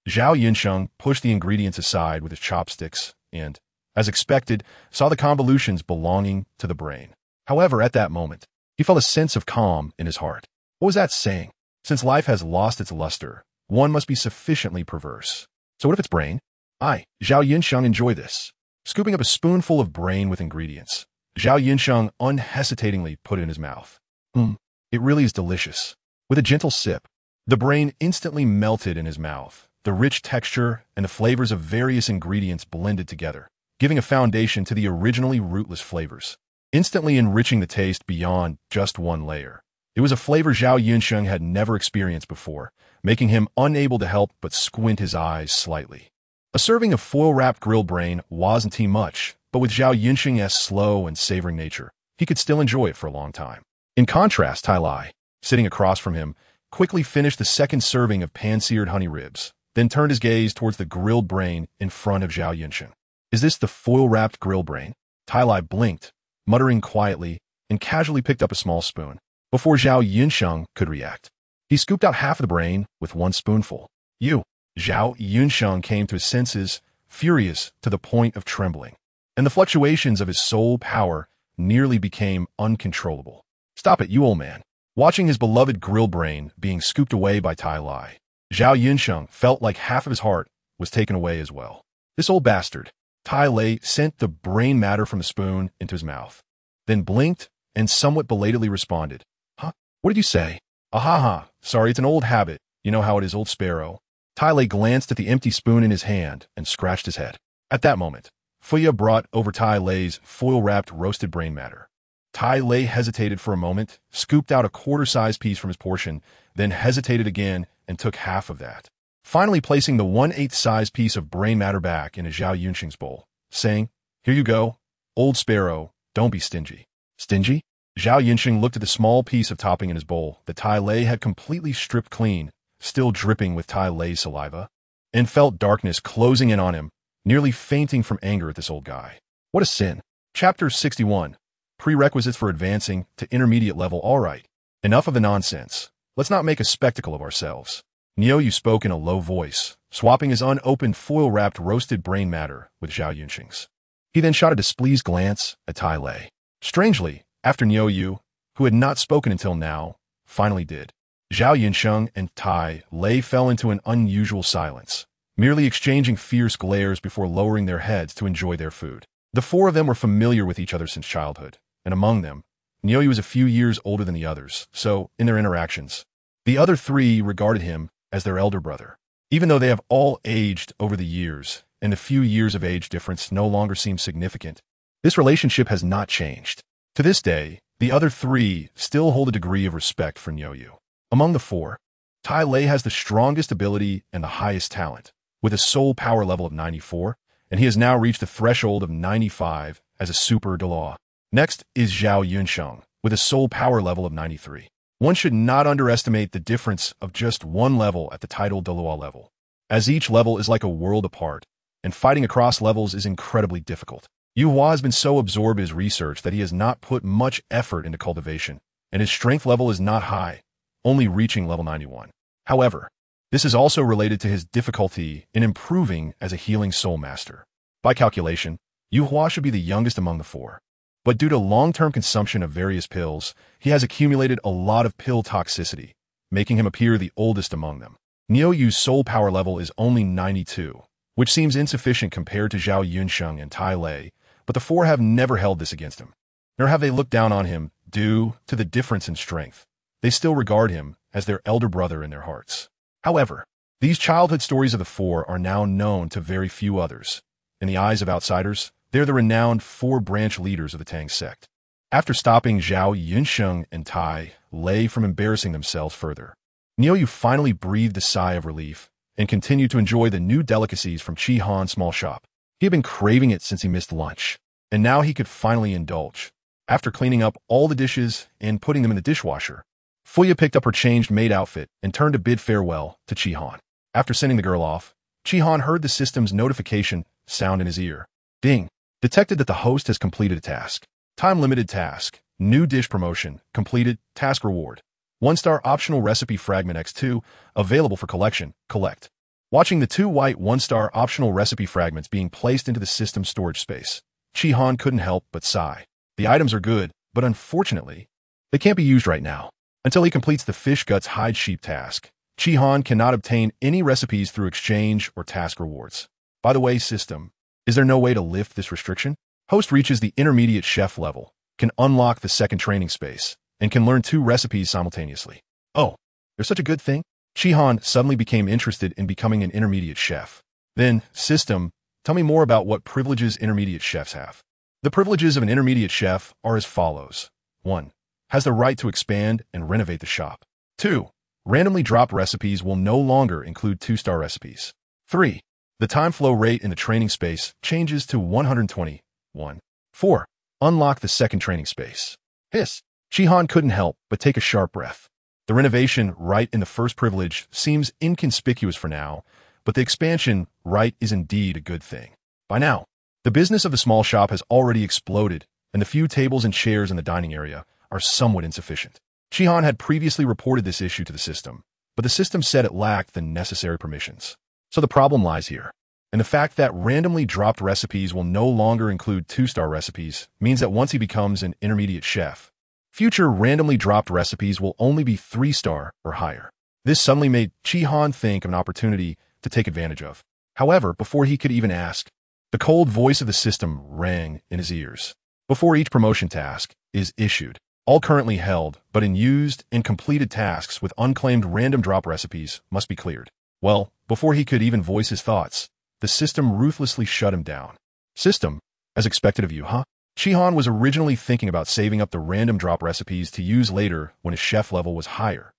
Speaker 1: Zhao Yinsheng pushed the ingredients aside with his chopsticks and, as expected, saw the convolutions belonging to the brain. However, at that moment, he felt a sense of calm in his heart. What was that saying? Since life has lost its luster, one must be sufficiently perverse. So what if it's brain? I, Zhao Yinsheng, enjoy this. Scooping up a spoonful of brain with ingredients, Zhao Yinsheng unhesitatingly put it in his mouth. It really is delicious. With a gentle sip, the brain instantly melted in his mouth. The rich texture and the flavors of various ingredients blended together, giving a foundation to the originally rootless flavors, instantly enriching the taste beyond just one layer. It was a flavor Zhao Yinsheng had never experienced before, making him unable to help but squint his eyes slightly. A serving of foil-wrapped grilled brain wasn't too much, but with Zhao Yinsheng's slow and savoring nature, he could still enjoy it for a long time. In contrast, Tai Lai, sitting across from him, quickly finished the second serving of pan-seared honey ribs, then turned his gaze towards the grilled brain in front of Zhao Yinsheng. Is this the foil-wrapped grilled brain? Tai Lai blinked, muttering quietly, and casually picked up a small spoon. Before Zhao Yinsheng could react, he scooped out half of the brain with one spoonful. Zhao Yinsheng came to his senses, furious to the point of trembling, and the fluctuations of his soul power nearly became uncontrollable. Stop it, you old man. Watching his beloved grilled brain being scooped away by Tai Lai, Zhao Yinsheng felt like half of his heart was taken away as well. This old bastard. Tai Lai sent the brain matter from the spoon into his mouth, then blinked and somewhat belatedly responded. Huh? What did you say? Ahaha, sorry, it's an old habit. You know how it is, old sparrow. Tai Lai glanced at the empty spoon in his hand and scratched his head. At that moment, Fuya brought over Tai Lai's foil-wrapped roasted brain matter. Tai Lai hesitated for a moment, scooped out a quarter-sized piece from his portion, then hesitated again and took half of that, finally placing the 1/8 size piece of brain matter back in Zhao Yinsheng's bowl, saying, Here you go, old sparrow, don't be stingy. Stingy? Zhao Yinsheng looked at the small piece of topping in his bowl that Tai Lai had completely stripped clean, still dripping with Tai Lai's saliva, and felt darkness closing in on him, nearly fainting from anger at this old guy. What a sin. Chapter 61. Prerequisites for advancing to intermediate level. All right, enough of the nonsense. Let's not make a spectacle of ourselves. Niuyu spoke in a low voice, swapping his unopened foil-wrapped roasted brain matter with Zhao Yinsheng's. He then shot a displeased glance at Tai Lai. Strangely, after Niuyu, who had not spoken until now, finally did, Zhao Yinsheng and Tai Lai fell into an unusual silence, merely exchanging fierce glares before lowering their heads to enjoy their food. The four of them were familiar with each other since childhood, and among them, Niuyu was a few years older than the others, so, in their interactions, the other three regarded him as their elder brother. Even though they have all aged over the years, and the few years of age difference no longer seem significant, this relationship has not changed. To this day, the other three still hold a degree of respect for Niuyu. Among the four, Tai Lai has the strongest ability and the highest talent, with a soul power level of 94, and he has now reached the threshold of 95 as a super Douluo. Next is Zhao Yinsheng, with a soul power level of 93. One should not underestimate the difference of just one level at the title Douluo level, as each level is like a world apart, and fighting across levels is incredibly difficult. Yu Hua has been so absorbed in his research that he has not put much effort into cultivation, and his strength level is not high, only reaching level 91. However, this is also related to his difficulty in improving as a healing soul master. By calculation, Yu Hua should be the youngest among the four, but due to long-term consumption of various pills, he has accumulated a lot of pill toxicity, making him appear the oldest among them. Niuyu's soul power level is only 92, which seems insufficient compared to Zhao Yinsheng and Tai Lai, but the four have never held this against him, nor have they looked down on him due to the difference in strength. They still regard him as their elder brother in their hearts. However, these childhood stories of the four are now known to very few others. In the eyes of outsiders, they're the renowned four-branch leaders of the Tang sect. After stopping Zhao Yunsheng and Tai Lei from embarrassing themselves further, Niuyu finally breathed a sigh of relief and continued to enjoy the new delicacies from Chi Han's small shop. He had been craving it since he missed lunch, and now he could finally indulge. After cleaning up all the dishes and putting them in the dishwasher, Fuya picked up her changed maid outfit and turned to bid farewell to Chi Han. After sending the girl off, Chi Han heard the system's notification sound in his ear. Ding! Detected that the host has completed a task. Time-limited task. New dish promotion. Completed. Task reward. 1-star optional recipe fragment X2, available for collection. Collect. Watching the 2 white 1-star optional recipe fragments being placed into the system's storage space, Chi Han couldn't help but sigh. The items are good, but unfortunately, they can't be used right now. Until he completes the fish guts hide sheep task, Chi Han cannot obtain any recipes through exchange or task rewards. By the way, system, is there no way to lift this restriction? Host reaches the intermediate chef level, can unlock the second training space, and can learn 2 recipes simultaneously. Oh, there's such a good thing? Chi Han suddenly became interested in becoming an intermediate chef. Then, system, tell me more about what privileges intermediate chefs have. The privileges of an intermediate chef are as follows. 1. Has the right to expand and renovate the shop. 2. Randomly dropped recipes will no longer include 2-star recipes. 3. The time flow rate in the training space changes to 120. 1. 4. Unlock the second training space. Hiss. Chi Han couldn't help but take a sharp breath. The renovation right in the first privilege seems inconspicuous for now, but the expansion right is indeed a good thing. By now, the business of the small shop has already exploded, and the few tables and chairs in the dining area are somewhat insufficient. Chi Han had previously reported this issue to the system, but the system said it lacked the necessary permissions. So the problem lies here. And the fact that randomly dropped recipes will no longer include 2-star recipes means that once he becomes an intermediate chef, future randomly dropped recipes will only be 3-star or higher. This suddenly made Chi Han think of an opportunity to take advantage of. However, before he could even ask, the cold voice of the system rang in his ears. Before each promotion task is issued, all currently held but unused and completed tasks with unclaimed random drop recipes must be cleared. Well, before he could even voice his thoughts, the system ruthlessly shut him down. System, as expected of you, huh? Chi Han was originally thinking about saving up the random drop recipes to use later when his chef level was higher.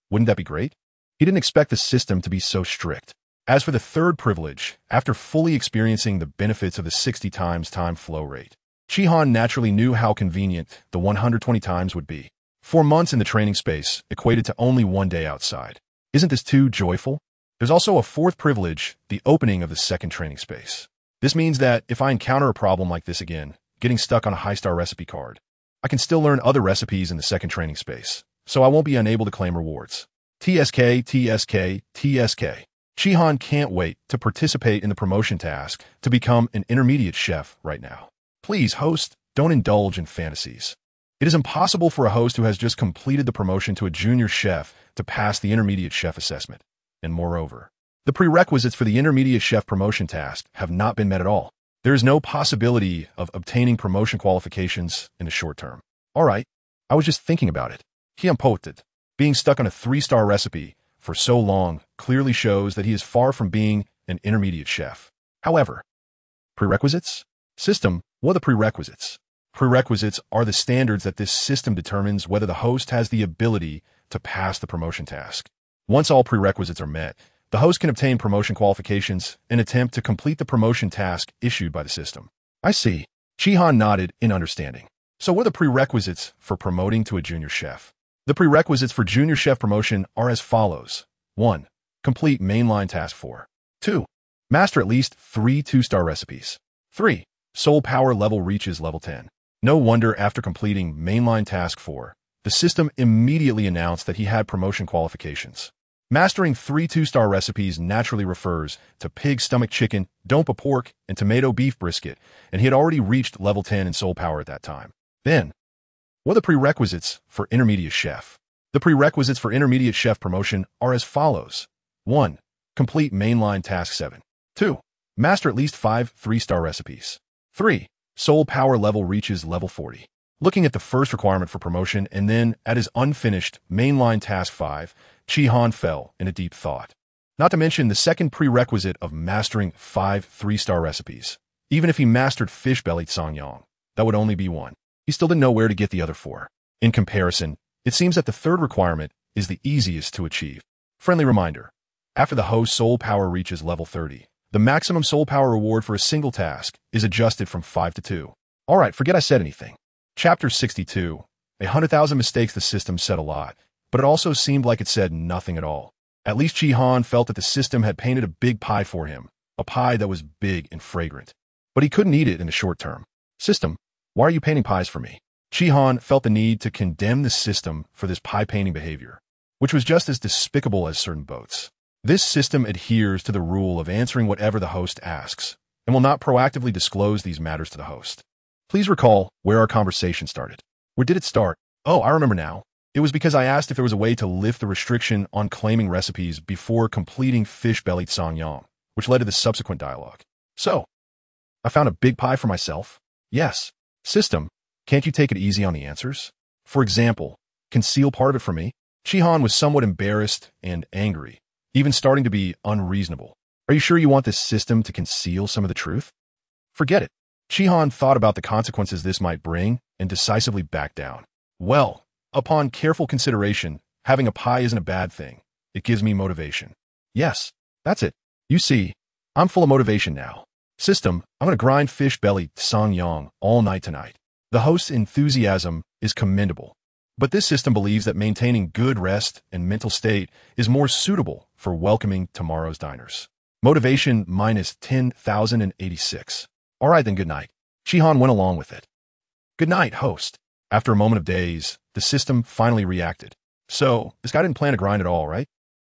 Speaker 1: Wouldn't that be great? He didn't expect the system to be so strict. As for the third privilege, after fully experiencing the benefits of the 60 times time flow rate, Chi Han naturally knew how convenient the 120 times would be. 4 months in the training space equated to only 1 day outside. Isn't this too joyful? There's also a 4th privilege, the opening of the second training space. This means that if I encounter a problem like this again, getting stuck on a high-star recipe card, I can still learn other recipes in the second training space, so I won't be unable to claim rewards. TSK, TSK, TSK. Chi Han can't wait to participate in the promotion task to become an intermediate chef right now. Please, host, don't indulge in fantasies. It is impossible for a host who has just completed the promotion to a junior chef to pass the intermediate chef assessment. And moreover, the prerequisites for the intermediate chef promotion task have not been met at all. There is no possibility of obtaining promotion qualifications in the short term. All right, I was just thinking about it. Hiampoted. Being stuck on a 3-star recipe for so long clearly shows that he is far from being an intermediate chef. However, prerequisites? System, what are the prerequisites? Prerequisites are the standards that this system determines whether the host has the ability to pass the promotion task. Once all prerequisites are met, the host can obtain promotion qualifications and attempt to complete the promotion task issued by the system. I see. Chi Han nodded in understanding. So what are the prerequisites for promoting to a junior chef? The prerequisites for junior chef promotion are as follows. 1. Complete mainline task 4. 2. Master at least 3 2-star recipes. 3. Soul power level reaches level 10. No wonder after completing mainline task 4, the system immediately announced that he had promotion qualifications. Mastering 3 2-star recipes naturally refers to pig stomach chicken, dompa pork, and tomato beef brisket, and he had already reached level 10 in soul power at that time. Then, what are the prerequisites for intermediate chef? The prerequisites for intermediate chef promotion are as follows. 1. Complete mainline task 7. 2. Master at least 5 3-star recipes. 3. Soul power level reaches level 40. Looking at the first requirement for promotion and then at his unfinished mainline task 5, Chi Han fell in a deep thought. Not to mention the second prerequisite of mastering 5 3-star recipes. Even if he mastered fish-bellied sangyang, that would only be 1. he still didn't know where to get the other four. In comparison, it seems that the third requirement is the easiest to achieve. Friendly reminder, after the host's soul power reaches level 30, the maximum soul power reward for a single task is adjusted from 5 to 2. Alright, forget I said anything. Chapter 62, 100,000 mistakes. The system said a lot, but it also seemed like it said nothing at all. At least Chi-Han felt that the system had painted a big pie for him, a pie that was big and fragrant. But he couldn't eat it in the short term. System, why are you painting pies for me? Chi-Han felt the need to condemn the system for this pie-painting behavior, which was just as despicable as certain boats. This system adheres to the rule of answering whatever the host asks, and will not proactively disclose these matters to the host. Please recall where our conversation started. Where did it start? Oh, I remember now. It was because I asked if there was a way to lift the restriction on claiming recipes before completing fish-bellied sangyang, which led to the subsequent dialogue. So, I found a big pie for myself? Yes. System, can't you take it easy on the answers? For example, conceal part of it from me? Chi-Han was somewhat embarrassed and angry, even starting to be unreasonable. Are you sure you want this system to conceal some of the truth? Forget it. Chi-Han thought about the consequences this might bring and decisively backed down. Well, upon careful consideration, having a pie isn't a bad thing. It gives me motivation. Yes, that's it. You see, I'm full of motivation now. System, I'm going to grind fish-bellied sangyang all night tonight. The host's enthusiasm is commendable, but this system believes that maintaining good rest and mental state is more suitable for welcoming tomorrow's diners. Motivation minus 10,086. All right then, good night. Chi-Han went along with it. Good night, host. After a moment of daze, the system finally reacted. So, this guy didn't plan to grind at all, right?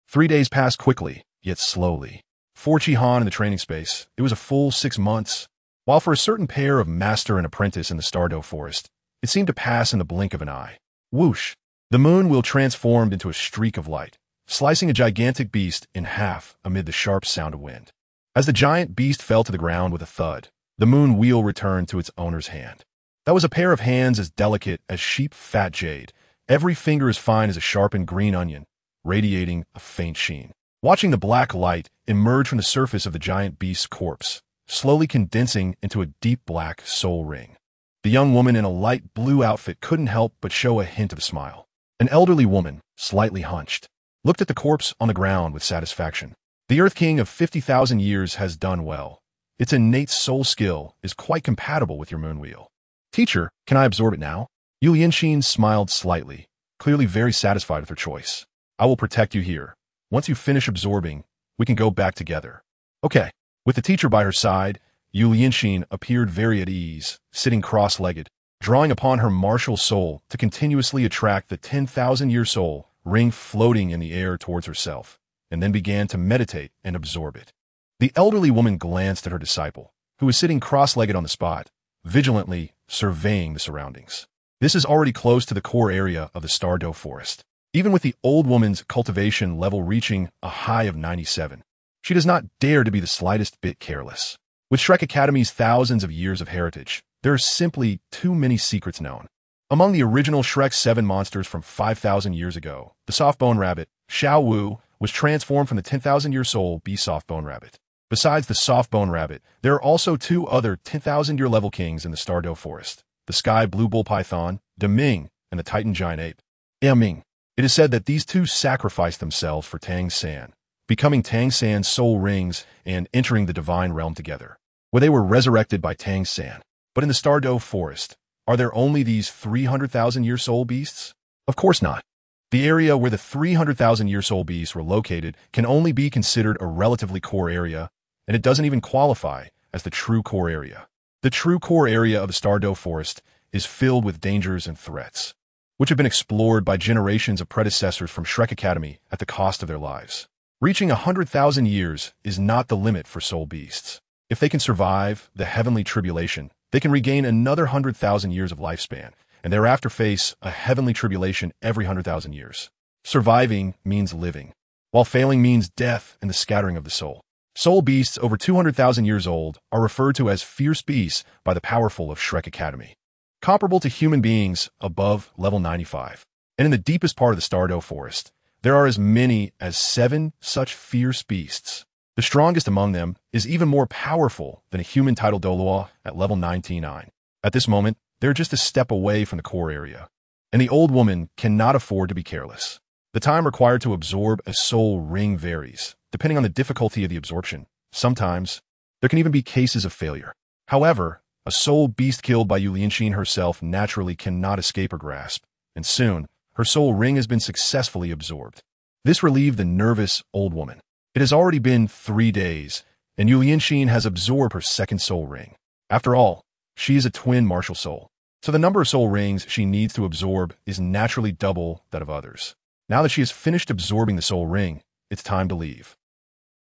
Speaker 1: 3 days passed quickly, yet slowly. For Chi-Han in the training space, it was a full 6 months, while for a certain pair of master and apprentice in the Star Luo forest, it seemed to pass in the blink of an eye. Whoosh! The moon wheel transformed into a streak of light, slicing a gigantic beast in half amid the sharp sound of wind. As the giant beast fell to the ground with a thud, the moon wheel returned to its owner's hand. That was a pair of hands as delicate as sheep fat jade, every finger as fine as a sharpened green onion, radiating a faint sheen. Watching the black light emerge from the surface of the giant beast's corpse, slowly condensing into a deep black soul ring. The young woman in a light blue outfit couldn't help but show a hint of a smile. An elderly woman, slightly hunched, looked at the corpse on the ground with satisfaction. The Earth King of 50,000 years has done well. Its innate soul skill is quite compatible with your moon wheel. Teacher, can I absorb it now? Yu Lianxin smiled slightly, clearly very satisfied with her choice. I will protect you here. Once you finish absorbing, we can go back together. Okay. With the teacher by her side, Yu Lianxin appeared very at ease, sitting cross-legged, drawing upon her martial soul to continuously attract the 10,000-year soul ring floating in the air towards herself, and then began to meditate and absorb it. The elderly woman glanced at her disciple, who was sitting cross-legged on the spot, vigilantly surveying the surroundings. This is already close to the core area of the Star Luo forest. Even with the old woman's cultivation level reaching a high of 97, she does not dare to be the slightest bit careless. With Shrek Academy's thousands of years of heritage, there are simply too many secrets known. Among the original Shrek 7 monsters from 5,000 years ago, the soft-bone rabbit, Xiao Wu, was transformed from the 10,000-year soul Bee soft-bone rabbit. Besides the soft-bone rabbit, there are also 2 other 10,000-year level kings in the Star Luo forest, the sky blue bull python, De Ming, and the titan giant ape, Ming. It is said that these 2 sacrificed themselves for Tang San, becoming Tang San's soul rings and entering the divine realm together, where they were resurrected by Tang San. But in the Star Luo forest, are there only these 300,000-year soul beasts? Of course not. The area where the 300,000-year soul beasts were located can only be considered a relatively core area, and it doesn't even qualify as the true core area. The true core area of the Star Luo forest is filled with dangers and threats, which have been explored by generations of predecessors from Shrek Academy at the cost of their lives. Reaching 100,000 years is not the limit for soul beasts. If they can survive the heavenly tribulation, they can regain another 100,000 years of lifespan, and thereafter face a heavenly tribulation every 100,000 years. Surviving means living, while failing means death and the scattering of the soul. Soul beasts over 200,000 years old are referred to as fierce beasts by the powerful of Shrek Academy, comparable to human beings above level 95. And in the deepest part of the Star Luo forest, there are as many as 7 such fierce beasts. The strongest among them is even more powerful than a human titled Douluo at level 99. At this moment, They're just a step away from the core area. And the old woman cannot afford to be careless. The time required to absorb a soul ring varies, depending on the difficulty of the absorption. Sometimes, there can even be cases of failure. However, a soul beast killed by Yu Lianxin herself naturally cannot escape her grasp, and soon, her soul ring has been successfully absorbed. This relieved the nervous old woman. It has already been 3 days, and Yu Lianxin has absorbed her second soul ring. After all, she is a twin martial soul, so the number of soul rings she needs to absorb is naturally double that of others. Now that she has finished absorbing the soul ring, it's time to leave.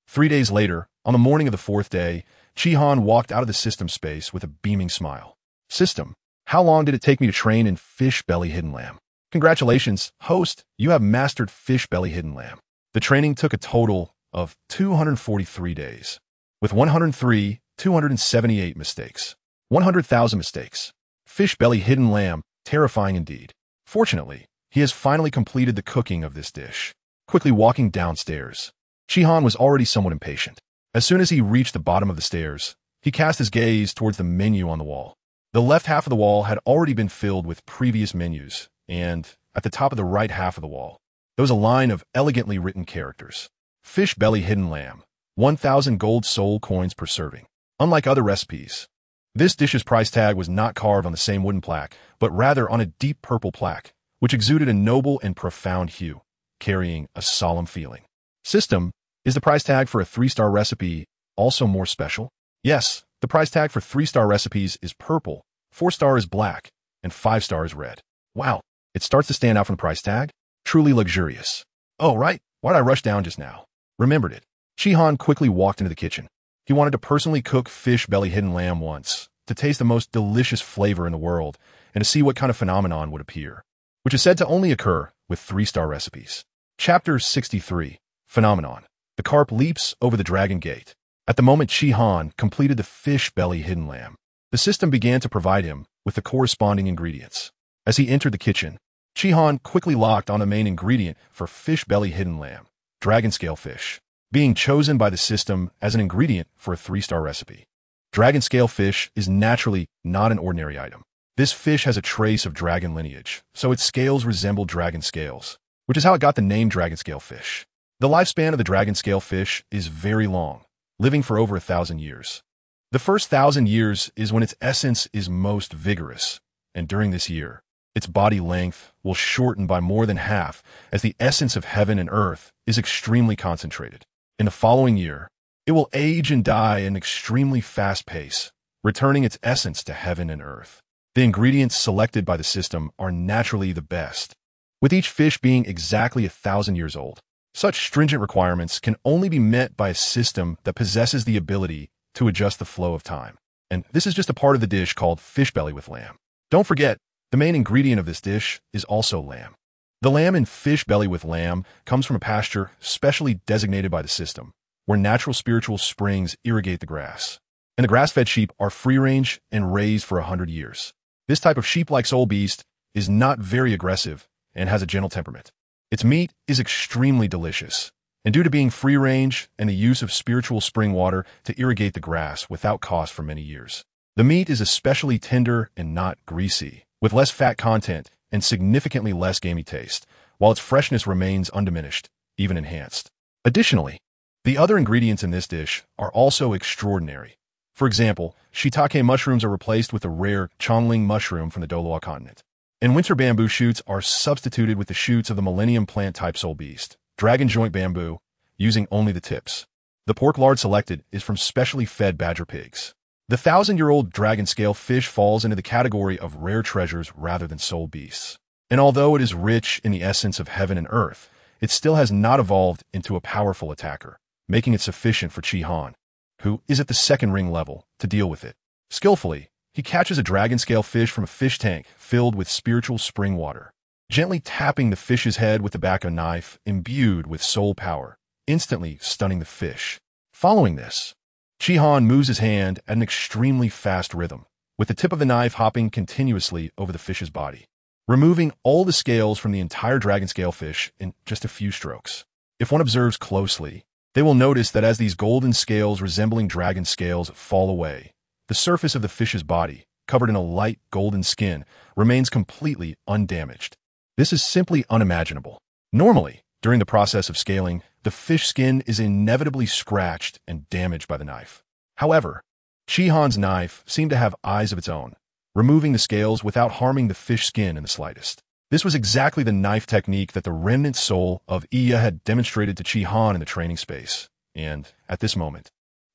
Speaker 1: 3 days later, on the morning of the 4th day, Chi-Han walked out of the system space with a beaming smile. System, how long did it take me to train in fish belly hidden lamb? Congratulations, host, you have mastered fish belly hidden lamb. The training took a total of 243 days, with 278 mistakes. 100,000 mistakes. Fish belly hidden lamb, terrifying indeed. Fortunately, he has finally completed the cooking of this dish. Quickly walking downstairs, Chi-Han was already somewhat impatient. As soon as he reached the bottom of the stairs, he cast his gaze towards the menu on the wall. The left half of the wall had already been filled with previous menus, and at the top of the right half of the wall, there was a line of elegantly written characters. Fish belly hidden lamb, 1,000 gold soul coins per serving. Unlike other recipes, this dish's price tag was not carved on the same wooden plaque, but rather on a deep purple plaque, which exuded a noble and profound hue, carrying a solemn feeling. System, is the price tag for a 3-star recipe also more special? Yes, the price tag for 3-star recipes is purple, 4-star is black, and 5-star is red. Wow, it starts to stand out from the price tag? Truly luxurious. Oh, right, why'd I rush down just now? Remembered it. Chi-Han quickly walked into the kitchen. He wanted to personally cook fish belly hidden lamb once, to taste the most delicious flavor in the world, and to see what kind of phenomenon would appear, which is said to only occur with 3-star recipes. Chapter 63, Phenomenon. The carp leaps over the dragon gate. At the moment Chi-Han completed the fish belly hidden lamb, the system began to provide him with the corresponding ingredients. As he entered the kitchen, Chi-Han quickly locked on the main ingredient for fish belly hidden lamb, dragon scale fish, being chosen by the system as an ingredient for a 3-star recipe. Dragon scale fish is naturally not an ordinary item. This fish has a trace of dragon lineage, so its scales resemble dragon scales, which is how it got the name dragon scale fish. The lifespan of the dragon scale fish is very long, living for over 1,000 years. The first 1,000 years is when its essence is most vigorous, and during this year, its body length will shorten by more than half as the essence of heaven and earth is extremely concentrated. In the following year, it will age and die at an extremely fast pace, returning its essence to heaven and earth. The ingredients selected by the system are naturally the best, with each fish being exactly 1,000 years old. Such stringent requirements can only be met by a system that possesses the ability to adjust the flow of time. And this is just a part of the dish called fish belly with lamb. Don't forget, the main ingredient of this dish is also lamb. The lamb in fish belly with lamb comes from a pasture specially designated by the system, where natural spiritual springs irrigate the grass. And the grass-fed sheep are free-range and raised for 100 years. This type of sheep-like soul beast is not very aggressive and has a gentle temperament. Its meat is extremely delicious, and due to being free-range and the use of spiritual spring water to irrigate the grass without cost for many years, the meat is especially tender and not greasy, with less fat content and significantly less gamey taste, while its freshness remains undiminished, even enhanced. Additionally, the other ingredients in this dish are also extraordinary. For example, shiitake mushrooms are replaced with the rare chongling mushroom from the Douluo Continent. And winter bamboo shoots are substituted with the shoots of the millennium plant-type soul beast, dragon joint bamboo, using only the tips. The pork lard selected is from specially fed badger pigs. The 1,000-year-old dragon scale fish falls into the category of rare treasures rather than soul beasts. And although it is rich in the essence of heaven and earth, it still has not evolved into a powerful attacker, making it sufficient for Chi-Han, who is at the 2nd ring level, to deal with it. Skillfully, he catches a dragon scale fish from a fish tank filled with spiritual spring water, gently tapping the fish's head with the back of a knife imbued with soul power, instantly stunning the fish. Following this, Chi-Han moves his hand at an extremely fast rhythm, with the tip of the knife hopping continuously over the fish's body, removing all the scales from the entire dragon scale fish in just a few strokes. If one observes closely, they will notice that as these golden scales resembling dragon scales fall away, the surface of the fish's body covered in a light golden skin, remains completely undamaged. This is simply unimaginable. Normally, during the process of scaling, the fish skin is inevitably scratched and damaged by the knife. However, Chi-Han's knife seemed to have eyes of its own, removing the scales without harming the fish skin in the slightest. This was exactly the knife technique that the remnant soul of Iya had demonstrated to Chi-Han in the training space, and, at this moment,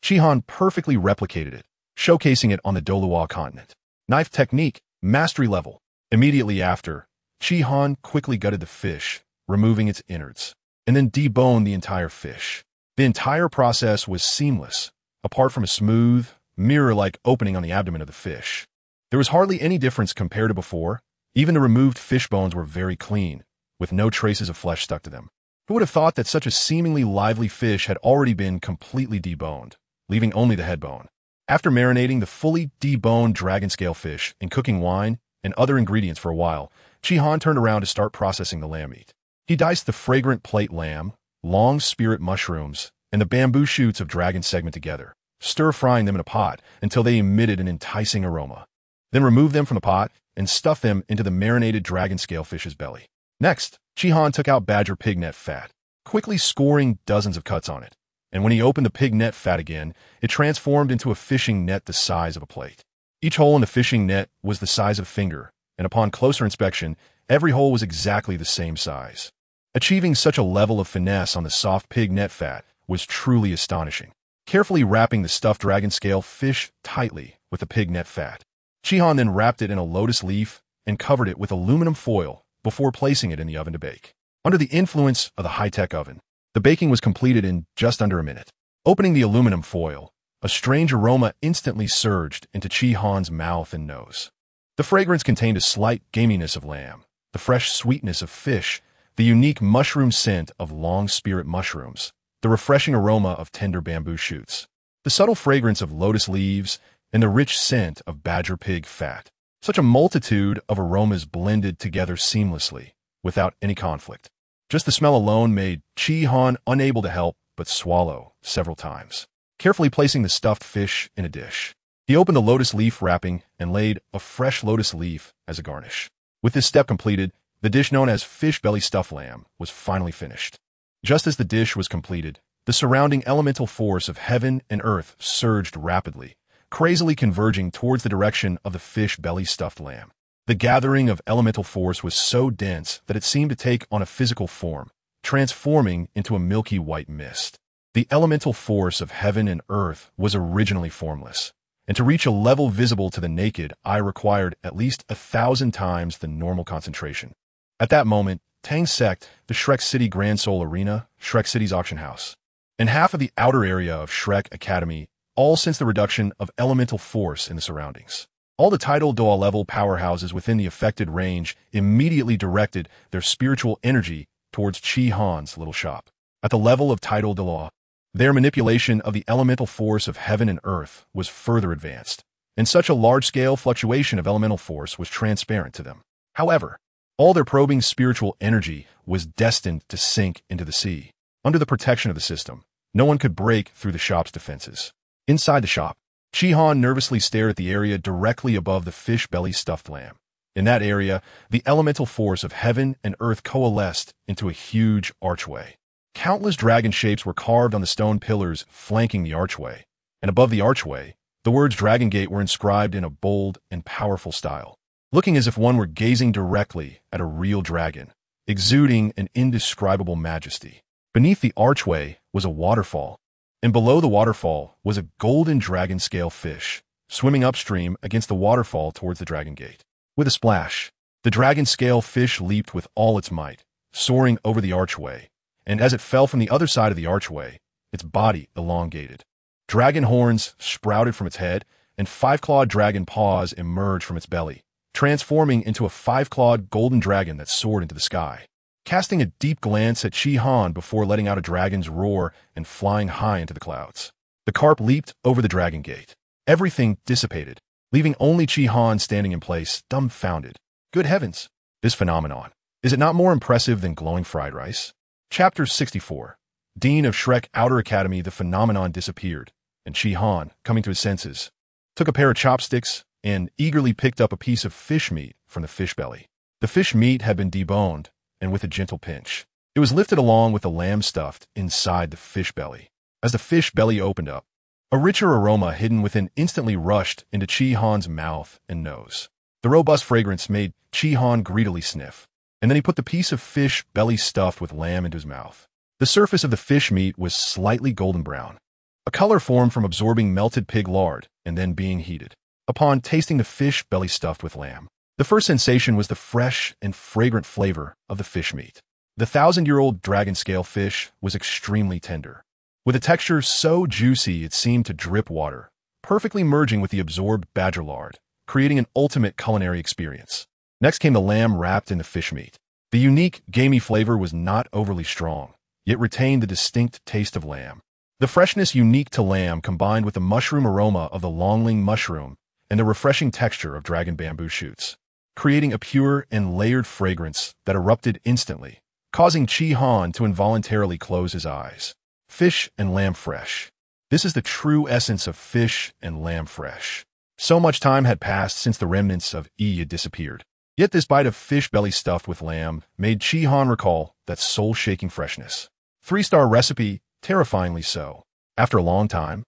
Speaker 1: Chi-Han perfectly replicated it, showcasing it on the Douluo Continent. Knife technique, mastery level. Immediately after, Chi-Han quickly gutted the fish, removing its innards, and then deboned the entire fish. The entire process was seamless, apart from a smooth, mirror-like opening on the abdomen of the fish. There was hardly any difference compared to before. Even the removed fish bones were very clean, with no traces of flesh stuck to them. Who would have thought that such a seemingly lively fish had already been completely deboned, leaving only the head bone? After marinating the fully deboned dragon scale fish and cooking wine and other ingredients for a while, Chi-Han turned around to start processing the lamb meat. He diced the fragrant plate lamb, long spirit mushrooms, and the bamboo shoots of dragon segment together, stir-frying them in a pot until they emitted an enticing aroma. Then remove them from the pot and stuff them into the marinated dragon scale fish's belly. Next, Chi-Han took out badger pig net fat, quickly scoring dozens of cuts on it. And when he opened the pig net fat again, it transformed into a fishing net the size of a plate. Each hole in the fishing net was the size of a finger, and upon closer inspection, every hole was exactly the same size. Achieving such a level of finesse on the soft pig net fat was truly astonishing. Carefully wrapping the stuffed dragon scale fish tightly with the pig net fat, Chi-Han then wrapped it in a lotus leaf and covered it with aluminum foil before placing it in the oven to bake. Under the influence of the high-tech oven, the baking was completed in just under a minute. Opening the aluminum foil, a strange aroma instantly surged into Chi-Han's mouth and nose. The fragrance contained a slight gaminess of lamb, the fresh sweetness of fish, the unique mushroom scent of long spirit mushrooms, the refreshing aroma of tender bamboo shoots, the subtle fragrance of lotus leaves, and the rich scent of badger pig fat. Such a multitude of aromas blended together seamlessly, without any conflict. Just the smell alone made Chi-Han unable to help but swallow several times, carefully placing the stuffed fish in a dish. He opened the lotus leaf wrapping and laid a fresh lotus leaf as a garnish. With this step completed, the dish known as fish belly stuffed lamb was finally finished. Just as the dish was completed, the surrounding elemental force of heaven and earth surged rapidly, crazily converging towards the direction of the fish belly stuffed lamb. The gathering of elemental force was so dense that it seemed to take on a physical form, transforming into a milky white mist. The elemental force of heaven and earth was originally formless, and to reach a level visible to the naked eye required at least 1,000 times the normal concentration. At that moment, Tang Sect, the Shrek City Grand Soul Arena, Shrek City's auction house, and half of the outer area of Shrek Academy, all since the reduction of elemental force in the surroundings. All the tidal Doa level powerhouses within the affected range immediately directed their spiritual energy towards Chi-Han's little shop. At the level of tidal Doa, their manipulation of the elemental force of heaven and earth was further advanced, and such a large-scale fluctuation of elemental force was transparent to them. However, all their probing spiritual energy was destined to sink into the sea. Under the protection of the system, no one could break through the shop's defenses. Inside the shop, Chi-Han nervously stared at the area directly above the fish belly stuffed lamb. In that area, the elemental force of heaven and earth coalesced into a huge archway. Countless dragon shapes were carved on the stone pillars flanking the archway, and above the archway, the words Dragon Gate were inscribed in a bold and powerful style, looking as if one were gazing directly at a real dragon, exuding an indescribable majesty. Beneath the archway was a waterfall, and below the waterfall was a golden dragon scale fish, swimming upstream against the waterfall towards the Dragon Gate. With a splash, the dragon scale fish leaped with all its might, soaring over the archway, and as it fell from the other side of the archway, its body elongated. Dragon horns sprouted from its head, and five-clawed dragon paws emerged from its belly, transforming into a five-clawed golden dragon that soared into the sky. Casting a deep glance at Chi-Han before letting out a dragon's roar and flying high into the clouds, the carp leaped over the Dragon Gate. Everything dissipated, leaving only Chi-Han standing in place, dumbfounded. Good heavens! This phenomenon, is it not more impressive than glowing fried rice? Chapter 64. Dean of Shrek Outer Academy. The phenomenon disappeared, and Chi-Han, coming to his senses, took a pair of chopsticks and eagerly picked up a piece of fish meat from the fish belly. The fish meat had been deboned, and with a gentle pinch, it was lifted along with the lamb stuffed inside the fish belly. As the fish belly opened up, a richer aroma hidden within instantly rushed into Chi Han's mouth and nose. The robust fragrance made Chi Han greedily sniff, and then he put the piece of fish belly stuffed with lamb into his mouth. The surface of the fish meat was slightly golden brown, a color formed from absorbing melted pig lard and then being heated. Upon tasting the fish belly stuffed with lamb, the first sensation was the fresh and fragrant flavor of the fish meat. The 1,000-year-old dragon scale fish was extremely tender, with a texture so juicy it seemed to drip water, perfectly merging with the absorbed badger lard, creating an ultimate culinary experience. Next came the lamb wrapped in the fish meat. The unique, gamey flavor was not overly strong, yet retained the distinct taste of lamb. The freshness unique to lamb combined with the mushroom aroma of the longling mushroom and the refreshing texture of dragon bamboo shoots, creating a pure and layered fragrance that erupted instantly, causing Chi Han to involuntarily close his eyes. Fish and lamb fresh. This is the true essence of fish and lamb fresh. So much time had passed since the remnants of Yi had disappeared. Yet this bite of fish belly stuffed with lamb made Chi Han recall that soul-shaking freshness. 3-star recipe, terrifyingly so. After a long time,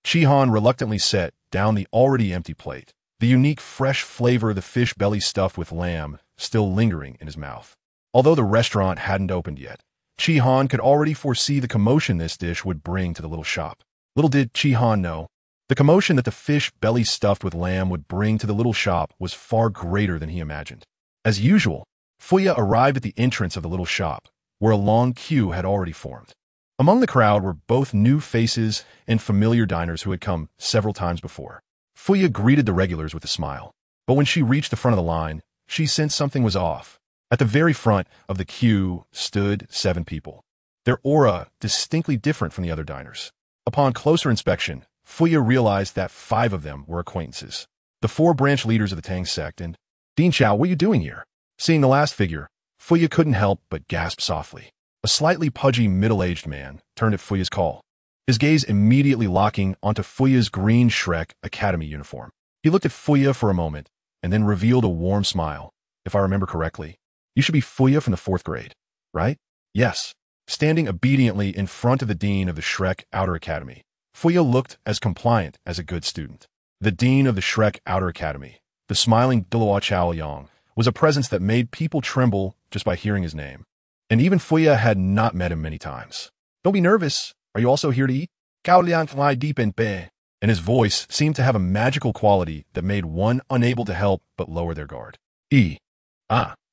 Speaker 1: Chi Han reluctantly set down the already empty plate, the unique fresh flavor of the fish belly stuffed with lamb still lingering in his mouth. Although the restaurant hadn't opened yet, Chi Han could already foresee the commotion this dish would bring to the little shop. Little did Chi Han know, the commotion that the fish belly stuffed with lamb would bring to the little shop was far greater than he imagined. As usual, Fuya arrived at the entrance of the little shop, where a long queue had already formed. Among the crowd were both new faces and familiar diners who had come several times before. Fuya greeted the regulars with a smile, but when she reached the front of the line, she sensed something was off. At the very front of the queue stood 7 people, their aura distinctly different from the other diners. Upon closer inspection, Fuya realized that 5 of them were acquaintances, the 4 branch leaders of the Tang sect, and Din Chao, what are you doing here? Seeing the last figure, Fuya couldn't help but gasp softly. A slightly pudgy middle-aged man turned at Fuya's call, his gaze immediately locking onto Fuya's green Shrek Academy uniform. He looked at Fuya for a moment and then revealed a warm smile. If I remember correctly, you should be Fuya from the 4th grade, right? Yes. Standing obediently in front of the dean of the Shrek Outer Academy, Fuya looked as compliant as a good student. The dean of the Shrek Outer Academy, the smiling Douluo Chaoyang, was a presence that made people tremble just by hearing his name. And even Fuya had not met him many times. Don't be nervous. Are you also here to eat? Gao Liang fly deep in Bei. And his voice seemed to have a magical quality that made one unable to help but lower their guard.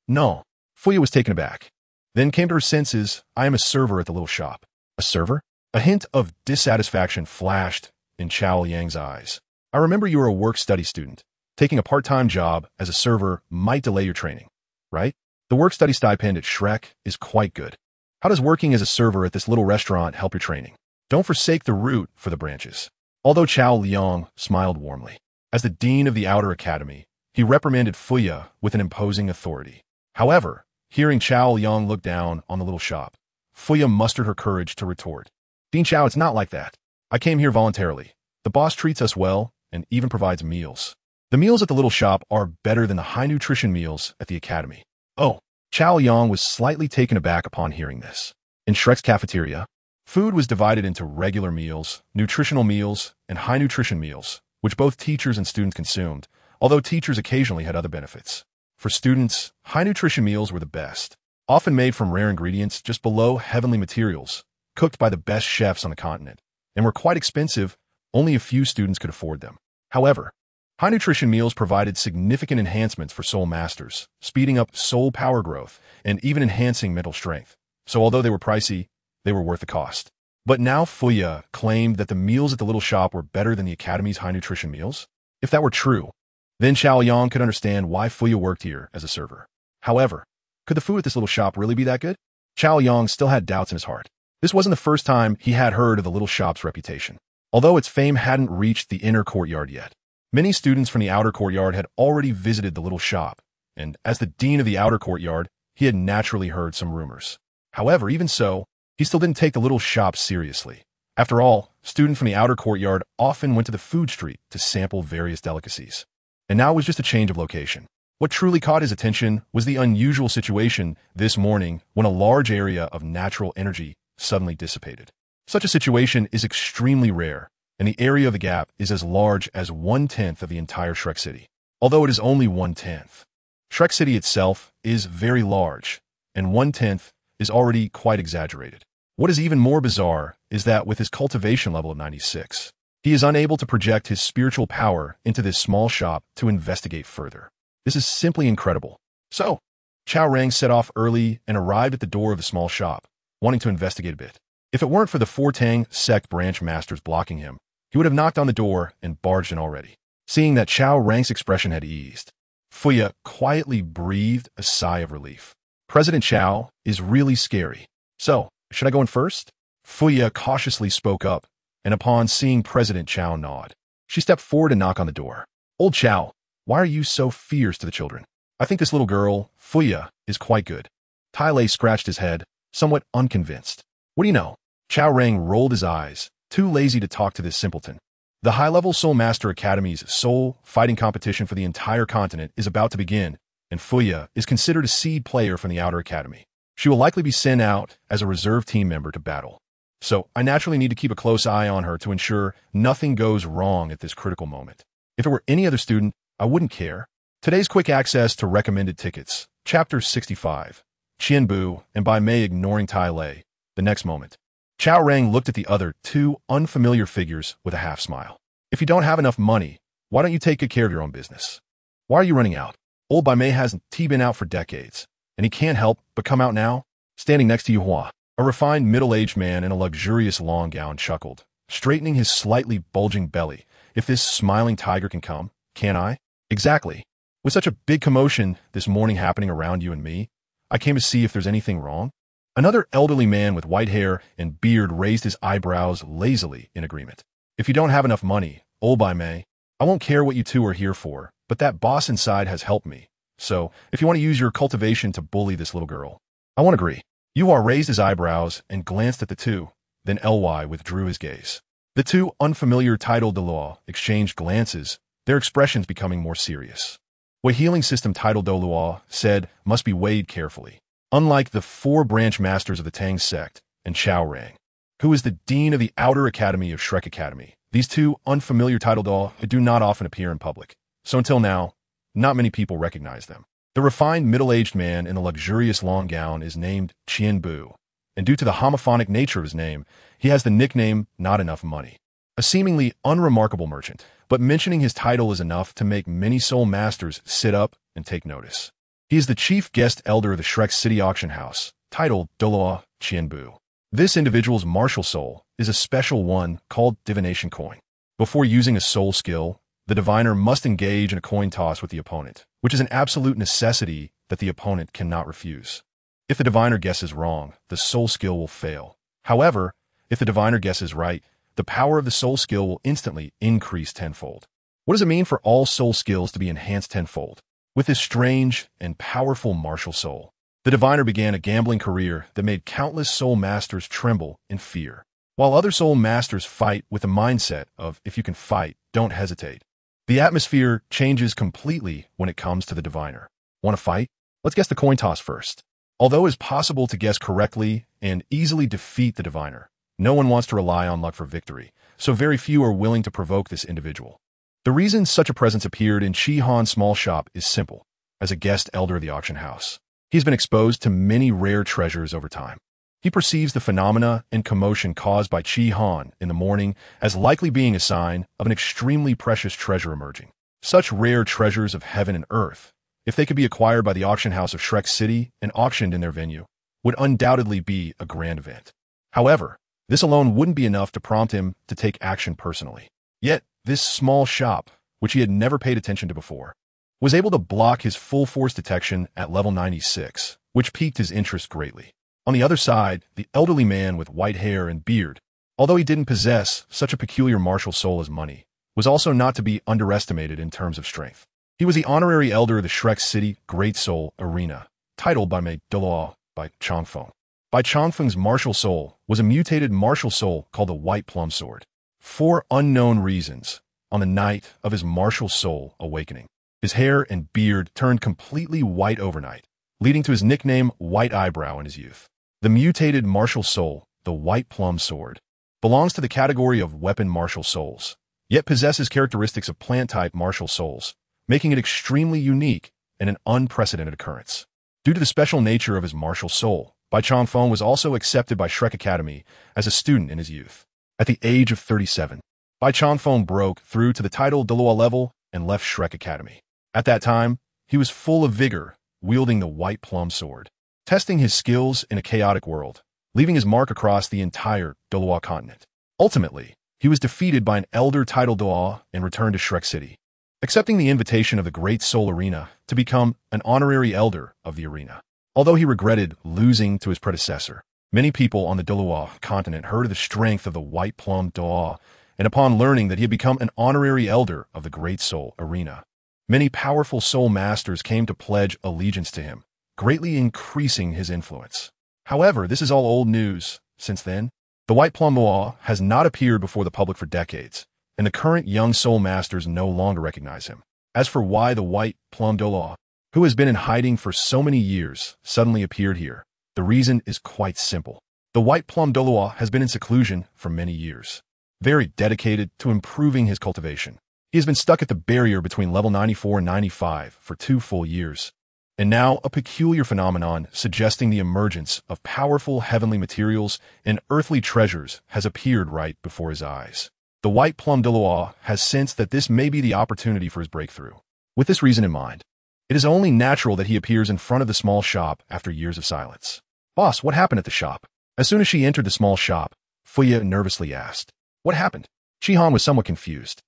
Speaker 1: No. Fuya was taken aback. Then came to her senses. I am a server at the little shop. A server? A hint of dissatisfaction flashed in Chao Yang's eyes. I remember you were a work-study student. Taking a part-time job as a server might delay your training, right? The work-study stipend at Shrek is quite good. How does working as a server at this little restaurant help your training? Don't forsake the route for the branches. Although Chao Liang smiled warmly, as the dean of the Outer Academy, he reprimanded Fuya with an imposing authority. However, hearing Chao Liang look down on the little shop, Fuya mustered her courage to retort. Dean Chao, it's not like that. I came here voluntarily. The boss treats us well and even provides meals. The meals at the little shop are better than the high-nutrition meals at the academy. Oh, Chao Yang was slightly taken aback upon hearing this. In Shrek's cafeteria, food was divided into regular meals, nutritional meals, and high-nutrition meals, which both teachers and students consumed, although teachers occasionally had other benefits. For students, high-nutrition meals were the best, often made from rare ingredients just below heavenly materials, cooked by the best chefs on the continent, and were quite expensive. Only a few students could afford them. However, high-nutrition meals provided significant enhancements for soul masters, speeding up soul power growth and even enhancing mental strength. So although they were pricey, they were worth the cost. But now Fuya claimed that the meals at the little shop were better than the academy's high-nutrition meals. If that were true, then Chao Yang could understand why Fuya worked here as a server. However, could the food at this little shop really be that good? Chao Yang still had doubts in his heart. This wasn't the first time he had heard of the little shop's reputation, although its fame hadn't reached the inner courtyard yet. Many students from the outer courtyard had already visited the little shop, and as the dean of the outer courtyard, he had naturally heard some rumors. However, even so, he still didn't take the little shop seriously. After all, students from the outer courtyard often went to the food street to sample various delicacies. and now it was just a change of location. What truly caught his attention was the unusual situation this morning when a large area of natural energy suddenly dissipated. Such a situation is extremely rare, and the area of the gap is as large as 1/10 of the entire Shrek City. Although it is only 1/10. Shrek City itself is very large, and 1/10 is already quite exaggerated. What is even more bizarre is that with his cultivation level of 96, he is unable to project his spiritual power into this small shop to investigate further. This is simply incredible. So, Chao Rang set off early and arrived at the door of the small shop, wanting to investigate a bit. If it weren't for the four Tang sect branch masters blocking him, he would have knocked on the door and barged in already. Seeing that Chao Rang's expression had eased, Fuya quietly breathed a sigh of relief. President Chao is really scary. So, should I go in first? Fuya cautiously spoke up, and upon seeing President Chao nod, she stepped forward and knocked on the door. Old Chao, why are you so fierce to the children? I think this little girl, Fuya, is quite good. Tai Lei scratched his head, somewhat unconvinced. What do you know? Chao Rang rolled his eyes, too lazy to talk to this simpleton. The high-level Soul Master Academy's soul fighting competition for the entire continent is about to begin, and Fuya is considered a seed player from the Outer Academy. She will likely be sent out as a reserve team member to battle. So I naturally need to keep a close eye on her to ensure nothing goes wrong at this critical moment. If it were any other student, I wouldn't care. Today's quick access to recommended tickets, Chapter 65, Qianbu, and by Mei ignoring Tai Lei. The next moment, Chao Rang looked at the other two unfamiliar figures with a half smile. If you don't have enough money, why don't you take good care of your own business? Why are you running out? Old Bai Mei hasn't been out for decades, and he can't help but come out now. Standing next to Yu Hua, a refined middle-aged man in a luxurious long gown chuckled, straightening his slightly bulging belly. If this smiling tiger can come, can I? Exactly. With such a big commotion this morning happening around you and me, I came to see if there's anything wrong. Another elderly man with white hair and beard raised his eyebrows lazily in agreement. If you don't have enough money, old Bai Mei, I won't care what you two are here for, but that boss inside has helped me. So, if you want to use your cultivation to bully this little girl, I won't agree. Yu raised his eyebrows and glanced at the two, then Ly withdrew his gaze. The two unfamiliar title Douluo exchanged glances, their expressions becoming more serious. What healing system title Douluo said must be weighed carefully. Unlike the four branch masters of the Tang sect and Chao Rang, who is the dean of the Outer Academy of Shrek Academy, these two unfamiliar title Douluo do not often appear in public. So until now, not many people recognize them. The refined middle-aged man in a luxurious long gown is named Qianbu, and due to the homophonic nature of his name, he has the nickname Not Enough Money. A seemingly unremarkable merchant, but mentioning his title is enough to make many soul masters sit up and take notice. He is the chief guest elder of the Shrek City Auction House, titled Douluo Qianbu. This individual's martial soul is a special one called Divination Coin. Before using a soul skill, the diviner must engage in a coin toss with the opponent, which is an absolute necessity that the opponent cannot refuse. If the diviner guesses wrong, the soul skill will fail. However, if the diviner guesses right, the power of the soul skill will instantly increase tenfold. What does it mean for all soul skills to be enhanced tenfold? With his strange and powerful martial soul, the diviner began a gambling career that made countless soul masters tremble in fear. While other soul masters fight with the mindset of, if you can fight, don't hesitate. The atmosphere changes completely when it comes to the diviner. Want to fight? Let's guess the coin toss first. Although it is possible to guess correctly and easily defeat the diviner, no one wants to rely on luck for victory, so very few are willing to provoke this individual. The reason such a presence appeared in Chi Han's small shop is simple. As a guest elder of the auction house, he's been exposed to many rare treasures over time. He perceives the phenomena and commotion caused by Chi Han in the morning as likely being a sign of an extremely precious treasure emerging. Such rare treasures of heaven and earth, if they could be acquired by the auction house of Shrek City and auctioned in their venue, would undoubtedly be a grand event. However, this alone wouldn't be enough to prompt him to take action personally. Yet, this small shop, which he had never paid attention to before, was able to block his full force detection at level 96, which piqued his interest greatly. On the other side, the elderly man with white hair and beard, although he didn't possess such a peculiar martial soul as money, was also not to be underestimated in terms of strength. He was the honorary elder of the Shrek City Great Soul Arena, titled by Mei Douluo by Changfeng. By Changfeng's martial soul was a mutated martial soul called the White Plum Sword. For unknown reasons, on the night of his martial soul awakening, His hair and beard turned completely white overnight, leading to his nickname White Eyebrow in his youth. The mutated martial soul, the White Plum Sword, belongs to the category of weapon martial souls, yet possesses characteristics of plant-type martial souls, making it extremely unique and an unprecedented occurrence. Due to the special nature of his martial soul, Bai Changfeng was also accepted by Shrek Academy as a student in his youth. At the age of 37, Bai Changfeng broke through to the title Douluo level and left Shrek Academy. At that time, he was full of vigor, wielding the White Plum Sword, testing his skills in a chaotic world, leaving his mark across the entire Douluo Continent. Ultimately, he was defeated by an elder titled Douluo and returned to Shrek City, accepting the invitation of the Great Soul Arena to become an honorary elder of the arena. Although he regretted losing to his predecessor, many people on the Douluo Continent heard of the strength of the White Plum Douluo, and upon learning that he had become an honorary elder of the Great Soul Arena, many powerful soul masters came to pledge allegiance to him, greatly increasing his influence. However, this is all old news. Since then, the White Plum Douluo has not appeared before the public for decades, and the current young soul masters no longer recognize him. As for why the White Plum Douluo, who has been in hiding for so many years, suddenly appeared here, the reason is quite simple. The White Plum Douluo has been in seclusion for many years, very dedicated to improving his cultivation. He has been stuck at the barrier between level 94 and 95 for 2 full years, and now a peculiar phenomenon suggesting the emergence of powerful heavenly materials and earthly treasures has appeared right before his eyes. The White Plum Douluo has sensed that this may be the opportunity for his breakthrough. With this reason in mind, it is only natural that he appears in front of the small shop after years of silence. "Boss, what happened at the shop?" As soon as she entered the small shop, Fuya nervously asked. "What happened?" Shihan was somewhat confused.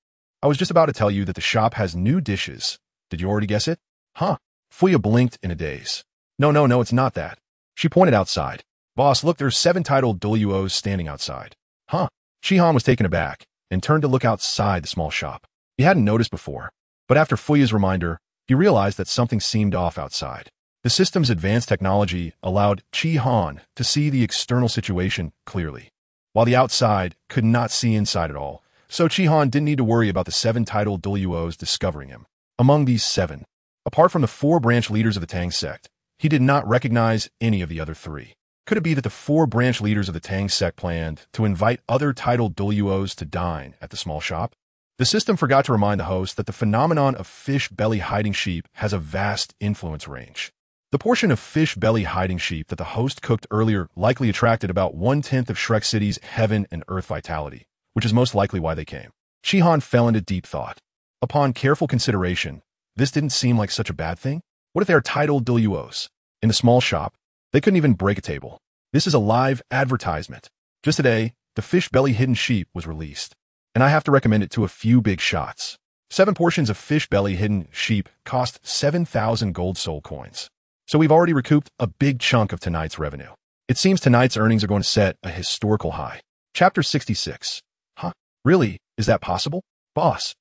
Speaker 1: "I was just about to tell you that the shop has new dishes. Did you already guess it?" "Huh?" Fuya blinked in a daze. No, it's not that." She pointed outside. "Boss, look, there's 7 titled Douluos standing outside." "Huh?" Shihan was taken aback and turned to look outside the small shop. He hadn't noticed before, but after Fuya's reminder, he realized that something seemed off outside. The system's advanced technology allowed Shihan to see the external situation clearly, while the outside could not see inside at all, so Shihan didn't need to worry about the 7 titled Douluos discovering him. Among these 7, apart from the 4 branch leaders of the Tang sect, he did not recognize any of the other 3. Could it be that the 4 branch leaders of the Tang sect planned to invite other titled Douluos to dine at the small shop? The system forgot to remind the host that the phenomenon of fish belly hiding sheep has a vast influence range. The portion of fish belly hiding sheep that the host cooked earlier likely attracted about 1/10 of Shrek City's heaven and earth vitality, which is most likely why they came. Shihan fell into deep thought. Upon careful consideration, this didn't seem like such a bad thing. What if they are titled Douluos? In the small shop, they couldn't even break a table. This is a live advertisement. Just today, the fish belly hidden sheep was released, and I have to recommend it to a few big shots. 7 portions of fish belly hidden sheep cost 7,000 gold soul coins. So we've already recouped a big chunk of tonight's revenue. It seems tonight's earnings are going to set a historical high. Chapter 66. Huh? Really? Is that possible? Boss,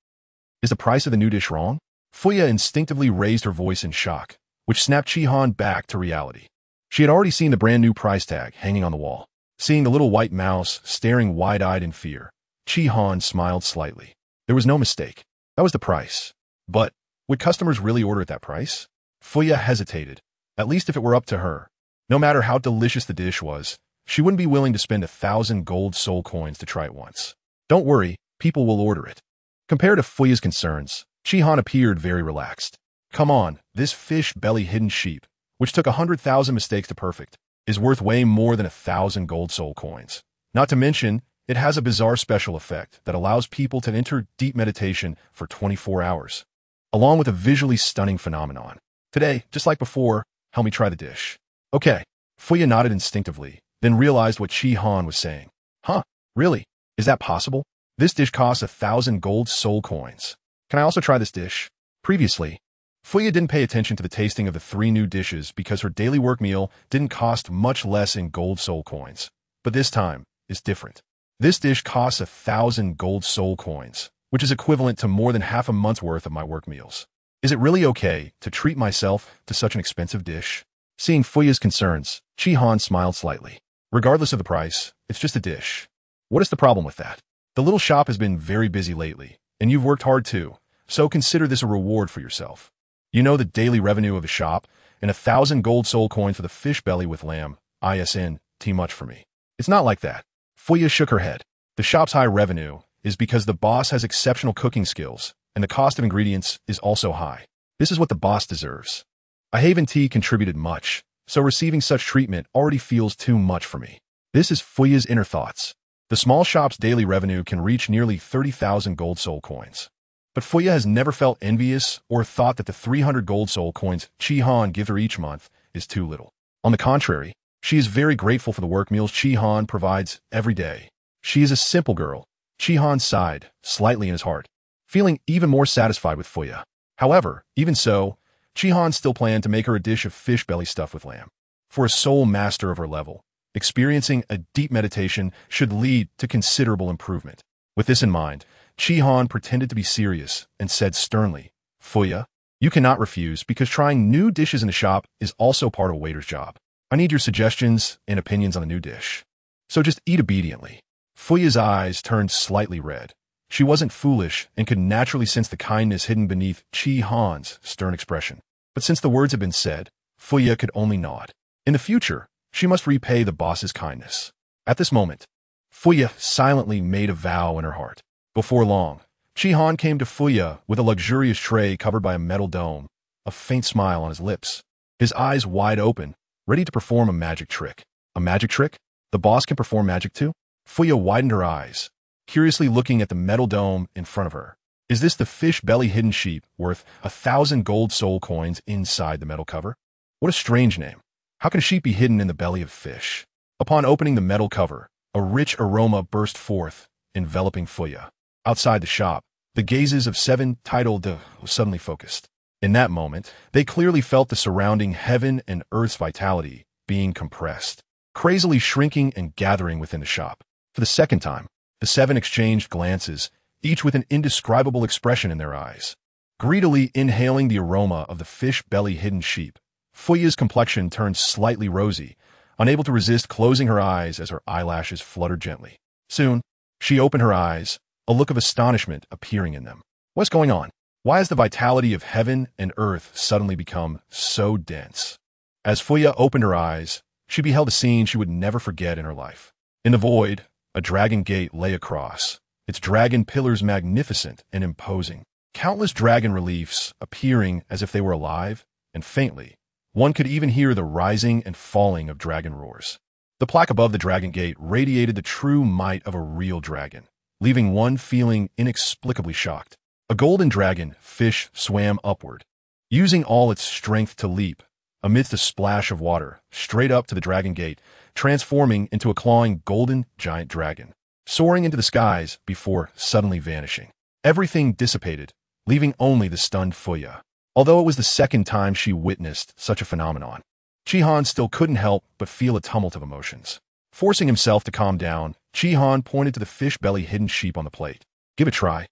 Speaker 1: is the price of the new dish wrong? Fuya instinctively raised her voice in shock, which snapped Shihan back to reality. She had already seen the brand new price tag hanging on the wall. Seeing the little white mouse staring wide-eyed in fear, Shihan smiled slightly. There was no mistake. That was the price. But would customers really order at that price? Fuya hesitated, at least if it were up to her. No matter how delicious the dish was, she wouldn't be willing to spend 1,000 gold soul coins to try it once. Don't worry, people will order it. Compared to Fuya's concerns, Shihan appeared very relaxed. Come on, this fish belly hidden sheep, which took 100,000 mistakes to perfect, is worth way more than 1,000 gold soul coins. Not to mention, it has a bizarre special effect that allows people to enter deep meditation for 24 hours, along with a visually stunning phenomenon. Today, just like before, help me try the dish. Okay. Fuya nodded instinctively, then realized what Shihan was saying. Huh? Really? Is that possible? This dish costs 1,000 gold soul coins. Can I also try this dish? Previously, Fuya didn't pay attention to the tasting of the 3 new dishes because her daily work meal didn't cost much less in gold soul coins. But this time is different. This dish costs 1,000 gold soul coins, which is equivalent to more than half a month's worth of my work meals. Is it really okay to treat myself to such an expensive dish? Seeing Fuya's concerns, Shihan smiled slightly. Regardless of the price, it's just a dish. What is the problem with that? The little shop has been very busy lately, and you've worked hard too. so consider this a reward for yourself. You know the daily revenue of the shop, and 1,000 gold soul coins for the fish belly with lamb, isn't too much for me. It's not like that. Fuya shook her head. The shop's high revenue is because the boss has exceptional cooking skills, and the cost of ingredients is also high. This is what the boss deserves. A Heaven Tea contributed much, so receiving such treatment already feels too much for me. This is Fuya's inner thoughts. The small shop's daily revenue can reach nearly 30,000 gold soul coins. But Fuya has never felt envious or thought that the 300 gold soul coins Chi-Han gives her each month is too little. On the contrary, she is very grateful for the work meals Chi-Han provides every day. She is a simple girl. Chi-Han sighed, slightly in his heart, feeling even more satisfied with Fuya. However, even so, Chi-Han still planned to make her a dish of fish belly stuffed with lamb. For a soul master of her level, experiencing a deep meditation should lead to considerable improvement. With this in mind, Chi-Han pretended to be serious and said sternly, Fuya, you cannot refuse because trying new dishes in the shop is also part of a waiter's job. I need your suggestions and opinions on a new dish. So just eat obediently. Fuya's eyes turned slightly red. She wasn't foolish and could naturally sense the kindness hidden beneath Chi-Han's stern expression. But since the words had been said, Fuya could only nod. In the future, she must repay the boss's kindness. At this moment, Fuya silently made a vow in her heart. Before long, Chi-Han came to Fuya with a luxurious tray covered by a metal dome, a faint smile on his lips, his eyes wide open, ready to perform a magic trick. A magic trick? The boss can perform magic too? Fuya widened her eyes, curiously looking at the metal dome in front of her. Is this the fish belly hidden sheep worth 1,000 gold soul coins inside the metal cover? What a strange name. How can a sheep be hidden in the belly of fish? Upon opening the metal cover, a rich aroma burst forth, enveloping Fuya. Outside the shop, the gazes of 7 Heaven Dou suddenly focused. In that moment, they clearly felt the surrounding heaven and earth's vitality being compressed, crazily shrinking and gathering within the shop. For the second time, the 7 exchanged glances, each with an indescribable expression in their eyes. Greedily inhaling the aroma of the fish belly hidden sheep, Fuya's complexion turned slightly rosy, unable to resist closing her eyes as her eyelashes fluttered gently. Soon, she opened her eyes, a look of astonishment appearing in them. What's going on? Why has the vitality of heaven and earth suddenly become so dense? As Fuya opened her eyes, she beheld a scene she would never forget in her life. In the void, a dragon gate lay across, its dragon pillars magnificent and imposing. Countless dragon reliefs appearing as if they were alive, and faintly, one could even hear the rising and falling of dragon roars. The plaque above the dragon gate radiated the true might of a real dragon, leaving one feeling inexplicably shocked. A golden dragon fish swam upward, using all its strength to leap, amidst a splash of water, straight up to the dragon gate, transforming into a clawing golden giant dragon, soaring into the skies before suddenly vanishing. Everything dissipated, leaving only the stunned Fuya. Although it was the second time she witnessed such a phenomenon, Chi-Han still couldn't help but feel a tumult of emotions. Forcing himself to calm down, Chi-Han pointed to the fish belly hidden sheep on the plate. Give it a try.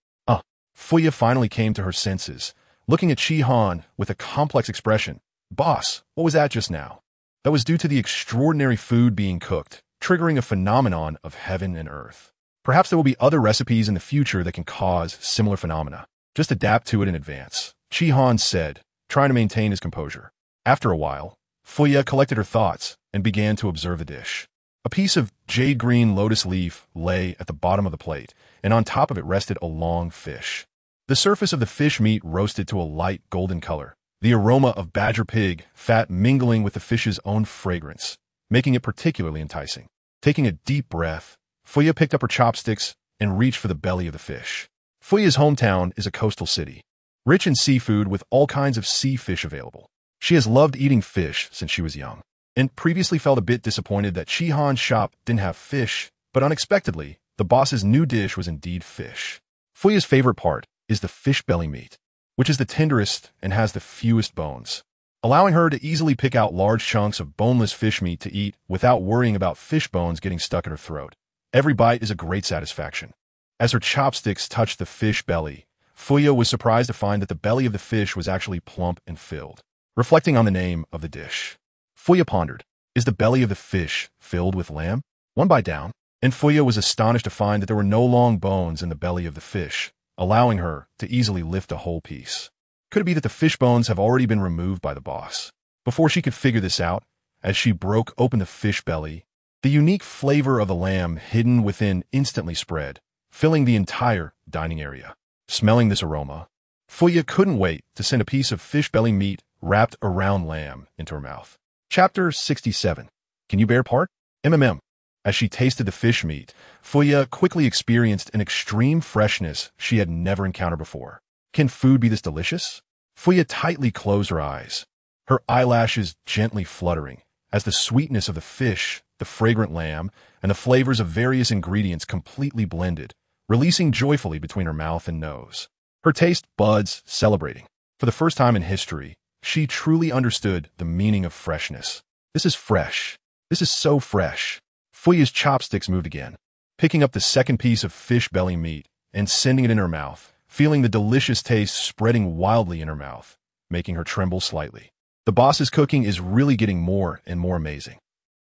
Speaker 1: Fuya finally came to her senses, looking at Chi-Han with a complex expression. Boss, what was that just now? That was due to the extraordinary food being cooked, triggering a phenomenon of heaven and earth. Perhaps there will be other recipes in the future that can cause similar phenomena. Just adapt to it in advance, Chi-Han said, trying to maintain his composure. After a while, Fuya collected her thoughts and began to observe the dish. A piece of jade green lotus leaf lay at the bottom of the plate, and on top of it rested a long fish. The surface of the fish meat roasted to a light golden color, the aroma of badger pig fat mingling with the fish's own fragrance, making it particularly enticing. Taking a deep breath, Fuya picked up her chopsticks and reached for the belly of the fish. Fuya's hometown is a coastal city, rich in seafood with all kinds of sea fish available. She has loved eating fish since she was young, and previously felt a bit disappointed that Chi-Han's shop didn't have fish, but unexpectedly, the boss's new dish was indeed fish. Fuya's favorite part is the fish belly meat, which is the tenderest and has the fewest bones, allowing her to easily pick out large chunks of boneless fish meat to eat without worrying about fish bones getting stuck in her throat. Every bite is a great satisfaction. As her chopsticks touched the fish belly, Fuya was surprised to find that the belly of the fish was actually plump and filled. Reflecting on the name of the dish, Fuya pondered, is the belly of the fish filled with lamb? One bite down, and Fuya was astonished to find that there were no long bones in the belly of the fish, allowing her to easily lift a whole piece. Could it be that the fish bones have already been removed by the boss? Before she could figure this out, as she broke open the fish belly, the unique flavor of the lamb hidden within instantly spread, filling the entire dining area. Smelling this aroma, Fuya couldn't wait to send a piece of fish belly meat wrapped around lamb into her mouth. Chapter 67. Can you bear part? MMM. As she tasted the fish meat, Fuya quickly experienced an extreme freshness she had never encountered before. Can food be this delicious? Fuya tightly closed her eyes, her eyelashes gently fluttering, as the sweetness of the fish, the fragrant lamb, and the flavors of various ingredients completely blended, releasing joyfully between her mouth and nose. Her taste buds celebrating. For the first time in history, she truly understood the meaning of freshness. This is fresh. This is so fresh. Fuya's chopsticks moved again, picking up the second piece of fish belly meat and sending it in her mouth, feeling the delicious taste spreading wildly in her mouth, making her tremble slightly. The boss's cooking is really getting more and more amazing.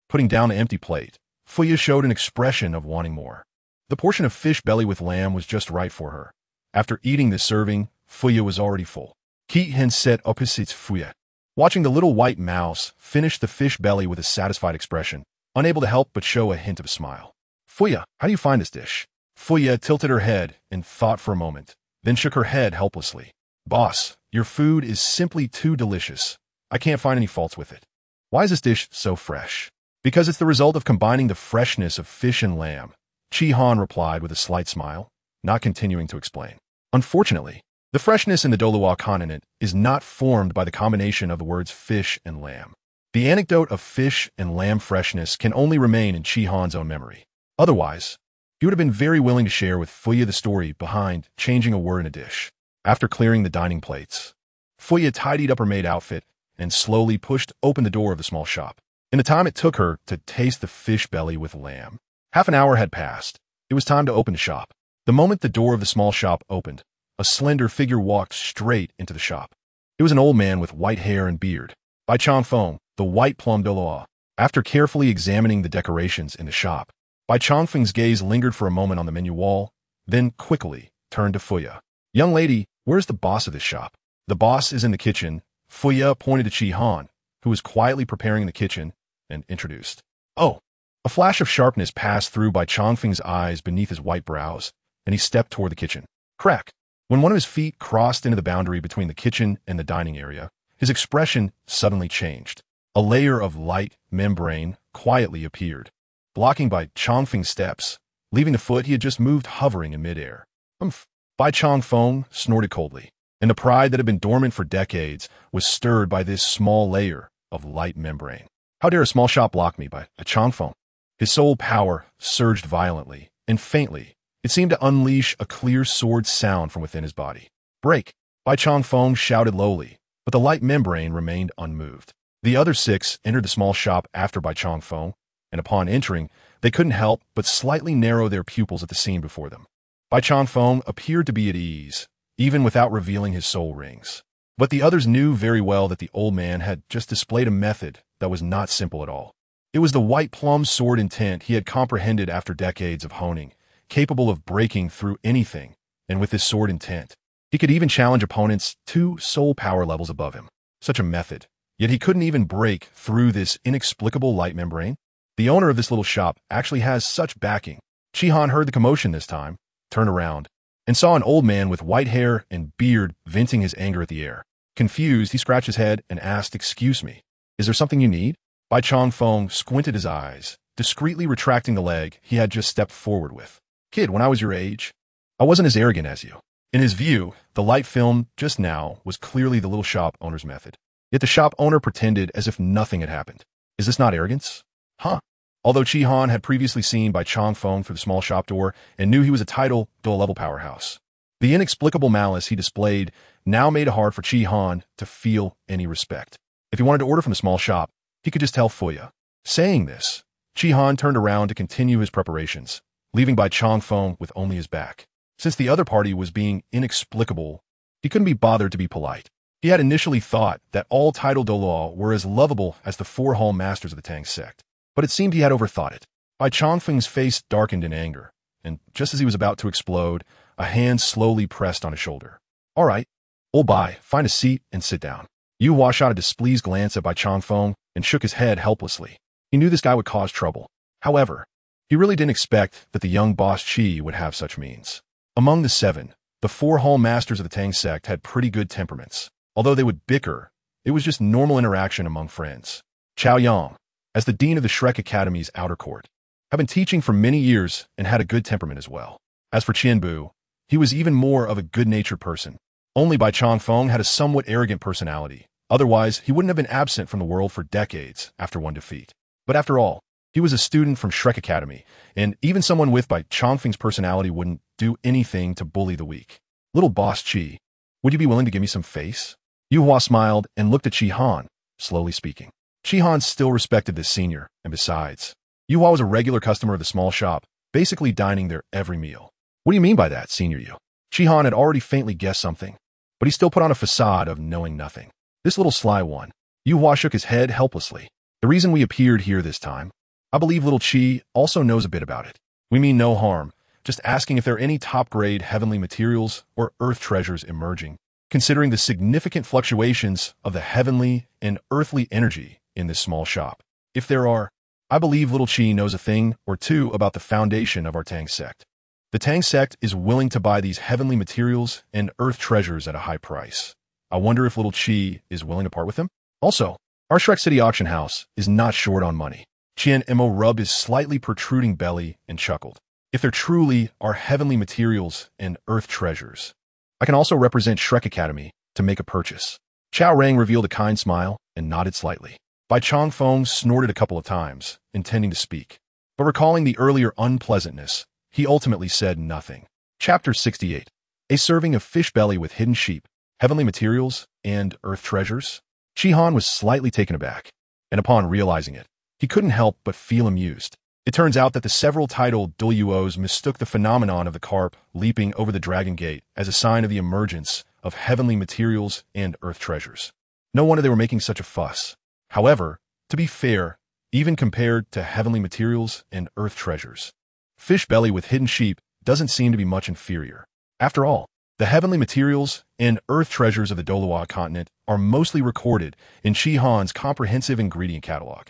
Speaker 1: Putting down an empty plate, Fuya showed an expression of wanting more. The portion of fish belly with lamb was just right for her. After eating this serving, Fuya was already full. Ki hen set opposite Fuya, watching the little white mouse finish the fish belly with a satisfied expression, unable to help but show a hint of a smile. Fuya, how do you find this dish? Fuya tilted her head and thought for a moment, then shook her head helplessly. Boss, your food is simply too delicious. I can't find any faults with it. Why is this dish so fresh? Because it's the result of combining the freshness of fish and lamb, Chi-Han replied with a slight smile, not continuing to explain. Unfortunately, the freshness in the Douluo Continent is not formed by the combination of the words fish and lamb. The anecdote of fish and lamb freshness can only remain in Chi-Han's own memory. Otherwise, he would have been very willing to share with Fuya the story behind changing a word in a dish. After clearing the dining plates, Fuya tidied up her maid outfit and slowly pushed open the door of the small shop. In the time it took her to taste the fish belly with lamb, half an hour had passed. It was time to open the shop. The moment the door of the small shop opened, a slender figure walked straight into the shop. It was an old man with white hair and beard. Bai Changfeng, the white plum Douluo. After carefully examining the decorations in the shop, Bai Changfeng's gaze lingered for a moment on the menu wall, then quickly turned to Fuya. Young lady, where's the boss of this shop? The boss is in the kitchen. Fuya pointed to Chi-Han, who was quietly preparing in the kitchen, and introduced. Oh! A flash of sharpness passed through Bai Changfeng's eyes beneath his white brows, and he stepped toward the kitchen. Crack! When one of his feet crossed into the boundary between the kitchen and the dining area, his expression suddenly changed. A layer of light membrane quietly appeared, blocking Bai Changfeng's steps, leaving the foot he had just moved hovering in midair. Bai Changfeng snorted coldly, and the pride that had been dormant for decades was stirred by this small layer of light membrane. How dare a small shop block me, Bai Changfeng? His soul power surged violently, and faintly, it seemed to unleash a clear sword sound from within his body. Break! Bai Changfeng shouted lowly, but the light membrane remained unmoved. The other 6 entered the small shop after Bai Changfeng, and upon entering, they couldn't help but slightly narrow their pupils at the scene before them. Bai Changfeng appeared to be at ease, even without revealing his soul rings. But the others knew very well that the old man had just displayed a method that was not simple at all. It was the white plum sword intent he had comprehended after decades of honing, capable of breaking through anything, and with this sword intent, he could even challenge opponents 2 soul power levels above him. Such a method, yet he couldn't even break through this inexplicable light membrane. The owner of this little shop actually has such backing. Chi-Han heard the commotion this time, turned around, and saw an old man with white hair and beard venting his anger at the air. Confused, he scratched his head and asked, "Excuse me, is there something you need?" Bai Changfeng squinted his eyes, discreetly retracting the leg he had just stepped forward with. Kid, when I was your age, I wasn't as arrogant as you. In his view, the light film just now was clearly the little shop owner's method. Yet the shop owner pretended as if nothing had happened. Is this not arrogance? Huh? Although Chi-Han had previously seen Bai Changfeng through the small shop door and knew he was a title, dual-level powerhouse, the inexplicable malice he displayed now made it hard for Chi-Han to feel any respect. If he wanted to order from the small shop, he could just tell Fuya. Saying this, Chi-Han turned around to continue his preparations, leaving Bai Changfeng with only his back. Since the other party was being inexplicable, he couldn't be bothered to be polite. He had initially thought that all title Douluo were as lovable as the 4 hall masters of the Tang sect, but it seemed he had overthought it. Bai Changfeng's face darkened in anger, and just as he was about to explode, a hand slowly pressed on his shoulder. All right, old Bai, find a seat and sit down. Yu Hua shot a displeased glance at Bai Changfeng and shook his head helplessly. He knew this guy would cause trouble. However, he really didn't expect that the young boss Qi would have such means. Among the seven, the four hall masters of the Tang sect had pretty good temperaments. Although they would bicker, it was just normal interaction among friends. Chao Yang, as the dean of the Shrek Academy's outer court, had been teaching for many years and had a good temperament as well. As for Qianbu, he was even more of a good-natured person. Only Bai Changfeng had a somewhat arrogant personality. Otherwise, he wouldn't have been absent from the world for decades after one defeat. But after all, he was a student from Shrek Academy, and even someone with Bai Changfeng's personality wouldn't do anything to bully the weak. Little boss Qi, would you be willing to give me some face? Yu Hua smiled and looked at Qi Han, slowly speaking. Qi Han still respected this senior, and besides, Yu Hua was a regular customer of the small shop, basically dining there every meal. What do you mean by that, Senior Yu? Qi Han had already faintly guessed something, but he still put on a facade of knowing nothing. This little sly one. Yu Hua shook his head helplessly. The reason we appeared here this time, I believe little Qi also knows a bit about it. We mean no harm, just asking if there are any top-grade heavenly materials or earth treasures emerging, considering the significant fluctuations of the heavenly and earthly energy in this small shop. If there are, I believe little Qi knows a thing or two about the foundation of our Tang sect. The Tang sect is willing to buy these heavenly materials and earth treasures at a high price. I wonder if little Qi is willing to part with them? Also, our Shrek City auction house is not short on money. Qian Mo rubbed his slightly protruding belly and chuckled. If there truly are heavenly materials and earth treasures, I can also represent Shrek Academy to make a purchase. Chao Rang revealed a kind smile and nodded slightly. Bai Changfeng snorted a couple of times, intending to speak. But recalling the earlier unpleasantness, he ultimately said nothing. Chapter 68. A serving of fish belly with hidden sheep, heavenly materials, and earth treasures? Qi Han was slightly taken aback, and upon realizing it, he couldn't help but feel amused. It turns out that the several titled Douluos mistook the phenomenon of the carp leaping over the dragon gate as a sign of the emergence of heavenly materials and earth treasures. No wonder they were making such a fuss. However, to be fair, even compared to heavenly materials and earth treasures, fish belly with hidden sheep doesn't seem to be much inferior. After all, the heavenly materials and earth treasures of the Douluo Continent are mostly recorded in Qi Han's comprehensive ingredient catalog,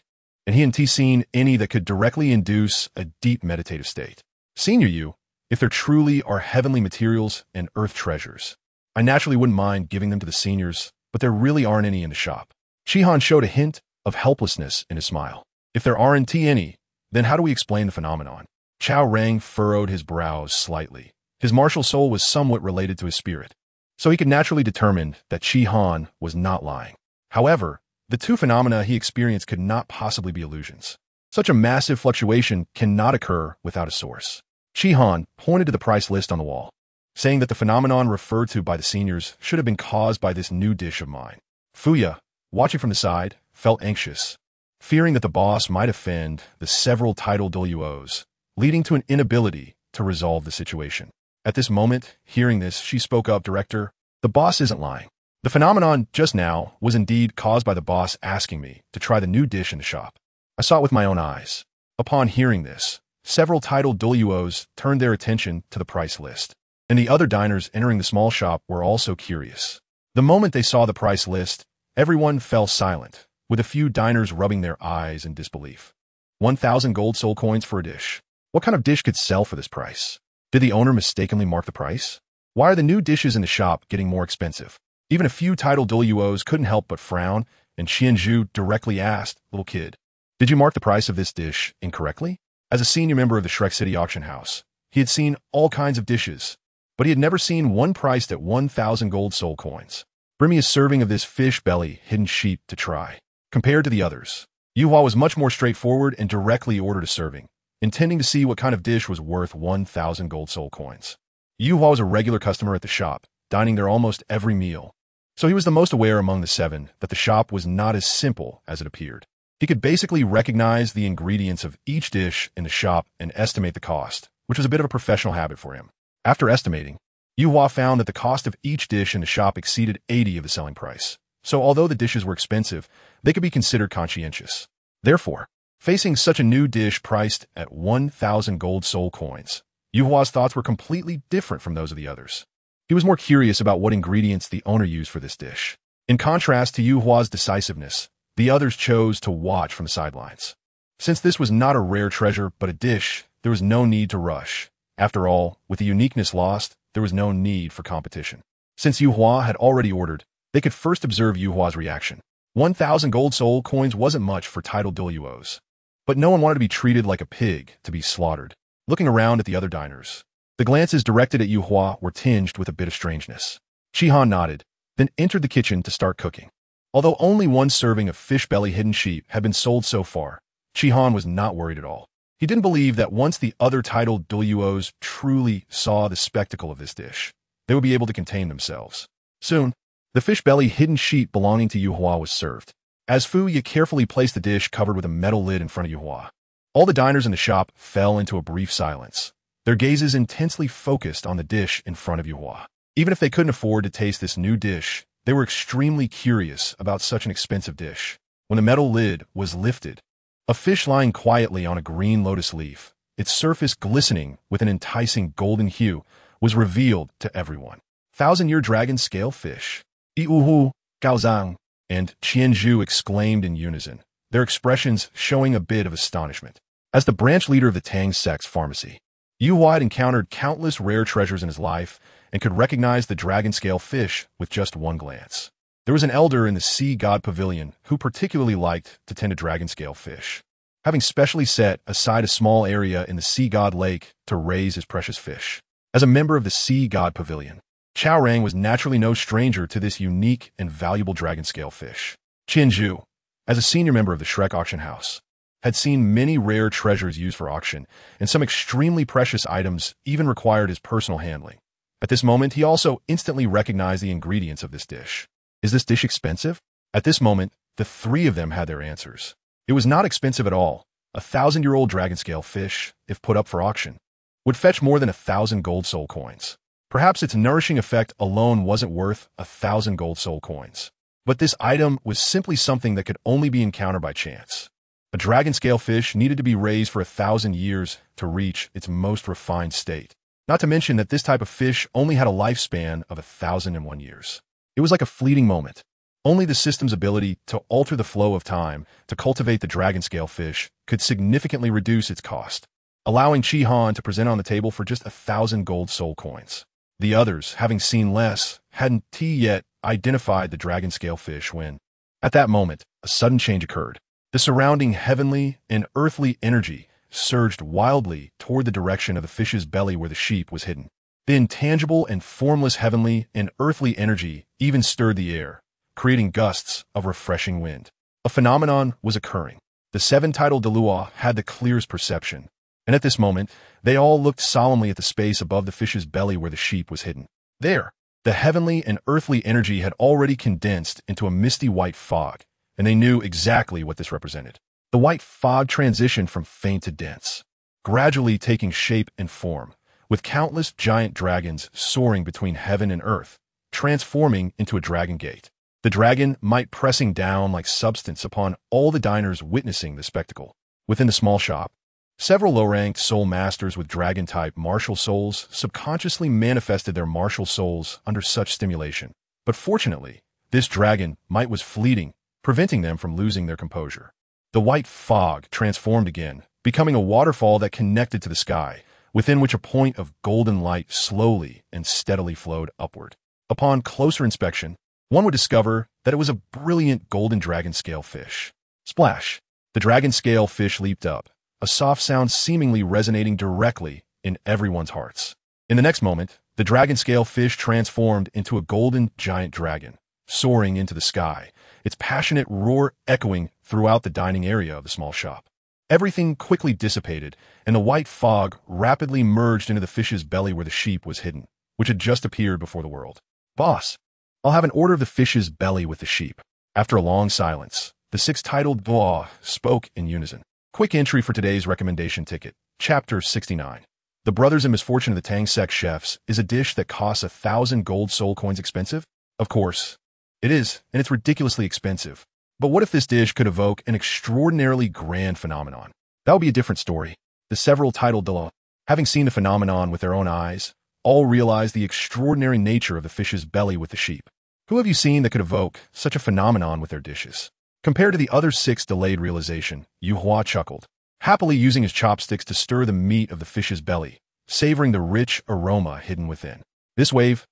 Speaker 1: and he hadn't seen any that could directly induce a deep meditative state. Senior Yu, if there truly are heavenly materials and earth treasures, I naturally wouldn't mind giving them to the seniors, but there really aren't any in the shop. Qi Han showed a hint of helplessness in his smile. If there aren't any, then how do we explain the phenomenon? Chao Rang furrowed his brows slightly. His martial soul was somewhat related to his spirit, so he could naturally determine that Qi Han was not lying. However, the two phenomena he experienced could not possibly be illusions. Such a massive fluctuation cannot occur without a source. Qi Han pointed to the price list on the wall, saying that the phenomenon referred to by the seniors should have been caused by this new dish of mine. Fuya, watching from the side, felt anxious, fearing that the boss might offend the several titled Douluos, leading to an inability to resolve the situation. At this moment, hearing this, she spoke up, "Director, the boss isn't lying. The phenomenon just now was indeed caused by the boss asking me to try the new dish in the shop. I saw it with my own eyes." Upon hearing this, several titled Douluos turned their attention to the price list, and the other diners entering the small shop were also curious. The moment they saw the price list, everyone fell silent, with a few diners rubbing their eyes in disbelief. 1,000 gold soul coins for a dish. What kind of dish could sell for this price? Did the owner mistakenly mark the price? Why are the new dishes in the shop getting more expensive? Even a few titled Douluos couldn't help but frown, and Qianzhu directly asked, "Little kid, did you mark the price of this dish incorrectly?" As a senior member of the Shrek City auction house, he had seen all kinds of dishes, but he had never seen one priced at 1,000 gold soul coins. "Bring me a serving of this fish belly hidden sheep to try." Compared to the others, Yu Hua was much more straightforward and directly ordered a serving, intending to see what kind of dish was worth 1,000 gold soul coins. Yu Hua was a regular customer at the shop, dining there almost every meal, so he was the most aware among the seven that the shop was not as simple as it appeared. He could basically recognize the ingredients of each dish in the shop and estimate the cost, which was a bit of a professional habit for him. After estimating, Yu Hua found that the cost of each dish in the shop exceeded 80 of the selling price, so although the dishes were expensive, they could be considered conscientious. Therefore, facing such a new dish priced at 1,000 gold soul coins, Yu Hua's thoughts were completely different from those of the others. He was more curious about what ingredients the owner used for this dish. In contrast to Yu Hua's decisiveness, the others chose to watch from the sidelines. Since this was not a rare treasure but a dish, there was no need to rush. After all, with the uniqueness lost, there was no need for competition. Since Yu Hua had already ordered, they could first observe Yu Hua's reaction. 1,000 gold soul coins wasn't much for titled Douluos. But no one wanted to be treated like a pig to be slaughtered. Looking around at the other diners, the glances directed at Yu Hua were tinged with a bit of strangeness. Shihan nodded, then entered the kitchen to start cooking. Although only one serving of fish belly hidden sheep had been sold so far, Shihan was not worried at all. He didn't believe that once the other titled Douluos truly saw the spectacle of this dish, they would be able to contain themselves. Soon, the fish belly hidden sheep belonging to Yu Hua was served. As Fu Ye carefully placed the dish covered with a metal lid in front of Yu Hua, all the diners in the shop fell into a brief silence, their gazes intensely focused on the dish in front of Yu Hua. Even if they couldn't afford to taste this new dish, they were extremely curious about such an expensive dish. When the metal lid was lifted, a fish lying quietly on a green lotus leaf, its surface glistening with an enticing golden hue, was revealed to everyone. 1,000-year dragon scale fish. Iuhu, Gaozang, and Qianzhu exclaimed in unison, their expressions showing a bit of astonishment. As the branch leader of the Tang sect's pharmacy, Yu Hua had encountered countless rare treasures in his life and could recognize the dragon-scale fish with just one glance. There was an elder in the Sea God Pavilion who particularly liked to tend to dragon-scale fish, having specially set aside a small area in the Sea God Lake to raise his precious fish. As a member of the Sea God Pavilion, Chao Rang was naturally no stranger to this unique and valuable dragon-scale fish. Qianzhu, as a senior member of the Shrek auction house, had seen many rare treasures used for auction, and some extremely precious items even required his personal handling. At this moment, he also instantly recognized the ingredients of this dish. Is this dish expensive? At this moment, the three of them had their answers. It was not expensive at all. 1,000-year-old dragon-scale fish, if put up for auction, would fetch more than 1,000 gold soul coins. Perhaps its nourishing effect alone wasn't worth 1,000 gold soul coins. But this item was simply something that could only be encountered by chance. A dragon-scale fish needed to be raised for 1,000 years to reach its most refined state. Not to mention that this type of fish only had a lifespan of 1,001 years. It was like a fleeting moment. Only the system's ability to alter the flow of time to cultivate the dragon-scale fish could significantly reduce its cost, allowing Shihan to present on the table for just 1,000 gold soul coins. The others, having seen less, hadn't yet identified the dragon-scale fish when, at that moment, a sudden change occurred. The surrounding heavenly and earthly energy surged wildly toward the direction of the fish's belly where the sheep was hidden. The intangible and formless heavenly and earthly energy even stirred the air, creating gusts of refreshing wind. A phenomenon was occurring. The seven titled Douluo had the clearest perception, and at this moment, they all looked solemnly at the space above the fish's belly where the sheep was hidden. There, the heavenly and earthly energy had already condensed into a misty white fog, and they knew exactly what this represented. The white fog transitioned from faint to dense, gradually taking shape and form, with countless giant dragons soaring between heaven and earth, transforming into a dragon gate. The dragon might pressing down like substance upon all the diners witnessing the spectacle. Within the small shop, several low-ranked soul masters with dragon-type martial souls subconsciously manifested their martial souls under such stimulation. But fortunately, this dragon might was fleeting, preventing them from losing their composure. The white fog transformed again, becoming a waterfall that connected to the sky, within which a point of golden light slowly and steadily flowed upward. Upon closer inspection, one would discover that it was a brilliant golden dragon-scale fish. Splash! The dragon-scale fish leaped up, a soft sound seemingly resonating directly in everyone's hearts. In the next moment, the dragon-scale fish transformed into a golden giant dragon, soaring into the sky, its passionate roar echoing throughout the dining area of the small shop. Everything quickly dissipated, and the white fog rapidly merged into the fish's belly where the sheep was hidden, which had just appeared before the world. Boss, I'll have an order of the fish's belly with the sheep. After a long silence, the six titled Douluo spoke in unison. Quick entry for today's recommendation ticket. Chapter 69. The Brothers in Misfortune of the Tang Sect Chefs is a dish that costs 1,000 gold soul coins expensive? Of course, it is, and it's ridiculously expensive. But what if this dish could evoke an extraordinarily grand phenomenon? That would be a different story. The several titled Douluo Having seen the phenomenon with their own eyes, all realized the extraordinary nature of the fish's belly with the sheep. Who have you seen that could evoke such a phenomenon with their dishes? Compared to the other 6 delayed realization, Yu Hua chuckled, happily using his chopsticks to stir the meat of the fish's belly, savoring the rich aroma hidden within. This wave,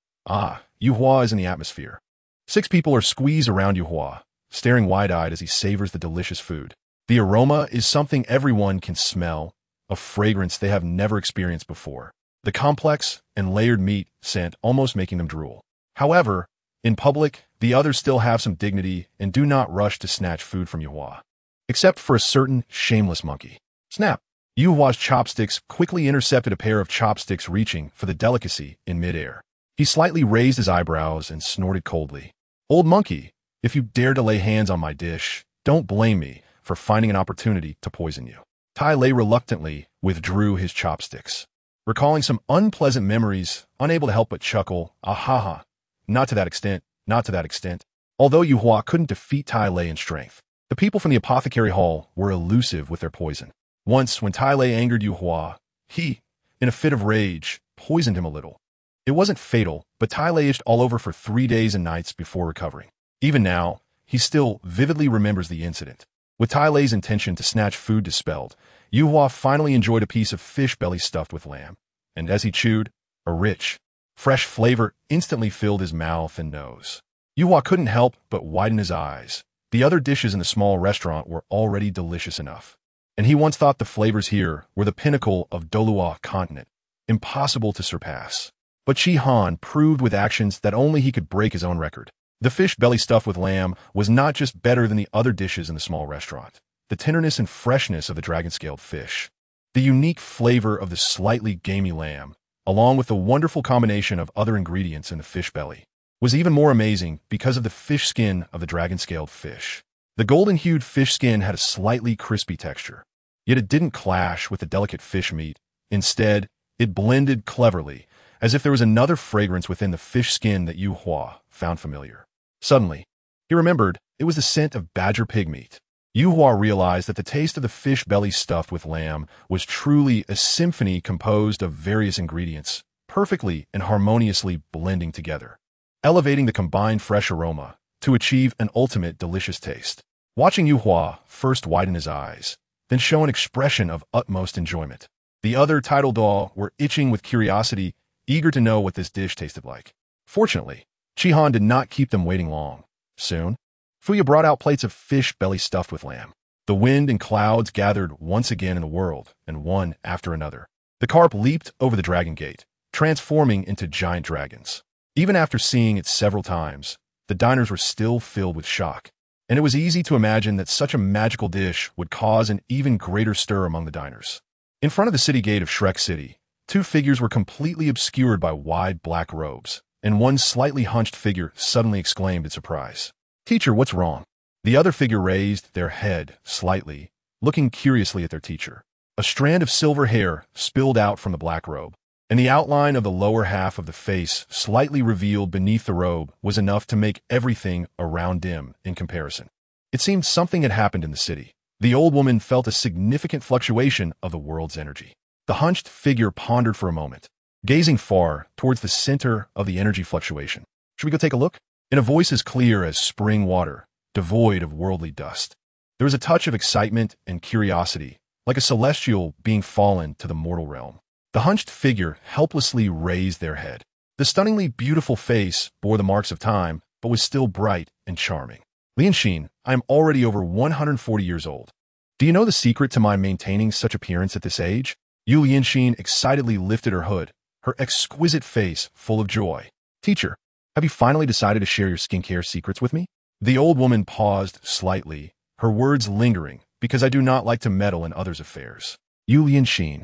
Speaker 1: Yu Hua is in the atmosphere. 6 people are squeezed around Yu Hua, staring wide-eyed as he savors the delicious food. The aroma is something everyone can smell, a fragrance they have never experienced before. The complex and layered meat scent almost making them drool. However, in public, the others still have some dignity and do not rush to snatch food from Yu Hua. Except for a certain shameless monkey. Snap! Yu Hua's chopsticks quickly intercepted a pair of chopsticks reaching for the delicacy in midair. He slightly raised his eyebrows and snorted coldly. Old monkey, if you dare to lay hands on my dish, don't blame me for finding an opportunity to poison you. Tai Lei reluctantly withdrew his chopsticks. Recalling some unpleasant memories, unable to help but chuckle, ahaha. Not to that extent, not to that extent. Although Yu Hua couldn't defeat Tai Lei in strength, the people from the apothecary hall were elusive with their poison. Once, when Tai Lei angered Yu Hua, he, in a fit of rage, poisoned him a little. It wasn't fatal, but Tai Lei itched all over for 3 days and nights before recovering. Even now, he still vividly remembers the incident. With Tai Lei's intention to snatch food dispelled, Yu Hua finally enjoyed a piece of fish belly stuffed with lamb, and as he chewed, a rich, fresh flavor instantly filled his mouth and nose. Yu Hua couldn't help but widen his eyes. The other dishes in the small restaurant were already delicious enough, and he once thought the flavors here were the pinnacle of Douluo Continent, impossible to surpass. But Chi Han proved with actions that only he could break his own record. The fish belly stuffed with lamb was not just better than the other dishes in the small restaurant. The tenderness and freshness of the dragon-scaled fish, the unique flavor of the slightly gamey lamb, along with the wonderful combination of other ingredients in the fish belly, was even more amazing because of the fish skin of the dragon-scaled fish. The golden-hued fish skin had a slightly crispy texture, yet it didn't clash with the delicate fish meat. Instead, it blended cleverly, as if there was another fragrance within the fish skin that Yu Hua found familiar. Suddenly, he remembered it was the scent of badger pig meat. Yu Hua realized that the taste of the fish belly stuffed with lamb was truly a symphony composed of various ingredients, perfectly and harmoniously blending together, elevating the combined fresh aroma to achieve an ultimate delicious taste. Watching Yu Hua first widen his eyes, then show an expression of utmost enjoyment. The other title dog were itching with curiosity, eager to know what this dish tasted like. Fortunately, Chi Han did not keep them waiting long. Soon, Fuya brought out plates of fish belly stuffed with lamb. The wind and clouds gathered once again in the world, and one after another. The carp leaped over the dragon gate, transforming into giant dragons. Even after seeing it several times, the diners were still filled with shock, and it was easy to imagine that such a magical dish would cause an even greater stir among the diners. In front of the city gate of Shrek City, 2 figures were completely obscured by wide black robes, and one slightly hunched figure suddenly exclaimed in surprise, "Teacher, what's wrong?" The other figure raised their head slightly, looking curiously at their teacher. A strand of silver hair spilled out from the black robe, and the outline of the lower half of the face slightly revealed beneath the robe was enough to make everything around dim in comparison. It seemed something had happened in the city. The old woman felt a significant fluctuation of the world's energy. The hunched figure pondered for a moment, gazing far towards the center of the energy fluctuation. "Should we go take a look?" In a voice as clear as spring water, devoid of worldly dust. There was a touch of excitement and curiosity, like a celestial being fallen to the mortal realm. The hunched figure helplessly raised their head. The stunningly beautiful face bore the marks of time, but was still bright and charming. "Lianxin, I am already over 140 years old. Do you know the secret to my maintaining such appearance at this age?" Yu Lianxin excitedly lifted her hood, her exquisite face full of joy. "Teacher, have you finally decided to share your skincare secrets with me?" The old woman paused slightly, her words lingering, because I do not like to meddle in others' affairs. Yu Lianxin.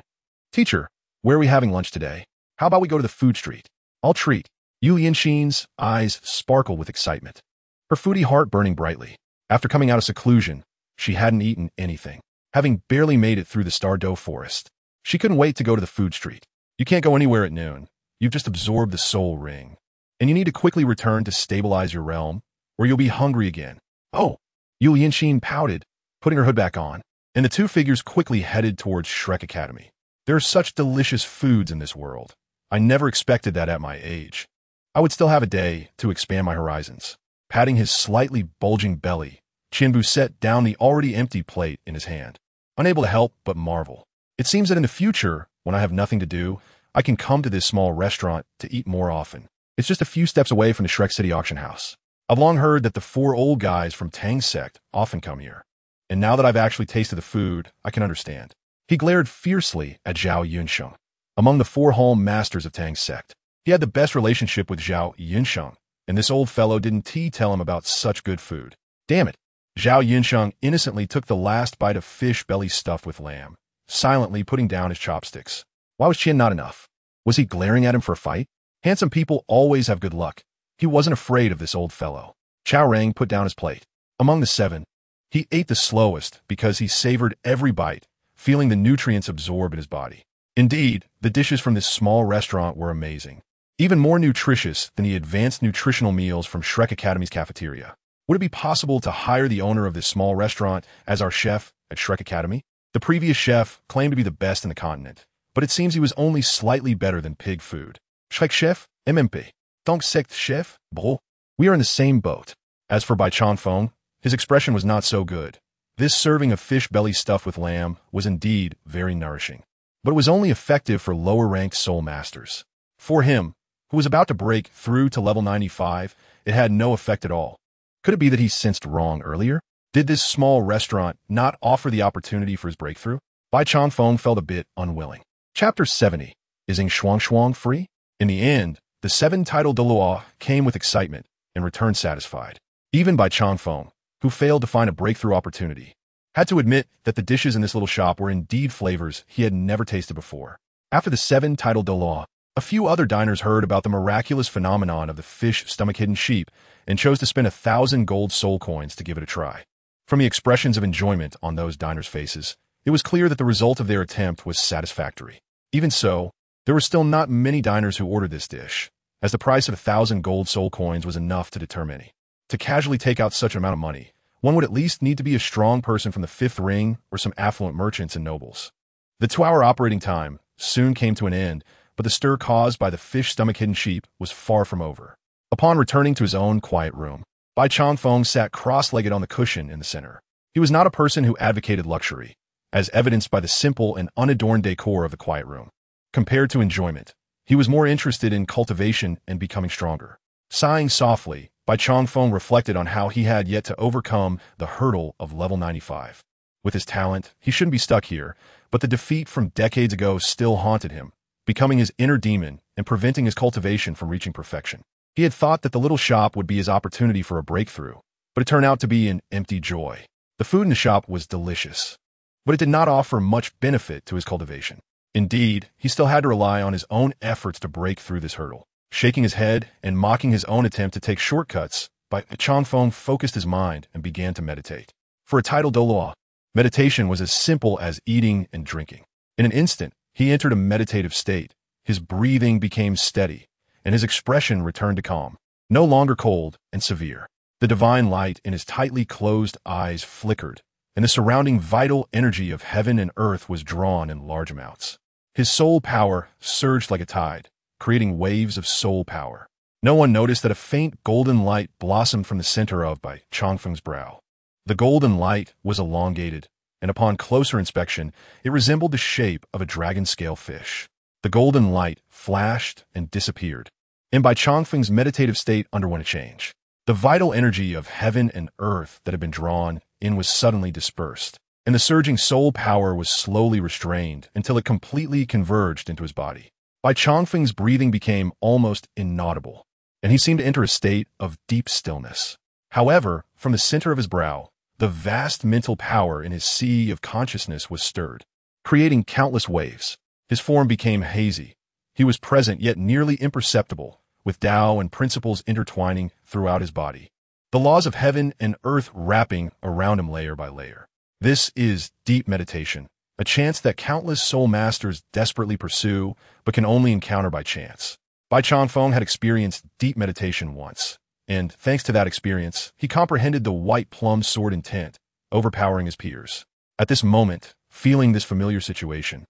Speaker 1: "Teacher, where are we having lunch today? How about we go to the food street? I'll treat." Yu Lianxin's eyes sparkle with excitement, her foodie heart burning brightly. After coming out of seclusion, she hadn't eaten anything, having barely made it through the Star Luo forest. She couldn't wait to go to the food street. You can't go anywhere at noon. You've just absorbed the soul ring, and you need to quickly return to stabilize your realm, or you'll be hungry again. "Oh," Yu Lianxin pouted, putting her hood back on, and the 2 figures quickly headed towards Shrek Academy. There are such delicious foods in this world. I never expected that at my age. I would still have a day to expand my horizons. Patting his slightly bulging belly, Qianbu set down the already empty plate in his hand, unable to help but marvel. It seems that in the future, when I have nothing to do, I can come to this small restaurant to eat more often. It's just a few steps away from the Shrek City auction house. I've long heard that the 4 old guys from Tang's sect often come here. And now that I've actually tasted the food, I can understand. He glared fiercely at Zhao Yunsheng. Among the 4 home masters of Tang's sect, he had the best relationship with Zhao Yunsheng, and this old fellow didn't tell him about such good food. Damn it! Zhao Yunsheng innocently took the last bite of fish belly stuffed with lamb, silently putting down his chopsticks. Why was Qian not enough? Was he glaring at him for a fight? Handsome people always have good luck. He wasn't afraid of this old fellow. Chao Rang put down his plate. Among the 7, he ate the slowest because he savored every bite, feeling the nutrients absorb in his body. Indeed, the dishes from this small restaurant were amazing. Even more nutritious than the advanced nutritional meals from Shrek Academy's cafeteria. Would it be possible to hire the owner of this small restaurant as our chef at Shrek Academy? The previous chef claimed to be the best in the continent, but it seems he was only slightly better than pig food. Shrek chef, MMP. Donc sect chef, bro. We are in the same boat. As for Bai Changfeng, his expression was not so good. This serving of fish belly stuffed with lamb was indeed very nourishing, but it was only effective for lower-ranked soul masters. For him, who was about to break through to level 95, it had no effect at all. Could it be that he sensed wrong earlier? Did this small restaurant not offer the opportunity for his breakthrough? Bai Changfeng felt a bit unwilling. Chapter 70. Is Ing Shuang free? In the end, the 7-titled Douluo came with excitement and returned satisfied. Even Bai Changfeng, who failed to find a breakthrough opportunity, had to admit that the dishes in this little shop were indeed flavors he had never tasted before. After the 7-titled Douluo, a few other diners heard about the miraculous phenomenon of the fish stomach-hidden sheep and chose to spend 1,000 gold soul coins to give it a try. From the expressions of enjoyment on those diners' faces, it was clear that the result of their attempt was satisfactory. Even so, there were still not many diners who ordered this dish, as the price of 1,000 gold soul coins was enough to deter many. To casually take out such an amount of money, one would at least need to be a strong person from the 5th ring or some affluent merchants and nobles. The 2-hour operating time soon came to an end, but the stir caused by the fish stomach-hidden sheep was far from over. Upon returning to his own quiet room, Bai Changfeng sat cross-legged on the cushion in the center. He was not a person who advocated luxury, as evidenced by the simple and unadorned decor of the quiet room. Compared to enjoyment, he was more interested in cultivation and becoming stronger. Sighing softly, Bai Changfeng reflected on how he had yet to overcome the hurdle of level 95. With his talent, he shouldn't be stuck here, but the defeat from decades ago still haunted him, becoming his inner demon and preventing his cultivation from reaching perfection. He had thought that the little shop would be his opportunity for a breakthrough, but it turned out to be an empty joy. The food in the shop was delicious, but it did not offer much benefit to his cultivation. Indeed, he still had to rely on his own efforts to break through this hurdle. Shaking his head and mocking his own attempt to take shortcuts, Bai Changfeng focused his mind and began to meditate. For a titled Douluo, meditation was as simple as eating and drinking. In an instant, he entered a meditative state. His breathing became steady, and his expression returned to calm, no longer cold and severe. The divine light in his tightly closed eyes flickered, and the surrounding vital energy of heaven and earth was drawn in large amounts. His soul power surged like a tide, creating waves of soul power. No one noticed that a faint golden light blossomed from the center of Bai Changfeng's brow. The golden light was elongated, and upon closer inspection, it resembled the shape of a dragon-scale fish. The golden light flashed and disappeared, and Bai Changfeng's meditative state underwent a change. The vital energy of heaven and earth that had been drawn in was suddenly dispersed, and the surging soul power was slowly restrained until it completely converged into his body. Bai Changfeng's breathing became almost inaudible, and he seemed to enter a state of deep stillness. However, from the center of his brow, the vast mental power in his sea of consciousness was stirred, creating countless waves. His form became hazy. He was present yet nearly imperceptible, with Tao and principles intertwining throughout his body. The laws of heaven and earth wrapping around him layer by layer. This is deep meditation, a chance that countless soul masters desperately pursue, but can only encounter by chance. Bai Changfeng had experienced deep meditation once, and thanks to that experience, he comprehended the white plum sword intent, overpowering his peers. At this moment, feeling this familiar situation,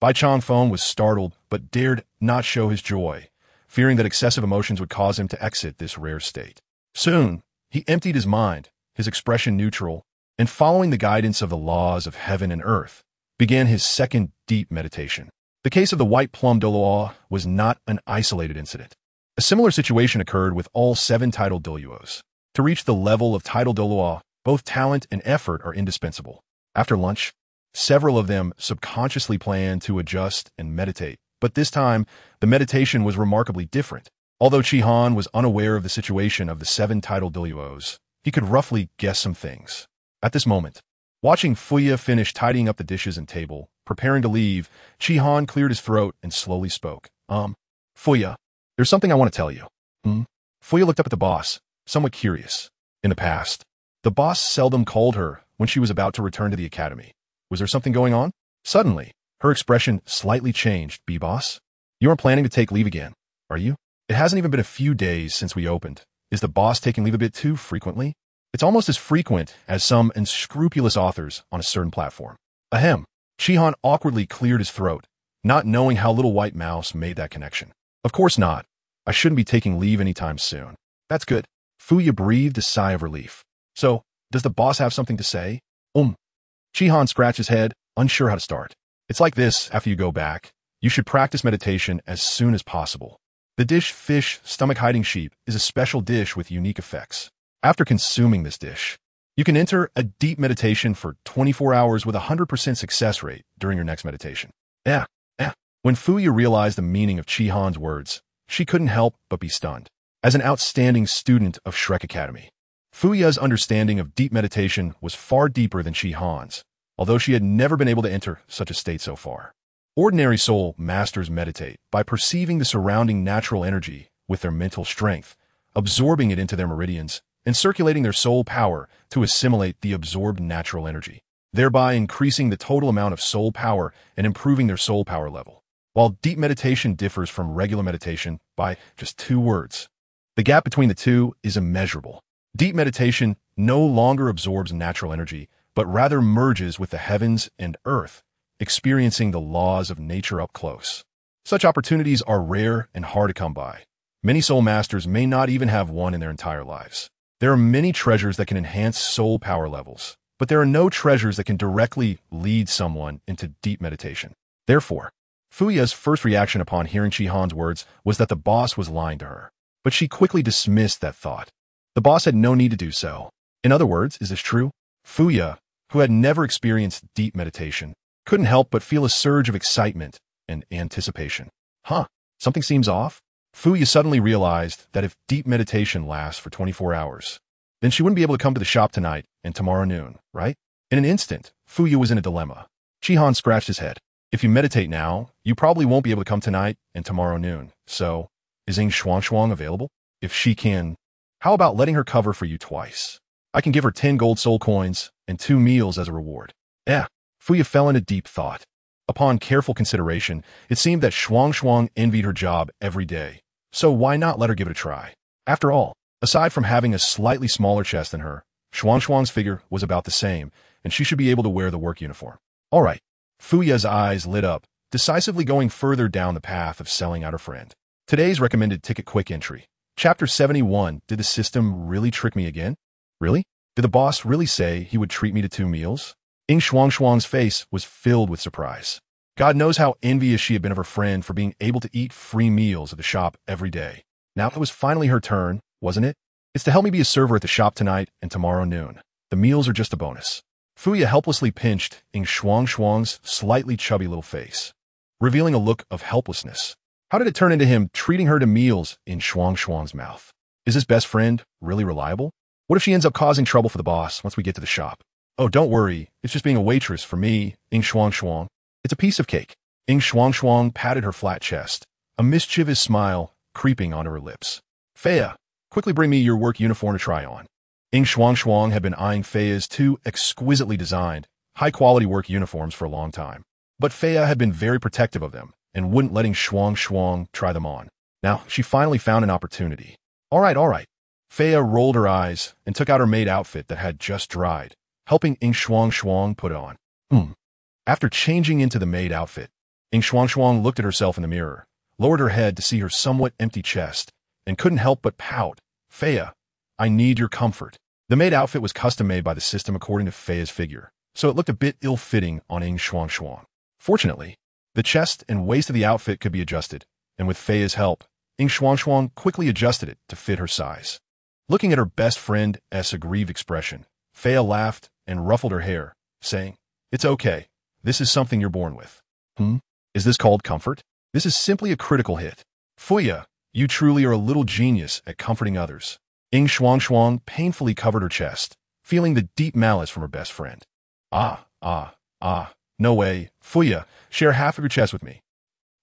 Speaker 1: Bai Changfeng was startled but dared not show his joy, fearing that excessive emotions would cause him to exit this rare state. Soon, he emptied his mind, his expression neutral, and following the guidance of the laws of heaven and earth, began his second deep meditation. The case of the white plum Douluo was not an isolated incident. A similar situation occurred with all 7 titled Douluos. To reach the level of titled Douluo, both talent and effort are indispensable. After lunch, several of them subconsciously planned to adjust and meditate, but this time, the meditation was remarkably different. Although Chi-Han was unaware of the situation of the 7 titled Douluos, he could roughly guess some things. At this moment, watching Fuya finish tidying up the dishes and table, preparing to leave, Chi-Han cleared his throat and slowly spoke. Fuya, there's something I want to tell you. Fuya looked up at the boss, somewhat curious. In the past, the boss seldom called her when she was about to return to the academy. Was there something going on? Suddenly, her expression slightly changed. B-boss? You aren't planning to take leave again, are you? It hasn't even been a few days since we opened. Is the boss taking leave a bit too frequently? It's almost as frequent as some unscrupulous authors on a certain platform. Ahem. Chi-Han awkwardly cleared his throat, not knowing how little White Mouse made that connection. Of course not. I shouldn't be taking leave anytime soon. That's good. Fuya breathed a sigh of relief. So, does the boss have something to say? Chi-Han scratched his head, unsure how to start. It's like this after you go back. You should practice meditation as soon as possible. The dish fish stomach-hiding sheep is a special dish with unique effects. After consuming this dish, you can enter a deep meditation for 24 hours with a 100% success rate during your next meditation. When Fuya realized the meaning of Chi-Han's words, she couldn't help but be stunned. As an outstanding student of Shrek Academy, Fuya's understanding of deep meditation was far deeper than Chi-Han's, although she had never been able to enter such a state so far. Ordinary soul masters meditate by perceiving the surrounding natural energy with their mental strength, absorbing it into their meridians, and circulating their soul power to assimilate the absorbed natural energy, thereby increasing the total amount of soul power and improving their soul power level. While deep meditation differs from regular meditation by just 2 words, the gap between the two is immeasurable. Deep meditation no longer absorbs natural energy, but rather merges with the heavens and earth, experiencing the laws of nature up close. Such opportunities are rare and hard to come by. Many soul masters may not even have one in their entire lives. There are many treasures that can enhance soul power levels, but there are no treasures that can directly lead someone into deep meditation. Therefore, Fuya's first reaction upon hearing Chi-Han's words was that the boss was lying to her, but she quickly dismissed that thought. The boss had no need to do so. In other words, is this true? Fuya, who had never experienced deep meditation, couldn't help but feel a surge of excitement and anticipation. Something seems off? Fuya suddenly realized that if deep meditation lasts for 24 hours, then she wouldn't be able to come to the shop tonight and tomorrow noon, right? In an instant, Fuya was in a dilemma. Chi-Han scratched his head. If you meditate now, you probably won't be able to come tonight and tomorrow noon. So, is Ying Shuang available? If she can, how about letting her cover for you twice? I can give her 10 gold soul coins and 2 meals as a reward. Fuya fell into deep thought. Upon careful consideration, it seemed that Shuang envied her job every day. So why not let her give it a try? After all, aside from having a slightly smaller chest than her, Shuang's figure was about the same, and she should be able to wear the work uniform. All right. Fuya's eyes lit up, decisively going further down the path of selling out her friend. Today's recommended ticket quick entry. Chapter 71. Did the system really trick me again? Really? Did the boss really say he would treat me to 2 meals? Ying Shuang's face was filled with surprise. God knows how envious she had been of her friend for being able to eat free meals at the shop every day. Now it was finally her turn, wasn't it? It's to help me be a server at the shop tonight and tomorrow noon. The meals are just a bonus. Fuya helplessly pinched Ying Shuang's slightly chubby little face, revealing a look of helplessness. How did it turn into him treating her to meals in Shuang's mouth? Is his best friend really reliable? What if she ends up causing trouble for the boss once we get to the shop? Oh, don't worry. It's just being a waitress for me, Ying Shuang. It's a piece of cake. Ying Shuang patted her flat chest, a mischievous smile creeping onto her lips. Feya, quickly bring me your work uniform to try on. Ying Shuang had been eyeing Feya's 2 exquisitely designed, high-quality work uniforms for a long time. But Feya had been very protective of them and wouldn't letting Shuang try them on. Now, she finally found an opportunity. All right. Feya rolled her eyes and took out her maid outfit that had just dried, helping Ying Shuang put it on. After changing into the maid outfit, Shuang looked at herself in the mirror, lowered her head to see her somewhat empty chest, and couldn't help but pout. Feiya, I need your comfort. The maid outfit was custom-made by the system according to Feiya's figure, so it looked a bit ill-fitting on Shuang. Fortunately, the chest and waist of the outfit could be adjusted, and with Feiya's help, Shuang quickly adjusted it to fit her size. Looking at her best friend's aggrieved expression, Feiya laughed and ruffled her hair, saying, It's okay. This is something you're born with. Is this called comfort? This is simply a critical hit. Feiya, you truly are a little genius at comforting others. Shuang painfully covered her chest, feeling the deep malice from her best friend. No way. Feiya, share half of your chest with me.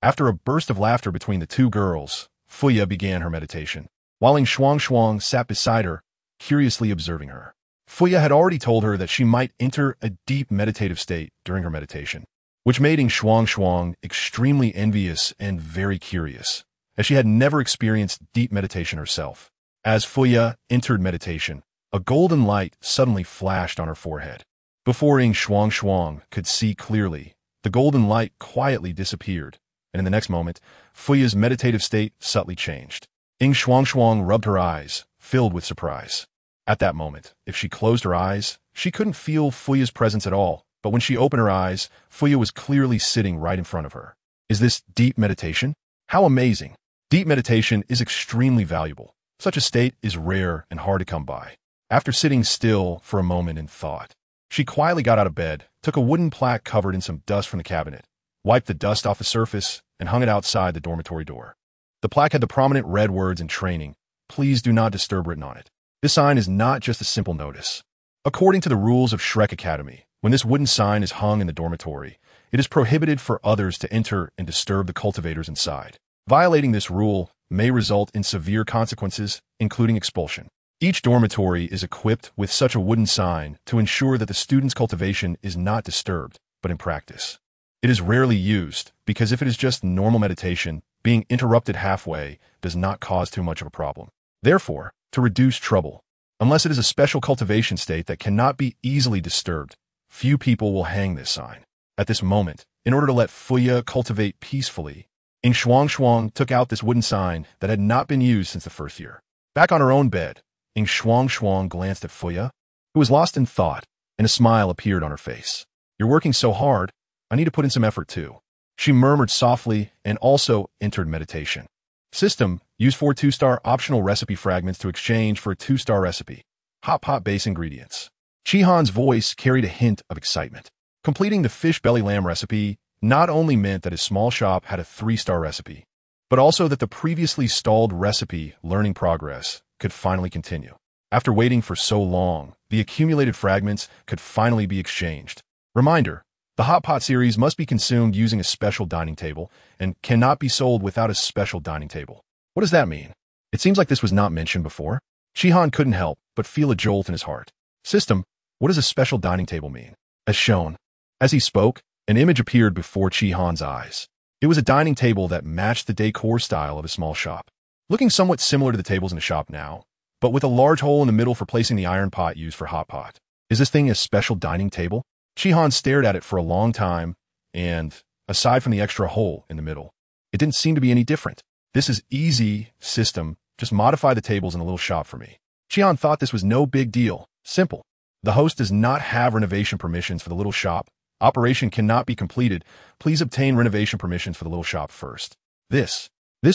Speaker 1: After a burst of laughter between the two girls, Feiya began her meditation, while Shuang sat beside her, curiously observing her. Feiya had already told her that she might enter a deep meditative state during her meditation, which made Shuang extremely envious and very curious, as she had never experienced deep meditation herself. As Feiya entered meditation, a golden light suddenly flashed on her forehead. Before Shuang could see clearly, the golden light quietly disappeared, and in the next moment, Feiya's meditative state subtly changed. Shuang rubbed her eyes, filled with surprise. At that moment, if she closed her eyes, she couldn't feel Feiya's presence at all, but when she opened her eyes, Feiya was clearly sitting right in front of her. Is this deep meditation? How amazing! Deep meditation is extremely valuable. Such a state is rare and hard to come by. After sitting still for a moment in thought, she quietly got out of bed, took a wooden plaque covered in some dust from the cabinet, wiped the dust off the surface, and hung it outside the dormitory door. The plaque had the prominent red words in training, "Please do not disturb," written on it. This sign is not just a simple notice. According to the rules of Shrek Academy, when this wooden sign is hung in the dormitory, it is prohibited for others to enter and disturb the cultivators inside. Violating this rule may result in severe consequences, including expulsion. Each dormitory is equipped with such a wooden sign to ensure that the student's cultivation is not disturbed, but in practice. It is rarely used because if it is just normal meditation, being interrupted halfway does not cause too much of a problem. Therefore, to reduce trouble, unless it is a special cultivation state that cannot be easily disturbed, few people will hang this sign. At this moment, in order to let Feiya cultivate peacefully, Shuang took out this wooden sign that had not been used since the first year. Back on her own bed, Shuang glanced at Feiya, who was lost in thought, and a smile appeared on her face. You're working so hard, I need to put in some effort too. She murmured softly and also entered meditation. System, use 4 2-star optional recipe fragments to exchange for a 2-star recipe. Hot pot base ingredients. Shihan's voice carried a hint of excitement. Completing the fish belly lamb recipe not only meant that his small shop had a 3-star recipe, but also that the previously stalled recipe learning progress could finally continue. After waiting for so long, the accumulated fragments could finally be exchanged. Reminder, the hot pot series must be consumed using a special dining table and cannot be sold without a special dining table. What does that mean? It seems like this was not mentioned before. Shihan couldn't help but feel a jolt in his heart. System, what does a special dining table mean? As shown. As he spoke, an image appeared before Shihan's eyes. It was a dining table that matched the decor style of a small shop, looking somewhat similar to the tables in the shop now, but with a large hole in the middle for placing the iron pot used for hot pot. Is this thing a special dining table? Shihan stared at it for a long time, and, aside from the extra hole in the middle, it didn't seem to be any different. This is easy, system, just modify the tables in a little shop for me. Shihan thought this was no big deal, simple. The host does not have renovation permissions for the little shop. Operation cannot be completed. Please obtain renovation permissions for the little shop first. This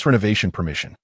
Speaker 1: renovation permission.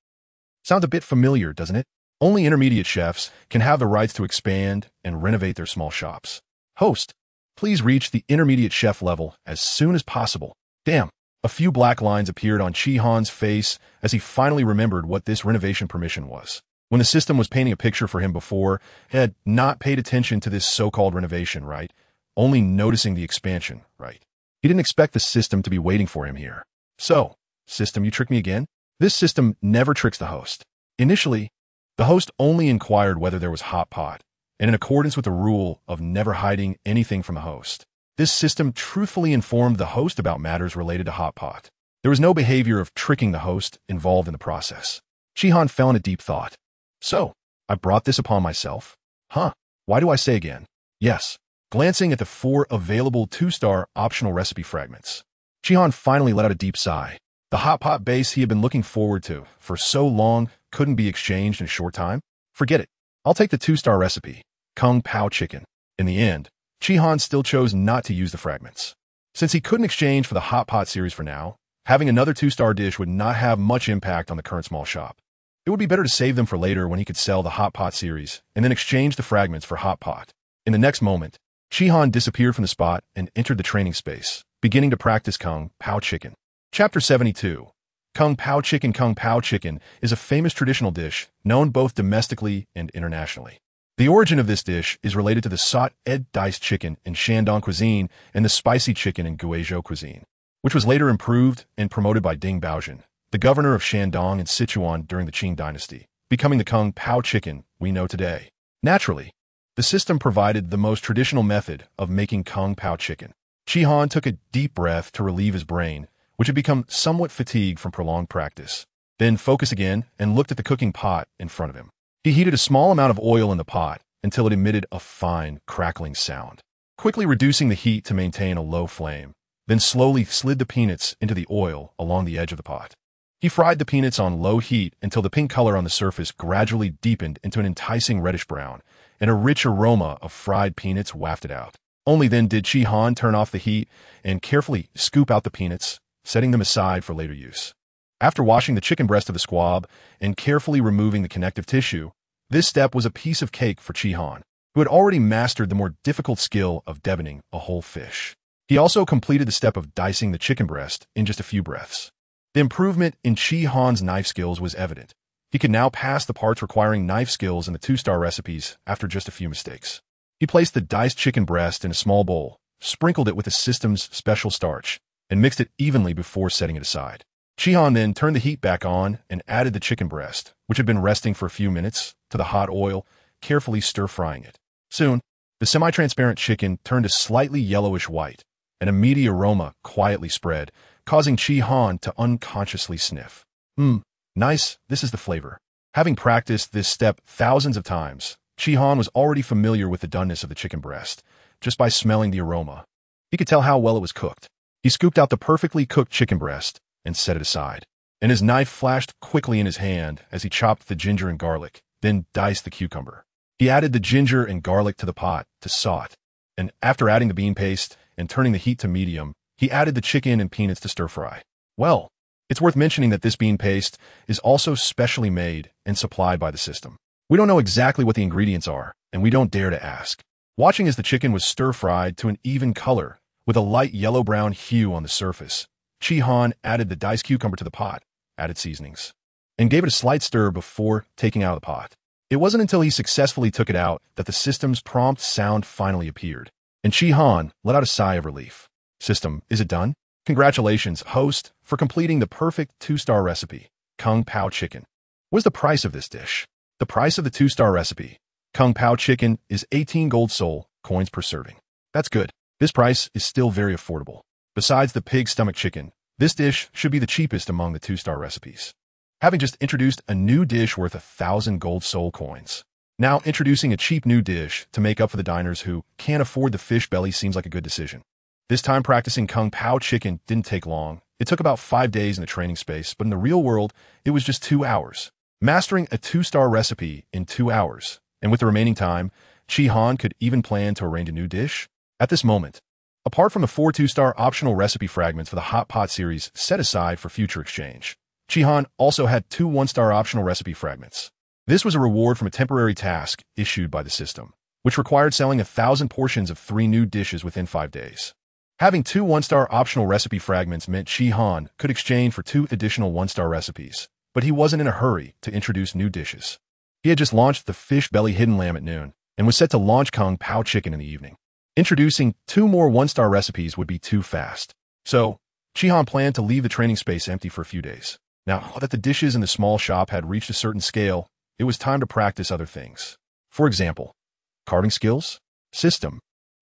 Speaker 1: Sounds a bit familiar, doesn't it? Only intermediate chefs can have the rights to expand and renovate their small shops. Host, please reach the intermediate chef level as soon as possible. Damn. A few black lines appeared on Shihan's face as he finally remembered what this renovation permission was. When the system was painting a picture for him before, he had not paid attention to this so-called renovation, right? Only noticing the expansion, right? He didn't expect the system to be waiting for him here. So, system, you tricked me again? This system never tricks the host. Initially, the host only inquired whether there was hot pot, and in accordance with the rule of never hiding anything from the host, this system truthfully informed the host about matters related to hot pot. There was no behavior of tricking the host involved in the process. Shihan fell in a deep thought. So, I brought this upon myself? Huh, why do I say again? Yes. Glancing at the 4 available 2-star optional recipe fragments. Shihan finally let out a deep sigh. The hot pot base he had been looking forward to for so long couldn't be exchanged in a short time? Forget it. I'll take the 2-star recipe, Kung Pao chicken. In the end, Shihan still chose not to use the fragments. Since he couldn't exchange for the hot pot series for now, having another 2-star dish would not have much impact on the current small shop. It would be better to save them for later when he could sell the hot pot series and then exchange the fragments for hot pot. In the next moment, Shihan disappeared from the spot and entered the training space, beginning to practice Kung Pao chicken. Chapter 72. Kung Pao chicken. Kung Pao chicken is a famous traditional dish known both domestically and internationally. The origin of this dish is related to the salt-ed diced chicken in Shandong cuisine and the spicy chicken in Guizhou cuisine, which was later improved and promoted by Ding Baojun, the governor of Shandong and Sichuan during the Qing dynasty, becoming the Kung Pao chicken we know today. Naturally, the system provided the most traditional method of making Kung Pao chicken. Shihan took a deep breath to relieve his brain, which had become somewhat fatigued from prolonged practice. Then focused again and looked at the cooking pot in front of him. He heated a small amount of oil in the pot until it emitted a fine, crackling sound, quickly reducing the heat to maintain a low flame, then slowly slid the peanuts into the oil along the edge of the pot. He fried the peanuts on low heat until the pink color on the surface gradually deepened into an enticing reddish brown, and a rich aroma of fried peanuts wafted out. Only then did Shihan turn off the heat and carefully scoop out the peanuts, setting them aside for later use. After washing the chicken breast of the squab and carefully removing the connective tissue, this step was a piece of cake for Shihan, who had already mastered the more difficult skill of deboning a whole fish. He also completed the step of dicing the chicken breast in just a few breaths. The improvement in Shihan's knife skills was evident. He could now pass the parts requiring knife skills in the 2-star recipes after just a few mistakes. He placed the diced chicken breast in a small bowl, sprinkled it with the system's special starch, and mixed it evenly before setting it aside. Shihan then turned the heat back on and added the chicken breast, which had been resting for a few minutes, to the hot oil, carefully stir-frying it. Soon, the semi-transparent chicken turned a slightly yellowish white, and a meaty aroma quietly spread, causing Shihan to unconsciously sniff. Nice, this is the flavor. Having practiced this step thousands of times, Shihan was already familiar with the doneness of the chicken breast, just by smelling the aroma. He could tell how well it was cooked. He scooped out the perfectly cooked chicken breast and set it aside, and his knife flashed quickly in his hand as he chopped the ginger and garlic, then diced the cucumber. He added the ginger and garlic to the pot to saute, and after adding the bean paste and turning the heat to medium, he added the chicken and peanuts to stir-fry. Well, it's worth mentioning that this bean paste is also specially made and supplied by the system. We don't know exactly what the ingredients are, and we don't dare to ask. Watching as the chicken was stir-fried to an even color, with a light yellow-brown hue on the surface, Shihan added the diced cucumber to the pot, added seasonings, and gave it a slight stir before taking out of the pot. It wasn't until he successfully took it out that the system's prompt sound finally appeared, and Shihan let out a sigh of relief. System, is it done? Congratulations, host, for completing the perfect 2-star recipe, Kung Pao chicken. What's the price of this dish? The price of the 2-star recipe, Kung Pao chicken, is 18 gold soul coins per serving. That's good. This price is still very affordable. Besides the pig stomach chicken, this dish should be the cheapest among the 2-star recipes. Having just introduced a new dish worth 1,000 gold soul coins, now introducing a cheap new dish to make up for the diners who can't afford the fish belly seems like a good decision. This time practicing Kung Pao chicken didn't take long. It took about 5 days in the training space, but in the real world, it was just 2 hours. Mastering a 2-star recipe in 2 hours, and with the remaining time, Shihan could even plan to arrange a new dish. At this moment, apart from the 4 2-star optional recipe fragments for the hot pot series set aside for future exchange, Shihan also had 2 1-star optional recipe fragments. This was a reward from a temporary task issued by the system, which required selling 1,000 portions of 3 new dishes within 5 days. Having 2 1-star optional recipe fragments meant Shihan could exchange for 2 additional 1-star recipes, but he wasn't in a hurry to introduce new dishes. He had just launched the fish belly hidden lamb at noon, and was set to launch Kung Pao chicken in the evening. Introducing 2 more 1-star recipes would be too fast. So, Shihan planned to leave the training space empty for a few days. Now that the dishes in the small shop had reached a certain scale, it was time to practice other things. For example, carving skills? System.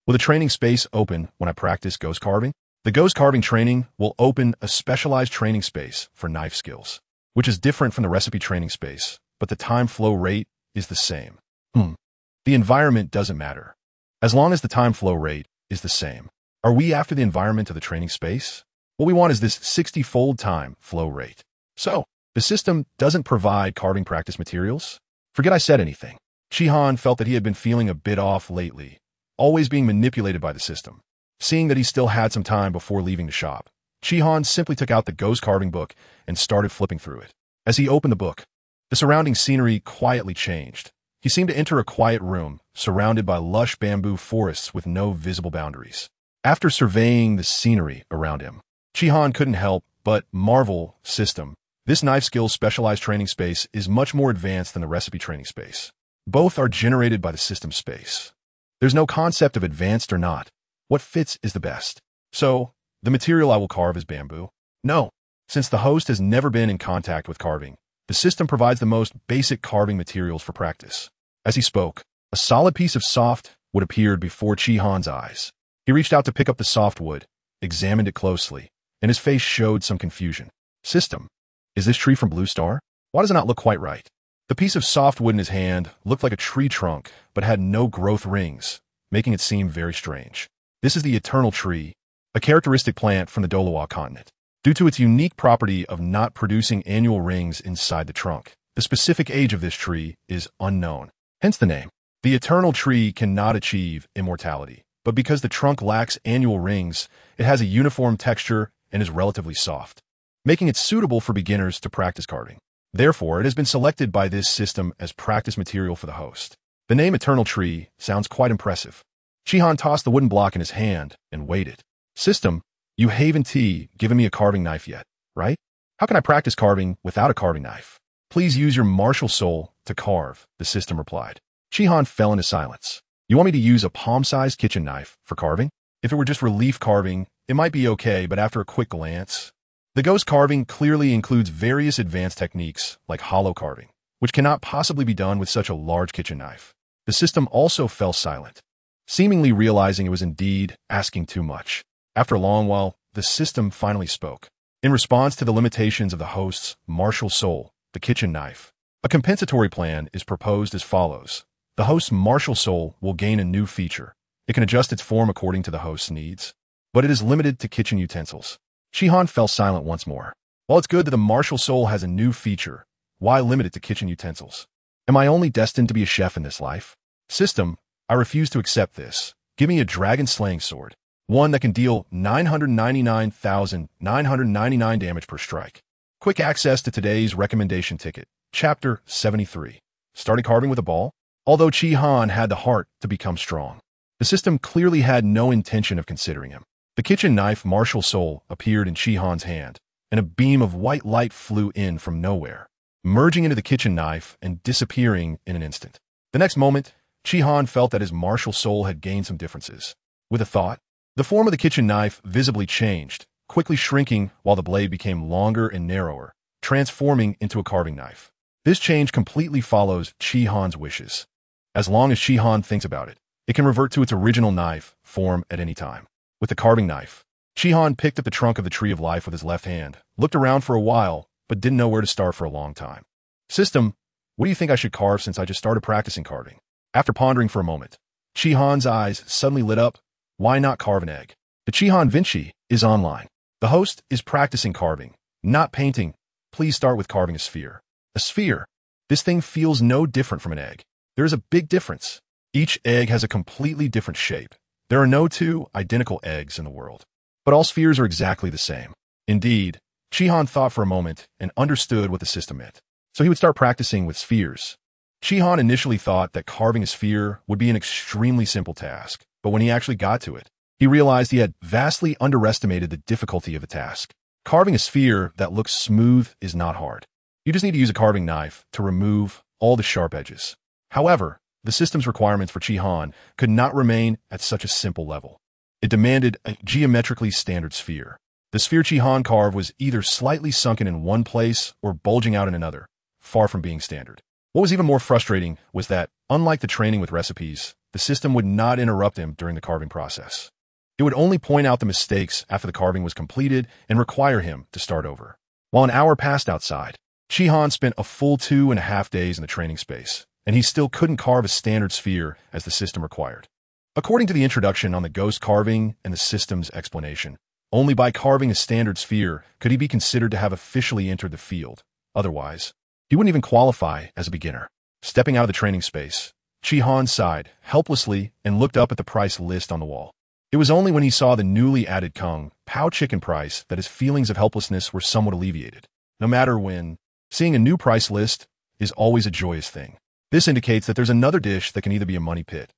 Speaker 1: Will the training space open when I practice ghost carving? The ghost carving training will open a specialized training space for knife skills, which is different from the recipe training space, but the time flow rate is the same. The environment doesn't matter, as long as the time flow rate is the same. Are we after the environment of the training space? What we want is this 60-fold time flow rate. So, the system doesn't provide carving practice materials? Forget I said anything. Shihan felt that he had been feeling a bit off lately, always being manipulated by the system. Seeing that he still had some time before leaving the shop, Shihan simply took out the ghost carving book and started flipping through it. As he opened the book, the surrounding scenery quietly changed. He seemed to enter a quiet room, surrounded by lush bamboo forests with no visible boundaries. After surveying the scenery around him, Shihan couldn't help but marvel. System. This knife skills specialized training space is much more advanced than the recipe training space. Both are generated by the system space. There's no concept of advanced or not. What fits is the best. So, the material I will carve is bamboo? No. Since the host has never been in contact with carving, the system provides the most basic carving materials for practice. As he spoke, a solid piece of soft wood appeared before Shihan's eyes. He reached out to pick up the soft wood, examined it closely, and his face showed some confusion. System. Is this tree from Blue Star? Why does it not look quite right? The piece of soft wood in his hand looked like a tree trunk, but had no growth rings, making it seem very strange. This is the eternal tree, a characteristic plant from the Douluo Continent. Due to its unique property of not producing annual rings inside the trunk, the specific age of this tree is unknown. Hence the name. The eternal tree cannot achieve immortality, but because the trunk lacks annual rings, it has a uniform texture and is relatively soft, making it suitable for beginners to practice carving. Therefore, it has been selected by this system as practice material for the host. The name Eternal Tree sounds quite impressive. Shihan tossed the wooden block in his hand and waited. System, you haven't given me a carving knife yet, right? How can I practice carving without a carving knife? Please use your martial soul to carve, the system replied. Shihan fell into silence. You want me to use a palm-sized kitchen knife for carving? If it were just relief carving, it might be okay, but after a quick glance, the ghost carving clearly includes various advanced techniques like hollow carving, which cannot possibly be done with such a large kitchen knife. The system also fell silent, seemingly realizing it was indeed asking too much. After a long while, the system finally spoke. In response to the limitations of the host's martial soul, the kitchen knife, a compensatory plan is proposed as follows. The host's martial soul will gain a new feature. It can adjust its form according to the host's needs, but it is limited to kitchen utensils. Shihan fell silent once more. While it's good that the martial soul has a new feature, why limit it to kitchen utensils? Am I only destined to be a chef in this life? System, I refuse to accept this. Give me a dragon-slaying sword, one that can deal 999,999 damage per strike. Quick access to today's recommendation ticket. Chapter 73. Started carving with a ball? Although Shihan had the heart to become strong, the system clearly had no intention of considering him. The kitchen knife martial soul appeared in Shihan's hand, and a beam of white light flew in from nowhere, merging into the kitchen knife and disappearing in an instant. The next moment, Shihan felt that his martial soul had gained some differences. With a thought, the form of the kitchen knife visibly changed, quickly shrinking while the blade became longer and narrower, transforming into a carving knife. This change completely follows Shihan's wishes. As long as Shihan thinks about it, it can revert to its original knife form at any time. With the carving knife, Shihan picked up the trunk of the Tree of Life with his left hand, looked around for a while, but didn't know where to start for a long time. System, what do you think I should carve since I just started practicing carving? After pondering for a moment, Shihan's eyes suddenly lit up. Why not carve an egg? The Shihan Vinci is online. The host is practicing carving, not painting. Please start with carving a sphere. A sphere? This thing feels no different from an egg. There is a big difference. Each egg has a completely different shape. There are no two identical eggs in the world, but all spheres are exactly the same. Indeed, Shihan thought for a moment and understood what the system meant. So he would start practicing with spheres. Shihan initially thought that carving a sphere would be an extremely simple task, but when he actually got to it, he realized he had vastly underestimated the difficulty of the task. Carving a sphere that looks smooth is not hard. You just need to use a carving knife to remove all the sharp edges. However, the system's requirements for Shihan could not remain at such a simple level. It demanded a geometrically standard sphere. The sphere Shihan carved was either slightly sunken in one place or bulging out in another, far from being standard. What was even more frustrating was that, unlike the training with recipes, the system would not interrupt him during the carving process. It would only point out the mistakes after the carving was completed and require him to start over. While an hour passed outside, Shihan spent a full 2.5 days in the training space, and he still couldn't carve a standard sphere as the system required. According to the introduction on the ghost carving and the system's explanation, Only by carving a standard sphere could he be considered to have officially entered the field. Otherwise, he wouldn't even qualify as a beginner. Stepping out of the training space, Chi-Han sighed helplessly and looked up at the price list on the wall. It was only when he saw the newly added Kung Pao chicken price that his feelings of helplessness were somewhat alleviated. No matter when, seeing a new price list is always a joyous thing. This indicates that there's another dish that can either be a money pit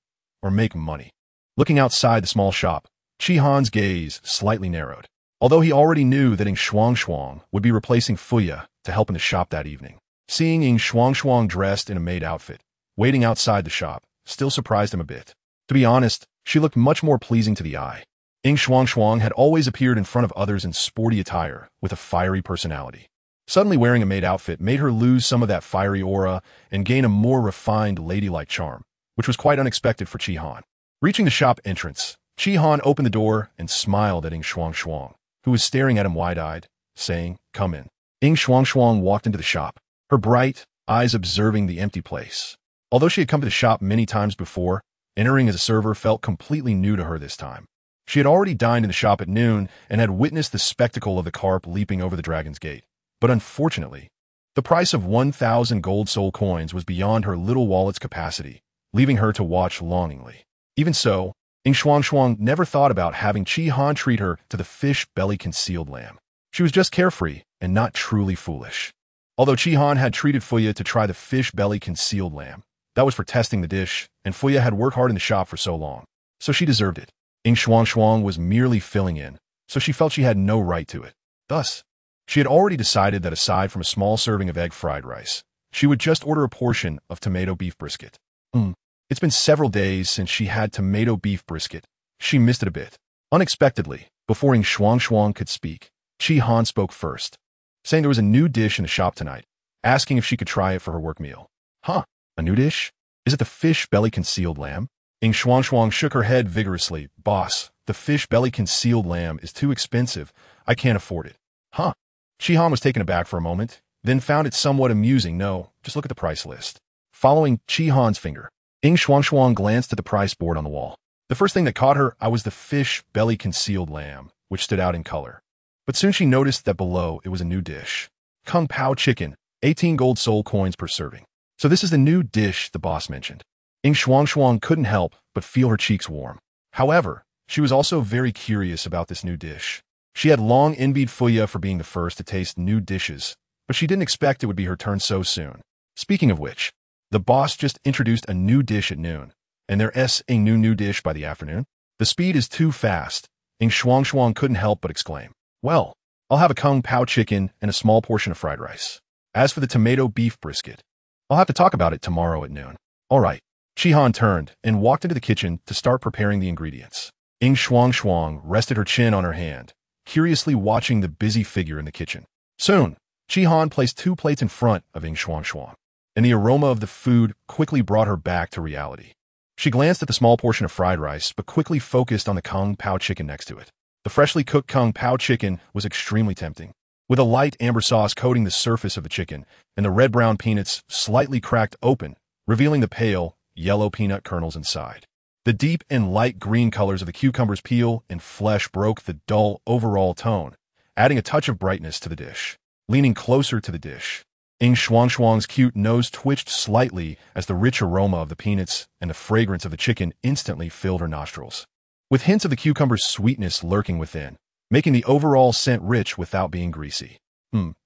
Speaker 1: or make money. Looking outside the small shop, Chi-Han's gaze slightly narrowed. Although he already knew that Ing Shuang would be replacing Fuya to help in the shop that evening, seeing Ing Shuang dressed in a maid outfit, waiting outside the shop, still surprised him a bit. To be honest, she looked much more pleasing to the eye. Ing Shuang had always appeared in front of others in sporty attire with a fiery personality. Suddenly wearing a maid outfit made her lose some of that fiery aura and gain a more refined ladylike charm, which was quite unexpected for Chi-Han. Reaching the shop entrance, Chi-Han opened the door and smiled at Ing Shuang, who was staring at him wide-eyed, saying, "Come in." Ing Shuang walked into the shop, her bright eyes observing the empty place. Although she had come to the shop many times before, entering as a server felt completely new to her this time. She had already dined in the shop at noon and had witnessed the spectacle of the carp leaping over the dragon's gate. But unfortunately, the price of 1,000 gold soul coins was beyond her little wallet's capacity, leaving her to watch longingly. Even so, Ing Shuang never thought about having Chi-Han treat her to the fish belly concealed lamb. She was just carefree and not truly foolish. Although Chi-Han had treated Fuya to try the fish belly concealed lamb, that was for testing the dish, and Fuya had worked hard in the shop for so long, so she deserved it. Ing Shuang was merely filling in, so she felt she had no right to it. Thus, she had already decided that aside from a small serving of egg fried rice, she would just order a portion of tomato beef brisket. It's been several days since she had tomato beef brisket. She missed it a bit. Unexpectedly, before Ing Shuang could speak, Chi-Han spoke first, saying there was a new dish in the shop tonight, asking if she could try it for her work meal. Huh? A new dish? Is it the fish belly concealed lamb? Ing Shuang shook her head vigorously. Boss, the fish belly concealed lamb is too expensive. I can't afford it. Huh? Chi-Han was taken aback for a moment, then found it somewhat amusing. No, just look at the price list. Following Chi-Han's finger, Ing Shuang glanced at the price board on the wall. The first thing that caught her eye was the fish belly concealed lamb, which stood out in color. But soon she noticed that below it was a new dish. Kung Pao chicken, 18 gold soul coins per serving. So this is the new dish the boss mentioned. Ing Shuang couldn't help but feel her cheeks warm. However, she was also very curious about this new dish. She had long envied Fuya for being the first to taste new dishes, but she didn't expect it would be her turn so soon. Speaking of which, the boss just introduced a new dish at noon, and there's a new dish by the afternoon. The speed is too fast. Ing Shuang couldn't help but exclaim. Well, I'll have a Kung Pao chicken and a small portion of fried rice. As for the tomato beef brisket, I'll have to talk about it tomorrow at noon. All right. Chi-Han turned and walked into the kitchen to start preparing the ingredients. Ing Shuang rested her chin on her hand, curiously watching the busy figure in the kitchen. Soon, Chi-Han placed 2 plates in front of Ing Shuang, and the aroma of the food quickly brought her back to reality. She glanced at the small portion of fried rice, but quickly focused on the Kung Pao chicken next to it. The freshly cooked Kung Pao chicken was extremely tempting, with a light amber sauce coating the surface of the chicken, and the red-brown peanuts slightly cracked open, revealing the pale, yellow peanut kernels inside. The deep and light green colors of the cucumber's peel and flesh broke the dull overall tone, adding a touch of brightness to the dish. Leaning closer to the dish, Ing Shuang's cute nose twitched slightly as the rich aroma of the peanuts and the fragrance of the chicken instantly filled her nostrils, with hints of the cucumber's sweetness lurking within, making the overall scent rich without being greasy.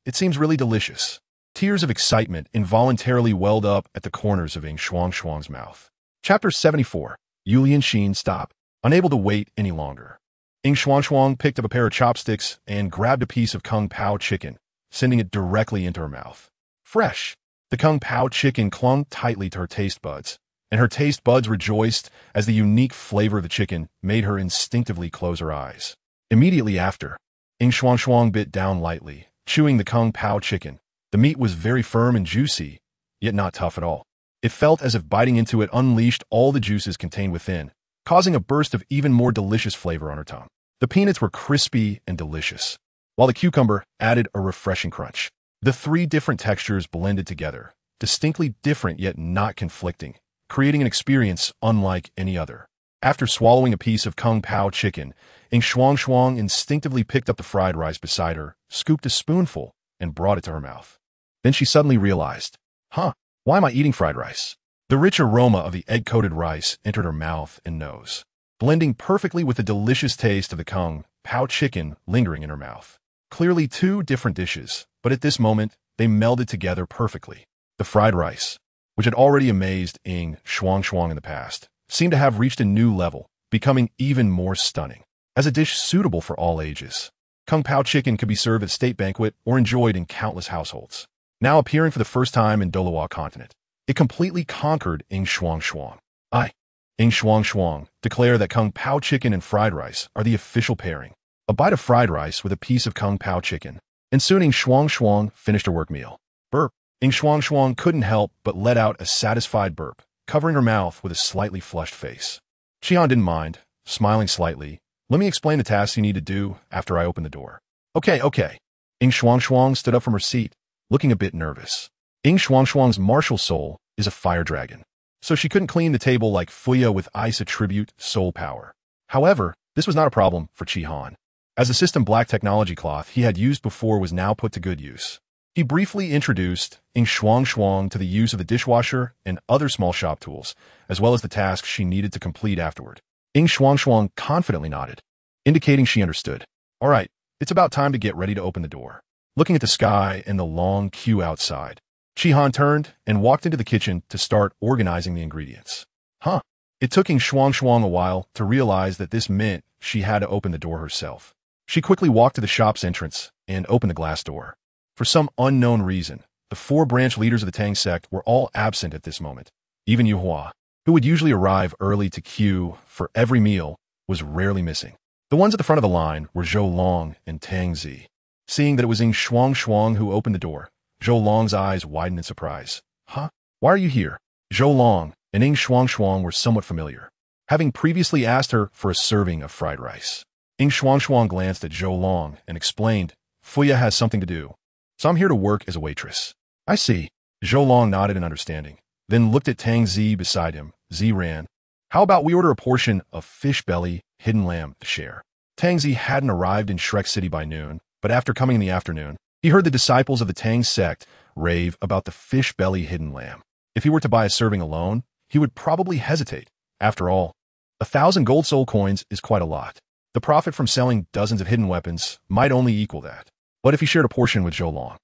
Speaker 1: It seems really delicious. Tears of excitement involuntarily welled up at the corners of Ing Shuang's mouth. Chapter 74. Yulian Xin stopped, unable to wait any longer. Ing Shuang picked up a pair of chopsticks and grabbed a piece of Kung Pao chicken, sending it directly into her mouth. Fresh. The Kung Pao chicken clung tightly to her taste buds, and her taste buds rejoiced as the unique flavor of the chicken made her instinctively close her eyes. Immediately after, Ing Shuang bit down lightly, chewing the Kung Pao chicken. The meat was very firm and juicy, yet not tough at all. It felt as if biting into it unleashed all the juices contained within, causing a burst of even more delicious flavor on her tongue. The peanuts were crispy and delicious, while the cucumber added a refreshing crunch. The 3 different textures blended together, distinctly different yet not conflicting, creating an experience unlike any other. After swallowing a piece of Kung Pao chicken, Ing Shuang instinctively picked up the fried rice beside her, scooped a spoonful, and brought it to her mouth. Then she suddenly realized, why am I eating fried rice? The rich aroma of the egg-coated rice entered her mouth and nose, blending perfectly with the delicious taste of the kung pao chicken lingering in her mouth. Clearly two different dishes, but at this moment, they melded together perfectly. The fried rice, which had already amazed Ing Shuang in the past, seemed to have reached a new level, becoming even more stunning. As a dish suitable for all ages, kung pao chicken could be served at state banquet or enjoyed in countless households. Now appearing for the first time in Douluo Continent, it completely conquered Ing Shuang. Ing Shuang declare that kung pao chicken and fried rice are the official pairing. A bite of fried rice with a piece of kung pao chicken, and soon Ing Shuang finished her work meal. Burp. Ing Shuang couldn't help but let out a satisfied burp, covering her mouth with a slightly flushed face. Qihan didn't mind, smiling slightly. Let me explain the tasks you need to do after I open the door. Okay. Ing Shuang stood up from her seat, looking a bit nervous. Ing Shuang's martial soul is a fire dragon, so she couldn't clean the table like Fuya with ice attribute soul power. However, this was not a problem for Qihan, as the system black technology cloth he had used before was now put to good use. He briefly introduced Ing Shuang to the use of the dishwasher and other small shop tools, as well as the tasks she needed to complete afterward. Ing Shuang confidently nodded, indicating she understood. All right, it's about time to get ready to open the door. Looking at the sky and the long queue outside, Qihan turned and walked into the kitchen to start organizing the ingredients. It took Ing Shuang a while to realize that this meant she had to open the door herself. She quickly walked to the shop's entrance and opened the glass door. For some unknown reason, the 4 branch leaders of the Tang sect were all absent at this moment. Even Yuhua, who would usually arrive early to queue for every meal, was rarely missing. The ones at the front of the line were Zhou Long and Tang Zi. Seeing that it was Ing Shuang who opened the door, Zhou Long's eyes widened in surprise. Why are you here? Zhou Long and Ing Shuang were somewhat familiar, having previously asked her for a serving of fried rice. Ing Shuang glanced at Zhou Long and explained, Fuya has something to do, so I'm here to work as a waitress. I see. Zhou Long nodded in understanding, then looked at Tang Zi beside him. Zi ran. How about we order a portion of fish belly, hidden lamb to share? Tang Zi hadn't arrived in Shrek City by noon, but after coming in the afternoon, he heard the disciples of the Tang sect rave about the fish belly hidden lamb. If he were to buy a serving alone, he would probably hesitate. After all, 1,000 gold soul coins is quite a lot. The profit from selling dozens of hidden weapons might only equal that. But if he shared a portion with Zhou Long,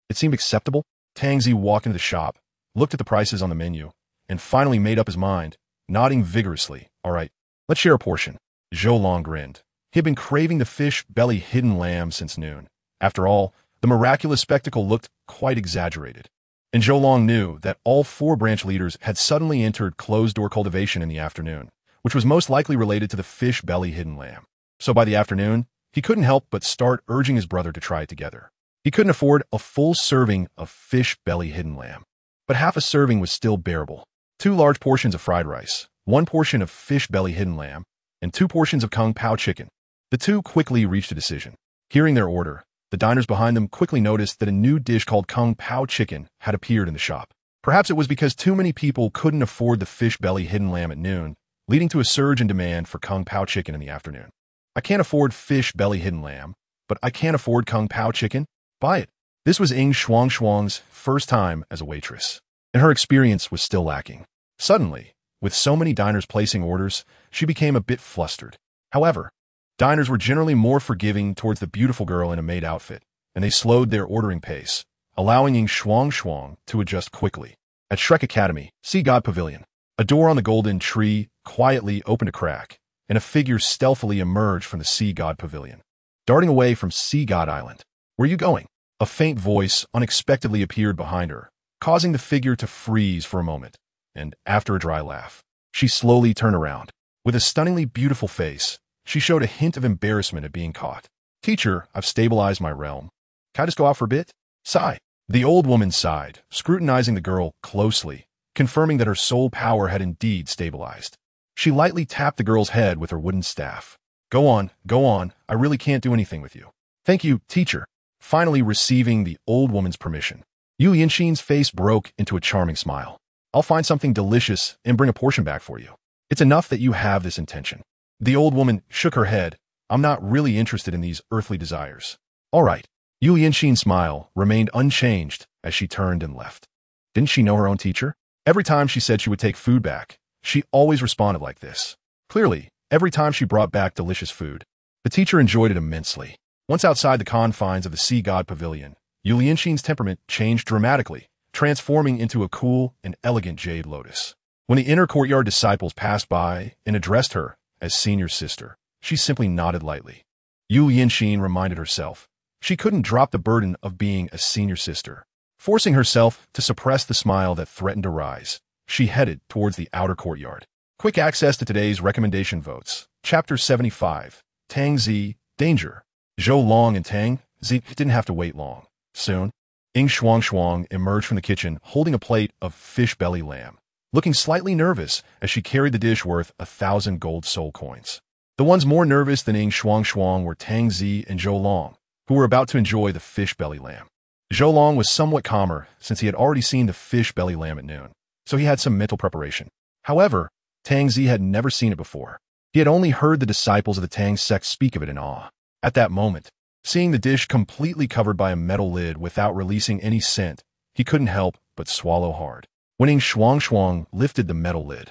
Speaker 1: it seemed acceptable. Tang Zi walked into the shop, looked at the prices on the menu, and finally made up his mind, nodding vigorously. All right, let's share a portion. Zhou Long grinned. He had been craving the fish belly hidden lamb since noon. After all, the miraculous spectacle looked quite exaggerated. And Zhou Long knew that all 4 branch leaders had suddenly entered closed-door cultivation in the afternoon, which was most likely related to the fish belly hidden lamb. So by the afternoon, he couldn't help but start urging his brother to try it together. He couldn't afford a full serving of fish belly hidden lamb, but half a serving was still bearable. 2 large portions of fried rice, 1 portion of fish belly hidden lamb, and 2 portions of kung pao chicken. The 2 quickly reached a decision. Hearing their order, the diners behind them quickly noticed that a new dish called kung pao chicken had appeared in the shop. Perhaps it was because too many people couldn't afford the fish belly hidden lamb at noon, leading to a surge in demand for kung pao chicken in the afternoon. I can't afford fish belly hidden lamb, but I can't afford kung pao chicken? Buy it. This was Ing Shuang's first time as a waitress, and her experience was still lacking. Suddenly, with so many diners placing orders, she became a bit flustered. However, diners were generally more forgiving towards the beautiful girl in a maid outfit, and they slowed their ordering pace, allowing Ing Shuang to adjust quickly. At Shrek Academy, Sea God Pavilion, a door on the golden tree quietly opened a crack, and a figure stealthily emerged from the Sea God Pavilion, darting away from Sea God Island. Where are you going? A faint voice unexpectedly appeared behind her, causing the figure to freeze for a moment, and after a dry laugh, she slowly turned around. With a stunningly beautiful face, she showed a hint of embarrassment at being caught. Teacher, I've stabilized my realm. Can I just go out for a bit? Sigh. The old woman sighed, scrutinizing the girl closely, confirming that her soul power had indeed stabilized. She lightly tapped the girl's head with her wooden staff. Go on, I really can't do anything with you. Thank you, teacher. Finally receiving the old woman's permission, Yu Yinxin's face broke into a charming smile. I'll find something delicious and bring a portion back for you. It's enough that you have this intention. The old woman shook her head. I'm not really interested in these earthly desires. All right. Yu Yinshin's smile remained unchanged as she turned and left. Didn't she know her own teacher? Every time she said she would take food back, she always responded like this. Clearly, every time she brought back delicious food, the teacher enjoyed it immensely. Once outside the confines of the Sea God Pavilion, Yu Yinshin's temperament changed dramatically, transforming into a cool and elegant jade lotus. When the inner courtyard disciples passed by and addressed her as senior sister, she simply nodded lightly. Yu Yinshin reminded herself she couldn't drop the burden of being a senior sister. Forcing herself to suppress the smile that threatened to rise, she headed towards the outer courtyard. Quick access to today's recommendation votes. Chapter 75. Tang Zi, Danger. Zhou Long and Tang Zi didn't have to wait long. Soon, Ying Shuang emerged from the kitchen holding a plate of fish belly lamb, looking slightly nervous as she carried the dish worth 1,000 gold soul coins. The ones more nervous than Ying Shuang were Tang Zi and Zhou Long, who were about to enjoy the fish belly lamb. Zhou Long was somewhat calmer since he had already seen the fish belly lamb at noon, so he had some mental preparation. However, Tang Zi had never seen it before. He had only heard the disciples of the Tang sect speak of it in awe. At that moment, seeing the dish completely covered by a metal lid without releasing any scent, he couldn't help but swallow hard. When Ying Shuang lifted the metal lid,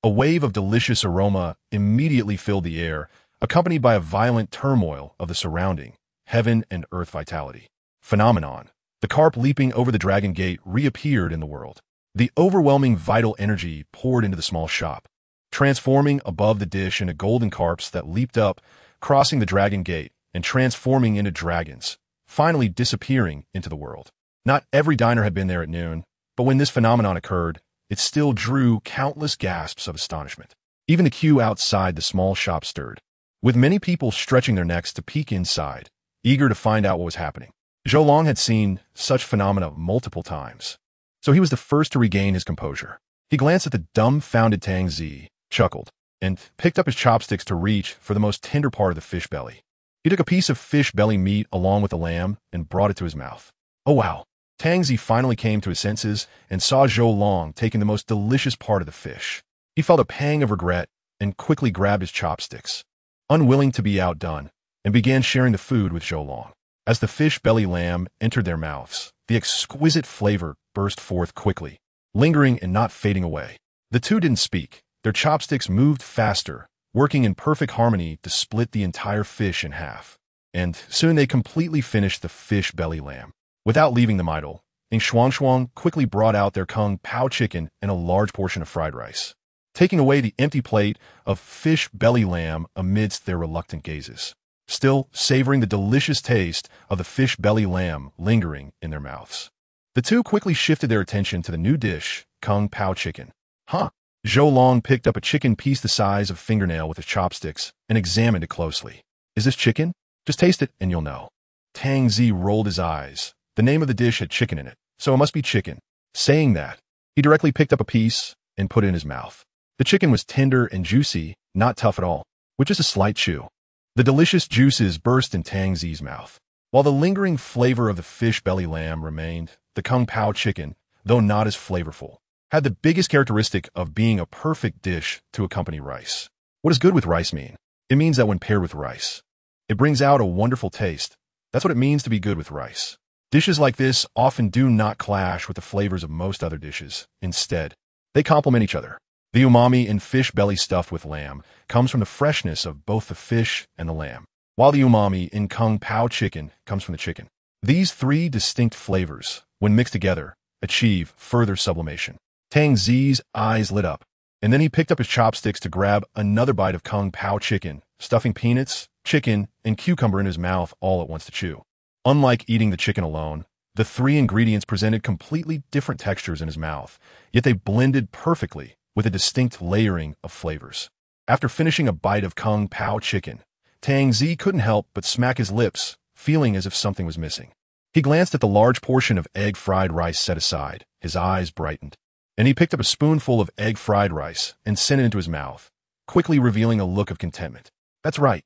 Speaker 1: a wave of delicious aroma immediately filled the air, accompanied by a violent turmoil of the surrounding heaven and earth vitality. Phenomenon. The carp leaping over the dragon gate reappeared in the world. The overwhelming vital energy poured into the small shop, transforming above the dish into golden carps that leaped up, crossing the dragon gate and transforming into dragons, finally disappearing into the world. Not every diner had been there at noon, but when this phenomenon occurred, it still drew countless gasps of astonishment. Even the queue outside the small shop stirred, with many people stretching their necks to peek inside, eager to find out what was happening. Zhou Long had seen such phenomena multiple times, so he was the first to regain his composure. He glanced at the dumbfounded Tang Zi, chuckled, and picked up his chopsticks to reach for the most tender part of the fish belly. He took a piece of fish belly meat along with the lamb and brought it to his mouth. Oh wow! Tang Zi finally came to his senses and saw Zhou Long taking the most delicious part of the fish. He felt a pang of regret and quickly grabbed his chopsticks, unwilling to be outdone, and began sharing the food with Zhou Long. As the fish belly lamb entered their mouths, the exquisite flavor burst forth quickly, lingering and not fading away. The two didn't speak. Their chopsticks moved faster, working in perfect harmony to split the entire fish in half. And soon they completely finished the fish belly lamb. Without leaving them idle, Ying Shuang quickly brought out their Kung Pao chicken and a large portion of fried rice, taking away the empty plate of fish belly lamb amidst their reluctant gazes, still savoring the delicious taste of the fish belly lamb lingering in their mouths. The two quickly shifted their attention to the new dish, Kung Pao chicken. Huh? Zhou Long picked up a chicken piece the size of a fingernail with his chopsticks and examined it closely. Is this chicken? Just taste it and you'll know. Tang Zi rolled his eyes. The name of the dish had chicken in it, so it must be chicken. Saying that, he directly picked up a piece and put it in his mouth. The chicken was tender and juicy, not tough at all, with just a slight chew. The delicious juices burst in Tang Zi's mouth. While the lingering flavor of the fish belly lamb remained, the Kung Pao chicken, though not as flavorful, had the biggest characteristic of being a perfect dish to accompany rice. What does good with rice mean? It means that when paired with rice, it brings out a wonderful taste. That's what it means to be good with rice. Dishes like this often do not clash with the flavors of most other dishes. Instead, they complement each other. The umami in fish belly stuffed with lamb comes from the freshness of both the fish and the lamb, while the umami in Kung Pao chicken comes from the chicken. These three distinct flavors, when mixed together, achieve further sublimation. Tang Zi's eyes lit up, and then he picked up his chopsticks to grab another bite of Kung Pao chicken, stuffing peanuts, chicken, and cucumber in his mouth all at once to chew. Unlike eating the chicken alone, the three ingredients presented completely different textures in his mouth, yet they blended perfectly with a distinct layering of flavors. After finishing a bite of Kung Pao chicken, Tang Zi couldn't help but smack his lips, feeling as if something was missing. He glanced at the large portion of egg fried rice set aside. His eyes brightened, and he picked up a spoonful of egg fried rice and sent it into his mouth, quickly revealing a look of contentment. That's right.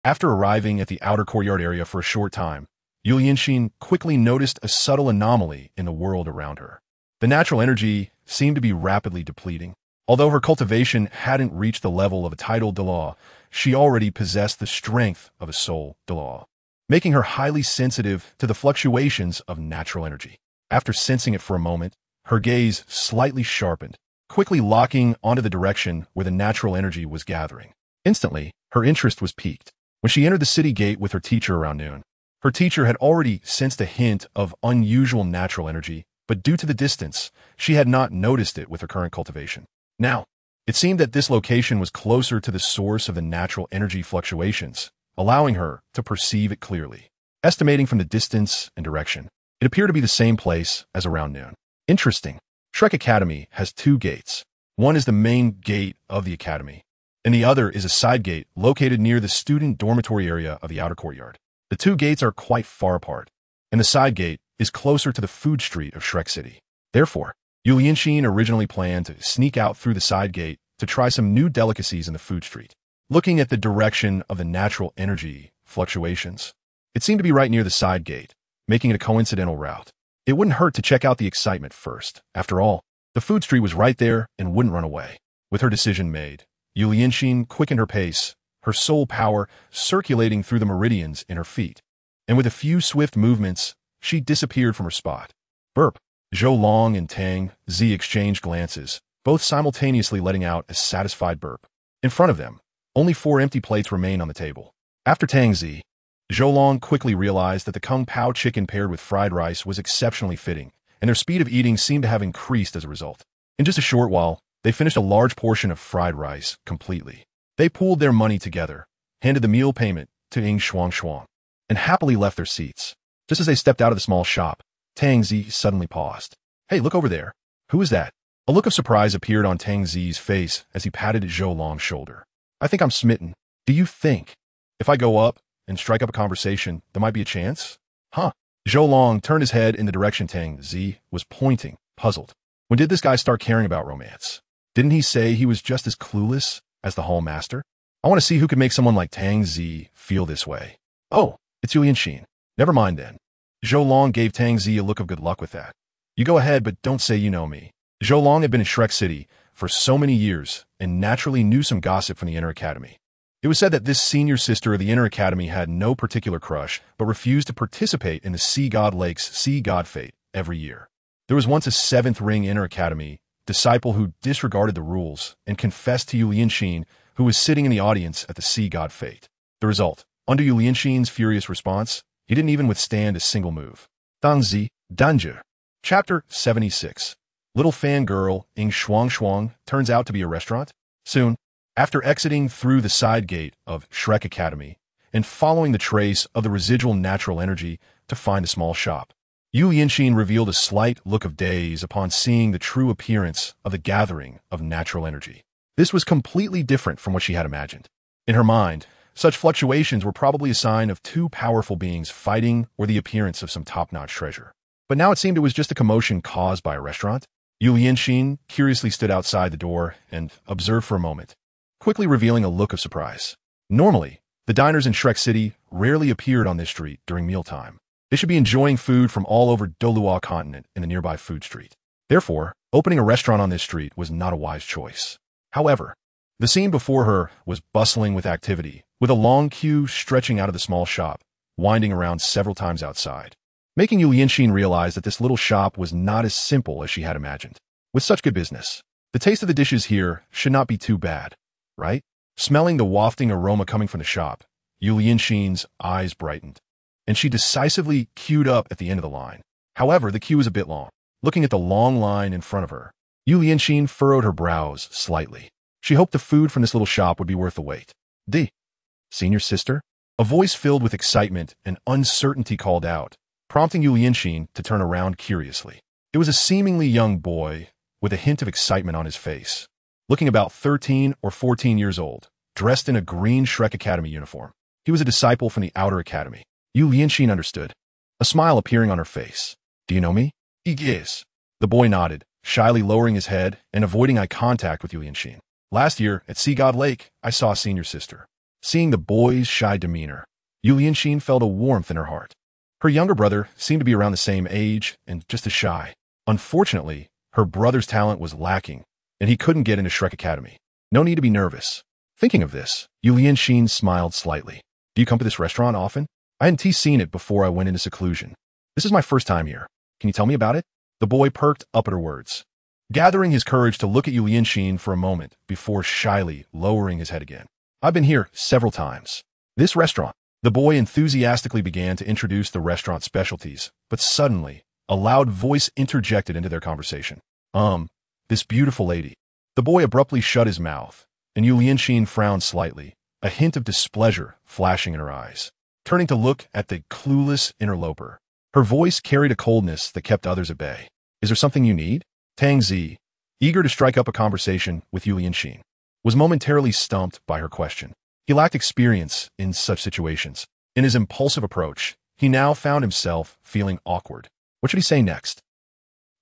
Speaker 1: After arriving at the outer courtyard area for a short time, Yu Yinshin quickly noticed a subtle anomaly in the world around her. The natural energy seemed to be rapidly depleting. Although her cultivation hadn't reached the level of a tidal Douluo, she already possessed the strength of a soul Douluo, making her highly sensitive to the fluctuations of natural energy. After sensing it for a moment, her gaze slightly sharpened, quickly locking onto the direction where the natural energy was gathering. Instantly, her interest was piqued. When she entered the city gate with her teacher around noon, her teacher had already sensed a hint of unusual natural energy, but due to the distance, she had not noticed it with her current cultivation. Now, it seemed that this location was closer to the source of the natural energy fluctuations, allowing her to perceive it clearly. Estimating from the distance and direction, it appeared to be the same place as around noon. Interesting. Shrek Academy has two gates. One is the main gate of the academy, and the other is a side gate located near the student dormitory area of the outer courtyard. The two gates are quite far apart, and the side gate is closer to the food street of Shrek City. Therefore, Yu Lianxin originally planned to sneak out through the side gate to try some new delicacies in the food street. Looking at the direction of the natural energy fluctuations, it seemed to be right near the side gate, making it a coincidental route. It wouldn't hurt to check out the excitement first. After all, the food street was right there and wouldn't run away. With her decision made, Yu Lianxin quickened her pace, her soul power circulating through the meridians in her feet. And with a few swift movements, she disappeared from her spot. Burp. Zhou Long and Tang Zi exchanged glances, both simultaneously letting out a satisfied burp. In front of them, only 4 empty plates remained on the table. After Tang Zi, Zhou Long quickly realized that the Kung Pao chicken paired with fried rice was exceptionally fitting, and their speed of eating seemed to have increased as a result. In just a short while, they finished a large portion of fried rice completely. They pooled their money together, handed the meal payment to Ying Shuang, and happily left their seats. Just as they stepped out of the small shop, Tang Zi suddenly paused. Hey, look over there. Who is that? A look of surprise appeared on Tang Zi's face as he patted Zhou Long's shoulder. I think I'm smitten. Do you think, if I go up and strike up a conversation, there might be a chance? Huh? Zhou Long turned his head in the direction Tang Zi was pointing, puzzled. When did this guy start caring about romance? Didn't he say he was just as clueless as the hall master? I want to see who could make someone like Tang Zi feel this way. Oh, it's Yu Lianxin. Never mind then. Zhou Long gave Tang Zi a look of good luck with that. You go ahead, but don't say you know me. Zhou Long had been in Shrek City for so many years and naturally knew some gossip from the Inner Academy. It was said that this senior sister of the Inner Academy had no particular crush, but refused to participate in the Sea God Lake's Sea God Fate every year. There was once a 7th Ring Inner Academy disciple who disregarded the rules and confessed to Yu Lianxin, who was sitting in the audience at the Sea God Fate. The result, under Yu Lianxin's furious response, he didn't even withstand a single move. Dangzi, Danja. Chapter 76. Little fangirl Ying Shuang turns out to be a restaurant. Soon, after exiting through the side gate of Shrek Academy and following the trace of the residual natural energy to find a small shop, Yu Lianxin revealed a slight look of daze upon seeing the true appearance of the gathering of natural energy. This was completely different from what she had imagined. In her mind, such fluctuations were probably a sign of 2 powerful beings fighting or the appearance of some top-notch treasure. But now it seemed it was just a commotion caused by a restaurant. Yu Lianxin curiously stood outside the door and observed for a moment, quickly revealing a look of surprise. Normally, the diners in Shrek City rarely appeared on this street during mealtime. They should be enjoying food from all over Douluo Continent in the nearby food street. Therefore, opening a restaurant on this street was not a wise choice. However, the scene before her was bustling with activity, with a long queue stretching out of the small shop, winding around several times outside, making Yu Lianxin realize that this little shop was not as simple as she had imagined. With such good business, the taste of the dishes here should not be too bad, right? Smelling the wafting aroma coming from the shop, Yu Lianxin's eyes brightened, and she decisively queued up at the end of the line. However, the queue was a bit long. Looking at the long line in front of her, Yu Lianxin furrowed her brows slightly. She hoped the food from this little shop would be worth the wait. Senior sister? A voice filled with excitement and uncertainty called out, prompting Yu Lianxin to turn around curiously. It was a seemingly young boy with a hint of excitement on his face, looking about 13 or 14 years old, dressed in a green Shrek Academy uniform. He was a disciple from the Outer Academy. Yu Lianxin understood, a smile appearing on her face. Do you know me? Yes. The boy nodded, shyly lowering his head and avoiding eye contact with Yu Lianxin. Last year, at Sea God Lake, I saw a senior sister. Seeing the boy's shy demeanor, Yu Lianxin felt a warmth in her heart. Her younger brother seemed to be around the same age and just as shy. Unfortunately, her brother's talent was lacking, and he couldn't get into Shrek Academy. No need to be nervous. Thinking of this, Yu Lianxin smiled slightly. Do you come to this restaurant often? I hadn't seen it before I went into seclusion. This is my first time here. Can you tell me about it? The boy perked up at her words, gathering his courage to look at Yu Lianxin for a moment before shyly lowering his head again. I've been here several times. This restaurant. The boy enthusiastically began to introduce the restaurant's specialties, but suddenly, a loud voice interjected into their conversation. This beautiful lady. The boy abruptly shut his mouth, and Yu Lianxin frowned slightly, a hint of displeasure flashing in her eyes. Turning to look at the clueless interloper, her voice carried a coldness that kept others at bay. Is there something you need? Tang Zi, eager to strike up a conversation with Yu Lianxin, was momentarily stumped by her question. He lacked experience in such situations. In his impulsive approach, he now found himself feeling awkward. What should he say next?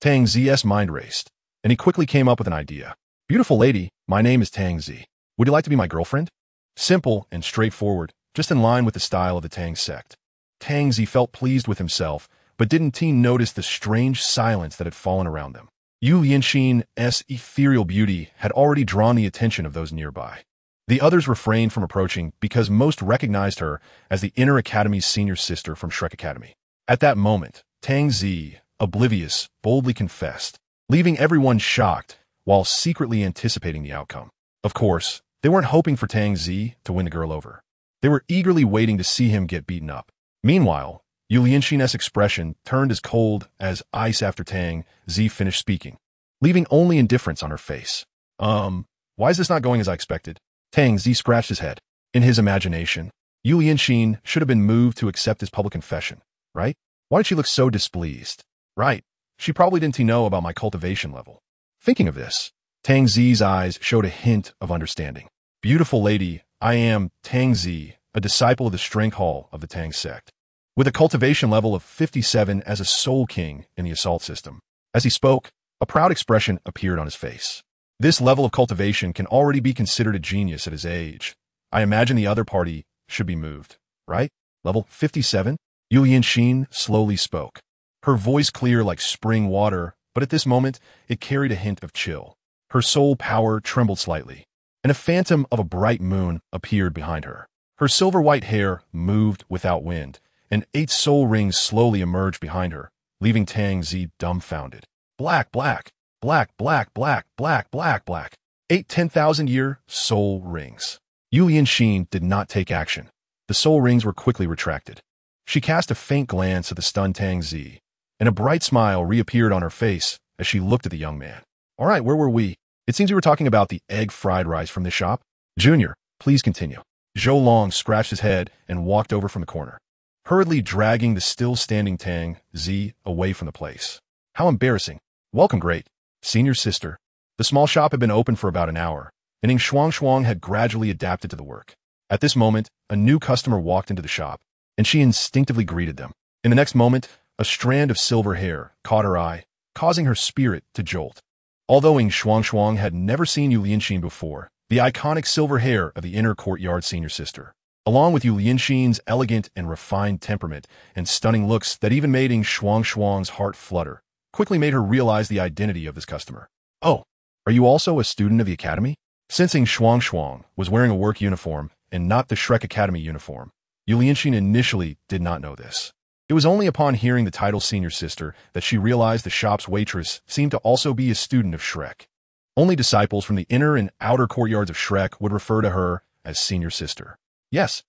Speaker 1: Tang Zi's mind raced, and he quickly came up with an idea. Beautiful lady, my name is Tang Zi. Would you like to be my girlfriend? Simple and straightforward, just in line with the style of the Tang sect. Tang Zi felt pleased with himself, but didn't he notice the strange silence that had fallen around them? Yu Lianxin's ethereal beauty had already drawn the attention of those nearby. The others refrained from approaching because most recognized her as the Inner Academy's senior sister from Shrek Academy. At that moment, Tang Zi, oblivious, boldly confessed, leaving everyone shocked while secretly anticipating the outcome. Of course, they weren't hoping for Tang Zi to win the girl over. They were eagerly waiting to see him get beaten up. Meanwhile, Yu Lianxin's expression turned as cold as ice after Tang Zi finished speaking, leaving only indifference on her face. Why is this not going as I expected? Tang Zi scratched his head. In his imagination, Yu Lianxin should have been moved to accept his public confession, right? Why did she look so displeased? Right, she probably didn't know about my cultivation level. Thinking of this, Tang Zi's eyes showed a hint of understanding. Beautiful lady, I am Tang Zi, a disciple of the Strength Hall of the Tang sect, with a cultivation level of 57 as a soul king in the assault system. As he spoke, a proud expression appeared on his face. This level of cultivation can already be considered a genius at his age. I imagine the other party should be moved, right? Level 57? Yu Lianxin slowly spoke, her voice clear like spring water, but at this moment, it carried a hint of chill. Her soul power trembled slightly, and a phantom of a bright moon appeared behind her. Her silver-white hair moved without wind, and 8 soul rings slowly emerged behind her, leaving Tang Zi dumbfounded. Black, black. Black, black, black, black, black, black. 8 10,000-year soul rings. Yu Lianxin did not take action. The soul rings were quickly retracted. She cast a faint glance at the stunned Tang Zi, and a bright smile reappeared on her face as she looked at the young man. All right, where were we? It seems we were talking about the egg fried rice from this shop. Junior, please continue. Zhou Long scratched his head and walked over from the corner, hurriedly dragging the still-standing Tang Zi away from the place. How embarrassing. Welcome, great senior sister. The small shop had been open for about an hour, and Ing Shuang had gradually adapted to the work. At this moment, a new customer walked into the shop, and she instinctively greeted them. In the next moment, a strand of silver hair caught her eye, causing her spirit to jolt. Although Ing Shuang had never seen Yu Lianxin before, the iconic silver hair of the inner courtyard senior sister, along with Yu Lianxin's elegant and refined temperament and stunning looks that even made Ing Shuang's heart flutter, quickly made her realize the identity of this customer. Oh, are you also a student of the academy? Since Ing Shuang was wearing a work uniform and not the Shrek Academy uniform, Yu Lianxin initially did not know this. It was only upon hearing the title senior sister that she realized the shop's waitress seemed to also be a student of Shrek. Only disciples from the inner and outer courtyards of Shrek would refer to her as senior sister. Yes,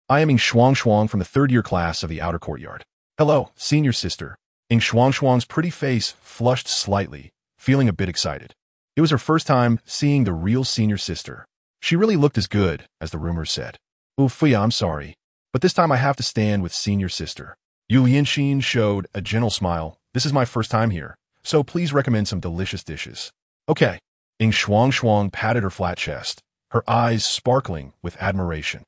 Speaker 1: I am Ing Shuang from the 3rd year class of the outer courtyard. Hello, senior sister. Ing Shuang's pretty face flushed slightly, feeling a bit excited. It was her first time seeing the real senior sister. She really looked as good as the rumors said. Oof, I'm sorry, but this time I have to stand with senior sister. Yu Lianxin showed a gentle smile. This is my first time here, so please recommend some delicious dishes. Okay. Ing Shuang patted her flat chest, her eyes sparkling with admiration.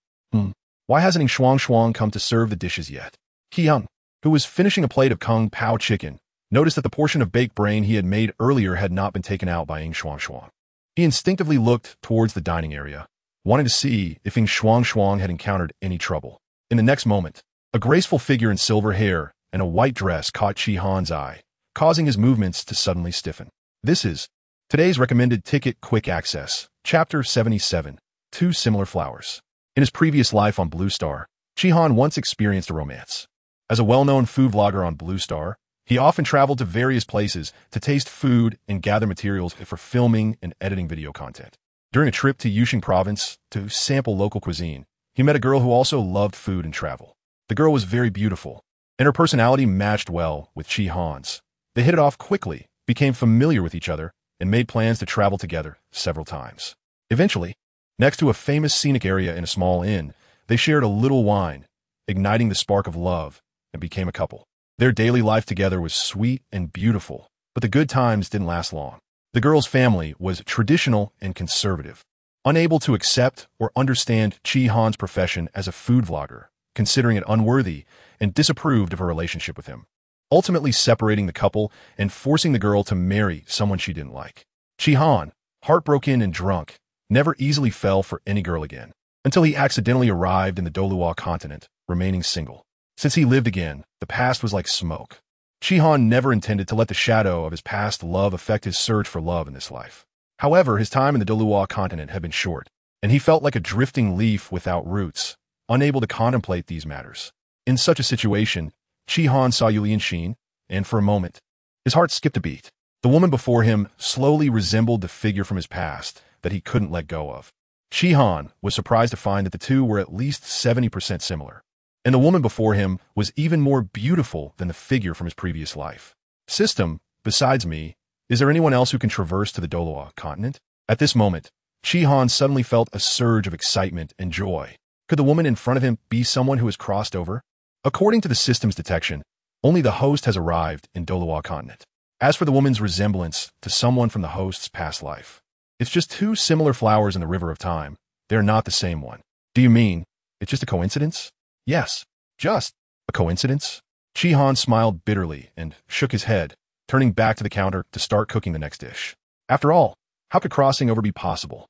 Speaker 1: Why hasn't Ing Shuang come to serve the dishes yet? Qiang, who was finishing a plate of Kung Pao chicken, noticed that the portion of baked brain he had made earlier had not been taken out by Ing Shuang. He instinctively looked towards the dining area, wanting to see if Ing Shuang had encountered any trouble. In the next moment, a graceful figure in silver hair and a white dress caught Qihan's eye, causing his movements to suddenly stiffen. This is today's recommended ticket quick access, Chapter 77, Two similar flowers. In his previous life on Blue Star, Chihan once experienced a romance. As a well-known food vlogger on Blue Star, he often traveled to various places to taste food and gather materials for filming and editing video content. During a trip to Yushing province to sample local cuisine, he met a girl who also loved food and travel. The girl was very beautiful, and her personality matched well with Chihan's. They hit it off quickly, became familiar with each other, and made plans to travel together several times. Eventually, next to a famous scenic area in a small inn, they shared a little wine, igniting the spark of love, and became a couple. Their daily life together was sweet and beautiful, but the good times didn't last long. The girl's family was traditional and conservative, unable to accept or understand Chihan's profession as a food vlogger, considering it unworthy and disapproved of her relationship with him, ultimately separating the couple and forcing the girl to marry someone she didn't like. Chihan, heartbroken and drunk, never easily fell for any girl again, until he accidentally arrived in the Douluo Continent, remaining single. Since he lived again, the past was like smoke. Chihan never intended to let the shadow of his past love affect his search for love in this life. However, his time in the Douluo Continent had been short, and he felt like a drifting leaf without roots, unable to contemplate these matters. In such a situation, Chihan saw Yu Lianxin, and for a moment, his heart skipped a beat. The woman before him slowly resembled the figure from his past that he couldn't let go of. Chihan was surprised to find that the two were at least 70% similar, and the woman before him was even more beautiful than the figure from his previous life. System, besides me, is there anyone else who can traverse to the Douluo Continent? At this moment, Chihan suddenly felt a surge of excitement and joy. Could the woman in front of him be someone who has crossed over? According to the system's detection, only the host has arrived in Douluo Continent. As for the woman's resemblance to someone from the host's past life, it's just two similar flowers in the river of time. They're not the same one. Do you mean it's just a coincidence? Yes, just a coincidence. Chihan smiled bitterly and shook his head, turning back to the counter to start cooking the next dish. After all, how could crossing over be possible?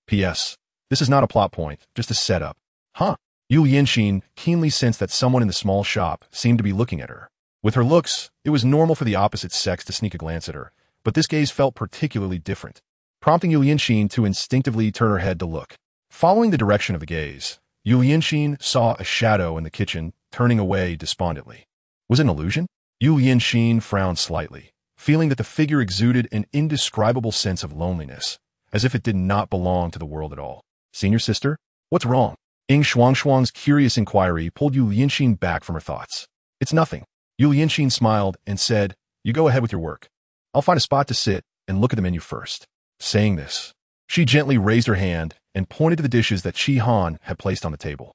Speaker 1: P.S. This is not a plot point, just a setup. Huh? Yu Lianxin keenly sensed that someone in the small shop seemed to be looking at her. With her looks, it was normal for the opposite sex to sneak a glance at her, but this gaze felt particularly different, prompting Yu Lianxin to instinctively turn her head to look. Following the direction of the gaze, Yu Lianxin saw a shadow in the kitchen, turning away despondently. Was it an illusion? Yu Lianxin frowned slightly, feeling that the figure exuded an indescribable sense of loneliness, as if it did not belong to the world at all. Senior sister? What's wrong? Ying Shuangshuang's curious inquiry pulled Yu Lianxin back from her thoughts. It's nothing. Yu Lianxin smiled and said, You go ahead with your work. I'll find a spot to sit and look at the menu first. Saying this, she gently raised her hand and pointed to the dishes that Chihan had placed on the table.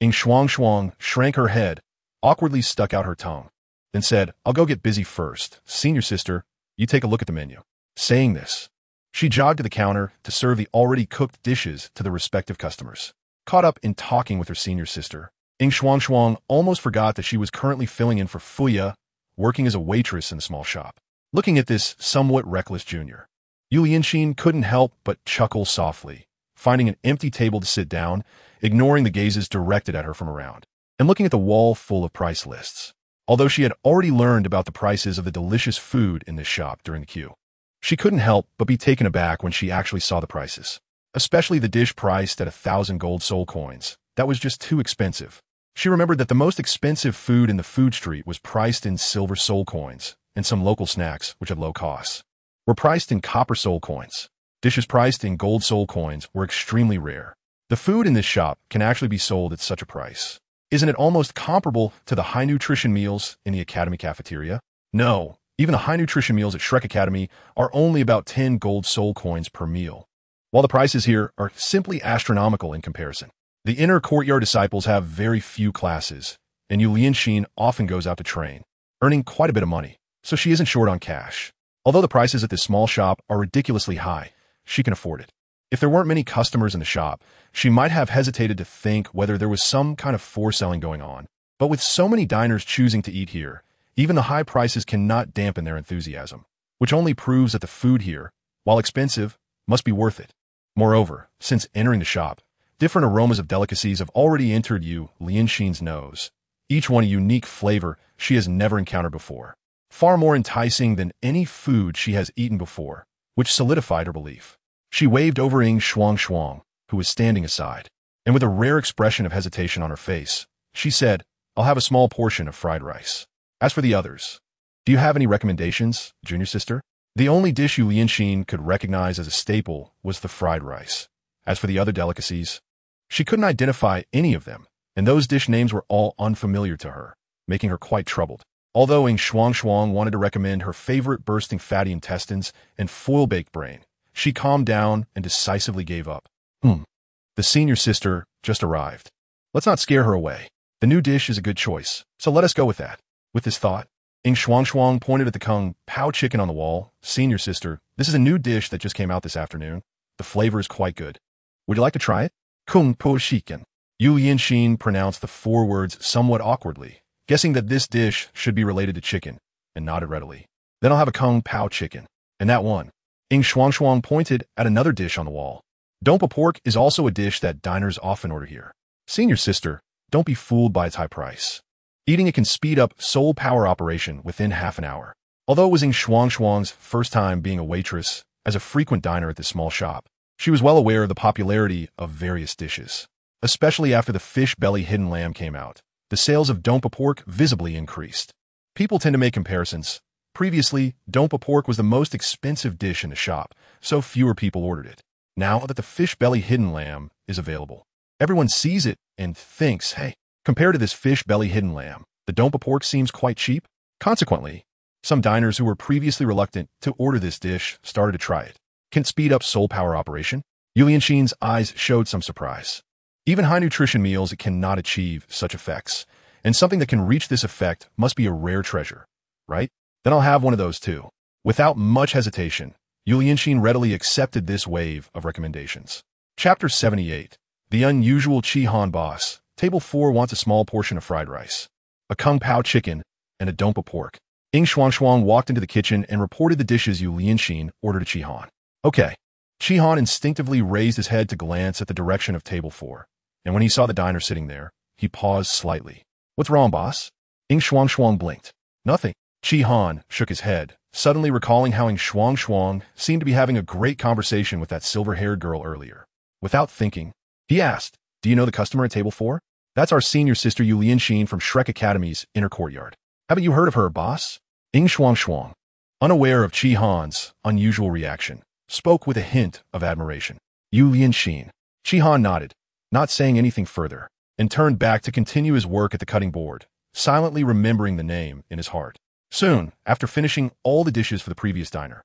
Speaker 1: Ying Shuangshuang shrank her head, awkwardly stuck out her tongue, then said, I'll go get busy first. Senior sister, you take a look at the menu. Saying this, she jogged to the counter to serve the already cooked dishes to the respective customers. Caught up in talking with her senior sister, Ying Shuangshuang almost forgot that she was currently filling in for Fuya, working as a waitress in the small shop. Looking at this somewhat reckless junior, Yu Lianxin couldn't help but chuckle softly, finding an empty table to sit down, ignoring the gazes directed at her from around, and looking at the wall full of price lists. Although she had already learned about the prices of the delicious food in this shop during the queue, she couldn't help but be taken aback when she actually saw the prices, especially the dish priced at 1,000 gold soul coins. That was just too expensive. She remembered that the most expensive food in the food street was priced in silver soul coins, and some local snacks, which had low costs, were priced in copper soul coins. Dishes priced in gold soul coins were extremely rare. The food in this shop can actually be sold at such a price. Isn't it almost comparable to the high nutrition meals in the Academy cafeteria? No, even the high nutrition meals at Shrek Academy are only about 10 gold soul coins per meal, while the prices here are simply astronomical in comparison. The inner courtyard disciples have very few classes, and Yu Lianxin often goes out to train, earning quite a bit of money, so she isn't short on cash. Although the prices at this small shop are ridiculously high, she can afford it. If there weren't many customers in the shop, she might have hesitated to think whether there was some kind of foreselling going on. But with so many diners choosing to eat here, even the high prices cannot dampen their enthusiasm, which only proves that the food here, while expensive, must be worth it. Moreover, since entering the shop, different aromas of delicacies have already entered Yu Lianxin's nose, each one a unique flavor she has never encountered before, far more enticing than any food she has eaten before, which solidified her belief. She waved over Ying Shuangshuang, who was standing aside. And with a rare expression of hesitation on her face, she said, "I'll have a small portion of fried rice. As for the others, do you have any recommendations, junior sister?" The only dish Yu Lianxin could recognize as a staple was the fried rice. As for the other delicacies, she couldn't identify any of them, and those dish names were all unfamiliar to her, making her quite troubled. Although Ing Shuang wanted to recommend her favorite bursting fatty intestines and foil-baked brain, she calmed down and decisively gave up. The senior sister just arrived. Let's not scare her away. The new dish is a good choice, so let us go with that. With this thought, Ing Shuang pointed at the Kung Pao chicken on the wall. "Senior sister, this is a new dish that just came out this afternoon. The flavor is quite good. Would you like to try it?" Kung Pao chicken. Yu Lianxin pronounced the 4 words somewhat awkwardly, guessing that this dish should be related to chicken, and nodded readily. "Then I'll have a Kung Pao chicken. And that one." Ing Shuang pointed at another dish on the wall. Dompa pork is also a dish that diners often order here. "Senior sister, don't be fooled by its high price. Eating it can speed up soul power operation within half an hour." Although it was Ing Shuang's first time being a waitress as a frequent diner at this small shop, she was well aware of the popularity of various dishes. Especially after the fish belly hidden lamb came out, the sales of dompa pork visibly increased. People tend to make comparisons. Previously, dompa pork was the most expensive dish in the shop, so fewer people ordered it. Now that the fish belly hidden lamb is available, everyone sees it and thinks, hey, compared to this fish belly hidden lamb, the dompa pork seems quite cheap. Consequently, some diners who were previously reluctant to order this dish started to try it. Can it speed up soul power operation? Yu Lianxin's eyes showed some surprise. Even high nutrition meals cannot achieve such effects, and something that can reach this effect must be a rare treasure, right? Then I'll have one of those too. Without much hesitation, Yu Lianxin readily accepted this wave of recommendations. Chapter 78. The Unusual Chi Han Boss. Table 4 wants a small portion of fried rice, a Kung Pao chicken, and a dompa pork. Ing Shuang walked into the kitchen and reported the dishes Yu Lianxin ordered to Chi Han. Okay. Chi Han instinctively raised his head to glance at the direction of table 4, and when he saw the diner sitting there, he paused slightly. "What's wrong, boss?" Ing Shuang blinked. "Nothing." Chi Han shook his head, suddenly recalling how Ing Shuang seemed to be having a great conversation with that silver-haired girl earlier. Without thinking, he asked, "Do you know the customer at table 4? That's our senior sister Yu Lianxin from Shrek Academy's inner courtyard. Haven't you heard of her, boss?" Ing Shuang, unaware of Chi Han's unusual reaction, spoke with a hint of admiration. "Yu Lianxin." Chi Han nodded, not saying anything further, and turned back to continue his work at the cutting board, silently remembering the name in his heart. Soon, after finishing all the dishes for the previous diner,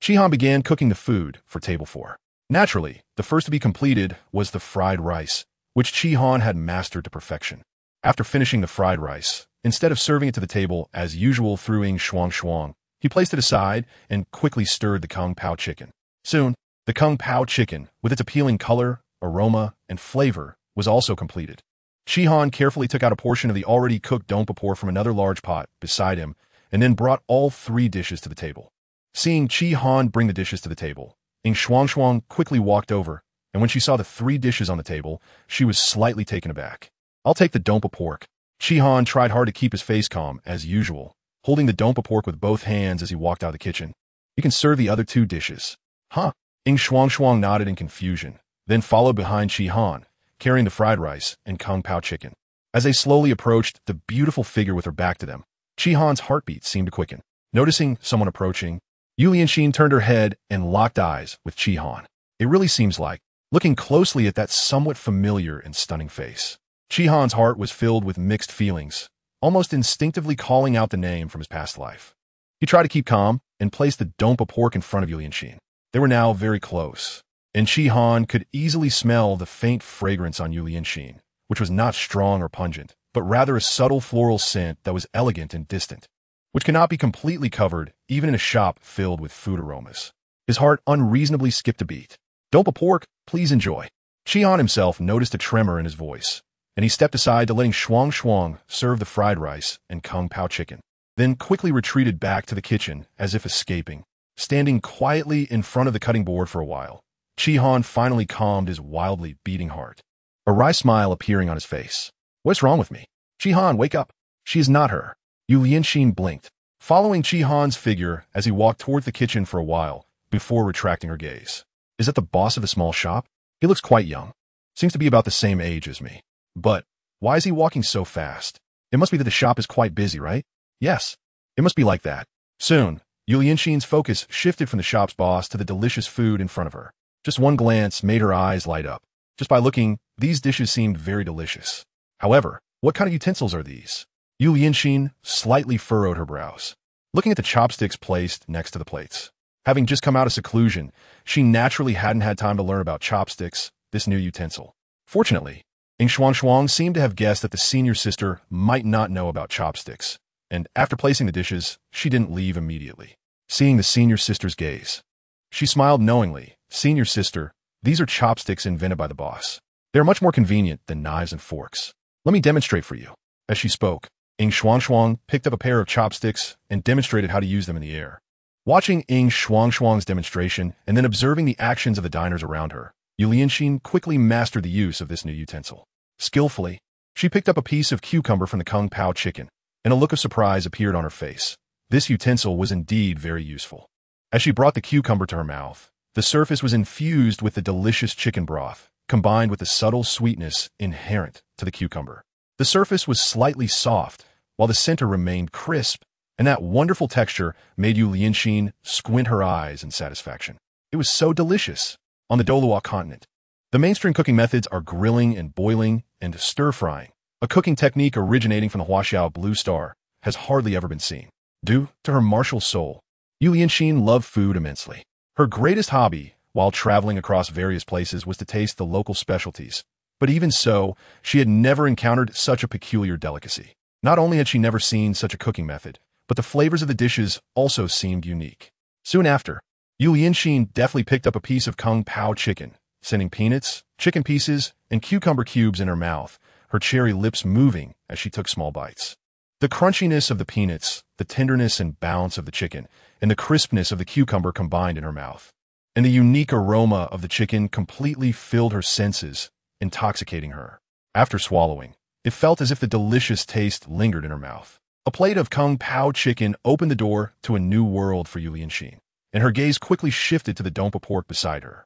Speaker 1: Chi Han began cooking the food for table 4. Naturally, the first to be completed was the fried rice, which Chi Han had mastered to perfection. After finishing the fried rice, instead of serving it to the table as usual through Ing Shuang, he placed it aside and quickly stirred the Kung Pao chicken. Soon, the Kung Pao chicken, with its appealing color, aroma, and flavor, was also completed. Chi Han carefully took out a portion of the already cooked dompa pork from another large pot beside him, and then brought all 3 dishes to the table. Seeing Chi Han bring the dishes to the table, Ing Shuang quickly walked over, and when she saw the 3 dishes on the table, she was slightly taken aback. "I'll take the dompa pork." Chi Han tried hard to keep his face calm, as usual, holding the dompa pork with both hands as he walked out of the kitchen. "You can serve the other 2 dishes." "Huh?" Ing Shuang nodded in confusion, then followed behind Chi Han, carrying the fried rice and Kung Pao chicken. As they slowly approached the beautiful figure with her back to them, Chi Han's heartbeat seemed to quicken. Noticing someone approaching, Yu Lianxin turned her head and locked eyes with Chi Han. It really seems like, looking closely at that somewhat familiar and stunning face, Chi Han's heart was filled with mixed feelings, almost instinctively calling out the name from his past life. He tried to keep calm and placed the dompa pork in front of Yu Lianxin. They were now very close, and Chi Han could easily smell the faint fragrance on Yu Lianxin, which was not strong or pungent, but rather a subtle floral scent that was elegant and distant, which cannot be completely covered even in a shop filled with food aromas. His heart unreasonably skipped a beat. "Dompa pork, please enjoy." Chi Han himself noticed a tremor in his voice, and he stepped aside to letting Shuang serve the fried rice and Kung Pao chicken, then quickly retreated back to the kitchen as if escaping. Standing quietly in front of the cutting board for a while, Chi Han finally calmed his wildly beating heart, a wry smile appearing on his face. "What's wrong with me? Chi Han, wake up." "She is not her." Yu Lianxin blinked, following Chi Han's figure as he walked toward the kitchen for a while before retracting her gaze. "Is that the boss of the small shop?" He looks quite young. Seems to be about the same age as me. But why is he walking so fast? It must be that the shop is quite busy, right? Yes, it must be like that. Soon, Yu Lianxin's focus shifted from the shop's boss to the delicious food in front of her. Just one glance made her eyes light up. Just by looking, these dishes seemed very delicious. However, what kind of utensils are these? Yu Lianxin slightly furrowed her brows, looking at the chopsticks placed next to the plates. Having just come out of seclusion, she naturally hadn't had time to learn about chopsticks, this new utensil. Fortunately, Ying Shuang seemed to have guessed that the senior sister might not know about chopsticks, and after placing the dishes, she didn't leave immediately. Seeing the senior sister's gaze, she smiled knowingly. Senior sister, these are chopsticks invented by the boss. They are much more convenient than knives and forks. Let me demonstrate for you. As she spoke, Ying Shuang picked up a pair of chopsticks and demonstrated how to use them in the air. Watching Ying Shuang's demonstration and then observing the actions of the diners around her, Yu Lianxin quickly mastered the use of this new utensil. Skillfully, she picked up a piece of cucumber from the Kung Pao chicken, and a look of surprise appeared on her face. This utensil was indeed very useful. As she brought the cucumber to her mouth, the surface was infused with the delicious chicken broth, combined with the subtle sweetness inherent to the cucumber. The surface was slightly soft, while the center remained crisp, and that wonderful texture made Yu Lianxin squint her eyes in satisfaction. It was so delicious. On the Douluo Continent, the mainstream cooking methods are grilling and boiling and stir-frying. A cooking technique originating from the Huaxiao Blue Star has hardly ever been seen. Due to her martial soul, Yu Lianxin loved food immensely. Her greatest hobby, while traveling across various places, was to taste the local specialties. But even so, she had never encountered such a peculiar delicacy. Not only had she never seen such a cooking method, but the flavors of the dishes also seemed unique. Soon after, Yu Lianxin deftly picked up a piece of Kung Pao chicken, sending peanuts, chicken pieces, and cucumber cubes in her mouth, her cherry lips moving as she took small bites. The crunchiness of the peanuts, the tenderness and bounce of the chicken, and the crispness of the cucumber combined in her mouth. And the unique aroma of the chicken completely filled her senses, intoxicating her. After swallowing, it felt as if the delicious taste lingered in her mouth. A plate of Kung Pao chicken opened the door to a new world for Yu Lianxin, and her gaze quickly shifted to the dompa pork beside her.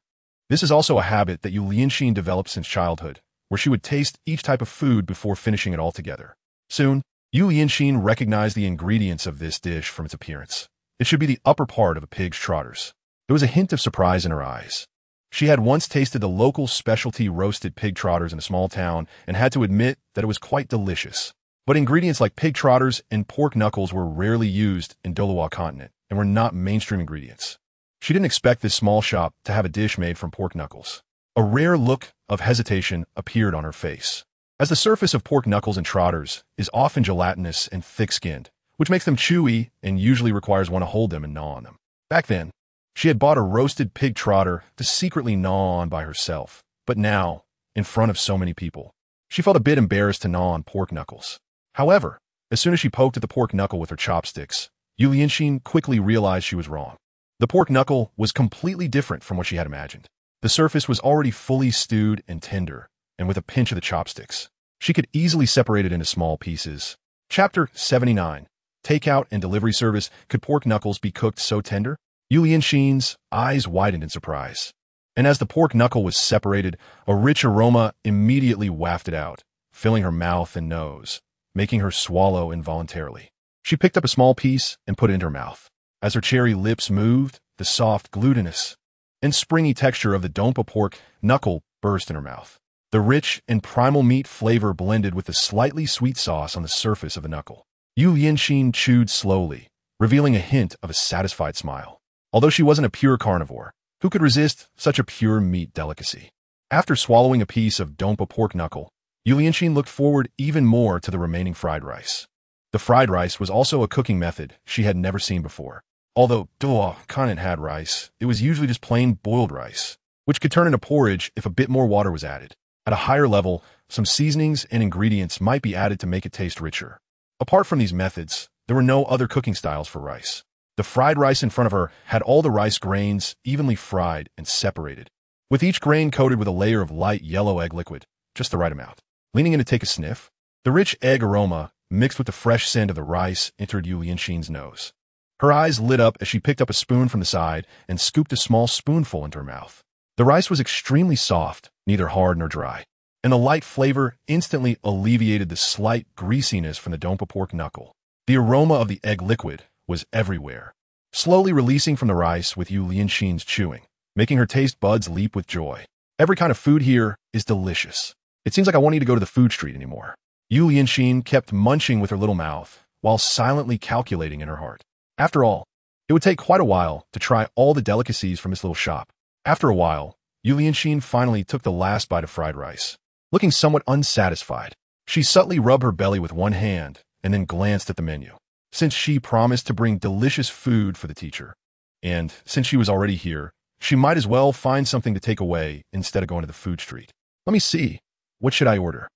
Speaker 1: This is also a habit that Yu Lianxin developed since childhood, where she would taste each type of food before finishing it all together. Soon, Yu Lianxin recognized the ingredients of this dish from its appearance. It should be the upper part of a pig's trotters. There was a hint of surprise in her eyes. She had once tasted the local specialty roasted pig trotters in a small town and had to admit that it was quite delicious. But ingredients like pig trotters and pork knuckles were rarely used in Douluo Continent and were not mainstream ingredients. She didn't expect this small shop to have a dish made from pork knuckles. A rare look of hesitation appeared on her face. As the surface of pork knuckles and trotters is often gelatinous and thick-skinned, which makes them chewy and usually requires one to hold them and gnaw on them. Back then, she had bought a roasted pig trotter to secretly gnaw on by herself, but now, in front of so many people, she felt a bit embarrassed to gnaw on pork knuckles. However, as soon as she poked at the pork knuckle with her chopsticks, Yu Lianxin quickly realized she was wrong. The pork knuckle was completely different from what she had imagined. The surface was already fully stewed and tender, and with a pinch of the chopsticks, she could easily separate it into small pieces. Chapter 79. Takeout and delivery service. Could pork knuckles be cooked so tender? Yu Lianxin's eyes widened in surprise. And as the pork knuckle was separated, a rich aroma immediately wafted out, filling her mouth and nose, making her swallow involuntarily. She picked up a small piece and put it into her mouth. As her cherry lips moved, the soft glutinous and springy texture of the dompa pork knuckle burst in her mouth. The rich and primal meat flavor blended with the slightly sweet sauce on the surface of the knuckle. Yu Lianxin chewed slowly, revealing a hint of a satisfied smile. Although she wasn't a pure carnivore, who could resist such a pure meat delicacy? After swallowing a piece of dompa pork knuckle, Yu Lianxin looked forward even more to the remaining fried rice. The fried rice was also a cooking method she had never seen before. Although Douluo Continent had rice, it was usually just plain boiled rice, which could turn into porridge if a bit more water was added. At a higher level, some seasonings and ingredients might be added to make it taste richer. Apart from these methods, there were no other cooking styles for rice. The fried rice in front of her had all the rice grains evenly fried and separated, with each grain coated with a layer of light yellow egg liquid, just the right amount. Leaning in to take a sniff, the rich egg aroma, mixed with the fresh scent of the rice, entered Yu Lianxin's nose. Her eyes lit up as she picked up a spoon from the side and scooped a small spoonful into her mouth. The rice was extremely soft, neither hard nor dry, and the light flavor instantly alleviated the slight greasiness from the dompa pork knuckle. The aroma of the egg liquid was everywhere, slowly releasing from the rice with Yu Lianxin's chewing, making her taste buds leap with joy. Every kind of food here is delicious. It seems like I won't need to go to the food street anymore. Yu Lianxin kept munching with her little mouth, while silently calculating in her heart. After all, it would take quite a while to try all the delicacies from this little shop. After a while, Yu Lianxin finally took the last bite of fried rice. Looking somewhat unsatisfied, she subtly rubbed her belly with one hand and then glanced at the menu. Since she promised to bring delicious food for the teacher, and since she was already here, she might as well find something to take away instead of going to the food street. Let me see. What should I order?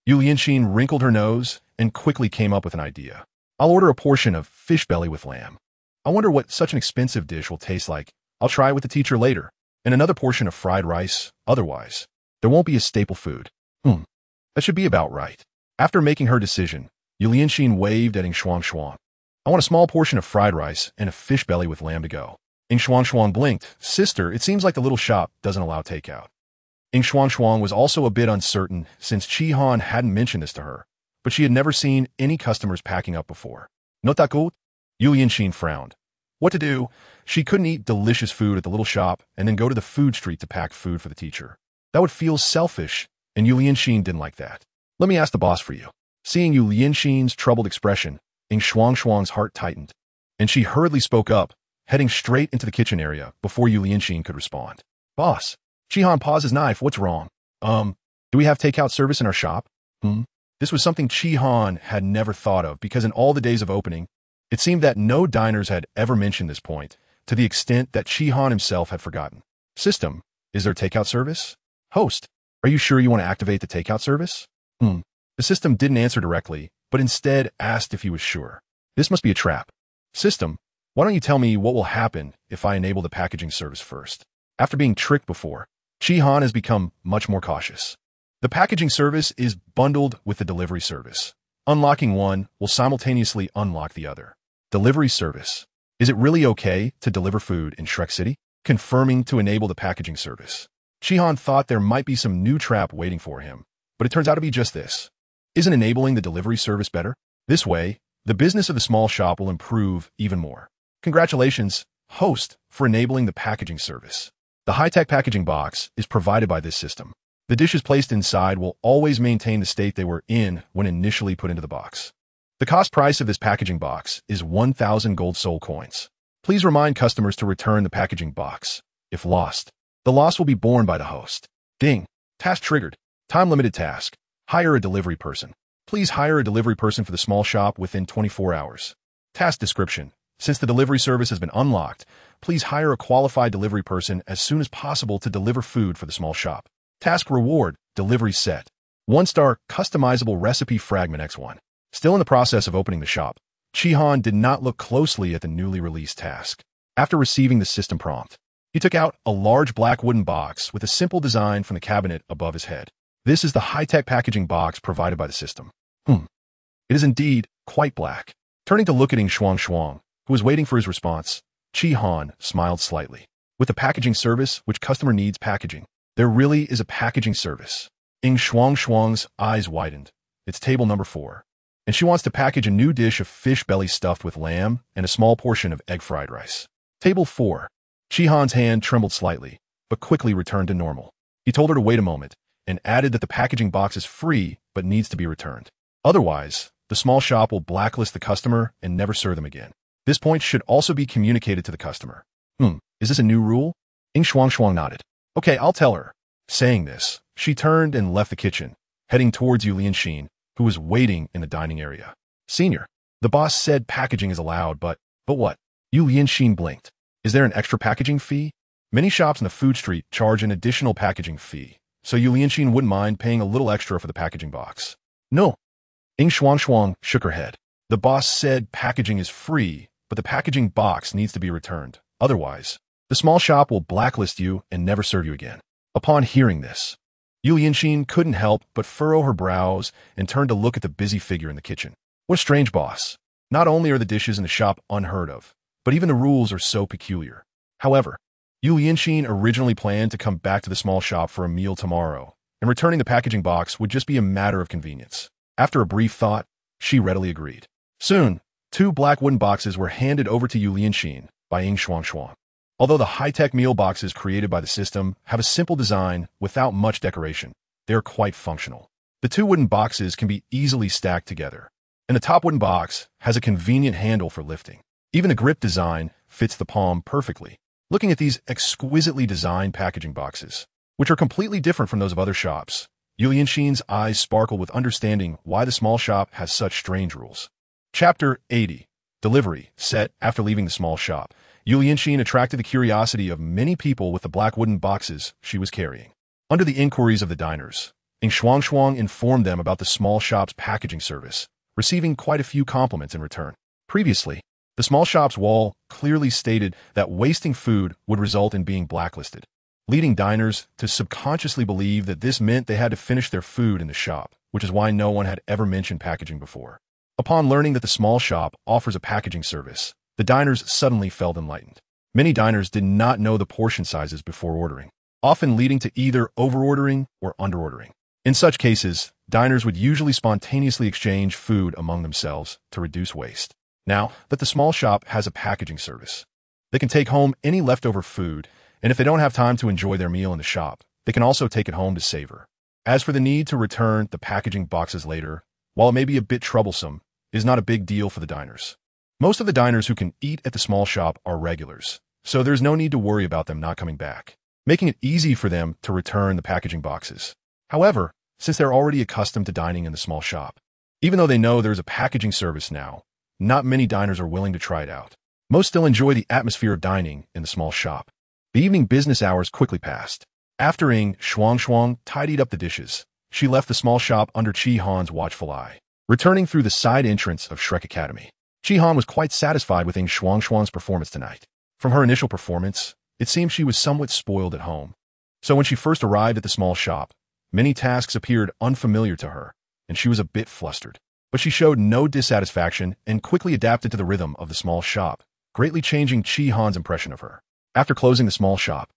Speaker 1: Yu Lianxin wrinkled her nose and quickly came up with an idea. I'll order a portion of fish belly with lamb. I wonder what such an expensive dish will taste like. I'll try it with the teacher later. And another portion of fried rice. Otherwise, there won't be a staple food. That should be about right. After making her decision, Yu Lianxin waved at Ing Shuang. I want a small portion of fried rice and a fish belly with lamb to go. Ing Shuang blinked. Sister, it seems like the little shop doesn't allow takeout. Ing Shuang was also a bit uncertain since Chi Han hadn't mentioned this to her, but she had never seen any customers packing up before. Not that good? Yu Lianxin frowned. What to do? She couldn't eat delicious food at the little shop and then go to the food street to pack food for the teacher. That would feel selfish, and Yu Lianxin didn't like that. Let me ask the boss for you. Seeing Yu Lianxin's troubled expression, Ing Shuang's heart tightened, and she hurriedly spoke up, heading straight into the kitchen area before Yu Lianxin could respond. Boss, Chi Han paused his knife. What's wrong? Do we have takeout service in our shop? This was something Chi Han had never thought of because in all the days of opening, it seemed that no diners had ever mentioned this point, to the extent that Chi Han himself had forgotten. System, is there takeout service? Host, are you sure you want to activate the takeout service? The system didn't answer directly, but instead asked if he was sure. This must be a trap. System, why don't you tell me what will happen if I enable the packaging service first? After being tricked before, Chi Han has become much more cautious. The packaging service is bundled with the delivery service. Unlocking one will simultaneously unlock the other. Delivery service. Is it really okay to deliver food in Shrek City? Confirming to enable the packaging service. Chi Han thought there might be some new trap waiting for him, but it turns out to be just this. Isn't enabling the delivery service better? This way, the business of the small shop will improve even more. Congratulations, host, for enabling the packaging service. The high-tech packaging box is provided by this system. The dishes placed inside will always maintain the state they were in when initially put into the box. The cost price of this packaging box is 1,000 gold soul coins. Please remind customers to return the packaging box. If lost, the loss will be borne by the host. Ding. Task triggered. Time-limited task. Hire a delivery person. Please hire a delivery person for the small shop within 24 hours. Task description. Since the delivery service has been unlocked, please hire a qualified delivery person as soon as possible to deliver food for the small shop. Task reward. Delivery set. 1-star customizable recipe fragment X1. Still in the process of opening the shop, Chi Han did not look closely at the newly released task. After receiving the system prompt, he took out a large black wooden box with a simple design from the cabinet above his head. This is the high-tech packaging box provided by the system. It is indeed quite black. Turning to look at Ing Shuang, who was waiting for his response, Chi Han smiled slightly. With the packaging service, which customer needs packaging, there really is a packaging service. Ing Shuang's eyes widened. It's table number 4. And she wants to package a new dish of fish belly stuffed with lamb and a small portion of egg fried rice. Table 4. Chi Han's hand trembled slightly, but quickly returned to normal. He told her to wait a moment and added that the packaging box is free but needs to be returned. Otherwise, the small shop will blacklist the customer and never serve them again. This point should also be communicated to the customer. Is this a new rule? Ing Shuang nodded. Okay, I'll tell her. Saying this, she turned and left the kitchen, heading towards Yu Lianxin, who was waiting in the dining area. Senior, the boss said packaging is allowed, but what? Yu Lianxin blinked. Is there an extra packaging fee? Many shops in the food street charge an additional packaging fee, so Yu Lianxin wouldn't mind paying a little extra for the packaging box. No. Ing Shuang shook her head. The boss said packaging is free, but the packaging box needs to be returned. Otherwise, the small shop will blacklist you and never serve you again. Upon hearing this, Yu Lianxin couldn't help but furrow her brows and turn to look at the busy figure in the kitchen. What a strange boss. Not only are the dishes in the shop unheard of, but even the rules are so peculiar. However, Yu Lianxin originally planned to come back to the small shop for a meal tomorrow, and returning the packaging box would just be a matter of convenience. After a brief thought, she readily agreed. Soon, 2 black wooden boxes were handed over to Yu Lianxin by Ying Shuangshuang. Although the high-tech meal boxes created by the system have a simple design without much decoration, they are quite functional. The 2 wooden boxes can be easily stacked together, and the top wooden box has a convenient handle for lifting. Even the grip design fits the palm perfectly. Looking at these exquisitely designed packaging boxes, which are completely different from those of other shops, Yu Lianxin's eyes sparkle with understanding why the small shop has such strange rules. Chapter 80. Delivery. Set. After leaving the small shop, Yu Lianxin attracted the curiosity of many people with the black wooden boxes she was carrying. Under the inquiries of the diners, Ying Shuangshuang informed them about the small shop's packaging service, receiving quite a few compliments in return. Previously, the small shop's wall clearly stated that wasting food would result in being blacklisted, leading diners to subconsciously believe that this meant they had to finish their food in the shop, which is why no one had ever mentioned packaging before. Upon learning that the small shop offers a packaging service, the diners suddenly felt enlightened. Many diners did not know the portion sizes before ordering, often leading to either overordering or underordering. In such cases, diners would usually spontaneously exchange food among themselves to reduce waste. Now that the small shop has a packaging service, they can take home any leftover food, and if they don't have time to enjoy their meal in the shop, they can also take it home to savor. As for the need to return the packaging boxes later, while it may be a bit troublesome, it is not a big deal for the diners. Most of the diners who can eat at the small shop are regulars, so there's no need to worry about them not coming back, making it easy for them to return the packaging boxes. However, since they're already accustomed to dining in the small shop, even though they know there's a packaging service now, not many diners are willing to try it out. Most still enjoy the atmosphere of dining in the small shop. The evening business hours quickly passed. After Ying Shuangshuang tidied up the dishes, she left the small shop under Chi Han's watchful eye, returning through the side entrance of Shrek Academy. Chi Han was quite satisfied with Ying Shuangshuang's performance tonight. From her initial performance, it seemed she was somewhat spoiled at home. So when she first arrived at the small shop, many tasks appeared unfamiliar to her, and she was a bit flustered. But she showed no dissatisfaction and quickly adapted to the rhythm of the small shop, greatly changing Chi Han's impression of her. After closing the small shop,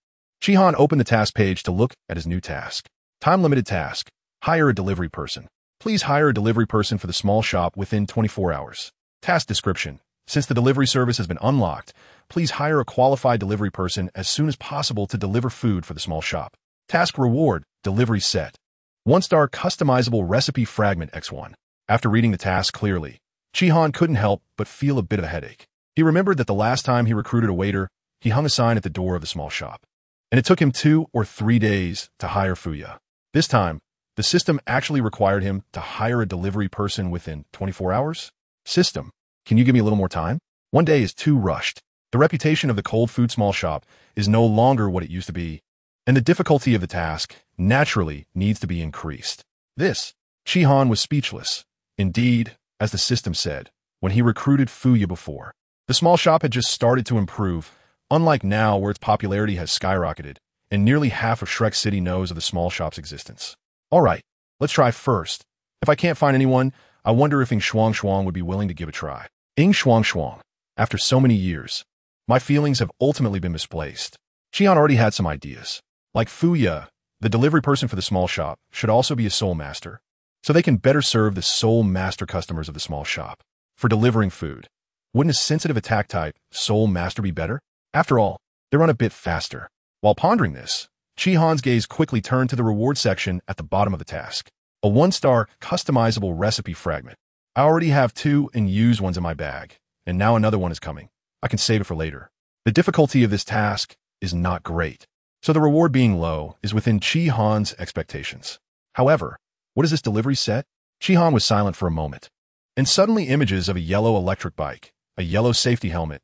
Speaker 1: Chi Han opened the task page to look at his new task. Time-limited task. Hire a delivery person. Please hire a delivery person for the small shop within 24 hours. Task description. Since the delivery service has been unlocked, please hire a qualified delivery person as soon as possible to deliver food for the small shop. Task reward. Delivery set. 1-star customizable recipe fragment X1. After reading the task clearly, Chi Han couldn't help but feel a bit of a headache. He remembered that the last time he recruited a waiter, he hung a sign at the door of the small shop, and it took him 2 or 3 days to hire Fuya. This time, the system actually required him to hire a delivery person within 24 hours? System, can you give me a little more time? 1 day is too rushed. The reputation of the cold food small shop is no longer what it used to be, and the difficulty of the task naturally needs to be increased. Chi Han was speechless. Indeed, as the system said, when he recruited Fuya before, the small shop had just started to improve, unlike now where its popularity has skyrocketed, and nearly half of Shrek City knows of the small shop's existence. Alright, let's try first. If I can't find anyone, I wonder if Ying Shuangshuang would be willing to give a try. Ying Shuangshuang, after so many years, my feelings have ultimately been misplaced. Chi Han already had some ideas. Like Fuya, the delivery person for the small shop should also be a soul master, so they can better serve the soul master customers of the small shop. For delivering food, wouldn't a sensitive attack type soul master be better? After all, they run a bit faster. While pondering this, Chi Han's gaze quickly turned to the reward section at the bottom of the task. A 1-star customizable recipe fragment. I already have 2 and used ones in my bag, and now another one is coming. I can save it for later. The difficulty of this task is not great, so the reward being low is within Chi Han's expectations. However, what is this delivery set? Chi Han was silent for a moment, and suddenly images of a yellow electric bike, a yellow safety helmet,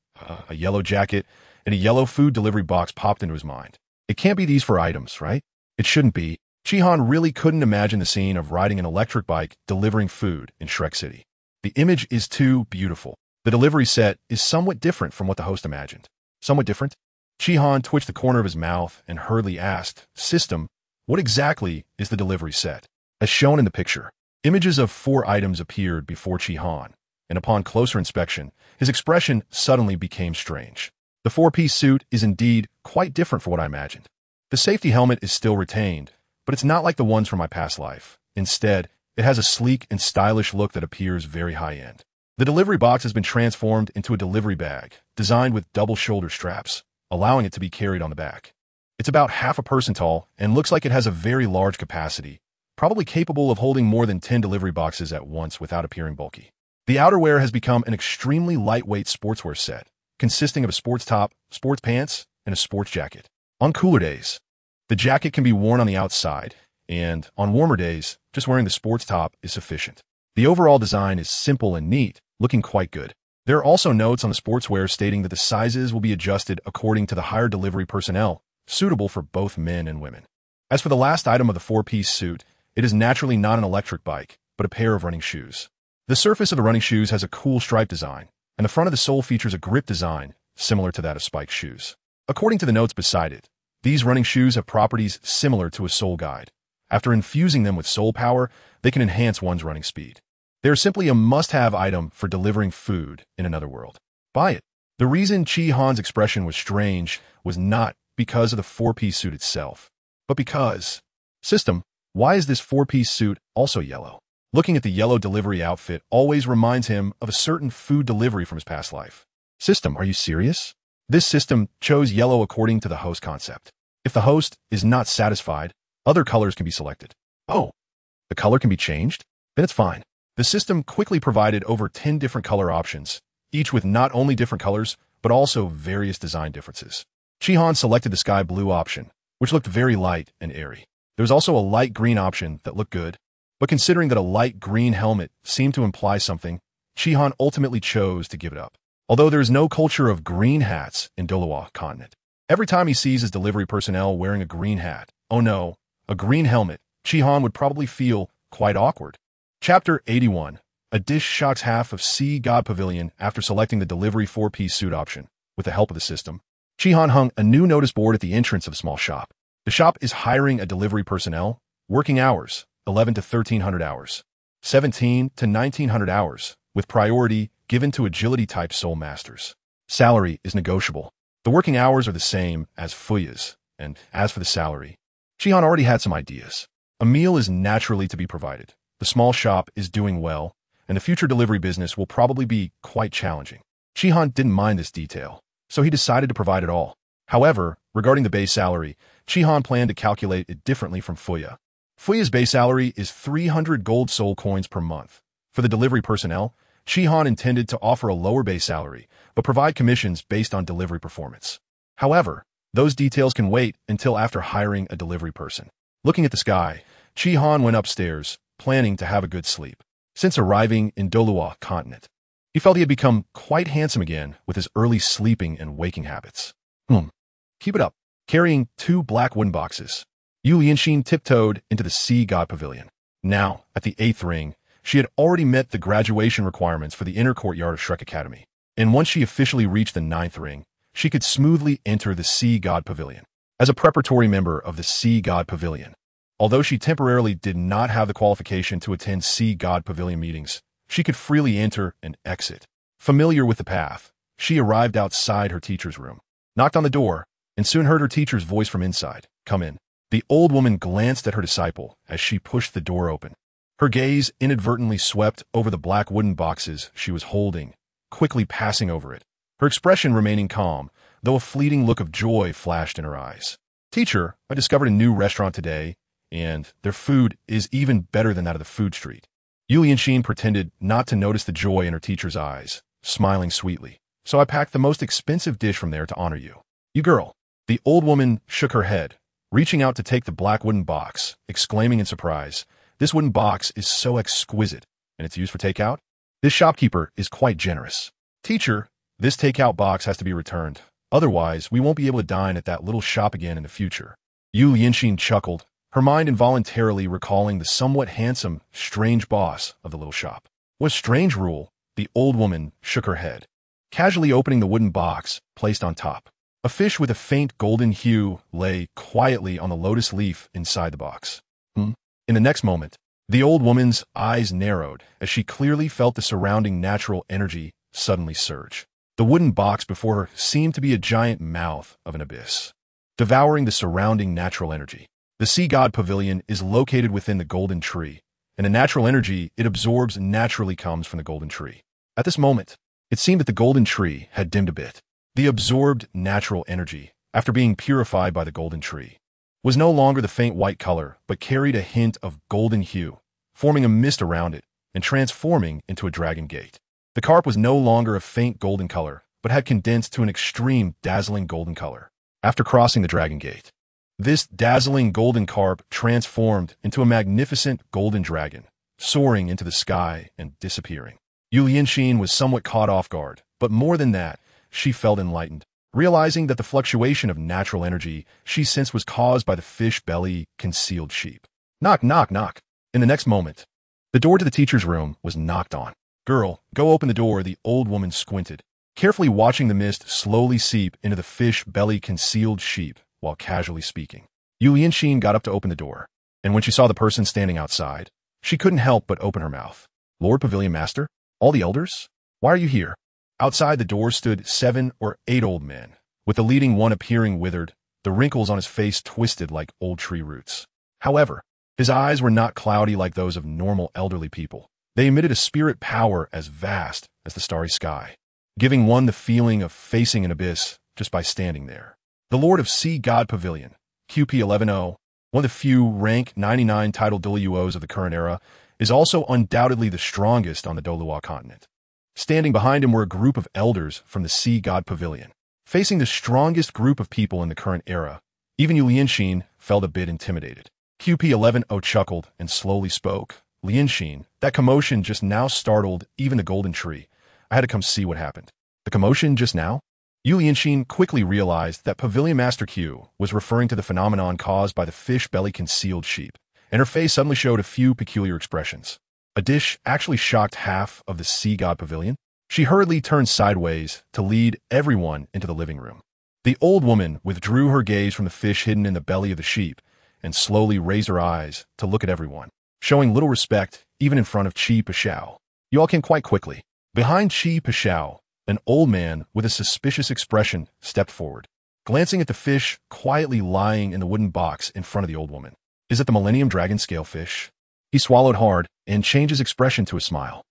Speaker 1: a yellow jacket, and a yellow food delivery box popped into his mind. It can't be these 4 items, right? It shouldn't be. Chi Han really couldn't imagine the scene of riding an electric bike delivering food in Shrek City. The image is too beautiful. The delivery set is somewhat different from what the host imagined. Somewhat different? Chi Han twitched the corner of his mouth and hurriedly asked, System, what exactly is the delivery set? As shown in the picture, images of 4 items appeared before Chi Han, and upon closer inspection, his expression suddenly became strange. The four-piece suit is indeed quite different from what I imagined. The safety helmet is still retained, but it's not like the ones from my past life. Instead, it has a sleek and stylish look that appears very high-end. The delivery box has been transformed into a delivery bag, designed with double shoulder straps, allowing it to be carried on the back. It's about half a person tall and looks like it has a very large capacity, probably capable of holding more than 10 delivery boxes at once without appearing bulky. The outerwear has become an extremely lightweight sportswear set, consisting of a sports top, sports pants, and a sports jacket. On cooler days, the jacket can be worn on the outside, and on warmer days, just wearing the sports top is sufficient. The overall design is simple and neat, looking quite good. There are also notes on the sportswear stating that the sizes will be adjusted according to the higher delivery personnel, suitable for both men and women. As for the last item of the four-piece suit, it is naturally not an electric bike, but a pair of running shoes. The surface of the running shoes has a cool stripe design, and the front of the sole features a grip design similar to that of spiked shoes. According to the notes beside it, these running shoes have properties similar to a sole guide. After infusing them with sole power, they can enhance one's running speed. They are simply a must-have item for delivering food in another world. Buy it. The reason Chi Han's expression was strange was not because of the four-piece suit itself, but because... System, why is this four-piece suit also yellow? Looking at the yellow delivery outfit always reminds him of a certain food delivery from his past life. System, are you serious? This system chose yellow according to the host concept. If the host is not satisfied, other colors can be selected. Oh, the color can be changed? Then it's fine. The system quickly provided over 10 different color options, each with not only different colors, but also various design differences. Chi Han selected the sky blue option, which looked very light and airy. There was also a light green option that looked good, but considering that a light green helmet seemed to imply something, Chi Han ultimately chose to give it up. Although there is no culture of green hats in Douluo Continent. Every time he sees his delivery personnel wearing a green hat, oh no, a green helmet, Chi Han would probably feel quite awkward. Chapter 81. A dish shocks half of Sea God Pavilion after selecting the delivery four-piece suit option. With the help of the system, Chi Han hung a new notice board at the entrance of a small shop. The shop is hiring a delivery personnel, working hours, 11 to 1300 hours, 17 to 1900 hours, with priority given to agility-type soul masters. Salary is negotiable. The working hours are the same as Fuya's, and as for the salary, Chi Han already had some ideas. A meal is naturally to be provided. The small shop is doing well, and the future delivery business will probably be quite challenging. Chi Han didn't mind this detail, so he decided to provide it all. However, regarding the base salary, Chi Han planned to calculate it differently from Fuya. Fuya's base salary is 300 gold soul coins per month. For the delivery personnel, Chi Han intended to offer a lower base salary, but provide commissions based on delivery performance. However, those details can wait until after hiring a delivery person. Looking at the sky, Chi Han went upstairs, planning to have a good sleep. Since arriving in Douluo Continent, he felt he had become quite handsome again with his early sleeping and waking habits. Keep it up. Carrying 2 black wooden boxes, Yu Lianxin tiptoed into the Sea God Pavilion. Now, at the 8th ring, she had already met the graduation requirements for the inner courtyard of Shrek Academy, and once she officially reached the 9th ring, she could smoothly enter the Sea God Pavilion. As a preparatory member of the Sea God Pavilion, although she temporarily did not have the qualification to attend Sea God Pavilion meetings, she could freely enter and exit. Familiar with the path, she arrived outside her teacher's room, knocked on the door, and soon heard her teacher's voice from inside. Come in. The old woman glanced at her disciple as she pushed the door open. Her gaze inadvertently swept over the black wooden boxes she was holding, quickly passing over it, her expression remaining calm, though a fleeting look of joy flashed in her eyes. Teacher, I discovered a new restaurant today, and their food is even better than that of the food street. Yu Lianxin pretended not to notice the joy in her teacher's eyes, smiling sweetly. So I packed the most expensive dish from there to honor you. You girl. The old woman shook her head, reaching out to take the black wooden box, exclaiming in surprise, this wooden box is so exquisite, and it's used for takeout? This shopkeeper is quite generous. Teacher, this takeout box has to be returned. Otherwise, we won't be able to dine at that little shop again in the future. Yu Lianxin chuckled, her mind involuntarily recalling the somewhat handsome, strange boss of the little shop. What strange rule? The old woman shook her head, casually opening the wooden box placed on top. A fish with a faint golden hue lay quietly on the lotus leaf inside the box. In the next moment, the old woman's eyes narrowed as she clearly felt the surrounding natural energy suddenly surge. The wooden box before her seemed to be a giant mouth of an abyss, devouring the surrounding natural energy. The sea god pavilion is located within the golden tree, and the natural energy it absorbs naturally comes from the golden tree. At this moment, it seemed that the golden tree had dimmed a bit. The absorbed natural energy, after being purified by the golden tree, was no longer the faint white color, but carried a hint of golden hue, forming a mist around it and transforming into a dragon gate. The carp was no longer a faint golden color, but had condensed to an extreme dazzling golden color. After crossing the dragon gate, this dazzling golden carp transformed into a magnificent golden dragon, soaring into the sky and disappearing. Yu Lianxin was somewhat caught off guard, but more than that, she felt enlightened, realizing that the fluctuation of natural energy she sensed was caused by the fish belly concealed sheep. Knock, knock, knock. In the next moment, the door to the teacher's room was knocked on. Girl, go open the door, the old woman squinted, carefully watching the mist slowly seep into the fish belly concealed sheep while casually speaking. Yu Lianxin got up to open the door, and when she saw the person standing outside, she couldn't help but open her mouth. Lord Pavilion Master? All the elders? Why are you here? Outside the door stood 7 or 8 old men, with the leading one appearing withered, the wrinkles on his face twisted like old tree roots. However, his eyes were not cloudy like those of normal elderly people. They emitted a spirit power as vast as the starry sky, giving one the feeling of facing an abyss just by standing there. The Lord of Sea God Pavilion, QP11O, one of the few rank 99 titled Douluos of the current era, is also undoubtedly the strongest on the Douluo Continent. Standing behind him were a group of elders from the Sea God Pavilion. Facing the strongest group of people in the current era, even Yu Lianxin felt a bit intimidated. QP11O chuckled and slowly spoke. Lianxin, that commotion just now startled even the golden tree. I had to come see what happened. The commotion just now? Yu Lianxin quickly realized that Pavilion Master Q was referring to the phenomenon caused by the fish belly concealed sheep, and her face suddenly showed a few peculiar expressions. A dish actually shocked half of the Sea God Pavilion. She hurriedly turned sideways to lead everyone into the living room. The old woman withdrew her gaze from the fish hidden in the belly of the sheep and slowly raised her eyes to look at everyone, showing little respect even in front of Qi Pashao. You all came quite quickly. Behind Qi Pashao, an old man with a suspicious expression stepped forward, glancing at the fish quietly lying in the wooden box in front of the old woman. Is it the Millennium Dragon scale fish? He swallowed hard and changed his expression to a smile.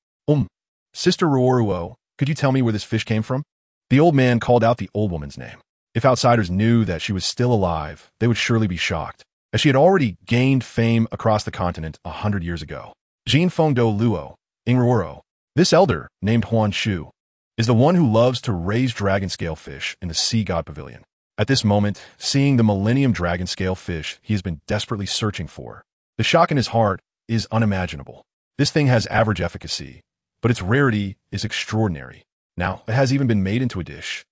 Speaker 1: Sister Ruoruo, could you tell me where this fish came from? The old man called out the old woman's name. If outsiders knew that she was still alive, they would surely be shocked, as she had already gained fame across the continent 100 years ago. Jinfeng Do Luo, Ingruoro. This elder, named Huan Shu, is the one who loves to raise dragon scale fish in the Sea God Pavilion. At this moment, seeing the Millennium Dragon scale fish he has been desperately searching for, the shock in his heart is unimaginable. This thing has average efficacy, but its rarity is extraordinary. Now, it has even been made into a dish.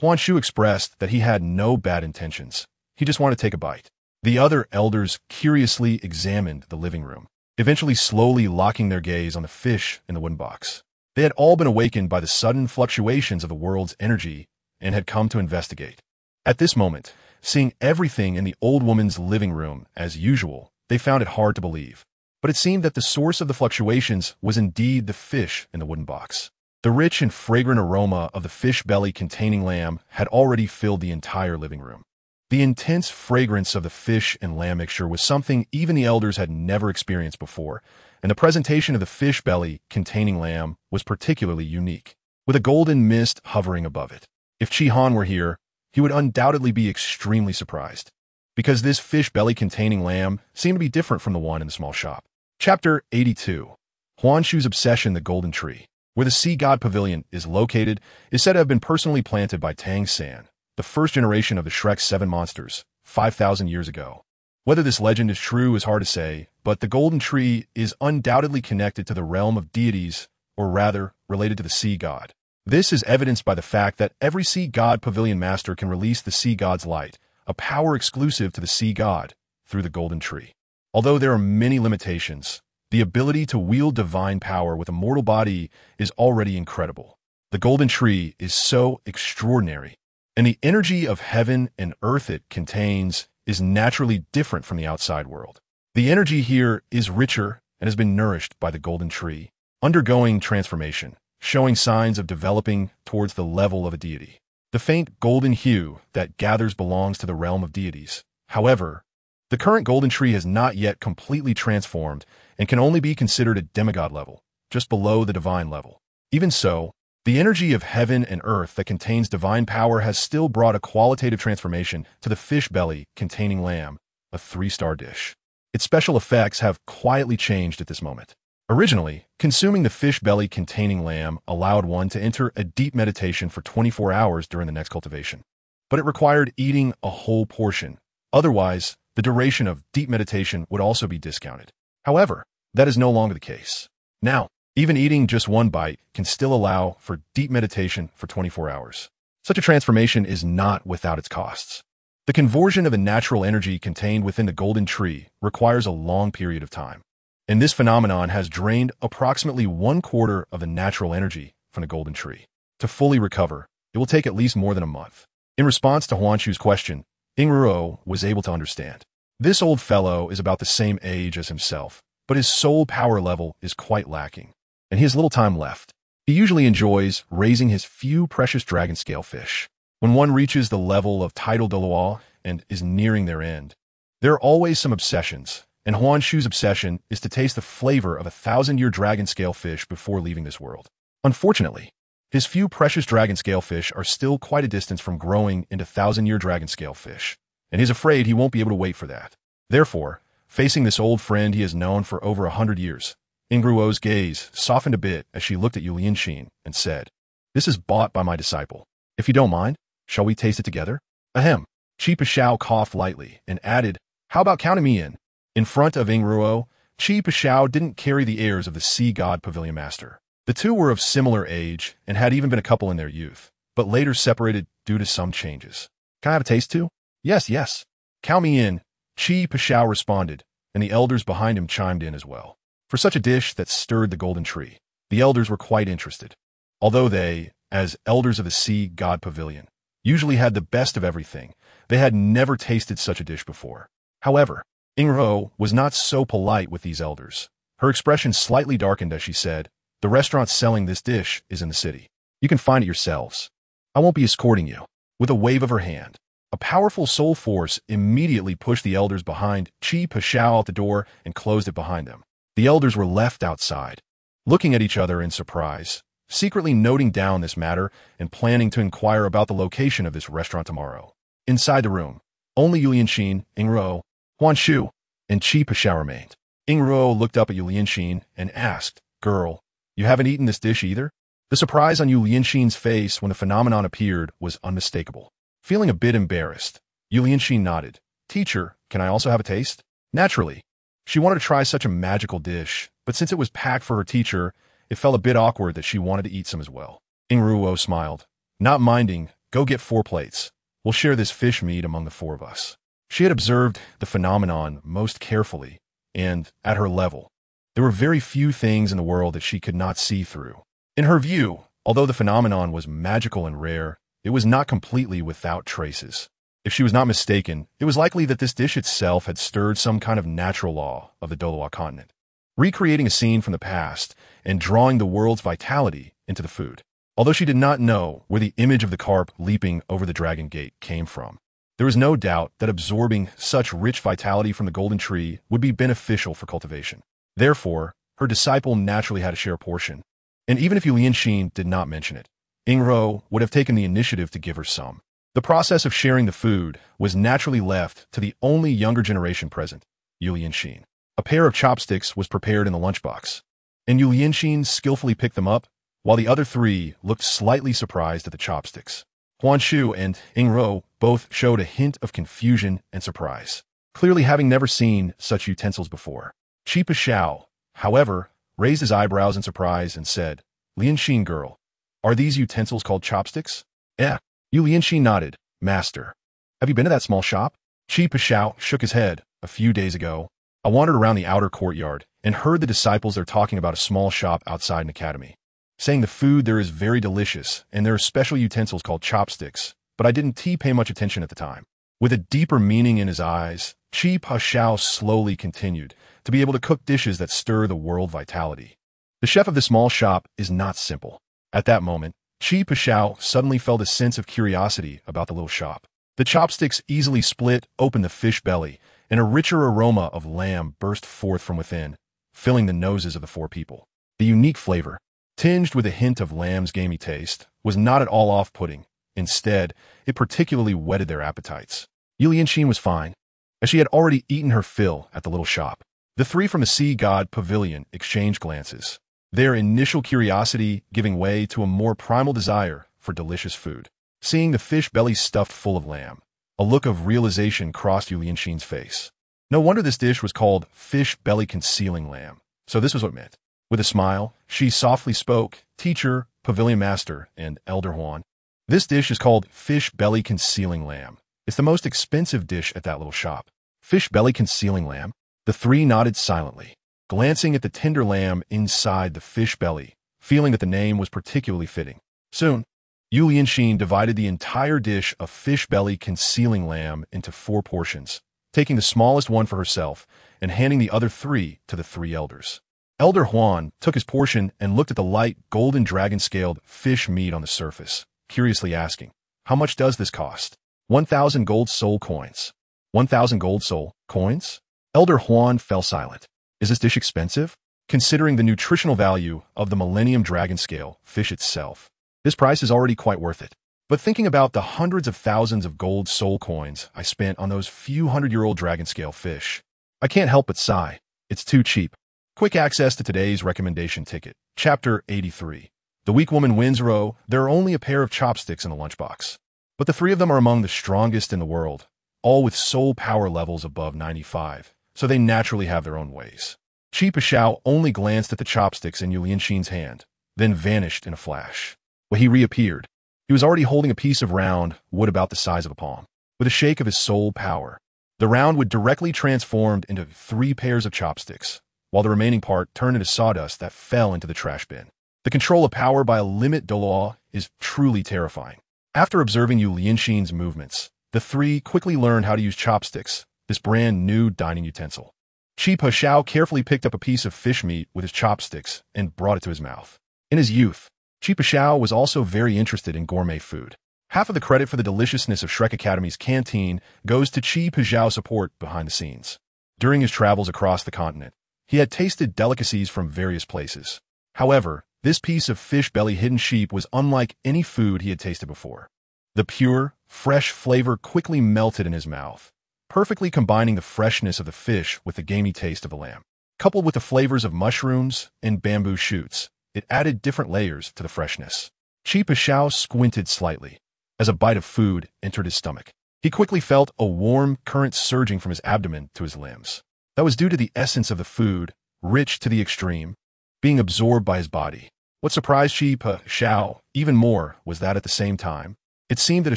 Speaker 1: Huan Shu expressed that he had no bad intentions. He just wanted to take a bite. The other elders curiously examined the living room, eventually slowly locking their gaze on the fish in the wooden box. They had all been awakened by the sudden fluctuations of the world's energy and had come to investigate. At this moment, seeing everything in the old woman's living room as usual, they found it hard to believe. But it seemed that the source of the fluctuations was indeed the fish in the wooden box. The rich and fragrant aroma of the fish belly containing lamb had already filled the entire living room. The intense fragrance of the fish and lamb mixture was something even the elders had never experienced before, and the presentation of the fish belly containing lamb was particularly unique, with a golden mist hovering above it. If Qi Han were here, he would undoubtedly be extremely surprised, because this fish belly containing lamb seemed to be different from the one in the small shop. Chapter 82. Huan Shu's obsession, the golden tree, where the Sea God Pavilion is located, is said to have been personally planted by Tang San, the first generation of the Shrek's 7 monsters, 5,000 years ago. Whether this legend is true is hard to say, but the golden tree is undoubtedly connected to the realm of deities, or rather, related to the sea god. This is evidenced by the fact that every Sea God Pavilion Master can release the Sea God's light, a power exclusive to the Sea God, through the golden tree. Although there are many limitations, the ability to wield divine power with a mortal body is already incredible. The golden tree is so extraordinary, and the energy of heaven and earth it contains is naturally different from the outside world. The energy here is richer and has been nourished by the golden tree, undergoing transformation, showing signs of developing towards the level of a deity. The faint golden hue that gathers belongs to the realm of deities. However, the current golden tree has not yet completely transformed and can only be considered a demigod level, just below the divine level. Even so, the energy of heaven and earth that contains divine power has still brought a qualitative transformation to the fish belly containing lamb, a 3-star dish. Its special effects have quietly changed at this moment. Originally, consuming the fish belly containing lamb allowed one to enter a deep meditation for 24 hours during the next cultivation. But it required eating a whole portion. Otherwise, the duration of deep meditation would also be discounted. However, that is no longer the case. Now, even eating just one bite can still allow for deep meditation for 24 hours. Such a transformation is not without its costs. The conversion of the natural energy contained within the golden tree requires a long period of time. And this phenomenon has drained approximately 1/4 of the natural energy from the golden tree. To fully recover, it will take at least more than a month. In response to Huanshu's question, Ingruo was able to understand. This old fellow is about the same age as himself, but his soul power level is quite lacking, and he has little time left. He usually enjoys raising his few precious dragon scale fish. When one reaches the level of tidal Douluo and is nearing their end, there are always some obsessions, and Huanshu's obsession is to taste the flavor of a 1,000-year dragon scale fish before leaving this world. Unfortunately, his few precious dragon scale fish are still quite a distance from growing into 1,000-year dragon scale fish, and he's afraid he won't be able to wait for that. Therefore, facing this old friend he has known for over 100 years, Ingruo's gaze softened a bit as she looked at Yu Lianxin and said, "This is bought by my disciple. If you don't mind, shall we taste it together?" Ahem. Chi Pashao coughed lightly and added, "How about counting me in?" In front of Ingruo, Chi Pashao didn't carry the airs of the sea god pavilion master. The two were of similar age and had even been a couple in their youth, but later separated due to some changes. "Can I have a taste too?" Yes. "Count me in," Chi Pashao responded, and the elders behind him chimed in as well. For such a dish that stirred the golden tree, the elders were quite interested. Although they, as elders of the sea god pavilion, usually had the best of everything, they had never tasted such a dish before. However, Ingruo was not so polite with these elders. Her expression slightly darkened as she said, "The restaurant selling this dish is in the city. You can find it yourselves. I won't be escorting you." With a wave of her hand, a powerful soul force immediately pushed the elders behind Chi Pashao out the door and closed it behind them. The elders were left outside, looking at each other in surprise, secretly noting down this matter and planning to inquire about the location of this restaurant tomorrow. Inside the room, only Yu Lianxin, Ingruo, Huanshu, and Chi Pashao remained. Ingruo looked up at Yu Lianxin and asked, "Girl, you haven't eaten this dish either?" The surprise on Yu Lianxin's face when the phenomenon appeared was unmistakable. Feeling a bit embarrassed, Yu Lianxin nodded. "Teacher, can I also have a taste?" Naturally, she wanted to try such a magical dish, but since it was packed for her teacher, it felt a bit awkward that she wanted to eat some as well. Ingruo smiled. "Not minding, go get 4 plates. We'll share this fish meat among the 4 of us." She had observed the phenomenon most carefully, and, at her level, there were very few things in the world that she could not see through. In her view, although the phenomenon was magical and rare, it was not completely without traces. If she was not mistaken, it was likely that this dish itself had stirred some kind of natural law of the Douluo Continent, recreating a scene from the past and drawing the world's vitality into the food. Although she did not know where the image of the carp leaping over the dragon gate came from, there was no doubt that absorbing such rich vitality from the golden tree would be beneficial for cultivation. Therefore, her disciple naturally had to share a portion. And even if Yu Lianxin did not mention it, Ingruo would have taken the initiative to give her some. The process of sharing the food was naturally left to the only younger generation present, Yu Lianxin. A pair of chopsticks was prepared in the lunchbox, and Yu Lianxin skillfully picked them up, while the other 3 looked slightly surprised at the chopsticks. Huanshu and Ingruo both showed a hint of confusion and surprise, clearly having never seen such utensils before. Chi Pashao, however, raised his eyebrows in surprise and said, "Lianxin girl, are these utensils called chopsticks?" "Eh." Yu Lianxin nodded. "Master, have you been to that small shop?" Chi Pashao shook his head. "A few days ago, I wandered around the outer courtyard and heard the disciples there talking about a small shop outside an academy, saying the food there is very delicious and there are special utensils called chopsticks, but I didn't pay much attention at the time." With a deeper meaning in his eyes, Chi Pashao slowly continued, to be able to cook dishes that stir the world vitality. The chef of the small shop is not simple. At that moment, Qi Pashao suddenly felt a sense of curiosity about the little shop. The chopsticks easily split open the fish belly, and a richer aroma of lamb burst forth from within, filling the noses of the four people. The unique flavor, tinged with a hint of lamb's gamey taste, was not at all off-putting. Instead, it particularly whetted their appetites. Yu Lianqin was fine, as she had already eaten her fill at the little shop. The three from the Sea God Pavilion exchanged glances, their initial curiosity giving way to a more primal desire for delicious food. Seeing the fish belly stuffed full of lamb, a look of realization crossed Yu Lianqin's face. No wonder this dish was called fish belly concealing lamb. So this was what it meant. With a smile, she softly spoke, "Teacher, Pavilion Master, and Elder Huan. This dish is called fish belly concealing lamb. It's the most expensive dish at that little shop." Fish belly concealing lamb? The three nodded silently, glancing at the tender lamb inside the fish belly, feeling that the name was particularly fitting. Soon, Yu Lianqin divided the entire dish of fish belly concealing lamb into 4 portions, taking the smallest one for herself and handing the other 3 to the 3 elders. Elder Huan took his portion and looked at the light golden dragon-scaled fish meat on the surface, curiously asking, "How much does this cost?" 1,000 gold soul coins. 1,000 gold soul coins? Elder Huan fell silent. Is this dish expensive? Considering the nutritional value of the Millennium Dragon Scale fish itself, this price is already quite worth it. But thinking about the hundreds of thousands of gold soul coins I spent on those few hundred-year-old dragon scale fish, I can't help but sigh. It's too cheap. Quick access to today's recommendation ticket. Chapter 83. The weak woman wins row. There are only a pair of chopsticks in the lunchbox, but the 3 of them are among the strongest in the world, all with soul power levels above 95, so they naturally have their own ways. Qi Pashao only glanced at the chopsticks in Yu Lianqin's hand, then vanished in a flash. When he reappeared, he was already holding a piece of round wood about the size of a palm. With a shake of his soul power, the round wood directly transformed into 3 pairs of chopsticks, while the remaining part turned into sawdust that fell into the trash bin. The control of power by a limit Douluo is truly terrifying. After observing Yu Lianqin's movements, the 3 quickly learned how to use chopsticks, this brand new dining utensil. Qi Pashao carefully picked up a piece of fish meat with his chopsticks and brought it to his mouth. In his youth, Qi Pashao was also very interested in gourmet food. Half of the credit for the deliciousness of Shrek Academy's canteen goes to Qi Pashao's support behind the scenes. During his travels across the continent, he had tasted delicacies from various places. However, this piece of fish belly hidden sheep was unlike any food he had tasted before. The pure, fresh flavor quickly melted in his mouth, perfectly combining the freshness of the fish with the gamey taste of the lamb. Coupled with the flavors of mushrooms and bamboo shoots, it added different layers to the freshness. Qi Pashao squinted slightly as a bite of food entered his stomach. He quickly felt a warm current surging from his abdomen to his limbs. That was due to the essence of the food, rich to the extreme, being absorbed by his body. What surprised Qi Pashao even more was that at the same time, it seemed that a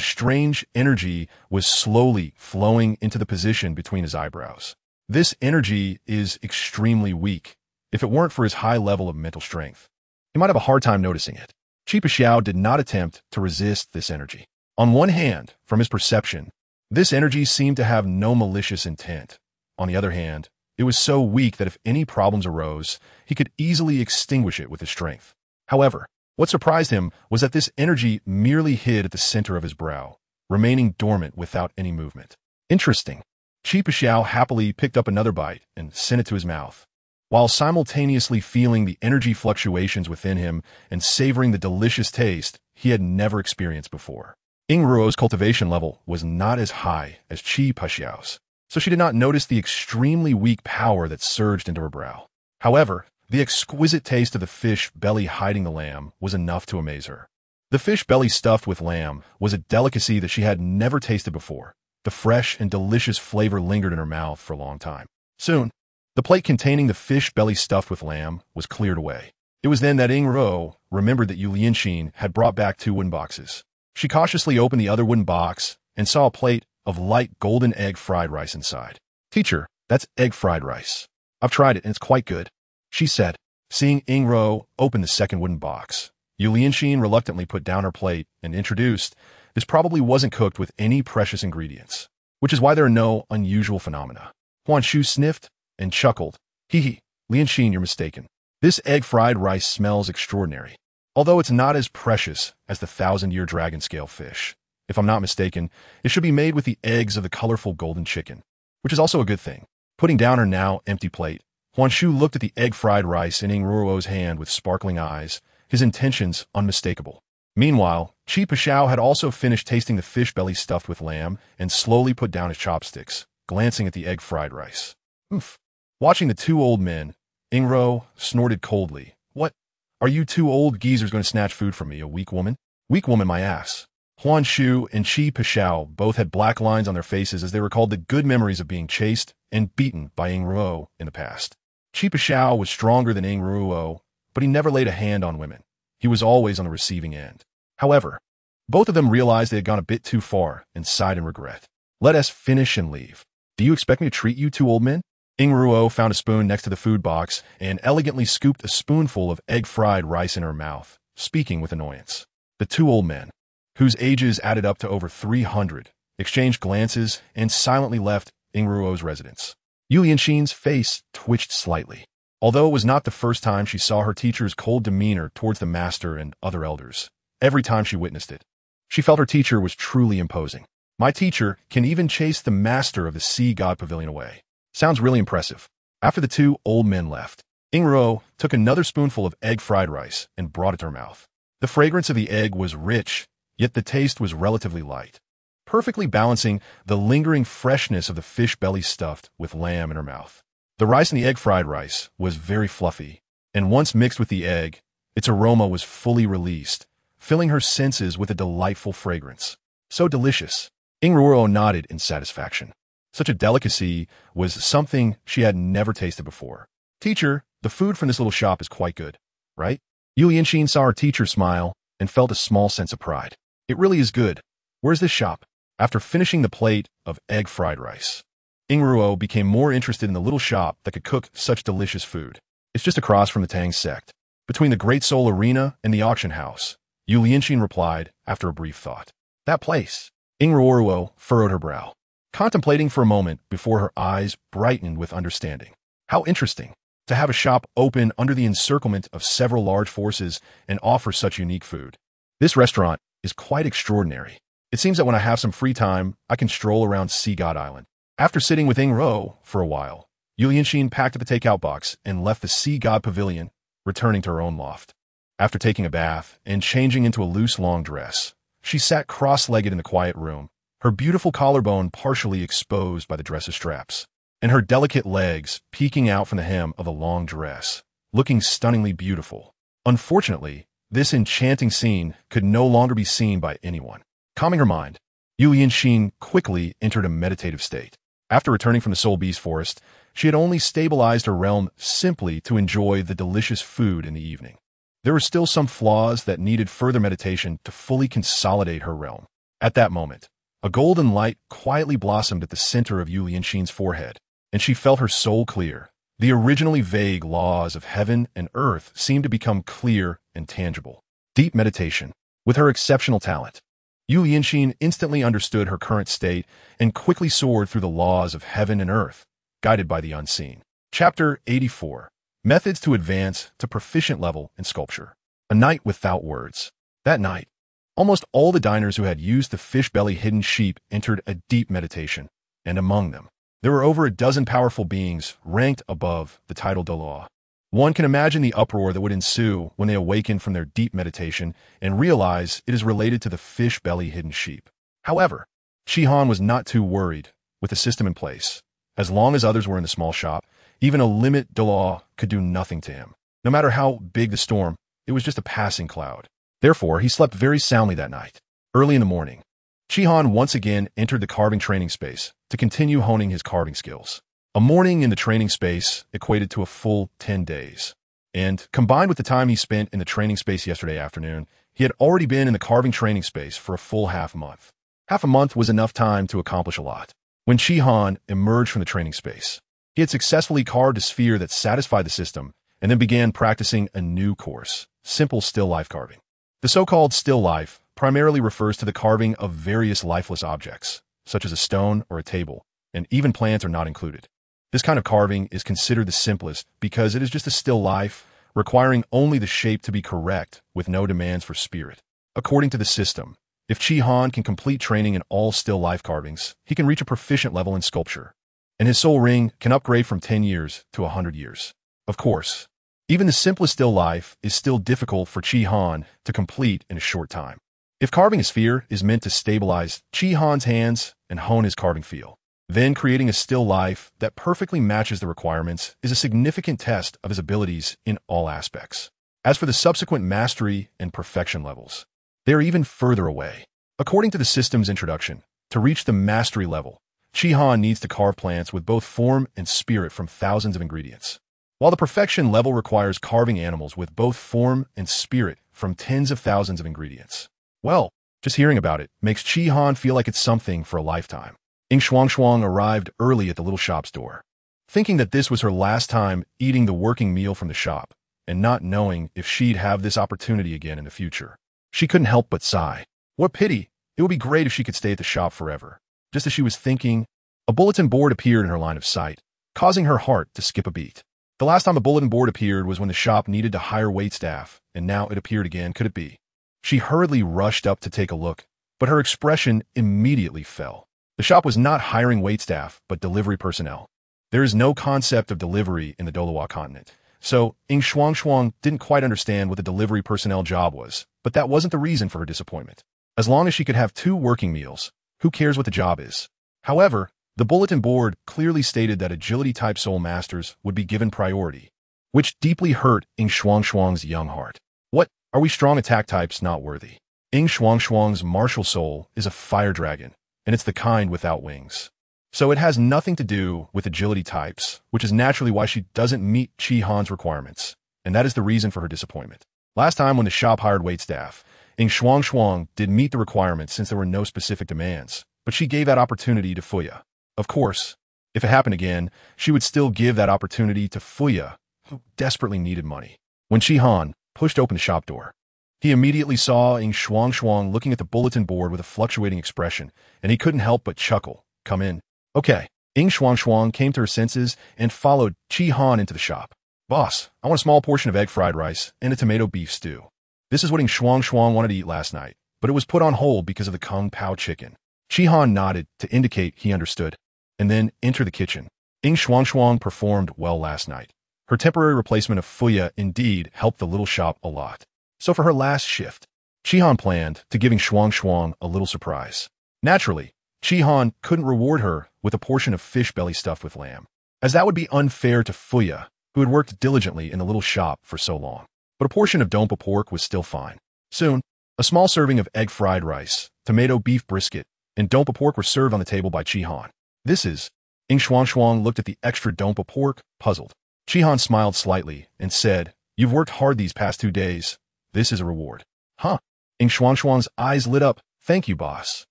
Speaker 1: strange energy was slowly flowing into the position between his eyebrows. This energy is extremely weak. If it weren't for his high level of mental strength, he might have a hard time noticing it. Qi Pashao did not attempt to resist this energy. On one hand, from his perception, this energy seemed to have no malicious intent. On the other hand, it was so weak that if any problems arose, he could easily extinguish it with his strength. However, what surprised him was that this energy merely hid at the center of his brow, remaining dormant without any movement. Interesting. Qi Pashao happily picked up another bite and sent it to his mouth, while simultaneously feeling the energy fluctuations within him and savoring the delicious taste he had never experienced before. Ingruo's cultivation level was not as high as Qi Pashao's, so she did not notice the extremely weak power that surged into her brow. However, the exquisite taste of the fish belly hiding the lamb was enough to amaze her. The fish belly stuffed with lamb was a delicacy that she had never tasted before. The fresh and delicious flavor lingered in her mouth for a long time. Soon, the plate containing the fish belly stuffed with lamb was cleared away. It was then that Ingruo remembered that Yu Lianqin had brought back 2 wooden boxes. She cautiously opened the other wooden box and saw a plate of light golden egg fried rice inside. "Teacher, that's egg fried rice. I've tried it and it's quite good," she said. Seeing Ingruo open the second wooden box, Yu Lianqin reluctantly put down her plate and introduced, "This probably wasn't cooked with any precious ingredients, which is why there are no unusual phenomena." Huan Shu sniffed and chuckled. "Hee hee, Lianqin, you're mistaken. This egg fried rice smells extraordinary. although it's not as precious as the 1,000-year dragon scale fish. If I'm not mistaken, it should be made with the eggs of the colorful golden chicken, which is also a good thing. Putting down her now empty plate, Huan Shu looked at the egg-fried rice in Ing Ruo's hand with sparkling eyes, his intentions unmistakable. Meanwhile, Chi Pashao had also finished tasting the fish belly stuffed with lamb and slowly put down his chopsticks, glancing at the egg-fried rice. Oof. Watching the two old men, Ing Ruo snorted coldly. What? Are you two old geezers going to snatch food from me, a weak woman? Weak woman, my ass. Huan Shu and Chi Pashao both had black lines on their faces as they recalled the good memories of being chased and beaten by Ing Ruo in the past. Chi Pashao was stronger than Ing Ruo, but he never laid a hand on women. He was always on the receiving end. However, both of them realized they had gone a bit too far and sighed in regret. Let us finish and leave. Do you expect me to treat you two old men? Ing Ruo found a spoon next to the food box and elegantly scooped a spoonful of egg-fried rice in her mouth, speaking with annoyance. The two old men, whose ages added up to over 300, exchanged glances and silently left Ing Ruo's residence. Yu Lianxin's face twitched slightly, although it was not the first time she saw her teacher's cold demeanor towards the master and other elders. Every time she witnessed it, she felt her teacher was truly imposing. My teacher can even chase the master of the sea god pavilion away. Sounds really impressive. After the two old men left, Ing Ruo took another spoonful of egg-fried rice and brought it to her mouth. The fragrance of the egg was rich, yet the taste was relatively light, perfectly balancing the lingering freshness of the fish belly stuffed with lamb in her mouth. The rice in the egg-fried rice was very fluffy, and once mixed with the egg, its aroma was fully released, filling her senses with a delightful fragrance. So delicious. Ing Ruo nodded in satisfaction. Such a delicacy was something she had never tasted before. Teacher, the food from this little shop is quite good, right? Yu Lianxin saw her teacher smile and felt a small sense of pride. It really is good. Where's this shop? After finishing the plate of egg-fried rice, Ing Ruo became more interested in the little shop that could cook such delicious food. It's just across from the Tang sect, between the Great Soul Arena and the auction house, Yu Lianxin replied after a brief thought. That place. Ing Ruo furrowed her brow, contemplating for a moment before her eyes brightened with understanding. How interesting to have a shop open under the encirclement of several large forces and offer such unique food. This restaurant is quite extraordinary. It seems that when I have some free time, I can stroll around Sea God Island. After sitting with Ing Ruo for a while, Yu Lianxin packed up the takeout box and left the Sea God Pavilion, returning to her own loft. After taking a bath and changing into a loose long dress, she sat cross-legged in the quiet room, her beautiful collarbone partially exposed by the dress's straps, and her delicate legs peeking out from the hem of the long dress, looking stunningly beautiful. Unfortunately, this enchanting scene could no longer be seen by anyone. Calming her mind, Yu Lianxin quickly entered a meditative state. After returning from the Soul Beast Forest, she had only stabilized her realm simply to enjoy the delicious food in the evening. There were still some flaws that needed further meditation to fully consolidate her realm. At that moment, a golden light quietly blossomed at the center of Yu Lianxin's forehead, and she felt her soul clear. The originally vague laws of heaven and earth seemed to become clear and tangible. Deep meditation. With her exceptional talent, Yu Lianxin instantly understood her current state and quickly soared through the laws of heaven and earth, guided by the unseen. Chapter 84. Methods to advance to proficient level in sculpture. A night without words. That night, almost all the diners who had used the fish belly hidden sheep entered a deep meditation, and among them, there were over a dozen powerful beings ranked above the title Douluo. One can imagine the uproar that would ensue when they awaken from their deep meditation and realize it is related to the fish belly hidden sheep. However, Shihan was not too worried with the system in place. As long as others were in the small shop, even a limit Douluo could do nothing to him. No matter how big the storm, it was just a passing cloud. Therefore, he slept very soundly that night. Early in the morning, Shihan once again entered the carving training space to continue honing his carving skills. A morning in the training space equated to a full 10 days. And combined with the time he spent in the training space yesterday afternoon, he had already been in the carving training space for a full half month. Half a month was enough time to accomplish a lot. When Shihan emerged from the training space, he had successfully carved a sphere that satisfied the system and then began practicing a new course, simple still life carving. The so-called still life primarily refers to the carving of various lifeless objects, such as a stone or a table, and even plants are not included. This kind of carving is considered the simplest because it is just a still life requiring only the shape to be correct with no demands for spirit. According to the system, if Chi Han can complete training in all still life carvings, he can reach a proficient level in sculpture, and his soul ring can upgrade from 10 years to 100 years. Of course, even the simplest still life is still difficult for Chi Han to complete in a short time. If carving a sphere is meant to stabilize Chi Han's hands and hone his carving feel, then creating a still life that perfectly matches the requirements is a significant test of his abilities in all aspects. As for the subsequent mastery and perfection levels, they are even further away. According to the system's introduction, to reach the mastery level, Chi Han needs to carve plants with both form and spirit from thousands of ingredients, while the perfection level requires carving animals with both form and spirit from tens of thousands of ingredients. Well, just hearing about it makes Chi Han feel like it's something for a lifetime. Ying Shuang arrived early at the little shop's door, thinking that this was her last time eating the working meal from the shop, and not knowing if she'd have this opportunity again in the future. She couldn't help but sigh. What pity! It would be great if she could stay at the shop forever. Just as she was thinking, a bulletin board appeared in her line of sight, causing her heart to skip a beat. The last time a bulletin board appeared was when the shop needed to hire waitstaff, and now it appeared again. Could it be? She hurriedly rushed up to take a look, but her expression immediately fell. The shop was not hiring waitstaff, but delivery personnel. There is no concept of delivery in the Douluo Continent, so Ying Shuang didn't quite understand what the delivery personnel job was, but that wasn't the reason for her disappointment. As long as she could have 2 working meals, who cares what the job is? However, the bulletin board clearly stated that agility-type soul masters would be given priority, which deeply hurt Ying Shuang's young heart. What? Are we strong attack types not worthy? Ying Shuang's martial soul is a fire dragon, and it's the kind without wings. So it has nothing to do with agility types, which is naturally why she doesn't meet Chi Han's requirements, and that is the reason for her disappointment. Last time when the shop hired waitstaff, Ying Shuang did meet the requirements since there were no specific demands, but she gave that opportunity to Fuya. Of course, if it happened again, she would still give that opportunity to Fuya, who desperately needed money. When Chi Han pushed open the shop door, he immediately saw Ying Shuang looking at the bulletin board with a fluctuating expression, and he couldn't help but chuckle. Come in. Okay. Ying Shuang came to her senses and followed Chi Han into the shop. Boss, I want a small portion of egg fried rice and a tomato beef stew. This is what Ying Shuang wanted to eat last night, but it was put on hold because of the Kung Pao chicken. Chi Han nodded to indicate he understood, and then entered the kitchen. Ying Shuang performed well last night. Her temporary replacement of Fuya indeed helped the little shop a lot. So for her last shift, Chi Han planned to give Ying Shuang a little surprise. Naturally, Chi Han couldn't reward her with a portion of fish belly stuffed with lamb, as that would be unfair to Fuya, who had worked diligently in the little shop for so long. But a portion of dompa pork was still fine. Soon, a small serving of egg fried rice, tomato beef brisket, and dompa pork were served on the table by Chi Han. This is... Ying Shuang looked at the extra dompa pork, puzzled. Chi Han smiled slightly and said, "You've worked hard these past 2 days. This is a reward." Huh? Ying Shuang's eyes lit up. Thank you, boss.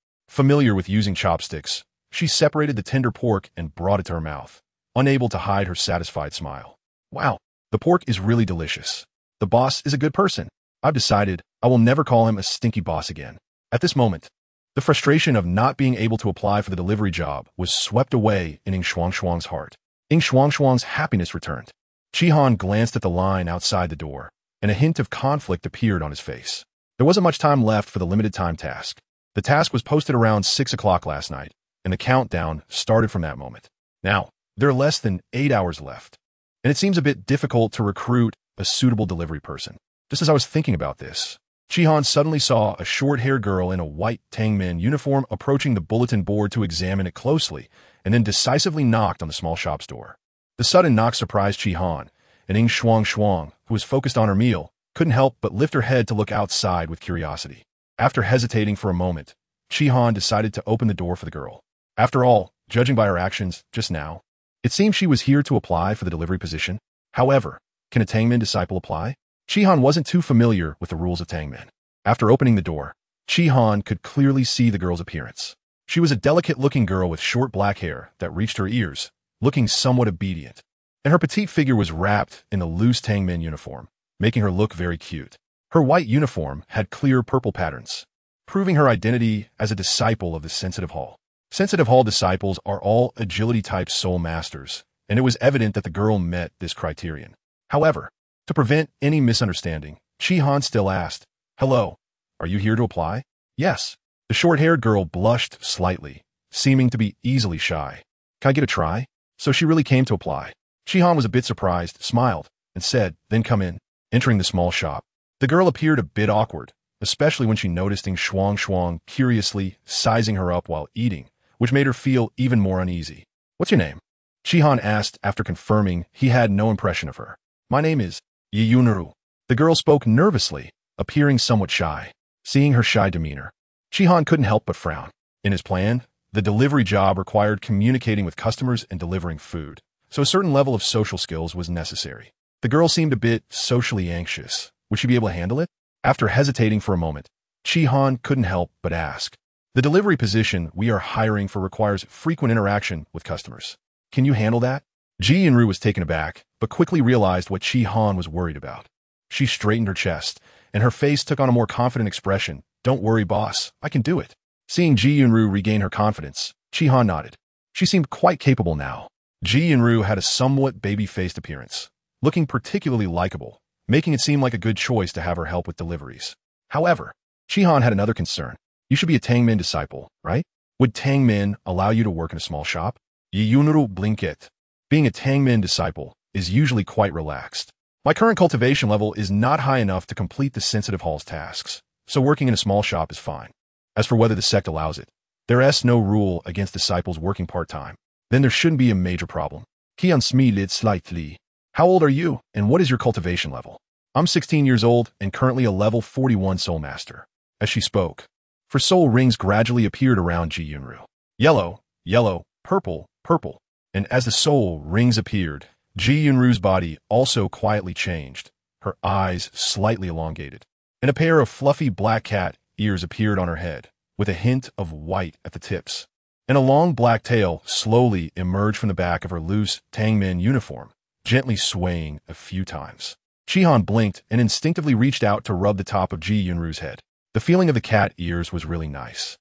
Speaker 1: Familiar with using chopsticks, she separated the tender pork and brought it to her mouth, unable to hide her satisfied smile. Wow, the pork is really delicious. The boss is a good person. I've decided I will never call him a stinky boss again. At this moment, the frustration of not being able to apply for the delivery job was swept away in Ying Shuang's heart. Ying Shuang's happiness returned. Chi Han glanced at the line outside the door, and a hint of conflict appeared on his face. There wasn't much time left for the limited time task. The task was posted around 6 o'clock last night, and the countdown started from that moment. Now, there are less than 8 hours left, and it seems a bit difficult to recruit a suitable delivery person. Just as I was thinking about this, Chi Han suddenly saw a short-haired girl in a white Tangmen uniform approaching the bulletin board to examine it closely, and then decisively knocked on the small shop's door. The sudden knock surprised Chi Han, and Ying Shuang, who was focused on her meal, couldn't help but lift her head to look outside with curiosity. After hesitating for a moment, Chi Han decided to open the door for the girl. After all, judging by her actions just now, it seemed she was here to apply for the delivery position. However, can a Tangmen disciple apply? Chi Han wasn't too familiar with the rules of Tangmen. After opening the door, Chi Han could clearly see the girl's appearance. She was a delicate-looking girl with short black hair that reached her ears, looking somewhat obedient, and her petite figure was wrapped in a loose Tangmen uniform, making her look very cute. Her white uniform had clear purple patterns, proving her identity as a disciple of the Sensitive Hall. Sensitive Hall disciples are all agility-type soul masters, and it was evident that the girl met this criterion. However, To prevent any misunderstanding, Chi-Han still asked, "Hello, are you here to apply?" "Yes." The short-haired girl blushed slightly, seeming to be easily shy. "Can I get a try?" So she really came to apply. Chi-Han was a bit surprised, smiled, and said, "Then come in." Entering the small shop, the girl appeared a bit awkward, especially when she noticed Ing Shuang curiously sizing her up while eating, which made her feel even more uneasy. "What's your name?" Chi-Han asked after confirming he had no impression of her. "My name is Yunru." The girl spoke nervously, appearing somewhat shy. Seeing her shy demeanor, Chi-Han couldn't help but frown. In his plan, the delivery job required communicating with customers and delivering food, so a certain level of social skills was necessary. The girl seemed a bit socially anxious. Would she be able to handle it? After hesitating for a moment, Chi-Han couldn't help but ask. "The delivery position we are hiring for requires frequent interaction with customers. Can you handle that?" Ji Yunru was taken aback, but quickly realized what Chi-Han was worried about. She straightened her chest, and her face took on a more confident expression. "Don't worry, boss. I can do it." Seeing Ji Yunru regain her confidence, Chi-Han nodded. She seemed quite capable now. Ji Yunru had a somewhat baby-faced appearance, looking particularly likable, making it seem like a good choice to have her help with deliveries. However, Chi-Han had another concern. You should be a Tangmin disciple, right? Would Tangmin allow you to work in a small shop? Yunru blinked. Being a Tangmin disciple is usually quite relaxed. My current cultivation level is not high enough to complete the sensitive hall's tasks, so working in a small shop is fine. As for whether the sect allows it, there is no rule against disciples working part-time. Then there shouldn't be a major problem. Kian smiled slightly. "How old are you, and what is your cultivation level?" "I'm 16 years old and currently a level 41 soul master." As she spoke, for soul rings gradually appeared around Ji Yunru. Yellow, yellow, purple, purple. And as the soul rings appeared, Ji Yunru's body also quietly changed, her eyes slightly elongated, and a pair of fluffy black cat ears appeared on her head, with a hint of white at the tips. And a long black tail slowly emerged from the back of her loose Tangmin uniform, gently swaying a few times. Chi-Han blinked and instinctively reached out to rub the top of Ji Yunru's head. The feeling of the cat ears was really nice.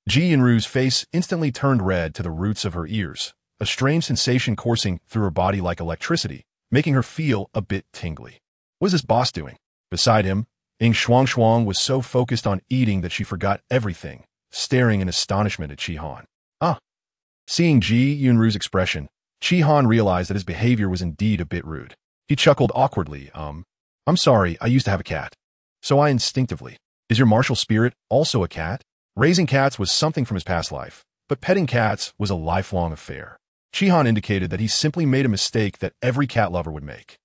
Speaker 1: Ji Yunru's face instantly turned red to the roots of her ears, a strange sensation coursing through her body like electricity, making her feel a bit tingly. What is this boss doing? Beside him, Ing Shuang was so focused on eating that she forgot everything, staring in astonishment at Chi-Han. Seeing Ji Yunru's expression, Chi-Han realized that his behavior was indeed a bit rude. He chuckled awkwardly. I'm sorry, I used to have a cat. So I instinctively. Is your martial spirit also a cat? Raising cats was something from his past life, but petting cats was a lifelong affair. Chi-Han indicated that he simply made a mistake that every cat lover would make.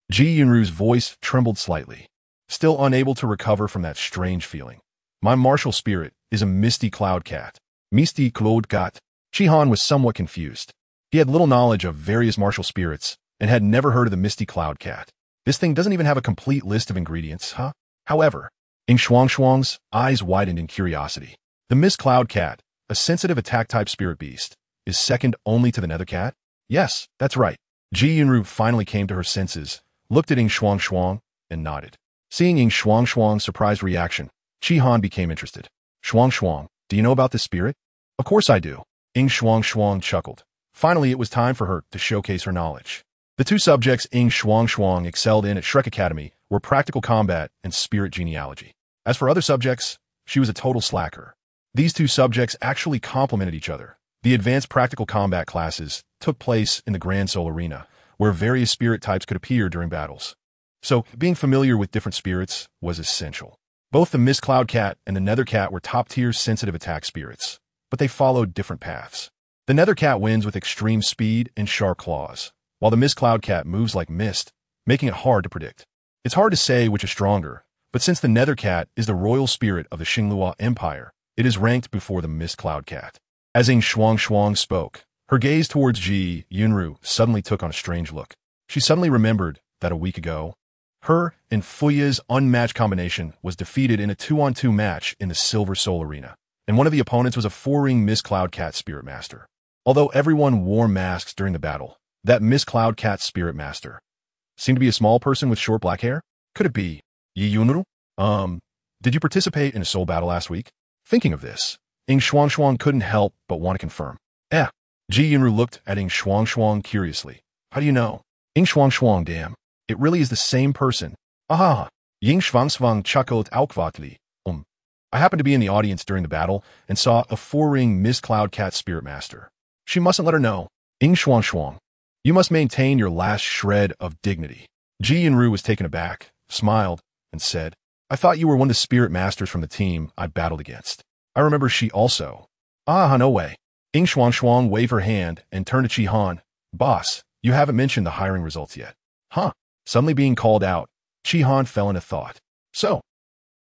Speaker 1: Ji Yunru's voice trembled slightly, still unable to recover from that strange feeling. My martial spirit is a misty cloud cat. Misty cloud cat. Chi-Han was somewhat confused. He had little knowledge of various martial spirits and had never heard of the misty cloud cat. This thing doesn't even have a complete list of ingredients, huh? However, Ing Shuang's eyes widened in curiosity. The Mist Cloud Cat, a sensitive attack-type spirit beast, is second only to the Nether Cat? Yes, that's right. Ji Yunru finally came to her senses, looked at Ing Shuang, and nodded. Seeing Ing Shuang's surprised reaction, Chi-Han became interested. Shuang, do you know about this spirit? Of course I do. Ing Shuang chuckled. Finally, it was time for her to showcase her knowledge. The two subjects Ing Shuang excelled in at Shrek Academy were practical combat and spirit genealogy. As for other subjects, she was a total slacker. These two subjects actually complemented each other. The advanced practical combat classes took place in the Grand Soul Arena, where various spirit types could appear during battles. So, being familiar with different spirits was essential. Both the Mist Cloud Cat and the Nether Cat were top-tier sensitive attack spirits, but they followed different paths. The Nether Cat wins with extreme speed and sharp claws, while the Mist Cloud Cat moves like mist, making it hard to predict. It's hard to say which is stronger, but since the Nether Cat is the royal spirit of the Star Luo Empire, it is ranked before the Mist Cloud Cat. As Ing Shuang spoke, her gaze towards Ji Yunru suddenly took on a strange look. She suddenly remembered that a week ago, her and Fuya's unmatched combination was defeated in a 2-on-2 match in the Silver Soul Arena, and one of the opponents was a 4-ring Mist Cloud Cat Spirit Master. Although everyone wore masks during the battle, that Mist Cloud Cat Spirit Master seemed to be a small person with short black hair. Could it be Yunru? Did you participate in a soul battle last week? Thinking of this, Ing Shuang couldn't help but want to confirm. Ji Yunru looked at Ing Shuang curiously. How do you know? Ying Shuang Shuang, damn. It really is the same person. Aha! Ying Shuang Shuang chuckled outquatly. I happened to be in the audience during the battle and saw a 4-ring Mist Cloud Cat Spirit Master. She mustn't let her know. Ying Shuang Shuang. You must maintain your last shred of dignity. Ji Yunru was taken aback, smiled, and said, I thought you were one of the spirit masters from the team I battled against. I remember she also. No way. Ying Shuang Shuang waved her hand and turned to Chi Han. Boss, you haven't mentioned the hiring results yet. Huh? Suddenly being called out, Chi Han fell into thought. So,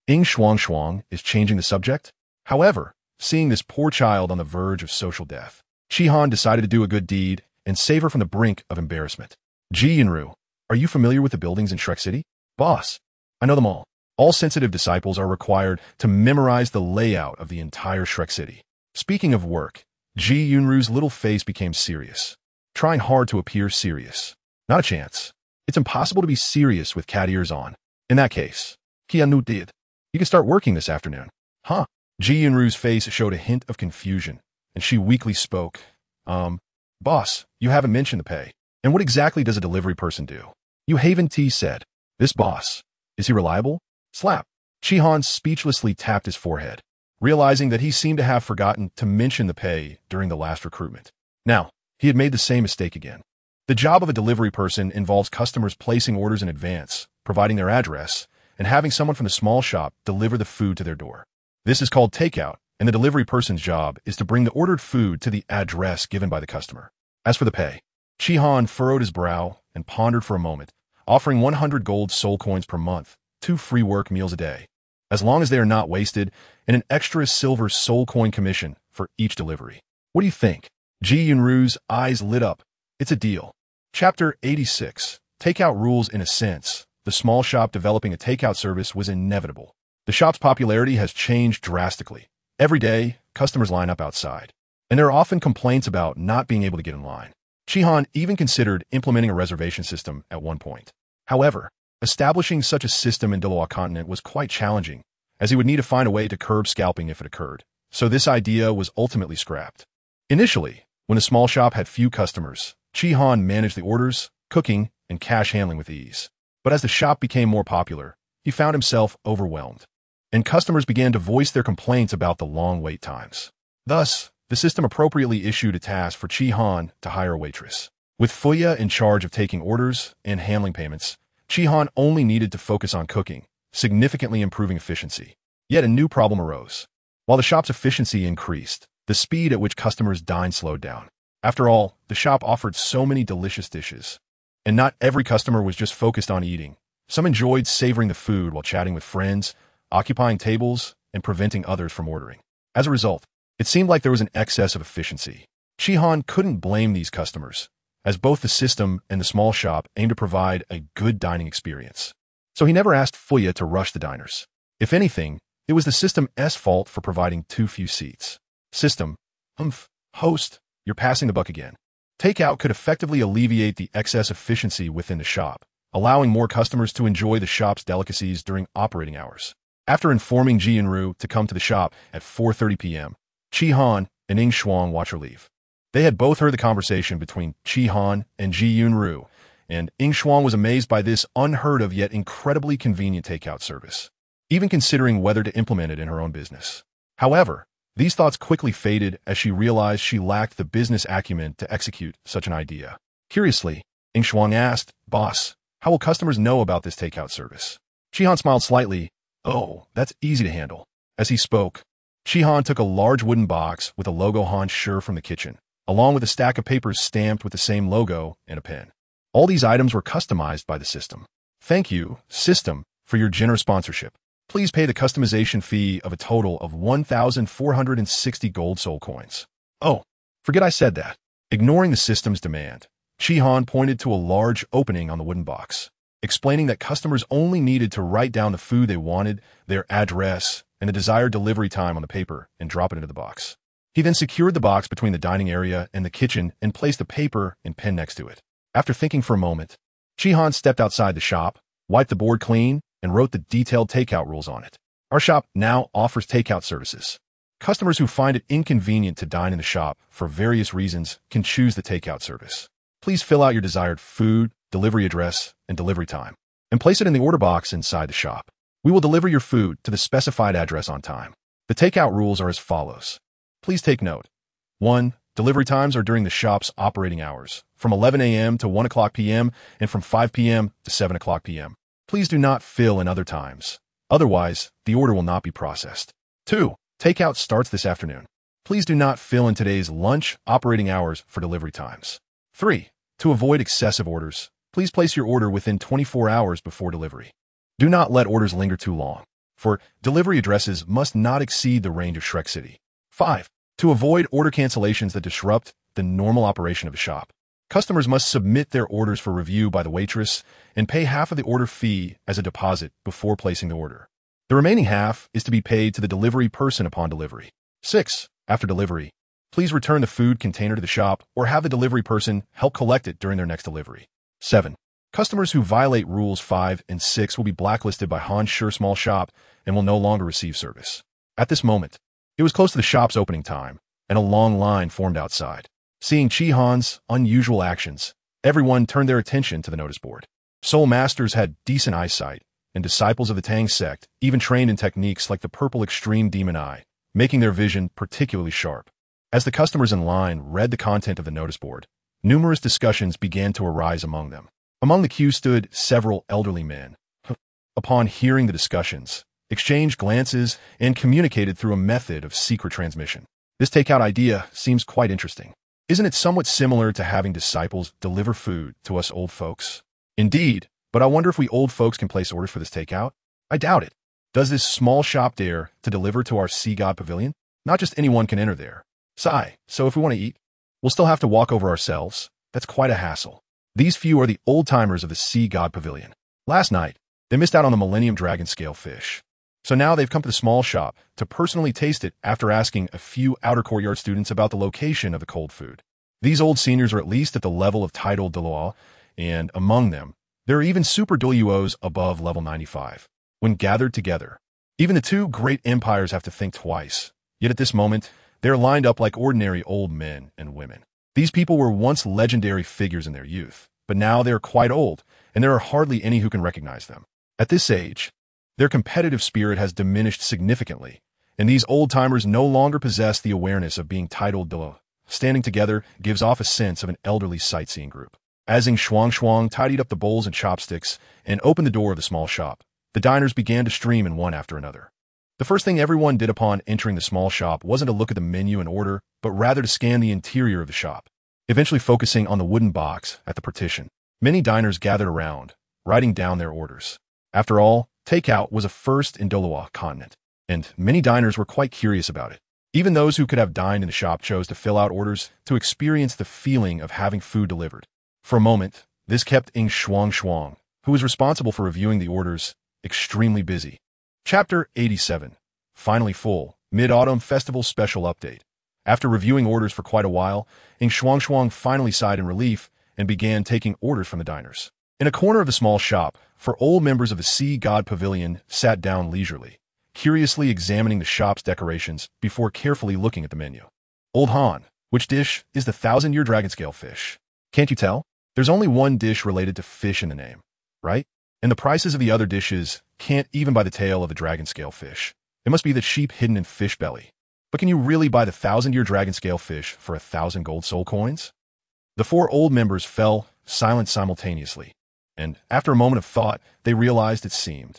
Speaker 1: Ying Shuang Shuang is changing the subject? However, seeing this poor child on the verge of social death, Chi Han decided to do a good deed and save her from the brink of embarrassment. Ji Yunru, are you familiar with the buildings in Shrek City? Boss, I know them all. All sensitive disciples are required to memorize the layout of the entire Shrek City. Speaking of work, Ji Yunru's little face became serious, trying hard to appear serious. Not a chance. It's impossible to be serious with cat ears on. In that case, Keanu did. You can start working this afternoon. Huh? Ji Yunru's face showed a hint of confusion, and she weakly spoke. Boss, you haven't mentioned the pay. And what exactly does a delivery person do? You Heaven T said. This boss. Is he reliable? Slap. Chi Han speechlessly tapped his forehead, realizing that he seemed to have forgotten to mention the pay during the last recruitment. Now, he had made the same mistake again. The job of a delivery person involves customers placing orders in advance, providing their address, and having someone from the small shop deliver the food to their door. This is called takeout, and the delivery person's job is to bring the ordered food to the address given by the customer. As for the pay, Chi Han furrowed his brow and pondered for a moment, offering 100 gold soul coins per month, 2 free work meals a day, as long as they are not wasted, and an extra silver soul coin commission for each delivery. What do you think? Ji Yunru's eyes lit up. It's a deal. Chapter 86. Takeout rules in a sense. The small shop developing a takeout service was inevitable. The shop's popularity has changed drastically. Every day, customers line up outside, and there are often complaints about not being able to get in line. Chi Han even considered implementing a reservation system at one point. However, establishing such a system in Douluo Continent was quite challenging, as he would need to find a way to curb scalping if it occurred. So this idea was ultimately scrapped. Initially, when the small shop had few customers, Chi Han managed the orders, cooking, and cash handling with ease. But as the shop became more popular, he found himself overwhelmed, and customers began to voice their complaints about the long wait times. Thus, the system appropriately issued a task for Chi Han to hire a waitress. With Fuya in charge of taking orders and handling payments, Chi Han only needed to focus on cooking, significantly improving efficiency. Yet a new problem arose. While the shop's efficiency increased, the speed at which customers dined slowed down. After all, the shop offered so many delicious dishes, and not every customer was just focused on eating. Some enjoyed savoring the food while chatting with friends, occupying tables, and preventing others from ordering. As a result, it seemed like there was an excess of efficiency. Chi Han couldn't blame these customers, as both the system and the small shop aimed to provide a good dining experience. So he never asked Fuya to rush the diners. If anything, it was the system's fault for providing too few seats. System, host, you're passing the buck again. Takeout could effectively alleviate the excess efficiency within the shop, allowing more customers to enjoy the shop's delicacies during operating hours. After informing Ji Yunru to come to the shop at 4:30 p.m., Chi Han and Ying Shuang watched her leave. They had both heard the conversation between Chi Han and Ji Yunru, and Ying Shuang was amazed by this unheard-of yet incredibly convenient takeout service, even considering whether to implement it in her own business. However, these thoughts quickly faded as she realized she lacked the business acumen to execute such an idea. Curiously, Ying Shuang asked, Boss, how will customers know about this takeout service? Chi Han smiled slightly. Oh, that's easy to handle. As he spoke, Chi Han took a large wooden box with a logo Han Shi from the kitchen, along with a stack of papers stamped with the same logo and a pen. All these items were customized by the system. Thank you, system, for your generous sponsorship. Please pay the customization fee of a total of 1,460 gold soul coins. Oh, forget I said that. Ignoring the system's demand, Chi Han pointed to a large opening on the wooden box, explaining that customers only needed to write down the food they wanted, their address, and the desired delivery time on the paper and drop it into the box. He then secured the box between the dining area and the kitchen and placed the paper and pen next to it. After thinking for a moment, Chi Han stepped outside the shop, wiped the board clean, and wrote the detailed takeout rules on it. Our shop now offers takeout services. Customers who find it inconvenient to dine in the shop for various reasons can choose the takeout service. Please fill out your desired food, delivery address, and delivery time, and place it in the order box inside the shop. We will deliver your food to the specified address on time. The takeout rules are as follows. Please take note. 1. Delivery times are during the shop's operating hours, from 11 a.m. to 1 o'clock p.m. and from 5 p.m. to 7 o'clock p.m. Please do not fill in other times. Otherwise, the order will not be processed. 2. Takeout starts this afternoon. Please do not fill in today's lunch operating hours for delivery times. 3. To avoid excessive orders, please place your order within 24 hours before delivery. Do not let orders linger too long, for delivery addresses must not exceed the range of Shrek City. 5. To avoid order cancellations that disrupt the normal operation of a shop, customers must submit their orders for review by the waitress and pay half of the order fee as a deposit before placing the order. The remaining half is to be paid to the delivery person upon delivery. 6. After delivery, please return the food container to the shop or have the delivery person help collect it during their next delivery. 7. Customers who violate rules 5 and 6 will be blacklisted by Han Sure Small Shop and will no longer receive service. At this moment, it was close to the shop's opening time, and a long line formed outside. Seeing Chi Han's unusual actions, everyone turned their attention to the notice board. Soul Masters had decent eyesight, and disciples of the Tang sect even trained in techniques like the purple extreme demon eye, making their vision particularly sharp. As the customers in line read the content of the notice board, numerous discussions began to arise among them. Among the queue stood several elderly men. Upon hearing the discussions, exchanged glances and communicated through a method of secret transmission. This takeout idea seems quite interesting. Isn't it somewhat similar to having disciples deliver food to us old folks? Indeed, but I wonder if we old folks can place orders for this takeout? I doubt it. Does this small shop dare to deliver to our Sea God Pavilion? Not just anyone can enter there. Sigh, so if we want to eat, we'll still have to walk over ourselves. That's quite a hassle. These few are the old-timers of the Sea God Pavilion. Last night, they missed out on the Millennium Dragon scale fish. So now they've come to the small shop to personally taste it after asking a few outer courtyard students about the location of the cold food. These old seniors are at least at the level of titled Douluo, and among them, there are even super Douluos above level 95. When gathered together, even the two great empires have to think twice. Yet at this moment, they're lined up like ordinary old men and women. These people were once legendary figures in their youth, but now they are quite old, and there are hardly any who can recognize them. At this age, their competitive spirit has diminished significantly, and these old-timers no longer possess the awareness of being titled Douluo. Standing together gives off a sense of an elderly sightseeing group. As Ing Shuang tidied up the bowls and chopsticks and opened the door of the small shop, the diners began to stream in one after another. The first thing everyone did upon entering the small shop wasn't to look at the menu and order, but rather to scan the interior of the shop, eventually focusing on the wooden box at the partition. Many diners gathered around, writing down their orders. After all, takeout was a first in Douluo Continent, and many diners were quite curious about it. Even those who could have dined in the shop chose to fill out orders to experience the feeling of having food delivered. For a moment, this kept Ing Shuang, who was responsible for reviewing the orders, extremely busy. Chapter 87. Finally full, Mid-Autumn Festival Special Update. After reviewing orders for quite a while, Ing Shuang finally sighed in relief and began taking orders from the diners. In a corner of the small shop, four old members of the Sea God Pavilion sat down leisurely, curiously examining the shop's decorations before carefully looking at the menu. Old Han, which dish is the 1,000-year dragon scale fish? Can't you tell? There's only one dish related to fish in the name, right? And the prices of the other dishes can't even buy the tail of the dragon scale fish. It must be the sheep hidden in fish belly. But can you really buy the 1,000-year dragon scale fish for 1,000 gold soul coins? The four old members fell silent simultaneously, and after a moment of thought, they realized it seemed.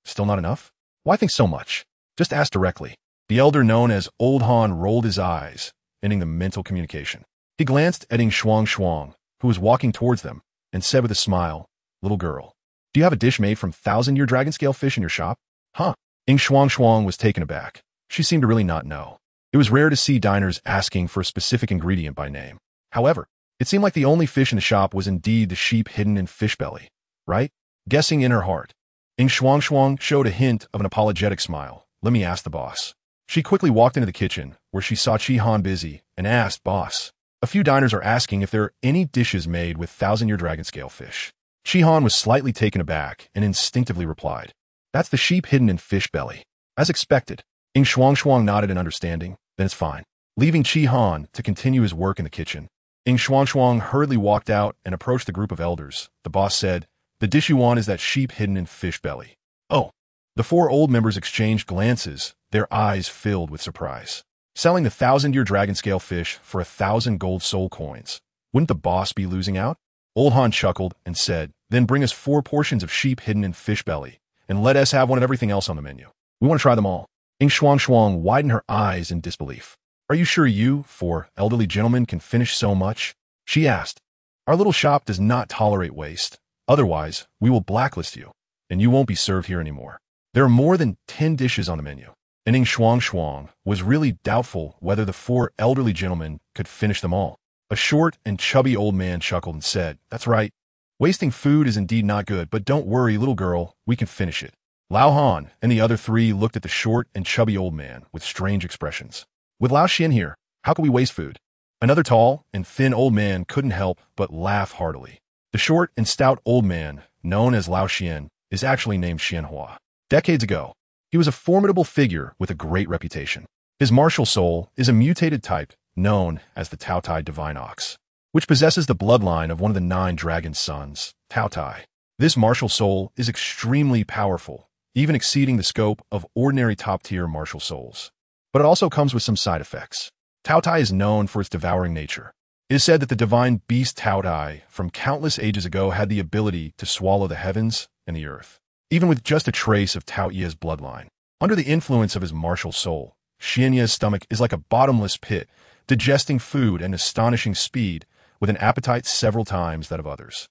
Speaker 1: Still not enough? Why think so much? Just ask directly. The elder known as Old Han rolled his eyes, ending the mental communication. He glanced at Ing Shuang, who was walking towards them, and said with a smile, "Little girl, do you have a dish made from 1,000-year dragon scale fish in your shop?" Huh? Ing Shuang was taken aback. She seemed to really not know. It was rare to see diners asking for a specific ingredient by name. However, it seemed like the only fish in the shop was indeed the sheep hidden in fish belly, right? Guessing in her heart, Ing Shuang showed a hint of an apologetic smile. "Let me ask the boss." She quickly walked into the kitchen, where she saw Chi Han busy, and asked, "Boss, a few diners are asking if there are any dishes made with 1,000-year dragon scale fish." Chi Han was slightly taken aback and instinctively replied, "That's the sheep hidden in fish belly." As expected, Ing Shuang nodded in understanding. "Then it's fine." Leaving Chi Han to continue his work in the kitchen, Ing Shuangshuang hurriedly walked out and approached the group of elders. The boss said, "The dish you want is that sheep hidden in fish belly." Oh. The four old members exchanged glances, their eyes filled with surprise. Selling the 1,000-year dragon scale fish for 1,000 gold soul coins. Wouldn't the boss be losing out? Old Han chuckled and said, "Then bring us 4 portions of sheep hidden in fish belly, and let us have one of everything else on the menu. We want to try them all." Ing Shuangshuang widened her eyes in disbelief. "Are you sure you, 4 elderly gentlemen, can finish so much?" she asked. "Our little shop does not tolerate waste. Otherwise, we will blacklist you, and you won't be served here anymore. There are more than 10 dishes on the menu." And Ing Shuangshuang was really doubtful whether the 4 elderly gentlemen could finish them all. A short and chubby old man chuckled and said, "That's right. Wasting food is indeed not good, but don't worry, little girl, we can finish it." Lao Han and the other 3 looked at the short and chubby old man with strange expressions. "With Lao Xian here, how could we waste food?" Another tall and thin old man couldn't help but laugh heartily. The short and stout old man, known as Lao Xian, is actually named Xianhua. Decades ago, he was a formidable figure with a great reputation. His martial soul is a mutated type known as the Taotai Divine Ox, which possesses the bloodline of one of the 9 dragon sons, Taotai. This martial soul is extremely powerful, even exceeding the scope of ordinary top-tier martial souls. But it also comes with some side effects. Taotai is known for its devouring nature. It is said that the divine beast Taotai from countless ages ago had the ability to swallow the heavens and the earth, even with just a trace of Tao Ye's bloodline. Under the influence of his martial soul, Xianye's stomach is like a bottomless pit, digesting food at an astonishing speed with an appetite several times that of others.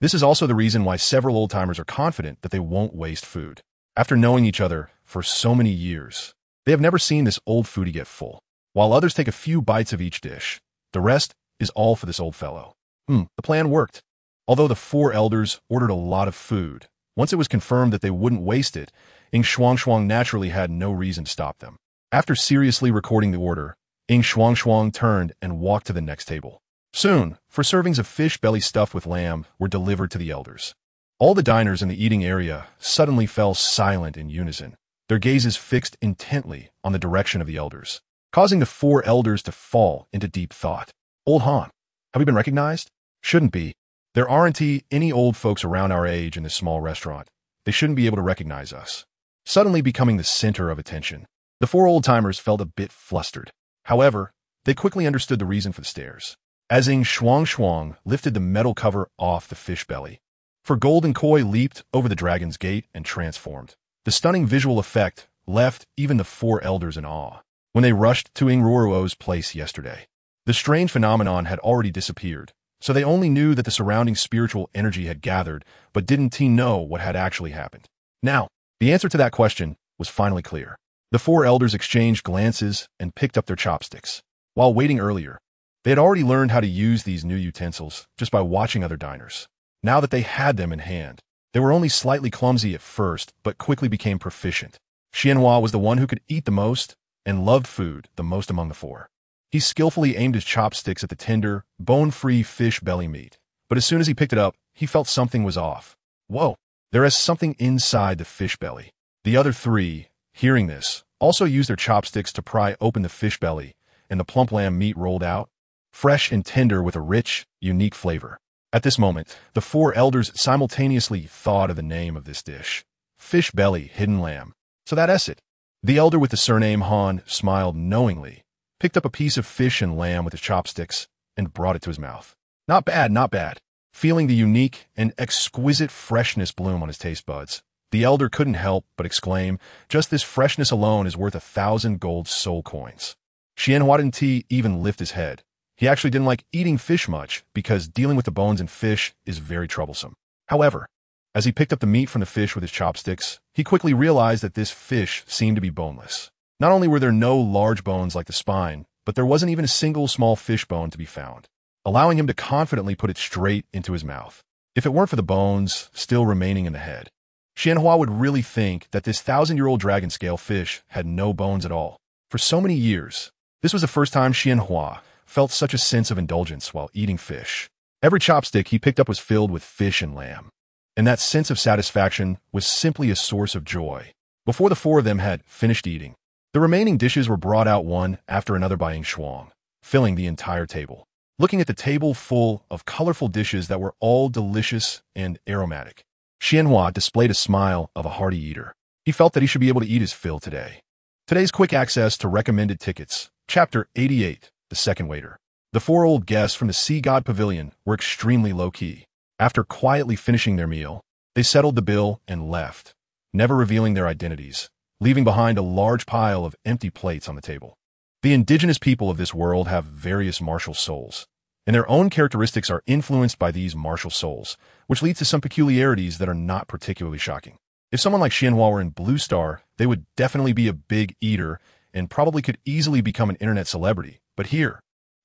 Speaker 1: This is also the reason why several old-timers are confident that they won't waste food. After knowing each other for so many years, they have never seen this old foodie get full. While others take a few bites of each dish, the rest is all for this old fellow. The plan worked. Although the 4 elders ordered a lot of food, once it was confirmed that they wouldn't waste it, Ing Shuangshuang naturally had no reason to stop them. After seriously recording the order, Ing Shuangshuang turned and walked to the next table. Soon, 4 servings of fish belly stuffed with lamb were delivered to the elders. All the diners in the eating area suddenly fell silent in unison, their gazes fixed intently on the direction of the elders, causing the 4 elders to fall into deep thought. "Old Han, have we been recognized?" "Shouldn't be. There aren't any old folks around our age in this small restaurant. They shouldn't be able to recognize us." Suddenly becoming the center of attention, the 4 old-timers felt a bit flustered. However, they quickly understood the reason for the stares. As Ing Shuangshuang lifted the metal cover off the fish belly, for golden koi leaped over the dragon's gate and transformed. The stunning visual effect left even the 4 elders in awe. When they rushed to Ing Ruoruo's place yesterday, the strange phenomenon had already disappeared, so they only knew that the surrounding spiritual energy had gathered, but didn't know what had actually happened. Now, the answer to that question was finally clear. The 4 elders exchanged glances and picked up their chopsticks. While waiting earlier, they had already learned how to use these new utensils just by watching other diners. Now that they had them in hand, they were only slightly clumsy at first, but quickly became proficient. Xianhua was the one who could eat the most and loved food the most among the 4. He skillfully aimed his chopsticks at the tender, bone-free fish belly meat, but as soon as he picked it up, he felt something was off. Whoa, there is something inside the fish belly. The other 3, hearing this, also used their chopsticks to pry open the fish belly, and the plump lamb meat rolled out, fresh and tender with a rich, unique flavor. At this moment, the 4 elders simultaneously thought of the name of this dish: fish belly hidden lamb. So that's it. The elder with the surname Han smiled knowingly, picked up a piece of fish and lamb with his chopsticks, and brought it to his mouth. Not bad, not bad. Feeling the unique and exquisite freshness bloom on his taste buds, the elder couldn't help but exclaim, "Just this freshness alone is worth 1,000 gold soul coins." Xianhua didn't even lift his head. He actually didn't like eating fish much because dealing with the bones in fish is very troublesome. However, as he picked up the meat from the fish with his chopsticks, he quickly realized that this fish seemed to be boneless. Not only were there no large bones like the spine, but there wasn't even a single small fish bone to be found, allowing him to confidently put it straight into his mouth. If it weren't for the bones still remaining in the head, Xianhua would really think that this 1,000-year-old dragon scale fish had no bones at all. For so many years, this was the first time Xianhua felt such a sense of indulgence while eating fish. Every chopstick he picked up was filled with fish and lamb, and that sense of satisfaction was simply a source of joy. Before the 4 of them had finished eating, the remaining dishes were brought out one after another by Ing Shuang, filling the entire table. looking at the table full of colorful dishes that were all delicious and aromatic. Xianhua displayed a smile of a hearty eater. He felt that he should be able to eat his fill today. Today's quick access to recommended tickets. Chapter 88, The Second Waiter. The four old guests from the Sea God Pavilion were extremely low-key. After quietly finishing their meal, they settled the bill and left, never revealing their identities, leaving behind a large pile of empty plates on the table. The indigenous people of this world have various martial souls, and their own characteristics are influenced by these martial souls, which leads to some peculiarities that are not particularly shocking. If someone like Xianhua were in Blue Star, they would definitely be a big eater and probably could easily become an internet celebrity. But here,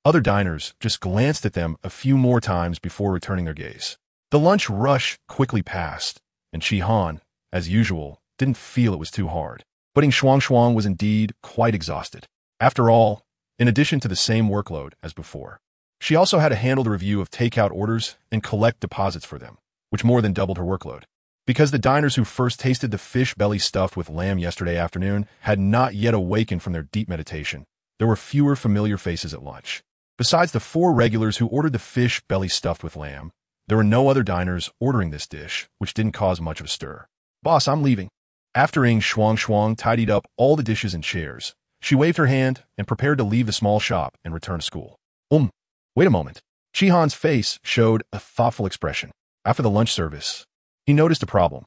Speaker 1: other diners just glanced at them a few more times before returning their gaze. The lunch rush quickly passed, and Shihan, as usual, didn't feel it was too hard. But Shuang was indeed quite exhausted. After all, in addition to the same workload as before, she also had to handle the review of takeout orders and collect deposits for them, which more than doubled her workload. Because the diners who first tasted the fish belly stuffed with lamb yesterday afternoon had not yet awakened from their deep meditation, there were fewer familiar faces at lunch. Besides the four regulars who ordered the fish belly stuffed with lamb, there were no other diners ordering this dish, which didn't cause much of a stir. "Boss, I'm leaving." After Shuang tidied up all the dishes and chairs, she waved her hand and prepared to leave the small shop and return to school. Wait a moment. Shihan's face showed a thoughtful expression. After the lunch service, he noticed a problem.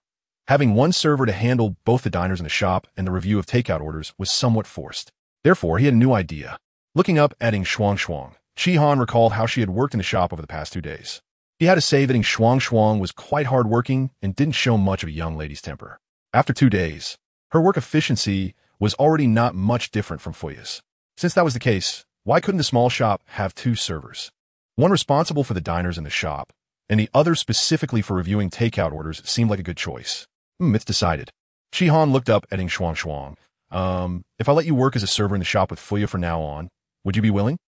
Speaker 1: Having one server to handle both the diners in the shop and the review of takeout orders was somewhat forced. Therefore, he had a new idea. Looking up at Shuang, Shihan recalled how she had worked in the shop over the past 2 days. He had to say that Shuang was quite hardworking and didn't show much of a young lady's temper. After 2 days, her work efficiency was already not much different from Fuya's. Since that was the case, why couldn't the small shop have 2 servers? One responsible for the diners in the shop, and the other specifically for reviewing takeout orders seemed like a good choice. It's decided. Shihan looked up at Shuang. If I let you work as a server in the shop with Fuya from now on, would you be willing?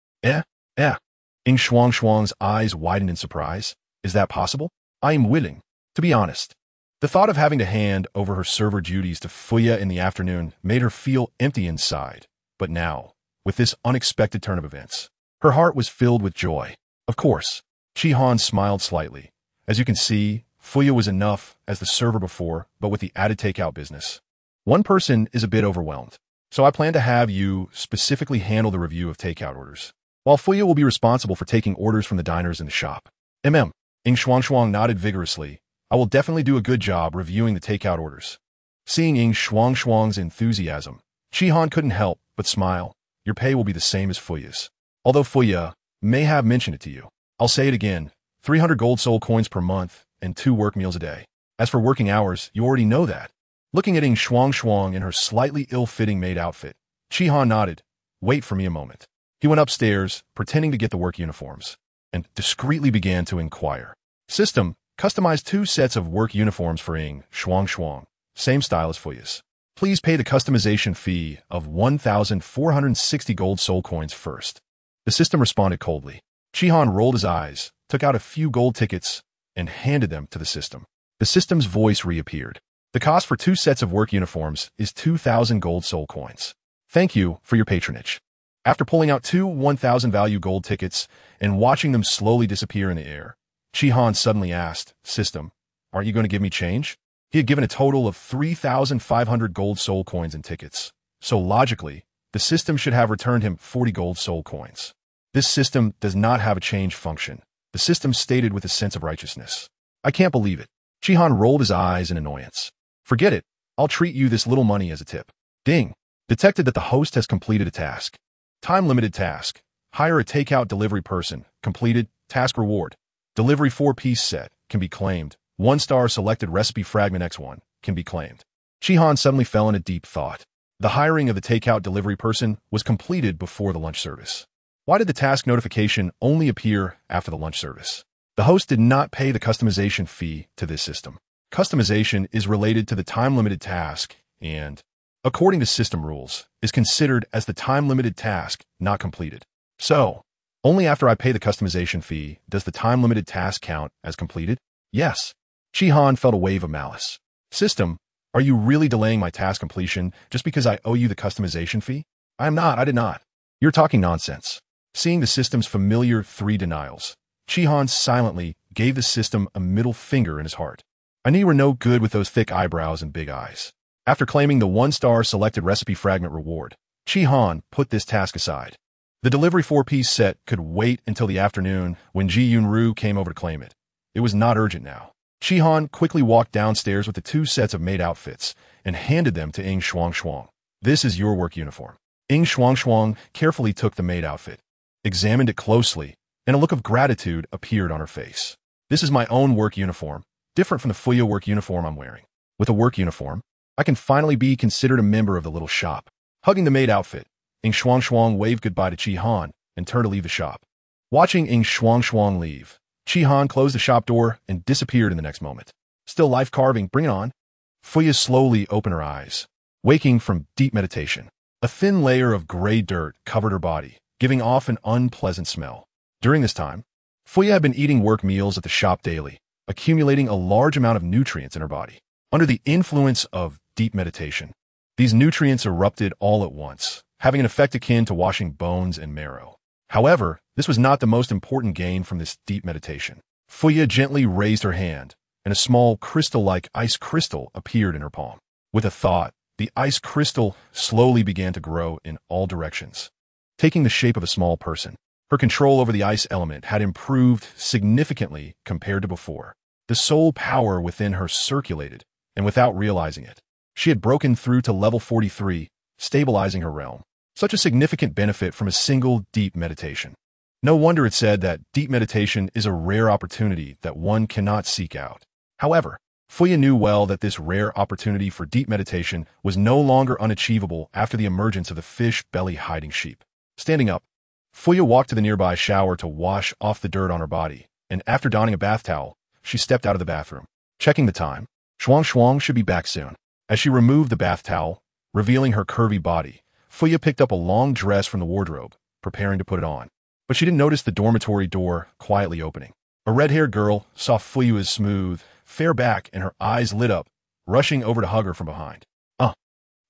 Speaker 1: Shuang's eyes widened in surprise. Is that possible? I am willing. To be honest, the thought of having to hand over her server duties to Fuya in the afternoon made her feel empty inside. But now, with this unexpected turn of events, her heart was filled with joy. Of course, Shihan smiled slightly. As you can see, Fuya was enough as the server before, but with the added takeout business. One person is a bit overwhelmed, so I plan to have you specifically handle the review of takeout orders, while Fuya will be responsible for taking orders from the diners in the shop. Shuang nodded vigorously. I will definitely do a good job reviewing the takeout orders. Seeing Shuang's enthusiasm, Shihan couldn't help but smile. Your pay will be the same as Fuya's. Although Fuya may have mentioned it to you, I'll say it again. 300 gold soul coins per month and 2 work meals a day. As for working hours, you already know that. Looking at Shuang in her slightly ill-fitting maid outfit, Shihan nodded. Wait for me a moment. He went upstairs, pretending to get the work uniforms, and discreetly began to inquire. System, customize 2 sets of work uniforms for Shuang, same style as Fuya's. Please pay the customization fee of 1,460 gold soul coins first. The system responded coldly. Shihan rolled his eyes, took out a few gold tickets, and handed them to the system. The system's voice reappeared. The cost for 2 sets of work uniforms is 2,000 gold soul coins. Thank you for your patronage. After pulling out 2 1,000 value gold tickets and watching them slowly disappear in the air, Shihan suddenly asked, System, aren't you going to give me change? He had given a total of 3,500 gold soul coins in tickets, so logically, the system should have returned him 40 gold soul coins. This system does not have a change function, the system stated with a sense of righteousness. I can't believe it. Shihan rolled his eyes in annoyance. Forget it. I'll treat you this little money as a tip. Ding. Detected that the host has completed a task. Time-limited task. Hire a takeout delivery person. Completed. Task reward. Delivery 4-piece set. Can be claimed. 1-star selected recipe fragment X1. Can be claimed. Shihan suddenly fell in a deep thought. The hiring of the takeout delivery person was completed before the lunch service. Why did the task notification only appear after the lunch service? The host did not pay the customization fee to this system. Customization is related to the time-limited task and, according to system rules, is considered as the time-limited task not completed. So, only after I pay the customization fee does the time-limited task count as completed? Yes. Shihan felt a wave of malice. System, are you really delaying my task completion just because I owe you the customization fee? I am not. I did not. You're talking nonsense. Seeing the system's familiar 3 denials, Chihan silently gave the system a middle finger in his heart. I knew you were no good with those thick eyebrows and big eyes. After claiming the 1-star selected recipe fragment reward, Chihan put this task aside. The delivery 4-piece set could wait until the afternoon when Ji Yunru came over to claim it. It was not urgent now. Chihan quickly walked downstairs with the 2 sets of maid outfits and handed them to Ing Shuang. This is your work uniform. Ing Shuang carefully took the maid outfit, examined it closely, and a look of gratitude appeared on her face. This is my own work uniform, different from the Fuya work uniform I'm wearing. With a work uniform, I can finally be considered a member of the little shop. Hugging the maid outfit, Ing Shuang waved goodbye to Chihan and turned to leave the shop. Watching Ing Shuang leave, Chihan closed the shop door and disappeared in the next moment. Still life carving, bring it on. Fuya slowly opened her eyes, waking from deep meditation. A thin layer of gray dirt covered her body, giving off an unpleasant smell. During this time, Fuya had been eating work meals at the shop daily, accumulating a large amount of nutrients in her body. Under the influence of deep meditation, these nutrients erupted all at once, having an effect akin to washing bones and marrow. However, this was not the most important gain from this deep meditation. Fuya gently raised her hand, and a small crystal-like ice crystal appeared in her palm. With a thought, the ice crystal slowly began to grow in all directions, taking the shape of a small person. Her control over the ice element had improved significantly compared to before. The soul power within her circulated, and without realizing it, she had broken through to level 43, stabilizing her realm. Such a significant benefit from a single deep meditation. No wonder it said that deep meditation is a rare opportunity that one cannot seek out. However, Fuya knew well that this rare opportunity for deep meditation was no longer unachievable after the emergence of the fish belly hiding sheep. Standing up, Fuya walked to the nearby shower to wash off the dirt on her body, and after donning a bath towel, she stepped out of the bathroom. Checking the time, Shuang should be back soon. As she removed the bath towel, revealing her curvy body, Fuya picked up a long dress from the wardrobe, preparing to put it on. But she didn't notice the dormitory door quietly opening. A red-haired girl saw Fuya's smooth, fair back and her eyes lit up, rushing over to hug her from behind.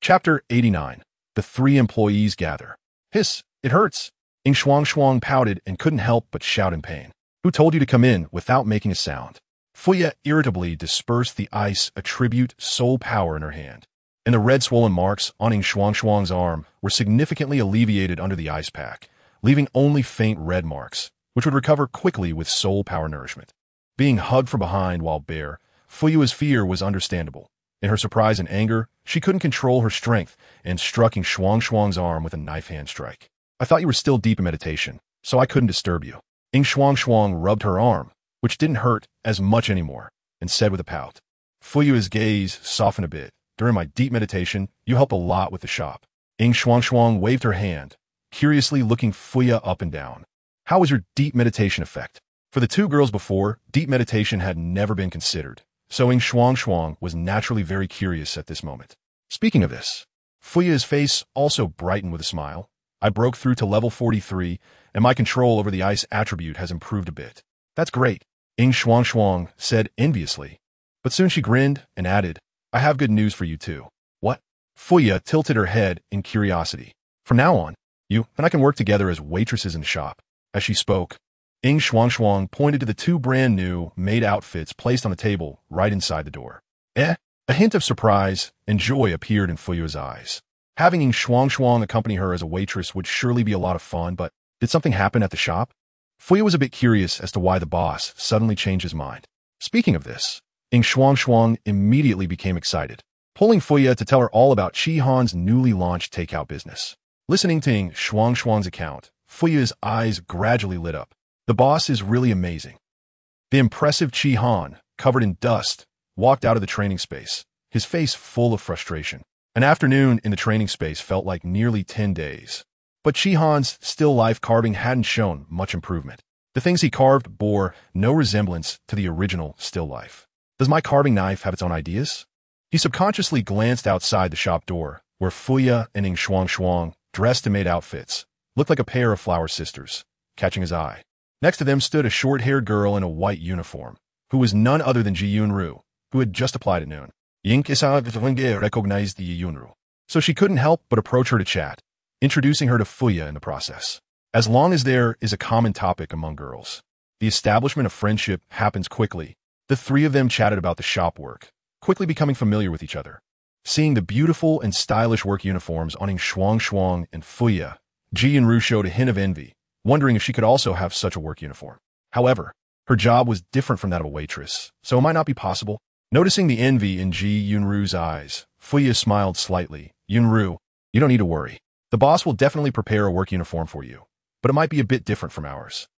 Speaker 1: Chapter 89. The 3 employees gather. Hiss, it hurts. Ing Shuang pouted and couldn't help but shout in pain. Who told you to come in without making a sound? Fuya irritably dispersed the ice attribute soul power in her hand, and the red swollen marks on Ing Shuang's arm were significantly alleviated under the ice pack, leaving only faint red marks, which would recover quickly with soul power nourishment. Being hugged from behind while bare, Fuya's fear was understandable. In her surprise and anger, she couldn't control her strength and struck Ing Shuang's arm with a knife hand strike. I thought you were still deep in meditation, so I couldn't disturb you. Ing Shuang rubbed her arm, which didn't hurt as much anymore, and said with a pout. Fuya's gaze softened a bit. During my deep meditation, you help a lot with the shop. Ing Shuang waved her hand, curiously looking Fuya up and down. How was your deep meditation effect? For the 2 girls before, deep meditation had never been considered, so Ing Shuang was naturally very curious at this moment. Speaking of this, Fuya's face also brightened with a smile. I broke through to level 43, and my control over the ice attribute has improved a bit. That's great, Ing Shuang said enviously. But soon she grinned and added, I have good news for you too. What? Fuya tilted her head in curiosity. From now on, you and I can work together as waitresses in the shop. As she spoke, Ing Shuang pointed to the 2 brand new maid outfits placed on the table right inside the door. A hint of surprise and joy appeared in Fuya's eyes. Having Ing Shuang accompany her as a waitress would surely be a lot of fun, but did something happen at the shop? Fuya was a bit curious as to why the boss suddenly changed his mind. Speaking of this, Ing Shuang immediately became excited, pulling Fuya to tell her all about Chihan's newly launched takeout business. Listening to Ing Shuang's account, Fuya's eyes gradually lit up. The boss is really amazing. The impressive Chihan, covered in dust, walked out of the training space, his face full of frustration. An afternoon in the training space felt like nearly 10 days. But Chihan's still life carving hadn't shown much improvement. The things he carved bore no resemblance to the original still life. Does my carving knife have its own ideas? He subconsciously glanced outside the shop door, where Fuya and Ing Shuang, dressed in maid outfits, looked like a pair of flower sisters, catching his eye. Next to them stood a short-haired girl in a white uniform, who was none other than Ji Yunru, who had just applied at noon. Ying-isa recognized the Yunru, so she couldn't help but approach her to chat, introducing her to Fuya in the process. as long as there is a common topic among girls. The establishment of friendship happens quickly. The three of them chatted about the shop work, quickly becoming familiar with each other. Seeing the beautiful and stylish work uniforms on Shuang and Fuya, Ji Yunru showed a hint of envy, wondering if she could also have such a work uniform. However, her job was different from that of a waitress, so it might not be possible. Noticing the envy in Ji Yunru's eyes, Fuya smiled slightly. Yunru, you don't need to worry. The boss will definitely prepare a work uniform for you, but it might be a bit different from ours.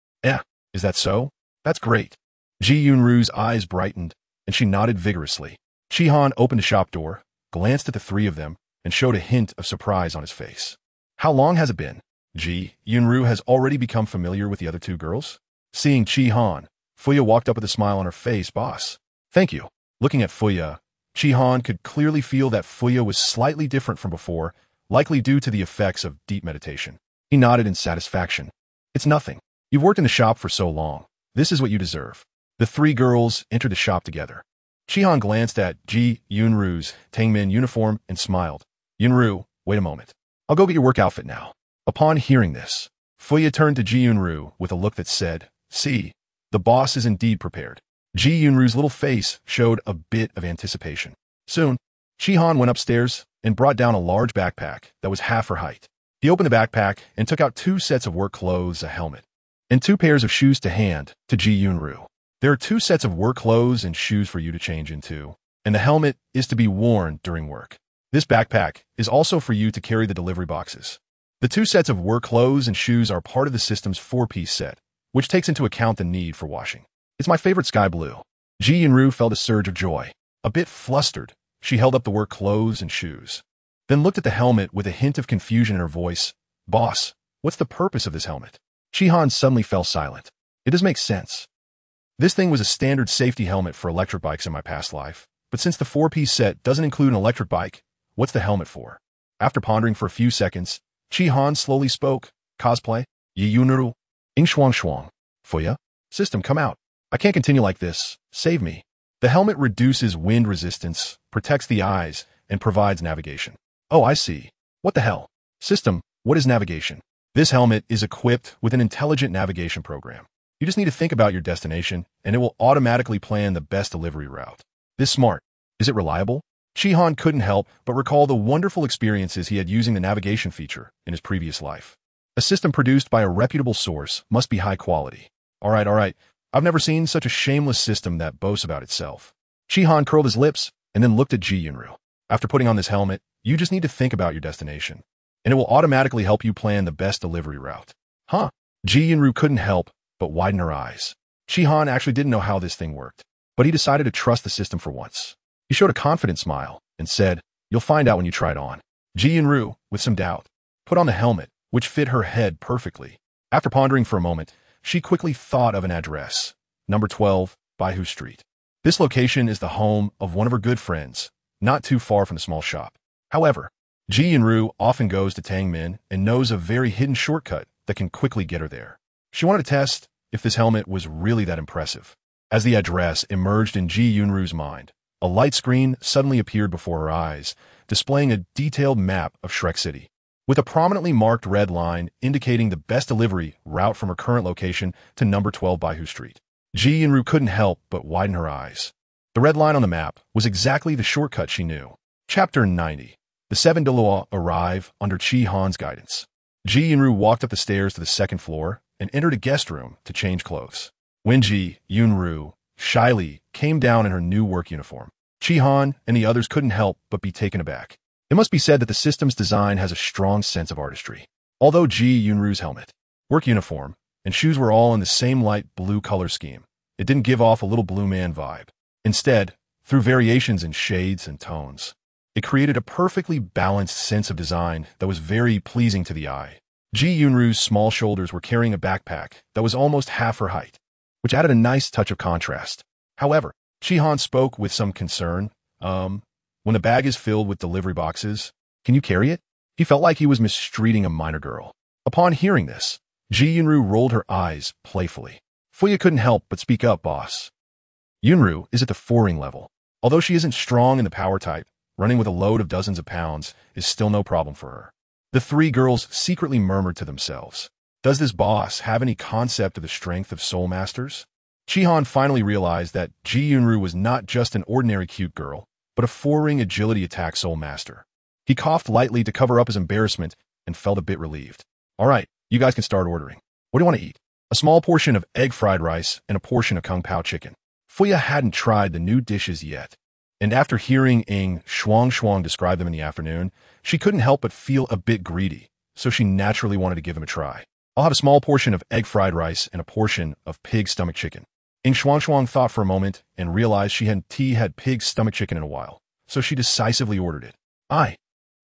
Speaker 1: Is that so? That's great. Ji Yunru's eyes brightened, and she nodded vigorously. Shihan opened the shop door, glanced at the three of them, and showed a hint of surprise on his face. How long has it been? Ji Yunru has already become familiar with the other two girls? Seeing Shihan, Fuya walked up with a smile on her face. Boss. Thank you. Looking at Fuya, Shihan could clearly feel that Fuya was slightly different from before, likely due to the effects of deep meditation. He nodded in satisfaction. It's nothing. You've worked in the shop for so long. This is what you deserve. The three girls entered the shop together. Shihan glanced at Ji Yunru's Tangmin uniform and smiled. Yunru, wait a moment. I'll go get your work outfit now. Upon hearing this, Fuya turned to Ji Yunru with a look that said, see, the boss is indeed prepared. Ji Yunru's little face showed a bit of anticipation. Soon, Shihan went upstairs and brought down a large backpack that was half her height. He opened the backpack and took out 2 sets of work clothes, a helmet, and 2 pairs of shoes to hand to Ji Yunru. There are 2 sets of work clothes and shoes for you to change into, and the helmet is to be worn during work. This backpack is also for you to carry the delivery boxes. The 2 sets of work clothes and shoes are part of the system's 4-piece set, which takes into account the need for washing. It's my favorite sky blue. Ji Yunru felt a surge of joy. A bit flustered, she held up the work clothes and shoes, then looked at the helmet with a hint of confusion in her voice. Boss, what's the purpose of this helmet? Shihan suddenly fell silent. It does make sense. This thing was a standard safety helmet for electric bikes in my past life, but since the 4-piece set doesn't include an electric bike, what's the helmet for? After pondering for a few seconds, Shihan slowly spoke. Cosplay? Yi Yunru? Shuang. Fuya? System, come out. I can't continue like this. Save me. The helmet reduces wind resistance, protects the eyes, and provides navigation. Oh, I see. What the hell? System, what is navigation? This helmet is equipped with an intelligent navigation program. You just need to think about your destination, and it will automatically plan the best delivery route. This smart. Is it reliable? Shihan couldn't help but recall the wonderful experiences he had using the navigation feature in his previous life. A system produced by a reputable source must be high quality. All right. I've never seen such a shameless system that boasts about itself. Shihan curled his lips and then looked at Ji Yunru. After putting on this helmet, you just need to think about your destination, and it will automatically help you plan the best delivery route. Huh? Ji Yunru couldn't help but widen her eyes. Shihan actually didn't know how this thing worked, but he decided to trust the system for once. He showed a confident smile and said, you'll find out when you try it on. Ji Yunru, with some doubt, put on the helmet, which fit her head perfectly. After pondering for a moment, she quickly thought of an address, number 12, Baihu Street. This location is the home of one of her good friends, not too far from the small shop. However, Ji Yunru often goes to Tangmin and knows a very hidden shortcut that can quickly get her there. She wanted to test if this helmet was really that impressive. As the address emerged in Ji Yunru's mind, a light screen suddenly appeared before her eyes, displaying a detailed map of Shrek City, with a prominently marked red line indicating the best delivery route from her current location to number 12 Baihu Street. Ji Yunru couldn't help but widen her eyes. The red line on the map was exactly the shortcut she knew. Chapter 90. The 7 Douluo arrive under Shihan's guidance. Ji Yunru walked up the stairs to the 2nd floor and entered a guest room to change clothes. When Ji Yunru shyly came down in her new work uniform, Shihan and the others couldn't help but be taken aback. It must be said that the system's design has a strong sense of artistry. Although Ji Yunru's helmet, work uniform, and shoes were all in the same light blue color scheme, it didn't give off a little blue man vibe. Instead, through variations in shades and tones, it created a perfectly balanced sense of design that was very pleasing to the eye. Ji Yunru's small shoulders were carrying a backpack that was almost half her height, which added a nice touch of contrast. However, Shihan spoke with some concern. When the bag is filled with delivery boxes, can you carry it? He felt like he was mistreating a minor girl. Upon hearing this, Ji Yunru rolled her eyes playfully. Fuya couldn't help but speak up, boss. Yunru is at the 4-ring level. Although she isn't strong in the power type, running with a load of dozens of pounds is still no problem for her. The 3 girls secretly murmured to themselves. Does this boss have any concept of the strength of soul masters? Chihan finally realized that Ji Yunru was not just an ordinary cute girl, but a 4-ring agility attack soul master. He coughed lightly to cover up his embarrassment and felt a bit relieved. All right, you guys can start ordering. What do you want to eat? A small portion of egg fried rice and a portion of kung pao chicken. Fuya hadn't tried the new dishes yet, and after hearing Ing Shuang describe them in the afternoon, she couldn't help but feel a bit greedy, so she naturally wanted to give them a try. I'll have a small portion of egg fried rice and a portion of pig stomach chicken. Ing Shuang thought for a moment and realized she hadn't had pig stomach chicken in a while, so she decisively ordered it.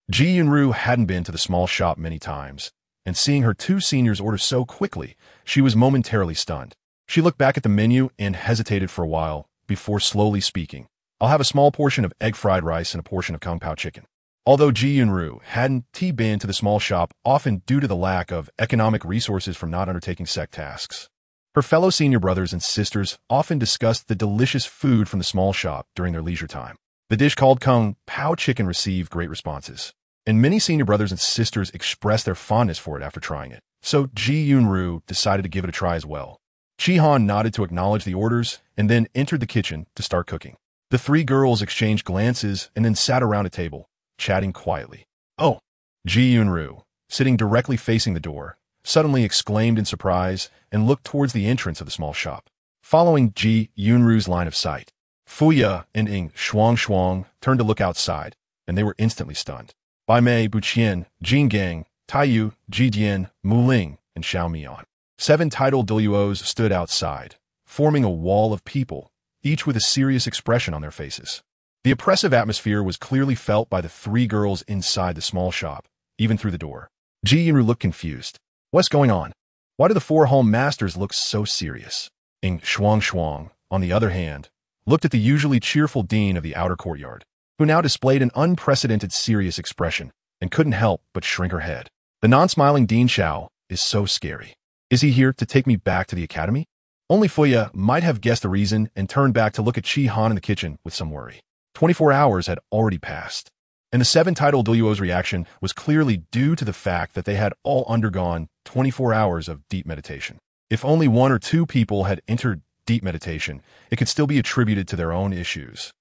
Speaker 1: Ji Yunru hadn't been to the small shop many times, and seeing her 2 seniors order so quickly, she was momentarily stunned. She looked back at the menu and hesitated for a while before slowly speaking. I'll have a small portion of egg fried rice and a portion of kung pao chicken. Although Ji Yunru hadn't been to the small shop, often due to the lack of economic resources from not undertaking sect tasks, her fellow senior brothers and sisters often discussed the delicious food from the small shop during their leisure time. The dish called kung pao chicken received great responses, and many senior brothers and sisters expressed their fondness for it after trying it. So Ji Yunru decided to give it a try as well. Chihan nodded to acknowledge the orders and then entered the kitchen to start cooking. The 3 girls exchanged glances and then sat around a table, chatting quietly. Oh! Ji Yunru, sitting directly facing the door, suddenly exclaimed in surprise and looked towards the entrance of the small shop. Following Ji Yunru's line of sight, Fuya and Ing Shuang turned to look outside, and they were instantly stunned. Bai Mei, Buqian, Jin Gang, Taiyu, Ji Dian, Mu Ling, and Xiao Mian. 7 titled Douluos stood outside, forming a wall of people, each with a serious expression on their faces. The oppressive atmosphere was clearly felt by the 3 girls inside the small shop, even through the door. Ji Yunru looked confused. What's going on? Why do the 4 home masters look so serious? Ing Shuang, on the other hand, looked at the usually cheerful dean of the outer courtyard, who now displayed an unprecedented serious expression and couldn't help but shrink her head. The non-smiling Dean Xiao is so scary. Is he here to take me back to the academy? Only Fuya might have guessed the reason and turned back to look at Chi Han in the kitchen with some worry. 24 hours had already passed, and the 7 titled Douluo's reaction was clearly due to the fact that they had all undergone 24 hours of deep meditation. If only 1 or 2 people had entered deep meditation, it could still be attributed to their own issues.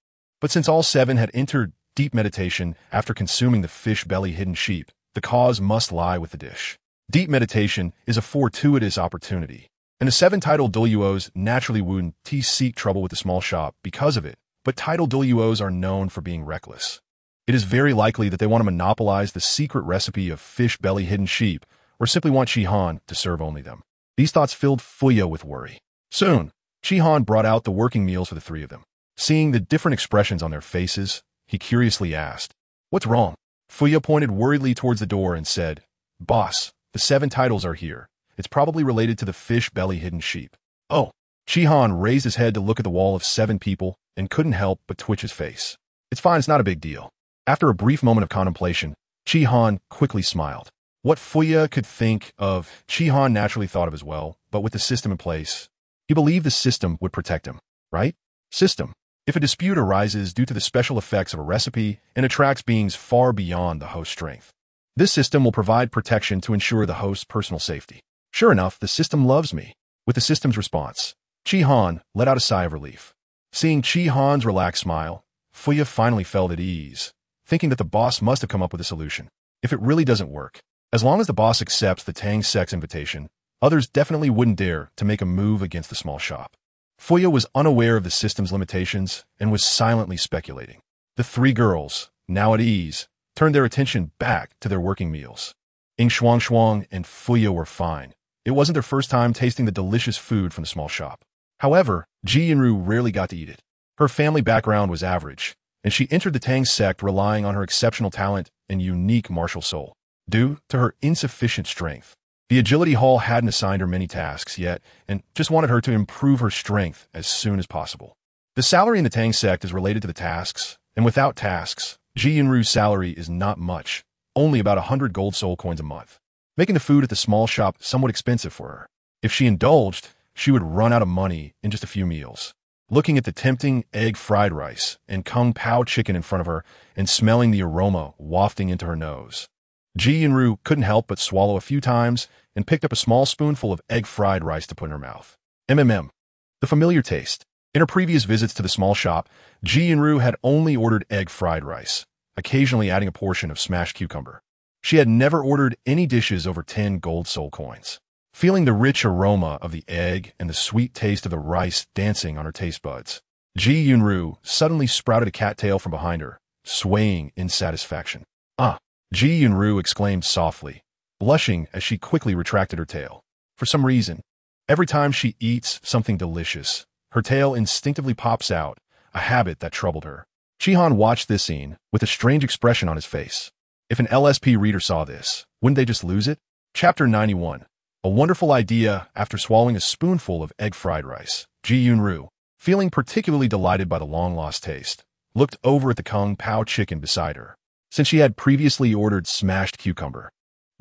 Speaker 1: But since all 7 had entered deep meditation after consuming the fish belly hidden sheep, the cause must lie with the dish. Deep meditation is a fortuitous opportunity, and the 7 titled Douluos naturally wouldn't seek trouble with the small shop because of it, but titled Douluos are known for being reckless. It is very likely that they want to monopolize the secret recipe of fish belly hidden sheep, or simply want Chihan to serve only them. These thoughts filled Fuya with worry. Soon, Chihan brought out the working meals for the 3 of them. Seeing the different expressions on their faces, he curiously asked, "What's wrong?" Fuya pointed worriedly towards the door and said, "Boss, the 7 titles are here. It's probably related to the fish belly hidden sheep." Oh! Chihan raised his head to look at the wall of 7 people and couldn't help but twitch his face. It's fine, it's not a big deal. After a brief moment of contemplation, Chihan quickly smiled. What Fuya could think of, Chihan naturally thought of as well, but with the system in place, he believed the system would protect him, right? System. If a dispute arises due to the special effects of a recipe and attracts beings far beyond the host's strength, this system will provide protection to ensure the host's personal safety. Sure enough, the system loves me. With the system's response, Chihan let out a sigh of relief. Seeing Chihan's relaxed smile, Fuya finally felt at ease, thinking that the boss must have come up with a solution. If it really doesn't work, as long as the boss accepts the Tang sect's invitation, others definitely wouldn't dare to make a move against the small shop. Fuya was unaware of the system's limitations and was silently speculating. The 3 girls, now at ease, turned their attention back to their working meals. Ing Shuang and Fuya were fine. It wasn't their first time tasting the delicious food from the small shop. However, Ji Yunru rarely got to eat it. Her family background was average, and she entered the Tang sect relying on her exceptional talent and unique martial soul. Due to her insufficient strength, the Agility Hall hadn't assigned her many tasks yet and just wanted her to improve her strength as soon as possible. The salary in the Tang sect is related to the tasks, and without tasks, Ji Yunru's salary is not much, only about 100 gold soul coins a month, making the food at the small shop somewhat expensive for her. If she indulged, she would run out of money in just a few meals. Looking at the tempting egg fried rice and kung pao chicken in front of her and smelling the aroma wafting into her nose, Ji Yunru couldn't help but swallow a few times and picked up a small spoonful of egg fried rice to put in her mouth. The familiar taste. In her previous visits to the small shop, Ji Yunru had only ordered egg fried rice, occasionally adding a portion of smashed cucumber. She had never ordered any dishes over 10 gold soul coins. Feeling the rich aroma of the egg and the sweet taste of the rice dancing on her taste buds, Ji Yunru suddenly sprouted a cattail from behind her, swaying in satisfaction. Ah! Ji Yunru exclaimed softly, blushing as she quickly retracted her tail. For some reason, every time she eats something delicious, her tail instinctively pops out, a habit that troubled her. Shihan watched this scene with a strange expression on his face. If an LSP reader saw this, wouldn't they just lose it? Chapter 91. A wonderful idea after swallowing a spoonful of egg fried rice. Ji Yunru, feeling particularly delighted by the long-lost taste, looked over at the Kung Pao chicken beside her. Since she had previously ordered smashed cucumber,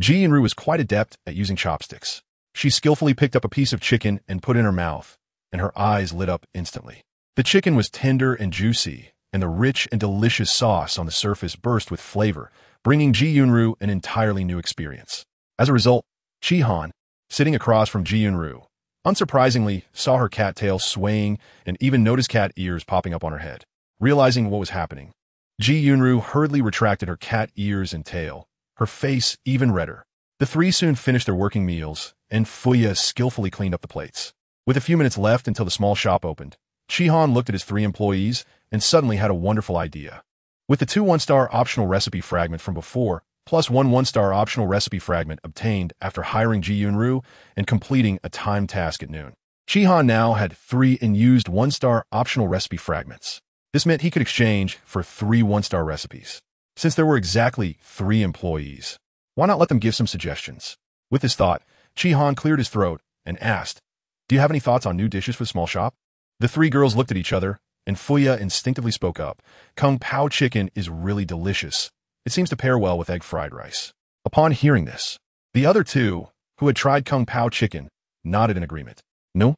Speaker 1: Ji Yunru was quite adept at using chopsticks. She skillfully picked up a piece of chicken and put it in her mouth, and her eyes lit up instantly. The chicken was tender and juicy, and the rich and delicious sauce on the surface burst with flavor, bringing Ji Yunru an entirely new experience. As a result, Shihan, sitting across from Ji Yunru, unsurprisingly saw her cattail swaying and even noticed cat ears popping up on her head. Realizing what was happening, Ji Yunru hurriedly retracted her cat ears and tail, her face even redder. The three soon finished their working meals, and Fuya skillfully cleaned up the plates. With a few minutes left until the small shop opened, Shihan looked at his 3 employees and suddenly had a wonderful idea. With the 2 one-star optional recipe fragment from before, plus 1 one-star optional recipe fragment obtained after hiring Ji Yunru and completing a timed task at noon, Shihan now had 3 unused one-star optional recipe fragments. This meant he could exchange for 3 one-star recipes. Since there were exactly 3 employees, why not let them give some suggestions? With this thought, Shihan cleared his throat and asked, "Do you have any thoughts on new dishes for the small shop?" The 3 girls looked at each other, and Fuya instinctively spoke up. Kung Pao chicken is really delicious. It seems to pair well with egg fried rice. Upon hearing this, the other 2, who had tried Kung Pao chicken, nodded in agreement. No.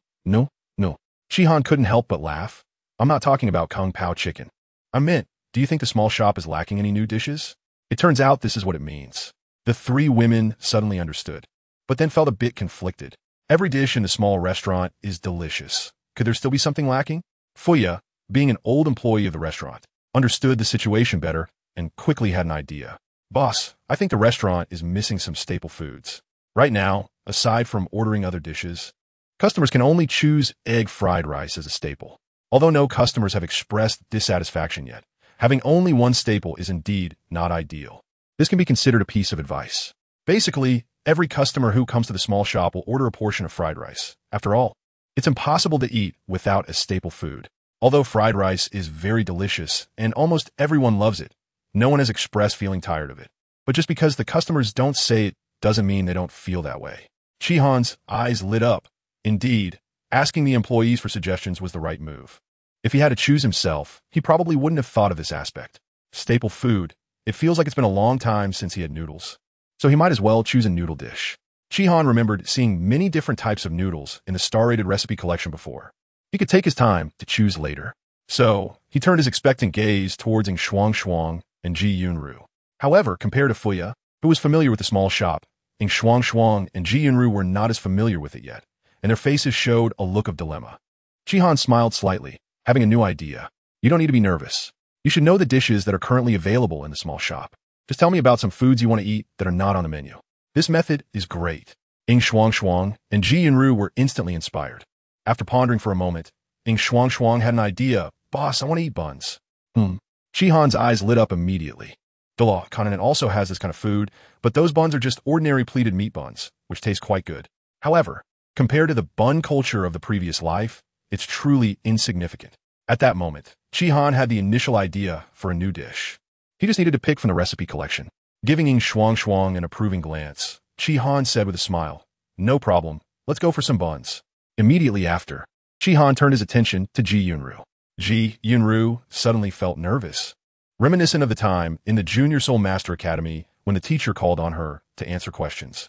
Speaker 1: Shihan couldn't help but laugh. I'm not talking about Kung Pao chicken. I meant, do you think the small shop is lacking any new dishes? It turns out this is what it means. The 3 women suddenly understood, but then felt a bit conflicted. Every dish in the small restaurant is delicious. Could there still be something lacking? Fuya, being an old employee of the restaurant, understood the situation better and quickly had an idea. Boss, I think the restaurant is missing some staple foods. Right now, aside from ordering other dishes, customers can only choose egg fried rice as a staple. Although no customers have expressed dissatisfaction yet, having only one staple is indeed not ideal. This can be considered a piece of advice. Basically, every customer who comes to the small shop will order a portion of fried rice. After all, it's impossible to eat without a staple food. Although fried rice is very delicious and almost everyone loves it, no one has expressed feeling tired of it. But just because the customers don't say it doesn't mean they don't feel that way. Shihan's eyes lit up. Indeed, asking the employees for suggestions was the right move. If he had to choose himself, he probably wouldn't have thought of this aspect. Staple food. It feels like it's been a long time since he had noodles. So he might as well choose a noodle dish. Shihan remembered seeing many different types of noodles in the star-rated recipe collection before. He could take his time to choose later. So, he turned his expectant gaze towards Ng Shuang and Ji Yunru. However, compared to Fuya, who was familiar with the small shop, Ng Shuang and Ji Yunru were not as familiar with it yet, and their faces showed a look of dilemma. Shihan smiled slightly, having a new idea. You don't need to be nervous. You should know the dishes that are currently available in the small shop. Just tell me about some foods you want to eat that are not on the menu. This method is great. Ng Shuang and Ji Yunru were instantly inspired. After pondering for a moment, Ng Shuang had an idea. Boss, I want to eat buns. Shihan's eyes lit up immediately. Douluo Continent also has this kind of food, but those buns are just ordinary pleated meat buns, which taste quite good. However, compared to the bun culture of the previous life, it's truly insignificant. At that moment, Shihan had the initial idea for a new dish. He just needed to pick from the recipe collection. Giving Ng Shuang an approving glance, Shihan said with a smile, "No problem, let's go for some buns." Immediately after, Shihan turned his attention to Ji Yunru. Ji Yunru suddenly felt nervous, reminiscent of the time in the Junior Soul Master Academy when the teacher called on her to answer questions.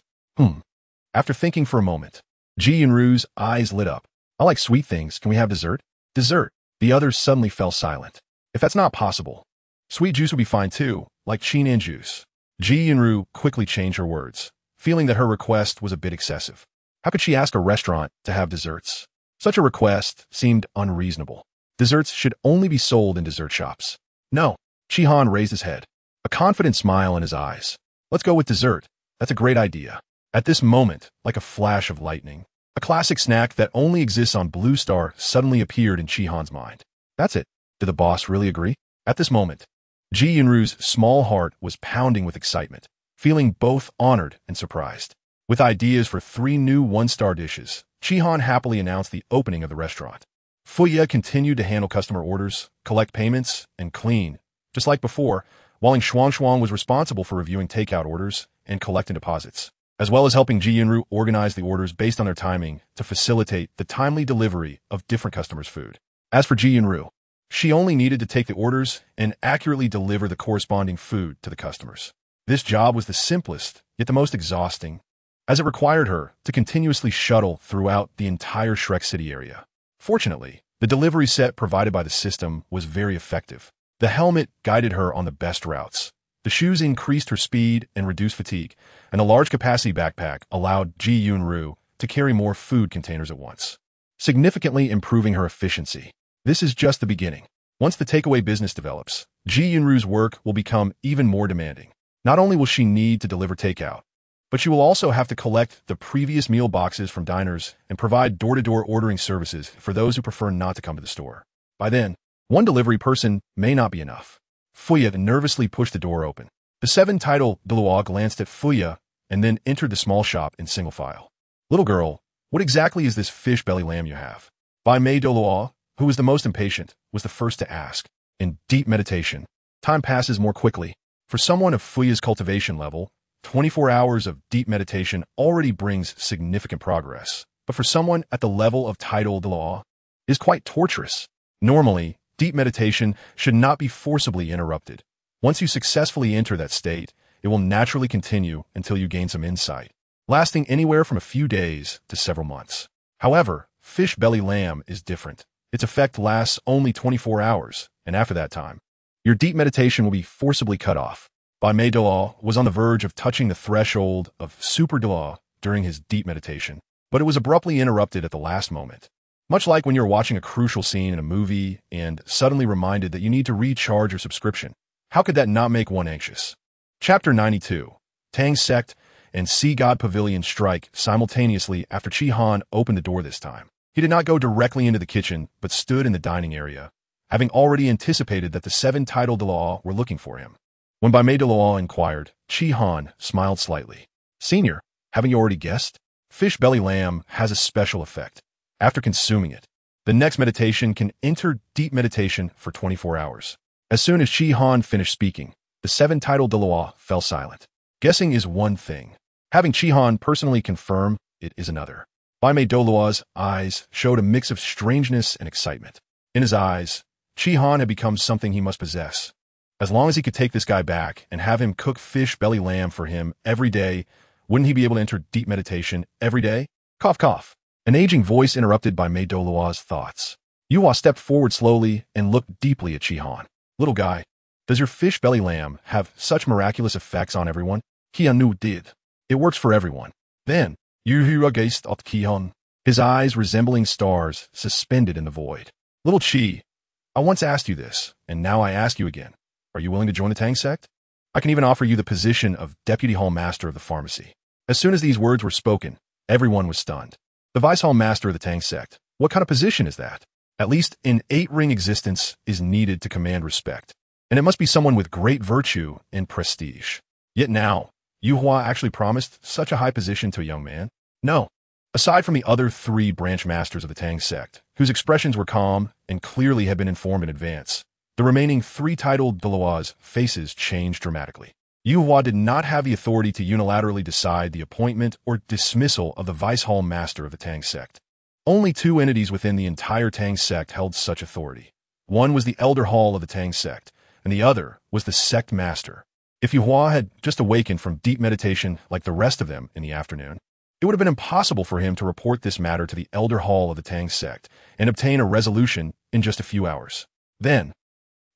Speaker 1: After thinking for a moment, Ji Yunru's eyes lit up. I like sweet things. Can we have dessert? Dessert. The others suddenly fell silent. If that's not possible, sweet juice would be fine too, like Chinan juice. Ji Yunru quickly changed her words, feeling that her request was a bit excessive. How could she ask a restaurant to have desserts? Such a request seemed unreasonable. Desserts should only be sold in dessert shops. No. Shihan raised his head, a confident smile in his eyes. Let's go with dessert. That's a great idea. At this moment, like a flash of lightning, a classic snack that only exists on Blue Star suddenly appeared in Shihan's mind. That's it. Did the boss really agree? At this moment, Ji Yunru's small heart was pounding with excitement, feeling both honored and surprised. With ideas for 3 new one-star dishes, Shihan happily announced the opening of the restaurant. Fuya continued to handle customer orders, collect payments, and clean. Just like before, while Shuang was responsible for reviewing takeout orders and collecting deposits, as well as helping Ji Yunru organize the orders based on their timing to facilitate the timely delivery of different customers' food. As for Ji Yunru, she only needed to take the orders and accurately deliver the corresponding food to the customers. This job was the simplest, yet the most exhausting, as it required her to continuously shuttle throughout the entire Shrek City area. Fortunately, the delivery set provided by the system was very effective. The helmet guided her on the best routes. The shoes increased her speed and reduced fatigue, and a large capacity backpack allowed Ji Yunru to carry more food containers at once, significantly improving her efficiency. This is just the beginning. Once the takeaway business develops, Ji Yunru's work will become even more demanding. Not only will she need to deliver takeout, but she will also have to collect the previous meal boxes from diners and provide door-to-door ordering services for those who prefer not to come to the store. By then, one delivery person may not be enough. Fuya nervously pushed the door open. The 7-title Douluo glanced at Fuya and then entered the small shop in single file. Little girl, what exactly is this fish belly lamb you have? Bai Mei Douluo, who was the most impatient, was the first to ask. In deep meditation, time passes more quickly. For someone of Fuya's cultivation level, 24 hours of deep meditation already brings significant progress. But for someone at the level of title Douluo, is quite torturous. Normally, deep meditation should not be forcibly interrupted. Once you successfully enter that state, it will naturally continue until you gain some insight, lasting anywhere from a few days to several months. However, fish belly lamb is different. Its effect lasts only 24 hours, and after that time, your deep meditation will be forcibly cut off. Bai Mei Douluo was on the verge of touching the threshold of Super Douluo during his deep meditation, but it was abruptly interrupted at the last moment. Much like when you're watching a crucial scene in a movie and suddenly reminded that you need to recharge your subscription. How could that not make one anxious? Chapter 92. Tang Sect and Sea God Pavilion strike simultaneously after Shihan opened the door this time. He did not go directly into the kitchen, but stood in the dining area, having already anticipated that the 7-title Douluo were looking for him. When Bai Mei Douluo inquired, Shihan smiled slightly. Senior, haven't you already guessed? Fish belly lamb has a special effect. After consuming it, the next meditation can enter deep meditation for 24 hours. As soon as Shihan finished speaking, the 7-title Douluo fell silent. Guessing is one thing. Having Shihan personally confirm it is another. Bai Mei Douluo's eyes showed a mix of strangeness and excitement. In his eyes, Shihan had become something he must possess. As long as he could take this guy back and have him cook fish belly lamb for him every day, wouldn't he be able to enter deep meditation every day? Cough, cough. An aging voice interrupted Bai Mei Douluo's thoughts. Yuhua stepped forward slowly and looked deeply at Shihan. Little guy, does your fish belly lamb have such miraculous effects on everyone? Kianu did. It works for everyone. Then, Yuhua gazed at Shihan, his eyes resembling stars suspended in the void. Little Chi, I once asked you this, and now I ask you again. Are you willing to join the Tang sect? I can even offer you the position of Deputy Hall Master of the Pharmacy. As soon as these words were spoken, everyone was stunned. The Vice Hall Master of the Tang sect, what kind of position is that? At least an 8-ring existence is needed to command respect, and it must be someone with great virtue and prestige. Yet now, Yuhua actually promised such a high position to a young man? No. Aside from the other 3 branch masters of the Tang sect, whose expressions were calm and clearly had been informed in advance, the remaining 3 titled Douluo's faces changed dramatically. Yuhua did not have the authority to unilaterally decide the appointment or dismissal of the Vice Hall Master of the Tang sect. Only 2 entities within the entire Tang sect held such authority. One was the Elder Hall of the Tang sect, and the other was the Sect Master. If Yuhua had just awakened from deep meditation like the rest of them in the afternoon, it would have been impossible for him to report this matter to the Elder Hall of the Tang sect and obtain a resolution in just a few hours. Then,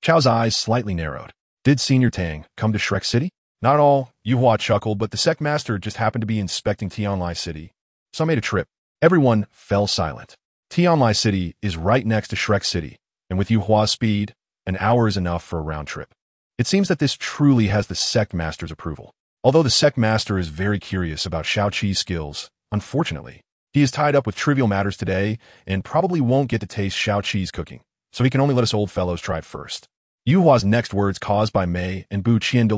Speaker 1: Chao's eyes slightly narrowed. Did Senior Tang come to Shrek City? Not at all, Yuhua chuckled, but the sect master just happened to be inspecting Tianlai City. So I made a trip. Everyone fell silent. Tianlai City is right next to Shrek City, and with Yuhua's speed, an hour is enough for a round trip. It seems that this truly has the sect master's approval. Although the sect master is very curious about Shao Qi's skills, unfortunately, he is tied up with trivial matters today and probably won't get to taste Shao Qi's cooking, so he can only let us old fellows try it first. Yuhua's next words caused by Mei and Bu Qian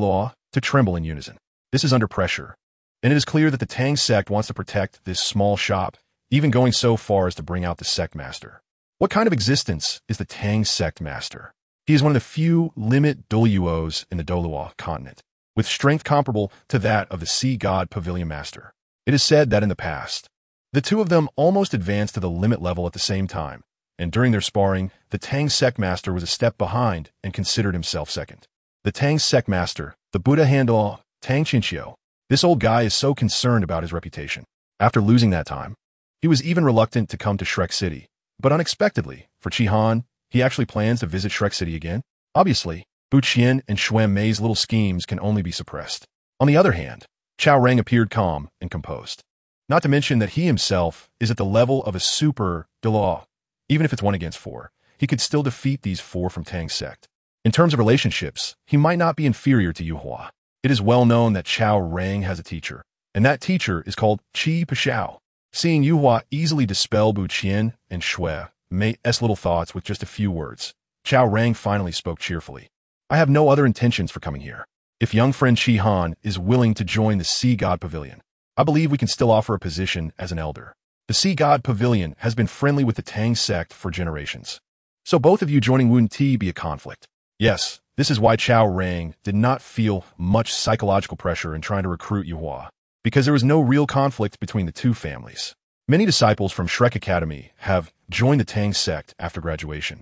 Speaker 1: to tremble in unison. This is under pressure, and it is clear that the Tang sect wants to protect this small shop, even going so far as to bring out the sect master. What kind of existence is the Tang sect master? He is one of the few limit Douluos in the Douluo Continent, with strength comparable to that of the sea god pavilion master. It is said that in the past, the two of them almost advanced to the limit level at the same time, and during their sparring, the Tang sect master was a step behind and considered himself second. The Tang sect master, the Buddha handle Tang Qinqiu. This old guy is so concerned about his reputation. After losing that time, he was even reluctant to come to Shrek City. But unexpectedly, for Qihan, he actually plans to visit Shrek City again. Obviously, Bu Qian and Xuan Mei's little schemes can only be suppressed. On the other hand, Chao Rang appeared calm and composed. Not to mention that he himself is at the level of a super Douluo. Even if it's 1 against 4, he could still defeat these 4 from Tang sect. In terms of relationships, he might not be inferior to Yuhua. It is well known that Chao Rang has a teacher, and that teacher is called Qi Pashao. Seeing Yuhua easily dispel Bu Qian and Shui Mei's little thoughts with just a few words, Chao Rang finally spoke cheerfully. I have no other intentions for coming here. If young friend Qihan is willing to join the Sea God Pavilion, I believe we can still offer a position as an elder. The Sea God Pavilion has been friendly with the Tang sect for generations. So both of you joining wouldn't be a conflict. Yes, this is why Chao Rang did not feel much psychological pressure in trying to recruit Yuhua, because there was no real conflict between the two families. Many disciples from Shrek Academy have joined the Tang sect after graduation,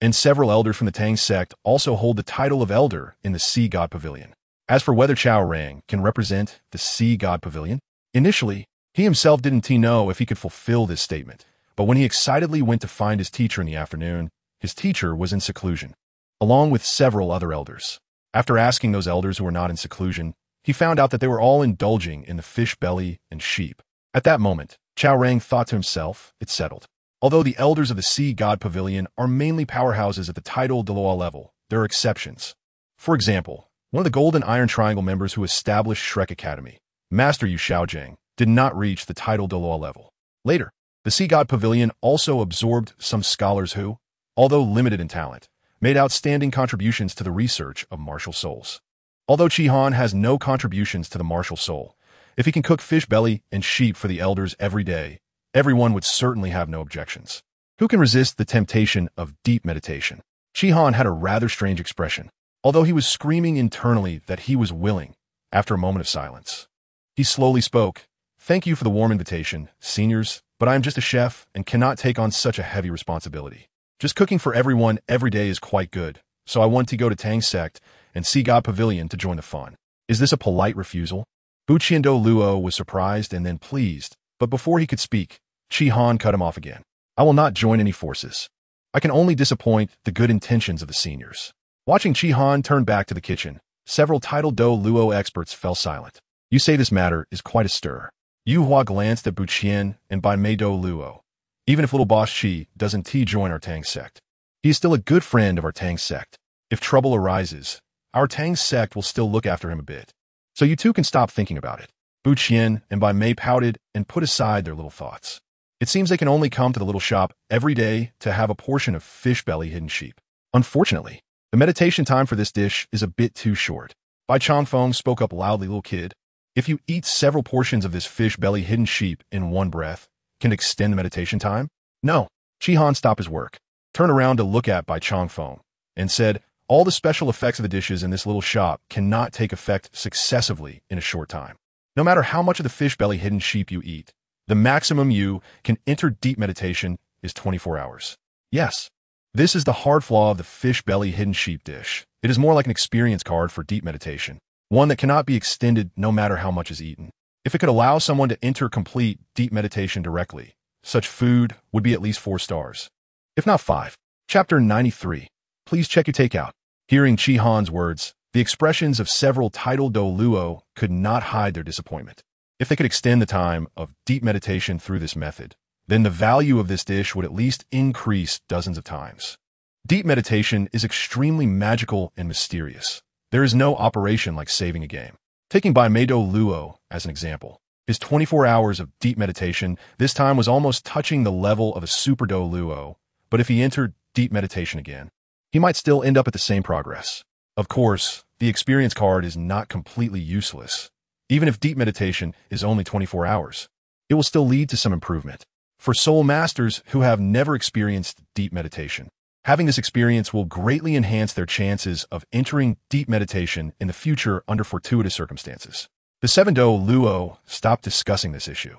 Speaker 1: and several elders from the Tang sect also hold the title of elder in the Sea God Pavilion. As for whether Chao Rang can represent the Sea God Pavilion, initially, he himself didn't know if he could fulfill this statement, but when he excitedly went to find his teacher in the afternoon, his teacher was in seclusion, along with several other elders. After asking those elders who were not in seclusion, he found out that they were all indulging in the fish belly and sheep. At that moment, Chao Rang thought to himself, it's settled. Although the elders of the Sea God Pavilion are mainly powerhouses at the title Douluo level, there are exceptions. For example, one of the Golden Iron Triangle members who established Shrek Academy, Master Yu Xiaojing, did not reach the title Douluo level. Later, the Sea God Pavilion also absorbed some scholars who, although limited in talent, made outstanding contributions to the research of martial souls. Although Qihan has no contributions to the martial soul, if he can cook fish belly and sheep for the elders every day, everyone would certainly have no objections. Who can resist the temptation of deep meditation? Qihan had a rather strange expression, although he was screaming internally that he was willing. After a moment of silence, he slowly spoke, "Thank you for the warm invitation, seniors, but I am just a chef and cannot take on such a heavy responsibility. Just cooking for everyone every day is quite good, so I want to go to Tang sect and Sea God Pavilion to join the fun." Is this a polite refusal? Bu Qiando Luo was surprised and then pleased, but before he could speak, Qihan cut him off again. I will not join any forces. I can only disappoint the good intentions of the seniors. Watching Qihan turn back to the kitchen, several titled Dou Luo experts fell silent. You say this matter is quite a stir. Yuhua glanced at Bu Qian and by Mei Dou Luo. Even if little boss Qi doesn't join our Tang sect, he is still a good friend of our Tang sect. If trouble arises, our Tang sect will still look after him a bit. So you two can stop thinking about it. Bu Qian and Bai Mei pouted and put aside their little thoughts. It seems they can only come to the little shop every day to have a portion of fish belly hidden sheep. Unfortunately, the meditation time for this dish is a bit too short. Bai Changfeng spoke up loudly, little kid. If you eat several portions of this fish belly hidden sheep in one breath, can it extend the meditation time? No. Qihan stopped his work, turned around to look at Bai Changfeng, and said, all the special effects of the dishes in this little shop cannot take effect successively in a short time. No matter how much of the fish belly hidden sheep you eat, the maximum you can enter deep meditation is 24 hours. Yes, this is the hard flaw of the fish belly hidden sheep dish. It is more like an experience card for deep meditation, one that cannot be extended no matter how much is eaten. If it could allow someone to enter complete deep meditation directly, such food would be at least 4 stars, if not 5. Chapter 93. Please check your takeout. Hearing Qihan's words, The expressions of several titled Dou Luo could not hide their disappointment. If they could extend the time of deep meditation through this method, then the value of this dish would at least increase dozens of times. Deep meditation is extremely magical and mysterious. There is no operation like saving a game. Taking Bai Mei Dou Luo as an example, his 24 hours of deep meditation this time was almost touching the level of a super Dou Luo, but if he entered deep meditation again, he might still end up at the same progress. Of course, the experience card is not completely useless. Even if deep meditation is only 24 hours, it will still lead to some improvement. For soul masters who have never experienced deep meditation, having this experience will greatly enhance their chances of entering deep meditation in the future under fortuitous circumstances. The 7 Dou Luo stopped discussing this issue.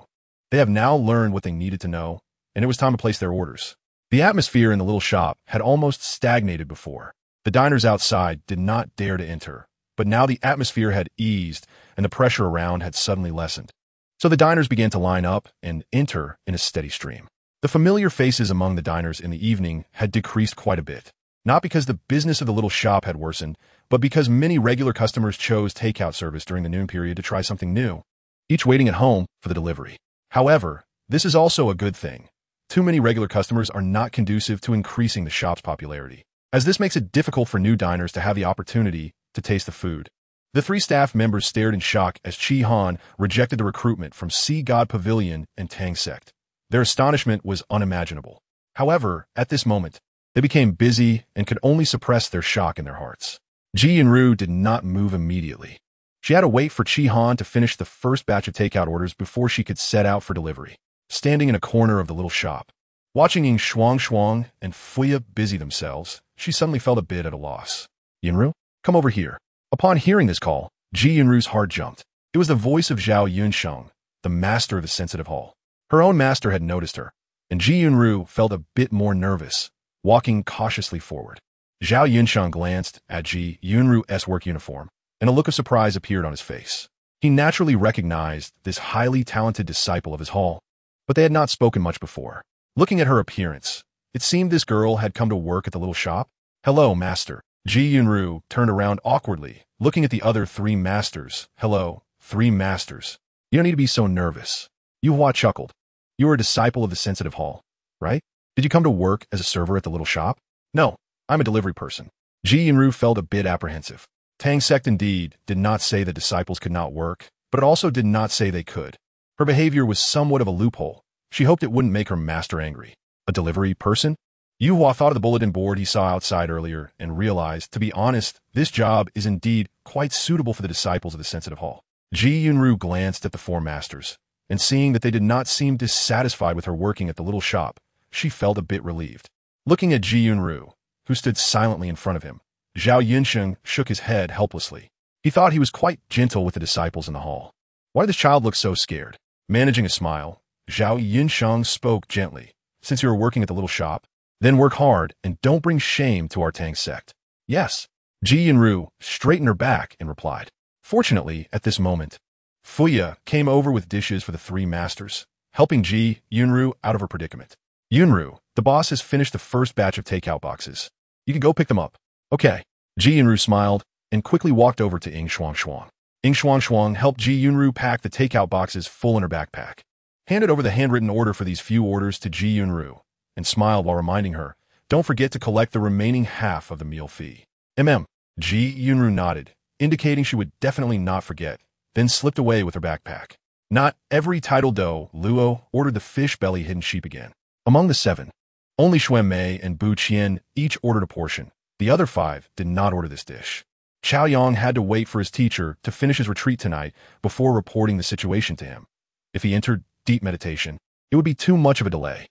Speaker 1: They have now learned what they needed to know, and it was time to place their orders. The atmosphere in the little shop had almost stagnated before. The diners outside did not dare to enter, but now the atmosphere had eased and the pressure around had suddenly lessened. So the diners began to line up and enter in a steady stream. The familiar faces among the diners in the evening had decreased quite a bit, not because the business of the little shop had worsened, but because many regular customers chose takeout service during the noon period to try something new, each waiting at home for the delivery. However, this is also a good thing. Too many regular customers are not conducive to increasing the shop's popularity, as this makes it difficult for new diners to have the opportunity to taste the food. The 3 staff members stared in shock as Chi Han rejected the recruitment from Sea God Pavilion and Tang Sect. Their astonishment was unimaginable. However, at this moment, they became busy and could only suppress their shock in their hearts. Ji Yunru did not move immediately. She had to wait for Chi Han to finish the first batch of takeout orders before she could set out for delivery. Standing in a corner of the little shop, watching Ying Shuang and Fuya busy themselves, she suddenly felt a bit at a loss. Yunru, come over here. Upon hearing this call, Ji Yunru's heart jumped. It was the voice of Zhao Yunsheng, the master of the sensitive hall. Her own master had noticed her, and Ji Yunru felt a bit more nervous, walking cautiously forward. Zhao Yunsheng glanced at Ji Yunru's work uniform, and a look of surprise appeared on his face. He naturally recognized this highly talented disciple of his hall, but they had not spoken much before. Looking at her appearance, it seemed this girl had come to work at the little shop. Hello, master. Ji Yunru turned around awkwardly, looking at the other 3 masters. Hello, 3 masters. You don't need to be so nervous. Yuhua chuckled. You are a disciple of the sensitive hall, right? Did you come to work as a server at the little shop? No, I'm a delivery person. Ji Yunru felt a bit apprehensive. Tang Sect indeed did not say that disciples could not work, but it also did not say they could. Her behavior was somewhat of a loophole. She hoped it wouldn't make her master angry. A delivery person? Yuhua thought of the bulletin board he saw outside earlier and realized, to be honest, this job is indeed quite suitable for the disciples of the sensitive hall. Ji Yunru glanced at the 4 masters, and seeing that they did not seem dissatisfied with her working at the little shop, she felt a bit relieved. Looking at Ji Yunru, who stood silently in front of him, Zhao Yunsheng shook his head helplessly. He thought he was quite gentle with the disciples in the hall. Why did this child look so scared? Managing a smile, Zhao Yunsheng spoke gently. Since you are working at the little shop, then work hard and don't bring shame to our Tang Sect. Yes. Ji Yunru straightened her back and replied. Fortunately, at this moment, Fuya came over with dishes for the 3 masters, helping Ji Yunru out of her predicament. Yunru, the boss has finished the first batch of takeout boxes. You can go pick them up. Okay. Ji Yunru smiled and quickly walked over to Ying Shuang. Ying Shuang helped Ji Yunru pack the takeout boxes full in her backpack, handed over the handwritten order for these few orders to Ji Yunru, and smiled while reminding her, don't forget to collect the remaining half of the meal fee. Ji Yunru nodded, indicating she would definitely not forget, then slipped away with her backpack. Not every titled Dou Luo ordered the fish belly hidden sheep again. Among the 7, only Xuan Mei and Bu Qian each ordered a portion. The other 5 did not order this dish. Chao Yang had to wait for his teacher to finish his retreat tonight before reporting the situation to him. If he entered deep meditation, it would be too much of a delay.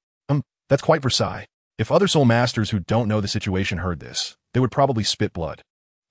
Speaker 1: That's quite Versailles. If other soul masters who don't know the situation heard this, they would probably spit blood.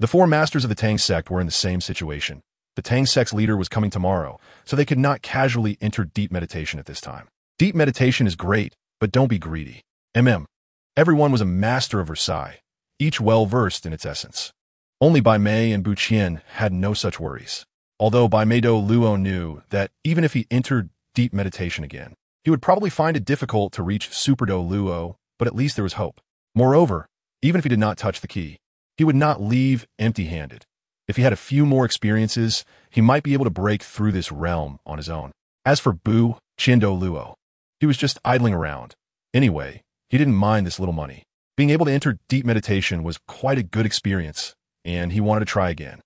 Speaker 1: The 4 masters of the Tang Sect were in the same situation. The Tang Sect's leader was coming tomorrow, so they could not casually enter deep meditation at this time. Deep meditation is great, but don't be greedy. Everyone was a master of Versailles, each well-versed in its essence. Only Bai Mei and Bu Qian had no such worries. Although Bai Mei Dou Luo knew that even if he entered deep meditation again, he would probably find it difficult to reach Super Dou Luo, but at least there was hope. Moreover, even if he did not touch the key, he would not leave empty-handed. If he had a few more experiences, he might be able to break through this realm on his own. As for Bu Chindo Luo, he was just idling around. Anyway, he didn't mind this little money. Being able to enter deep meditation was quite a good experience, and he wanted to try again.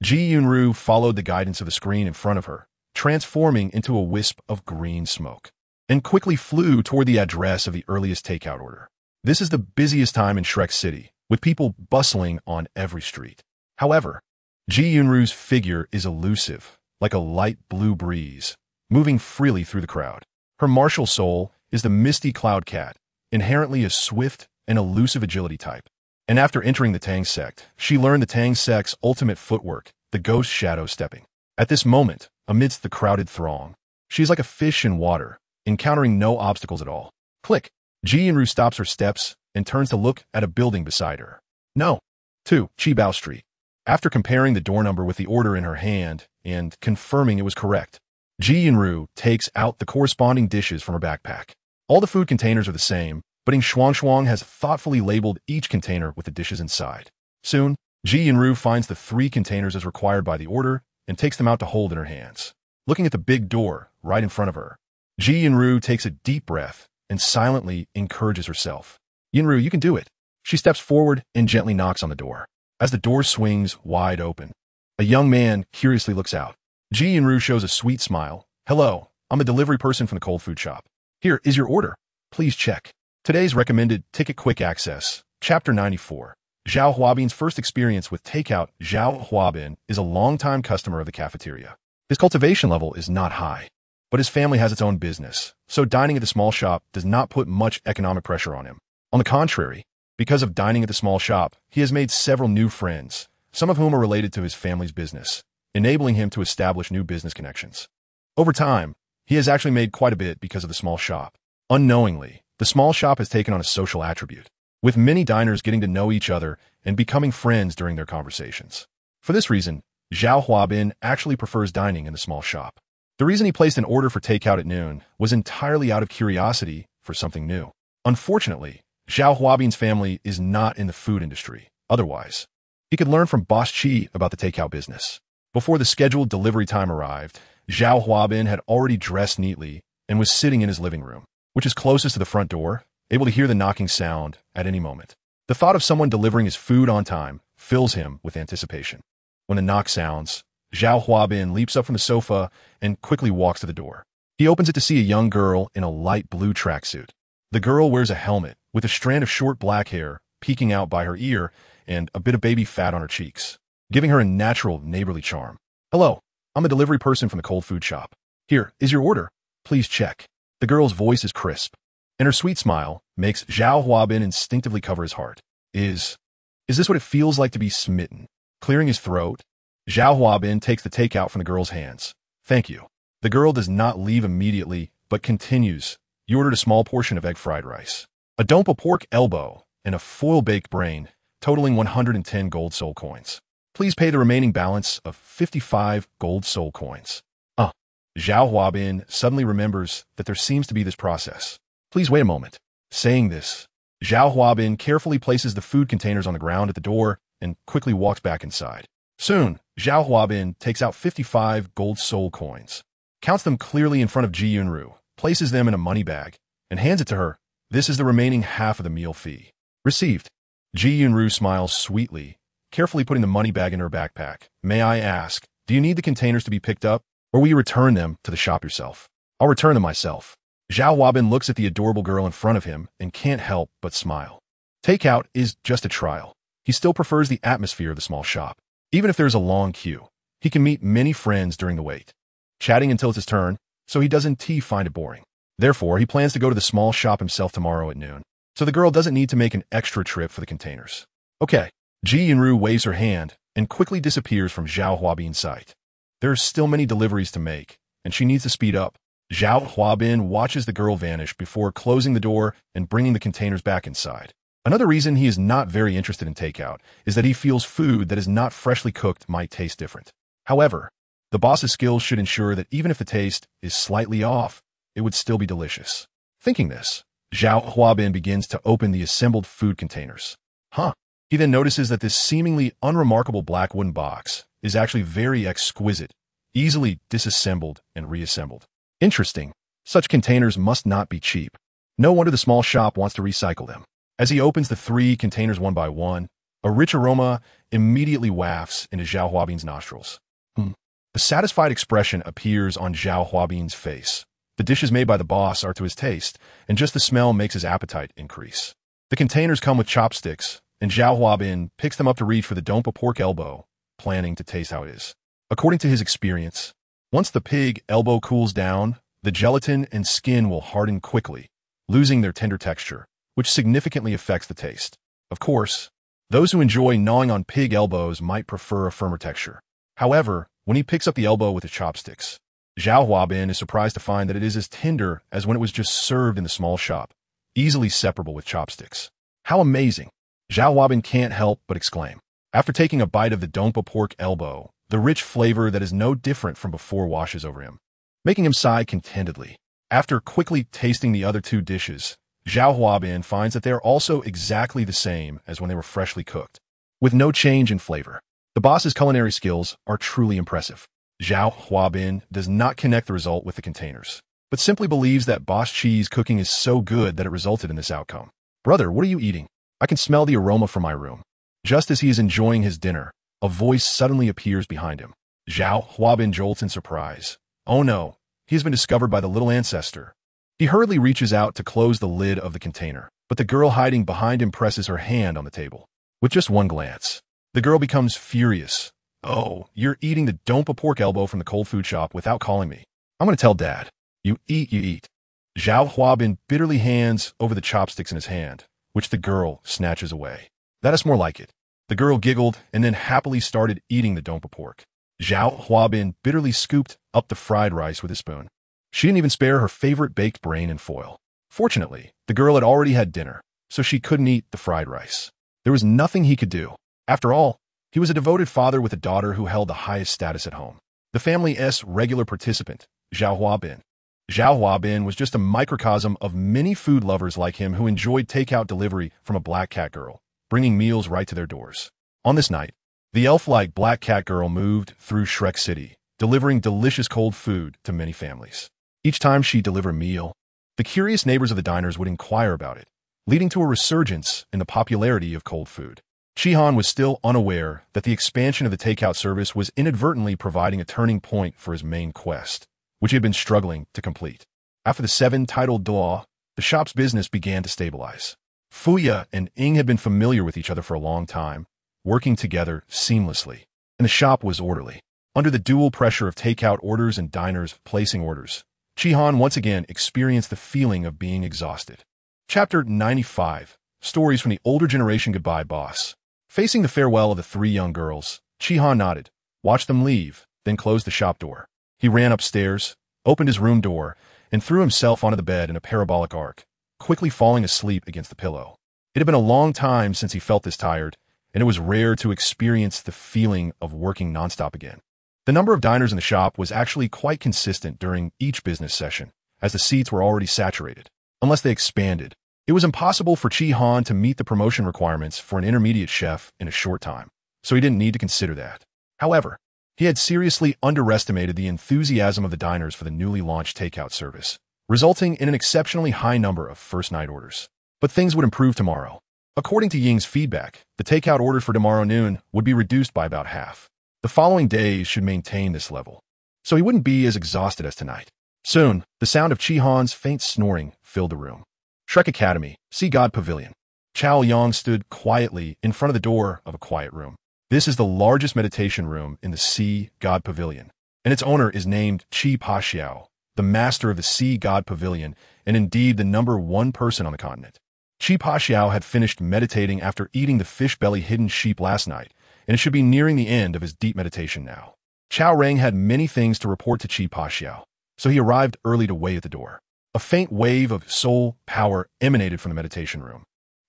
Speaker 1: Ji Yunru followed the guidance of the screen in front of her, transforming into a wisp of green smoke, and quickly flew toward the address of the earliest takeout order. This is the busiest time in Shrek City, with people bustling on every street. However, Ji Yunru's figure is elusive, like a light blue breeze, moving freely through the crowd. Her martial soul is the misty cloud cat, inherently a swift and elusive agility type. And after entering the Tang sect, she learned the Tang sect's ultimate footwork, the ghost shadow stepping. At this moment, amidst the crowded throng, she is like a fish in water, encountering no obstacles at all. Click! Ji Yunru stops her steps and turns to look at a building beside her. No. 2 Qibao Street. After comparing the door number with the order in her hand and confirming it was correct, Ji Yunru takes out the corresponding dishes from her backpack. All the food containers are the same, but Shuang has thoughtfully labeled each container with the dishes inside. Soon, Ji Yunru finds the 3 containers as required by the order and takes them out to hold in her hands. Looking at the big door right in front of her, Ji Yunru takes a deep breath and silently encourages herself. Yunru, you can do it. She steps forward and gently knocks on the door. As the door swings wide open, a young man curiously looks out. Ji Yunru shows a sweet smile. Hello, I'm a delivery person from the cold food shop. Here is your order. Please check. Today's recommended Ticket Quick Access, Chapter 94. Zhao Huabin's first experience with takeout. Zhao Huabin is a longtime customer of the cafeteria. His cultivation level is not high, but his family has its own business, so dining at the small shop does not put much economic pressure on him. On the contrary, because of dining at the small shop, he has made several new friends, some of whom are related to his family's business, enabling him to establish new business connections. Over time, he has actually made quite a bit because of the small shop. Unknowingly, the small shop has taken on a social attribute, with many diners getting to know each other and becoming friends during their conversations. For this reason, Zhao Huabin actually prefers dining in the small shop. The reason he placed an order for takeout at noon was entirely out of curiosity for something new. Unfortunately, Zhao Huabin's family is not in the food industry. Otherwise, he could learn from Boss Chi about the takeout business. Before the scheduled delivery time arrived, Zhao Huabin had already dressed neatly and was sitting in his living room, which is closest to the front door, able to hear the knocking sound at any moment. The thought of someone delivering his food on time fills him with anticipation. When the knock sounds, Zhao Huabin leaps up from the sofa and quickly walks to the door. He opens it to see a young girl in a light blue tracksuit. The girl wears a helmet with a strand of short black hair peeking out by her ear and a bit of baby fat on her cheeks, giving her a natural neighborly charm. Hello, I'm a delivery person from the cold food shop. Here is your order. Please check. The girl's voice is crisp, and her sweet smile makes Zhao Huabin instinctively cover his heart. Is this what it feels like to be smitten? Clearing his throat, Zhao Huabin takes the takeout from the girl's hands. Thank you. The girl does not leave immediately, but continues. You ordered a small portion of egg fried rice, a dompa pork elbow, and a foil-baked brain, totaling 110 gold soul coins. Please pay the remaining balance of 55 gold soul coins. Zhao Huabin suddenly remembers that there seems to be this process. Please wait a moment. Saying this, Zhao Huabin carefully places the food containers on the ground at the door and quickly walks back inside. Soon, Zhao Huabin takes out 55 gold soul coins, counts them clearly in front of Ji Yunru, places them in a money bag, and hands it to her. This is the remaining half of the meal fee. Received. Ji Yunru smiles sweetly, carefully putting the money bag in her backpack. May I ask, do you need the containers to be picked up, or will you return them to the shop yourself? I'll return them myself. Zhao Huabin looks at the adorable girl in front of him and can't help but smile. Takeout is just a trial. He still prefers the atmosphere of the small shop. Even if there's a long queue, he can meet many friends during the wait, chatting until it's his turn, so he doesn't find it boring. Therefore, he plans to go to the small shop himself tomorrow at noon, so the girl doesn't need to make an extra trip for the containers. Okay. Ji Yunru waves her hand and quickly disappears from Zhao Huabin's sight. There are still many deliveries to make, and she needs to speed up. Zhao Huabin watches the girl vanish before closing the door and bringing the containers back inside. Another reason he is not very interested in takeout is that he feels food that is not freshly cooked might taste different. However, the boss's skills should ensure that even if the taste is slightly off, it would still be delicious. Thinking this, Zhao Huabin begins to open the assembled food containers. He then notices that this seemingly unremarkable black wooden box is actually very exquisite, easily disassembled and reassembled. Interesting. Such containers must not be cheap. No wonder the small shop wants to recycle them. As he opens the 3 containers one by one, a rich aroma immediately wafts into Zhao Huabin's nostrils. A satisfied expression appears on Zhao Huabin's face. The dishes made by the boss are to his taste, and just the smell makes his appetite increase. The containers come with chopsticks, and Zhao Huabin picks them up to reach for the dompa pork elbow, planning to taste how it is. According to his experience, once the pig elbow cools down, the gelatin and skin will harden quickly, losing their tender texture, which significantly affects the taste. Of course, those who enjoy gnawing on pig elbows might prefer a firmer texture. However, when he picks up the elbow with his chopsticks, Zhao Huabin is surprised to find that it is as tender as when it was just served in the small shop, easily separable with chopsticks. How amazing! Zhao Huabin can't help but exclaim. After taking a bite of the dompa pork elbow, the rich flavor that is no different from before washes over him, making him sigh contentedly. After quickly tasting the other 2 dishes, Zhao Huabin finds that they are also exactly the same as when they were freshly cooked, with no change in flavor. The boss's culinary skills are truly impressive. Zhao Huabin does not connect the result with the containers, but simply believes that Boss Chi's cooking is so good that it resulted in this outcome. Brother, what are you eating? I can smell the aroma from my room. Just as he is enjoying his dinner, a voice suddenly appears behind him. Zhao Huabin jolts in surprise. Oh no, he has been discovered by the little ancestor. He hurriedly reaches out to close the lid of the container, but the girl hiding behind him presses her hand on the table. With just one glance, the girl becomes furious. Oh, you're eating the dompa pork elbow from the cold food shop without calling me. I'm going to tell Dad. You eat. Zhao Huabin bitterly hands over the chopsticks in his hand, which the girl snatches away. That is more like it. The girl giggled and then happily started eating the dompa pork. Zhao Huabin bitterly scooped up the fried rice with a spoon. She didn't even spare her favorite baked brain in foil. Fortunately, the girl had already had dinner, so she couldn't eat the fried rice. There was nothing he could do. After all, he was a devoted father with a daughter who held the highest status at home. The family's regular participant, Zhao Huabin. Zhao Huabin was just a microcosm of many food lovers like him who enjoyed takeout delivery from a black cat girl, bringing meals right to their doors. On this night, the elf-like black cat girl moved through Shrek City, delivering delicious cold food to many families. Each time she delivered a meal, the curious neighbors of the diners would inquire about it, leading to a resurgence in the popularity of cold food. Shihan was still unaware that the expansion of the takeout service was inadvertently providing a turning point for his main quest, which he had been struggling to complete. After the 7 titled Duo, the shop's business began to stabilize. Fuya and Ing had been familiar with each other for a long time, working together seamlessly, and the shop was orderly. Under the dual pressure of takeout orders and diners placing orders, Shihan once again experienced the feeling of being exhausted. Chapter 95. Stories from the Older Generation Goodbye Boss. Facing the farewell of the 3 young girls, Shihan nodded, watched them leave, then closed the shop door. He ran upstairs, opened his room door, and threw himself onto the bed in a parabolic arc, quickly falling asleep against the pillow. It had been a long time since he felt this tired, and it was rare to experience the feeling of working nonstop again. The number of diners in the shop was actually quite consistent during each business session, as the seats were already saturated. Unless they expanded, it was impossible for Shihan to meet the promotion requirements for an intermediate chef in a short time, so he didn't need to consider that. However, he had seriously underestimated the enthusiasm of the diners for the newly launched takeout service, resulting in an exceptionally high number of first-night orders. But things would improve tomorrow. According to Ying's feedback, the takeout orders for tomorrow noon would be reduced by about half. The following days should maintain this level, so he wouldn't be as exhausted as tonight. Soon, the sound of Shihan's faint snoring filled the room. Shrek Academy, Sea God Pavilion. Chao Yang stood quietly in front of the door of a quiet room. This is the largest meditation room in the Sea God Pavilion, and its owner is named Chi Paxiao, the master of the Sea God Pavilion, and indeed the #1 person on the continent. Chi Paxiao had finished meditating after eating the fish belly hidden sheep last night, and it should be nearing the end of his deep meditation now. Chao Rang had many things to report to Chi Paxiao, so he arrived early to wait at the door. A faint wave of soul power emanated from the meditation room,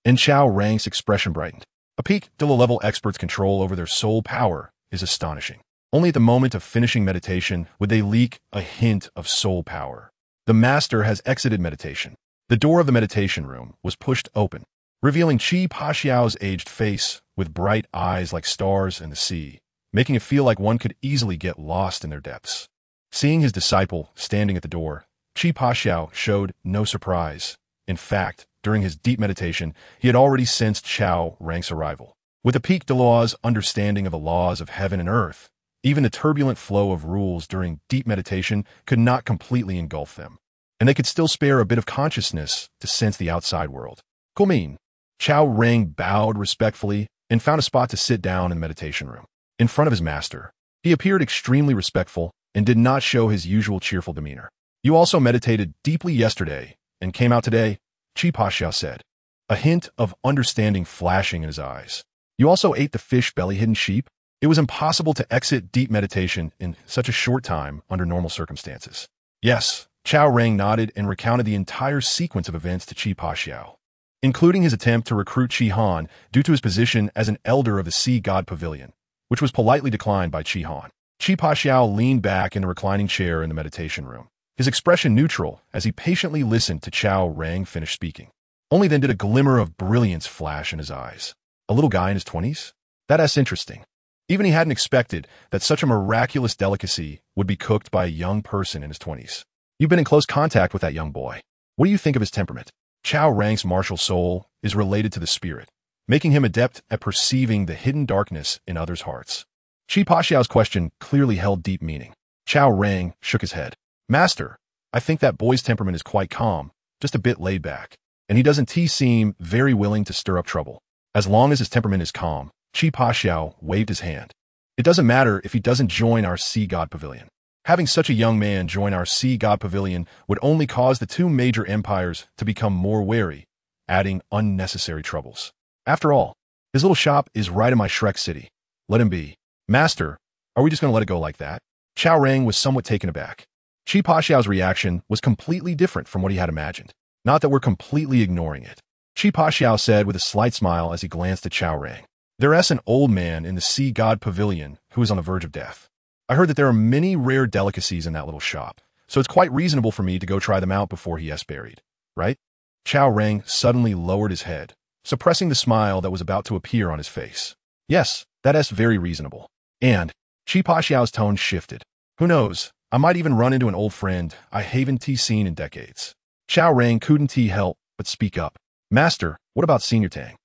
Speaker 1: and Chao Rang's expression brightened. A peak to low-level experts' control over their soul power is astonishing. Only at the moment of finishing meditation would they leak a hint of soul power. The master has exited meditation. The door of the meditation room was pushed open, revealing Chi Paxiao's aged face with bright eyes like stars in the sea, making it feel like one could easily get lost in their depths. Seeing his disciple standing at the door, Chi Paxiao showed no surprise. In fact, during his deep meditation, he had already sensed Chao Rang's arrival. With the Pique de Law's understanding of the laws of heaven and earth, even the turbulent flow of rules during deep meditation could not completely engulf them, and they could still spare a bit of consciousness to sense the outside world. Kumin. Chao Rang bowed respectfully and found a spot to sit down in the meditation room, in front of his master. He appeared extremely respectful and did not show his usual cheerful demeanor. You also meditated deeply yesterday and came out today, Chi Paxiao said, a hint of understanding flashing in his eyes. You also ate the fish belly-hidden sheep? It was impossible to exit deep meditation in such a short time under normal circumstances. Yes, Chao Rang nodded and recounted the entire sequence of events to Chi Paxiao, including his attempt to recruit Chi Han due to his position as an elder of the Sea God Pavilion, which was politely declined by Chi Han. Chi Paxiao leaned back in a reclining chair in the meditation room, his expression neutral as he patiently listened to Chao Rang finish speaking. Only then did a glimmer of brilliance flash in his eyes. A little guy in his 20s? That's interesting. Even he hadn't expected that such a miraculous delicacy would be cooked by a young person in his 20s. You've been in close contact with that young boy. What do you think of his temperament? Chao Rang's martial soul is related to the spirit, making him adept at perceiving the hidden darkness in others' hearts. Chi Paxiao's question clearly held deep meaning. Chao Rang shook his head. Master, I think that boy's temperament is quite calm, just a bit laid back, and he doesn't seem very willing to stir up trouble. As long as his temperament is calm, Chi Paxiao waved his hand. It doesn't matter if he doesn't join our Sea God Pavilion. Having such a young man join our Sea God Pavilion would only cause the two major empires to become more wary, adding unnecessary troubles. After all, his little shop is right in my Shrek city. Let him be. Master, are we just going to let it go like that? Chao Rang was somewhat taken aback. Chi Paxiao's reaction was completely different from what he had imagined. Not that we're completely ignoring it. Chi Paxiao said with a slight smile as he glanced at Chao Rang. There's an old man in the Sea God Pavilion who is on the verge of death. I heard that there are many rare delicacies in that little shop, so it's quite reasonable for me to go try them out before he is buried, right? Chao Rang suddenly lowered his head, suppressing the smile that was about to appear on his face. Yes, that's very reasonable. And Chi Paxiao's tone shifted. Who knows, I might even run into an old friend I haven't seen in decades. Chao Rang couldn't help but speak up. Master, what about Senior Tang?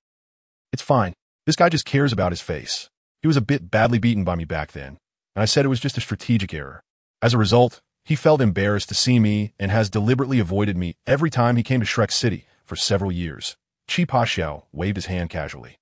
Speaker 1: It's fine. This guy just cares about his face. He was a bit badly beaten by me back then, and I said it was just a strategic error. As a result, he felt embarrassed to see me and has deliberately avoided me every time he came to Shrek City for several years. Chi Paxiao waved his hand casually.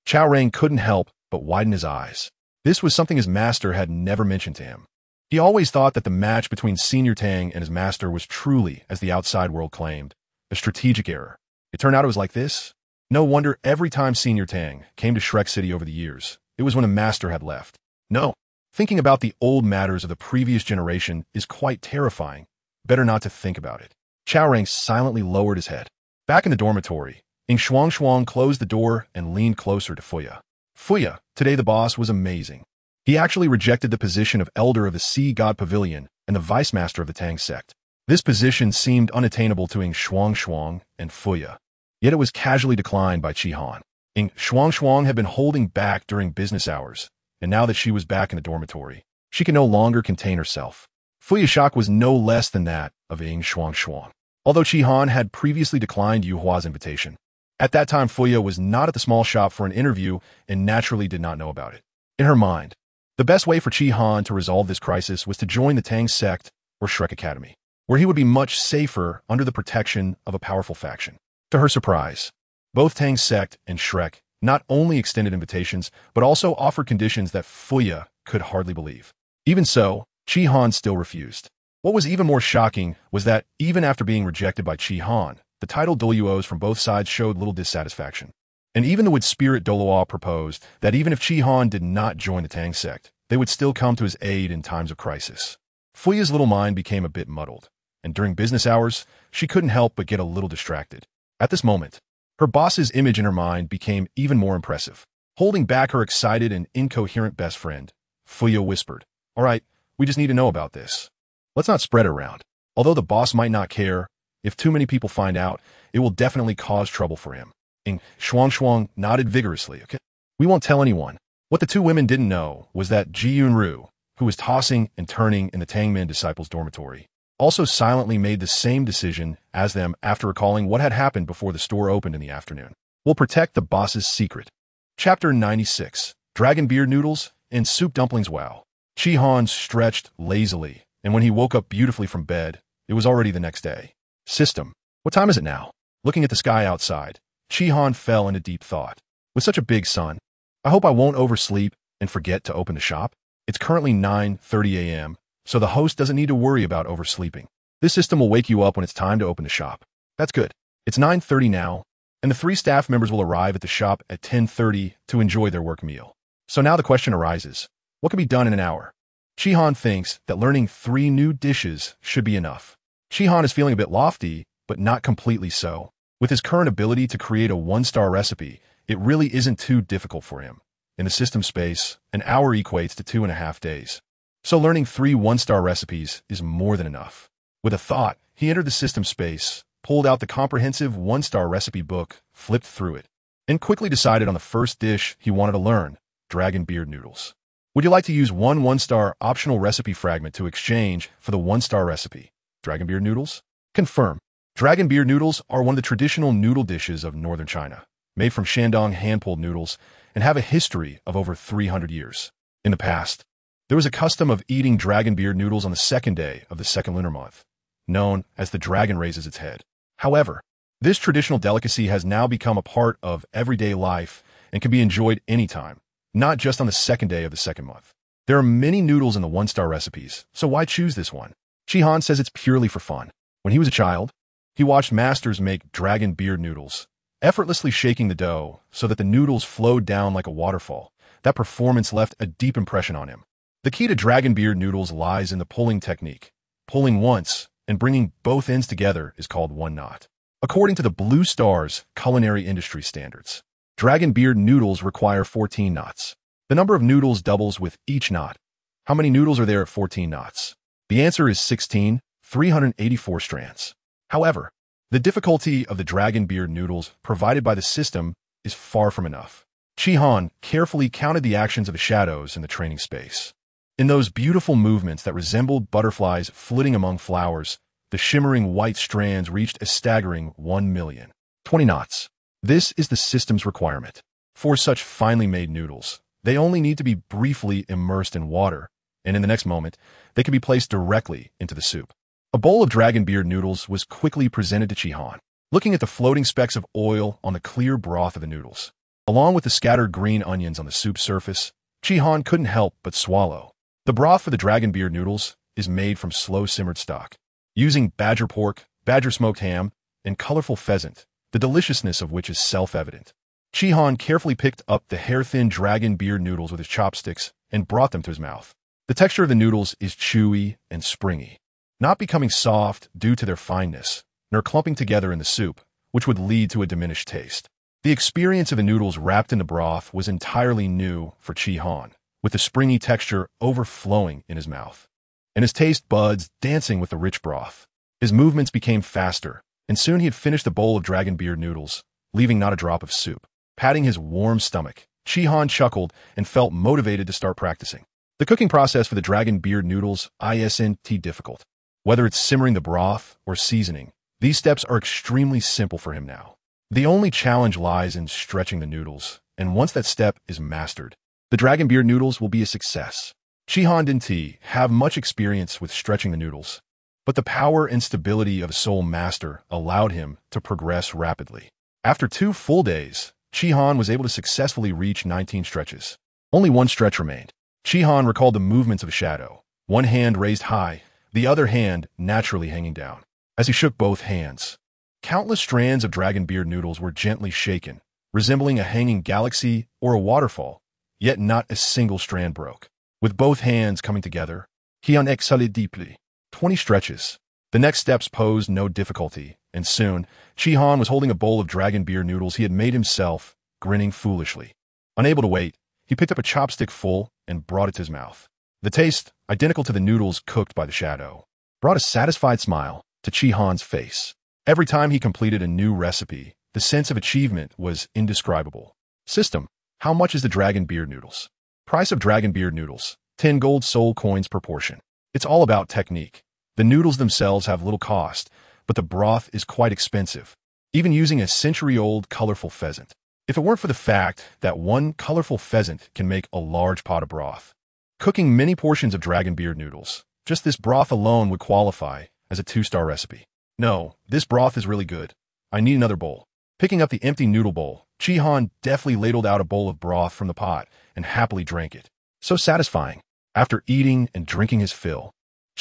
Speaker 1: Chao Rang couldn't help but widen his eyes. This was something his master had never mentioned to him. He always thought that the match between Senior Tang and his master was truly, as the outside world claimed, a strategic error. It turned out it was like this. No wonder every time Senior Tang came to Shrek City over the years, it was when a master had left. No, thinking about the old matters of the previous generation is quite terrifying. Better not to think about it. Chao Rang silently lowered his head. Back in the dormitory, Ing Shuang closed the door and leaned closer to Fuya. Fuya, today the boss was amazing. He actually rejected the position of elder of the Sea God Pavilion and the vice master of the Tang sect. This position seemed unattainable to Ing Shuang and Fuya, yet it was casually declined by Chi Han. Ing Shuang had been holding back during business hours, and now that she was back in the dormitory, she could no longer contain herself. Fuya's shock was no less than that of Ing Shuang. Although Chi Han had previously declined Yu Hua's invitation, at that time Fuya was not at the small shop for an interview and naturally did not know about it. In her mind, the best way for Chi Han to resolve this crisis was to join the Tang sect or Shrek Academy, where he would be much safer under the protection of a powerful faction. To her surprise, both Tang sect and Shrek not only extended invitations, but also offered conditions that Fuya could hardly believe. Even so, Chi Han still refused. What was even more shocking was that, even after being rejected by Chi Han, the titled Douluos from both sides showed little dissatisfaction. And even the wood spirit Douluo proposed that even if Chi Han did not join the Tang sect, they would still come to his aid in times of crisis. Fuya's little mind became a bit muddled, and during business hours, she couldn't help but get a little distracted. At this moment, her boss's image in her mind became even more impressive. Holding back her excited and incoherent best friend, Fuya whispered, "All right, we just need to know about this. Let's not spread it around. Although the boss might not care, if too many people find out, it will definitely cause trouble for him." Ing Shuang nodded vigorously. Okay. We won't tell anyone. What the two women didn't know was that Ji Yunru, who was tossing and turning in the Tangmin disciples' dormitory, also silently made the same decision as them after recalling what had happened before the store opened in the afternoon. We'll protect the boss's secret. Chapter 96. Dragon Beard Noodles and Soup Dumplings. Wow. Chi Han stretched lazily, and when he woke up beautifully from bed, it was already the next day. System. What time is it now? Looking at the sky outside, Chi Han fell into deep thought. With such a big sun, I hope I won't oversleep and forget to open the shop. It's currently 9:30 a.m., so the host doesn't need to worry about oversleeping. This system will wake you up when it's time to open the shop. That's good. It's 9:30 now, and the 3 staff members will arrive at the shop at 10:30 to enjoy their work meal. So now the question arises, what can be done in an hour? Chi Han thinks that learning 3 new dishes should be enough. Chi Han is feeling a bit lofty, but not completely so. With his current ability to create a 1-star recipe, it really isn't too difficult for him. In the system space, an hour equates to 2.5 days. So learning 3 1-star recipes is more than enough. With a thought, he entered the system space, pulled out the comprehensive 1-star recipe book, flipped through it, and quickly decided on the first dish he wanted to learn, Dragon Beard Noodles. Would you like to use one 1-star optional recipe fragment to exchange for the 1-star recipe? Dragon Beard Noodles? Confirm. Dragon Beard Noodles are one of the traditional noodle dishes of northern China, made from Shandong hand-pulled noodles, and have a history of over 300 years. In the past, there was a custom of eating dragon beard noodles on the 2nd day of the 2nd lunar month, known as the dragon raises its head. However, this traditional delicacy has now become a part of everyday life and can be enjoyed anytime, not just on the 2nd day of the 2nd month. There are many noodles in the 1-star recipes, so why choose this one? Chi Han says it's purely for fun. When he was a child, he watched masters make dragon beard noodles, effortlessly shaking the dough so that the noodles flowed down like a waterfall. That performance left a deep impression on him. The key to dragon beard noodles lies in the pulling technique. Pulling once and bringing both ends together is called one knot. According to the Blue Star's culinary industry standards, dragon beard noodles require 14 knots. The number of noodles doubles with each knot. How many noodles are there at 14 knots? The answer is 16, 384 strands. However, the difficulty of the dragon beard noodles provided by the system is far from enough. Chi Han carefully counted the actions of the shadows in the training space. In those beautiful movements that resembled butterflies flitting among flowers, the shimmering white strands reached a staggering 1,020 knots. This is the system's requirement. For such finely made noodles, they only need to be briefly immersed in water, and in the next moment, they can be placed directly into the soup. A bowl of dragon beard noodles was quickly presented to Chi Han. Looking at the floating specks of oil on the clear broth of the noodles, along with the scattered green onions on the soup surface, Chi Han couldn't help but swallow. The broth for the dragon beard noodles is made from slow-simmered stock, using badger pork, badger smoked ham, and colorful pheasant, the deliciousness of which is self-evident. Chi Han carefully picked up the hair-thin dragon beard noodles with his chopsticks and brought them to his mouth. The texture of the noodles is chewy and springy, not becoming soft due to their fineness, nor clumping together in the soup, which would lead to a diminished taste. The experience of the noodles wrapped in the broth was entirely new for Chi Han, with the springy texture overflowing in his mouth, and his taste buds dancing with the rich broth. His movements became faster, and soon he had finished the bowl of dragon beard noodles, leaving not a drop of soup. Patting his warm stomach, Chi Han chuckled and felt motivated to start practicing. The cooking process for the dragon beard noodles isn't difficult. Whether it's simmering the broth or seasoning, these steps are extremely simple for him now. The only challenge lies in stretching the noodles, and once that step is mastered, the dragon beard noodles will be a success. Chi Han didn't have much experience with stretching the noodles, but the power and stability of a soul master allowed him to progress rapidly. After 2 full days, Chi Han was able to successfully reach 19 stretches. Only one stretch remained. Chi Han recalled the movements of a shadow, one hand raised high, the other hand naturally hanging down. As he shook both hands, countless strands of dragon beard noodles were gently shaken, resembling a hanging galaxy or a waterfall, yet not a single strand broke. With both hands coming together, he exhaled deeply. 20 stretches. The next steps posed no difficulty, and soon, Chi Han was holding a bowl of dragon beard noodles he had made himself, grinning foolishly. Unable to wait, he picked up a chopstick full and brought it to his mouth. The taste, identical to the noodles cooked by the shadow, brought a satisfied smile to Chi Han's face. Every time he completed a new recipe, the sense of achievement was indescribable. System. How much is the dragon beard noodles? Price of dragon beard noodles, 10 gold soul coins per portion. It's all about technique. The noodles themselves have little cost, but the broth is quite expensive, even using a century-old colorful pheasant. If it weren't for the fact that one colorful pheasant can make a large pot of broth, cooking many portions of dragon beard noodles, just this broth alone would qualify as a 2-star recipe. No, this broth is really good. I need another bowl. Picking up the empty noodle bowl, Chi-Han deftly ladled out a bowl of broth from the pot and happily drank it. So satisfying. After eating and drinking his fill,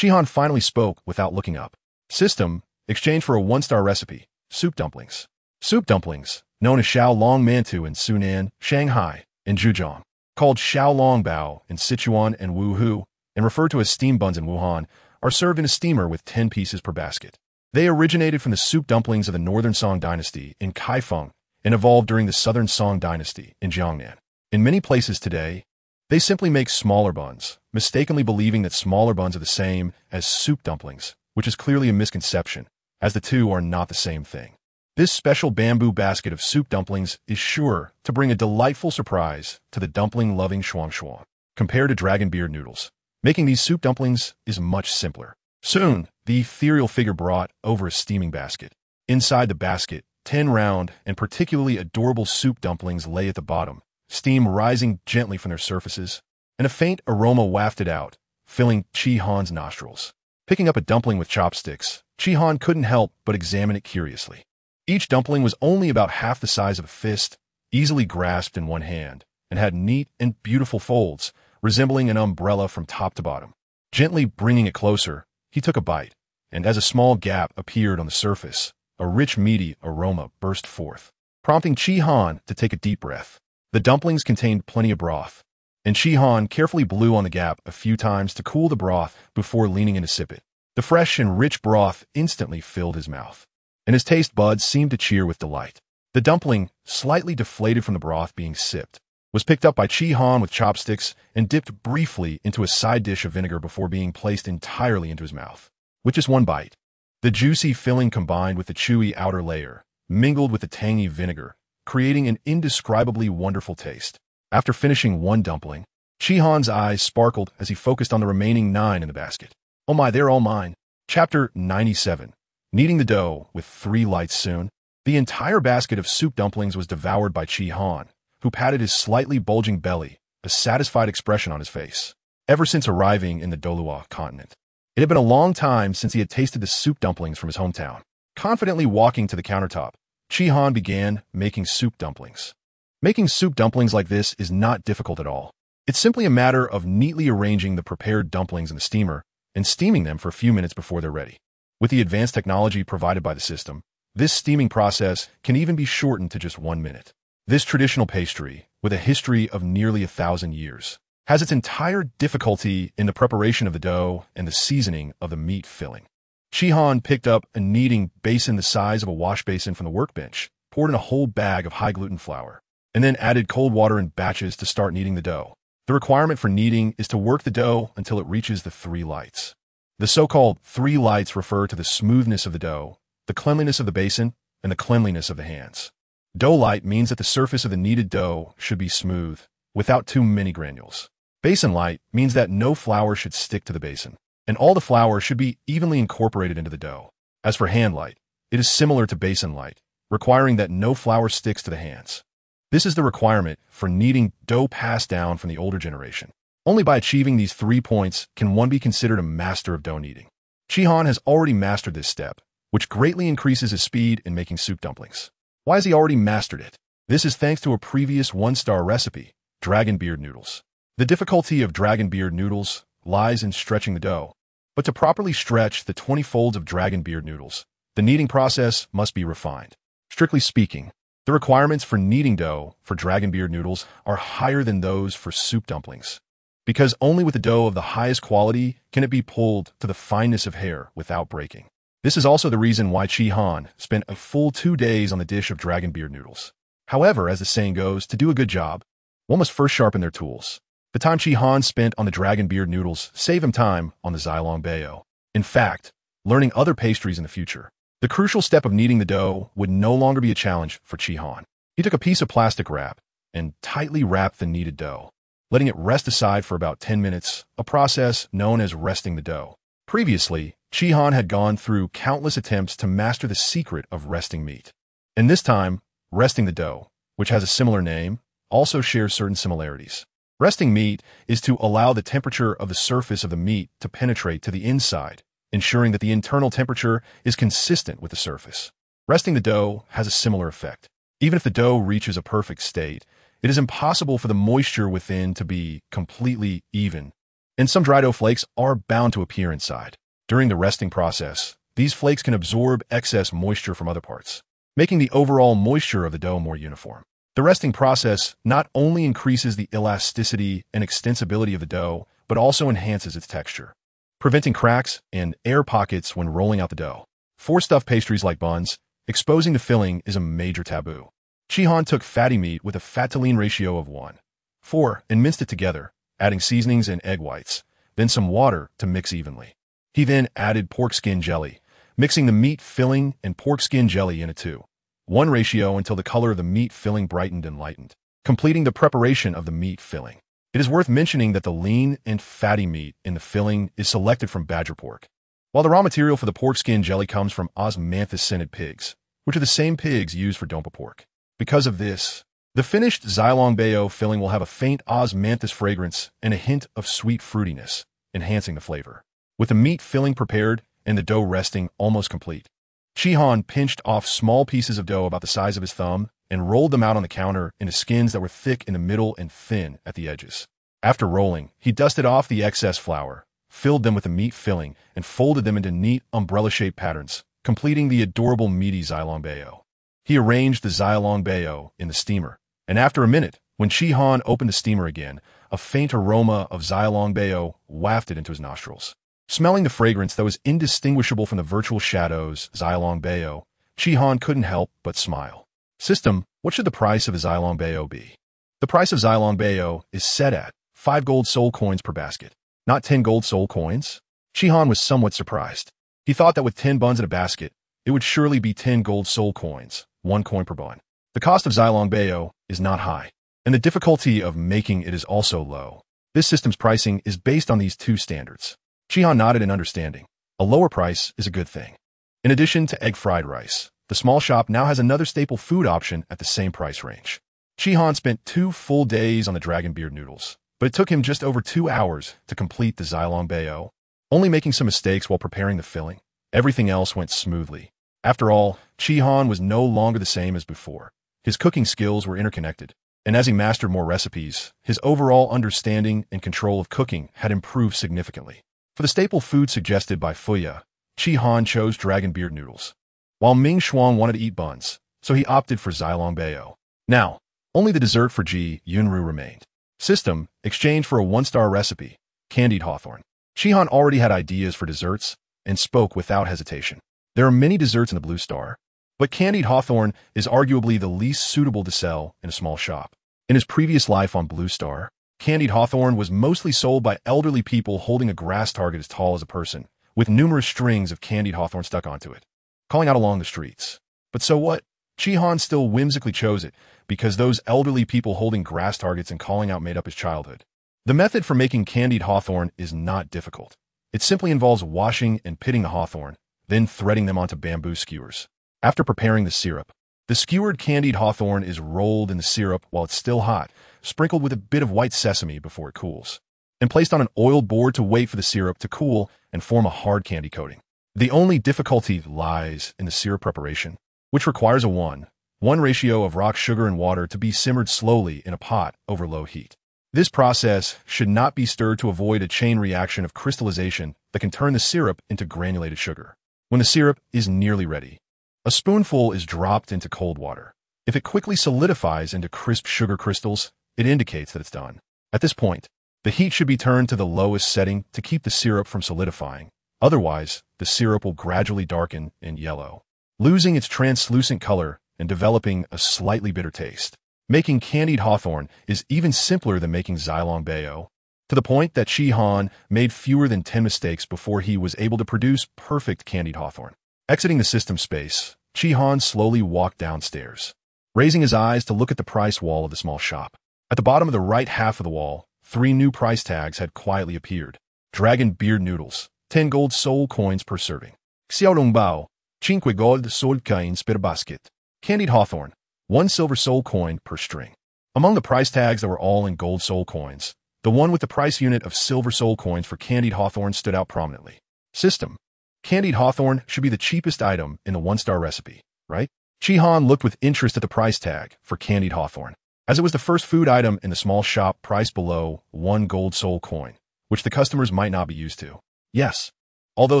Speaker 1: Chi-Han finally spoke without looking up. System, exchange for a 1-star recipe, soup dumplings. Soup dumplings, known as Xiao Long Mantou in Sunan, Shanghai, and Zhejiang, called Xiao Long Bao in Sichuan and Wuhu, and referred to as steam buns in Wuhan, are served in a steamer with 10 pieces per basket. They originated from the soup dumplings of the Northern Song Dynasty in Kaifeng and evolved during the Southern Song Dynasty in Jiangnan. In many places today, they simply make smaller buns, mistakenly believing that smaller buns are the same as soup dumplings, which is clearly a misconception, as the two are not the same thing. This special bamboo basket of soup dumplings is sure to bring a delightful surprise to the dumpling-loving shuang. Compared to dragon beard noodles, making these soup dumplings is much simpler. Soon, the ethereal figure brought over a steaming basket. Inside the basket, 10 round and particularly adorable soup dumplings lay at the bottom, steam rising gently from their surfaces, and a faint aroma wafted out, filling Chi-Han's nostrils. Picking up a dumpling with chopsticks, Chi-Han couldn't help but examine it curiously. Each dumpling was only about half the size of a fist, easily grasped in one hand, and had neat and beautiful folds, resembling an umbrella from top to bottom. Gently bringing it closer, he took a bite, and as a small gap appeared on the surface, a rich meaty aroma burst forth, prompting Chi-Han to take a deep breath. The dumplings contained plenty of broth, and Chi-Han carefully blew on the gap a few times to cool the broth before leaning in to sip it. The fresh and rich broth instantly filled his mouth, and his taste buds seemed to cheer with delight. The dumpling, slightly deflated from the broth being sipped, was picked up by Chi-Han with chopsticks and dipped briefly into a side dish of vinegar before being placed entirely into his mouth. With just one bite, the juicy filling combined with the chewy outer layer, mingled with the tangy vinegar, creating an indescribably wonderful taste. After finishing one dumpling, Chi-Han's eyes sparkled as he focused on the remaining 9 in the basket. Oh my, they're all mine. Chapter 97. Kneading the dough with 3 lights soon. The entire basket of soup dumplings was devoured by Chi-Han, who patted his slightly bulging belly, a satisfied expression on his face. Ever since arriving in the Douluo Continent, it had been a long time since he had tasted the soup dumplings from his hometown. Confidently walking to the countertop, Chi-Han began making soup dumplings. Making soup dumplings like this is not difficult at all. It's simply a matter of neatly arranging the prepared dumplings in the steamer and steaming them for a few minutes before they're ready. With the advanced technology provided by the system, this steaming process can even be shortened to just 1 minute. This traditional pastry, with a history of nearly 1,000 years, has its entire difficulty in the preparation of the dough and the seasoning of the meat filling. Chi-Han picked up a kneading basin the size of a wash basin from the workbench, poured in a whole bag of high-gluten flour, and then added cold water in batches to start kneading the dough. The requirement for kneading is to work the dough until it reaches the 3 lights. The so-called 3 lights refer to the smoothness of the dough, the cleanliness of the basin, and the cleanliness of the hands. Dough light means that the surface of the kneaded dough should be smooth, without too many granules. Basin light means that no flour should stick to the basin, and all the flour should be evenly incorporated into the dough. As for hand light, it is similar to basin light, requiring that no flour sticks to the hands. This is the requirement for kneading dough passed down from the older generation. Only by achieving these 3 points can one be considered a master of dough kneading. Chi-Han has already mastered this step, which greatly increases his speed in making soup dumplings. Why has he already mastered it? This is thanks to a previous 1-star recipe, dragon beard noodles. The difficulty of dragon beard noodles lies in stretching the dough, but to properly stretch the 20 folds of dragon beard noodles, the kneading process must be refined. Strictly speaking, the requirements for kneading dough for dragon beard noodles are higher than those for soup dumplings, because only with the dough of the highest quality can it be pulled to the fineness of hair without breaking. This is also the reason why Chi-Han spent a full 2 days on the dish of dragon beard noodles. However, as the saying goes, to do a good job, one must first sharpen their tools. The time Chi-Han spent on the dragon beard noodles saved him time on the Xilong Bao. In fact, learning other pastries in the future, the crucial step of kneading the dough would no longer be a challenge for Chi-Han. He took a piece of plastic wrap and tightly wrap the kneaded dough, letting it rest aside for about 10 minutes, a process known as resting the dough. Previously, Shihan had gone through countless attempts to master the secret of resting meat. And this time, resting the dough, which has a similar name, also shares certain similarities. Resting meat is to allow the temperature of the surface of the meat to penetrate to the inside, ensuring that the internal temperature is consistent with the surface. Resting the dough has a similar effect. Even if the dough reaches a perfect state, it is impossible for the moisture within to be completely even, and some dry dough flakes are bound to appear inside. During the resting process, these flakes can absorb excess moisture from other parts, making the overall moisture of the dough more uniform. The resting process not only increases the elasticity and extensibility of the dough, but also enhances its texture, preventing cracks and air pockets when rolling out the dough. For stuffed pastries like buns, exposing the filling is a major taboo. Shihan took fatty meat with a fat-to-lean ratio of 1:4 and minced it together, adding seasonings and egg whites, then some water to mix evenly. He then added pork skin jelly, mixing the meat filling and pork skin jelly in a 2:1 ratio until the color of the meat filling brightened and lightened, completing the preparation of the meat filling. It is worth mentioning that the lean and fatty meat in the filling is selected from badger pork, while the raw material for the pork skin jelly comes from osmanthus-scented pigs, which are the same pigs used for dompa pork. Because of this, the finished zilongbeo filling will have a faint osmanthus fragrance and a hint of sweet fruitiness, enhancing the flavor. With the meat filling prepared and the dough resting almost complete, Shihan pinched off small pieces of dough about the size of his thumb and rolled them out on the counter into skins that were thick in the middle and thin at the edges. After rolling, he dusted off the excess flour, filled them with the meat filling, and folded them into neat umbrella-shaped patterns, completing the adorable meaty zilongbeo. He arranged the zilongbeo in the steamer, and after a minute, when Shihan opened the steamer again, a faint aroma of zilongbeo wafted into his nostrils. Smelling the fragrance that was indistinguishable from the virtual shadows, zilongbeo, Shihan couldn't help but smile. System, what should the price of a zilongbeo be? The price of zilongbeo is set at 5 gold soul coins per basket, not 10 gold soul coins. Shihan was somewhat surprised. He thought that with 10 buns in a basket, it would surely be 10 gold soul coins, 1 coin per bun. The cost of zilongbeo is not high, and the difficulty of making it is also low. This system's pricing is based on these two standards. Shihan nodded in understanding. A lower price is a good thing. In addition to egg fried rice, the small shop now has another staple food option at the same price range. Shihan spent 2 full days on the dragon beard noodles, but it took him just over 2 hours to complete the zilongbeo, only making some mistakes while preparing the filling. Everything else went smoothly. After all, Shihan was no longer the same as before. His cooking skills were interconnected, and as he mastered more recipes, his overall understanding and control of cooking had improved significantly. For the staple food suggested by Fuya, Shihan chose dragon beard noodles, while Ming Shuang wanted to eat buns, so he opted for zilongbeo. Now, only the dessert for Ji Yunru remained. System, exchange for a 1-star recipe, candied hawthorn. Shihan already had ideas for desserts and spoke without hesitation. There are many desserts in the Blue Star, but candied hawthorn is arguably the least suitable to sell in a small shop. In his previous life on Blue Star, candied hawthorn was mostly sold by elderly people holding a grass target as tall as a person, with numerous strings of candied hawthorn stuck onto it, calling out along the streets. But so what? Shihan still whimsically chose it, because those elderly people holding grass targets and calling out made up his childhood. The method for making candied hawthorn is not difficult. It simply involves washing and pitting the hawthorn, then threading them onto bamboo skewers. After preparing the syrup, the skewered candied hawthorn is rolled in the syrup while it's still hot, sprinkled with a bit of white sesame before it cools, and placed on an oiled board to wait for the syrup to cool and form a hard candy coating. The only difficulty lies in the syrup preparation, which requires a 1:1 ratio of rock sugar and water to be simmered slowly in a pot over low heat. This process should not be stirred to avoid a chain reaction of crystallization that can turn the syrup into granulated sugar. When the syrup is nearly ready, a spoonful is dropped into cold water. If it quickly solidifies into crisp sugar crystals, it indicates that it's done. At this point, the heat should be turned to the lowest setting to keep the syrup from solidifying. Otherwise, the syrup will gradually darken and yellow, losing its translucent color and developing a slightly bitter taste. Making candied hawthorn is even simpler than making zilongbeo, to the point that Shihan made fewer than 10 mistakes before he was able to produce perfect candied hawthorn. Exiting the system space, Shihan slowly walked downstairs. raising his eyes to look at the price wall of the small shop. At the bottom of the right half of the wall, 3 new price tags had quietly appeared. Dragon beard noodles, 10 gold soul coins per serving. Xiaodongbao, 5 gold soul coins per basket. Candied hawthorn, 1 silver soul coin per string. Among the price tags that were all in gold soul coins, the one with the price unit of silver soul coins for candied hawthorn stood out prominently. System. Candied hawthorn should be the cheapest item in the 1-star recipe, right? Shihan looked with interest at the price tag for candied hawthorn, as it was the first food item in the small shop priced below 1 gold soul coin, which the customers might not be used to. Yes, although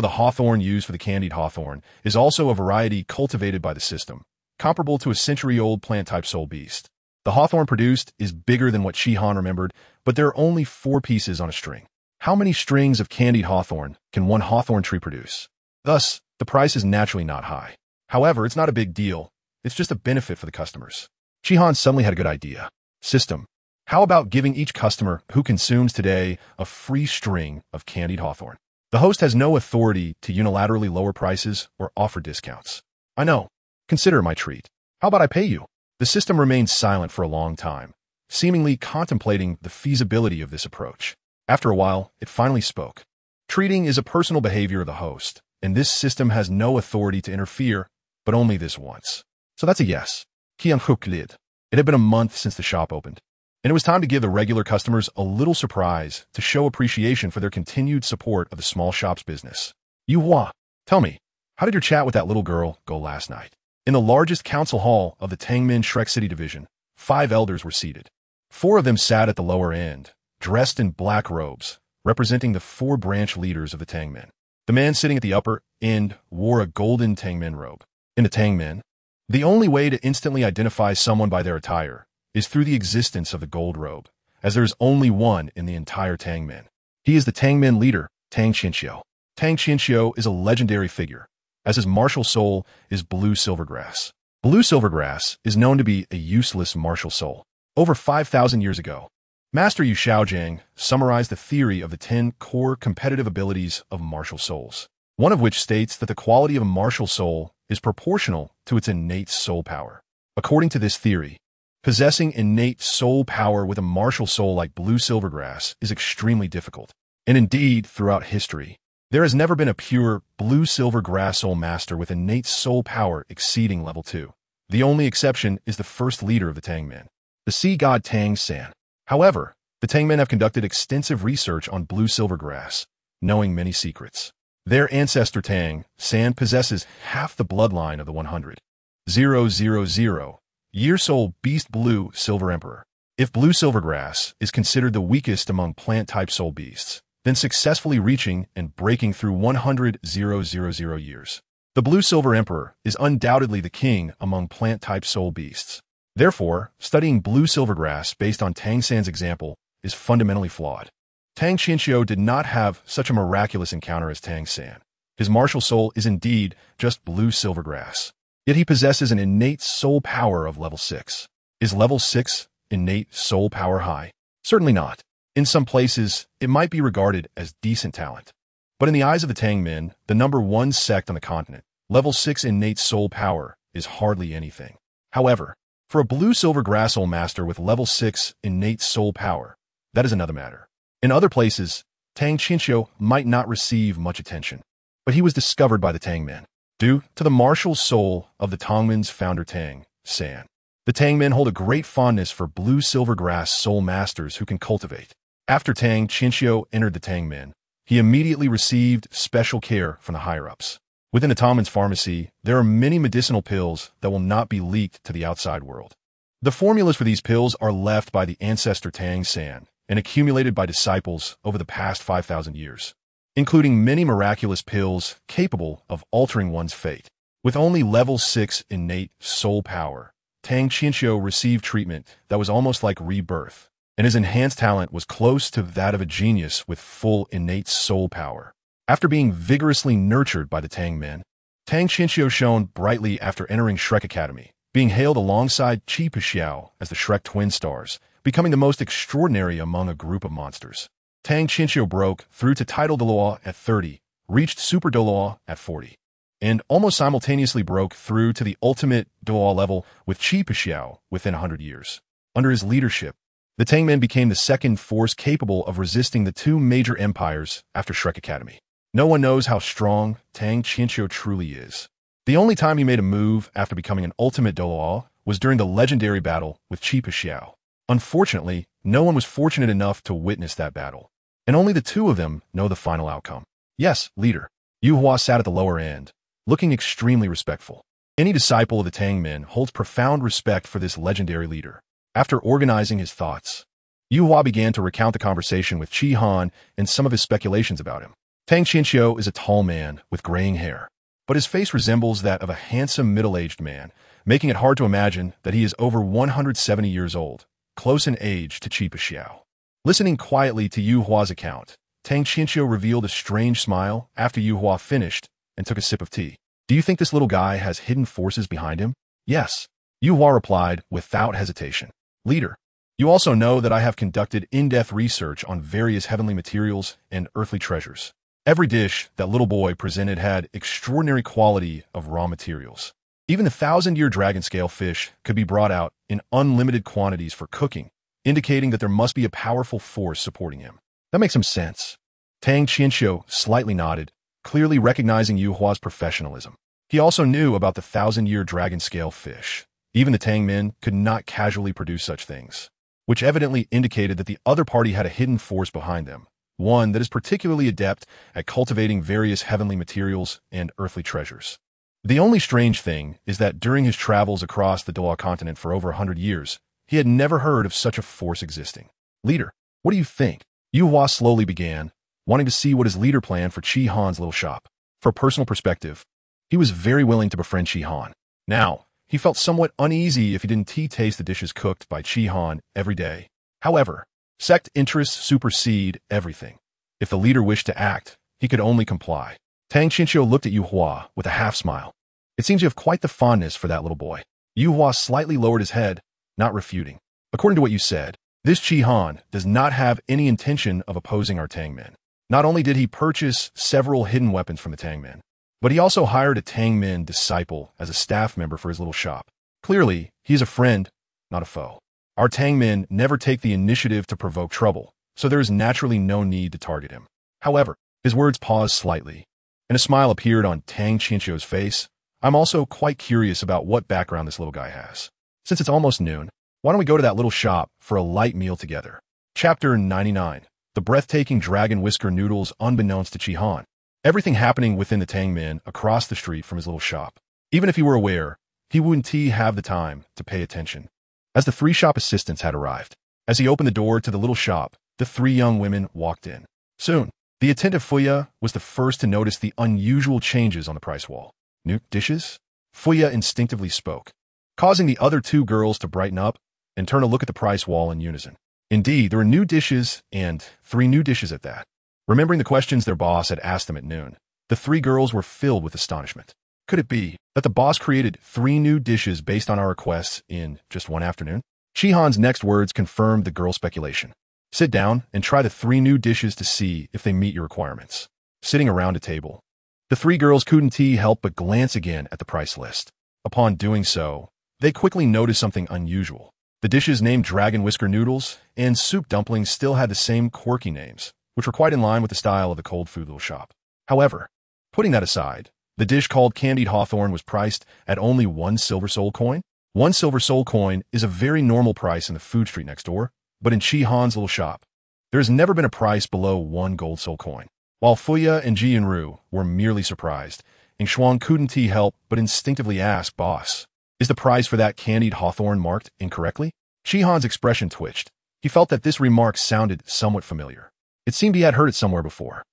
Speaker 1: the hawthorn used for the candied hawthorn is also a variety cultivated by the system, comparable to a century-old plant-type soul beast. The hawthorn produced is bigger than what Shihan remembered, but there are only 4 pieces on a string. How many strings of candied hawthorn can one hawthorn tree produce? Thus, the price is naturally not high. However, it's not a big deal. It's just a benefit for the customers. Shihan suddenly had a good idea. System. How about giving each customer who consumes today a free string of candied hawthorn? The host has no authority to unilaterally lower prices or offer discounts. I know. Consider my treat. How about I pay you? The system remained silent for a long time, seemingly contemplating the feasibility of this approach. After a while, it finally spoke. Treating is a personal behavior of the host, and this system has no authority to interfere, but only this once. So that's a yes. Qian Hook lid. It had been a month since the shop opened, and it was time to give the regular customers a little surprise to show appreciation for their continued support of the small shop's business. Yu Hua, tell me, how did your chat with that little girl go last night? In the largest council hall of the Tangmin Shrek City Division, 5 elders were seated. 4 of them sat at the lower end, dressed in black robes, representing the 4 branch leaders of the Tangmin. The man sitting at the upper end wore a golden Tangmin robe. In the Tangmin, the only way to instantly identify someone by their attire is through the existence of the gold robe, as there is only one in the entire Tangmin. He is the Tangmin leader, Tang Qianxiu. Tang Qianxiu is a legendary figure, as his martial soul is blue silvergrass. Blue silvergrass is known to be a useless martial soul. Over 5,000 years ago, Master Yu Xiaojiang summarized the theory of the 10 core competitive abilities of martial souls, one of which states that the quality of a martial soul is proportional to its innate soul power. According to this theory, possessing innate soul power with a martial soul like blue silvergrass is extremely difficult. And indeed, throughout history, there has never been a pure blue silvergrass soul master with innate soul power exceeding level 2. The only exception is the first leader of the Tangmin, the sea god Tang San. However, the Tangmen have conducted extensive research on blue silvergrass, knowing many secrets. Their ancestor Tang San possesses half the bloodline of the 100,000-year-soul beast blue silver emperor. If blue silvergrass is considered the weakest among plant-type soul beasts, then successfully reaching and breaking through 100,000 years, the blue silver emperor is undoubtedly the king among plant-type soul beasts. Therefore, studying blue silvergrass based on Tang San's example is fundamentally flawed. Tang Qianxiu did not have such a miraculous encounter as Tang San. His martial soul is indeed just blue silvergrass, yet he possesses an innate soul power of level 6. Is level 6 innate soul power high? Certainly not. In some places, it might be regarded as decent talent. But in the eyes of the Tangmin, the number 1 sect on the continent, level 6 innate soul power is hardly anything. However, for a blue silvergrass soul master with level 6 innate soul power, that is another matter. In other places, Tang Qianxiu might not receive much attention, but he was discovered by the Tangmen, due to the martial soul of the Tangmen's founder Tang San. The Tangmen hold a great fondness for blue silvergrass soul masters who can cultivate. After Tang Qianxiu entered the Tangmen, he immediately received special care from the higher-ups. Within the Tangmen's pharmacy, there are many medicinal pills that will not be leaked to the outside world. The formulas for these pills are left by the ancestor Tang San and accumulated by disciples over the past 5,000 years, including many miraculous pills capable of altering one's fate. With only level 6 innate soul power, Tang Qianxiu received treatment that was almost like rebirth, and his enhanced talent was close to that of a genius with full innate soul power. After being vigorously nurtured by the Tangmen, Tang Qianxiu shone brightly after entering Shrek Academy, being hailed alongside Qi Pixiao as the Shrek twin stars, becoming the most extraordinary among a group of monsters. Tang Qianxiu broke through to title Douluo at 30, reached Super Douluo at 40. and almost simultaneously broke through to the ultimate dual level with Qi Pixiao within 100 years. Under his leadership, the Tangmen became the second force capable of resisting the two major empires after Shrek Academy. No one knows how strong Tang Qianqiu truly is. The only time he made a move after becoming an ultimate Douluo was during the legendary battle with Qi Pixiao. Unfortunately, no one was fortunate enough to witness that battle, and only the two of them know the final outcome. Yes, leader. Yu Hua sat at the lower end, looking extremely respectful. Any disciple of the Tangmen holds profound respect for this legendary leader. After organizing his thoughts, Yu Hua began to recount the conversation with Qi Han and some of his speculations about him. Tang Qianqiu is a tall man with graying hair, but his face resembles that of a handsome middle-aged man, making it hard to imagine that he is over 170 years old, close in age to Qi Pixiao. Listening quietly to Yu Hua's account, Tang Qianqiu revealed a strange smile after Yu Hua finished and took a sip of tea. Do you think this little guy has hidden forces behind him? Yes. Yu Hua replied without hesitation. Leader, you also know that I have conducted in-depth research on various heavenly materials and earthly treasures. Every dish that little boy presented had extraordinary quality of raw materials. Even the 1,000-year dragon-scale fish could be brought out in unlimited quantities for cooking, indicating that there must be a powerful force supporting him. That makes some sense. Tang Qianqiu slightly nodded, clearly recognizing Yu Hua's professionalism. He also knew about the 1,000-year dragon-scale fish. Even the Tangmen could not casually produce such things, which evidently indicated that the other party had a hidden force behind them, one that is particularly adept at cultivating various heavenly materials and earthly treasures. The only strange thing is that during his travels across the Douluo Continent for over 100 years, he had never heard of such a force existing. Leader, what do you think? Yu Hua slowly began, wanting to see what his leader planned for Qi Han's little shop. For a personal perspective, he was very willing to befriend Qi Han. Now, he felt somewhat uneasy if he didn't taste the dishes cooked by Qi Han every day. However, sect interests supersede everything. If the leader wished to act, he could only comply. Tang Qianqiu looked at Yu Hua with a half-smile. It seems you have quite the fondness for that little boy. Yu Hua slightly lowered his head, not refuting. According to what you said, this Qi Han does not have any intention of opposing our Tangmen. Not only did he purchase several hidden weapons from the Tangmen, but he also hired a Tangmen disciple as a staff member for his little shop. Clearly, he is a friend, not a foe. Our Tangmen never take the initiative to provoke trouble, so there is naturally no need to target him. However, his words paused slightly, and a smile appeared on Tang Qianqiu's face. I'm also quite curious about what background this little guy has. Since it's almost noon, why don't we go to that little shop for a light meal together? Chapter 99. The breathtaking dragon whisker noodles unbeknownst to Qi Han. Everything happening within the Tangmen across the street from his little shop. Even if he were aware, he wouldn't have the time to pay attention, as the three shop assistants had arrived. As he opened the door to the little shop, the three young women walked in. Soon, the attentive Fuya was the first to notice the unusual changes on the price wall. New dishes? Fuya instinctively spoke, causing the other two girls to brighten up and turn to look at the price wall in unison. Indeed, there were new dishes, and 3 new dishes at that. Remembering the questions their boss had asked them at noon, the 3 girls were filled with astonishment. Could it be that the boss created 3 new dishes based on our requests in just one afternoon? Qi Han's next words confirmed the girl's speculation. Sit down and try the 3 new dishes to see if they meet your requirements. Sitting around a table, the 3 girls couldn't help but glance again at the price list. Upon doing so, they quickly noticed something unusual. The dishes named Dragon Whisker Noodles and Soup Dumplings still had the same quirky names, which were quite in line with the style of the cold food little shop. However, putting that aside, the dish called Candied Hawthorn was priced at only 1 silver soul coin. 1 silver soul coin is a very normal price in the food street next door, but in Qi Han's little shop, there has never been a price below 1 gold soul coin. While Fuya and Ji Yunru were merely surprised, Ing Shuang couldn't help but instinctively ask, Boss, is the price for that Candied Hawthorn marked incorrectly? Qi Han's expression twitched. He felt that this remark sounded somewhat familiar. It seemed he had heard it somewhere before.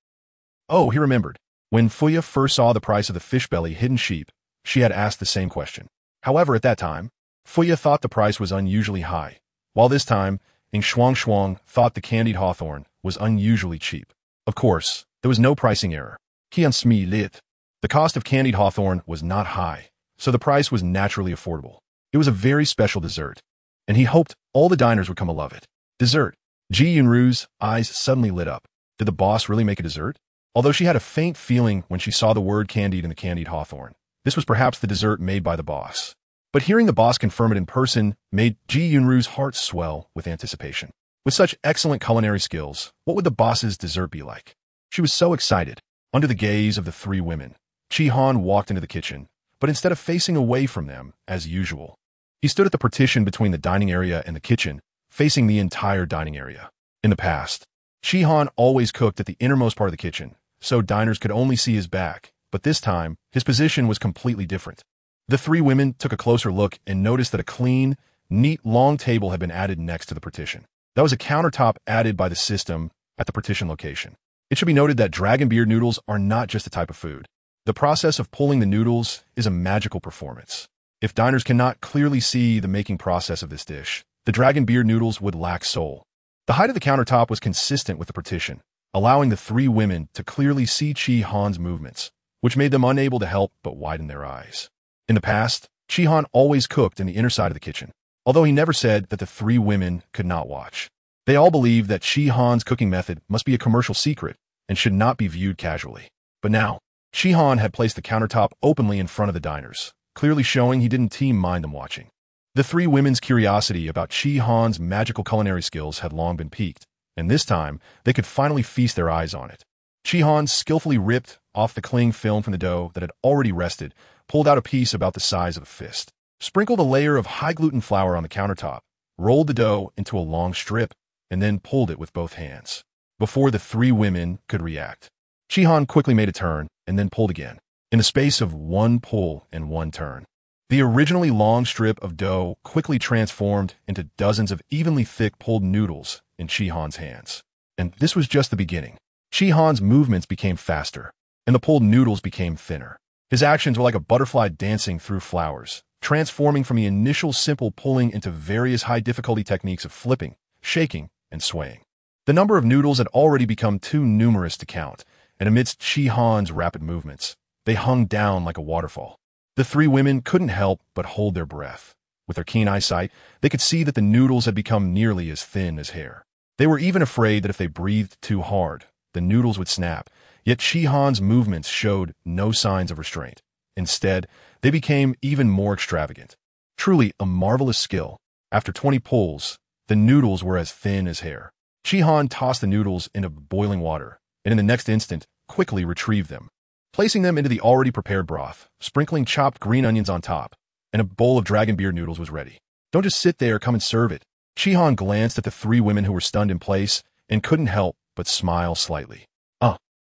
Speaker 1: Oh, he remembered. When Fuya first saw the price of the fish belly hidden sheep, she had asked the same question. However, at that time, Fuya thought the price was unusually high, while this time, Ing Shuang thought the Candied Hawthorn was unusually cheap. Of course, there was no pricing error. Qian Smi lit. The cost of Candied Hawthorn was not high, so the price was naturally affordable. It was a very special dessert, and he hoped all the diners would come to love it. Dessert. Ji Yunru's eyes suddenly lit up. Did the boss really make a dessert? although she had a faint feeling when she saw the word candied in the candied hawthorn. This was perhaps the dessert made by the boss. But hearing the boss confirm it in person made Ji Yunru's heart swell with anticipation. With such excellent culinary skills, what would the boss's dessert be like? She was so excited. Under the gaze of the three women, Chi Han walked into the kitchen, but instead of facing away from them, as usual, he stood at the partition between the dining area and the kitchen, facing the entire dining area. In the past, Chi Han always cooked at the innermost part of the kitchen, so diners could only see his back, but this time, his position was completely different. The three women took a closer look and noticed that a clean, neat, long table had been added next to the partition. That was a countertop added by the system at the partition location. It should be noted that dragon beard noodles are not just a type of food. The process of pulling the noodles is a magical performance. If diners cannot clearly see the making process of this dish, the dragon beard noodles would lack soul. The height of the countertop was consistent with the partition, allowing the three women to clearly see Chi Han's movements, which made them unable to help but widen their eyes. In the past, Chi Han always cooked in the inner side of the kitchen, although he never said that the three women could not watch. They all believed that Chi Han's cooking method must be a commercial secret and should not be viewed casually. But now, Chi Han had placed the countertop openly in front of the diners, clearly showing he didn't mind them watching. The three women's curiosity about Chi Han's magical culinary skills had long been piqued, and this time, they could finally feast their eyes on it. Chi Han skillfully ripped off the cling film from the dough that had already rested, pulled out a piece about the size of a fist, sprinkled a layer of high-gluten flour on the countertop, rolled the dough into a long strip, and then pulled it with both hands. Before the three women could react, Chi Han quickly made a turn and then pulled again. In the space of one pull and one turn, the originally long strip of dough quickly transformed into dozens of evenly thick pulled noodles in Chi Han's hands. And this was just the beginning. Chi Han's movements became faster, and the pulled noodles became thinner. His actions were like a butterfly dancing through flowers, transforming from the initial simple pulling into various high-difficulty techniques of flipping, shaking, and swaying. The number of noodles had already become too numerous to count, and amidst Chi Han's rapid movements, they hung down like a waterfall. The three women couldn't help but hold their breath. With their keen eyesight, they could see that the noodles had become nearly as thin as hair. They were even afraid that if they breathed too hard, the noodles would snap, yet Chi Han's movements showed no signs of restraint. Instead, they became even more extravagant. Truly a marvelous skill. After 20 pulls, the noodles were as thin as hair. Chi Han tossed the noodles into boiling water, and in the next instant, quickly retrieved them, placing them into the already prepared broth, sprinkling chopped green onions on top, and a bowl of dragon beard noodles was ready. Don't just sit there, come and serve it. Chi Han glanced at the three women who were stunned in place and couldn't help but smile slightly.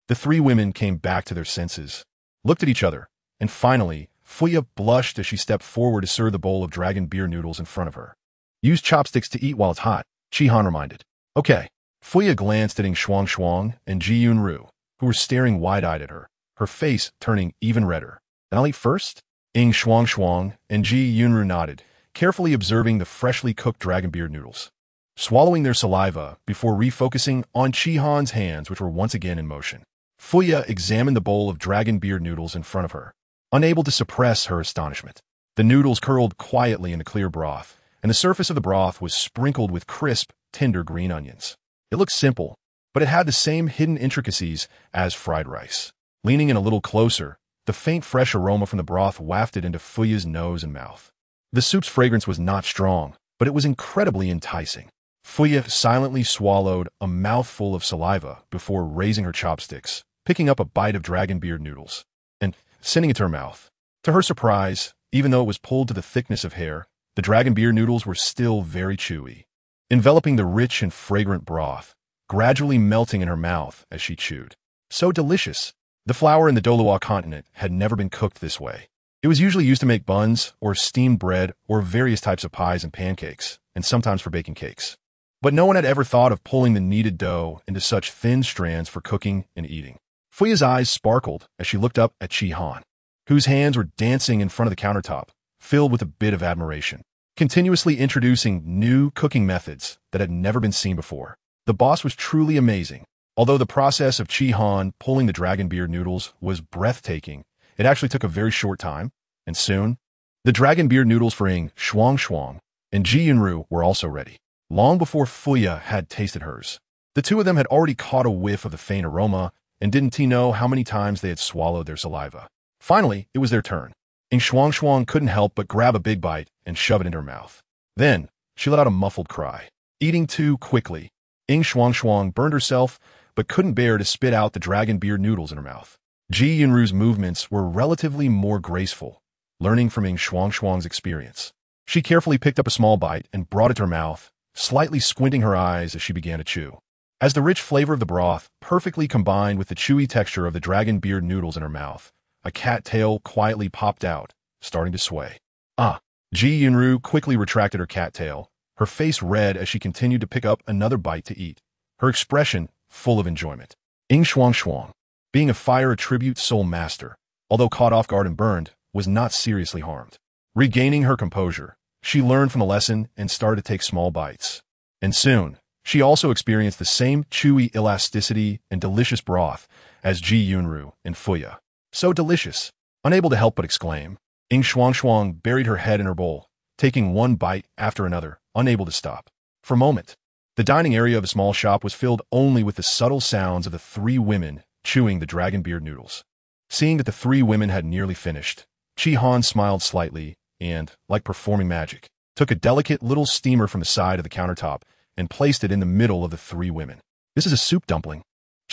Speaker 1: The three women came back to their senses, looked at each other, and finally, Fuya blushed as she stepped forward to serve the bowl of dragon beer noodles in front of her. Use chopsticks to eat while it's hot, Chi Han reminded. Okay. Fuya glanced at Ing Shuang and Ji Yunru, who were staring wide-eyed at her, her face turning even redder. Then I'll eat first? Ing Shuang and Ji Yunru nodded, carefully observing the freshly cooked dragon beard noodles, swallowing their saliva before refocusing on Chi Han's hands, which were once again in motion. Fuya examined the bowl of dragon beard noodles in front of her, unable to suppress her astonishment. The noodles curled quietly in the clear broth, and the surface of the broth was sprinkled with crisp, tender green onions. It looked simple, but it had the same hidden intricacies as fried rice. Leaning in a little closer, the faint fresh aroma from the broth wafted into Fuya's nose and mouth. The soup's fragrance was not strong, but it was incredibly enticing. Fuya silently swallowed a mouthful of saliva before raising her chopsticks, picking up a bite of dragon beard noodles, and sending it to her mouth. To her surprise, even though it was pulled to the thickness of hair, the dragon beard noodles were still very chewy, enveloping the rich and fragrant broth, gradually melting in her mouth as she chewed. So delicious! The flour in the Douluo Continent had never been cooked this way. It was usually used to make buns, or steamed bread, or various types of pies and pancakes, and sometimes for baking cakes. But no one had ever thought of pulling the kneaded dough into such thin strands for cooking and eating. Fuya's eyes sparkled as she looked up at Chi Han, whose hands were dancing in front of the countertop, filled with a bit of admiration, continuously introducing new cooking methods that had never been seen before. The boss was truly amazing. Although the process of Chi Han pulling the dragon beard noodles was breathtaking, it actually took a very short time, and soon, the dragon beard noodles for Ing Shuang and Ji Yunru were also ready. Long before Fuya had tasted hers, the two of them had already caught a whiff of the faint aroma and didn't he know how many times they had swallowed their saliva. Finally, it was their turn. Ing Shuang couldn't help but grab a big bite and shove it into her mouth. Then, she let out a muffled cry. Eating too quickly, Ing Shuang burned herself, but couldn't bear to spit out the dragon beard noodles in her mouth. Ji Yunru's movements were relatively more graceful, learning from Ing Shuang's experience. She carefully picked up a small bite and brought it to her mouth, slightly squinting her eyes as she began to chew. As the rich flavor of the broth perfectly combined with the chewy texture of the dragon beard noodles in her mouth, a cat tail quietly popped out, starting to sway. Ji Yunru quickly retracted her cat tail, her face red as she continued to pick up another bite to eat, her expression full of enjoyment. Ing Shuang, being a fire attribute soul master, although caught off guard and burned, was not seriously harmed. Regaining her composure, she learned from the lesson and started to take small bites. And soon, she also experienced the same chewy elasticity and delicious broth as Ji Yunru and Fuya. So delicious! Unable to help but exclaim, Ing Shuang buried her head in her bowl, taking one bite after another, unable to stop. For a moment, the dining area of a small shop was filled only with the subtle sounds of the three women chewing the dragon beard noodles. Seeing that the three women had nearly finished, Chi Han smiled slightly and, like performing magic, took a delicate little steamer from the side of the countertop and placed it in the middle of the three women. This is a soup dumpling.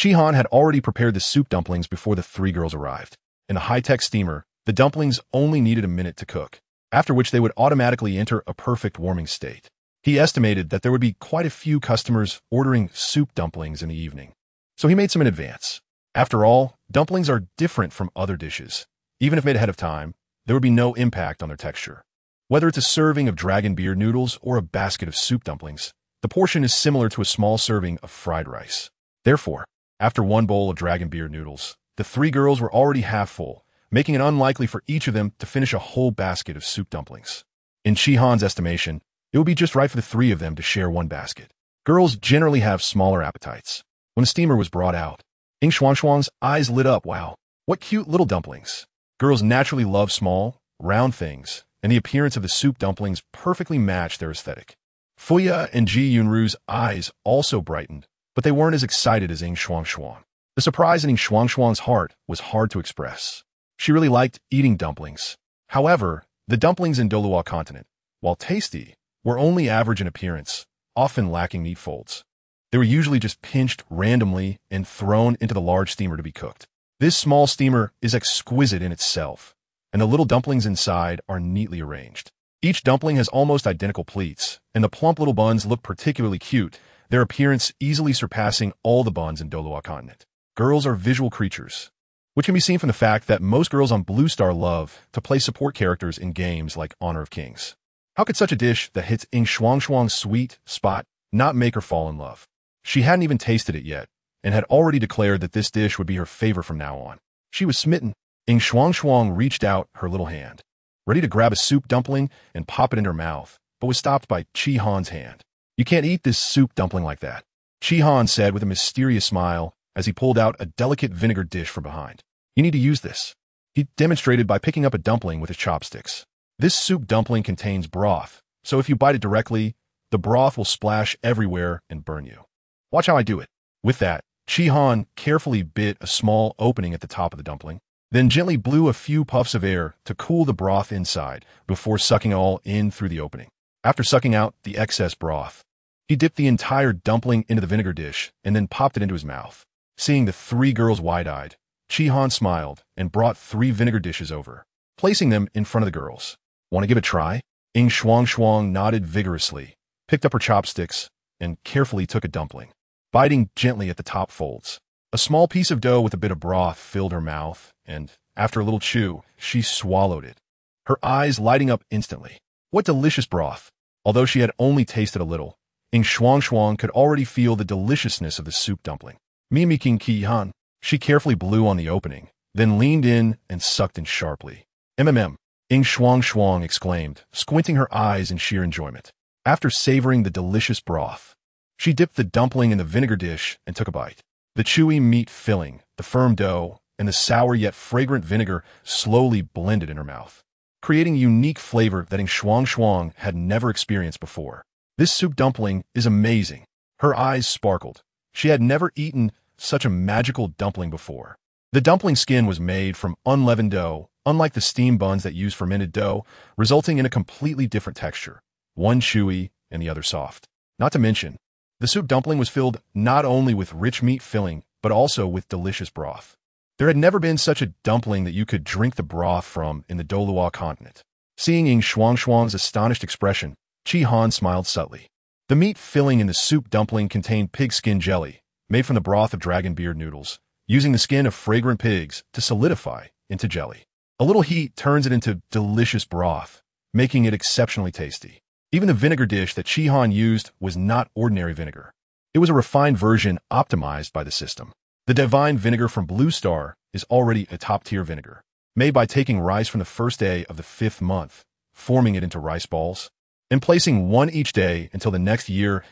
Speaker 1: Chi Han had already prepared the soup dumplings before the three girls arrived. In the high-tech steamer, the dumplings only needed a minute to cook, after which they would automatically enter a perfect warming state. He estimated that there would be quite a few customers ordering soup dumplings in the evening, so he made some in advance. After all, dumplings are different from other dishes. Even if made ahead of time, there would be no impact on their texture. Whether it's a serving of dragon beard noodles or a basket of soup dumplings, the portion is similar to a small serving of fried rice. Therefore, after one bowl of dragon beard noodles, the three girls were already half full, making it unlikely for each of them to finish a whole basket of soup dumplings. In Chi Han's estimation, it would be just right for the three of them to share one basket. Girls generally have smaller appetites. When the steamer was brought out, Ing Shuang's eyes lit up. Wow, what cute little dumplings. Girls naturally love small, round things, and the appearance of the soup dumplings perfectly matched their aesthetic. Fuya and Ji Yunru's eyes also brightened, but they weren't as excited as Ing Shuang. The surprise in Ing Shuang's heart was hard to express. She really liked eating dumplings. However, the dumplings in Douluo Continent, while tasty, were only average in appearance, often lacking meat folds. They were usually just pinched randomly and thrown into the large steamer to be cooked. This small steamer is exquisite in itself, and the little dumplings inside are neatly arranged. Each dumpling has almost identical pleats, and the plump little buns look particularly cute, their appearance easily surpassing all the buns in Douluo Continent. Girls are visual creatures, which can be seen from the fact that most girls on Blue Star love to play support characters in games like Honor of Kings. How could such a dish that hits Ing Shuang's sweet spot not make her fall in love? She hadn't even tasted it yet, and had already declared that this dish would be her favorite from now on. She was smitten. Ing Shuang reached out her little hand, ready to grab a soup dumpling and pop it in her mouth, but was stopped by Chi Han's hand. You can't eat this soup dumpling like that, Chi Han said with a mysterious smile as he pulled out a delicate vinegar dish from behind. You need to use this. He demonstrated by picking up a dumpling with his chopsticks. This soup dumpling contains broth, so if you bite it directly, the broth will splash everywhere and burn you. Watch how I do it. With that, Chi Han carefully bit a small opening at the top of the dumpling, then gently blew a few puffs of air to cool the broth inside before sucking it all in through the opening. After sucking out the excess broth, he dipped the entire dumpling into the vinegar dish and then popped it into his mouth. Seeing the three girls wide-eyed, Chi Han smiled and brought 3 vinegar dishes over, placing them in front of the girls. Want to give it a try? Ing Shuang nodded vigorously, picked up her chopsticks, and carefully took a dumpling, biting gently at the top folds. A small piece of dough with a bit of broth filled her mouth, and, after a little chew, she swallowed it, her eyes lighting up instantly. What delicious broth! Although she had only tasted a little, Ing Shuang could already feel the deliciousness of the soup dumpling. Mimicking Chi Han, she carefully blew on the opening, then leaned in and sucked in sharply. Ing Shuang exclaimed, squinting her eyes in sheer enjoyment. After savoring the delicious broth, she dipped the dumpling in the vinegar dish and took a bite. The chewy meat filling, the firm dough, and the sour yet fragrant vinegar slowly blended in her mouth, creating a unique flavor that Ing Shuang had never experienced before. This soup dumpling is amazing. Her eyes sparkled. She had never eaten such a magical dumpling before. The dumpling skin was made from unleavened dough, unlike the steam buns that use fermented dough, resulting in a completely different texture, one chewy and the other soft. Not to mention, the soup dumpling was filled not only with rich meat filling, but also with delicious broth. There had never been such a dumpling that you could drink the broth from in the Douluo Continent. Seeing Ying Shuang's astonished expression, Chi Han smiled subtly. The meat filling in the soup dumpling contained pig skin jelly, made from the broth of dragon beard noodles, using the skin of fragrant pigs to solidify into jelly. A little heat turns it into delicious broth, making it exceptionally tasty. Even the vinegar dish that Chi Han used was not ordinary vinegar. It was a refined version optimized by the system. The divine vinegar from Blue Star is already a top-tier vinegar, made by taking rice from the first day of the 5th month, forming it into rice balls, and placing one each day until the next year's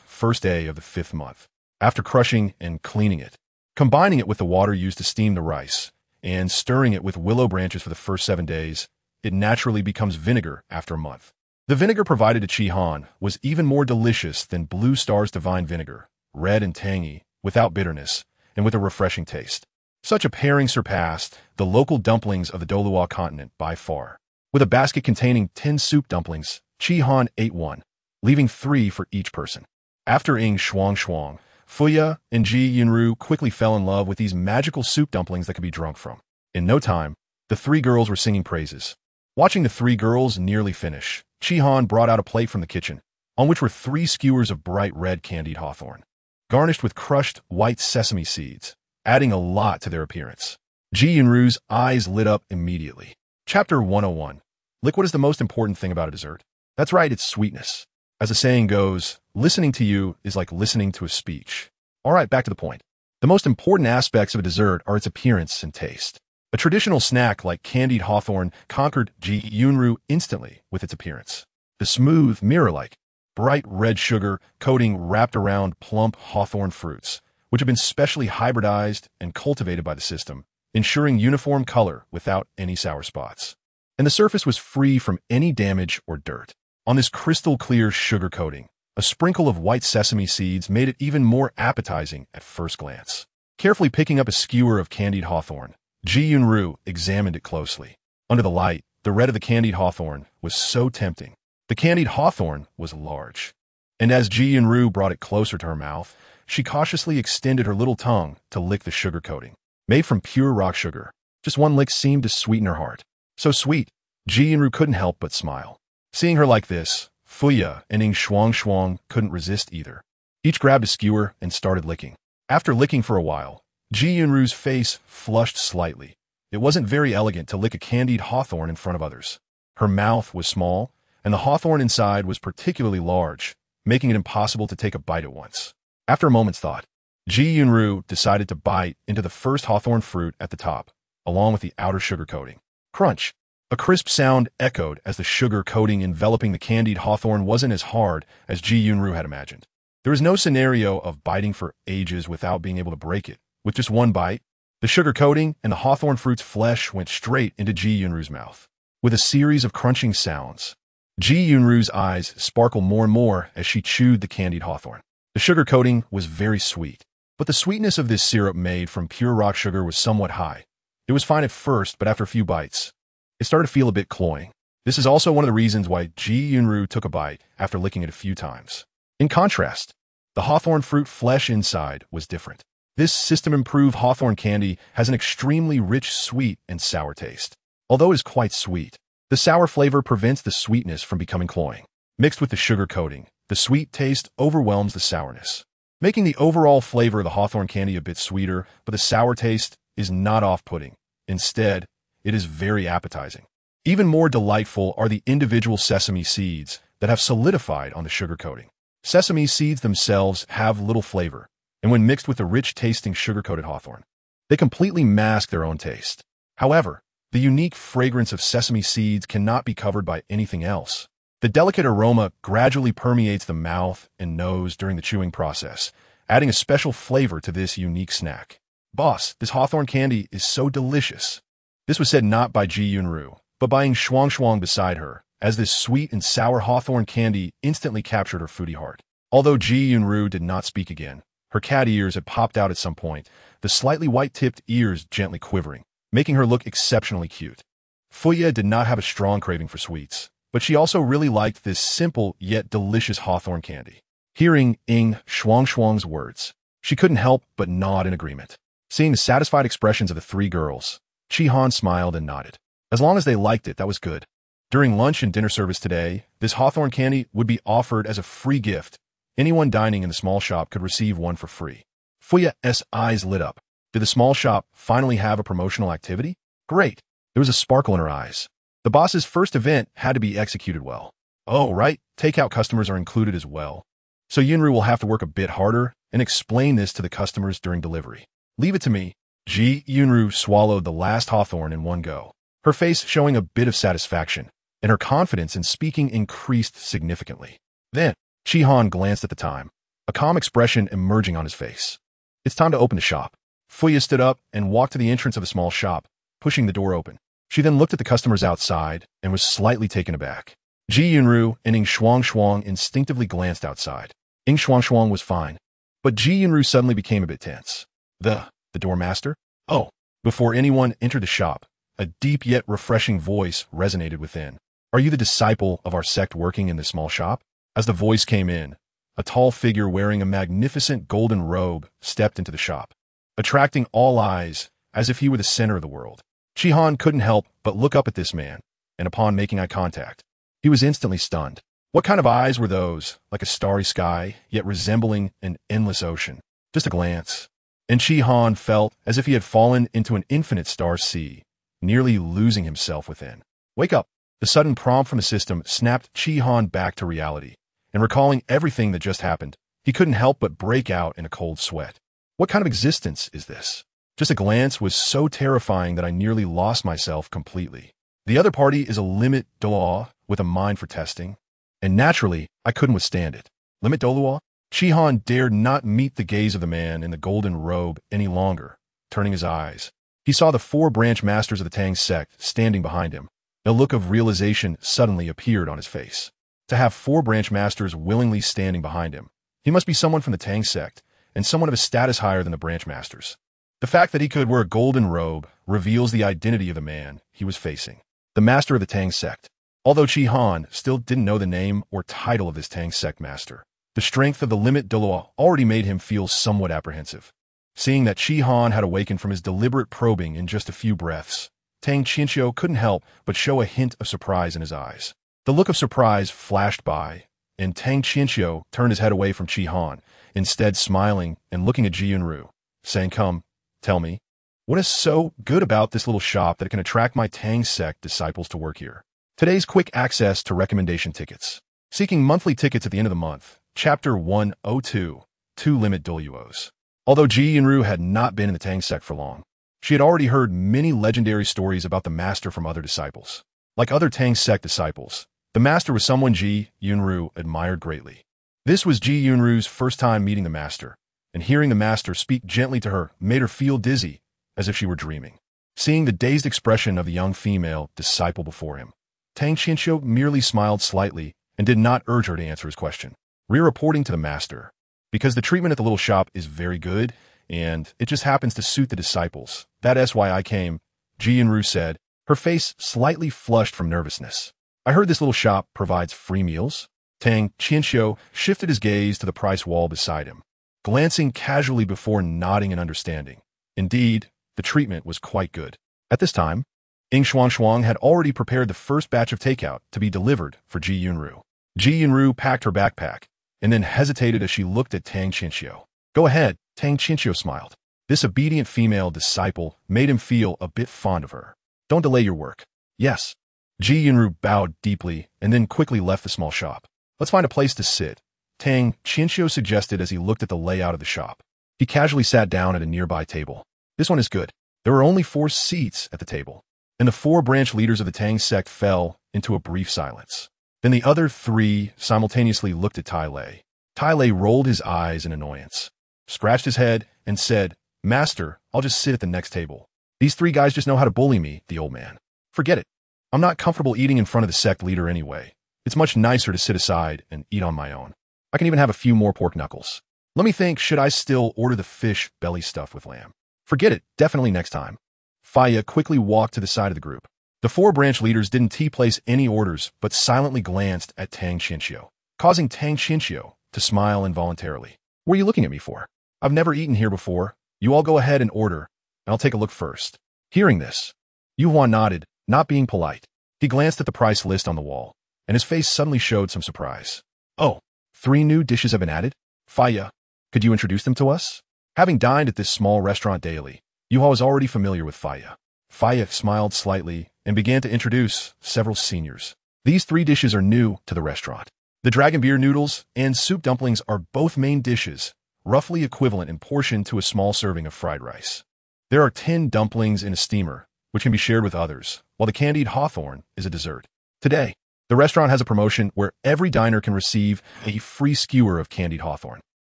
Speaker 1: first day of the 5th month, after crushing and cleaning it, combining it with the water used to steam the rice, and stirring it with willow branches for the first 7 days, it naturally becomes vinegar after a month. The vinegar provided to Chi Han was even more delicious than Blue Star's divine vinegar, red and tangy, without bitterness, and with a refreshing taste. Such a pairing surpassed the local dumplings of the Douluo Continent by far. With a basket containing 10 soup dumplings, Chi Han ate one, leaving 3 for each person. After Ying Shuang, Fuya and Ji Yunru quickly fell in love with these magical soup dumplings that could be drunk from. In no time, the 3 girls were singing praises. Watching the 3 girls nearly finish, Chi Han brought out a plate from the kitchen, on which were 3 skewers of bright red candied hawthorn, garnished with crushed white sesame seeds, adding a lot to their appearance. Ji Yunru's eyes lit up immediately. Chapter 101. What is the most important thing about a dessert? That's right, it's sweetness. As the saying goes, listening to you is like listening to a speech. Alright, back to the point. The most important aspects of a dessert are its appearance and taste. A traditional snack like candied hawthorn conquered Ji Yunru instantly with its appearance. The smooth, mirror-like, bright red sugar coating wrapped around plump hawthorn fruits, which have been specially hybridized and cultivated by the system, ensuring uniform color without any sour spots. And the surface was free from any damage or dirt. On this crystal-clear sugar coating, a sprinkle of white sesame seeds made it even more appetizing at first glance. Carefully picking up a skewer of candied hawthorn, Ji Yunru examined it closely. Under the light, the red of the candied hawthorn was so tempting. The candied hawthorn was large, and as Ji Yunru brought it closer to her mouth, she cautiously extended her little tongue to lick the sugar coating. Made from pure rock sugar, just one lick seemed to sweeten her heart. So sweet, Ji Yunru couldn't help but smile. Seeing her like this, Fuya and Ying Shuang couldn't resist either. Each grabbed a skewer and started licking. After licking for a while, Ji Yunru's face flushed slightly. It wasn't very elegant to lick a candied hawthorn in front of others. Her mouth was small, and the hawthorn inside was particularly large, making it impossible to take a bite at once. After a moment's thought, Ji Yunru decided to bite into the first hawthorn fruit at the top, along with the outer sugar coating. Crunch! A crisp sound echoed as the sugar coating enveloping the candied hawthorn wasn't as hard as Ji Yunru had imagined. There was no scenario of biting for ages without being able to break it. With just one bite, the sugar coating and the hawthorn fruit's flesh went straight into Ji Yunru's mouth. With a series of crunching sounds, Ji Yunru's eyes sparkled more and more as she chewed the candied hawthorn. The sugar coating was very sweet, but the sweetness of this syrup made from pure rock sugar was somewhat high. It was fine at first, but after a few bites, it started to feel a bit cloying. This is also one of the reasons why Ji Yunru took a bite after licking it a few times. In contrast, the hawthorn fruit flesh inside was different. This system-improved hawthorn candy has an extremely rich sweet and sour taste. Although it is quite sweet, the sour flavor prevents the sweetness from becoming cloying. Mixed with the sugar coating, the sweet taste overwhelms the sourness, making the overall flavor of the hawthorn candy a bit sweeter, but the sour taste is not off-putting. Instead, it is very appetizing. Even more delightful are the individual sesame seeds that have solidified on the sugar coating. Sesame seeds themselves have little flavor, and when mixed with the rich-tasting sugar-coated hawthorn, they completely mask their own taste. However, the unique fragrance of sesame seeds cannot be covered by anything else. The delicate aroma gradually permeates the mouth and nose during the chewing process, adding a special flavor to this unique snack. Boss, this hawthorn candy is so delicious. This was said not by Ji Yunru, but by Ying Shuang beside her, as this sweet and sour hawthorn candy instantly captured her foodie heart. Although Ji Yunru did not speak again, Her cat ears had popped out at some point, the slightly white-tipped ears gently quivering, making her look exceptionally cute. Fuya did not have a strong craving for sweets, but she also really liked this simple yet delicious hawthorn candy. Hearing Ing Shuang's words, she couldn't help but nod in agreement. Seeing the satisfied expressions of the three girls, Chi-Han smiled and nodded. As long as they liked it, that was good. During lunch and dinner service today, this hawthorn candy would be offered as a free gift. Anyone dining in the small shop could receive one for free. Fuya's eyes lit up. Did the small shop finally have a promotional activity? Great. There was a sparkle in her eyes. The boss's first event had to be executed well. Oh, right, takeout customers are included as well. So Yunru will have to work a bit harder and explain this to the customers during delivery. Leave it to me. Yunru swallowed the last hawthorn in one go, her face showing a bit of satisfaction, and her confidence in speaking increased significantly. Then, Chi-Han glanced at the time, a calm expression emerging on his face. It's time to open the shop. Fuya stood up and walked to the entrance of the small shop, pushing the door open. She then looked at the customers outside and was slightly taken aback. Yunru and Ing Shuang instinctively glanced outside. Ing Shuang was fine, but Yunru suddenly became a bit tense. The doormaster? Oh. Before anyone entered the shop, a deep yet refreshing voice resonated within. Are you the disciple of our sect working in this small shop? As the voice came in, a tall figure wearing a magnificent golden robe stepped into the shop, attracting all eyes as if he were the center of the world. Chi-Han couldn't help but look up at this man, and upon making eye contact, he was instantly stunned. What kind of eyes were those, like a starry sky, yet resembling an endless ocean? Just a glance, and Chi-Han felt as if he had fallen into an infinite star sea, nearly losing himself within. Wake up! The sudden prompt from the system snapped Chi-Han back to reality, and recalling everything that just happened, he couldn't help but break out in a cold sweat. What kind of existence is this? Just a glance was so terrifying that I nearly lost myself completely. The other party is a limit Douluo with a mind for testing, and naturally, I couldn't withstand it. Limit Douluo? Chi-Han dared not meet the gaze of the man in the golden robe any longer. Turning his eyes, he saw the 4 branch masters of the Tang sect standing behind him. A look of realization suddenly appeared on his face. To have 4 branch masters willingly standing behind him, he must be someone from the Tang sect, and someone of a status higher than the branch masters. The fact that he could wear a golden robe reveals the identity of the man he was facing, the master of the Tang sect. Although Chi-Han still didn't know the name or title of this Tang sect master, the strength of the limit Douluo already made him feel somewhat apprehensive. Seeing that Chi-Han had awakened from his deliberate probing in just a few breaths, Tang Qianxiu couldn't help but show a hint of surprise in his eyes. The look of surprise flashed by, and Tang Qianxiu turned his head away from Chi-Han, instead smiling and looking at Yunru, saying, "Come, tell me, what is so good about this little shop that it can attract my Tang sect disciples to work here?" Today's quick access to recommendation tickets. Seeking monthly tickets at the end of the month. Chapter 102, 2 Limit Douluos. Although Yunru had not been in the Tang sect for long, she had already heard many legendary stories about the master from other disciples. Like other Tang sect disciples, the master was someone Yunru admired greatly. This was Yunru's first time meeting the master, and hearing the master speak gently to her made her feel dizzy, as if she were dreaming. Seeing the dazed expression of the young female disciple before him, Tang Qianxiu merely smiled slightly and did not urge her to answer his question. Re-reporting to the master, because the treatment at the little shop is very good, and it just happens to suit the disciples. That's why I came, Yunru said, her face slightly flushed from nervousness. I heard this little shop provides free meals. Tang Qianxiu shifted his gaze to the price wall beside him, glancing casually before nodding in understanding. Indeed, the treatment was quite good. At this time, Ing Shuang had already prepared the first batch of takeout to be delivered for Yunru. Yunru packed her backpack, and then hesitated as she looked at Tang Qianxiu. Go ahead, Tang Qianxiu smiled. This obedient female disciple made him feel a bit fond of her. Don't delay your work. Yes. Yunru bowed deeply and then quickly left the small shop. Let's find a place to sit, Tang Qianxiu suggested as he looked at the layout of the shop. He casually sat down at a nearby table. This one is good. There were only 4 seats at the table, and the 4 branch leaders of the Tang sect fell into a brief silence. Then the other 3 simultaneously looked at Tai Lei. Tai Lei rolled his eyes in annoyance, scratched his head, and said, "Master, I'll just sit at the next table. These 3 guys just know how to bully me," the old man. "Forget it. I'm not comfortable eating in front of the sect leader anyway. It's much nicer to sit aside and eat on my own. I can even have a few more pork knuckles." Let me think, should I still order the fish belly stuffed with lamb? Forget it, definitely next time. Faya quickly walked to the side of the group. The four branch leaders didn't place any orders, but silently glanced at Tang Chinchio, causing Tang Chinchio to smile involuntarily. What are you looking at me for? I've never eaten here before. You all go ahead and order, and I'll take a look first. Hearing this, Yu Hua nodded, not being polite. He glanced at the price list on the wall, and his face suddenly showed some surprise. Oh, 3 new dishes have been added? Faya, could you introduce them to us? Having dined at this small restaurant daily, Yu Hua was already familiar with Faya. Faya smiled slightly and began to introduce several seniors. These 3 dishes are new to the restaurant. The dragon beer noodles and soup dumplings are both main dishes, roughly equivalent in portion to a small serving of fried rice. There are 10 dumplings in a steamer, which can be shared with others, while the candied hawthorn is a dessert. Today, the restaurant has a promotion where every diner can receive a free skewer of candied hawthorn.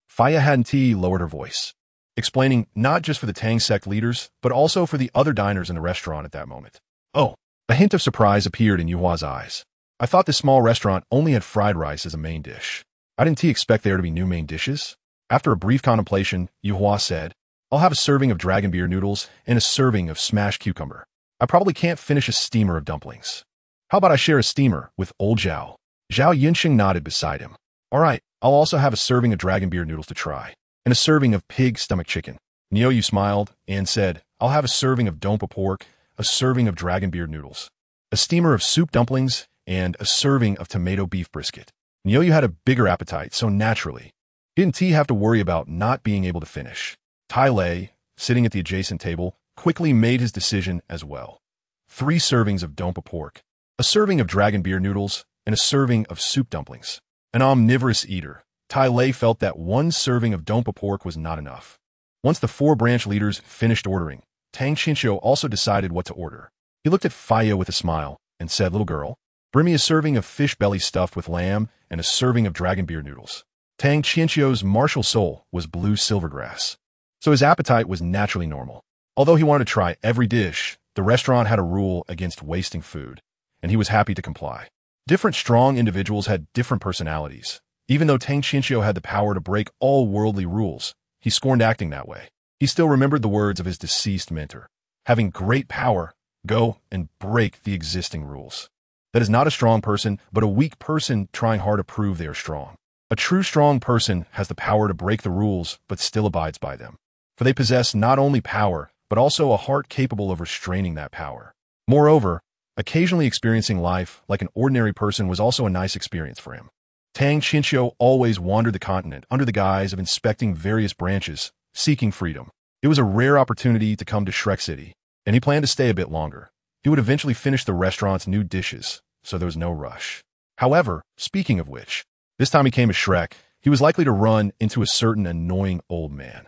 Speaker 1: Faya Hadnti lowered her voice, explaining not just for the Tang sect leaders, but also for the other diners in the restaurant at that moment. Oh, a hint of surprise appeared in Yu Hua's eyes. I thought this small restaurant only had fried rice as a main dish. I didn't expect there to be new main dishes. After a brief contemplation, Yu Hua said, I'll have a serving of dragon beer noodles and a serving of smashed cucumber. I probably can't finish a steamer of dumplings. How about I share a steamer with old Zhao? Zhao Yinxing nodded beside him. All right, I'll also have a serving of dragon beer noodles to try, and a serving of pig stomach chicken. Niuyu smiled and said, I'll have a serving of dompa pork, a serving of dragon beer noodles, a steamer of soup dumplings, and a serving of tomato beef brisket. Niuyu had a bigger appetite, so naturally, didn't he have to worry about not being able to finish. Tai Lei, sitting at the adjacent table, quickly made his decision as well. 3 servings of dompa pork, a serving of dragon beer noodles, and a serving of soup dumplings. An omnivorous eater, Tai Lei felt that 1 serving of dompa pork was not enough. Once the 4 branch leaders finished ordering, Tang Chinchio also decided what to order. He looked at Faya with a smile and said, Little girl, bring me a serving of fish belly stuffed with lamb and a serving of dragon beer noodles. Tang Chinchio's martial soul was blue silvergrass, so his appetite was naturally normal. Although he wanted to try every dish, the restaurant had a rule against wasting food, and he was happy to comply. Different strong individuals had different personalities. Even though Tang Chinchio had the power to break all worldly rules, he scorned acting that way. He still remembered the words of his deceased mentor. Having great power, go and break the existing rules. That is not a strong person, but a weak person trying hard to prove they are strong. A true strong person has the power to break the rules, but still abides by them. For they possess not only power, but also a heart capable of restraining that power. Moreover, occasionally experiencing life like an ordinary person was also a nice experience for him. Tang Chinchio always wandered the continent under the guise of inspecting various branches, seeking freedom. It was a rare opportunity to come to Shrek City, and he planned to stay a bit longer. He would eventually finish the restaurant's new dishes, so there was no rush. However, speaking of which, this time he came to Shrek, he was likely to run into a certain annoying old man.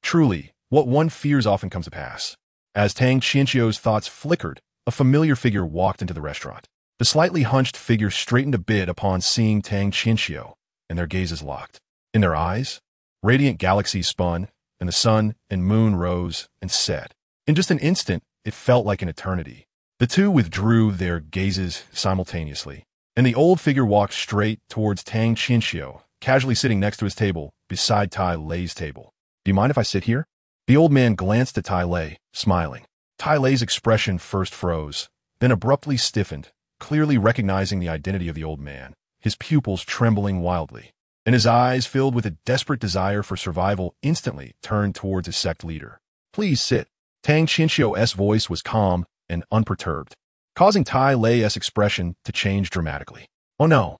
Speaker 1: Truly, what one fears often comes to pass. As Tang Chinchio's thoughts flickered, a familiar figure walked into the restaurant. The slightly hunched figure straightened a bit upon seeing Tang Chinchio, and their gazes locked. In their eyes, radiant galaxies spun, and the sun and moon rose and set. In just an instant, it felt like an eternity. The two withdrew their gazes simultaneously, and the old figure walked straight towards Tang Chinchio, casually sitting next to his table, beside Tai Lei's table. Do you mind if I sit here? The old man glanced at Tai Lei, smiling. Tai Lei's expression first froze, then abruptly stiffened, clearly recognizing the identity of the old man, his pupils trembling wildly, and his eyes filled with a desperate desire for survival instantly turned towards his sect leader. Please sit. Tang Chinchio's voice was calm and unperturbed, causing Tai Lei's expression to change dramatically. Oh no.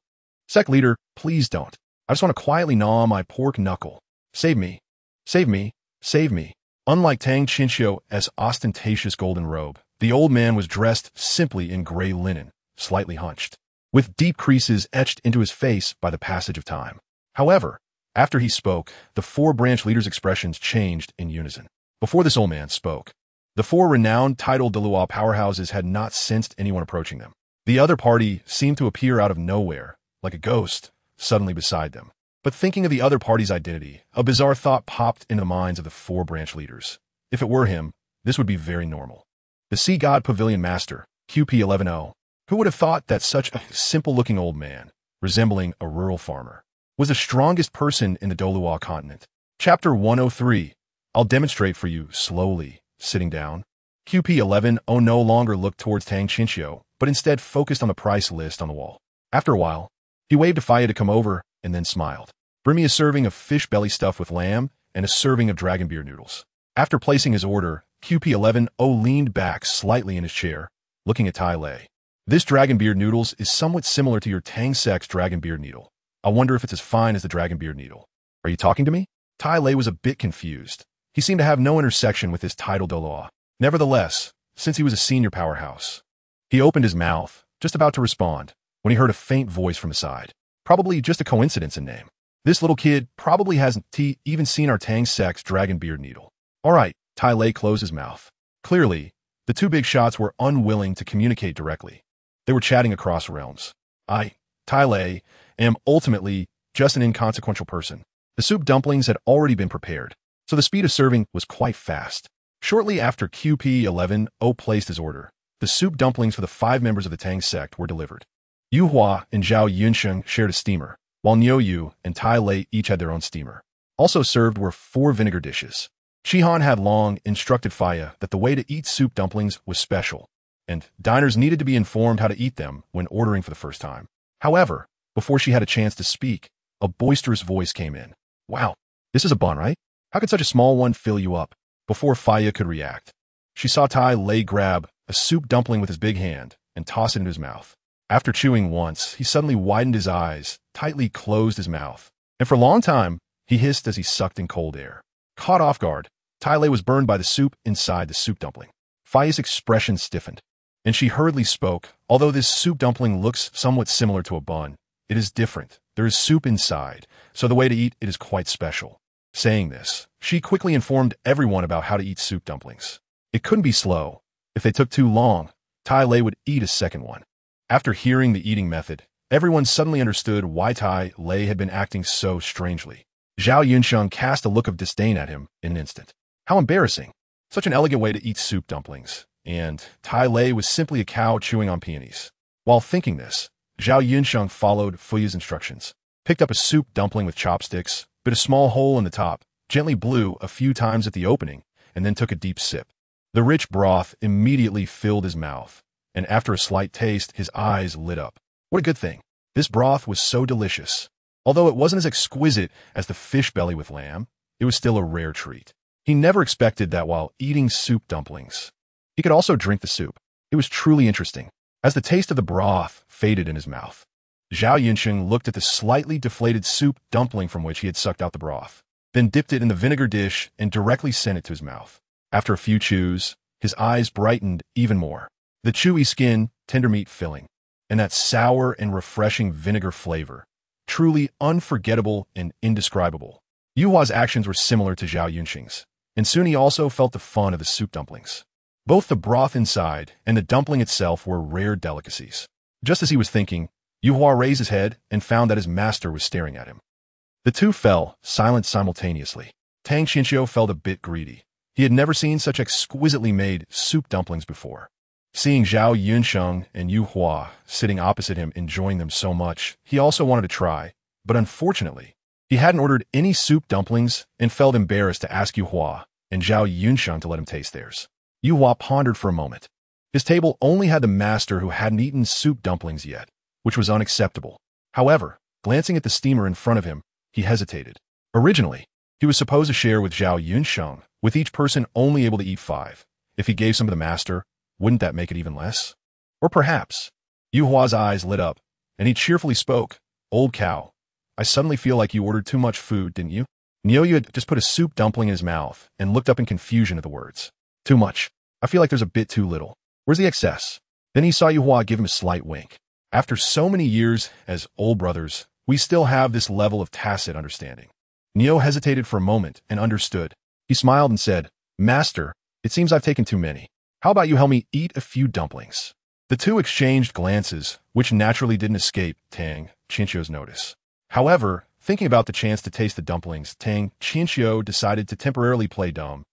Speaker 1: Sect leader, please don't. I just want to quietly gnaw my pork knuckle. Save me. Save me. Save me. Unlike Tang Chinchio's ostentatious golden robe, the old man was dressed simply in gray linen, slightly hunched, with deep creases etched into his face by the passage of time. However, after he spoke, the 4 branch leaders' expressions changed in unison. Before this old man spoke, the 4 renowned titled Douluo powerhouses had not sensed anyone approaching them. The other party seemed to appear out of nowhere, like a ghost, suddenly beside them. But thinking of the other party's identity, a bizarre thought popped into the minds of the 4 branch leaders. If it were him, this would be very normal. The Sea God Pavilion Master, QP11O. Who would have thought that such a simple-looking old man, resembling a rural farmer, was the strongest person in the Douluo Continent. Chapter 103. I'll demonstrate for you, slowly, sitting down. QP11 no longer looked towards Tang Chinchio, but instead focused on the price list on the wall. After a while, he waved to Faya to come over and then smiled. Bring me a serving of fish belly stuffed with lamb and a serving of dragon beer noodles. After placing his order, QP11 leaned back slightly in his chair, looking at Tai Lei. This dragon beer noodles is somewhat similar to your Tang sect's dragon beer needle. I wonder if it's as fine as the dragon beer needle. Are you talking to me? Tai Lei was a bit confused. He seemed to have no intersection with his title Douluo. Nevertheless, since he was a senior powerhouse, he opened his mouth, just about to respond, when he heard a faint voice from the side. Probably just a coincidence in name. This little kid probably hasn't even seen our Tang sect's dragon beer needle. All right, Tai Lei closed his mouth. Clearly, the two big shots were unwilling to communicate directly. They were chatting across realms. Tai Lei, am ultimately just an inconsequential person. The soup dumplings had already been prepared, so the speed of serving was quite fast. Shortly after QP11 placed his order, the soup dumplings for the 5 members of the Tang sect were delivered. Yu Hua and Zhao Yunsheng shared a steamer, while Niu Yu and Tai Lei each had their own steamer. Also served were 4 vinegar dishes. Shihan had long instructed Faya that the way to eat soup dumplings was special, and diners needed to be informed how to eat them when ordering for the first time. However, before she had a chance to speak, a boisterous voice came in. Wow, this is a bun, right? How could such a small one fill you up? Before Faya could react, she saw Tai Lei grab a soup dumpling with his big hand and toss it into his mouth. After chewing once, he suddenly widened his eyes, tightly closed his mouth, and for a long time, he hissed as he sucked in cold air. Caught off guard, Tai Lei was burned by the soup inside the soup dumpling. Faya's expression stiffened, and she hurriedly spoke. Although this soup dumpling looks somewhat similar to a bun, it is different. There is soup inside, so the way to eat it is quite special. Saying this, she quickly informed everyone about how to eat soup dumplings. It couldn't be slow. If they took too long, Tai Lei would eat a second one. After hearing the eating method, everyone suddenly understood why Tai Lei had been acting so strangely. Zhao Yunsheng cast a look of disdain at him in an instant. How embarrassing. Such an elegant way to eat soup dumplings. And Tai Lei was simply a cow chewing on peonies. While thinking this, Zhao Yunsheng followed Fuya's instructions, picked up a soup dumpling with chopsticks, bit a small hole in the top, gently blew a few times at the opening, and then took a deep sip. The rich broth immediately filled his mouth, and after a slight taste, his eyes lit up. What a good thing. This broth was so delicious. Although it wasn't as exquisite as the fish belly with lamb, it was still a rare treat. He never expected that while eating soup dumplings, he could also drink the soup. It was truly interesting. As the taste of the broth faded in his mouth, Zhao Yunsheng looked at the slightly deflated soup dumpling from which he had sucked out the broth, then dipped it in the vinegar dish and directly sent it to his mouth. After a few chews, his eyes brightened even more. The chewy skin, tender meat filling, and that sour and refreshing vinegar flavor, truly unforgettable and indescribable. Yu Hua's actions were similar to Zhao Yunsheng's, and soon he also felt the fun of the soup dumplings. Both the broth inside and the dumpling itself were rare delicacies. Just as he was thinking, Yu Hua raised his head and found that his master was staring at him. The two fell, silent simultaneously. Tang Chinchio felt a bit greedy. He had never seen such exquisitely made soup dumplings before. Seeing Zhao Yunsheng and Yu Hua sitting opposite him enjoying them so much, he also wanted to try, but unfortunately, he hadn't ordered any soup dumplings and felt embarrassed to ask Yu Hua and Zhao Yunsheng to let him taste theirs. Yu Hua pondered for a moment. His table only had the master who hadn't eaten soup dumplings yet, which was unacceptable. However, glancing at the steamer in front of him, he hesitated. Originally, he was supposed to share with Zhao Yunsheng, with each person only able to eat 5. If he gave some to the master, wouldn't that make it even less? Or perhaps, Yu Hua's eyes lit up, and he cheerfully spoke. Old cow, I suddenly feel like you ordered too much food, didn't you? Niu Yu had just put a soup dumpling in his mouth and looked up in confusion at the words. Too much. I feel like there's a bit too little. Where's the excess? Then he saw Yu Hua give him a slight wink. After so many years as old brothers, we still have this level of tacit understanding. Niu hesitated for a moment and understood. He smiled and said, Master, it seems I've taken too many. How about you help me eat a few dumplings? The two exchanged glances, which naturally didn't escape Tang Chinchio's notice. However, thinking about the chance to taste the dumplings, Tang Chinchio decided to temporarily play dumb.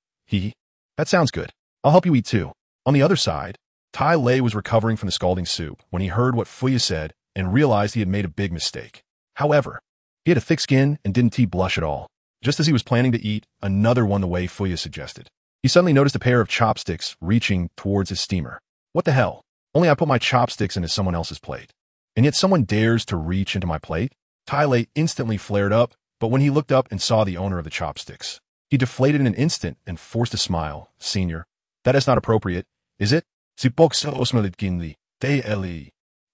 Speaker 1: That sounds good. I'll help you eat too. On the other side, Tai Lei was recovering from the scalding soup when he heard what Fuya said and realized he had made a big mistake. However, He had a thick skin and didn't blush at all. Just as he was planning to eat another one the way Fuya suggested, he suddenly noticed a pair of chopsticks reaching towards his steamer. What the hell? Only I put my chopsticks into someone else's plate. And yet someone dares to reach into my plate? Tai Lei instantly flared up, but when he looked up and saw the owner of the chopsticks, he deflated in an instant and forced a smile. Senior, that is not appropriate, is it?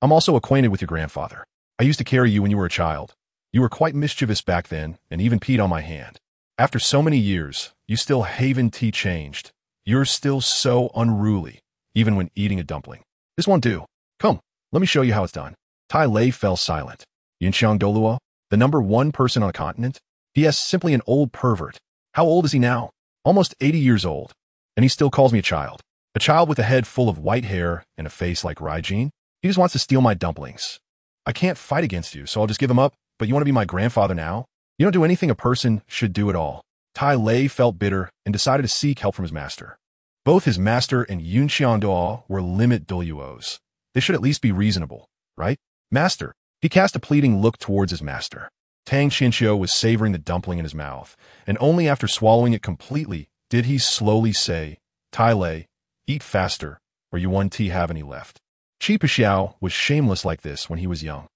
Speaker 1: I'm also acquainted with your grandfather. I used to carry you when you were a child. You were quite mischievous back then and even peed on my hand. After so many years, you still haven't changed. You're still so unruly, even when eating a dumpling. This won't do. Come, let me show you how it's done. Tai Lei fell silent. Yinxiang Douluo, the #1 person on the continent? P.S. simply an old pervert. How old is he now? Almost 80 years old. And he still calls me a child. A child with a head full of white hair and a face like Raijin? He just wants to steal my dumplings. I can't fight against you, so I'll just give him up, but you want to be my grandfather now? You don't do anything a person should do at all. Tai Lei felt bitter and decided to seek help from his master. Both his master and Yunxiang Duo were limit Douluos. They should at least be reasonable, right? Master. He cast a pleading look towards his master. Tang Qinxiu was savoring the dumpling in his mouth, and only after swallowing it completely did he slowly say, Tai Lei, eat faster, or you won't have any left. Qi Pixiao was shameless like this when he was young.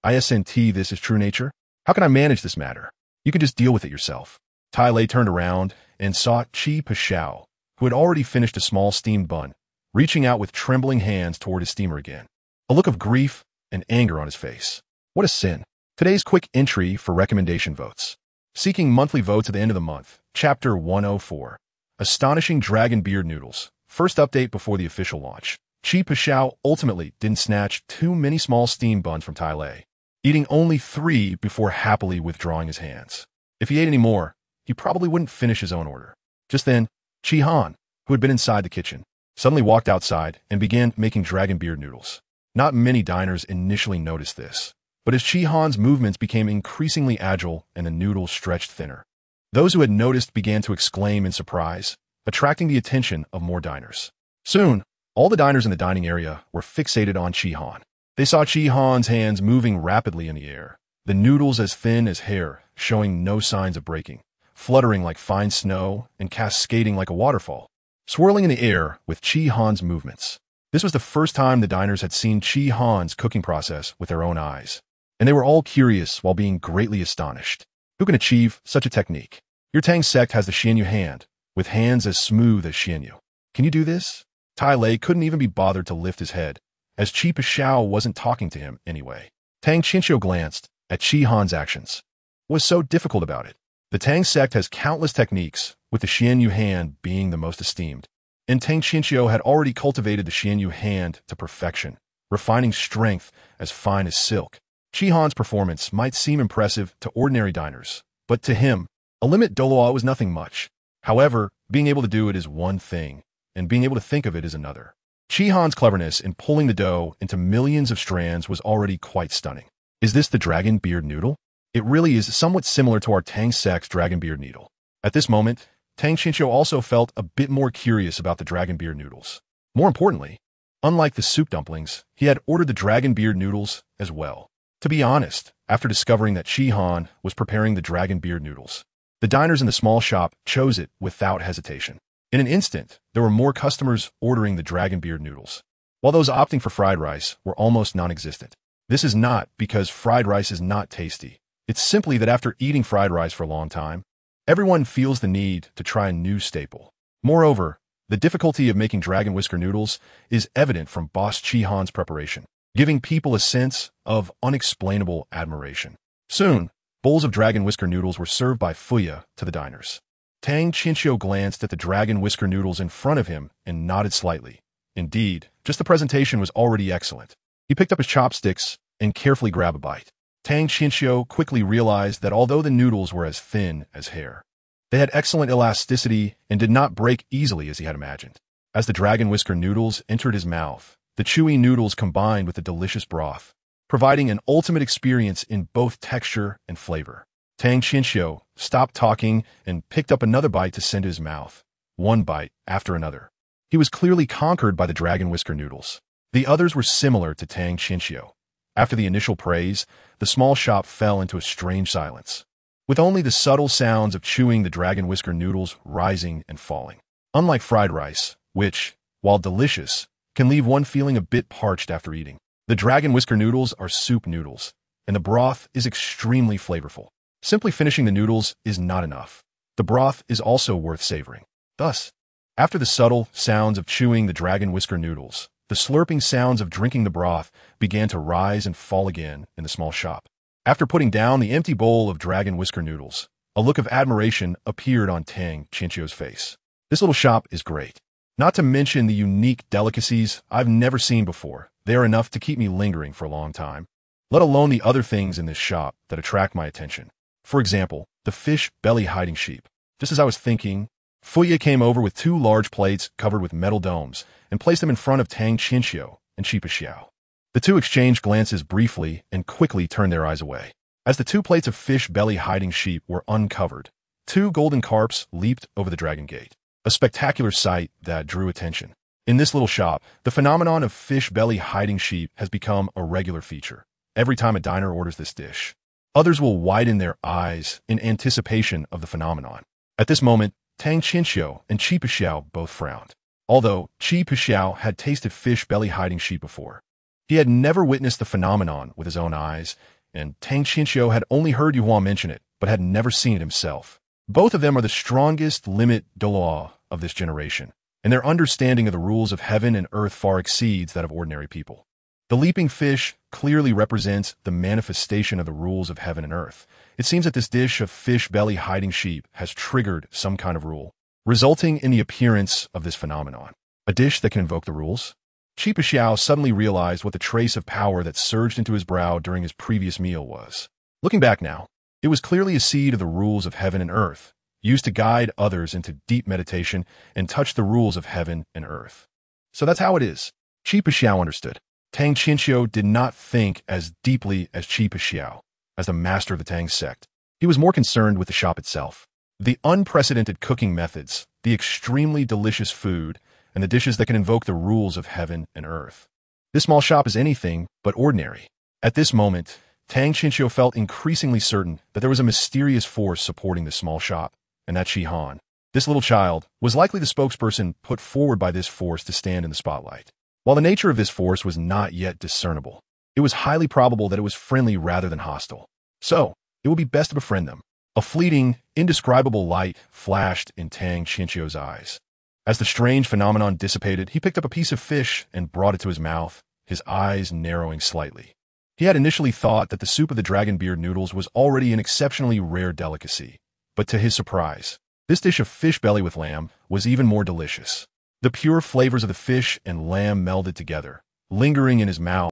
Speaker 1: Isn't this is true nature? How can I manage this matter? You can just deal with it yourself. Tai Lei turned around and saw Qi Pixiao, who had already finished a small steamed bun, reaching out with trembling hands toward his steamer again. A look of grief and anger on his face. What a sin. Today's quick entry for recommendation votes. Seeking monthly votes at the end of the month. Chapter 104. Astonishing Dragon Beard Noodles. First update before the official launch. Qi Pixiao ultimately didn't snatch too many small steam buns from Tai Lei, eating only 3 before happily withdrawing his hands. If he ate any more, he probably wouldn't finish his own order. Just then, Qi Han, who had been inside the kitchen, suddenly walked outside and began making dragon beard noodles. Not many diners initially noticed this, but as Qi Han's movements became increasingly agile and the noodles stretched thinner, those who had noticed began to exclaim in surprise, attracting the attention of more diners. Soon, all the diners in the dining area were fixated on Qi Han. They saw Qi Han's hands moving rapidly in the air, the noodles as thin as hair, showing no signs of breaking, fluttering like fine snow and cascading like a waterfall, swirling in the air with Qi Han's movements. This was the first time the diners had seen Qi Han's cooking process with their own eyes, and they were all curious while being greatly astonished. Who can achieve such a technique? Your Tang sect has the Xianyu hand, with hands as smooth as Xianyu. Can you do this? Tai Lei couldn't even be bothered to lift his head, as Qi Pixiao wasn't talking to him anyway. Tang Qinxiu glanced at Qi Han's actions. What was so difficult about it? The Tang sect has countless techniques, with the Xianyu hand being the most esteemed. And Tang Qinxiu had already cultivated the Xianyu hand to perfection, refining strength as fine as silk. Qi Han's performance might seem impressive to ordinary diners, but to him, a limit Douluo was nothing much. However, being able to do it is one thing, and being able to think of it is another. Qi Han's cleverness in pulling the dough into millions of strands was already quite stunning. Is this the dragon beard noodle? It really is somewhat similar to our Tang sect's dragon beard noodle. At this moment, Tang Qinxiu also felt a bit more curious about the dragon beard noodles. More importantly, unlike the soup dumplings, he had ordered the dragon beard noodles as well. To be honest, after discovering that Qi Han was preparing the dragon beard noodles, the diners in the small shop chose it without hesitation. In an instant, there were more customers ordering the dragon beard noodles, while those opting for fried rice were almost non-existent. This is not because fried rice is not tasty. It's simply that after eating fried rice for a long time, everyone feels the need to try a new staple. Moreover, the difficulty of making dragon whisker noodles is evident from Boss Qi Han's preparation, giving people a sense of unexplainable admiration. Soon, bowls of dragon whisker noodles were served by Fuya to the diners. Tang Qinxiu glanced at the dragon whisker noodles in front of him and nodded slightly. Indeed, just the presentation was already excellent. He picked up his chopsticks and carefully grabbed a bite. Tang Qinxiu quickly realized that although the noodles were as thin as hair, they had excellent elasticity and did not break easily as he had imagined. As the dragon whisker noodles entered his mouth, the chewy noodles combined with the delicious broth, providing an ultimate experience in both texture and flavor. Tang Qinxiu stopped talking and picked up another bite to send to his mouth, one bite after another. He was clearly conquered by the dragon whisker noodles. The others were similar to Tang Qinxiu. After the initial praise, the small shop fell into a strange silence, with only the subtle sounds of chewing the dragon whisker noodles rising and falling. Unlike fried rice, which, while delicious, can leave one feeling a bit parched after eating, the dragon whisker noodles are soup noodles, and the broth is extremely flavorful. Simply finishing the noodles is not enough. The broth is also worth savoring. Thus, after the subtle sounds of chewing the dragon whisker noodles, the slurping sounds of drinking the broth began to rise and fall again in the small shop. After putting down the empty bowl of dragon whisker noodles, a look of admiration appeared on Tang Chinchio's face. This little shop is great. Not to mention the unique delicacies I've never seen before. They are enough to keep me lingering for a long time, let alone the other things in this shop that attract my attention. For example, the fish belly hiding sheep. Just as I was thinking, Fuye came over with 2 large plates covered with metal domes and placed them in front of Tang Chinchio and Chipa Xiao. The two exchanged glances briefly and quickly turned their eyes away. As the 2 plates of fish belly hiding sheep were uncovered, 2 golden carps leaped over the dragon gate, a spectacular sight that drew attention. In this little shop, the phenomenon of fish belly hiding sheep has become a regular feature. Every time a diner orders this dish, others will widen their eyes in anticipation of the phenomenon. At this moment, Tang Chinchio and Chipa Xiao both frowned. Although Chipa Xiao had tasted fish belly hiding sheep before, he had never witnessed the phenomenon with his own eyes, and Tang Chinchio had only heard Yuhua mention it, but had never seen it himself. Both of them are the strongest limit Douluo of this generation, and their understanding of the rules of heaven and earth far exceeds that of ordinary people. The leaping fish clearly represents the manifestation of the rules of heaven and earth. It seems that this dish of fish belly hiding sheep has triggered some kind of rule, resulting in the appearance of this phenomenon. A dish that can invoke the rules? Chipa Xiao suddenly realized what the trace of power that surged into his brow during his previous meal was. Looking back now, it was clearly a seed of the rules of heaven and earth, used to guide others into deep meditation and touch the rules of heaven and earth. So that's how it is. Chipa Xiao understood. Tang Chinchio did not think as deeply as Chipa Xiao, as the master of the Tang sect. He was more concerned with the shop itself. The unprecedented cooking methods, the extremely delicious food, and the dishes that can invoke the rules of heaven and earth. This small shop is anything but ordinary. At this moment, Tang Chinchio felt increasingly certain that there was a mysterious force supporting this small shop, and that Shihan, this little child, was likely the spokesperson put forward by this force to stand in the spotlight. While the nature of this force was not yet discernible, it was highly probable that it was friendly rather than hostile. So, it would be best to befriend them. A fleeting, indescribable light flashed in Tang Chinchio's eyes. As the strange phenomenon dissipated, he picked up a piece of fish and brought it to his mouth, his eyes narrowing slightly. He had initially thought that the soup of the dragon beard noodles was already an exceptionally rare delicacy, but to his surprise, this dish of fish belly with lamb was even more delicious. The pure flavors of the fish and lamb melded together, lingering in his mouth